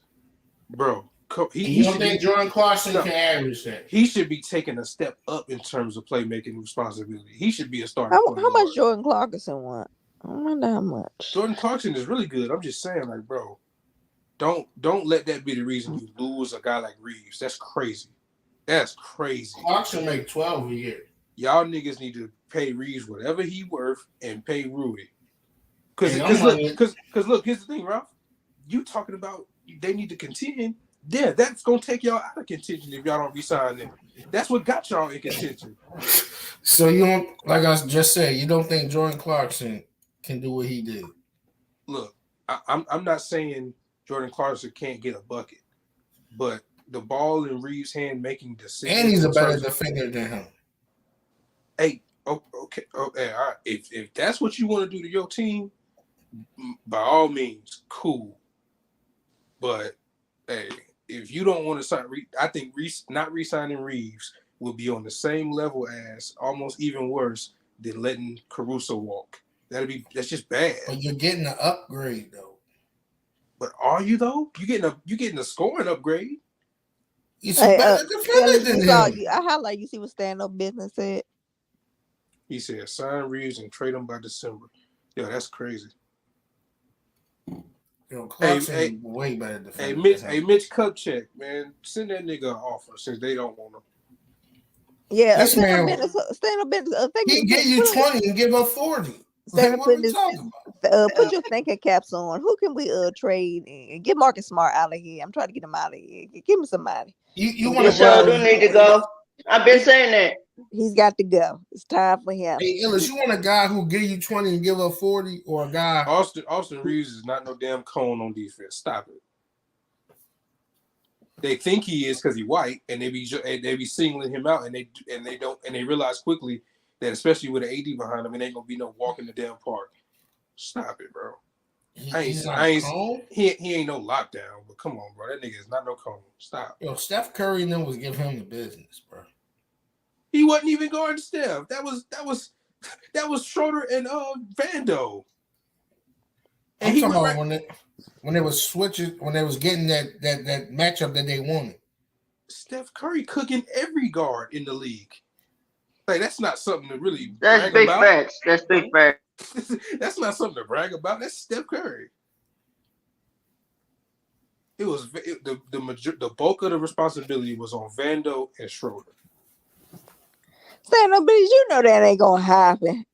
bro. You don't think Jordan Clarkson can average that? He should be taking a step up in terms of playmaking responsibility. He should be a starting point How guard. much Jordan Clarkson want? I don't wonder how much. Jordan Clarkson is really good. I'm just saying, like, bro, don't let that be the reason you lose a guy like Reeves. That's crazy. That's crazy. Clarkson make 12 a year. Y'all niggas need to pay Reeves whatever he worth and pay Rui. Because look, here's the thing, Ralph. You talking about they need to contend. Yeah, that's gonna take y'all out of contention if y'all don't resign them. That's what got y'all in contention. So you don't, like I just said, you don't think Jordan Clarkson can do what he did? Look, I'm not saying Jordan Clarkson can't get a bucket, but the ball in Reeves' hand making decisions. And he's a better defender than him. Hey, okay, all right. If that's what you want to do to your team, by all means, cool. But hey, if you don't want to sign, I think not re-signing Reeves will be on the same level as, almost even worse, than letting Caruso walk. That's just bad. But you're getting an upgrade though. But are you though? You getting a scoring upgrade. He's a better defender than him. I highlight. You see what stand up business said. He said sign Reeves and trade him by December. Yeah, that's crazy. Yo, Clarkson way better defender. Mitch Kupchak, man, send that nigga an offer since they don't want him. Yeah, stand up business. He get you 20 and give up 40. Stand what are we talking about? Put your thinking caps on. Who can we trade and get Marcus Smart out of here? I'm trying to get him out of here. Give me somebody. You want to sure do need to go. I've been saying that. He's got to go. It's time for him. Hey, Illis, you want a guy who give you 20 and give up 40, or a guy? Austin Reeves is not no damn cone on defense. Stop it. They think he is because he's white, and they be singling him out, and they realize quickly that, especially with an AD behind him, it ain't gonna be no walk in the damn park. Stop it, bro. He ain't no lockdown, but come on, bro. That nigga is not no cone. Stop. Yo, Steph Curry and them was giving him the business, bro. He wasn't even guarding Steph. That was Schroeder and Vando. And I'm he talking went about right. when they was switching, when they was getting that matchup that they wanted. Steph Curry cooking every guard in the league. Like that's not something to really That's brag big about. facts. That's big facts. That's not something to brag about. That's Steph Curry. It was the bulk of the responsibility was on Vando and Schroeder. Stand up, but you know that ain't gonna happen.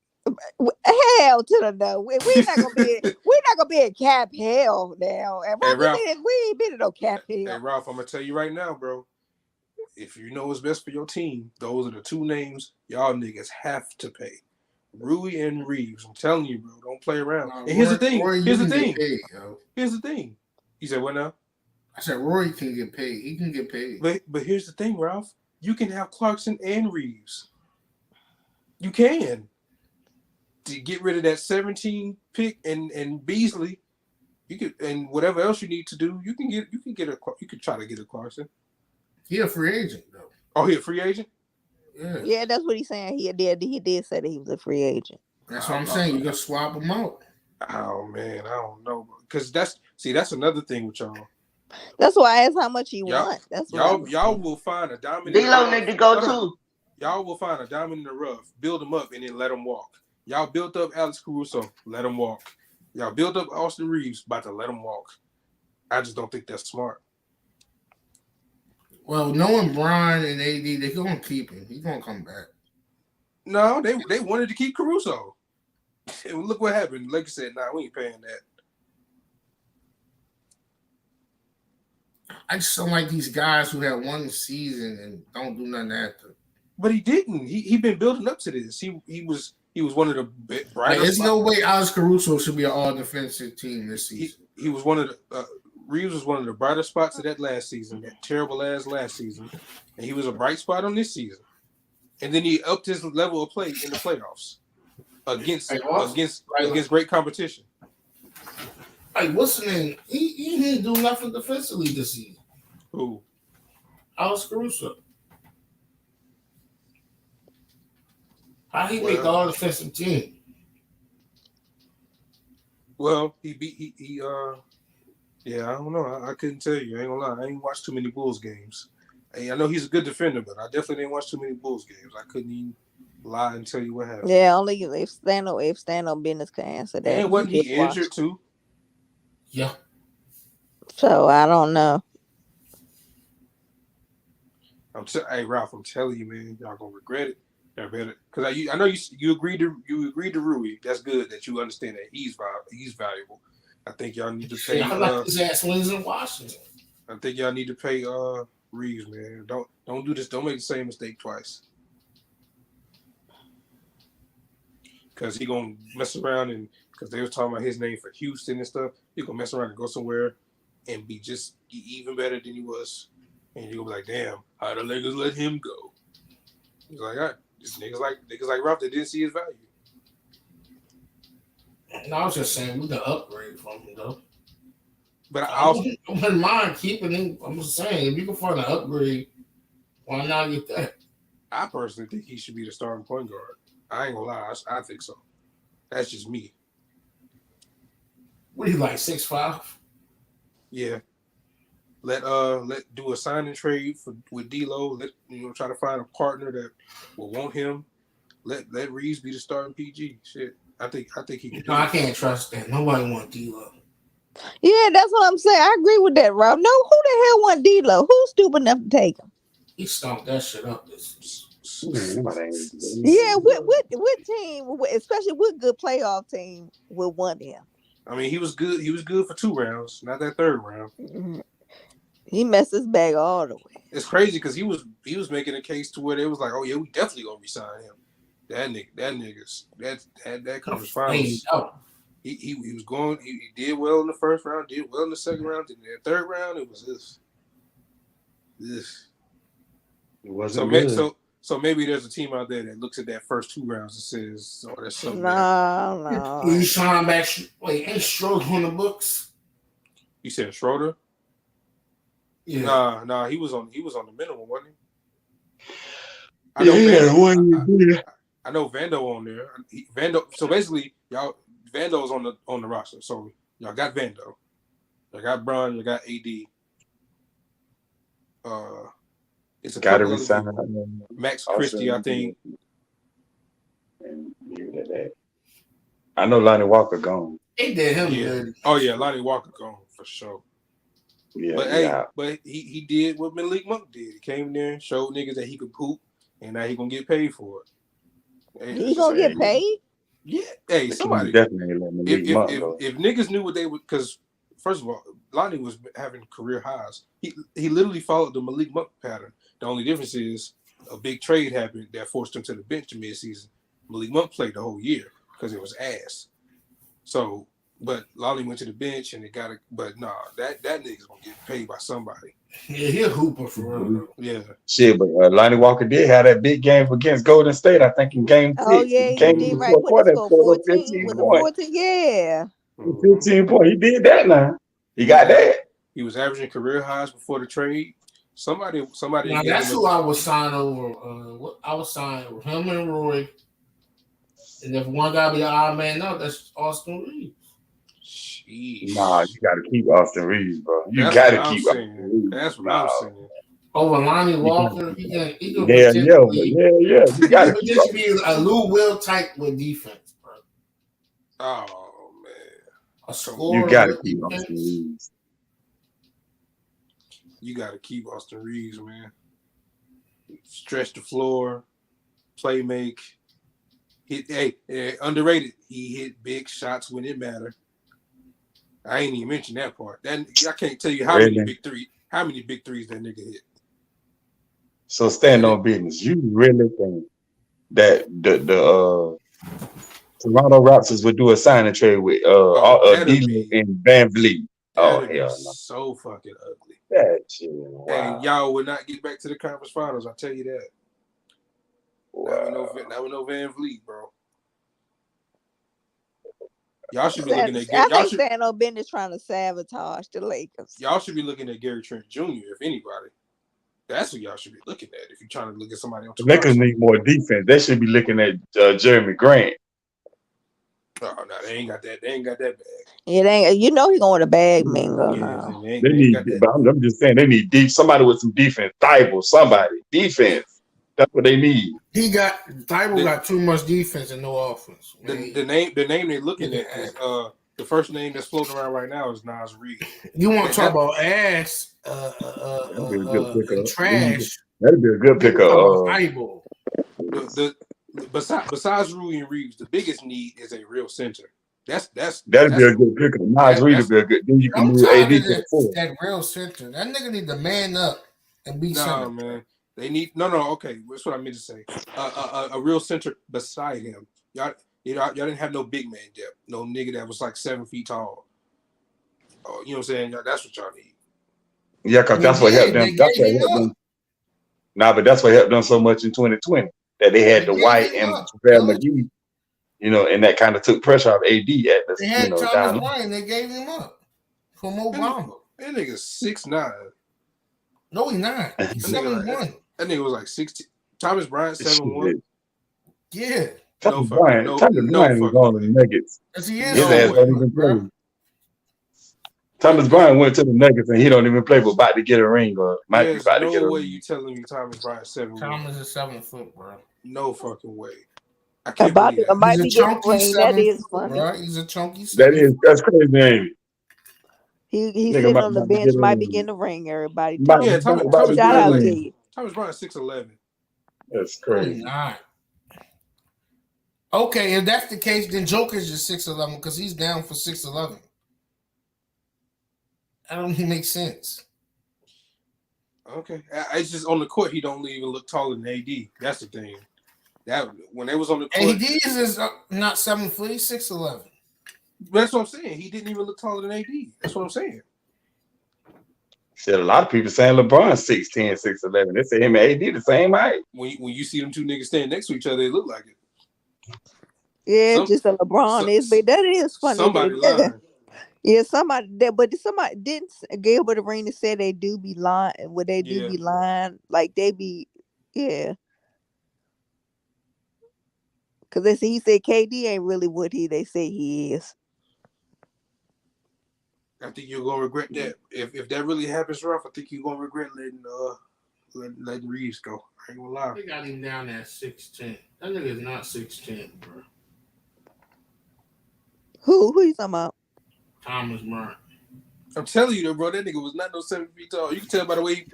Hell to the no. We're not gonna be. We're not gonna be in cap hell now. And Hey what we Ralph, been? We ain't been in no cap hey hell. Ralph, I'm gonna tell you right now, bro. If you know what's best for your team, those are the two names y'all niggas have to pay. Rui and Reeves. I'm telling you, bro, don't play around. And here's the thing. Roy, you Here's the can get thing. paid, yo. Here's the thing. You said what now? I said Roy can get paid. He can get paid. But here's the thing, Ralph. You can have Clarkson and Reeves. You can. To get rid of that 17 pick and Beasley, you could, and whatever else you need to do, you could try to get a Clarkson. He a free agent though. Oh, he a free agent? Yeah, that's what he's saying. He did say that he was a free agent. That's what I'm saying. You can swap him out. Oh man, I don't know, because that's another thing with y'all. That's why I asked how much he want. That's what y'all will find a diamond in the D-Lo rough. need to go too. Y'all will find a diamond in the rough, build him up, and then let him walk. Y'all built up Alex Caruso, let him walk. Y'all built up Austin Reeves, about to let him walk. I just don't think that's smart. Well, knowing Brian and AD, they're gonna keep him. He's gonna come back. No, they wanted to keep Caruso. And look what happened. Like I said, nah, we ain't paying that. I just don't like these guys who have one season and don't do nothing after. But he didn't. He been building up to this. He was one of the brighter. Like, there's no way Alex Caruso should be an all defensive team this season. He was one of the Reeves was one of the brighter spots of that last season, that terrible ass last season, and he was a bright spot on this season. And then he upped his level of play in the playoffs against great competition. Like, what's the name? He didn't do nothing defensively this season. Who? Alex Caruso. How he make the all defensive team? Well, yeah, I don't know. I couldn't tell you. I ain't gonna lie. I ain't watched too many Bulls games. Hey, I know he's a good defender, but I definitely didn't watch too many Bulls games. I couldn't even lie and tell you what happened. Yeah, only if stand on business can answer that. And wasn't he injured too? Yeah. So I don't know. Hey Ralph, I'm telling you, man, y'all gonna regret it. Y'all better, because I know you agreed to Rui. That's good that you understand that he's valuable. I think y'all need to pay. I like his ass wins in Washington. I think y'all need to pay Reeves, man. Don't do this. Don't make the same mistake twice. Because he gonna mess around and because they was talking about his name for Houston and stuff. He gonna mess around and go somewhere and be just even better than he was. And you gonna be like, damn, how the Lakers let him go? He's like, all right, this niggas like Ralph that didn't see his value. And I was just saying we can upgrade from him though. But I wouldn't mind keeping him. I'm just saying if you can find an upgrade, why not get that? I personally think he should be the starting point guard. I ain't gonna lie, I think so. That's just me. What are you like 6'5"? Yeah. Let do a sign and trade with D'Lo. Let try to find a partner that will want him. Let Reeves be the starting PG. Shit, I think he can. No, I can't trust that. Nobody wants D'Lo. Yeah, that's what I'm saying. I agree with that, Rob. No, who the hell want D'Lo? Who's stupid enough to take him? He stomped that shit up. Yeah, what team, especially what good playoff team, would want him? I mean, he was good. He was good for 2 rounds, not that 3rd round. Mm-hmm. He messed his bag all the way. It's crazy because he was making a case to where they was like, oh yeah, we definitely gonna resign him. That conference finals. He was going. He did well in the 1st round. Did well in the 2nd round. In the 3rd round, it was this. It wasn't good. So maybe there's a team out there that looks at that first 2 rounds and says, "Oh, that's something." No. You trying back? Wait, ain't Schroeder on the books? You said Schroeder? Yeah. Nah. He was on the minimum, wasn't he? I know Vando on there. Vando. So basically, Vando's on the roster. So Y'all got Vando. Y'all got Bron. You got AD. It's a Got to couple other resign people. Max also Christie, I think. and leave it at that. I know Lonnie Walker gone. They did him Yeah. good. Oh yeah, Lonnie Walker gone for sure. Yeah, But yeah. but he did what Malik Monk did. He came there and showed niggas that he could poop, and now he gonna get paid for it. Hey, He gonna get paid? Yeah. Hey, The Kings somebody. definitely let Malik Monk go. If niggas knew what they would, because first of all, Lonnie was having career highs. He literally followed the Malik Monk pattern. The only difference is a big trade happened that forced him to the bench in midseason. Malik Monk played the whole year because it was ass. So, but Lonnie went to the bench and it got it. But nah, that nigga's gonna get paid by somebody. Yeah, he a hooper for real though. Yeah. Shit, but Lonnie Walker did have that big game against Golden State, I think, in game 6. Oh yeah, He he came in did the right. fourth What he quarter and scored? scored up 14? 15 Was it points. 14? Yeah. 15 points. He did that now. He got that. He was averaging career highs before the trade. Somebody. Now gave that's him who I would sign over. I would sign with him and Roy. And if one guy be an odd man out, that's Austin Reeves. Sheesh. Nah, you got to keep Austin Reeves, bro. You That's got to what I'm keep saying. Austin Reeves. That's what Nah. I'm saying. Over Lonnie You Walker, gotta- he can Yeah. potentially. You He got to could keep just Austin be a Lou Will type with defense, bro. Oh man. A You scorer got to with keep Austin defense. Reeves. You got to keep Austin Reeves, man. Stretch the floor, play make. Underrated. He hit big shots when it mattered. I ain't even mentioned that part. I can't tell you how many Really? big threes that nigga hit. So stand on business. You really think that the Toronto Raptors would do a sign and trade with that'd D'Lo and Van Vliet? Oh That'd be hell no. so fucking ugly. That shit. And Wow. y'all would not get back to the conference finals. I tell you that. Wow. Now we know Van Vliet, bro. Y'all should be I looking at think Stan O'Ben is trying to sabotage the Lakers. y'all should be looking at Gary Trent Jr. if anybody. That's what y'all should be looking at if you're trying to look at somebody on The Toronto. Lakers need more defense. They should be looking at Jeremy Grant. Oh no, they ain't got that. They ain't got that bag. It ain't. You know he going to bag Mingo. Yeah, They need. But I'm just saying they need deep. Somebody with some defense. Thibault, somebody defense. That's what they need. Thibault got too much defense and no offense. The name they're looking at is the first name that's floating around right now is Nas Reed. You want to talk about ass That'd be a good pickup. and trash? That'd be a good pickup. Besides Rui and Reeves, the biggest need is a real center. That'd be a good pickup. Nas Reed would be a good. Then you can I'm move AD tired to of the four. that real center. That nigga need to man up and be center. Man. They need no. Okay, that's what I meant to say. A real center beside him. Y'all didn't have no big man depth. No nigga that was like 7 feet tall. Oh, you know what I'm saying? That's what y'all need. Yeah, because that's what helped them. That's what helped them. Nah, but that's what helped them so much in 2020 that they had the White and JaVale McGee. You know, and that kind of took pressure off AD at the. They had down. Thomas Bryant. They gave him up for Obama. That nigga's 6'9". No, he's not. He's 7'1". That nigga was like 16. Thomas Bryant 7'1". Yeah. Thomas Bryant was on the Nuggets. His ass don't even play. Thomas Bryant went to the Nuggets and he don't even play, but about to get a ring or might be about to get a ring. No way you telling me Thomas Bryant 7'1". Thomas is 7 foot, bro. No fucking way. I can't believe that. Might be getting a ring. That is funny. Right? He's a chunky 7. That's crazy, ain't it? He's sitting on the bench, might be getting a ring. Everybody, Thomas shout Bryant out to you. Thomas Bryant 6'11". That's crazy. Not. Okay, if that's the case, then Joker's just 6'11" because he's down for 6'11". I don't think it makes sense. Okay, it's just on the court he don't even look taller than AD. That's the thing. That when they was on the court, AD is not 7 foot. He's 6'11". That's what I'm saying. He didn't even look taller than AD. That's what I'm saying. Shit, a lot of people saying LeBron 6'10", 6'11". They say him and AD the same height. When you see them two niggas standing next to each other, they look like it. Yeah, just a LeBron is, but that is funny. Somebody lying. Yeah, somebody didn't Gilbert Arenas said they do be lying. Would they do be lying? Like they be, yeah. Because he said KD ain't really what they say he is. I think you're gonna regret that. If that really happens, Ralph, I think you're gonna regret letting Reeves go. I ain't gonna lie. They got him down at 6'10". That nigga's not 6'10", bro. Who you talking about? Thomas Bryant. I'm telling you, though, bro, that nigga was not no 7 feet tall. You can tell by the way.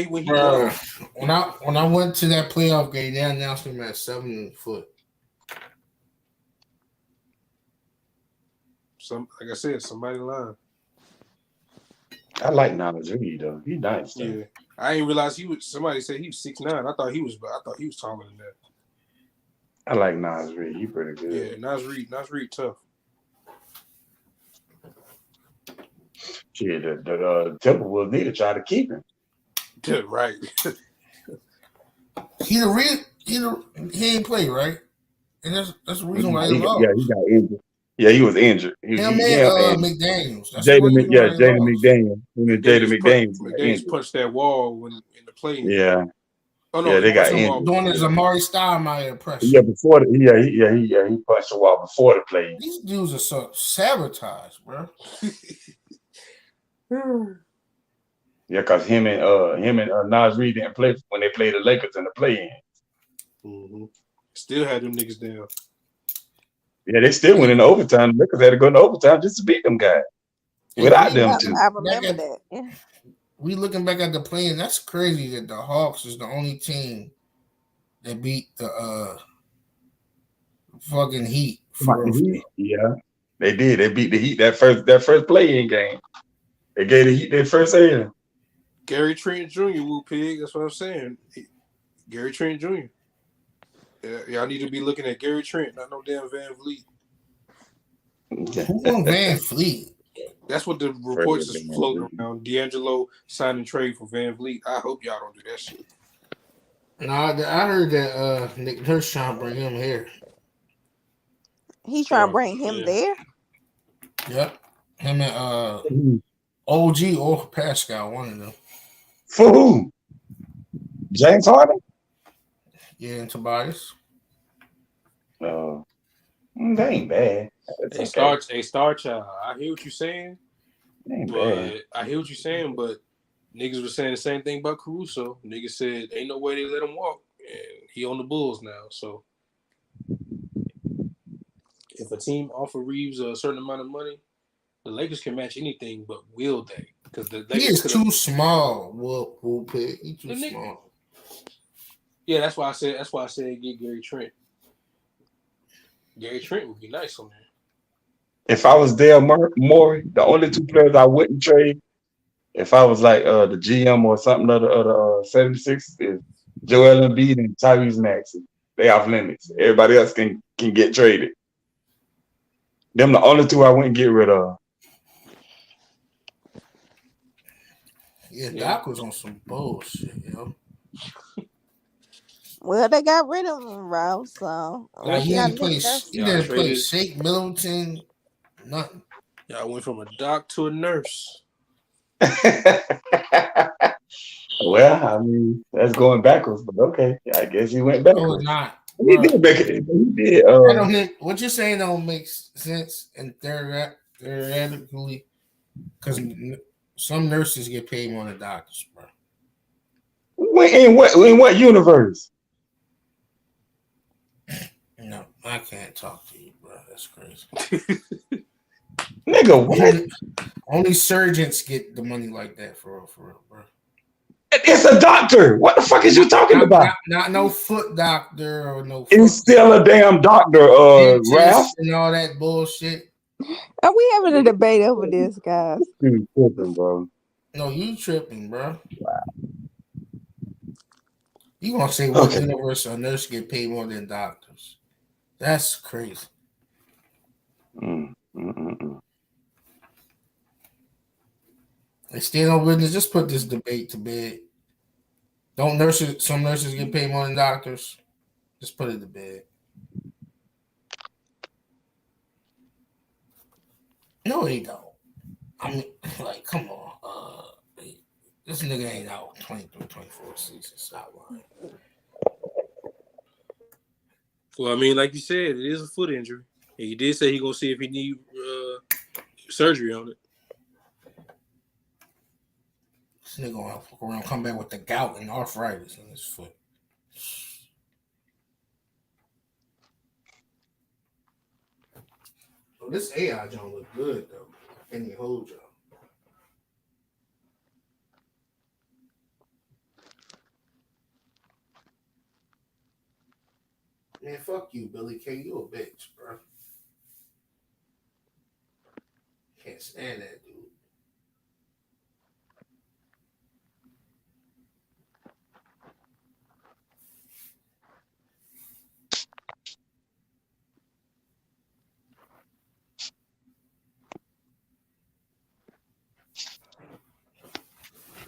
When he Bro, walked. when I went to that playoff game, they announced him at 7 foot. Like I said, somebody lying. I like Nas Reed though. He nice though. Yeah, I didn't realize he was. Somebody said he was 6'9". I thought he was taller than that. I like Nas Reed. He pretty good. Yeah, Nas Reed tough. Shit, the Timberwolves need to try to keep him. Right. He ain't play, right? And that's the reason why He lost. got injured. Yeah, he was injured. McDaniels. That's Jaden the reason why he Jaden lost. McDaniels. Jaden McDaniels. McDaniels punched that wall in the play. Yeah. Oh no, yeah, they got injured. Doing his Amari Stoudemire impression. Yeah, before he punched the wall before the play. These dudes are so sabotaged, bro. Yeah, because him and Nas Reed didn't play when they played the Lakers in the play-in. Mm-hmm. Still had them niggas down. Yeah, they still went into overtime. The Lakers had to go into overtime just to beat them guys. Without them two. I remember that. Yeah. We looking back at the play, and that's crazy that the Hawks is the only team that beat the fucking Heat. Yeah, they did. They beat the Heat that first play-in game. They gave the Heat their first hand. Gary Trent Jr. Woo Pig. That's what I'm saying. Gary Trent Jr. Yeah, y'all need to be looking at Gary Trent, not no damn Van Vliet. Who on Van Vliet? That's what the reports is floating around. D'Angelo signing trade for Van Vliet. I hope y'all don't do that shit. No, I heard that Nick Nurse trying to bring him here. He trying to bring him there? Yep. Him and OG or Pascal, one of them. For who? James Harden? Yeah, and Tobias. That ain't bad. Hey, Star Child, I hear what you're saying. Ain't bad. I hear what you're saying, but niggas were saying the same thing about Caruso. Niggas said ain't no way they let him walk, and he on the Bulls now. So if a team offer Reeves a certain amount of money, the Lakers can match anything, but will they? Because the Lakers he is too small. Will Pig. He's too small. Yeah, that's why I said get Gary Trent. Gary Trent would be nice on there. If I was Dale Morey, the only two players I wouldn't trade, if I was like the GM or something of the 76 is Joel Embiid and Tyrese Maxey. They off limits. Everybody else can get traded. Them the only two I wouldn't get rid of. Yeah, Doc was on some bullshit, yo. Well, they got rid of him, Ralph. So he didn't play Shake Middleton, nothing. Y'all went from a doc to a nurse. Well, I mean, that's going backwards, but okay. I guess he went backwards. No, it's not. He did make it. He did. What you're saying don't make sense in theoretically, because some nurses get paid more than doctors, bro. In what universe? No, I can't talk to you, bro. That's crazy. Nigga, what? Only surgeons get the money like that, for real, bro. It's a doctor. What the fuck is you talking about? Not no foot doctor or no. It's still a damn doctor, Ralph. And all that bullshit. Are we having a debate over this, guys? You tripping, bro. No, you tripping, bro. Wow. You gonna say what universe a nurse get paid more than doctors? That's crazy. They still on business. Just put this debate to bed. Don't some nurses get paid more than doctors? Just put it to bed. No, he don't. I mean, like, come on. This nigga ain't out 23, 24 seasons. Stop lying. Well, I mean, like you said, it is a foot injury. And he did say he gonna see if he need surgery on it. This nigga gonna fuck around, come back with the gout and arthritis in his foot. Oh, this AI joint look good though. Any hold y'all. Man, fuck you, Billy K. You a bitch, bro. Can't stand that dude.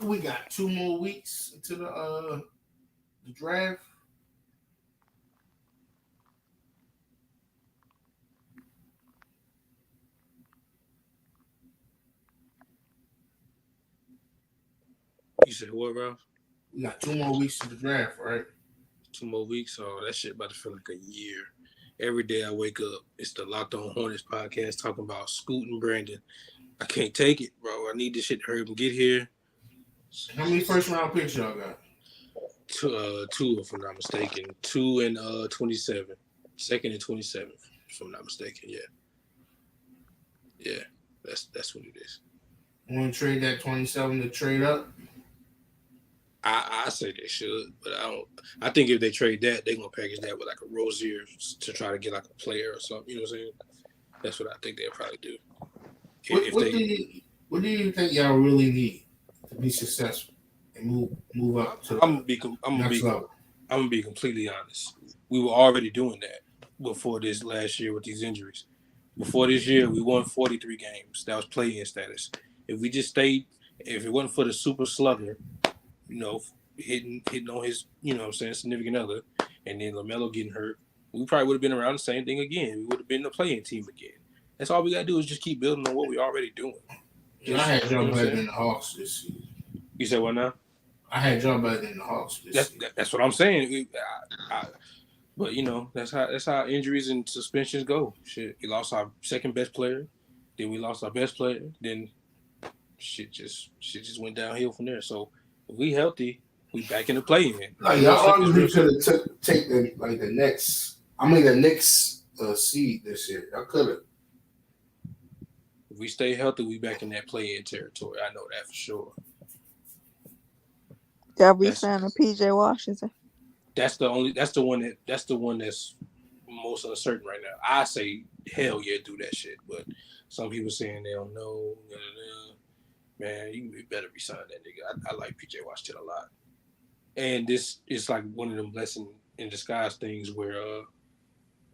We got 2 more weeks to the draft. You said what, Ralph? We got 2 more weeks to the draft, right? 2 more weeks. Oh, that shit about to feel like a year. Every day I wake up, it's the Locked On Hornets podcast talking about Scoot and Brandon. I can't take it, bro. I need this shit to hurry up and get here. How many first round picks y'all got? Two, if I'm not mistaken. 2 and 27. 2nd and 27, if I'm not mistaken. Yeah. That's what it is. You want to trade that 27 to trade up? I say they should, but I don't. I think if they trade that, they're gonna package that with like a Rozier to try to get like a player or something. You know what I'm saying? That's what I think they'll probably do. What do you think y'all really need to be successful and move up to I'm gonna be completely honest. We were already doing that before this last year with these injuries. Before this year, we won 43 games. That was play-in status. If we just stayed, if it wasn't for the super slugger, hitting on his, significant other, and then LaMelo getting hurt, we probably would have been around the same thing again. We would have been the playing team again. That's all we gotta do is just keep building on what we're already doing. I had y'all better than the Hawks this season. You said what now? I had y'all better than the Hawks this season. That's what I'm saying. But that's how injuries and suspensions go. Shit, we lost our second best player, then we lost our best player, then shit just went downhill from there. So if we healthy, we back in the play-in. Like y'all honestly could have taken the next seed this year. Y'all could have. If we stay healthy, we back in that play-in territory. I know that for sure. Y'all re-signing PJ Washington. That's the one that's most uncertain right now. I say hell yeah, do that shit. But some people saying they don't know. Man, you better resign that nigga. I like PJ Washington a lot. And this is like one of them blessing in disguise things where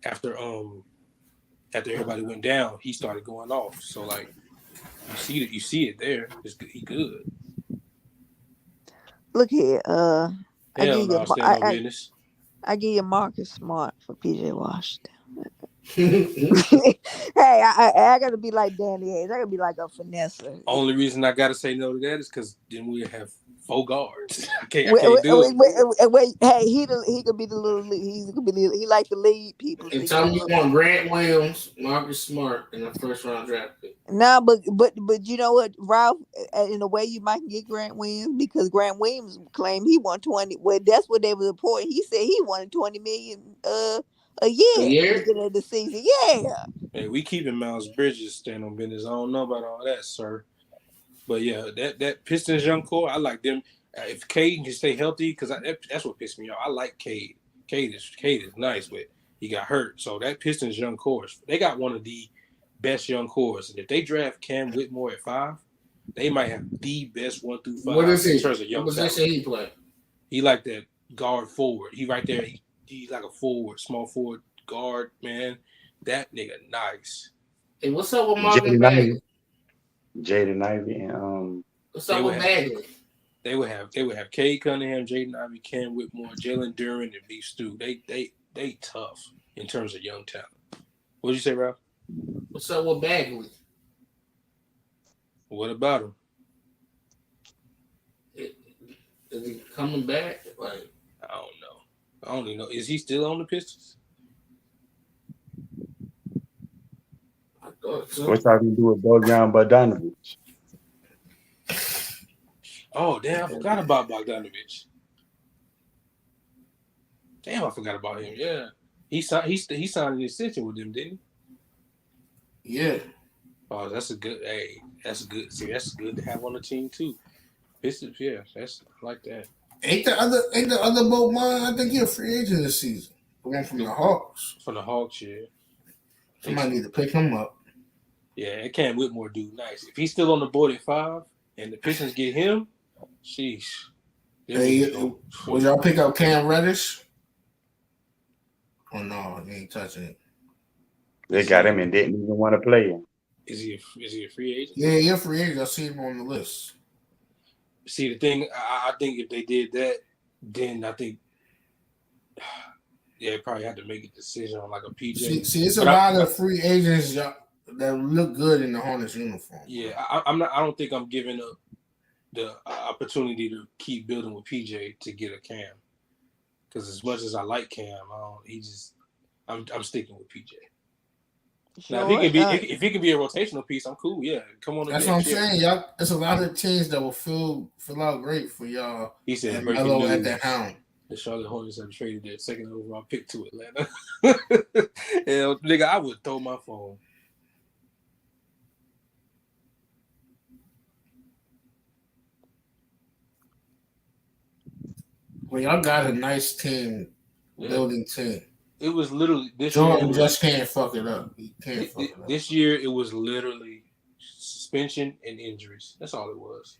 after everybody went down, he started going off. So like you see it there. He good. Look here, I give you Marcus Smart for PJ Washington. Hey, I gotta be like Danny Hayes. I gotta be like a finesser. Only reason I gotta say no to that is because then we have 4 guards. I can't do it. Wait, hey, he could be the little lead. He like to lead people. And tell me you want Grant Williams, Marcus Smart, and a first round draft pick. No, but you know what, Ralph? In a way, you might get Grant Williams because Grant Williams claimed he won 20. Well, that's what they were reporting. He said he wanted 20 million a year beginning of the season. Yeah. Hey, we keeping Miles Bridges stand on business. I don't know about all that, sir. But yeah, that Pistons young core, I like them. If Cade can stay healthy, because that's what pissed me off. I like Cade. Cade is nice, but he got hurt. So that Pistons young core, they got one of the best young cores. And if they draft Cam Whitmore at 5, they might have the best 1 through 5 in terms of young what talent. position he play? He like that guard forward. He right there. He's like a forward, small forward guard, man. That nigga nice. Hey, what's up with Marvin Bagley? Jaden Ivey and what's up with Bagley? They would have Cade Cunningham, Jaden Ivey, Cam Whitmore, Jalen Duren, and Beef Stew. They tough in terms of young talent. What'd you say, Ralph? What's up with Bagley? What about him? Is he coming back? Like, I don't know. I don't even know. Is he still on the Pistons? I thought so. What's y'all gonna do with Bogdan Bogdanovic? Oh damn, I forgot about Bogdanovich. Damn, I forgot about him. Yeah, he signed an extension with them, didn't he? Yeah. Oh, that's a good. Hey, that's good. See, that's good to have on the team too. Pistons, yeah, that's I like that. Ain't the other boat mine? I think he's a free agent this season. The one from the Hawks. From the Hawks, yeah. Somebody need to pick him up. Yeah, Cam Whitmore dude, nice. If he's still on the board at 5 and the Pistons get him, sheesh. Hey, would y'all pick up Cam Reddish? Oh no, he ain't touching it. They got him and didn't even want to play him. Is he a free agent? Yeah, he's a free agent. I see him on the list. See, the thing, I think if they did that, then I think, yeah, they probably had to make a decision on like a PJ. See it's a lot of free agents that look good in the Hornets uniform. Yeah, I don't think I'm giving up the opportunity to keep building with PJ to get a Cam. Because as much as I like Cam, I'm sticking with PJ. Sure. Now, if he can be a rotational piece, I'm cool. Yeah, come on. That's what I'm saying. Y'all, there's a lot of teams that will fill out great for y'all. He said, Melo at the helm. The Charlotte Hornets have traded their second overall pick to Atlanta. Yeah, nigga, I would throw my phone. Well, y'all got a nice team, building team. It was literally this Jordan year. Just can't fuck it up. He can't fuck it up. This year, it was literally suspension and injuries. That's all it was.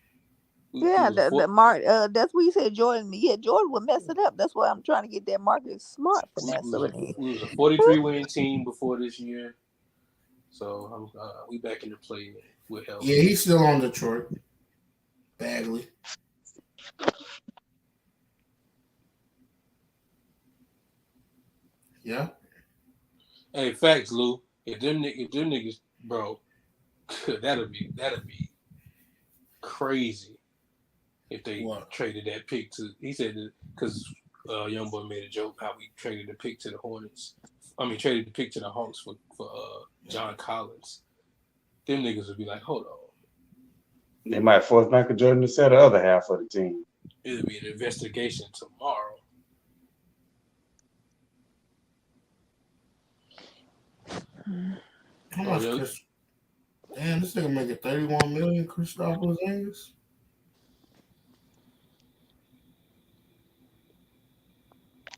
Yeah, that's what you said, Jordan. Yeah, Jordan would mess it up. That's why I'm trying to get that Marcus Smart finesse over there. We was a 43-win team before this year, so we back into play with health. Yeah, he's still on Detroit. Bagley. Yeah. Hey, facts, Lou. If them niggas, bro, that'd be crazy if they traded that pick to. He said that because young boy made a joke how we traded the pick to the Hornets. I mean, traded the pick to the Hawks for John Collins. Them niggas would be like, hold on. They might force Michael Jordan to sell the other half of the team. It'll be an investigation tomorrow. How much? Damn, this nigga making $31 million. Kristaps Porzingis.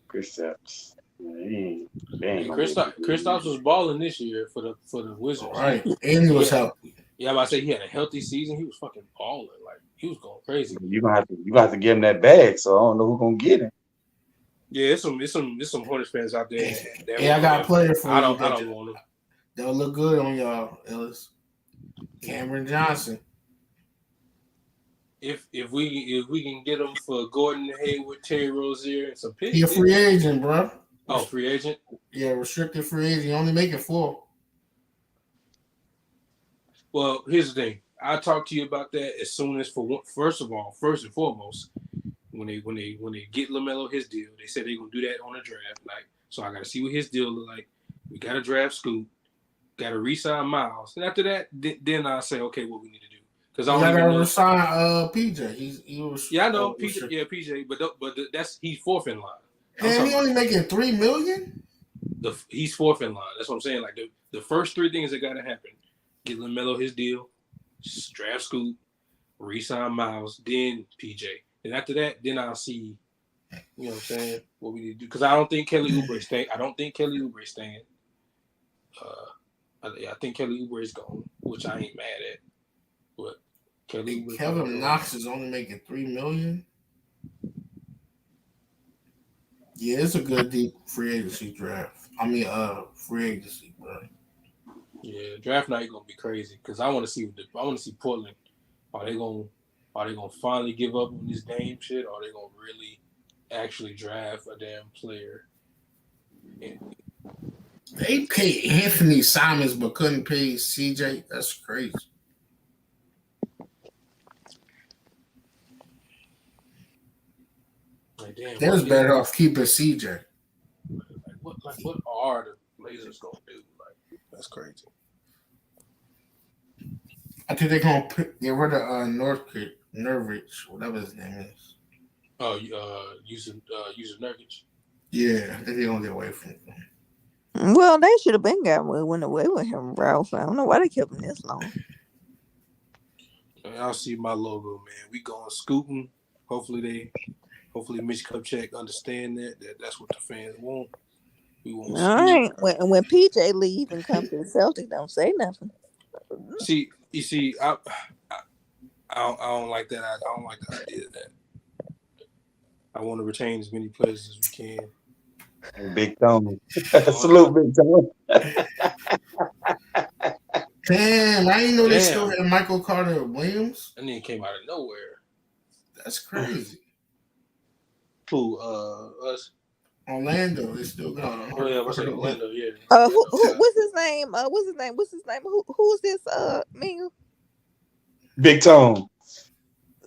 Kristaps. Kristaps was balling this year for the Wizards. Right, and he was healthy. Yeah, I'm about to say he had a healthy season. He was fucking balling. Like he was going crazy. You gonna have to give him that bag. So I don't know who's gonna get him. Yeah, it's some Hornets fans out there. Yeah, I got a player for you. I don't want him. They'll look good on y'all, Ellis. Cameron Johnson. If we can get him for Gordon Hayward, Terry Rozier, and some picks. He a free agent, bro. Oh, free agent? Yeah, restricted free agent. You only make it 4. Well, here's the thing. I'll talk to you about that as soon as first and foremost, when they get LaMelo his deal, they said they're gonna do that on the draft. Like, so I gotta see what his deal look like. We gotta draft Scoot, gotta re-sign Miles, and after that, then I'll say, okay, what we need to do. Because I gotta re-sign PJ. He was I know PJ. Yeah, PJ, but he's fourth in line. And he only making $3 million. He's fourth in line. That's what I'm saying. Like the first 3 things that gotta happen: get LaMelo his deal, draft Scoot, re-sign Miles, then PJ. And after that, then I'll see, you know what I'm saying, what we need to do. Because I don't think Kelly Oubre is staying. I think Kelly Oubre is gone, which I ain't mad at. But Kevin Knox is only making $3 million. Yeah, it's a good deep free agency draft. I mean, free agency, bro. Yeah, draft night gonna be crazy because I want to see Portland. Are they gonna finally give up on this Dame shit? Or are they gonna really actually draft a damn player? They paid Anthony Simons but couldn't pay CJ. That's crazy. Like, damn, they was better off keeping CJ. What are the Blazers gonna do? Like, that's crazy. I think they're gonna get rid of Nurkic, whatever his name is. Oh, user Nurkic. Yeah, I think they don't get away from him. Well, they should have been went away with him, Ralph. I don't know why they kept him this long. Y'all see my logo, man. We going scooting. Hopefully Mitch Kupchak understand that's what the fans want. We All want scoot. right. When PJ leave and come to the Celtics, don't say nothing. See, you see, I don't like that. I don't like the idea of that. I want to retain as many players as we can. Big Tony. Salute, Big Tony. Damn, I didn't know they still had Michael Carter Williams. And then came out of nowhere. That's crazy. Who? Us. Orlando, they still got him. Oh yeah, I said Orlando. Yeah. What's his name? What's his name? Who's this? Mingle? Big Tone.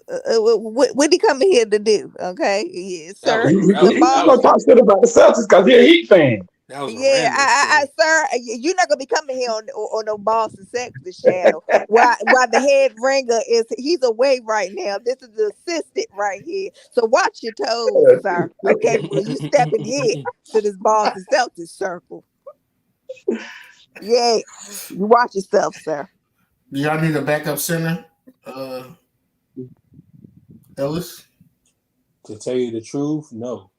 What he coming here to do? Okay, yeah, sir. He's gonna talk shit about the Celtics because he's a Heat fan. Yeah, I sir, you're not gonna be coming here on no Boston Celtics channel. While the head ringer he's away right now. This is the assistant right here. So watch your toes, sir. Okay, well you stepping in to this Boston Celtics circle. Yeah, you watch yourself, sir. Do y'all need a backup center? Ellis? To tell you the truth, no.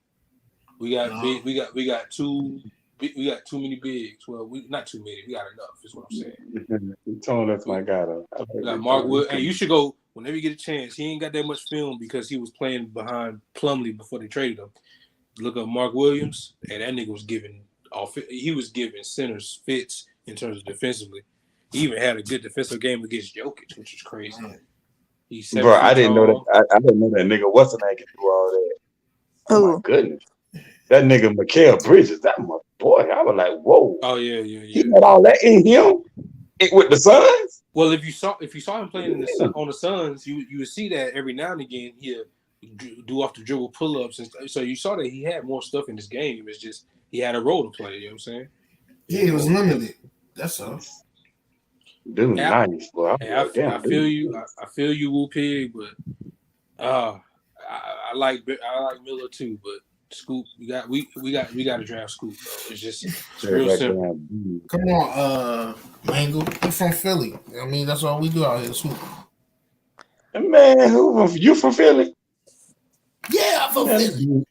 We got too many bigs. Well, not too many. We got enough. Is what I'm saying. Tone, that's my guy. We got Mark Wood. Hey, you should go whenever you get a chance. He ain't got that much film because he was playing behind Plumlee before they traded him. Look up Mark Williams, and that nigga was giving centers fits in terms of defensively. He even had a good defensive game against Jokic, which is crazy. He's 7 Bro, feet I didn't know tall. that. I didn't know that nigga. What's the name can do all that? Oh my goodness, that nigga Mikal Bridges. That my boy. I was like, whoa. Oh yeah. He had all that in him with the Suns. Well, if you saw him playing on the Suns, you would see that every now and again he'll do off the dribble pull ups, and so you saw that he had more stuff in his game. It's just he had a role to play. You know what I'm saying? Yeah, he was limited. That's all. Dude, nice, boy. I feel you. I feel you, Woo Pig, but I like Miller too. But Scoop, we got to draft Scoop, bro. It's just real simple. Come on, Mangle. I'm from Philly. I mean, that's all we do out here. Scoop. Man, you from Philly? Yeah, I'm from Philly.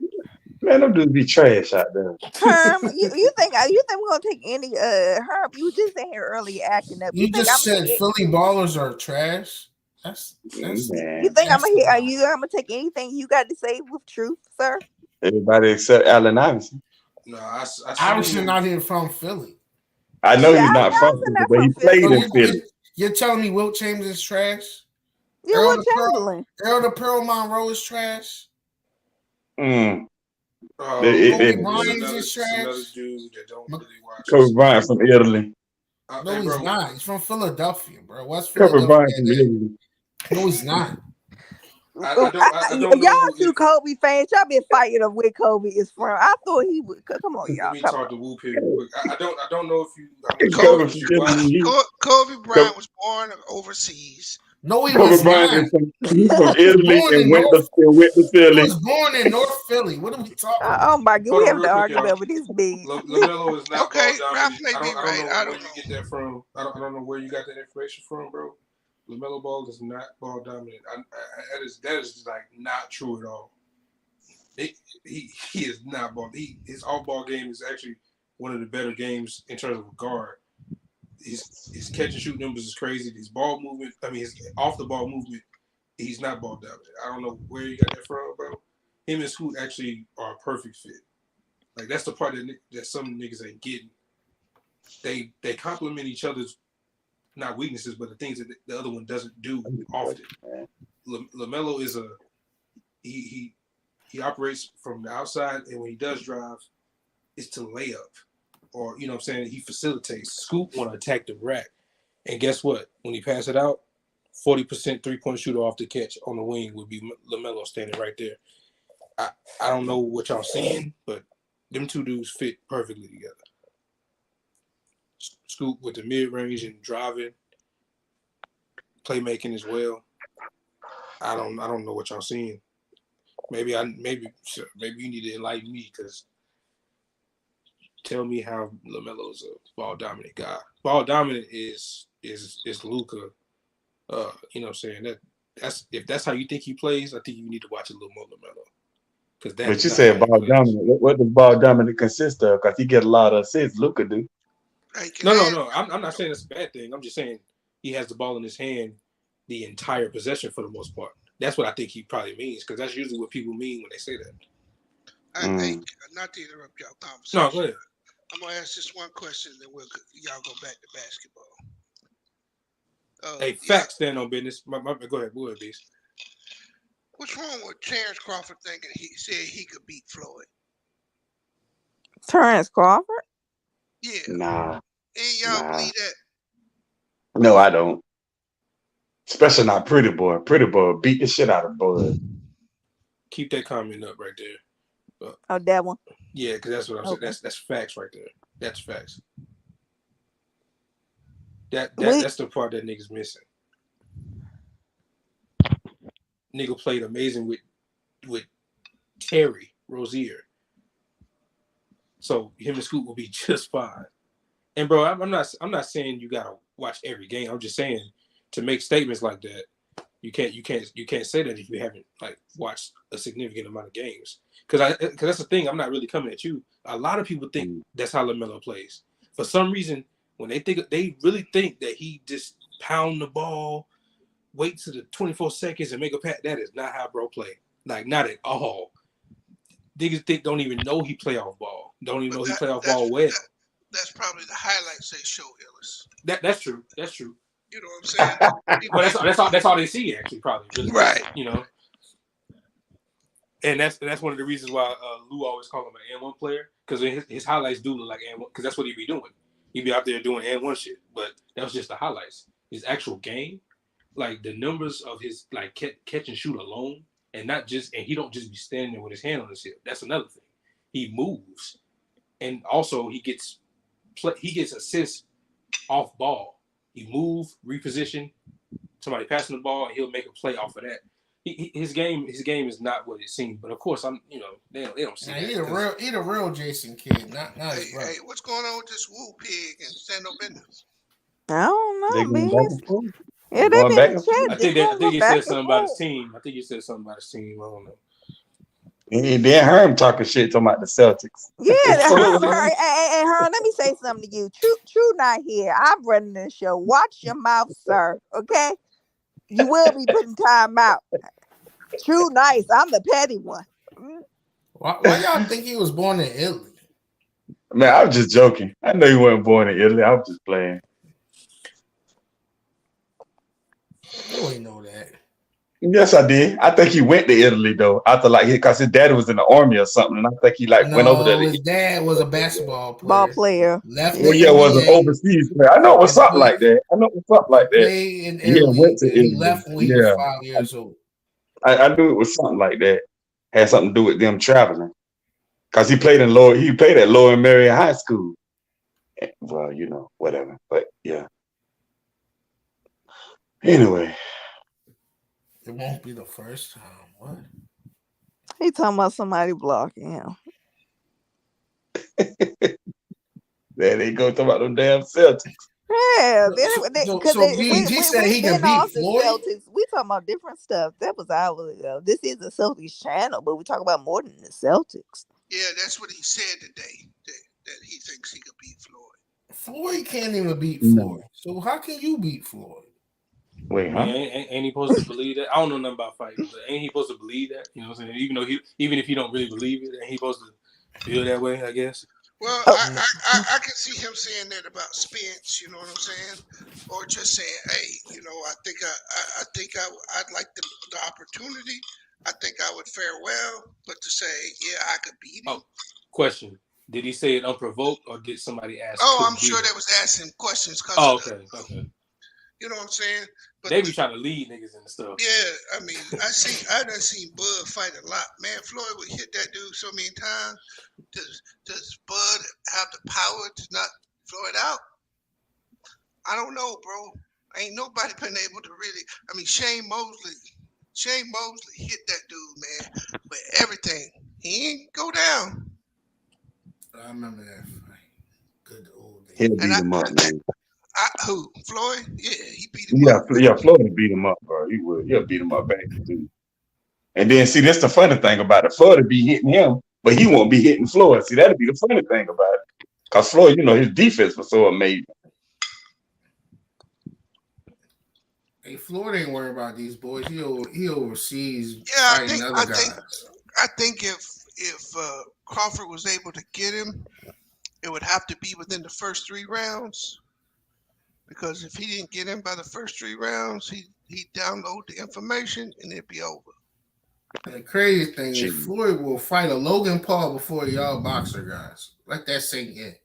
Man, them dudes be trash out there. Herm, you think we're gonna take any Herm? You were just in here earlier acting up. You just said Philly ballers are trash. That's you think I'm gonna take anything you got to say with truth, sir? Everybody except Allen Iverson. No, I Iverson not here from Philly. I know he's not from Philly, but he played in Philly. You're telling me Wilt Chamberlain is trash? Yeah, Wilt Chamberlain. Earl the Pearl Monroe is trash. Kobe Bryant is trash. Kobe Bryant from Italy. No, he's not. He's from Philadelphia, bro. West Kobe Philadelphia. Bryant from Italy. No, he's not. Y'all two Kobe fans, y'all been fighting of where Kobe is from. I thought he would. Come on, y'all. Let me talk to Woo Pig real quick. I don't know if you. Kobe Bryant was born overseas. No, he Kobe was Bryant not. He's from Italy and went to Philly. He was born in North Philly. What are we talking about? Oh my God, we have to argue over this big. LaMelo is not okay. Ralph may be right. I don't know where you get that from. I don't know where you got that information from, bro. LaMelo Ball is not ball dominant. That is like not true at all. He is not ball. His off ball game is actually one of the better games in terms of a guard. His catch and shoot numbers is crazy. His ball movement, his off the ball movement, he's not ball dominant. I don't know where you got that from, bro. Him and Scoot actually are a perfect fit. Like that's the part that some niggas ain't getting. They complement each other's not weaknesses, but the things that the other one doesn't do often. LaMelo is he operates from the outside, and when he does drive, it's to layup. Or, you know what I'm saying, he facilitates. Scoop want to attack the rack. And guess what? When he pass it out, 40% three-point shooter off the catch on the wing would be LaMelo standing right there. I don't know what y'all seeing, but them two dudes fit perfectly together. Scoop with the mid-range and driving, playmaking as well. I don't know what y'all seeing. Maybe you need to enlighten me, because tell me how LaMelo's a ball dominant guy. Ball dominant is Luka. You know what I'm saying? That's if that's how you think he plays, I think you need to watch a little more LaMelo, because that But is you not how said he ball plays. dominant. What does ball dominant consist of? Because he get a lot of assists. Luka do. No. I'm not saying it's a bad thing. I'm just saying he has the ball in his hand the entire possession for the most part. That's what I think he probably means, because that's usually what people mean when they say that. Hey, not to interrupt y'all conversation. No, go ahead. I'm gonna ask just one question, then y'all go back to basketball. Hey, facts stand on business. Go ahead, Beast. What's wrong with Terrence Crawford thinking he said he could beat Floyd? Terrence Crawford? Yeah. Nah. Ain't y'all believe that? No, I don't. Especially not Pretty Boy. Pretty Boy beat the shit out of Bud. Keep that comment up right there. Oh, that one. Yeah, because that's what I'm saying. That's facts right there. That's facts. That's the part that niggas missing. Nigga played amazing with Terry Rozier, so him and Scoot will be just fine. And bro, I'm not saying you gotta watch every game. I'm just saying, to make statements like that, you can't say that if you haven't like watched a significant amount of games. Because that's the thing. I'm not really coming at you. A lot of people think that's how LaMelo plays. For some reason, when they really think that he just pound the ball, wait to the 24 seconds and make a pass. That is not how bro play. Like, not at all. Niggas don't even know he play off ball. Don't even know he play off ball well. That's probably the highlights they show, Ellis. That's true. That's true. You know what I'm saying? Well, that's all they see, actually, probably. Really. Right. You know. And that's one of the reasons why Lou always call him an N1 player, because his highlights do look like N1, because that's what he be doing. He be out there doing N1 shit, but that was just the highlights. His actual game, like the numbers of his like catch and shoot alone, and he don't just be standing there with his hand on his hip. That's another thing. He moves, and also he gets assists off ball. He move, reposition, somebody passing the ball, and he'll make a play off of that. His game is not what it seems, but of course they don't see that. He the real Jason Kidd, not his brother. Hey, what's going on with this Woo Pig and Stand Up Business? I don't know, They going back and forth. Yeah, they Going been back in and chat. forth. I think he said something about his team. I think he said something about his team. I don't know. And then Herm talking shit talking about the Celtics. Yeah, Herm, let me say something to you. True not here. I'm running the show. Watch your mouth, sir. Okay? You will be putting time out. True nice. I'm the petty one. Why y'all think he was born in Italy? Man, I was just joking. I know he wasn't born in Italy. I was just playing. You ain't know that. Yes, I did. I think he went to Italy though. After because his daddy was in the army or something, and I think he went over there. His dad was a basketball player. Ball player. Left Well, the NBA. was an overseas player. I know it was something like that. Played in Italy. Went to Italy. He left when he was 5 years old. I knew it was something like that. Had something to do with them traveling. Because he played at Lower Marion High School. Well, whatever. But yeah. Anyway. It won't be the first time. What? He talking about somebody blocking him. There they go talking about them damn Celtics. Yeah, BG said he could beat Floyd. Celtics. We talking about different stuff. That was hours ago. This is the Celtics channel, but we talk about more than the Celtics. Yeah, that's what he said today. That he thinks he could beat Floyd. Floyd can't even beat Floyd. So how can you beat Floyd? Wait, I mean, ain't he supposed to believe that? I don't know nothing about fighting, but ain't he supposed to believe that? You know what I'm saying? Even if he don't really believe it, ain't he supposed to feel that way? I guess. Well, I can see him saying that about Spence. You know what I'm saying? Or just saying, hey, I think I'd like the opportunity. I think I would fare well, but to say, yeah, I could beat him. Oh, question. Did he say it unprovoked, or did somebody ask? Oh, I'm sure they was asking questions. Okay. You know what I'm saying? But they be trying to lead niggas and stuff. Yeah, I mean, I done seen Bud fight a lot. Man, Floyd would hit that dude so many times. Does Bud have the power to knock Floyd out? I don't know, bro. Ain't nobody been able to really. I mean, Shane Mosley Shane Mosley hit that dude, man, with everything. He ain't go down. I remember that fight. Good old days. He'll And beat him up, man. who? Floyd? Yeah, he beat him Yeah, up. yeah, Floyd will beat him up, bro. He would. He'll beat him up bad too. And then see, that's the funny thing about it. Floyd will be hitting him, but he won't be hitting Floyd. See, that'll be the funny thing about it. Cause Floyd, his defense was so amazing. Hey, Floyd ain't worried about these boys. He overseas Yeah, fighting other guys. I think if Crawford was able to get him, it would have to be within the first 3 rounds. Because if he didn't get him by the first 3 rounds, he'd download the information and it'd be over. And the crazy thing is Floyd will fight a Logan Paul before y'all boxer guys. Let that sink in.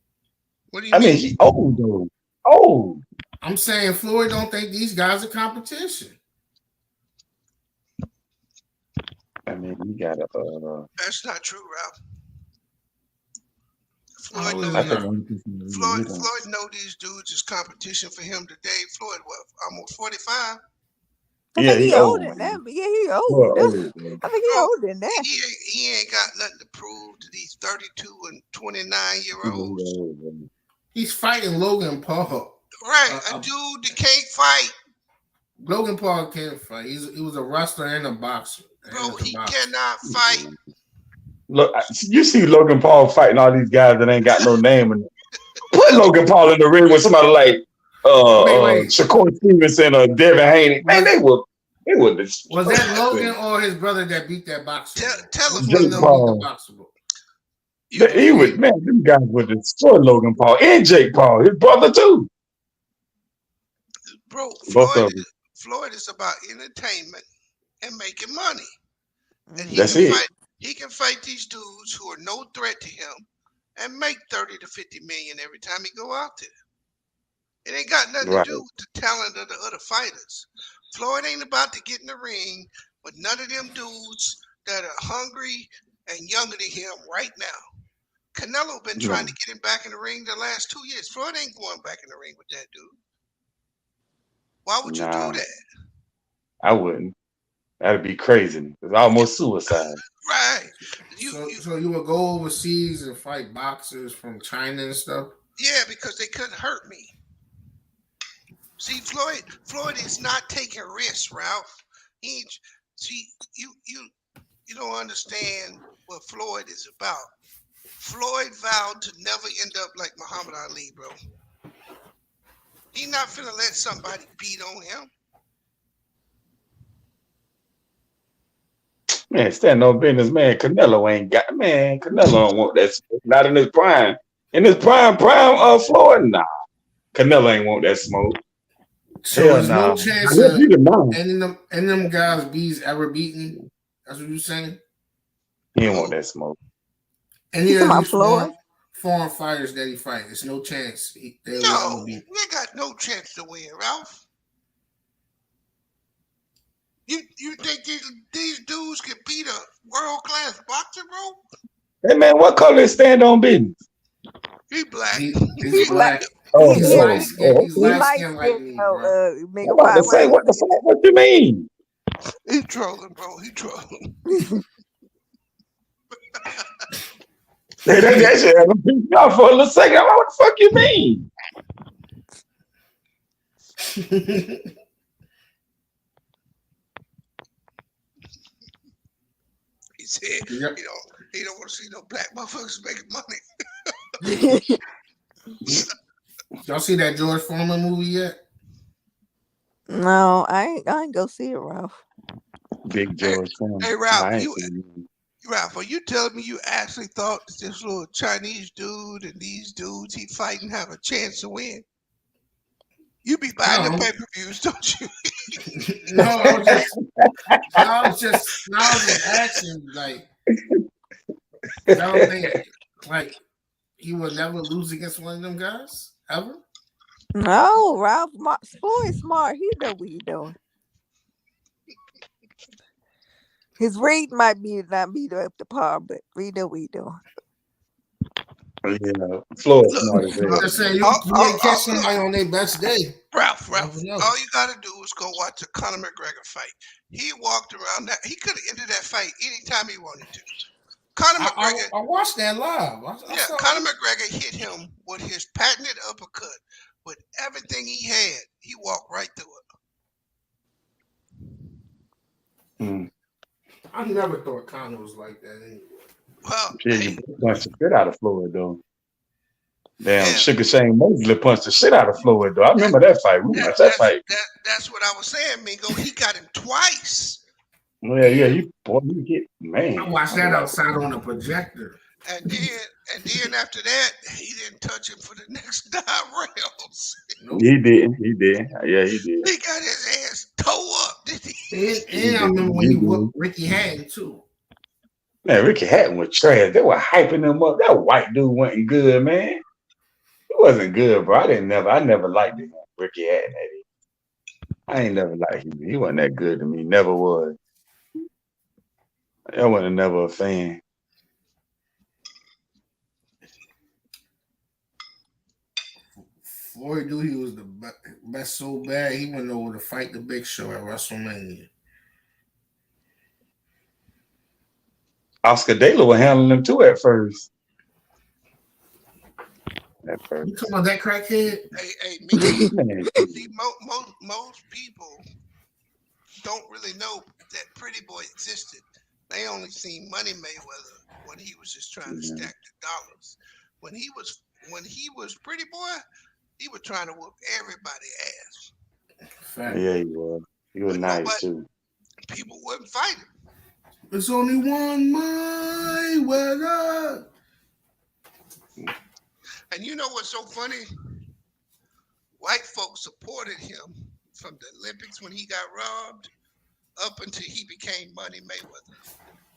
What do you mean? He old though. Old. I'm saying Floyd don't think these guys are competition. I mean, you gotta. That's not true, Ralph. Floyd know these dudes is competition for him today. Floyd, what, almost 45? I think he older than that, but yeah, he old. I think he older than that. He ain't got nothing to prove to these 32 and 29-year-olds. He's fighting Logan Paul. Right, a dude that can't fight. Logan Paul can't fight. He was a wrestler and a boxer. Bro, he cannot fight. Look, you see Logan Paul fighting all these guys that ain't got no name in it. Put Logan Paul in the ring with somebody like Shakur Stevenson or Devin Haney. Man, they would. Was that Logan or his brother that beat that boxer? Tell us Jake Paul. He would, man, them guys would destroy Logan Paul and Jake Paul, his brother too. Bro, Floyd is about entertainment and making money. And he can fight these dudes who are no threat to him and make 30 to 50 million every time he go out there. It ain't got nothing to do with the talent of the other fighters. Floyd ain't about to get in the ring with none of them dudes that are hungry and younger than him right now. Canelo been trying to get him back in the ring the last 2 years. Floyd ain't going back in the ring with that dude. Why would you do that? I wouldn't. That'd be crazy. It's almost suicide. Right. So you would go overseas and fight boxers from China and stuff? Yeah, because they couldn't hurt me. See, Floyd is not taking risks, Ralph. You don't understand what Floyd is about. Floyd vowed to never end up like Muhammad Ali, bro. He not finna let somebody beat on him. Man, stand on business, man. Canelo don't want that smoke. Not in his prime. In his prime, Floyd, nah. Canelo ain't want that smoke. So there's no chance of any of them guys bees ever beaten. That's what you're saying? He didn't want that smoke. Any of these foreign fighters that he fight, there's no chance they will beat. They got no chance to win, Ralph. You think these dudes can beat a world-class boxer, bro? Hey, man, what color is stand on business? He black. He's black. He's light skinned like me, bro. I'm about to say, what the fuck? What you mean? He trolling, bro. He trolling. That shit had me beat off for a little second. I'm like, what the fuck you mean? He said, he don't want to see no black motherfuckers making money. Y'all see that George Foreman movie yet? No, I ain't go see it, Ralph. Big George Foreman. Hey, Ralph, Ralph, are you telling me you actually thought that this little Chinese dude and these dudes he fighting have a chance to win? You be buying the pay-per-views, don't you? No, I was just asking, like, I don't think, like, he would never lose against one of them guys ever. No, Ralph, Floyd's smart. He know what he doing. His read might not be up to par, but we know what he doing. Yeah, Floyd Look, smart as I'm hell. just saying, all, you all, may catch all, somebody on their best day. Ralph, You never know. all you got to do is go watch the Conor McGregor fight. He walked around that. He could have ended that fight anytime he wanted to. Conor McGregor. I watched that live. I saw Conor McGregor hit him with his patented uppercut. With everything he had, he walked right through it. I never thought Conor was like that anyway. Well, Yeah, you punched the shit out of Floyd though. Damn, Sugar Shane Mosley punched the shit out of Floyd though. I remember that fight. We watched that fight. That's what I was saying, Mingo. He got him twice. Yeah, you get man. I watched that outside on the projector. And then after that, he didn't touch him for the next 9 rounds. Nope. He did. Yeah, he did. He got his ass toe up, did he? And I remember when he whooped Ricky Hatton too. Man, Ricky Hatton was trash. They were hyping him up. That white dude wasn't good, man. He wasn't good, bro. I never liked him. Ricky Hatton. I ain't never liked him. He wasn't that good to me. Never was. I wasn't never a fan. Floyd knew he was the best so bad he went over to fight the Big Show at WrestleMania. Oscar De La was handling him too at first. You talking about that crackhead? Hey, most people don't really know that Pretty Boy existed. They only seen Money Mayweather when he was just trying to stack the dollars. When he was Pretty Boy, he was trying to whoop everybody's ass. Fact. Yeah, he was. He was nice too. People wouldn't fight him. There's only one Mayweather. And you know what's so funny? White folks supported him from the Olympics when he got robbed up until he became Money Mayweather.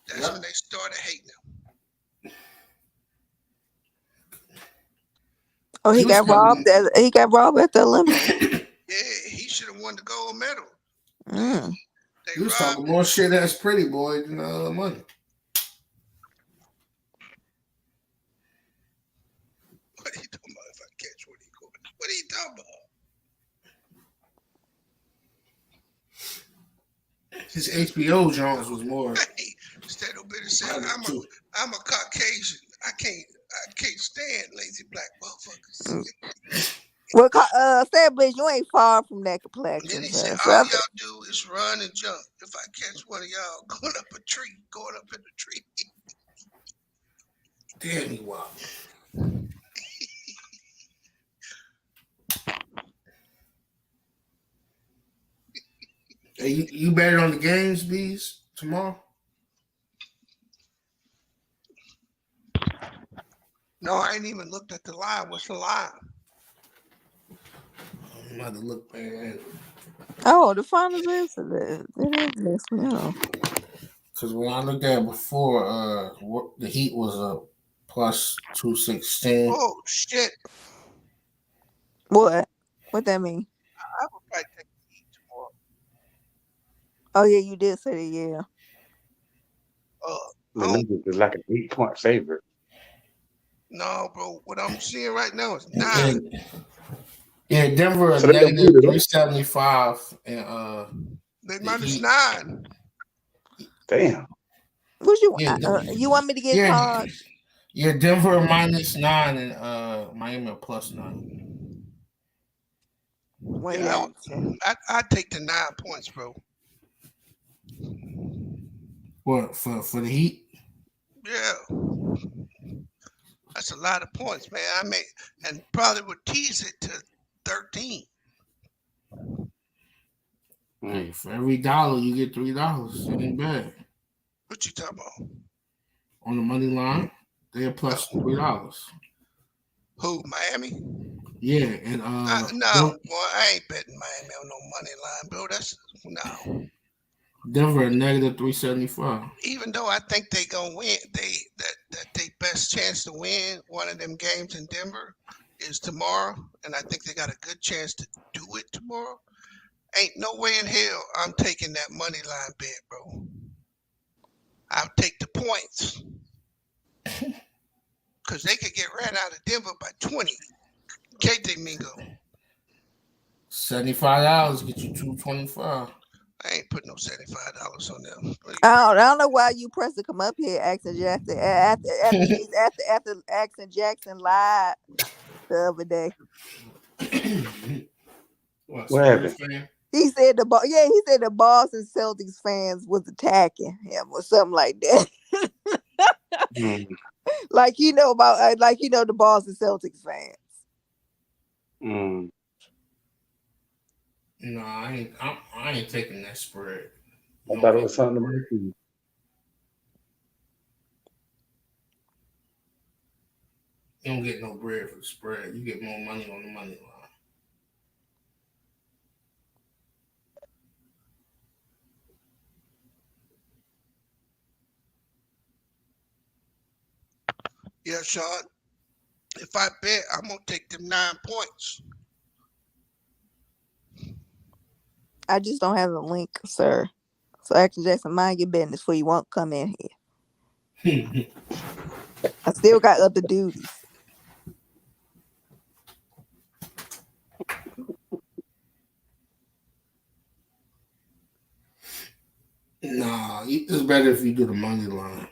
That's when they started hating him. Oh, he got robbed at the Olympics. Yeah, he should have won the gold medal. He was talking more shit as Pretty Boy than Money. What are you talking about? If I catch what he going? What are you talking about? His HBO Jones was more. Hey, Stedo Bitter said, I'm a Caucasian. I can't stand lazy black motherfuckers. Well, Establish, you ain't far from that complexion. Then he said, all y'all do is run and jump. If I catch one of y'all going up a tree, going up in the tree. Damn, he wild. Hey, you betting on the games, Bees, tomorrow? No, I ain't even looked at the line. What's the line? I'm about to look back at it. Oh, the finals is this, yeah. Because when I looked at it before, the Heat was a plus 216. Oh, shit. What that mean? I would probably take the Heat tomorrow. Oh, yeah, you did say that, yeah. The Lakers is like an 8-point favorite. No, bro. What I'm seeing right now is 9. Yeah, Denver is negative 375, and they minus 9. Damn. What you you want me to get called? Yeah, Denver minus 9 and Miami plus 9. Wait, I take the 9 points, bro. What for the Heat? Yeah. That's a lot of points, man. I mean, and probably would tease it to 13. Hey, for every $1, you get $3. It ain't bad. What you talking about? On the money line, they're plus $3. Who, Miami? Yeah, and no, boy, I ain't betting Miami on no money line, bro. That's no. Denver negative 375. Even though I think they gonna win, that they best chance to win one of them games in Denver is tomorrow, and I think they got a good chance to do it tomorrow. Ain't no way in hell I'm taking that money line bet, bro. I'll take the points. because they could get ran out of Denver by 20. Can't they, Mingo? $75 get you 225. I ain't putting no $75 on them. I don't know why you press to come up here, Axon Jackson. After Axon Jackson lied the other day. What happened? He said the Boston Celtics fans was attacking him or something like that. Like the Boston Celtics fans. No, I ain't taking that spread. I thought it was something about you. You don't get no bread for the spread. You get more money on the money line. Yeah, Sean. If I bet, I'm gonna take them 9 points. I just don't have the link, sir. So Axon Jackson, mind your business before you won't come in here. I still got other duties. Nah, it's better if you do the money line.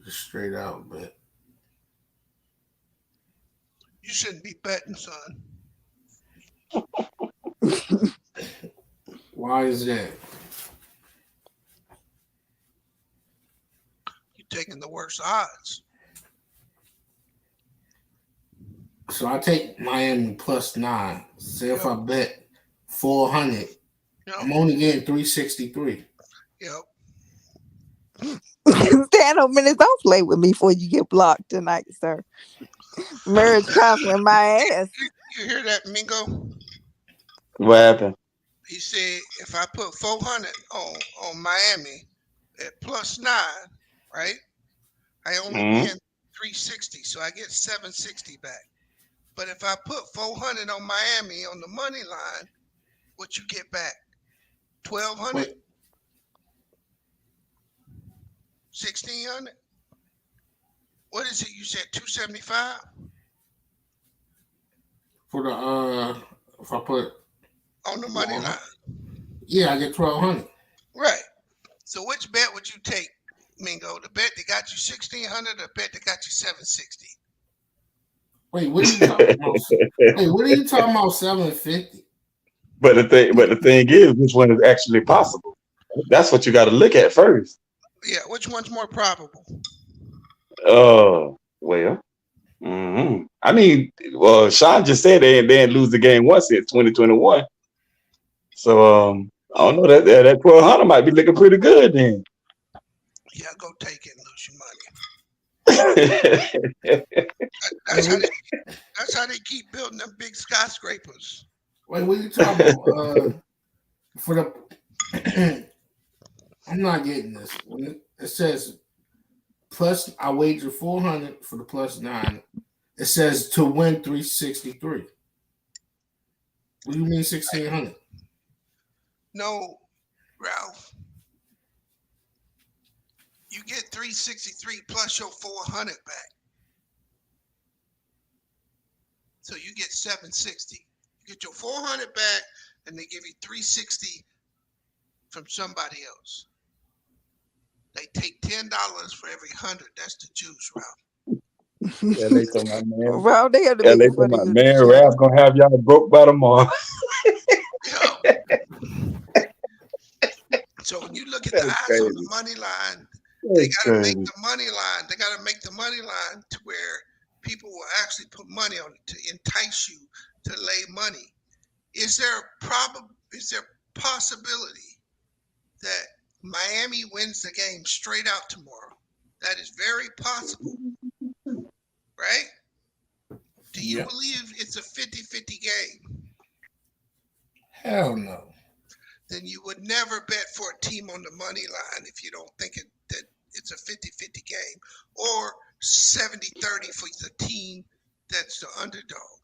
Just straight out, but You shouldn't be betting, son. why is that? You're taking the worst odds. So I take Miami +9. Say if I bet 400, I'm only getting 363. Yep. Stand up minutes. Don't play with me before you get blocked tonight, sir. Marriage counseling my ass. You hear that, Mingo? What happened? He said if I put 400 on Miami at +9, right? I only win 360, so I get 760 back. But if I put 400 on Miami on the money line, what you get back? 1,200? 1,600? What is it? You said 275? For the if I put on the money line. Yeah, I get 1,200. Right. So which bet would you take, Mingo? The bet that got you 1,600 or the bet that got you 760? Wait, what are you talking about? Wait, what are you talking about? 750? But the thing is, which one is actually possible? That's what you got to look at first. Yeah, which one's more probable? Well, I mean, Sean just said they didn't lose the game once since 2021. So I don't know that 1,200 might be looking pretty good then. Yeah, go take it and lose your money. That's how they keep building them big skyscrapers. Wait, what are you talking about? For the, I'm not getting this. When it says plus, I wager 400 for the +9. It says to win 363. What do you mean 1,600? No, Ralph. You get 363 plus your 400 back. So you get 760. You get your 400 back, and they give you 360 from somebody else. They take $10 for every 100. That's the juice, Ralph. Yeah, they talking about man. Ralph, they have to Yeah, be they funny. talking about man. Ralph's gonna have y'all broke by tomorrow. So when you look at the odds on the money line, they got to make the money line. They got to make the money line to where people will actually put money on it to entice you to lay money. Is there possibility that Miami wins the game straight out tomorrow? That is very possible, right? Do you believe it's a 50-50 game? Hell no. Then you would never bet for a team on the money line if you don't think that it's a 50-50 game, or 70-30 for the team that's the underdog.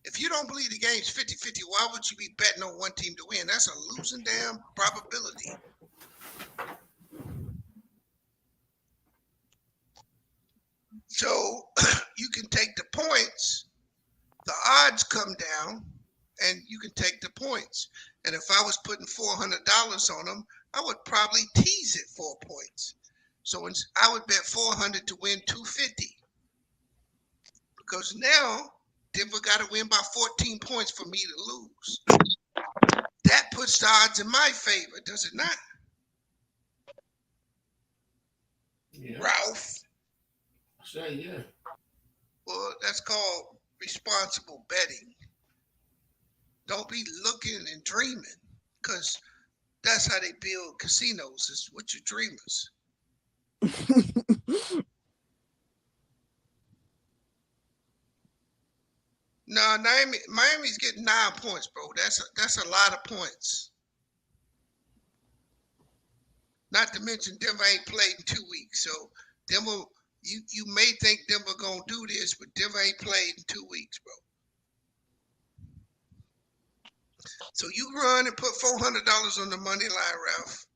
If you don't believe the game's 50-50, why would you be betting on one team to win? That's a losing damn probability. So you can take the points, the odds come down, and you can take the points. And if I was putting $400 on them, I would probably tease it 4 points. So I would bet 400 to win 250. Because now Denver got to win by 14 points for me to lose. That puts the odds in my favor, does it not? Yeah. Ralph? Say yeah. Well, that's called responsible betting. Don't be looking and dreaming, because that's how they build casinos, is with your dreamers. No, Miami's getting 9 points, bro. That's a lot of points. Not to mention Denver ain't played in 2 weeks, so Denver, you may think Denver gonna do this, but Denver ain't played in 2 weeks, bro. So you run and put $400 on the money line, Ralph.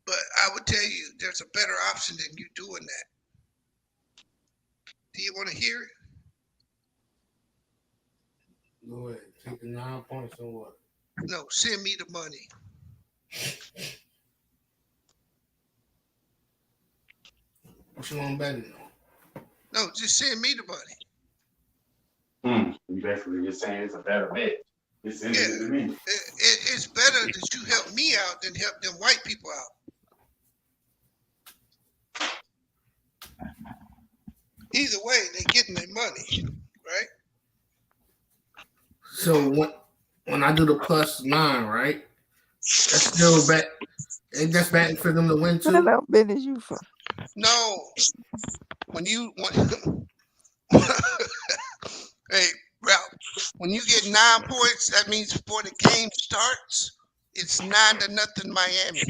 But I would tell you, there's a better option than you doing that. Do you want to hear it? Go ahead. Take the 9 points and what? No, send me the money. What you want betting on? No, just send me the money. You basically just saying it's a better bet. It's sending it to me. It's better that you help me out than help them white people out. Either way, they getting their money, right? So when I do the +9, right? That's still bet. Ain't that betting for them to win too? What about business you for? No. When hey, Ralph, when you get 9 points, that means before the game starts, it's 9-0 Miami.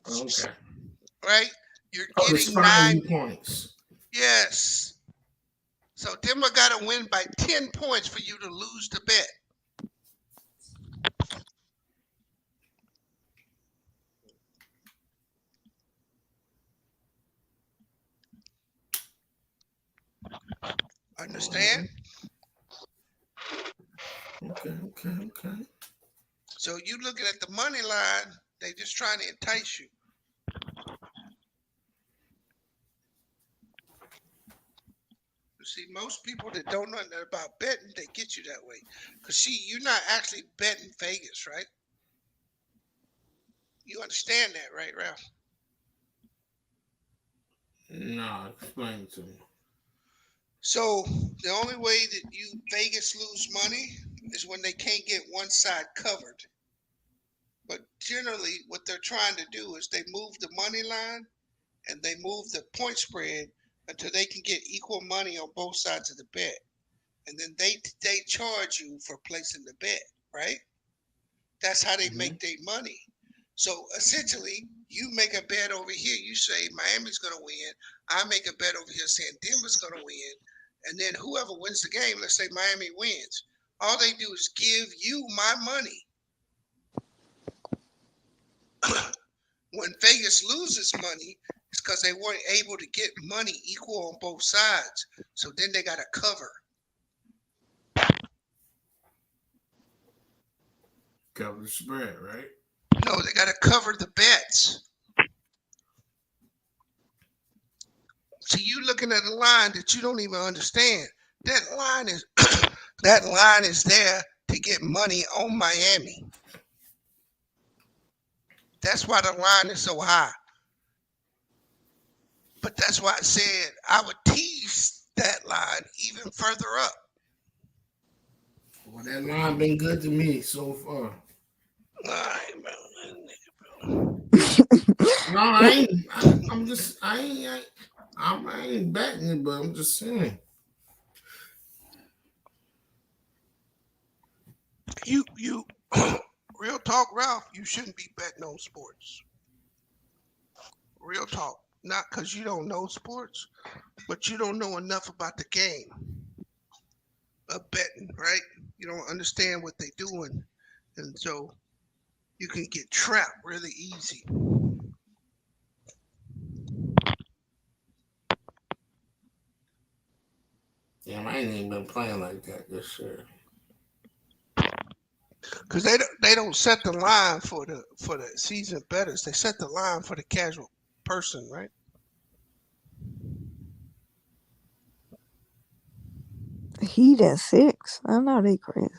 Okay. Right? You're Oh, getting it's 5 points. Yes. So Denver got to win by 10 points for you to lose the bet. Understand? Okay. So you looking at the money line, they just trying to entice you. You see, most people that don't know nothing about betting, they get you that way. Because see, you're not actually betting Vegas, right? You understand that, right, Ralph? No, explain to me. So the only way that Vegas lose money is when they can't get one side covered. But generally, what they're trying to do is they move the money line and they move the point spread until they can get equal money on both sides of the bet. And then they charge you for placing the bet, right? That's how they make their money. So essentially, you make a bet over here. You say Miami's going to win. I make a bet over here saying Denver's going to win. And then whoever wins the game, let's say Miami wins. All they do is give you my money. When Vegas loses money, it's because they weren't able to get money equal on both sides. So then they got to cover. Cover the spread, right? No, they got to cover the bets. See, you looking at a line that you don't even understand. That line is there to get money on Miami. That's why the line is so high. But that's why I said I would tease that line even further up. Well, that line been good to me so far. All right, bro. No, I ain't betting it, but I'm just saying. You real talk, Ralph, you shouldn't be betting on sports. Real talk. Not because you don't know sports, but you don't know enough about the game of betting, right? You don't understand what they're doing. And so you can get trapped really easy. Damn, I ain't even been playing like that this year. Because they don't set the line for the season bettors. They set the line for the casual person, right? Heat at 6. I know they crazy.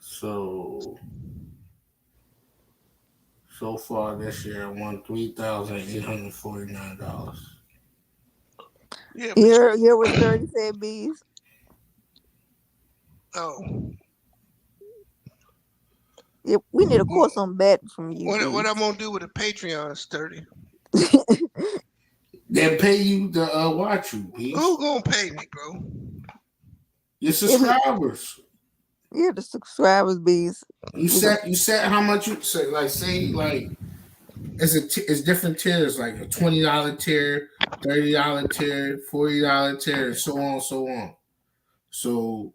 So far this year, I won $3,849. Yeah, but Here was 30 said bees. oh, Yeah, we need a course on betting from you, what bees. I'm gonna do with a Patreon, Sturdy? They pay you to watch you, bees. Who gonna pay me, bro? Your subscribers. Yeah, the subscribers, bees. You set how much you say. Like say it's different tiers, like a $20 tier, $30 tier, $40 tier, and so on, so on. So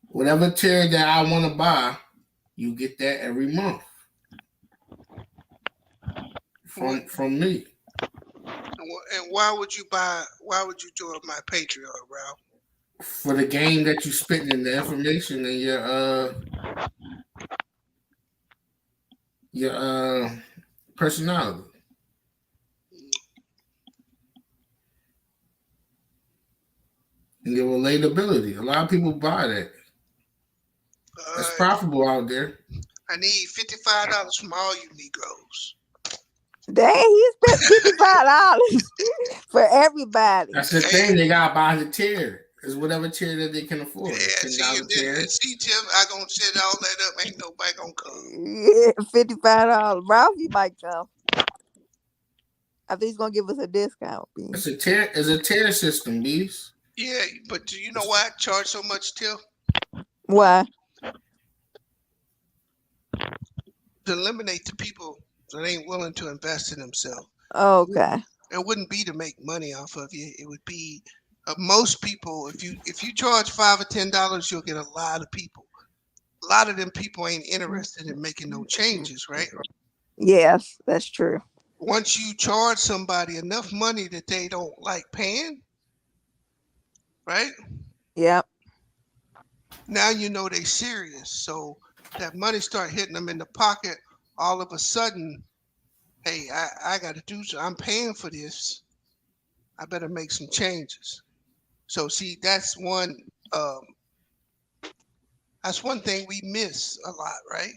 whatever tier that I want to buy, you get that every month from me. And why would you buy? Why would you join my Patreon, Ralph? For the game that you spitting in the information and your personality. And your relatability. A lot of people buy that. It's profitable out there. I need $55 from all you Negroes. Dang, he spent $55 for everybody. That's the thing. They gotta buy the tier. It's whatever tier that they can afford. Yeah, $10 tier. see, Tim, I gonna set all that up. Ain't nobody gonna come. Yeah, $55. Ralph, you might come. I think he's gonna give us a discount. It's a tier system, bees. Yeah, but do you know why I charge so much, Tim? Why? To eliminate the people that ain't willing to invest in themselves. Okay. It wouldn't be to make money off of you. It would be most people. If you charge $5 or $10, you'll get a lot of people. A lot of them people ain't interested in making no changes, right? Yes, that's true. Once you charge somebody enough money that they don't like paying, right? Yep. Now you know they serious. So that money start hitting them in the pocket. All of a sudden, hey, I got to do so. I'm paying for this. I better make some changes. So see, that's one thing we miss a lot, right?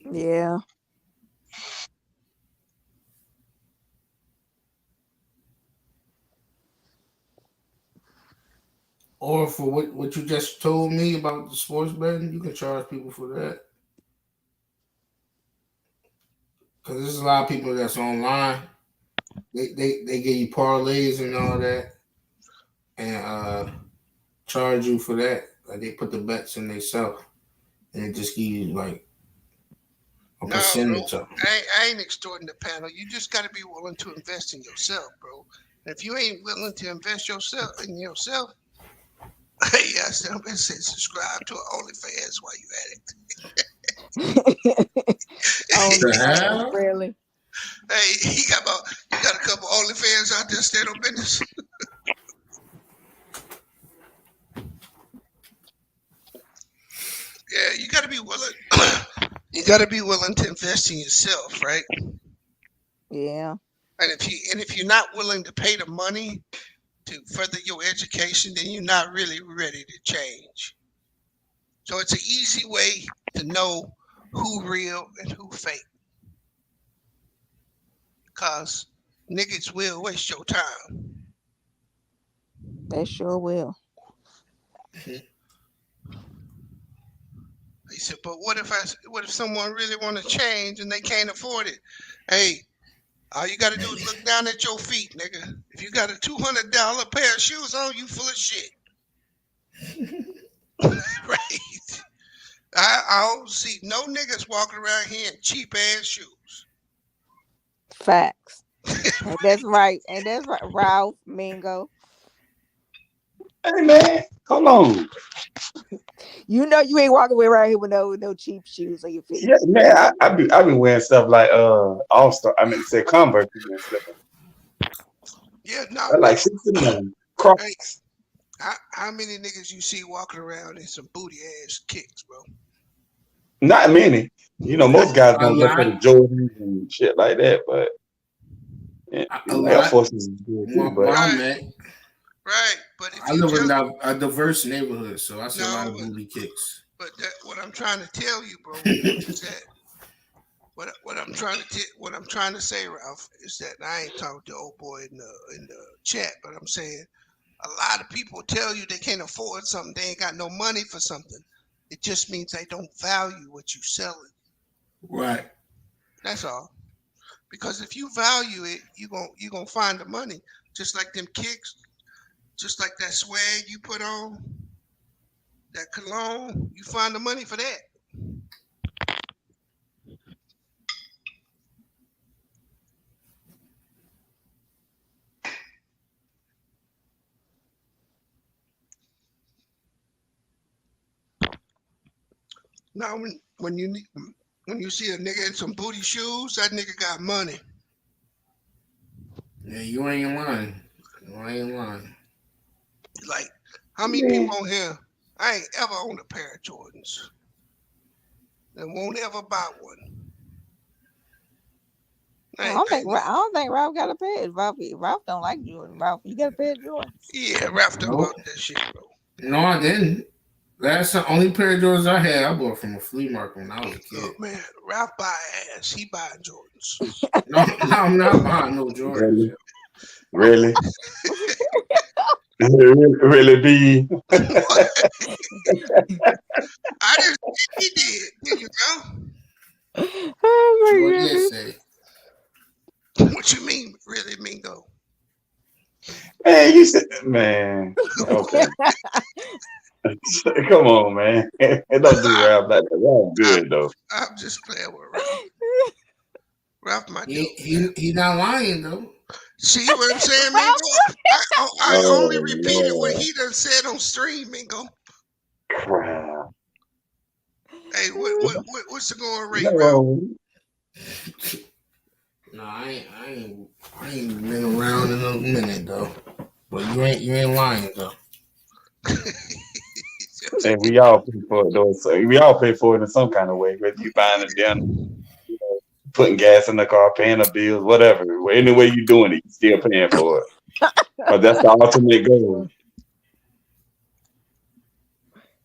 Yeah. Or for what you just told me about the sports betting, you can charge people for that. Because there's a lot of people that's online. They give you parlays and all that, and charge you for that. Like they put the bets in themselves, and it just give you like a percentage of them. I ain't extorting the panel. You just got to be willing to invest in yourself, bro. And if you ain't willing to invest in yourself, hey, I said, I'm gonna say subscribe to OnlyFans while you at it. Oh, really? Hey, you got a couple OnlyFans out there stand on business. Yeah, you got to be willing. You got to be willing to invest in yourself, right? Yeah. And if you're not willing to pay the money to further your education, then you're not really ready to change. So it's an easy way to know who real and who fake. Because niggas will waste your time. They sure will. He said, but what if someone really want to change and they can't afford it? Hey, all you got to do is look down at your feet, nigga. If you got a $200 pair of shoes on, you full of shit. Right? I don't see no niggas walking around here in cheap ass shoes. Facts. And that's right. And that's right, Ralph Mingo. Hey man, hold on. You know you ain't walking around here with no cheap shoes on your feet. Yeah, man, I be wearing stuff like All Star. I mean, say Converse and stuff. Yeah, no. I like 69 Crocs. Hey, how many niggas you see walking around in some booty ass kicks, bro? Not many. You know, most guys A don't go for the lot. Jordans and shit like that, but A Air lot. Force is good too. Where But I'm Right, at, right. But if I you live in tell a diverse neighborhood, so I see a lot no, of booty kicks. but what I'm trying to tell you, bro, is that what I'm trying to say, Ralph, is that I ain't talking to old boy in the chat, but I'm saying a lot of people tell you they can't afford something, they ain't got no money for something. It just means they don't value what you selling. Right. That's all. Because if you value it, you gonna find the money. Just like them kicks, just like that swag you put on, that cologne, you find the money for that. Now when you see a nigga in some booty shoes, that nigga got money. Yeah, you ain't lying. You ain't lying. Like, how many yeah, people on here? I ain't ever owned a pair of Jordans and won't ever buy one. I ain't paying no. I don't think Ralph got a pair. Ralph don't like Jordan. Ralph, you got a pair of Jordans. Yeah, Ralph done Nope. bought that shit, bro. No, I didn't. That's the only pair of Jordans I had. I bought from a flea market when I was a Oh kid. man, Ralph buy ass. He buying Jordans. No, no, I'm not buying no Jordans. really, really, really be. I didn't say he did. Did you know? Oh Sure my did goodness. say. What you mean, really, Mingo? Man, you said, man, okay. Come on, man. Don't do rap like that. Rap I, good though. I'm just playing with Ralph. Ralph, my He, dude, man. he not lying though. See what I'm saying, Mingo? I only Oh repeated what Lord, he done said on stream, Mingo. crap. Hey, what's the going rate, Ralph? No, No, I ain't been around in a minute though. But you ain't lying though. and we all pay for it though. So we all pay for it in some kind of way, whether you buying a dinner, you know, putting gas in the car, paying the bills, whatever. Any way you doing it, you still paying for it. But that's the ultimate goal.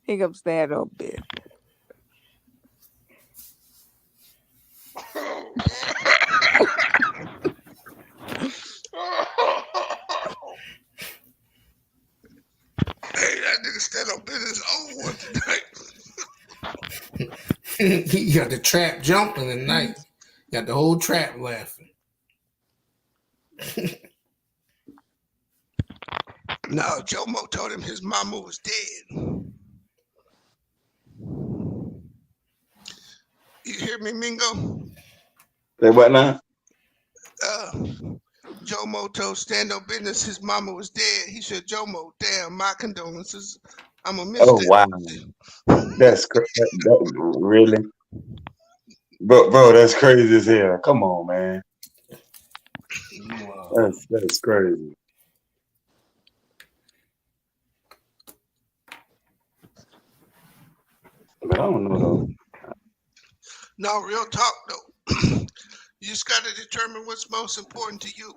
He gonna stand up there. Hey, that nigga stand up business over one tonight. He got the trap jumping tonight. Got the whole trap laughing. No, Joe Mo told him his mama was dead. You hear me, Mingo? Say what now? Uh, Joe Mo told Stand Up Business his mama was dead. He said, Joe Mo, damn, my condolences. I'm gonna miss Oh wow, that really, bro, that's crazy as hell. Come on, man, that's crazy. But I don't know though. No, real talk though. You just gotta determine what's most important to you.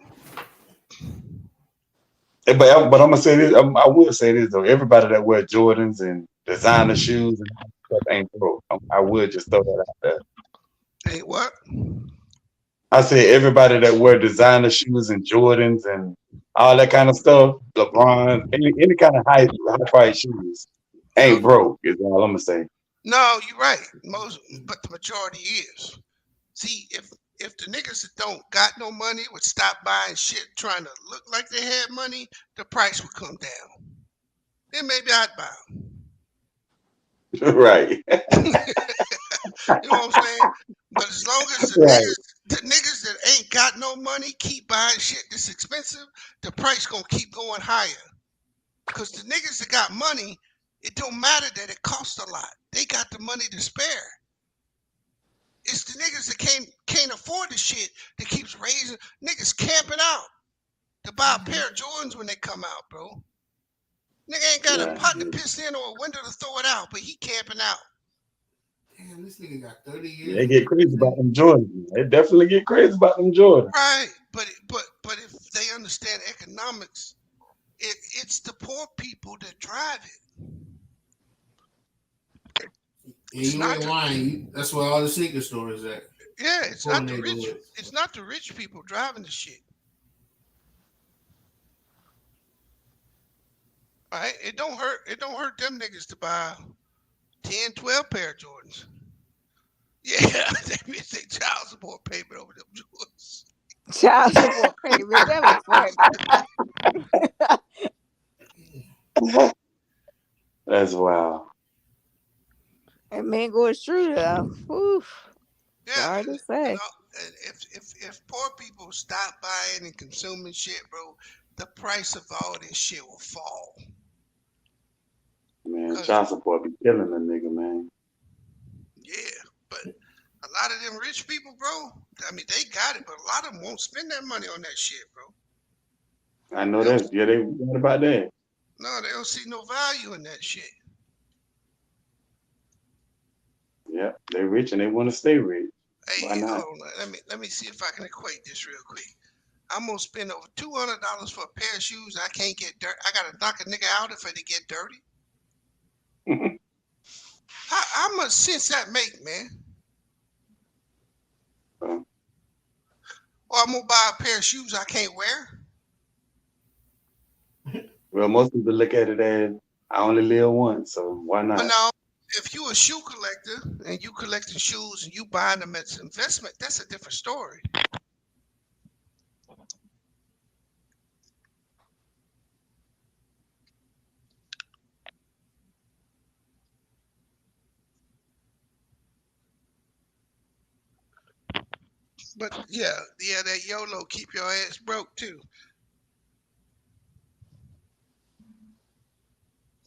But I'm gonna say this. I will say this though. Everybody that wear Jordans and designer shoes and all that stuff ain't broke. I would just throw that out there. Hey, what? I say everybody that wear designer shoes and Jordans and all that kind of stuff, LeBron, any kind of high price shoes, No, ain't broke. Is all I'm gonna say. no, you're right. But the majority is. See, if the niggas that don't got no money would stop buying shit trying to look like they had money, the price would come down. Then maybe I'd buy Right, them. You know what I'm saying? But as long as right. the niggas that ain't got no money keep buying shit that's expensive, the price gonna keep going higher. Cause the niggas that got money, it don't matter that it costs a lot. They got the money to spare. It's the niggas that can't afford the shit that keeps raising niggas camping out. to buy a pair of Jordans when they come out, bro. Nigga ain't got a pot to piss in or a window to throw it out, but he camping out. Damn, this nigga got 30 years. They get crazy about them Jordans. They definitely get crazy about them Jordans. Right, but if they understand economics, it's the poor people that drive it. You ain't lying. That's where all the sneaker stores at. Yeah, it's not the rich. It's not the rich people driving the shit. Right? It don't hurt. It don't hurt them niggas to buy 10, 12 pair of Jordans. Yeah, they child support payment over them Jordans. Child support payment. That was funny. That's wild. And mango is true though. Oof. Yeah, sorry to say. You know, if poor people stop buying and consuming shit, bro, the price of all this shit will fall. Man, child support be killing a nigga, man. Yeah, but a lot of them rich people, bro, I mean, they got it, but a lot of them won't spend that money on that shit, bro. I know that. Yeah, they what about that? No, they don't see no value in that shit. Yeah, they rich and they want to stay rich. Hey, why not? Hold on, let me see if I can equate this real quick. I'm gonna spend over $200 for a pair of shoes. I can't get dirt. I gotta knock a nigga out if they get dirty. How much sense that make, man? Or I'm gonna buy a pair of shoes I can't wear. Well, most people look at it as I only live once, so why not? But now, if you a shoe collector and you collecting shoes and you buying them as an investment, that's a different story. But yeah, that YOLO keep your ass broke too.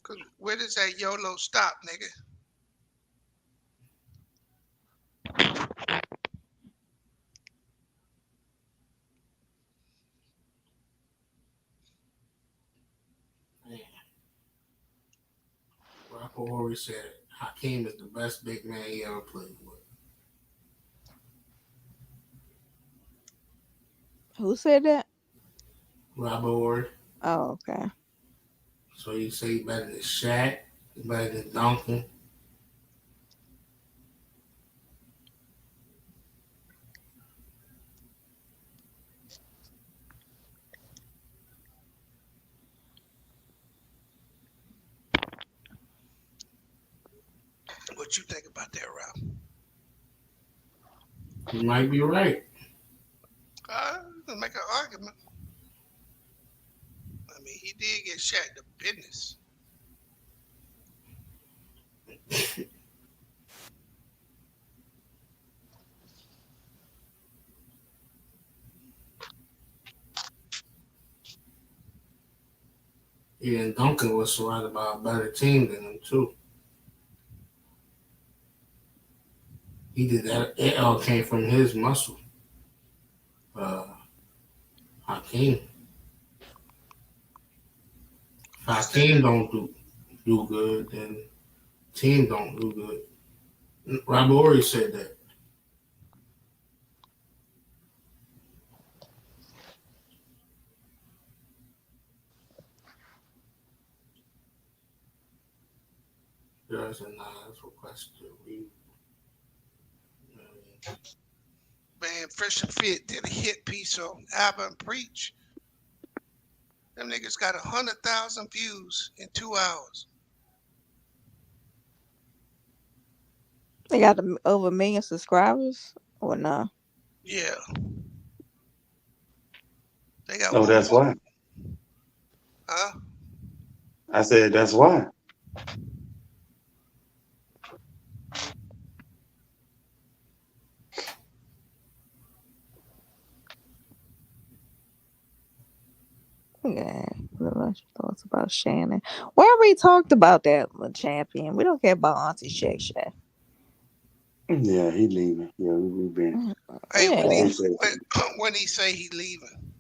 Cause where does that YOLO stop, nigga? Rock Horry said Hakeem is the best big man he ever played with. Who said that? Rob Horry. Oh, okay. So you say better than Shaq, better than Duncan. What you think about that, Rob? You might be right. Make an argument. I mean, he did get Shaq the business. Yeah, and Duncan was surrounded by a better team than him too. He did that. It all came from his muscle. Hakeem. If Hakeem don't do good, then team don't do good. Rob Horry said that. There's a nice request to read. Man, Fresh and Fit did a hit piece on Album Preach. Them niggas got 100,000 views in 2 hours. They got over 1 million subscribers or no? Yeah. They got. No, that's why. Huh? I said that's why. Yeah, thoughts about Shannon. We already talked about that champion. We don't care about Auntie Shay Shay. Yeah, he leaving. Yeah, we been. Hey, Yeah. when he say he leaving?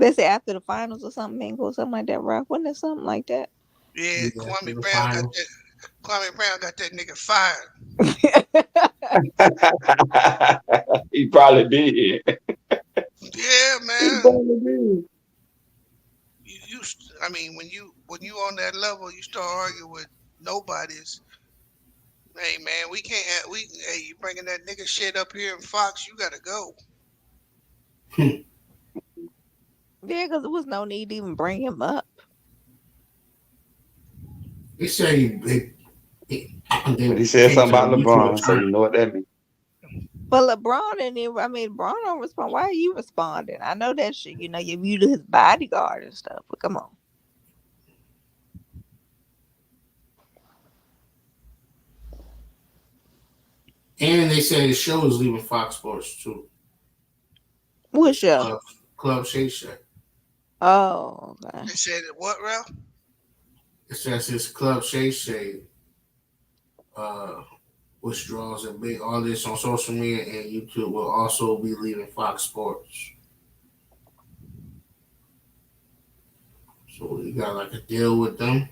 They say after the finals or something, Mingo, or something like that, Ralph. Wasn't it something like that? Yeah, Yeah, Kwame in the Brown got finals. that. Kwame Brown got that nigga fired. He probably did. Yeah, He man. probably did. I mean, when you on that level, you start arguing with nobodies. Hey, man, we can't. Hey, you bringing that nigga shit up here in Fox? You gotta go. Yeah, because there was no need to even bring him up. They say they But he said came something to a about mutual LeBron, so agreement. you know what that means. But LeBron and LeBron don't respond. Why are you responding? I know that shit. You know, you viewed his bodyguard and stuff. But come on. And they say the show is leaving Fox Sports too. What show? Club Shay Shay. Oh, okay. They said what, Ralph? It says his Club Shay Shay withdrawals and big all this on social media and YouTube will also be leaving Fox Sports. So you got like a deal with them.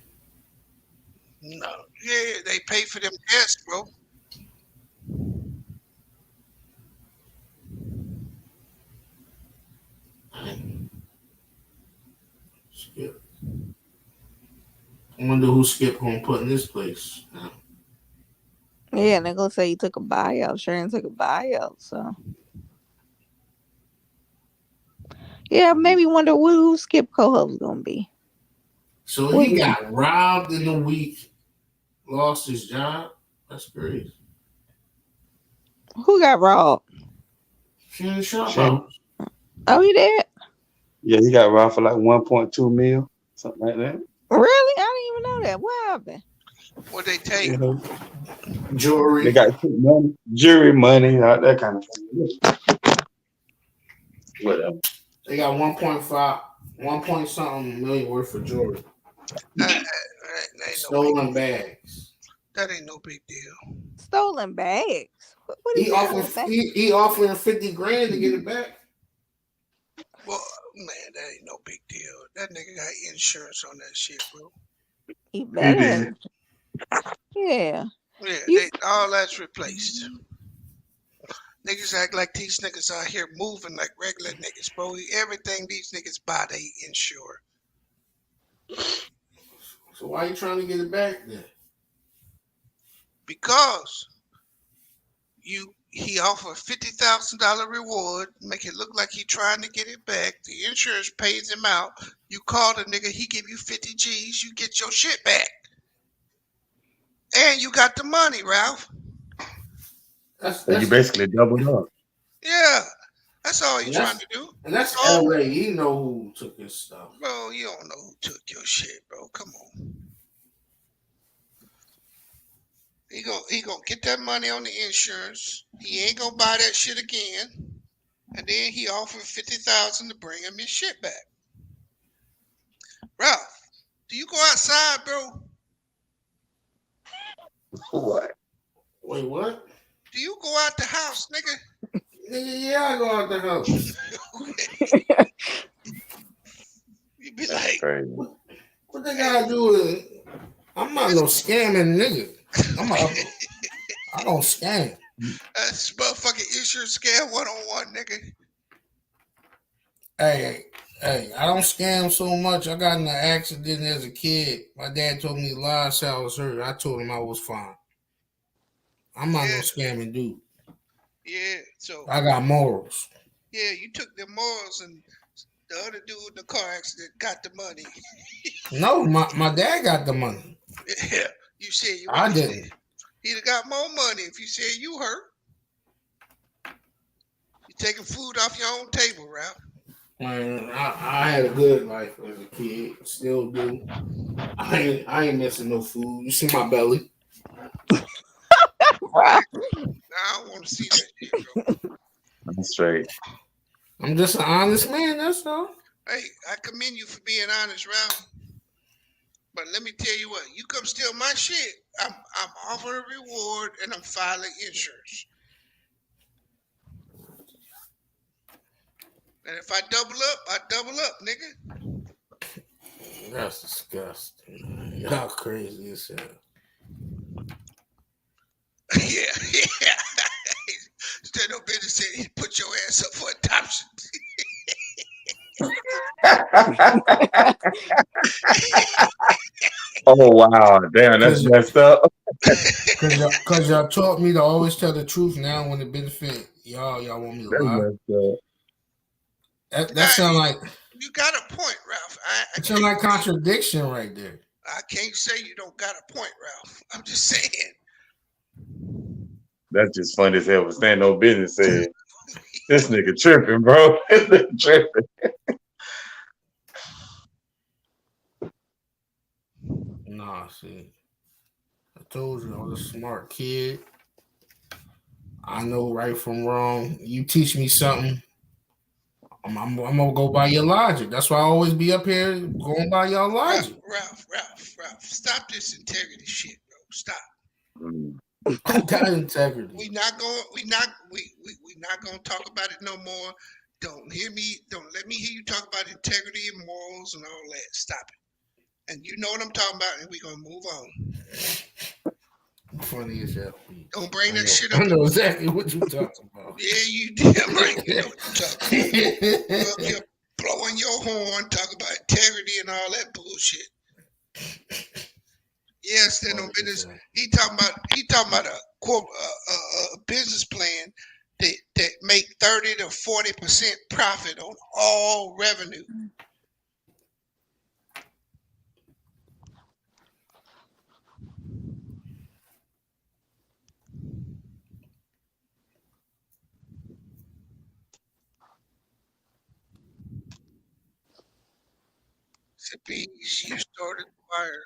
No. Yeah, they pay for them guests, bro. Skip. I wonder who Skip gonna put in this place now. Yeah, and they're gonna say he took a buyout. Sharon took a buyout, so yeah, maybe wonder who Skip co-host gonna be. So What he got robbed in a week, lost his job. That's crazy. who got robbed? Shannon Sharp Shannon. house. Oh, he did? Yeah, he got robbed for like 1.2 mil, something like that. Really? I didn't even know that. What happened? What they take? You know, Jewelry. they got money, jury money, all that kind of thing. Whatever. They got 1.5, 1 point something million worth of jewelry. Stolen bags. That ain't no big deal. Stolen bags. What is He he offered he offering 50 grand to get it back. Well, man, that ain't no big deal. That nigga got insurance on that shit, bro. He better. did. Yeah. Yeah, all that's replaced. Niggas act like these niggas out here moving like regular niggas, bro. Everything these niggas buy, they insure. So why you trying to get it back then? Because he offer $50,000 reward, make it look like he trying to get it back. The insurance pays him out. You call the nigga, he give you 50 G's, you get your shit back. And you got the money, Ralph. So you basically doubled up. Yeah. That's all you trying to do. And that's LA. You know who took his stuff. Bro, you don't know who took your shit, bro. Come on. He gonna get that money on the insurance. He ain't gonna buy that shit again. And then he offered 50,000 to bring him his shit back. Ralph, do you go outside, bro? What? Wait, what? Do you go out the house, nigga? Nigga, yeah, I go out the house. You be like, What they gotta do with it? I'm not no scamming nigga. I don't scam. That's motherfucking insurance scam 101, nigga. Hey, I don't scam so much. I got in an accident as a kid. My dad told me to lie, said I was hurt. I told him I was fine. I'm not no scamming dude. Yeah, so I got morals. yeah, you took the morals and the other dude in the car accident got the money. No, my dad got the money. Yeah, you said you. I didn't. He'd have got more money if you said you hurt. You taking food off your own table, Ralph. Man, I had a good life as a kid. Still do. I ain't missing no food. You see my belly? I don't want to see that shit, bro. That's straight. I'm just an honest man, that's all. Hey, I commend you for being honest, Ralph. But let me tell you what, you come steal my shit, I'm offering a reward and I'm filing insurance. And if I double up, nigga. That's disgusting. Y'all crazy as hell. Yeah. Instead of business said he put your ass up for adoption. Oh wow, damn, that's messed up. Cause y'all taught me to always tell the truth. Now when it benefit y'all want me to That's lie. messed up. That sound like You got a point, Ralph. it sound like contradiction right there. I can't say you don't got a point, Ralph. I'm just saying. That's just funny as hell. Stand no business said. This nigga tripping, bro. This nigga tripping. Nah, see. I told you I was a smart kid. I know right from wrong. You teach me something, I'm gonna go by your logic. That's why I always be up here going by your logic. Ralph, stop this integrity shit, bro. Stop. I got integrity. We not gonna talk about it no more. Don't let me hear you talk about integrity and morals and all that. Stop it. And you know what I'm talking about, and we're gonna move on. Funny as hell. Don't bring that shit up. I know exactly what you talking about. Yeah, you damn right. You know what you're talking about. You up here blowing your horn, talking about integrity and all that bullshit. Yes, then no business. He talking about a quote a business plan that make 30 to 40% profit on all revenue. Bees, you started the fire.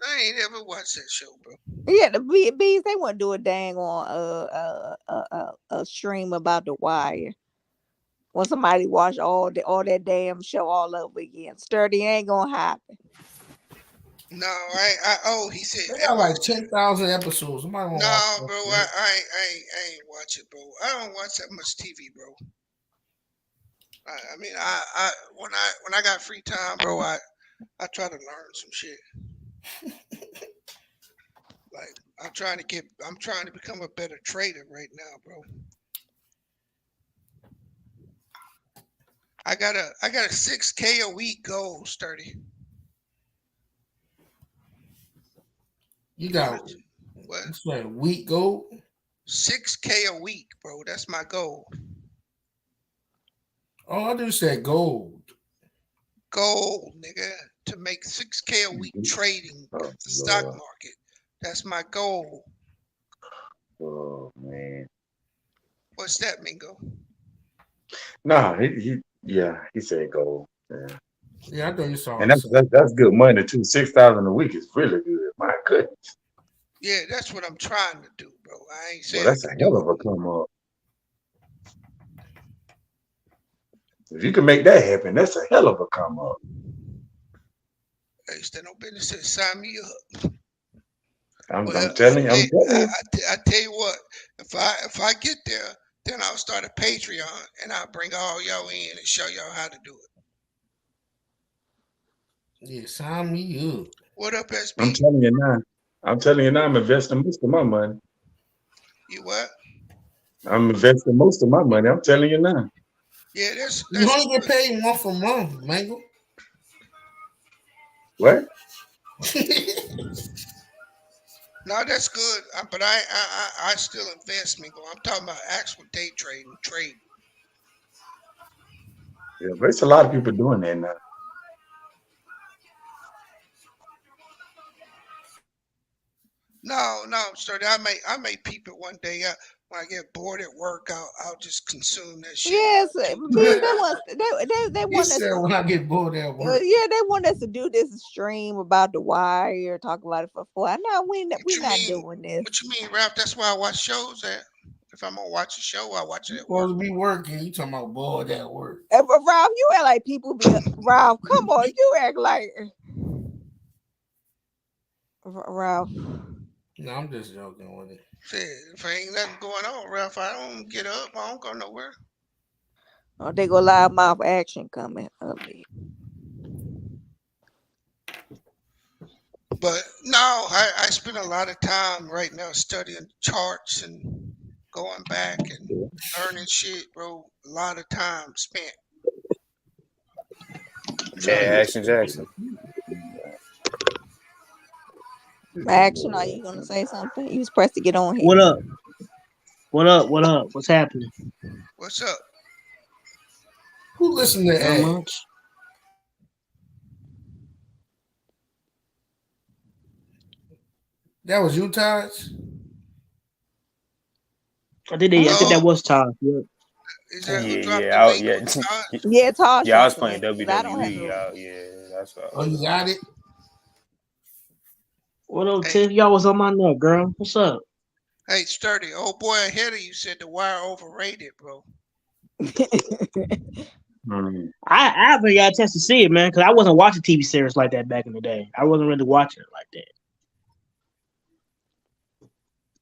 I ain't ever watched that show, bro. Yeah, the bees they want to do a dang on a stream about the wire. When somebody watch all that damn show all over again, sturdy ain't gonna happen. No, he said they got like 10,000 episodes. Somebody won't watch bro. I ain't watch it, bro. I don't watch that much TV, bro. I mean, when I got free time, bro, I try to learn some shit. Like I'm trying to become a better trader right now, bro. I got a 6K a week goal, sturdy. You got what? What's that? Week goal? 6K a week, bro. That's my goal. Oh, I just said gold. Gold, nigga, to make 6K a week trading the stock market. That's my goal. Oh man. What's that, Mingo? Nah, he said gold. Yeah. Yeah, I thought you saw. And that's good money too. 6,000 a week is really good. My goodness. Yeah, that's what I'm trying to do, bro. I ain't saying Well, that's a hell of a come up. If you can make that happen, that's a hell of a come up. Hey, stand no business. Sign me up. I'm telling you. I tell you what. If I get there, then I'll start a Patreon and I'll bring all y'all in and show y'all how to do it. Yeah, sign me up. What up, SB? I'm telling you now. I'm investing most of my money. You what? I'm investing most of my money. I'm telling you now. Yeah, that's you only get paid month for month, Mango. What? No, that's good. But I still invest, Mingo. I'm talking about actual day trading. Yeah, but it's a lot of people doing that now. No, sturdy. I may peep it one day. When I get bored at work, I'll just consume that shit. Yes, they want us. Said when I get bored at work. Yeah, they want us to do this stream about the wire, talk about it for 4. No, we're not doing this. What you mean, Ralph? That's why I watch shows at. If I'm gonna watch a show, I watch it at work. Supposed to be working. You talking about bored at work? Ralph, you act like people be Ralph. Come on, you act like Ralph. No, I'm just joking with it. Shit, if ain't nothing going on, Ralph, I don't get up. I don't go nowhere. Oh, they go live mouth action coming up. But no, I spend a lot of time right now studying charts and going back and learning shit, bro. A lot of time spent. Yeah, Action Jackson. Action, are you gonna say something? You was pressed to get on here. What up? What up? What up? What's happening? What's up? Who listened to Not Ed? much. That was you, Taj? I think that was Todd. Yeah. Is Yeah, that who dropped the yeah, link? yeah. Yeah, Tosh Yeah, I was dropped the playing link because I don't have WWE. no. Yeah, that's all. Oh, you got it? What up, Tiff? Y'all was on my neck, girl. What's up? Hey, Sturdy, old boy ahead of you said The Wire overrated, bro. I haven't got a chance to see it, man, because I wasn't watching TV series like that back in the day. I wasn't really watching it like that.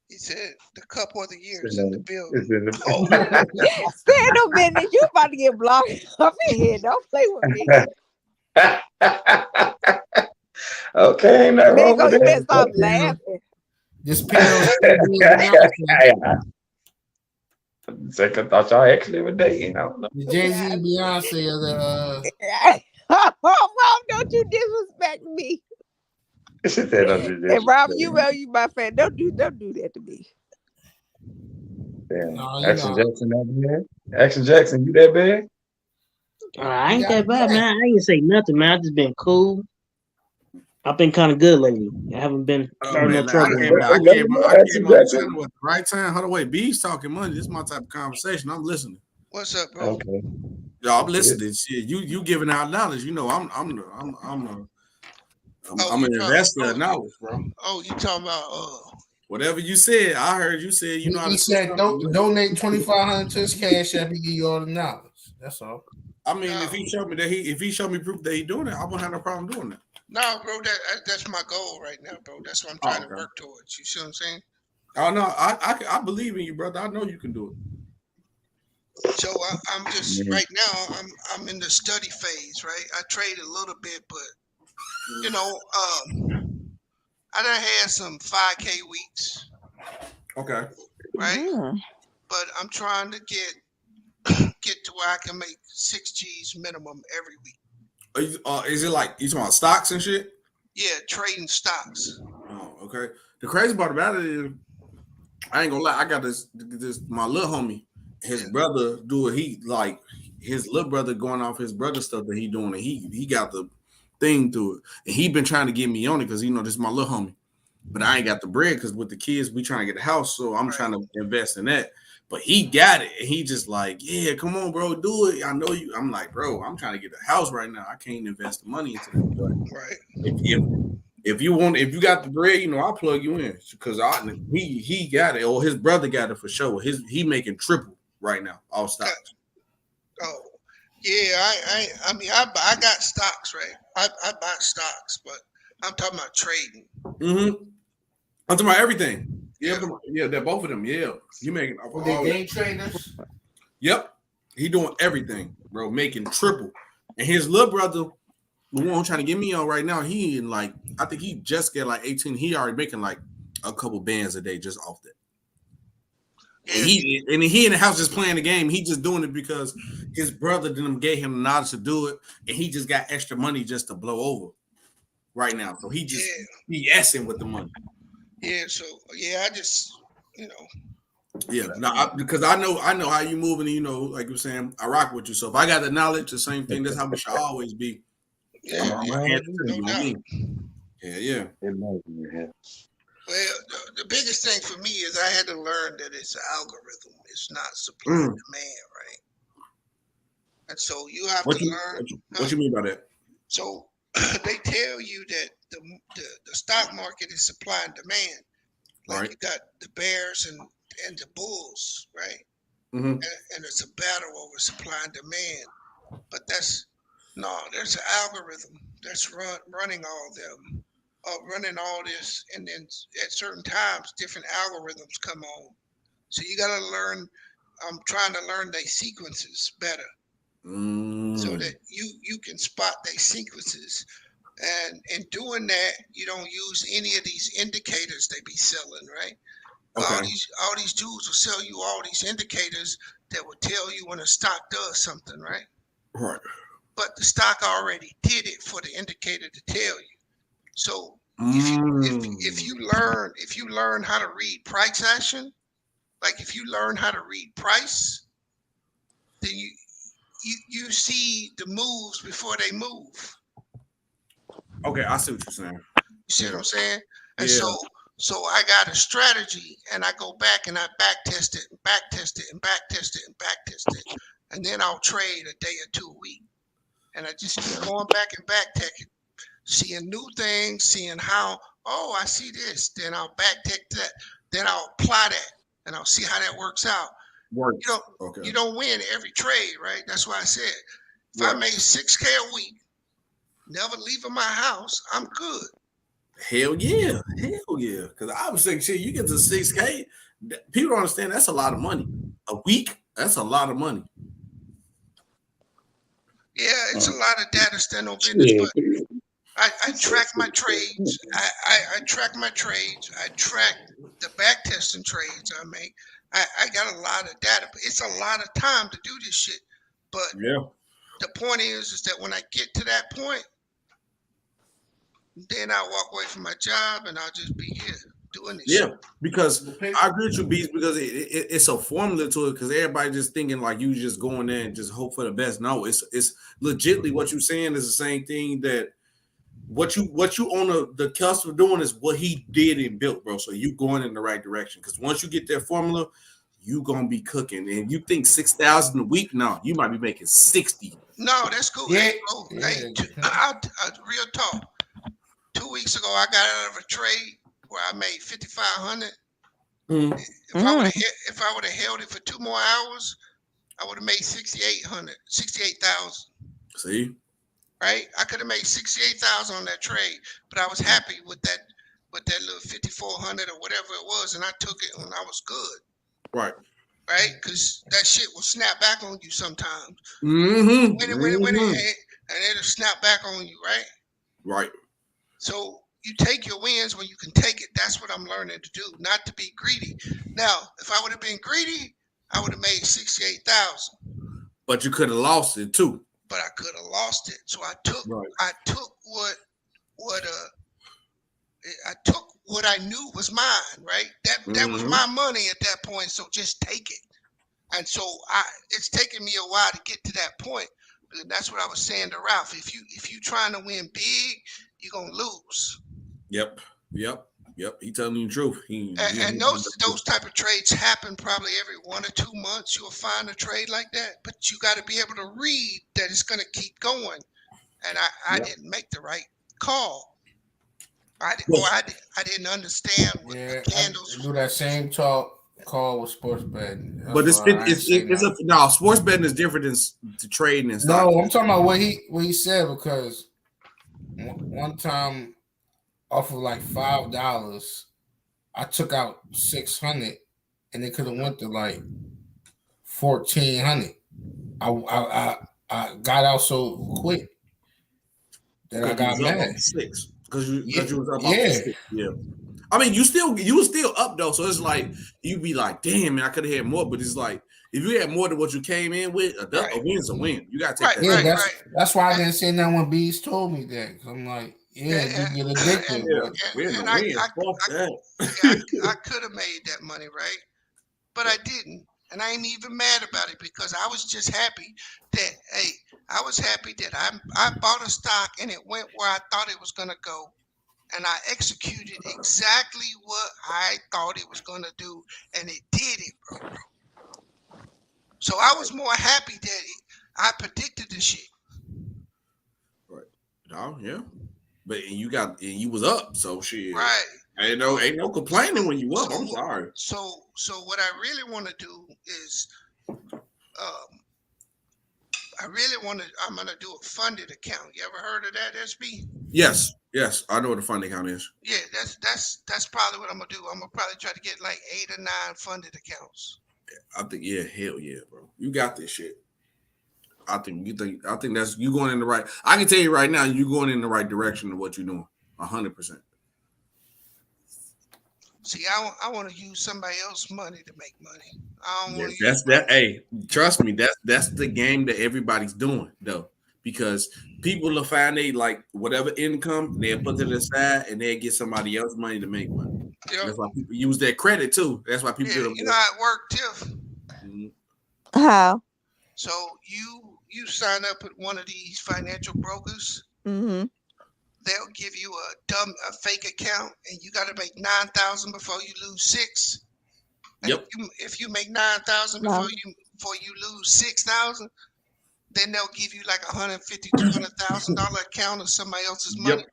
He said the couple of the years in the building. It's in Stand a minute, you about to get blocked up in here. Don't play with me. Okay, ain't nothing wrong Big O, with you better that. stop laughing. Just pin those Beyonce. Second thought y'all actually were dating. I don't know. The Jay-Z and Beyonce of the Mom, don't you disrespect me. And Rob, you know you my fan. Don't do that to me. Damn. No, you Action know. Jackson that bad? Action Jackson, you that bad? I ain't that bad, man. I ain't say nothing, man. I just been cool. I've been kind of good lately. I haven't been starting no Man, trouble. I Let came me know, on Action the Jackson. channel at the right time. Hold on, wait. B's talking money. This is my type of conversation. I'm listening. What's up, bro? Okay. Yo, I'm listening. Shit, you giving out knowledge. You know, I'm an investor of knowledge, bro. Oh, you talking about Whatever you said, I heard you said you know how He to say said, something. donate 2,500 to his cash app. He give you all the knowledge. That's all. I mean, if he showed me if he showed me proof that he doing it, I won't have no problem doing that. no, bro. That's my goal right now, bro. That's what I'm trying to work towards. You see what I'm saying? Oh no, I believe in you, brother. I know you can do it. So I'm just right now. I'm in the study phase, right? I trade a little bit, but you know, I done had some 5K weeks, Okay. right? But I'm trying to get to where I can make 6Gs minimum every week. Is it like you talking about stocks and shit? Yeah, trading stocks. Oh, okay. The crazy part about it is, I ain't gonna lie. I got this my little homie. His brother do it. He like his little brother going off his brother stuff that he doing, and he got the thing to it, and he been trying to get me on it because this is my little homie. But I ain't got the bread because with the kids we trying to get a house, so I'm trying to invest in that. But he got it, and he just like, yeah, come on, bro, do it. I know you. I'm like, bro, I'm trying to get a house right now. I can't invest the money into that. But if you got the bread, I'll plug you in because he got it, or his brother got it for sure. He making triple right now, all stocks. Oh, yeah. I mean, I got stocks, right? I buy stocks, but I'm talking about trading. Mm-hmm. I'm talking about everything. Yeah, they're both of them. Yeah, you making Were they day traders? Yep, he doing everything, bro, making triple. And his little brother, the one trying to get me on right now, he in like I think he just get like 18. He already making like a couple bands a day just off that. And he in the house just playing the game. He just doing it because his brother them gave him the knowledge to do it, and he just got extra money just to blow over right now. So he just BSing with the money. Yeah, so I just Yeah, because I know how you moving. Like you're saying, I rock with you. So if I got the knowledge, the same thing. That's how we should always be. Yeah, yeah. Well, the biggest thing for me is I had to learn that it's an algorithm. It's not supply and demand, right? And so you have to learn. What you mean by that? So they tell you that the stock market is supply and demand. Like you got the bears and the bulls, right? Mm-hmm. And it's a battle over supply and demand. But there's an algorithm that's running all them. running all this, and then at certain times, different algorithms come on. So you got to learn. I'm trying to learn their sequences better, so that you can spot their sequences. And in doing that, you don't use any of these indicators they be selling, right? Okay. All these dudes will sell you all these indicators that will tell you when a stock does something, right? Right. But the stock already did it for the indicator to tell you. So if you learn how to read price action, like if you learn how to read price, then you see the moves before they move. Okay, I see what you're saying. You see what I'm saying? And Yeah. so I got a strategy, and I go back and I back test it, and back test it, and back test it, and back test it, and then I'll trade a day or two a week, and I just keep going back and back testing, seeing new things, seeing how, oh, I see this, then I'll back test that, then I'll apply that, and I'll see how that works out. Works. You don't win every trade, right? That's why I said if I Right. made $6K a week, never leaving my house, I'm good. Hell yeah. Because I was saying, shit, you get to 6K, people don't understand that's a lot of money. A week, that's a lot of money. Yeah, it's a lot of data stand on business, but I track my trades. I track my trades. I track the back testing trades I make. I got a lot of data, but it's a lot of time to do this shit. But yeah, the point is that when I get to that point, then I walk away from my job and I'll just be here doing this shit. Because I agree with you, Beats, because it's a formula to it, because everybody just thinking like you just going there and just hope for the best. No, it's legitly what you're saying is the same thing that what you on the customer doing is what he did and built, bro. So you going in the right direction, because once you get that formula, you gonna be cooking. And you think 6,000 a week, no, you might be making 60. No, that's cool. Yeah. Hey, bro, real talk. 2 weeks ago, I got out of a trade where I made 5,500. If I would have held it for 2 more hours, I would have made 6,800, 68,000. See, right? I could have made 68,000 on that trade, but I was happy with that little 5,400 or whatever it was, and I took it and I was good. Right. Right? Because that shit will snap back on you sometimes. Mm-hmm. When it hit, and it'll snap back on you, right? Right. So you take your wins when you can take it. That's what I'm learning to do, not to be greedy. Now, if I would have been greedy, I would have made 68,000. But you could have lost it too. But I could have lost it. So I took what I knew was mine, right? That was my money at that point. So just take it. And so it's taken me a while to get to that point. But that's what I was saying to Ralph. If you trying to win big, you're gonna lose. Yep. He telling you the truth. And those type of trades happen probably every 1 or 2 months. You'll find a trade like that, but you got to be able to read that it's going to keep going. And I didn't make the right call. I didn't understand what the candles. I do that same call with sports betting. But sports betting is different than trading and stuff. No, I'm talking about what he said, because one time, off of like $5, I took out 600, and it could have went to like 1,400. I got out so quick that I got mad. Because you was up off 6. Yeah. I mean, you were still up though, so it's like you be like, damn, man, I could have had more. But it's like if you had more than what you came in with, a win's a win. You gotta take that. That's why I didn't say that when Bees told me that. I'm like, you get addicted. I could have made that money, right? But I didn't. And I ain't even mad about it, because I was just happy that, I bought a stock and it went where I thought it was going to go. And I executed exactly what I thought it was going to do. And it did it, bro. So I was more happy that I predicted the shit. Right. Oh, yeah. But you was up, so shit. Right. Ain't no complaining when you up. I'm sorry. So what I really want to do is, I really want to. I'm gonna do a funded account. You ever heard of that, SB? Yes, I know what a funding account is. Yeah, that's probably what I'm gonna do. I'm gonna probably try to get like 8 or 9 funded accounts. I think hell yeah, bro. You got this shit. I think that's you going in the right. I can tell you right now, you going in the right direction of what you're doing. 100%. See, I want to use somebody else's money to make money. I don't Yeah, want to that's use that. Hey, trust me, that's the game that everybody's doing though, because people will find they like whatever income they'll put to the side and they'll get somebody else's money to make money. Yep. That's why people use their credit too. That's why people Yeah, get you know how it worked, Tiff. How? So you sign up with one of these financial brokers. Mm-hmm. They'll give you a fake account, and you got to make 9,000 before you lose 6. And Yep. if you make 9,000 before you lose 6,000, then they'll give you like $150,000-$200,000 account of somebody else's money.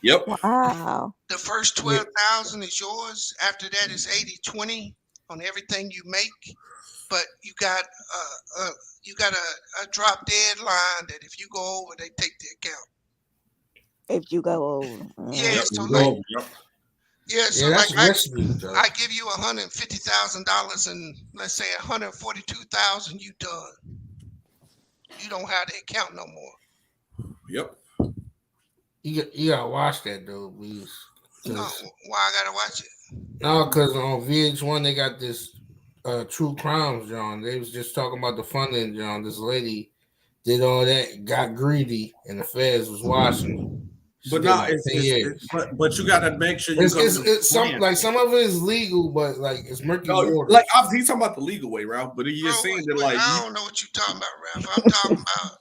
Yep. Wow. The first 12,000 is yours. After that is 80-20 on everything you make. But you got a drop deadline that if you go over, they take the account. If you go over. Yeah, Yep. so You like go over, yep. yeah, so Yeah, that's like risky, though. I give you $150,000 and let's say 142,000, you done. You don't have the account no more. Yep. You gotta watch that though, please. No, why I gotta watch it? No, because on VH1 they got this true crimes, John. They was just talking about the funding, John. This lady did all that, got greedy, and the feds was watching her. But no, but you gotta make sure you it's some like some of it is legal, but like it's murky waters. like obviously he's talking about the legal way, Ralph. But you're saying that like I don't know what you're talking about, Ralph. I'm talking about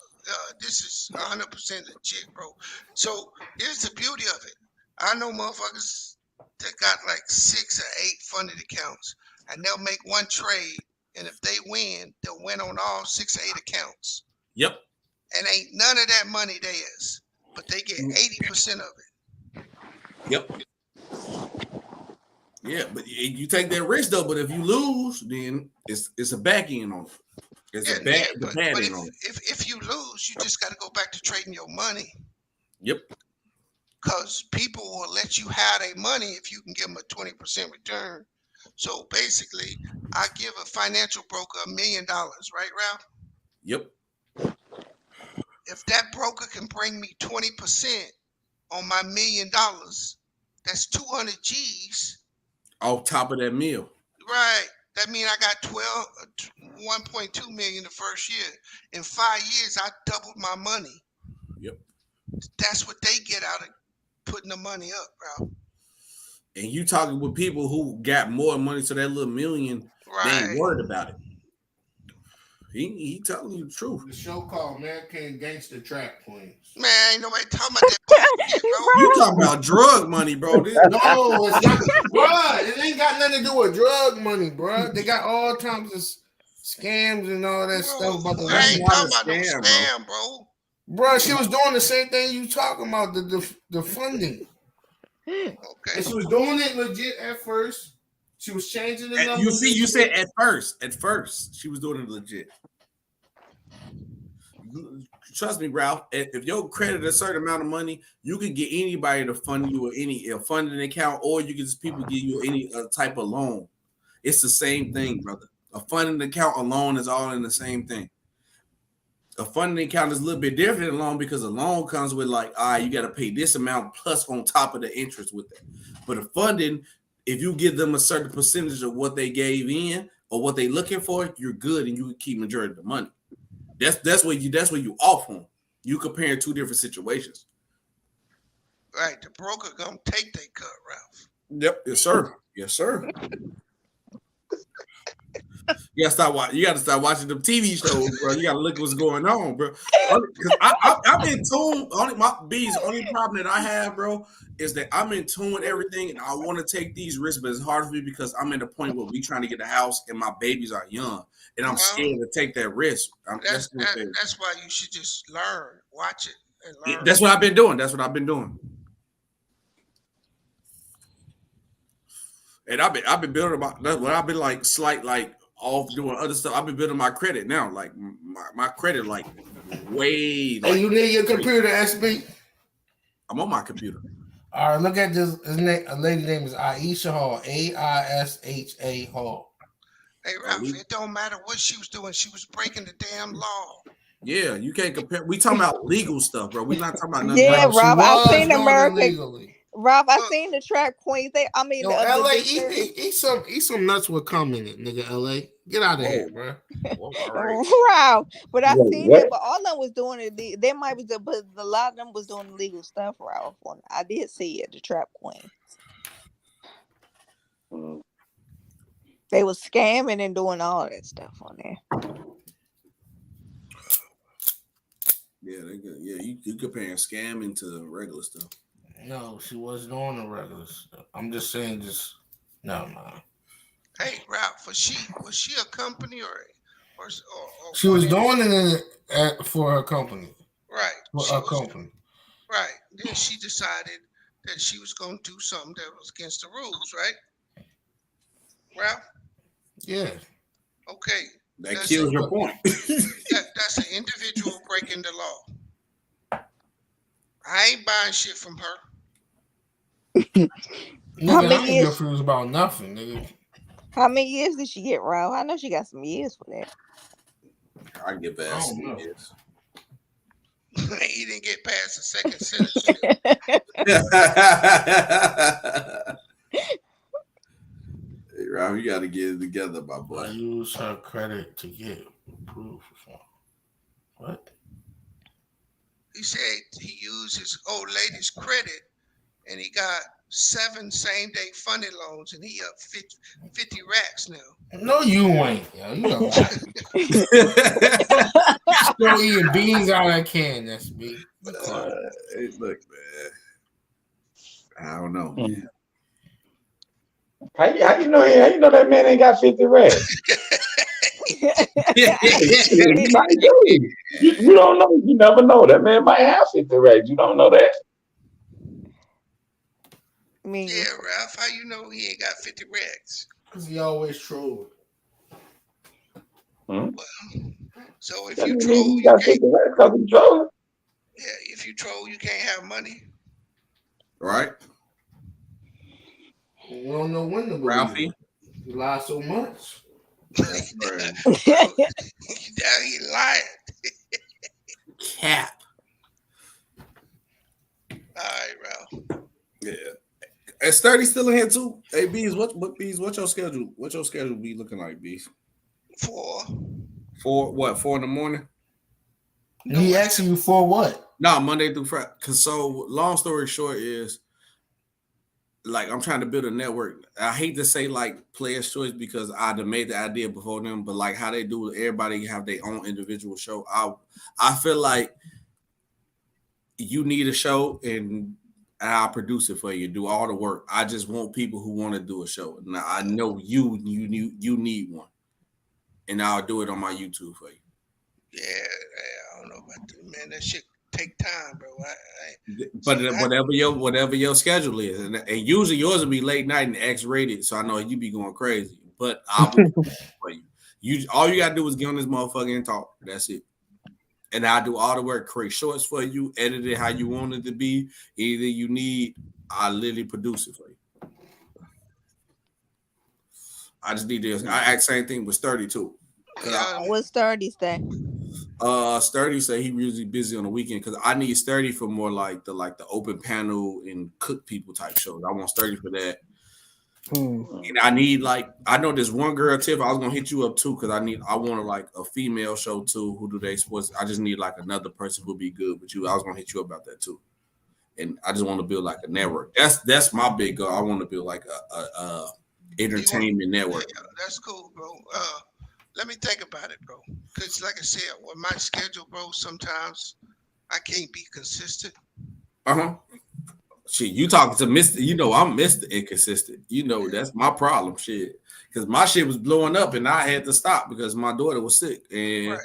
this is 100% legit, bro. So here's the beauty of it. I know motherfuckers that got like 6 or 8 funded accounts, and they'll make one trade, and if they win, they'll win on all 6 or 8 accounts. Yep. And ain't none of that money theirs, but they get 80% of it. Yep. Yeah, but you take that risk though. But if you lose, then it's a back end on it. It's a back end on it. If you lose, you just got to go back to trading your money. Yep. Because people will let you have their money if you can give them a 20% return. So basically, I give a financial broker $1 million, right, Ralph? Yep. If that broker can bring me 20% on my $1 million, that's 200 G's. Off top of that meal. Right. That means I got 1.2 million the first year. In 5 years, I doubled my money. Yep. That's what they get out of putting the money up, bro. And you talking with people who got more money to that little million, they ain't worried about it. He telling you the truth. The show called American Gangster Trap Queens. Man, ain't nobody talking about that bullshit, bro. You talking about drug money, bro. No, it's not, bro. It ain't got nothing to do with drug money, bro. They got all types of scams and all that stuff about the I ain't talking about no scam, bro. Bro, she was doing the same thing you talking about, the funding. Okay. And she was doing it legit at first. She was changing the numbers. You said at first. At first, she was doing it legit. Trust me, Ralph. If your credit a certain amount of money, you can get anybody to fund you or any funding account, or you can just people give you any type of loan. It's the same thing, brother. A funding account alone is all in the same thing. A funding account is a little bit different than a loan because a loan comes with like, you got to pay this amount plus on top of the interest with it. But a funding, if you give them a certain percentage of what they gave in or what they looking for, you're good and you can keep majority of the money. That's where you off on. You compare 2 different situations. Right, the broker gonna take their cut, Ralph. Yep, yes, sir. Yes, sir. You gotta start watching them TV shows, bro. You gotta look at what's going on, bro. Because I'm in tune. Only problem that I have, bro, is that I'm in tune with everything, and I want to take these risks, but it's hard for me because I'm at the point where we trying to get a house, and my babies are young, and I'm scared to take that risk. That's why you should just learn, watch it, and learn. That's what I've been doing. And I've been building about. That's what I've been like off doing other stuff. I've been building my credit now. Like my credit, like way. Hey, Like, you need your computer, SB? I'm on my computer. All right, look at this. His name, a lady name is Aisha Hall. Aisha Hall. Hey, Ralph, it don't matter what she was doing. She was breaking the damn law. Yeah, you can't compare. We talking about legal stuff, bro. We not talking about nothing. Yeah, Like, Rob, I seen doing it America. legally. Rob, I seen the trap queens. I mean, Yo, the LA, dictionary. eat some nuts with cum in it, nigga. LA, get out of here, bro. Whoa, all right. Wow, but I Wait, seen what? them, but all of them was doing it. They might be, but a lot of them was doing illegal stuff. Ralph, I did see it. The trap queen. They was scamming and doing all that stuff on there. Yeah, you comparing scamming to regular stuff. No, she wasn't doing the regular stuff. I'm just saying, no, man. Hey, Ralph, was she a company or She was doing it for her company. Right. For a company. Right. Then she decided that she was going to do something that was against the rules, right? Ralph? Yeah. Okay. That kills your point. That's an individual breaking the law. I ain't buying shit from her. Nigga, I ain't confused about nothing, nigga. How many years did she get, Ralph? I know she got some years for that. I get past 6 years. He didn't get past the second sentence. Hey, Rob, you got to get it together, my boy. I use her credit to get proof. What? He said he used his old lady's credit, and he got 7 same-day funding loans, and he up 50 racks now. No, you ain't. Yo, you know. Still eating beans out of that can. That's me. Hey, look, man. I don't know, man. How you know that man ain't got 50 racks? He might do. You don't know. You never know. That man might have 50 racks. You don't know that. Yeah, Ralph, how you know he ain't got 50 racks? Because he always trolling. Well, so if That you nigga troll, ain't you got can't. 50 racks because he trolling. Yeah, if you troll, you can't have money. Right? We don't know when to believe Ralphie? it. You lie so much. That's crazy. Now he lying. Cap. All right, Ralph. Yeah. Is 30 still in here too? Hey, Bees, what's your schedule? What's your schedule be looking like, Bees? 4. 4 in the morning? He asking you for what? No, Monday through Friday. Cause so long story short is like I'm trying to build a network. I hate to say like player's choice because I done made the idea before them, but like how they do, everybody have their own individual show. I feel like you need a show and I'll produce it for you, do all the work. I just want people who want to do a show. Now I know you need one, and I'll do it on my YouTube for you. Yeah, I don't know about that, man. That shit take time, bro. But whatever your schedule is, and usually yours will be late night and X-rated, so I know you be going crazy. But I'll be for you. All you gotta do is get on this motherfucker and talk. That's it. And I do all the work, create shorts for you, edit it how you want it to be. Anything you need, I literally produce it for you. I just need this. I act same thing with Sturdy too. What's Sturdy's day? Sturdy say he really busy on the weekend because I need Sturdy for more like the open panel and cook people type shows. I want Sturdy for that. And I need I know this one girl, Tiff. I was gonna hit you up too because I want like a female show too. Who do they sports? I just need like another person who'll be good with you. I was gonna hit you up about that too. And I just want to build like a network. That's my big goal. I want to build like a entertainment network. Yeah, that's cool, bro. Let me think about it, bro. Because like I said, with my schedule, bro, sometimes I can't be consistent. Shit, you talking to Mr. You know, I'm Mr. Inconsistent. You know, that's my problem. Shit. Because my shit was blowing up and I had to stop because my daughter was sick. And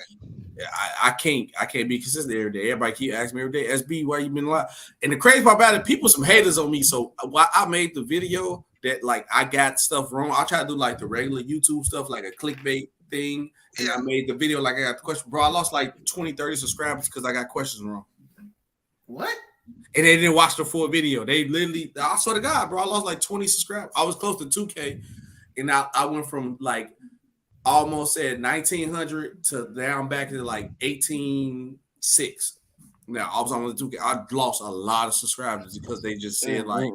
I can't be consistent every day. Everybody keep asking me every day, SB, why you been lying? And the crazy part about it, people some haters on me. So while I made the video, that like I got stuff wrong. I try to do like the regular YouTube stuff, like a clickbait thing. And I made the video like I got the question. Bro, I lost like 20, 30 subscribers because I got questions wrong. What? And they didn't watch the full video. They literally, I swear to God, bro, I lost like 20 subscribers. I was close to 2K. And I went from like almost at 1900 to down back to like 18.6. Now I was on the 2K. I lost a lot of subscribers because they just said like,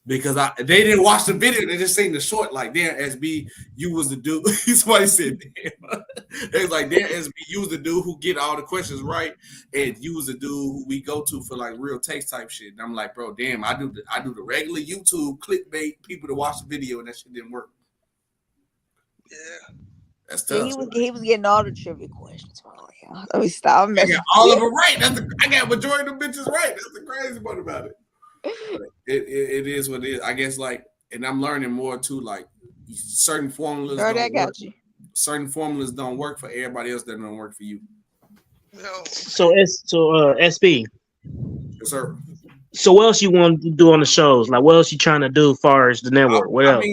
because they didn't watch the video, they just seen the short. Like, damn, SB, you was the dude. Somebody said, damn. They was like, damn, SB, you was the dude who get all the questions right, and you was the dude who we go to for like real text type shit. And I'm like, bro, damn, I do the regular YouTube clickbait people to watch the video, and that shit didn't work. Yeah. That's tough. He was getting all the trivia questions. Oh, yeah. Let me stop. I got all of them right. I got majority of the bitches right. That's the crazy part about it. It is what it is. I guess like, and I'm learning more too. Like certain formulas. Certain formulas don't work for everybody else. That don't work for you. No. So SB. Yes, sir. So what else you want to do on the shows? Like what else you trying to do as far as the network? What else?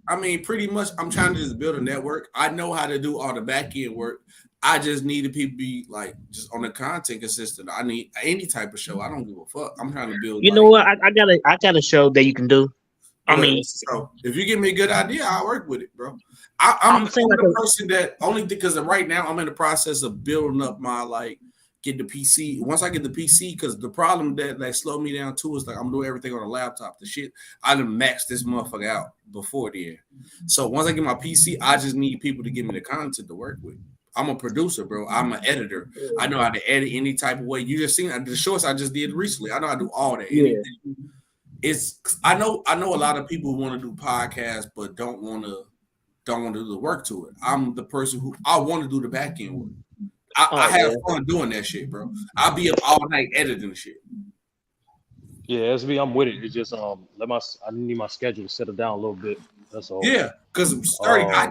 I mean, pretty much. I'm trying to just build a network. I know how to do all the back end work. I just need people to be like just on the content consistent. I need any type of show. I don't give a fuck. I'm trying to build. You know what? I got a show that you can do. I mean, so if you give me a good idea, I'll work with it, bro. I'm the person that only because right now I'm in the process of building up my like get the PC. Once I get the PC, because the problem that slowed me down too is like I'm doing everything on a laptop. The shit I done maxed this motherfucker out before then. So once I get my PC, I just need people to give me the content to work with. I'm a producer, bro. I'm an editor. I know how to edit any type of way. You just seen the shorts I just did recently. I know how to do all that. Yeah. It's I know a lot of people want to do podcasts, but don't want to do the work to it. I'm the person who I want to do the back end work. I have fun doing that shit, bro. I'll be up all night editing shit. Yeah, SB, I'm with it. It's just I need my schedule to settle down a little bit. That's all. Yeah, because I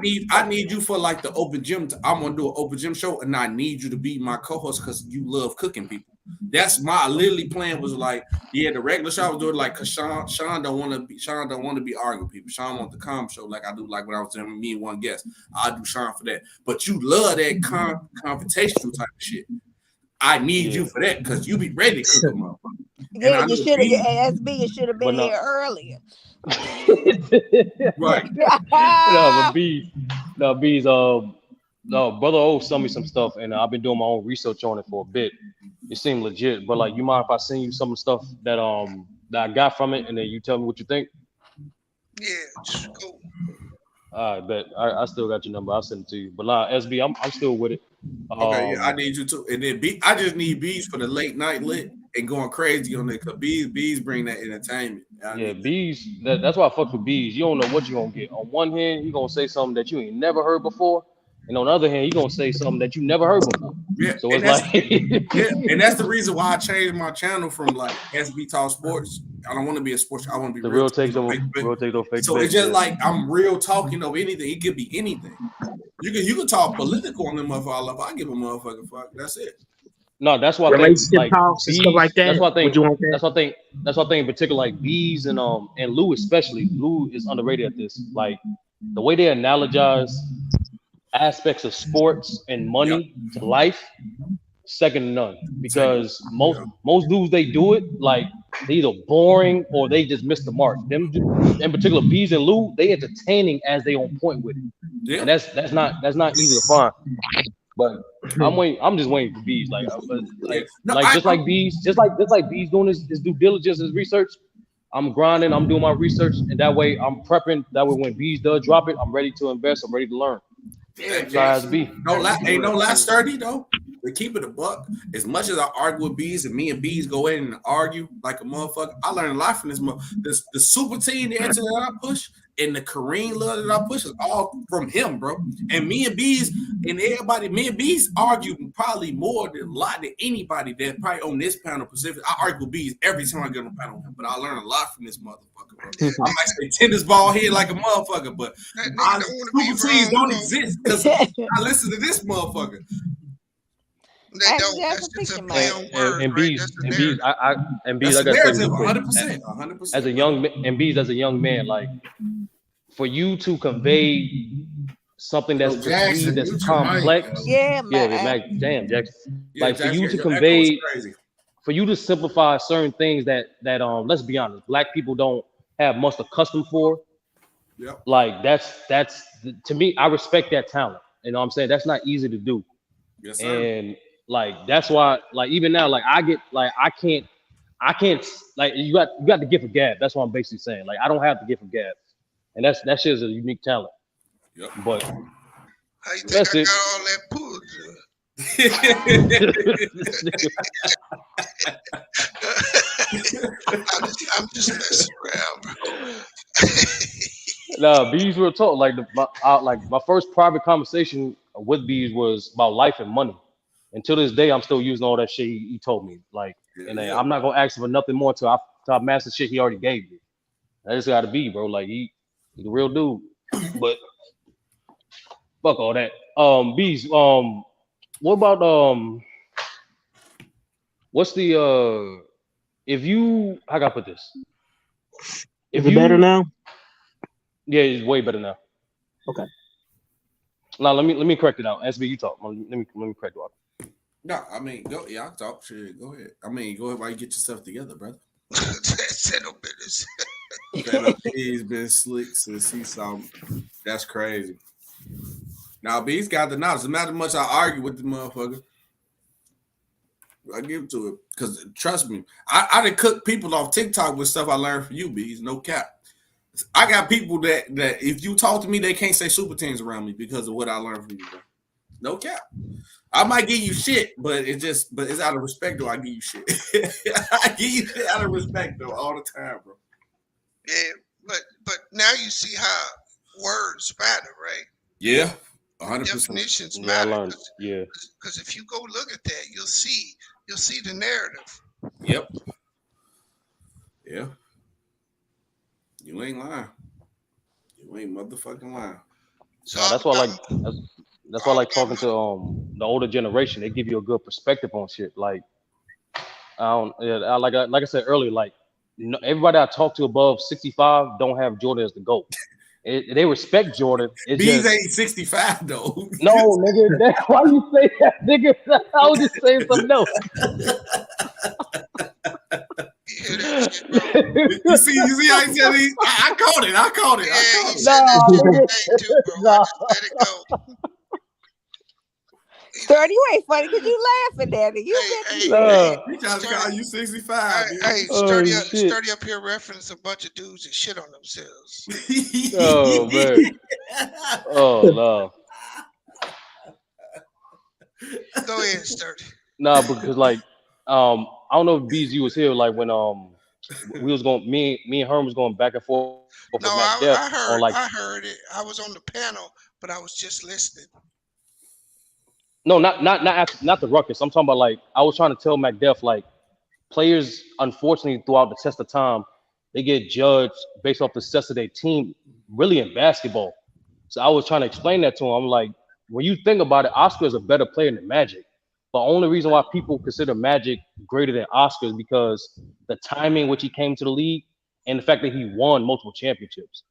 need you for like the open gym. I'm gonna do an open gym show, and I need you to be my co-host because you love cooking people. That's my literally plan was like, yeah, the regular show I was doing like because Sean don't want to be arguing people. Sean wants the calm show like I do like when I was doing me and one guest. I'll do Sean for that. But you love that confrontational type of shit. I need you for that because you be ready to cook them up. Yeah, you should have SB. You should have been here earlier. Right. Bees. Brother O sent me some stuff, and I've been doing my own research on it for a bit. It seemed legit, but like, you mind if I send you some of the stuff that I got from it, and then you tell me what you think? Yeah, cool. All right, bet. I still got your number. I'll send it to you. But SB, I'm still with it. Okay, yeah, I need you to, and then I just need Bees for the late night lit and going crazy on it because Bees bring that entertainment. Bees. That's why I fuck with Bees. You don't know what you're gonna get. On one hand, he gonna say something that you ain't never heard before, and on the other hand, he gonna say something that you never heard before. Yeah, so it's like, and that's the reason why I changed my channel from like SB Talk Sports. I don't want to be a sports. I want to be the real takes over fake. So it's just like I'm real talking over anything. It could be anything. You can talk political on the motherfucker. I give a motherfucker fuck. That's it. No, that's why I think like talks and stuff like that. That's why I think. That's why I think in particular like Bees and Lou especially. Lou is underrated at this. Like the way they analogize aspects of sports and money to life, second to none. Because most dudes they do it like they either boring or they just miss the mark. Them in particular, Bees and Lou, they entertaining as they on point with it. Yeah. And that's not easy to find. But I'm just waiting for Bees. Like Bees, just like Bees doing his due diligence, his research. I'm grinding, I'm doing my research, and that way I'm prepping. That way when Bees does drop it, I'm ready to invest, I'm ready to learn. Yeah, ain't no last sturdy though. To keep it a buck, as much as I argue with Bees and me and Bees go in and argue like a motherfucker, I learned a lot from this. The super team, the answer that I push, and the Kareem love that I push is all from him, bro. And me and Bees and everybody, me and Bees argue probably more than a lot than anybody that probably on this panel Pacific. I argue with Bees every time I get on the panel with him, but I learn a lot from this motherfucker, bro. I might say tennis ball head like a motherfucker, but super teams don't exist because I listen to this motherfucker. They Action don't. That's Jackson, just fix a your play mic. on words, And right? bees That's the and bees narrative. and bees That's I the gotta tell you narrative, real quick. 100%, As 100%, a brother. and bees as a young man, like for you to convey something that's Yo, perceived Jackson, as mute your mic, complex. yo. Yeah, Yeah, but man. Mac, damn, Jackson. Yeah, Like for Jackson, you to your echo is convey, crazy. for you to simplify certain things that let's be honest, black people don't have much accustomed for. Yep. Like that's to me, I respect that talent. You know what I'm saying? That's not easy to do. Yes, sir. And like that's why like even now, like I get like I can't like you got the gift of gab. That's what I'm basically saying. Like I don't have the gift of gab. And that shit is a unique talent. Yep. But How you think that's I it. got all that pull? I'm just messing around, bro. Nah, Bees real talk. Like my first private conversation with Bees was about life and money. And to this day, I'm still using all that shit he told me. Like, Yeah, and yeah. I'm not gonna ask for nothing more till I master shit he already gave me. I just gotta be, bro. Like he the real dude. But fuck all that. Bees. What about what's the if you how can I put this? If Is it better you now? yeah, it's way better now. Okay. Now let me correct it out. SB, you talk. Let me correct it out. No, I mean, go. Yeah, I'll talk. Shit, go ahead. I mean, go ahead while you get yourself together, brother. Settle business. That he's been slick since he saw me. That's crazy. Now, B's got the knowledge. No matter how much I argue with the motherfucker, I give it to it. Because trust me, I done cook people off TikTok with stuff I learned from you, B's. No cap. I got people that if you talk to me, they can't say super teams around me because of what I learned from you, bro. No cap. I might give you shit, but it's out of respect though. I give you shit. I give you shit out of respect though all the time, bro. Yeah, but now you see how words matter, right? Yeah, 100%. Definitions Yeah, I matter. learned. Yeah. Because if you go look at that, you'll see the narrative. Yep. Yeah. You ain't lying. You ain't motherfucking lying. So No, that's why I like talking to the older generation. They give you a good perspective on shit. Like I don't yeah, like I said earlier, like everybody I talk to above 65 don't have Jordan as the GOAT. They respect Jordan. It's Bees just ain't 65 though. no, nigga. Why you say that, nigga? I was just saying something else. You see how he said I caught it. I caught it. I caught it. Nah, nigga. Nah. Sturdy, you ain't funny because you laughing at it. You meant to be Nah. He trying to call you 65, dude. Hey, Oh shit. sturdy up here reference a bunch of dudes that shit on themselves. Oh man. Oh no. Go ahead, sturdy. Nah, because like I don't know if BZ was here like when we was going me and Herm was going back and forth with No, Mac Def on like I heard it. I was on the panel, but I was just listening. no not the ruckus. I'm talking about like I was trying to tell Mac Def like players unfortunately throughout the test of time they get judged based off the success of their team really in basketball. So I was trying to explain that to him. I'm like, when you think about it, Oscar is a better player than Magic. The only reason why people consider Magic greater than Oscar is because the timing which he came to the league and the fact that he won multiple championships.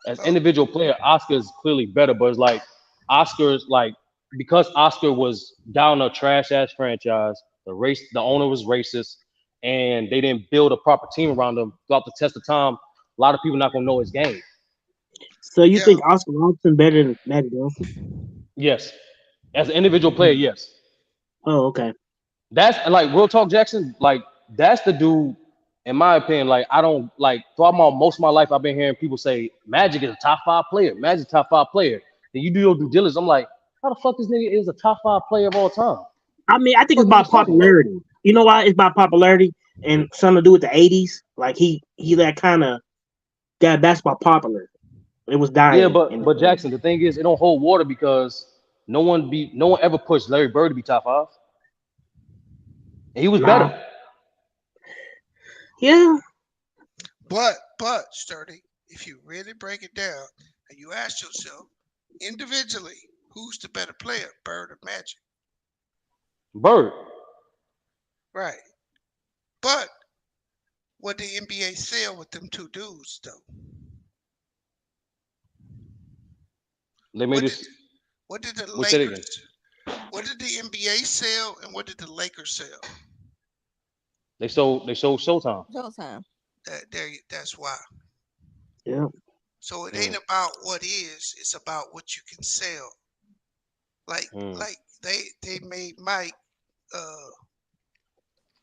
As individual player, Oscar is clearly better, but it's like Oscar's like because Oscar was down a trash ass franchise, the owner was racist, and they didn't build a proper team around him throughout the test of time. A lot of people not gonna know his game. So you think Oscar Robertson better than Magic Johnson? Yes, as an individual player, yes. Oh, okay. That's like real talk, Jackson. Like that's the dude, in my opinion. Like I don't like throughout most of my life, I've been hearing people say Magic is a top 5 player. Magic top 5 player. Then you do your due diligence. I'm like, how the fuck this nigga is a top 5 player of all time? I mean, I think What it's the fuck by are you talking about? popularity. You know why? It's by popularity and something to do with the '80s. Like he that kind of got basketball popular. It was Yeah, dying. but Jackson, the thing is, it don't hold water because no one ever pushed Larry Bird to be top 5, and he was Nah. better. Yeah. But sturdy, if you really break it down and you ask yourself individually, who's the better player, Bird or Magic? Bird. Right. But what the NBA sell with them two dudes though? They made this. What did the What's that again? Lakers? What did the NBA sell and what did the Lakers sell? They sold Showtime. Showtime. That's why. Yeah. So it ain't about what is, it's about what you can sell. Like they made Mike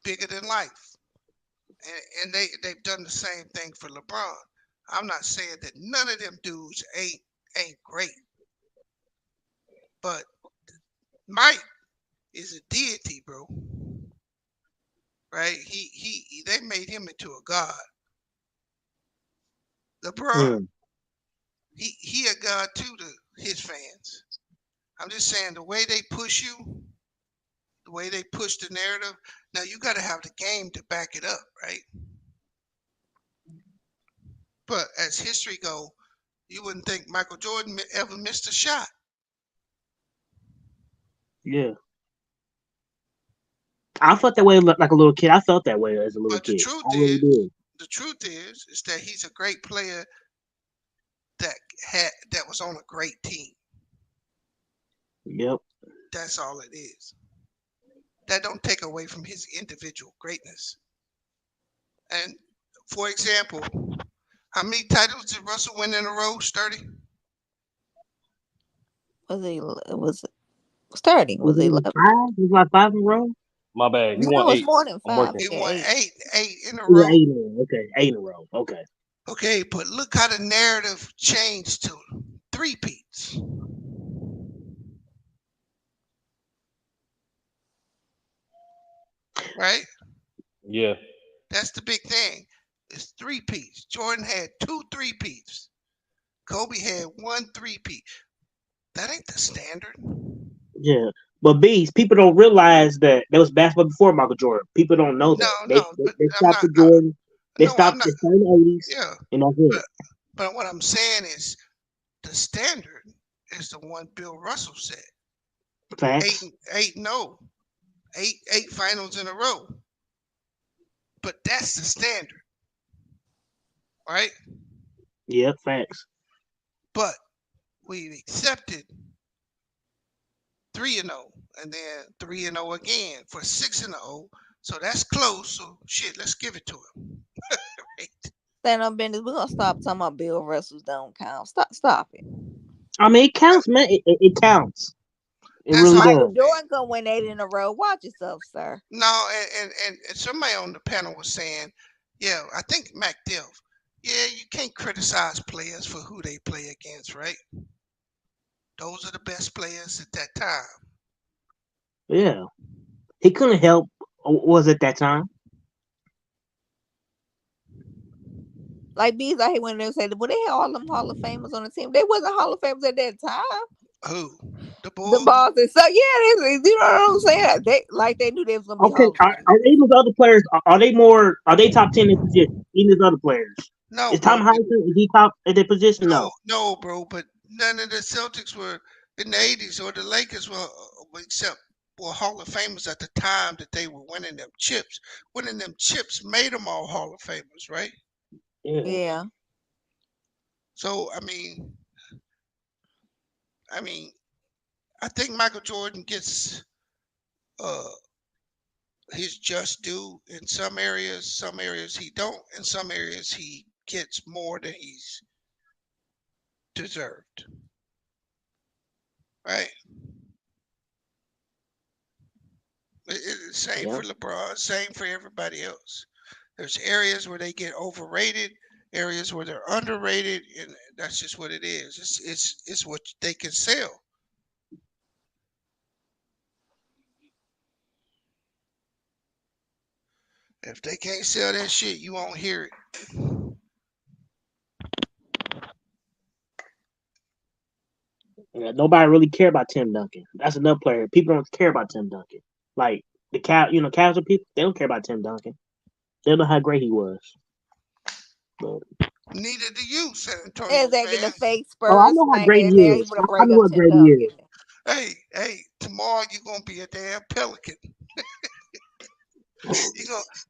bigger than life. And they've done the same thing for LeBron. I'm not saying that none of them dudes ain't great. But Mike is a deity, bro. Right? They made him into a god. LeBron, he a god too to his fans. I'm just saying the way they push you, the way they push the narrative. Now you got to have the game to back it up, right? But as history go, you wouldn't think Michael Jordan ever missed a shot. Yeah. I felt that way like a little kid. I felt that way as a little But the kid. truth I really is, did. is that he's a great player that was on a great team. Yep. That's all it is. That don't take away from his individual greatness. And for example, how many titles did Russell win in a row? 30? Was starting? Was it 11? 5? Was like 5 in a row? My bad. He No, won it was 8. more than I'm 5. working. He won eight in a Yeah, row. 8 in a row. Okay, 8 in a row. Okay. Okay, but look how the narrative changed to 3 peats. Right? Yeah. That's the big thing. It's 3 peats. Jordan had 2 3-peats. Kobe had 1 3-peat. That ain't the standard. Yeah. But Beast, people don't realize that there was basketball before Michael Jordan. People don't know that. They stopped at Jordan. They stopped in the 80s. Yeah. And that's it. But what I'm saying is the standard is the one Bill Russell said. Facts. 8-0. 8 finals in a row. But that's the standard. Right? Yeah, facts. But we accepted 3-0 and then 3-0 again for 6-0. So that's close. So shit, let's give it to him. Right? Stand up, Bendis. We're gonna stop talking about Bill Russell's don't count. Stop it. I mean, it counts, man. It counts. It That's really all. Michael does. Jordan gonna win 8 in a row. Watch yourself, sir. No, and somebody on the panel was saying, yeah, I think Mac Dill. Yeah, you can't criticize players for who they play against, right? Those are the best players at that time. Yeah. He couldn't help was at that time. Like Bees, I hate when they say, well, they had all them Hall of Famers on the team. They wasn't Hall of Famers at that time. Who? The Bulls? The Boston. So yeah, you know what I'm saying? They knew they was gonna be Okay, Hall of Famers. are these other players? Are they top 10 in position? Even these other players? No, is Tom Heisen? Is he top at their position? No, bro. But none of the Celtics were in the '80s or the Lakers were Hall of Famers at the time that they were winning them chips. Winning them chips made them all Hall of Famers, right? Yeah. So I mean, I think Michael Jordan gets his just due in some areas he don't, in some areas he gets more than he's deserved. Right? It's same for LeBron, same for everybody else. There's areas where they get overrated, areas where they're underrated, and that's just what it is. It's what they can sell. If they can't sell that shit, you won't hear it. Yeah, nobody really care about Tim Duncan. That's another player. People don't care about Tim Duncan. Like the casual people, they don't care about Tim Duncan. They don't know how great he was. But neither do you, San Antonio Exactly, the fans. fake I Spurs know how fan great in he there. He is. would have I break know up how Tim great he Duncan. is. Hey, tomorrow you're gonna be a damn Pelican.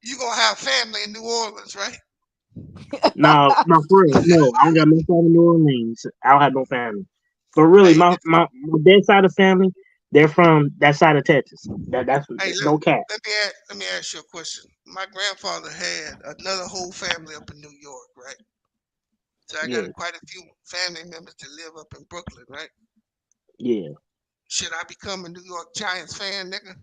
you gonna have family in New Orleans, right? No, for real. No, I don't got no family in New Orleans. I don't have no family. But really, Hey, my dad's side of family, they're from that side of Texas. That's hey, no cap. let me ask you a question. My grandfather had another whole family up in New York, right? So I got Yeah, quite a few family members that live up in Brooklyn, right? yeah. Should I become a New York Giants fan, nigga?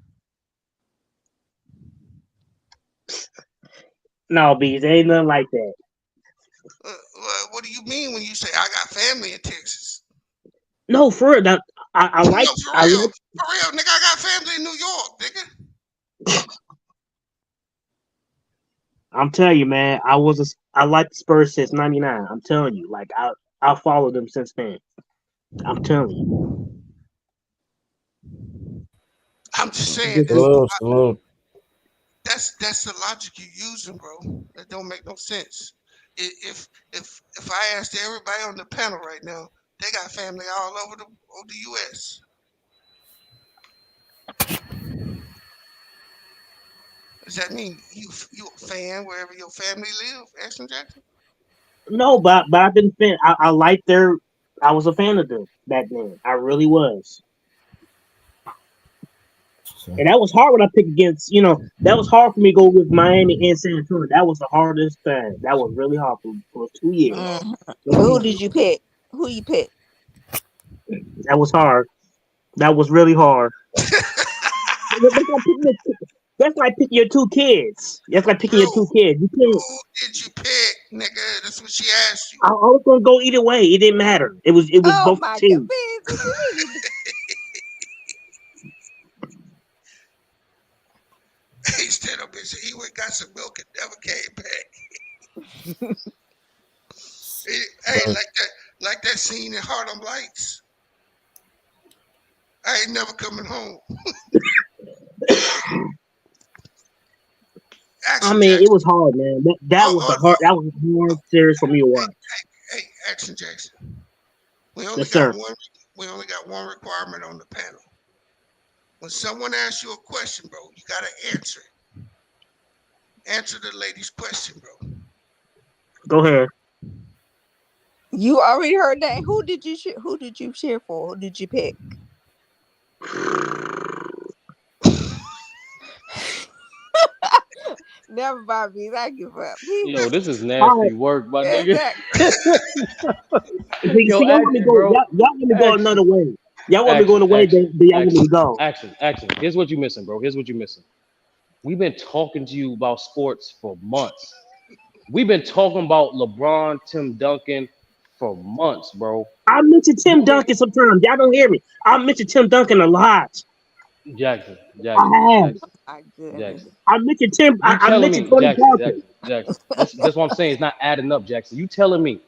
No, bees, ain't nothing like that. What do you mean when you say I got family in Texas? No, for real. That I No, like. for I real. like. For real, nigga, I got family in New York, nigga. I'm telling you, man. I like the Spurs since '99. I'm telling you, like I followed them since then. I'm telling you. I'm just saying Just look. Salute. that's the logic you're using, bro. That don't make no sense. If I asked everybody on the panel right now, they got family all over the U.S. Does that mean you a fan wherever your family live, Ashton Jackson? No, but I've been fan. I like their. I was a fan of them back then. I really was. And that was hard when I picked against, that was hard for me to go with Miami and San Antonio. That was the hardest thing. That was really hard for 2 years. Mhm. No Who cap. did you pick? Who you pick? That was hard. That was really hard. That's like picking your two kids. That's like picking your two kids. You can't. Who did you pick, nigga? That's what she asked you. I was gonna go either way. It didn't matter. It was Oh both my teams. goodness! You didn't even. He stood up and said he went got some milk and never came back. Hey, like that scene in Harlem Lights. I ain't never coming home. I Action mean, it Jackson. was hard, man. That was Oh, that was a hard series for me to watch. hey, Action Jackson. We only Yes, got sir. one. We only got one requirement on the panel. When someone asks you a question, bro, you gotta answer it. Answer the lady's question, bro. Go ahead. You already heard that. Who did you Who did you cheer for? Who did you pick? Never mind me. I give up. Yo, this is All nasty right. work, my nigga. Exactly. Yo, See, y'all want me to action, go. bro. Y'all want me to go Action, another way. Y'all want me to go in action, the way action, that y'all want me action, to go. action. Here's what you're missing, bro. Here's what you're missing. We've been talking to you about sports for months. We've been talking about LeBron, Tim Duncan for months, bro. I mention Tim You Duncan sometimes. Y'all don't hear me. I mention Tim Duncan a lot. Jackson, I Jackson, have. Jackson, My goodness. Jackson. I mentioned Tim. You I telling mentioned me, Tony Jackson, Parker. Jackson. That's what I'm saying. It's not adding up, Jackson. You telling me.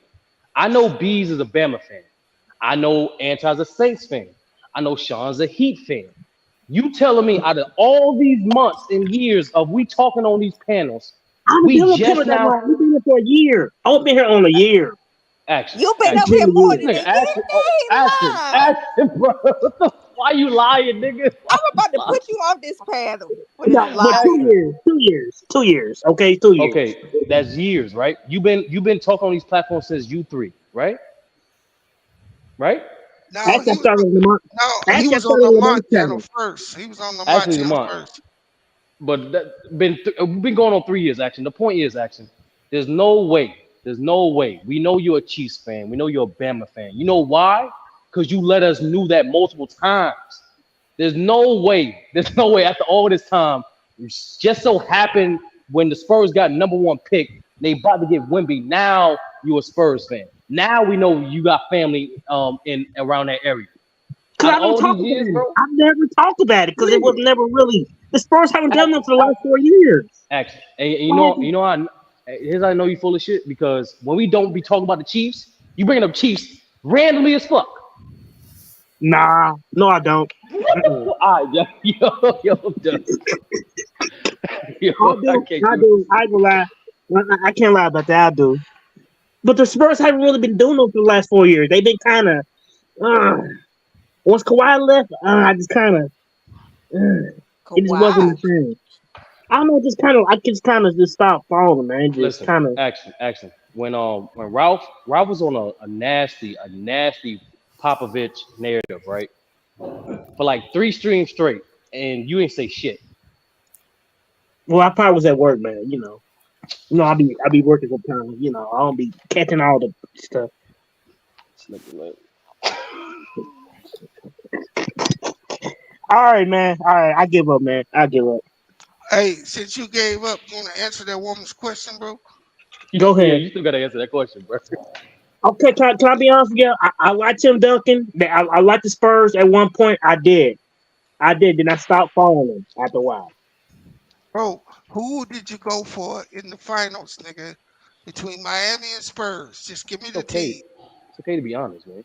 I know Bees is a Bama fan. I know Anti's a Saints fan. I know Sean's a Heat fan. You telling me out of all these months and years of we talking on these panels, I've we been on camera just that now long. We've been here for a year. I've been here on a year. action, You've been It's up action. here been a more year. This than a nigga year. action, Now he lying. action, bro. Why you lying, nigga? Why I'm you about to lying? put you off this panel for this No, but lie. 2 years. 2 years. 2 years. Okay, 2 years. Okay, that's years, right? You've been talking on these platforms since U3, right? Right? No, Actually, I started on he Actually, I was on started on Lamont Lamar's channel channel. first. He was on Lamont Actually, channel Lamont. first. But we've been going on 3 years. Action. The point is, action. There's no way. There's no way. We know you're a Chiefs fan. We know you're a Bama fan. You know why? Because you let us knew that multiple times. There's no way. There's no way. After all this time, it just so happened when the Spurs got number one pick, they about to get Wemby. Now you a Spurs fan. Now we know you got family in around that area. Because Out I of don't all talk these about years, it. bro, I've never talked about it because it was never really. The Spurs haven't done that action, for the last 4 years. action. And you What know, happened? here's how I know you full of shit because when we don't be talking about the Chiefs, you bringing up Chiefs randomly as fuck. Nah, no, I don't. What the Mm-mm. fuck? All right, yo, I'm done. Yo, I I do. can't I do it. do. I ain't gonna lie. I can't lie about that. I do. But the Spurs haven't really been doing it for the last 4 years. They've been kind of. Once Kawhi left, I just kind of it just wasn't Kawhi. the same. I don't know, I just kind of just stopped following, man. Just Listen, kind of. action. When Ralph was on a nasty Popovich narrative, right? For like 3 streams straight, and you ain't say shit. Well, I probably was at work, man. I be working for time. I don't be catching all the stuff. All right, man. All right, I give up, man. I give up. Hey, since you gave up, you want to answer that woman's question, bro? Go Yeah, ahead. you still gotta answer that question, bro. Okay, can I be honest with you? I like Tim Duncan. I like the Spurs at one point. I did. Then I stopped following them after a while. Bro, who did you go for in the finals, nigga? Between Miami and Spurs. Just give me It's the okay. team. It's okay to be honest, man.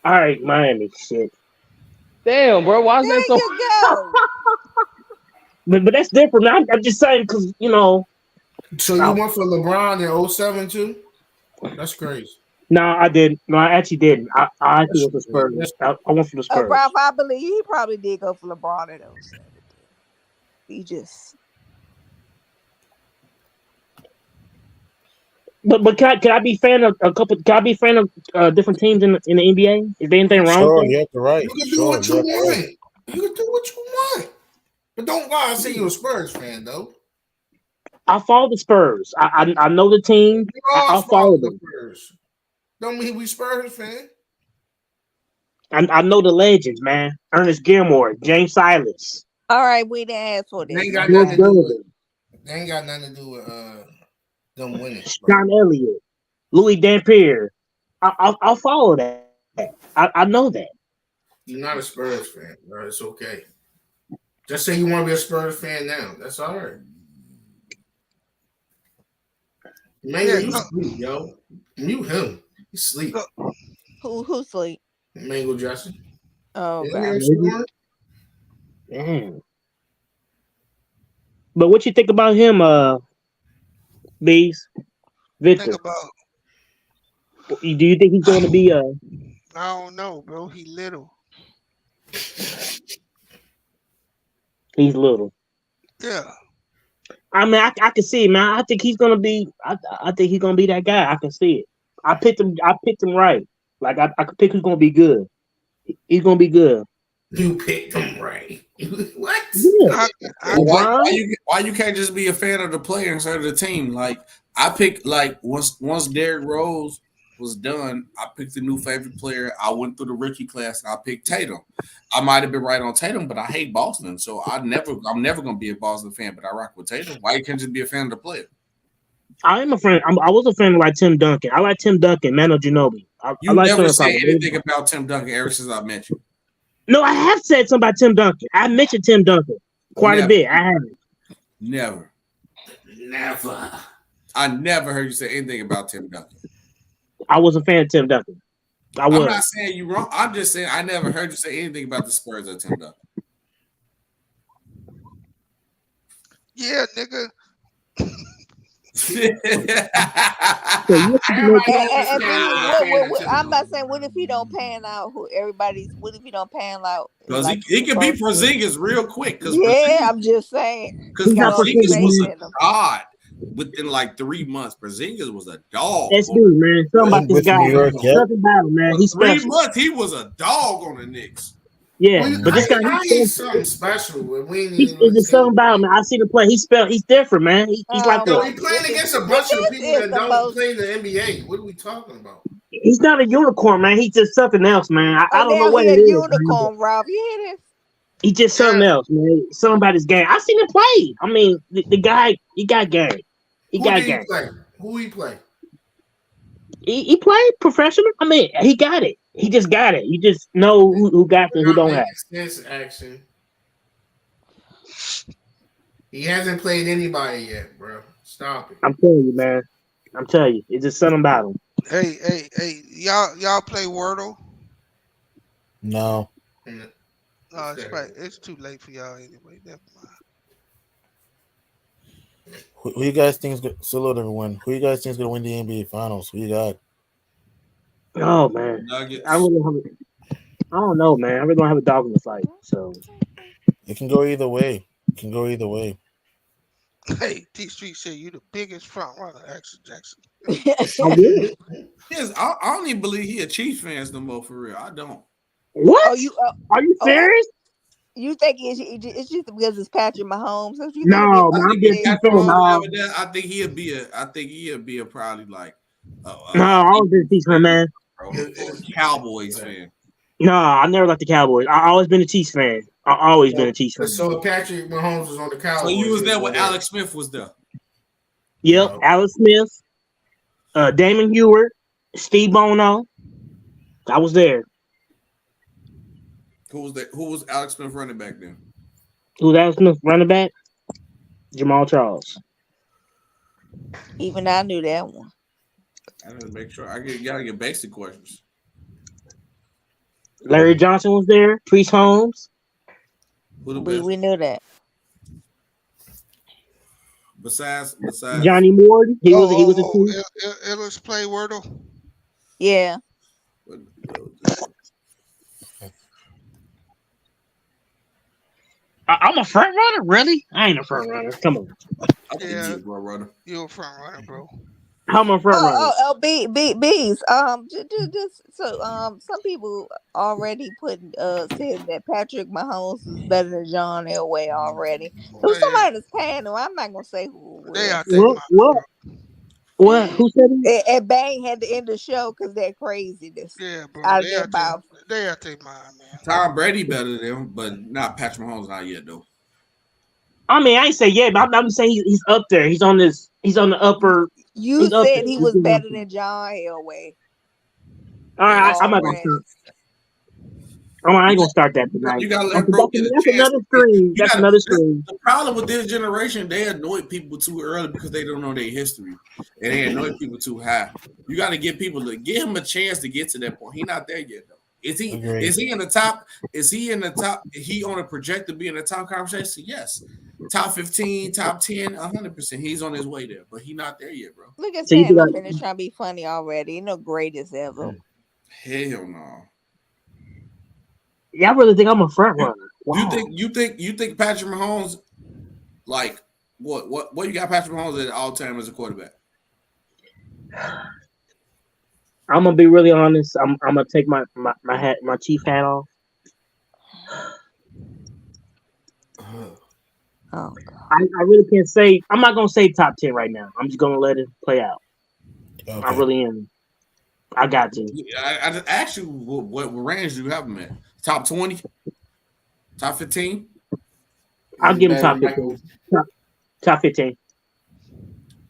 All right, Miami. Shit. Damn, bro. Why is that There so? you go. But that's different. Man. I'm just saying because So you went for LeBron in 07 too? That's crazy. No, I didn't. No, I actually didn't. I actually went for Spurs. That's I went for the Spurs. Ralph, I believe he probably did go for LeBron in 07. He just. But can I be fan of a couple? Can I be fan of different teams in the NBA? Is there anything wrong Sure, with you have the right. You can do Sure, what you you have the right. want. You can do what you want. But don't lie and say you're a Spurs fan, though. that? I follow the Spurs. I know the team. You all I follow follow the them. Spurs. Don't mean we Spurs fan. I know the legends, man. Ernest Gilmore, James Silas, All right, we didn't ask for They this. ain't got George nothing to do with. Donovan, They ain't got nothing to do with them winning, bro. Sean Elliott, Louis Dampier. I'll follow that. I know that. You're not a Spurs fan, bro. It's okay. Just say you want to be a Spurs fan now. That's all right. Mango, Yeah, you go, sleep, yo. Mute him. He sleep. go. Who sleep? Mango Justin. Oh, You okay. hear him snoring? Damn. But what you think about him, Bees? Think Victor? about. Do you think he's going to be I don't know, bro. He little. He's little. Yeah. I mean, I can see it, man. I think he's gonna be. I think he's gonna be that guy. I can see it. I picked him. I picked him right. Like I could pick who's gonna be good. He's gonna be good. You picked him right. What? Yeah. I, I, LeBron. Why you can't just be a fan of the player instead of the team? Like I picked like once Derrick Rose was done, I picked a new favorite player. I went through the rookie class and I picked Tatum. I might have been right on Tatum, but I hate Boston, so I'm never gonna be a Boston fan. But I rock with Tatum. Why you can't just be a fan of the player? I am a fan. I was a fan of like Tim Duncan. I like Tim Duncan, Manu Ginobili. I You like never Tim said Duncan. anything about Tim Duncan ever since I met you. No, I have said something about Tim Duncan. I mentioned Tim Duncan quite a bit. I haven't. Never. I never heard you say anything about Tim Duncan. I was a fan of Tim Duncan. I'm not saying you wrong. I'm just saying I never heard you say anything about the Spurs or Tim Duncan. yeah, nigga. I'm about saying, what if he don't pan out? What if he don't pan out? Because like he can be Porzingis real quick. Yeah, I'm just saying. Because Porzingis was a god within like 3 months. Porzingis was a dog. That's dude, man. Something about this guy. Something about him, man. He's For 3 special. months, he was a dog on the Knicks. Yeah, but this guy, he's something special. He's just something about him, man. I see the play. He's different, man. He's like Yo, he playing against a bunch of people that don't play in the NBA. What are we talking about? He's not a unicorn, man. He's just something else, man. I don't know what it is. Unicorn, Rob. You hear this? He's just something else, man. Something about his game. I seen him play. I mean, the guy, he got game. He got game. Who he play? He played professional. I mean, he got it. He just got it. You just know who got it, who don't have it. Action. He hasn't played anybody yet, bro. Stop it. I'm telling you, man. I'm telling you, it's just something about him. Hey, y'all play Wordle? No. No, it's too late for y'all anyway. Never mind. Who you guys think is going to win? Who you guys think is going to win the NBA Finals? Who you got? Oh man, Nuggets. I really I don't know, man. I really don't have a dog in the fight. So It can go either way. It can go either way. Hey, T Street said you the biggest front runner, Action Jackson. I will. Yes, I don't even believe he a Chiefs fans no more for real. I don't. What? Oh, you? Are you Oh, serious? you think it's just because it's Patrick Mahomes? That's what you think it No, is? I man. think I'm being if too Patrick fan. Mahomes was No, ever there, I think he'll be a probably like no. I was being a Chiefs fan, man. bro, or a Cowboys fan. No, I never liked the Cowboys. I always been a Chiefs fan. I always been a Chiefs fan. So Patrick Mahomes was on the Cowboys. So you was there he'll when go there. Alex Smith was there. Yep, Alex Smith, Damon Heward, Steve Bono. I was there. Who was that? Who was Alex Smith running back then? Who was Alex Smith running back? Jamal Charles. Even I knew that one. I gotta make sure. Gotta get basic questions. Larry Johnson was there. Priest Holmes. Who the best? We knew that. Besides Johnny Morton. He was a Chief. Ellis play Wordle. Yeah. I'm a front runner, really? I ain't a front runner. Come on. Yeah, you're a front runner, bro. I'm a front runner. Bees. Just so some people already said that Patrick Mahomes is better than John Elway already. So somebody that's paying them. I'm not gonna say who. They out there. What? Who said it? And Bang had to end the show because they're craziness. Yeah, bro. Out of their mouth. They out their mind, man. Tom Brady better than him, but not Patrick Mahomes not yet though. I mean, I ain't say yeah, but I'm saying he's up there. He's on this. He's on the upper. You said he was better than John Elway. All right, I'm not gonna start. I ain't gonna start that tonight. You gotta let bro get a that's chance. another stream. That's another stream. The problem with this generation, they annoy people too early because they don't know their history, and they annoy people too high. You got to get people to give him a chance to get to that point. He's not there yet, though. Is he? Agreed. Is he in the top? Is he in the top? Is he on a project to be in the top conversation? Yes. Top 15, top 10, 100%. He's on his way there, but he's not there yet, bro. Look at Sam Minutes trying to be funny already. You know, greatest ever. Hell no. Yeah, I really think I'm a front runner. Wow. You think Patrick Mahomes, like what you got Patrick Mahomes at all time as a quarterback? I'm gonna be really honest. I'm gonna take my chief hat off. Oh, I really can't say. I'm not gonna say top 10 right now. I'm just gonna let it play out. Okay. I really am. I got to. I just asked you what range do you have him at? Top 20? Top 15? I'll give him top 15. Top 15.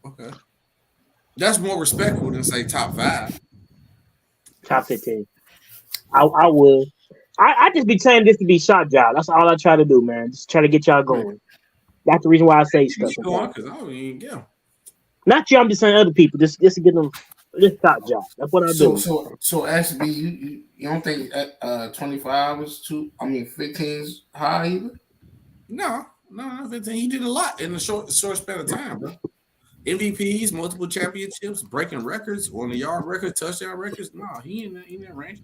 Okay. That's more respectful than say top 5. Top 15. I would. I just be saying this to be shot job. That's all I try to do, man. Just try to get y'all going. That's the reason why I say stuff. Because I don't even get them. Not you. I'm just saying other people. Just to get them. Just shot job. That's what I do. So actually, you don't think 25 is too? I mean, 15 is high either. No, 15. He did a lot in a short span of time, bro. MVPs, multiple championships, breaking records on the yard records, touchdown records. No, he in that range.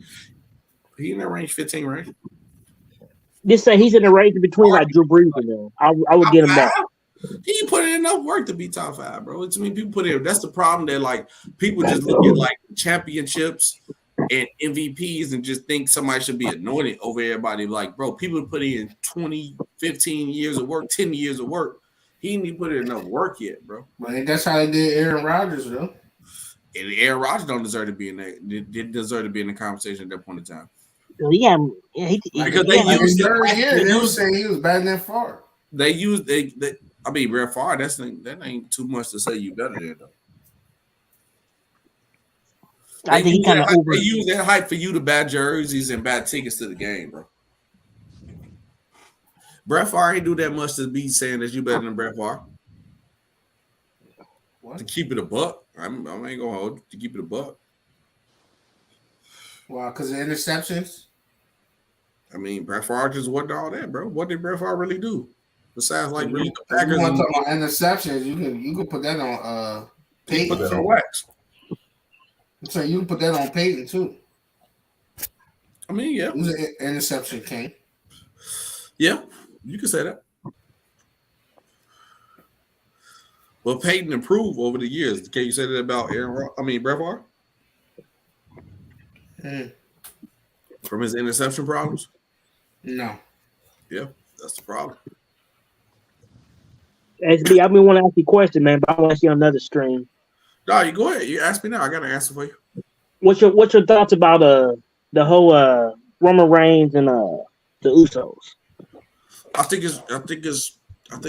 He in that range, 15 range. Just say he's in the range between like Drew Brees and them. I would get him that. He put in enough work to be top 5, bro. It's people put in. That's the problem that like people just look at like championships and MVPs and just think somebody should be anointed over everybody. Like, bro, people put in 20, 15 years of work, 10 years of work. He didn't put in enough work yet, bro. But that's how they did Aaron Rodgers, though. And Aaron Rodgers don't deserve to be in that. Didn't deserve to be in the conversation at that point in time. Yeah, because they used they were saying he was better than Favre. They used I mean, Brett Favre. That ain't too much to say you better than though. I think he kind of over. They use that hype for you to buy jerseys and buy tickets to the game, bro. Brett Favre ain't do that much to be saying that you better than Brett Favre. What? To keep it a buck, I ain't gonna hold to keep it a buck. Wow, because of interceptions. I mean, Brett Favre just wasn't all that, bro. What did Brett Favre really do? Besides, like, really the Packers. You want to talk about interceptions? You can put that on Peyton. Put that on wax. So you can put that on Peyton too. I mean, yeah. He was an interception king. Yeah, you can say that. Well, Peyton improved over the years. Can you say that about Brett Favre? From his interception problems? No. Yeah, that's the problem. SB, I've been wanting to ask you a question, man, but I want to ask you on another stream. No, you go ahead. You ask me now. I got an answer for you. What's your thoughts about the whole Roman Reigns and the Usos? I think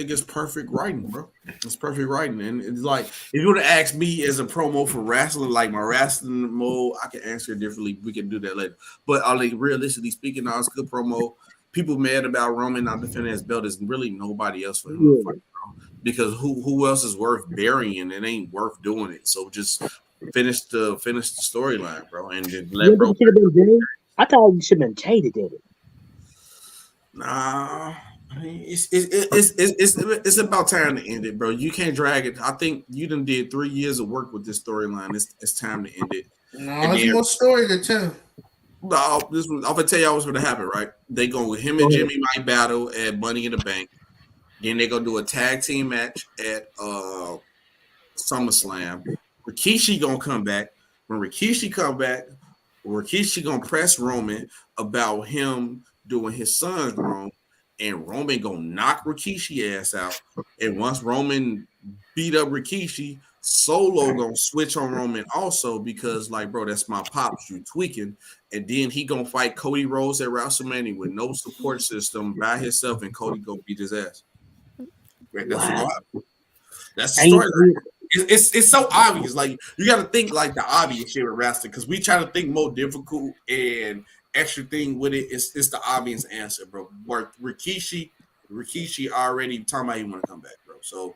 it's perfect writing, bro. It's perfect writing, and it's like if you would have asked me as a promo for wrestling, like my wrestling mode, I can answer it differently. We can do that later. But realistically speaking, it's good promo. People mad about Roman not defending his belt. There's really nobody else for him to fight, bro. Because who else is worth burying? It ain't worth doing it. So just finish the storyline, bro, and then let bro. I thought it should have been Jay that did it. Nah. I mean, it's about time to end it, bro. You can't drag it. I think you done did 3 years of work with this storyline. It's time to end it. No, there's more story to tell. No, I'm gonna tell y'all what's gonna happen, right? They him and Jimmy might battle at Money in the Bank. Then they're gonna do a tag team match at SummerSlam. Rikishi gonna come back. When Rikishi come back, Rikishi gonna press Roman about him doing his son's wrong. And Roman gonna knock Rikishi ass out. And once Roman beat up Rikishi, Solo gonna switch on Roman also because, like, bro, that's my pops. You tweaking. And then he gonna fight Cody Rhodes at WrestleMania with no support system by himself, and Cody gonna beat his ass. Right, that's what happened. That's the storyline. It's so obvious. Like, you got to think like the obvious shit with wrestling because we try to think more difficult and extra thing with it. It's the obvious answer, bro. Rikishi already talking about he want to come back, bro. So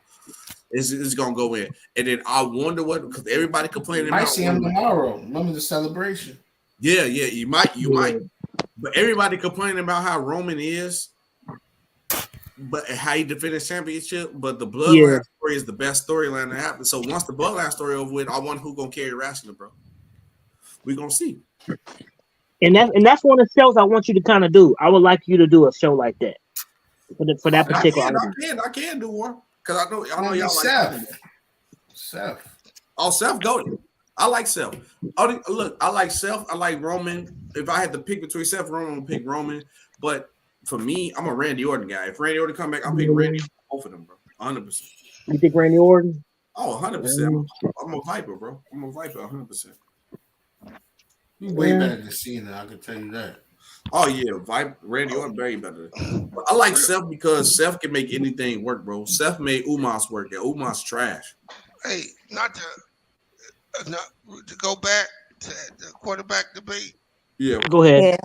it's gonna go in, and then I wonder what because everybody complaining about. I see him tomorrow. Remember the celebration? Yeah, you might, but everybody complaining about how Roman is. But how he defended championship, but the bloodline story is the best storyline that happened. So once the bloodline story over with, I wonder who gonna carry wrestling, bro. We gonna see. And that's one of the shows I want you to kind of do. I would like you to do a show like that for that particular. I can do one because I know y'all like Seth. Oh, Seth go. I like Seth. Look, I like Seth. I like Roman. If I had to pick between Seth and Roman, I'm gonna pick Roman. But for me, I'm a Randy Orton guy. If Randy Orton come back, I'll pick Randy both of them, bro. 100%. You think Randy Orton? Oh, 100%. I'm a Viper, bro. I'm a Viper, 100%. He's way better than Cena, I can tell you that. Oh, yeah. Randy Orton very better. But I like Seth because Seth can make anything work, bro. Seth made Umos work, and Umos trash. Hey, not to go back to the quarterback debate. Yeah. Go ahead. Yeah.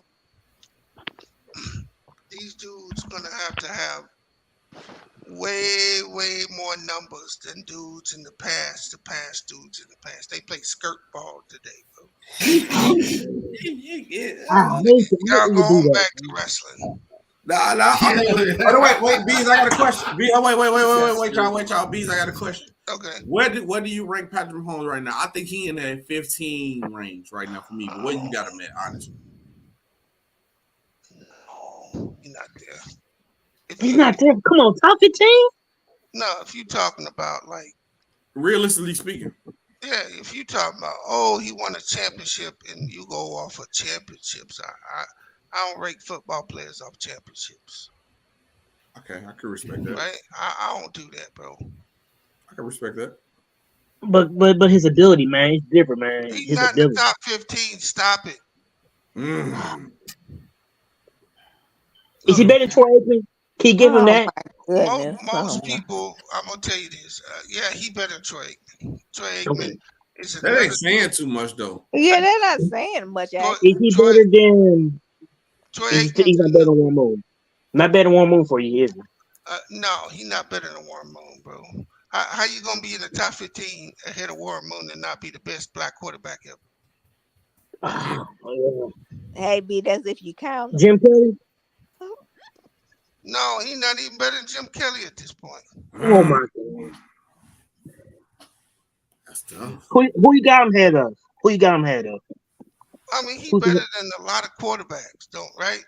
These dudes gonna have to have way more numbers than dudes in the past. The past dudes in the past, they play skirt ball today, bro. Y'all going back to wrestling. Nah. Wait, Bees, I got a question. Wait, y'all. Bees, I got a question. Okay. Where do you rank Patrick Mahomes right now? I think he in that 15 range right now for me. But where you got him at, honestly? No, he's not there. He's not there. Come on, top 15? No, if you're talking about like realistically speaking. Yeah, if you talking about he won a championship and you go off of championships, I don't rate football players off championships. Okay, I can respect that. Right? I don't do that, bro. I can respect that. But his ability, man, it's different, man. He's his not ability. in the top 15. Stop it. Is he better than Troy Aikman? Can you give him that? Most people, I'm gonna tell you this. Yeah, he better than Troy Aikman. Troy Aikman is that ain't saying too much though. Yeah, they're not saying much. Is he better than? He's not better than Warren Moon. Not better than Warren Moon for you, is he? No, he's not better than Warren Moon, bro. How you gonna be in the top 15 ahead of Warren Moon and not be the best black quarterback ever? Hey, B, that's if you count Jim Kelly. No, he's not even better than Jim Kelly at this point. Oh my God. That's tough. Who you got him ahead of? Who you got him ahead of? I mean, he Who's better than a lot of quarterbacks, right?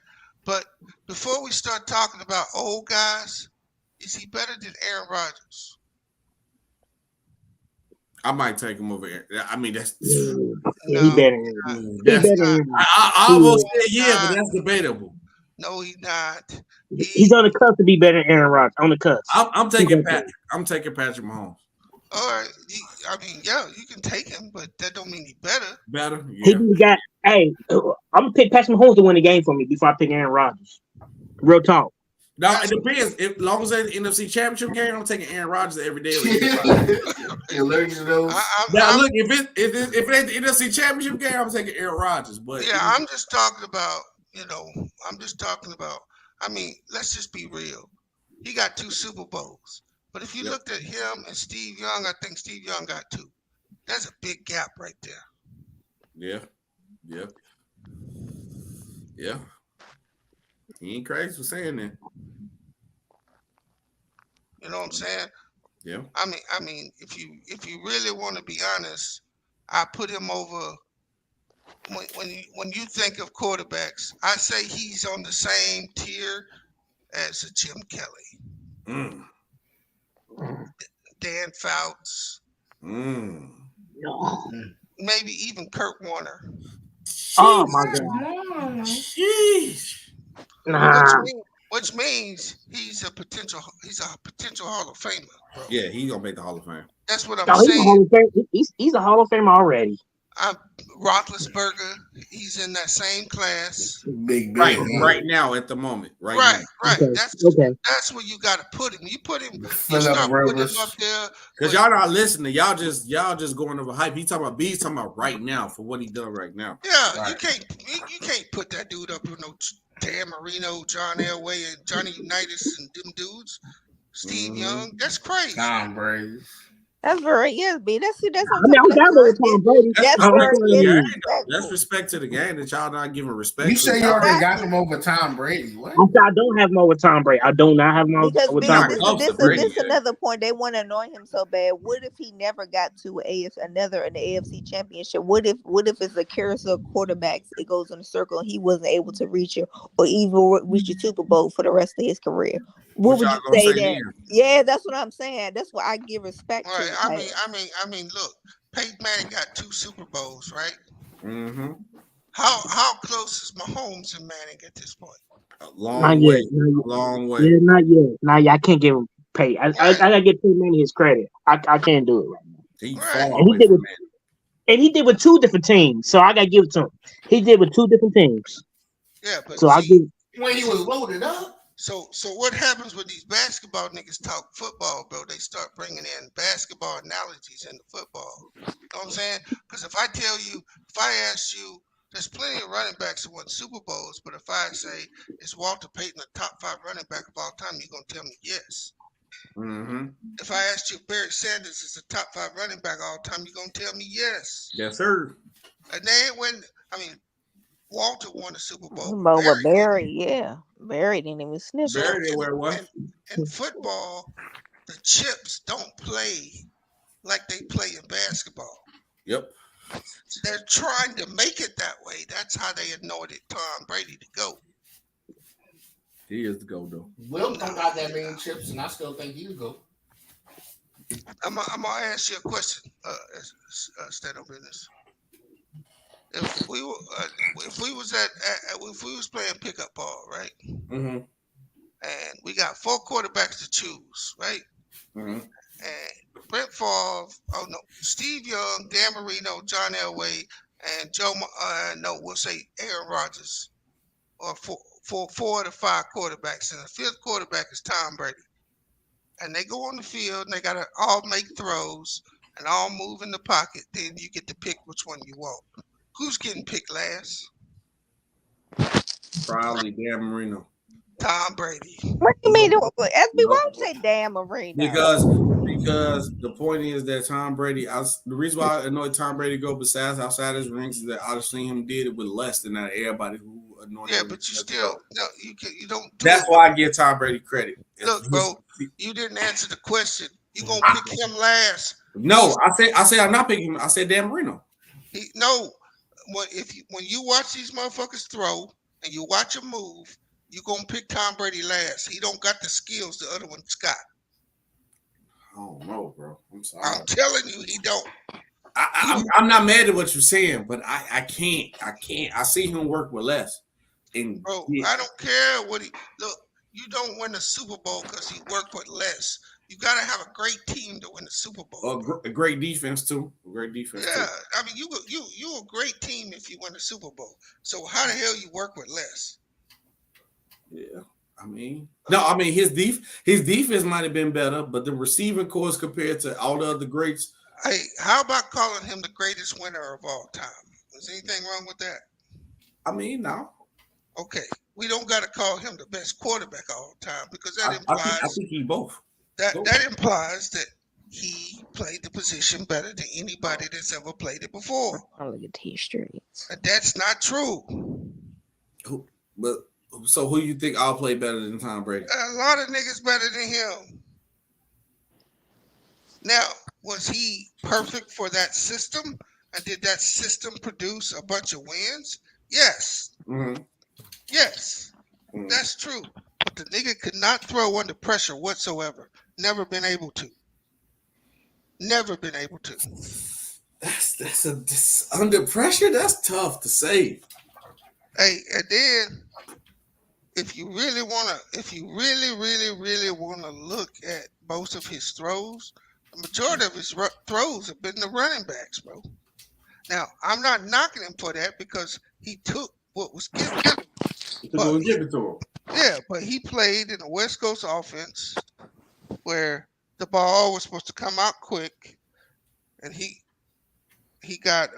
But before we start talking about old guys, is he better than Aaron Rodgers? I might take him over. I mean, that's Yeah, he No, better. He that's. better than him. I He almost is. said yeah, but that's debatable. No, he's not. He's on the cusp to be better than Aaron Rodgers. On the cusp. I'm He's taking up there. Patrick. I'm taking Patrick Mahomes. All right. I mean, yeah, you can take him, but that don't mean he's better. Better, He yeah. got. Hey, I'm gonna pick Patrick Mahomes to win the game for me before I pick Aaron Rodgers. Real talk. Now it depends. As long as it's the NFC Championship game, I'm taking Aaron Rodgers every day. Allergic to those. Now look, if it ain't the NFC Championship game, I'm taking Aaron Rodgers. But Yeah, I'm just talking about. I mean, let's just be real. He got 2 Super Bowls, but if you looked at him and Steve Young, I think Steve Young got 2. That's a big gap right there. yeah. He ain't crazy for saying that. You know what I'm saying? Yeah. I mean, if you really want to be honest, I put him over. When you think of quarterbacks, I say he's on the same tier as a Jim Kelly, Dan Fouts, maybe even Kurt Warner. Oh my God. Sheesh. Nah. Which means he's a potential Hall of Famer. Bro. Yeah, he's gonna make the Hall of Fame. That's what I'm No, saying. He's a Hall of Famer already. Roethlisberger, he's in that same class. Big right now at the moment. Right. Okay. That's where you got to put him. You put him. You Fill start up putting him rivers. up there. Because y'all not listening. Y'all just going over hype. He's talking about right now for what he done right now. Yeah, you can't put that dude up with no Dan Marino, John Elway, and Johnny Unitas and them dudes. Steve Young, that's crazy. Tom Brady. That's very B. That's what I'm down with Tom Brady. That's very That's respect to the game that y'all not giving respect. You to. say you already got him over Tom Brady. What? I don't have him over Tom Brady. I do not have him over Tom Brady. This is another point. They want to annoy him so bad. What if he never got to another in the AFC Championship? What if it's a carousel of quarterbacks? It goes in a circle and he wasn't able to reach it or even reach the Super Bowl for the rest of his career. What would you say then? Yeah, that's what I'm saying. That's why I give respect to. Right. I mean, look, Peyton Manning got 2 Super Bowls, right? Mm-hmm. How close is Mahomes and Manning at this point? A long way. Yeah, not yet. Not yet. I can't give him pay. I gotta give Peyton Manning his credit. I can't do it right now. He's far away from Manning. And he did with 2 different teams, so I gotta give it to him. He did with 2 different teams. Yeah, but so I give. When he was loaded up. So what happens when these basketball niggas talk football, bro? They start bringing in basketball analogies into football. You know what I'm saying? Because if I ask you, there's plenty of running backs who won Super Bowls, but if I say, is Walter Payton the top 5 running back of all time, you're going to tell me yes. Mm-hmm. If I asked you if Barry Sanders is the top 5 running back of all time, you're going to tell me yes. Yes, sir. And then Walter won the Super Bowl. Barry didn't even sniff it. Barry didn't wear what? In football, the chips don't play like they play in basketball. Yep. They're trying to make it that way. That's how they anointed Tom Brady to go. He is the GOAT, though. Will don't got that many chips, and I still think he'll go. I'm gonna ask you a question, stand up business. If we was playing pickup ball, right? Mm-hmm. And we got 4 quarterbacks to choose, right? Mm-hmm. And Brett Favre, Steve Young, Dan Marino, John Elway, and we'll say Aaron Rodgers, or 4 to 5 quarterbacks, and the 5th quarterback is Tom Brady. And they go on the field and they gotta all make throws and all move in the pocket. Then you get to pick which one you want. Who's getting picked last? Probably Dan Marino. Tom Brady. What do you mean? SB won't say Dan Marino. Because the point is that Tom Brady, the reason why I annoyed Tom Brady go besides outside his rings is that I've seen him did it with less than that everybody who annoyed him. Yeah, but you still you don't. That's why I give Tom Brady credit. Look, bro, you didn't answer the question. You gonna pick him last? No, I said I'm not picking him. I said Dan Marino. when you watch these motherfuckers throw and you watch them move, you gonna pick Tom Brady last. He don't got the skills the other one's got. I don't know, bro. I'm sorry. I'm telling you, he don't. I'm not mad at what you're saying, but I can't. I see him work with less. And Bro, I don't care what he look. You don't win the Super Bowl because he worked with less. You gotta have a great team to win the Super Bowl. a great defense too. A great defense Yeah, too. I mean you a great team if you win the Super Bowl. So how the hell you work with less? Yeah. I mean his defense might have been better, but the receiving course compared to all the other greats. Hey, how about calling him the greatest winner of all time? Is anything wrong with that? I mean, no. Okay, we don't got to call him the best quarterback of all time because that implies I think he both. That implies that he played the position better than anybody that's ever played it before. I look at history. And that's not true. So who you think I'll play better than Tom Brady? A lot of niggas better than him. Now, was he perfect for that system? And did that system produce a bunch of wins? Yes. Mm-hmm. Yes. Mm-hmm. That's true. But the nigga could not throw under pressure whatsoever. Never been able to. Never been able to. That's under pressure. That's tough to say. Hey, and then if you really wanna look at most of his throws, the majority of his throws have been the running backs, bro. Now I'm not knocking him for that because he took what was given. To him. Yeah, but he played in a West Coast offense where the ball was supposed to come out quick, and he got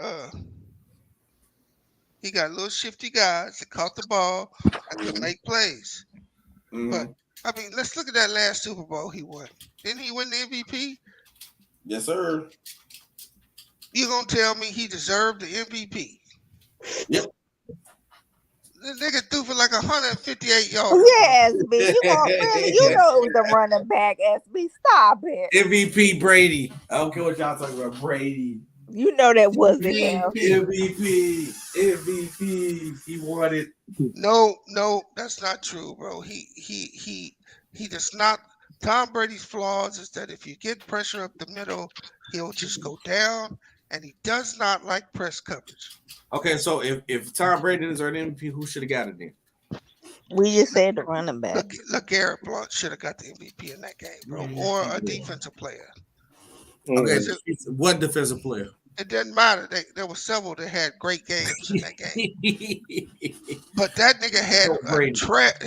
little shifty guys that caught the ball and could make plays. Mm-hmm. But I mean, let's look at that last Super Bowl he won. Didn't he win the MVP? Yes, sir. You gonna tell me he deserved the MVP? Yep. The nigga threw for like 158 yards. Yes, SB. You know the running back, SB. Stop it. MVP Brady. I don't care what y'all talking about. Brady. You know that wasn't him. MVP. He won it. No, that's not true, bro. He does not. Tom Brady's flaws is that if you get pressure up the middle, he'll just go down, and he does not like press coverage. Okay, so if Tom Brady is our MVP, who should have got it then? We just said the running back. Look, Garrett Blunt should have got the MVP in that game, bro, or a defensive player. Okay, so what defensive player? It doesn't matter. There were several that had great games in that game, but that nigga had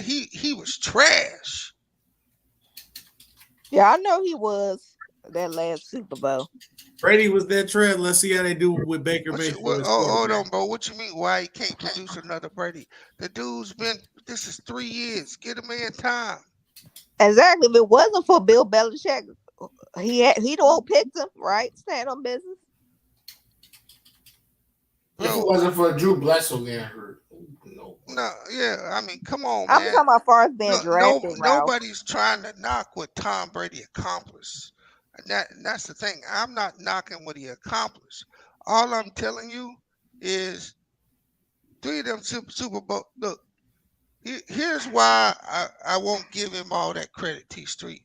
he was trash. Yeah, I know he was that last Super Bowl. Brady was that trash. Let's see how they do with Baker Mayfield. Hold on, bro. What you mean? Why he can't produce another Brady? The dude's been. This is 3 years. Get him in time. Exactly. If it wasn't for Bill Belichick, he'd all picked him, right? Stand on business. If it wasn't for Drew Bledsoe getting hurt. No, yeah. I mean, come on, I'm man. talking about far as being drafted. Nobody's trying to knock what Tom Brady accomplished. And that's the thing. I'm not knocking what he accomplished. All I'm telling you is 3 of them Super Bowl. Look, here's why I won't give him all that credit, T Street.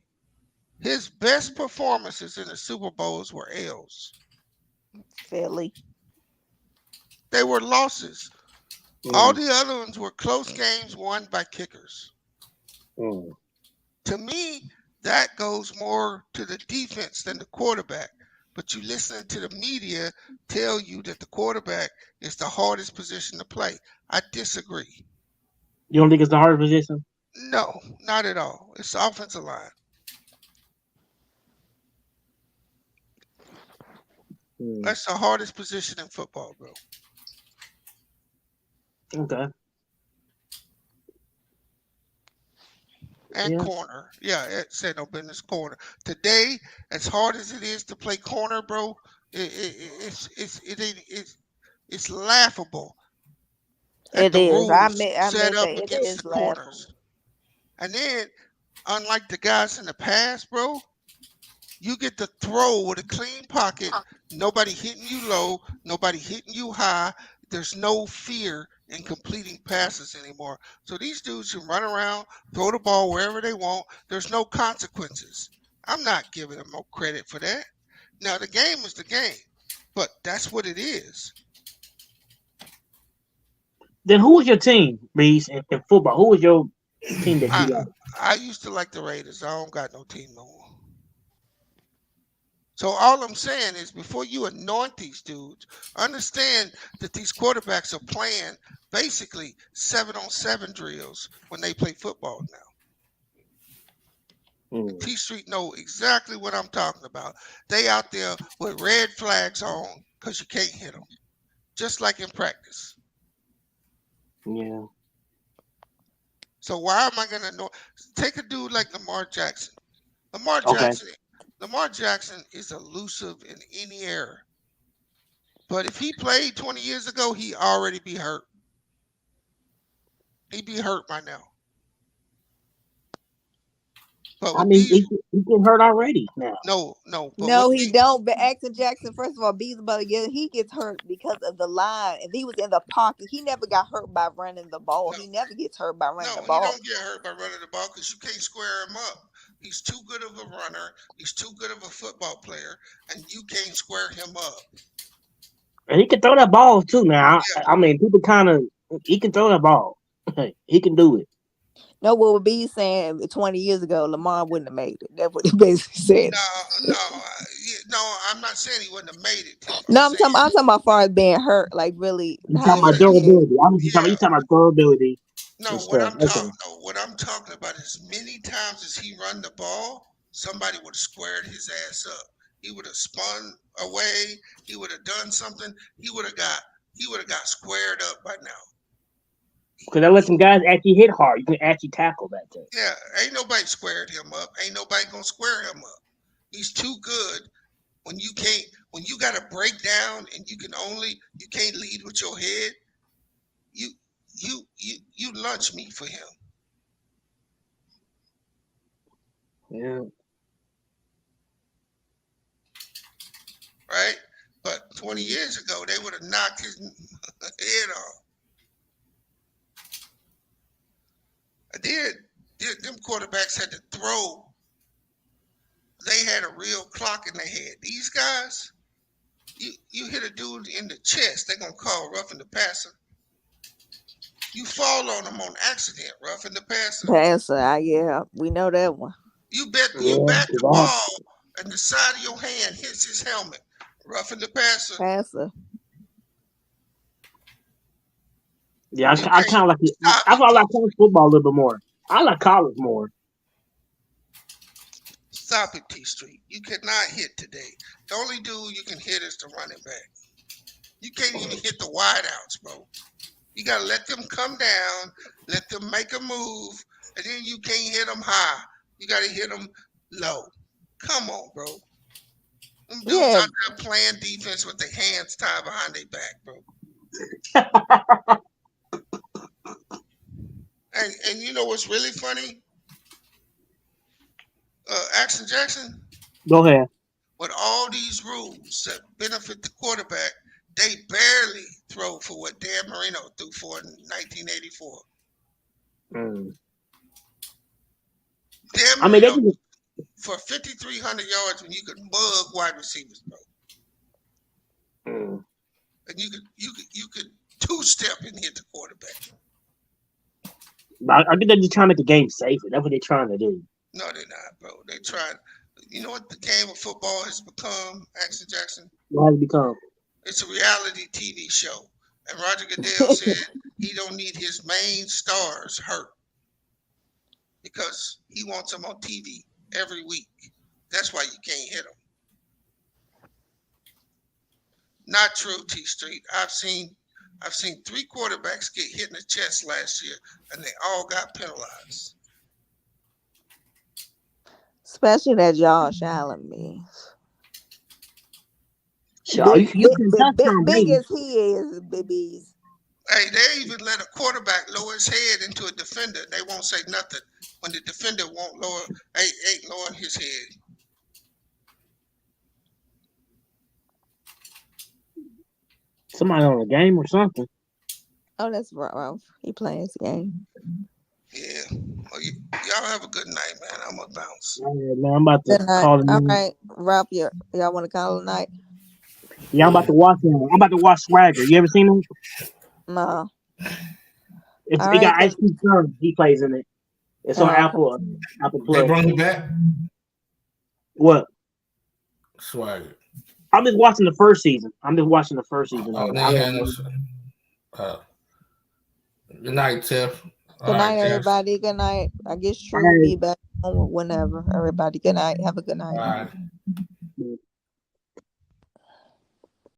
His best performances in the Super Bowls were L's. Philly. They were losses. All the other ones were close games won by kickers. To me, that goes more to the defense than the quarterback. But you listen to the media tell you that the quarterback is the hardest position to play. I disagree. You don't think it's the hardest position? No, not at all. It's the offensive line. That's the hardest position in football, bro. Okay. And corner. Yeah, it said no business corner. Today, as hard as it is to play corner, bro, it's laughable. It is. I may set up say it against is the corners. And then, unlike the guys in the past, bro, you get to throw with a clean pocket. Nobody hitting you low. Nobody hitting you high. there's no fear in completing passes anymore. So these dudes can run around, throw the ball wherever they want. There's no consequences. I'm not giving them no credit for that. Now the game is the game, but that's what it is. Then who was your team, Reese, in football? Who was your team that you I like? I used to like the Raiders. I don't got no team no more. So all I'm saying is before you anoint these dudes, understand that these quarterbacks are playing basically 7-on-7 drills when they play football now. And T Street know exactly what I'm talking about. They out there with red flags on because you can't hit them, just like in practice. Yeah. So why am I gonna know? Take a dude like Lamar Jackson. Lamar Okay. Jackson. Lamar Jackson is elusive in any era. But if he played 20 years ago, he already be hurt. He'd be hurt by now. But I with mean, these, he getting hurt already now. no. But No, with he these, don't. But Axel Jackson, first of all, Bees about yeah, he gets hurt because of the line. If he was in the pocket, he never got hurt by running the ball. He never gets hurt by running the he ball. don't get hurt by running the ball because you can't square him up. He's too good of a runner. He's too good of a football player, and you can't square him up. And he can throw that ball too. Now, I mean, people kind of he can throw that ball. He can do it. No, what would be saying 20 years ago, Lamar wouldn't have made it. That's what he basically said. No, I'm not saying he wouldn't have made it. No, I'm talking about far as being hurt, like really You how talking about much he is. durability? I'm just talking. You talking about durability No, and stuff. Okay. what I'm talking about is many times as he run the ball, somebody would have squared his ass up. He would have spun away. He would have done something. He would have got squared up by now. Because I let some guys actually hit hard. You can actually tackle that thing. Yeah, ain't nobody squared him up. Ain't nobody gonna square him up. He's too good. When you got to break down and you can't lead with your head. You lunch me for him. Yeah. Right? But 20 years ago, they would have knocked his head off. I did. Them quarterbacks had to throw. They had a real clock in their head. These guys, you hit a dude in the chest, they're going to call roughing the passer. You fall on them on accident, roughing the passer. Passer, yeah, we know that one. You bat the ball and the side of your hand hits his helmet, roughing the passer. Passer. Yeah, I kind of like it. I like college football a little bit more. I like college more. Stop it, T Street. You cannot hit today. The only dude you can hit is the running back. You can't even hit the wideouts, bro. You gotta let them come down, let them make a move, and then you can't hit them high. You gotta hit them low. Come on, bro. Them dudes out there playing defense with their hands tied behind their back, bro. And you know what's really funny? Action Jackson. Go ahead. With all these rules that benefit the quarterback, they barely throw for what Dan Marino threw for in 1984. Dan Marino for 5,300 yards when you could mug wide receivers, bro. And you could two-step and hit the quarterback. I think they're just trying to make the game safer. That's what they're trying to do. No, they're not, bro. They're trying. You know what the game of football has become, Action Jackson? What has it become? It's a reality TV show. And Roger Goodell said he don't need his main stars hurt because he wants them on TV every week. That's why you can't hit them. Not true, T Street. I've seen 3 quarterbacks get hit in the chest last year, and they all got penalized. Especially that Josh Allen means. Big as he is, babies. Hey, they even let a quarterback lower his head into a defender. They won't say nothing when the defender ain't lowering his head. Somebody on a game or something. Oh, that's Ralph. He playing his game. Yeah. Well, y'all have a good night, man. I'm gonna bounce. All right, man, I'm about to Good night. call it. All right, Ralph. Y'all want to call it night? Yeah, I'm about to watch him. I'm about to watch Swagger. You ever seen him? No. It's, All it got right. Ice Cube Son. He plays in it. It's on Oh, okay. Apple They Plus. brought him back. What? Swagger. I'm just watching the first season. Oh, they had no. Good night, Tiff. Good night, everybody. Good night. I guess True will be back on whenever. Everybody, good night. Have a good night. All right.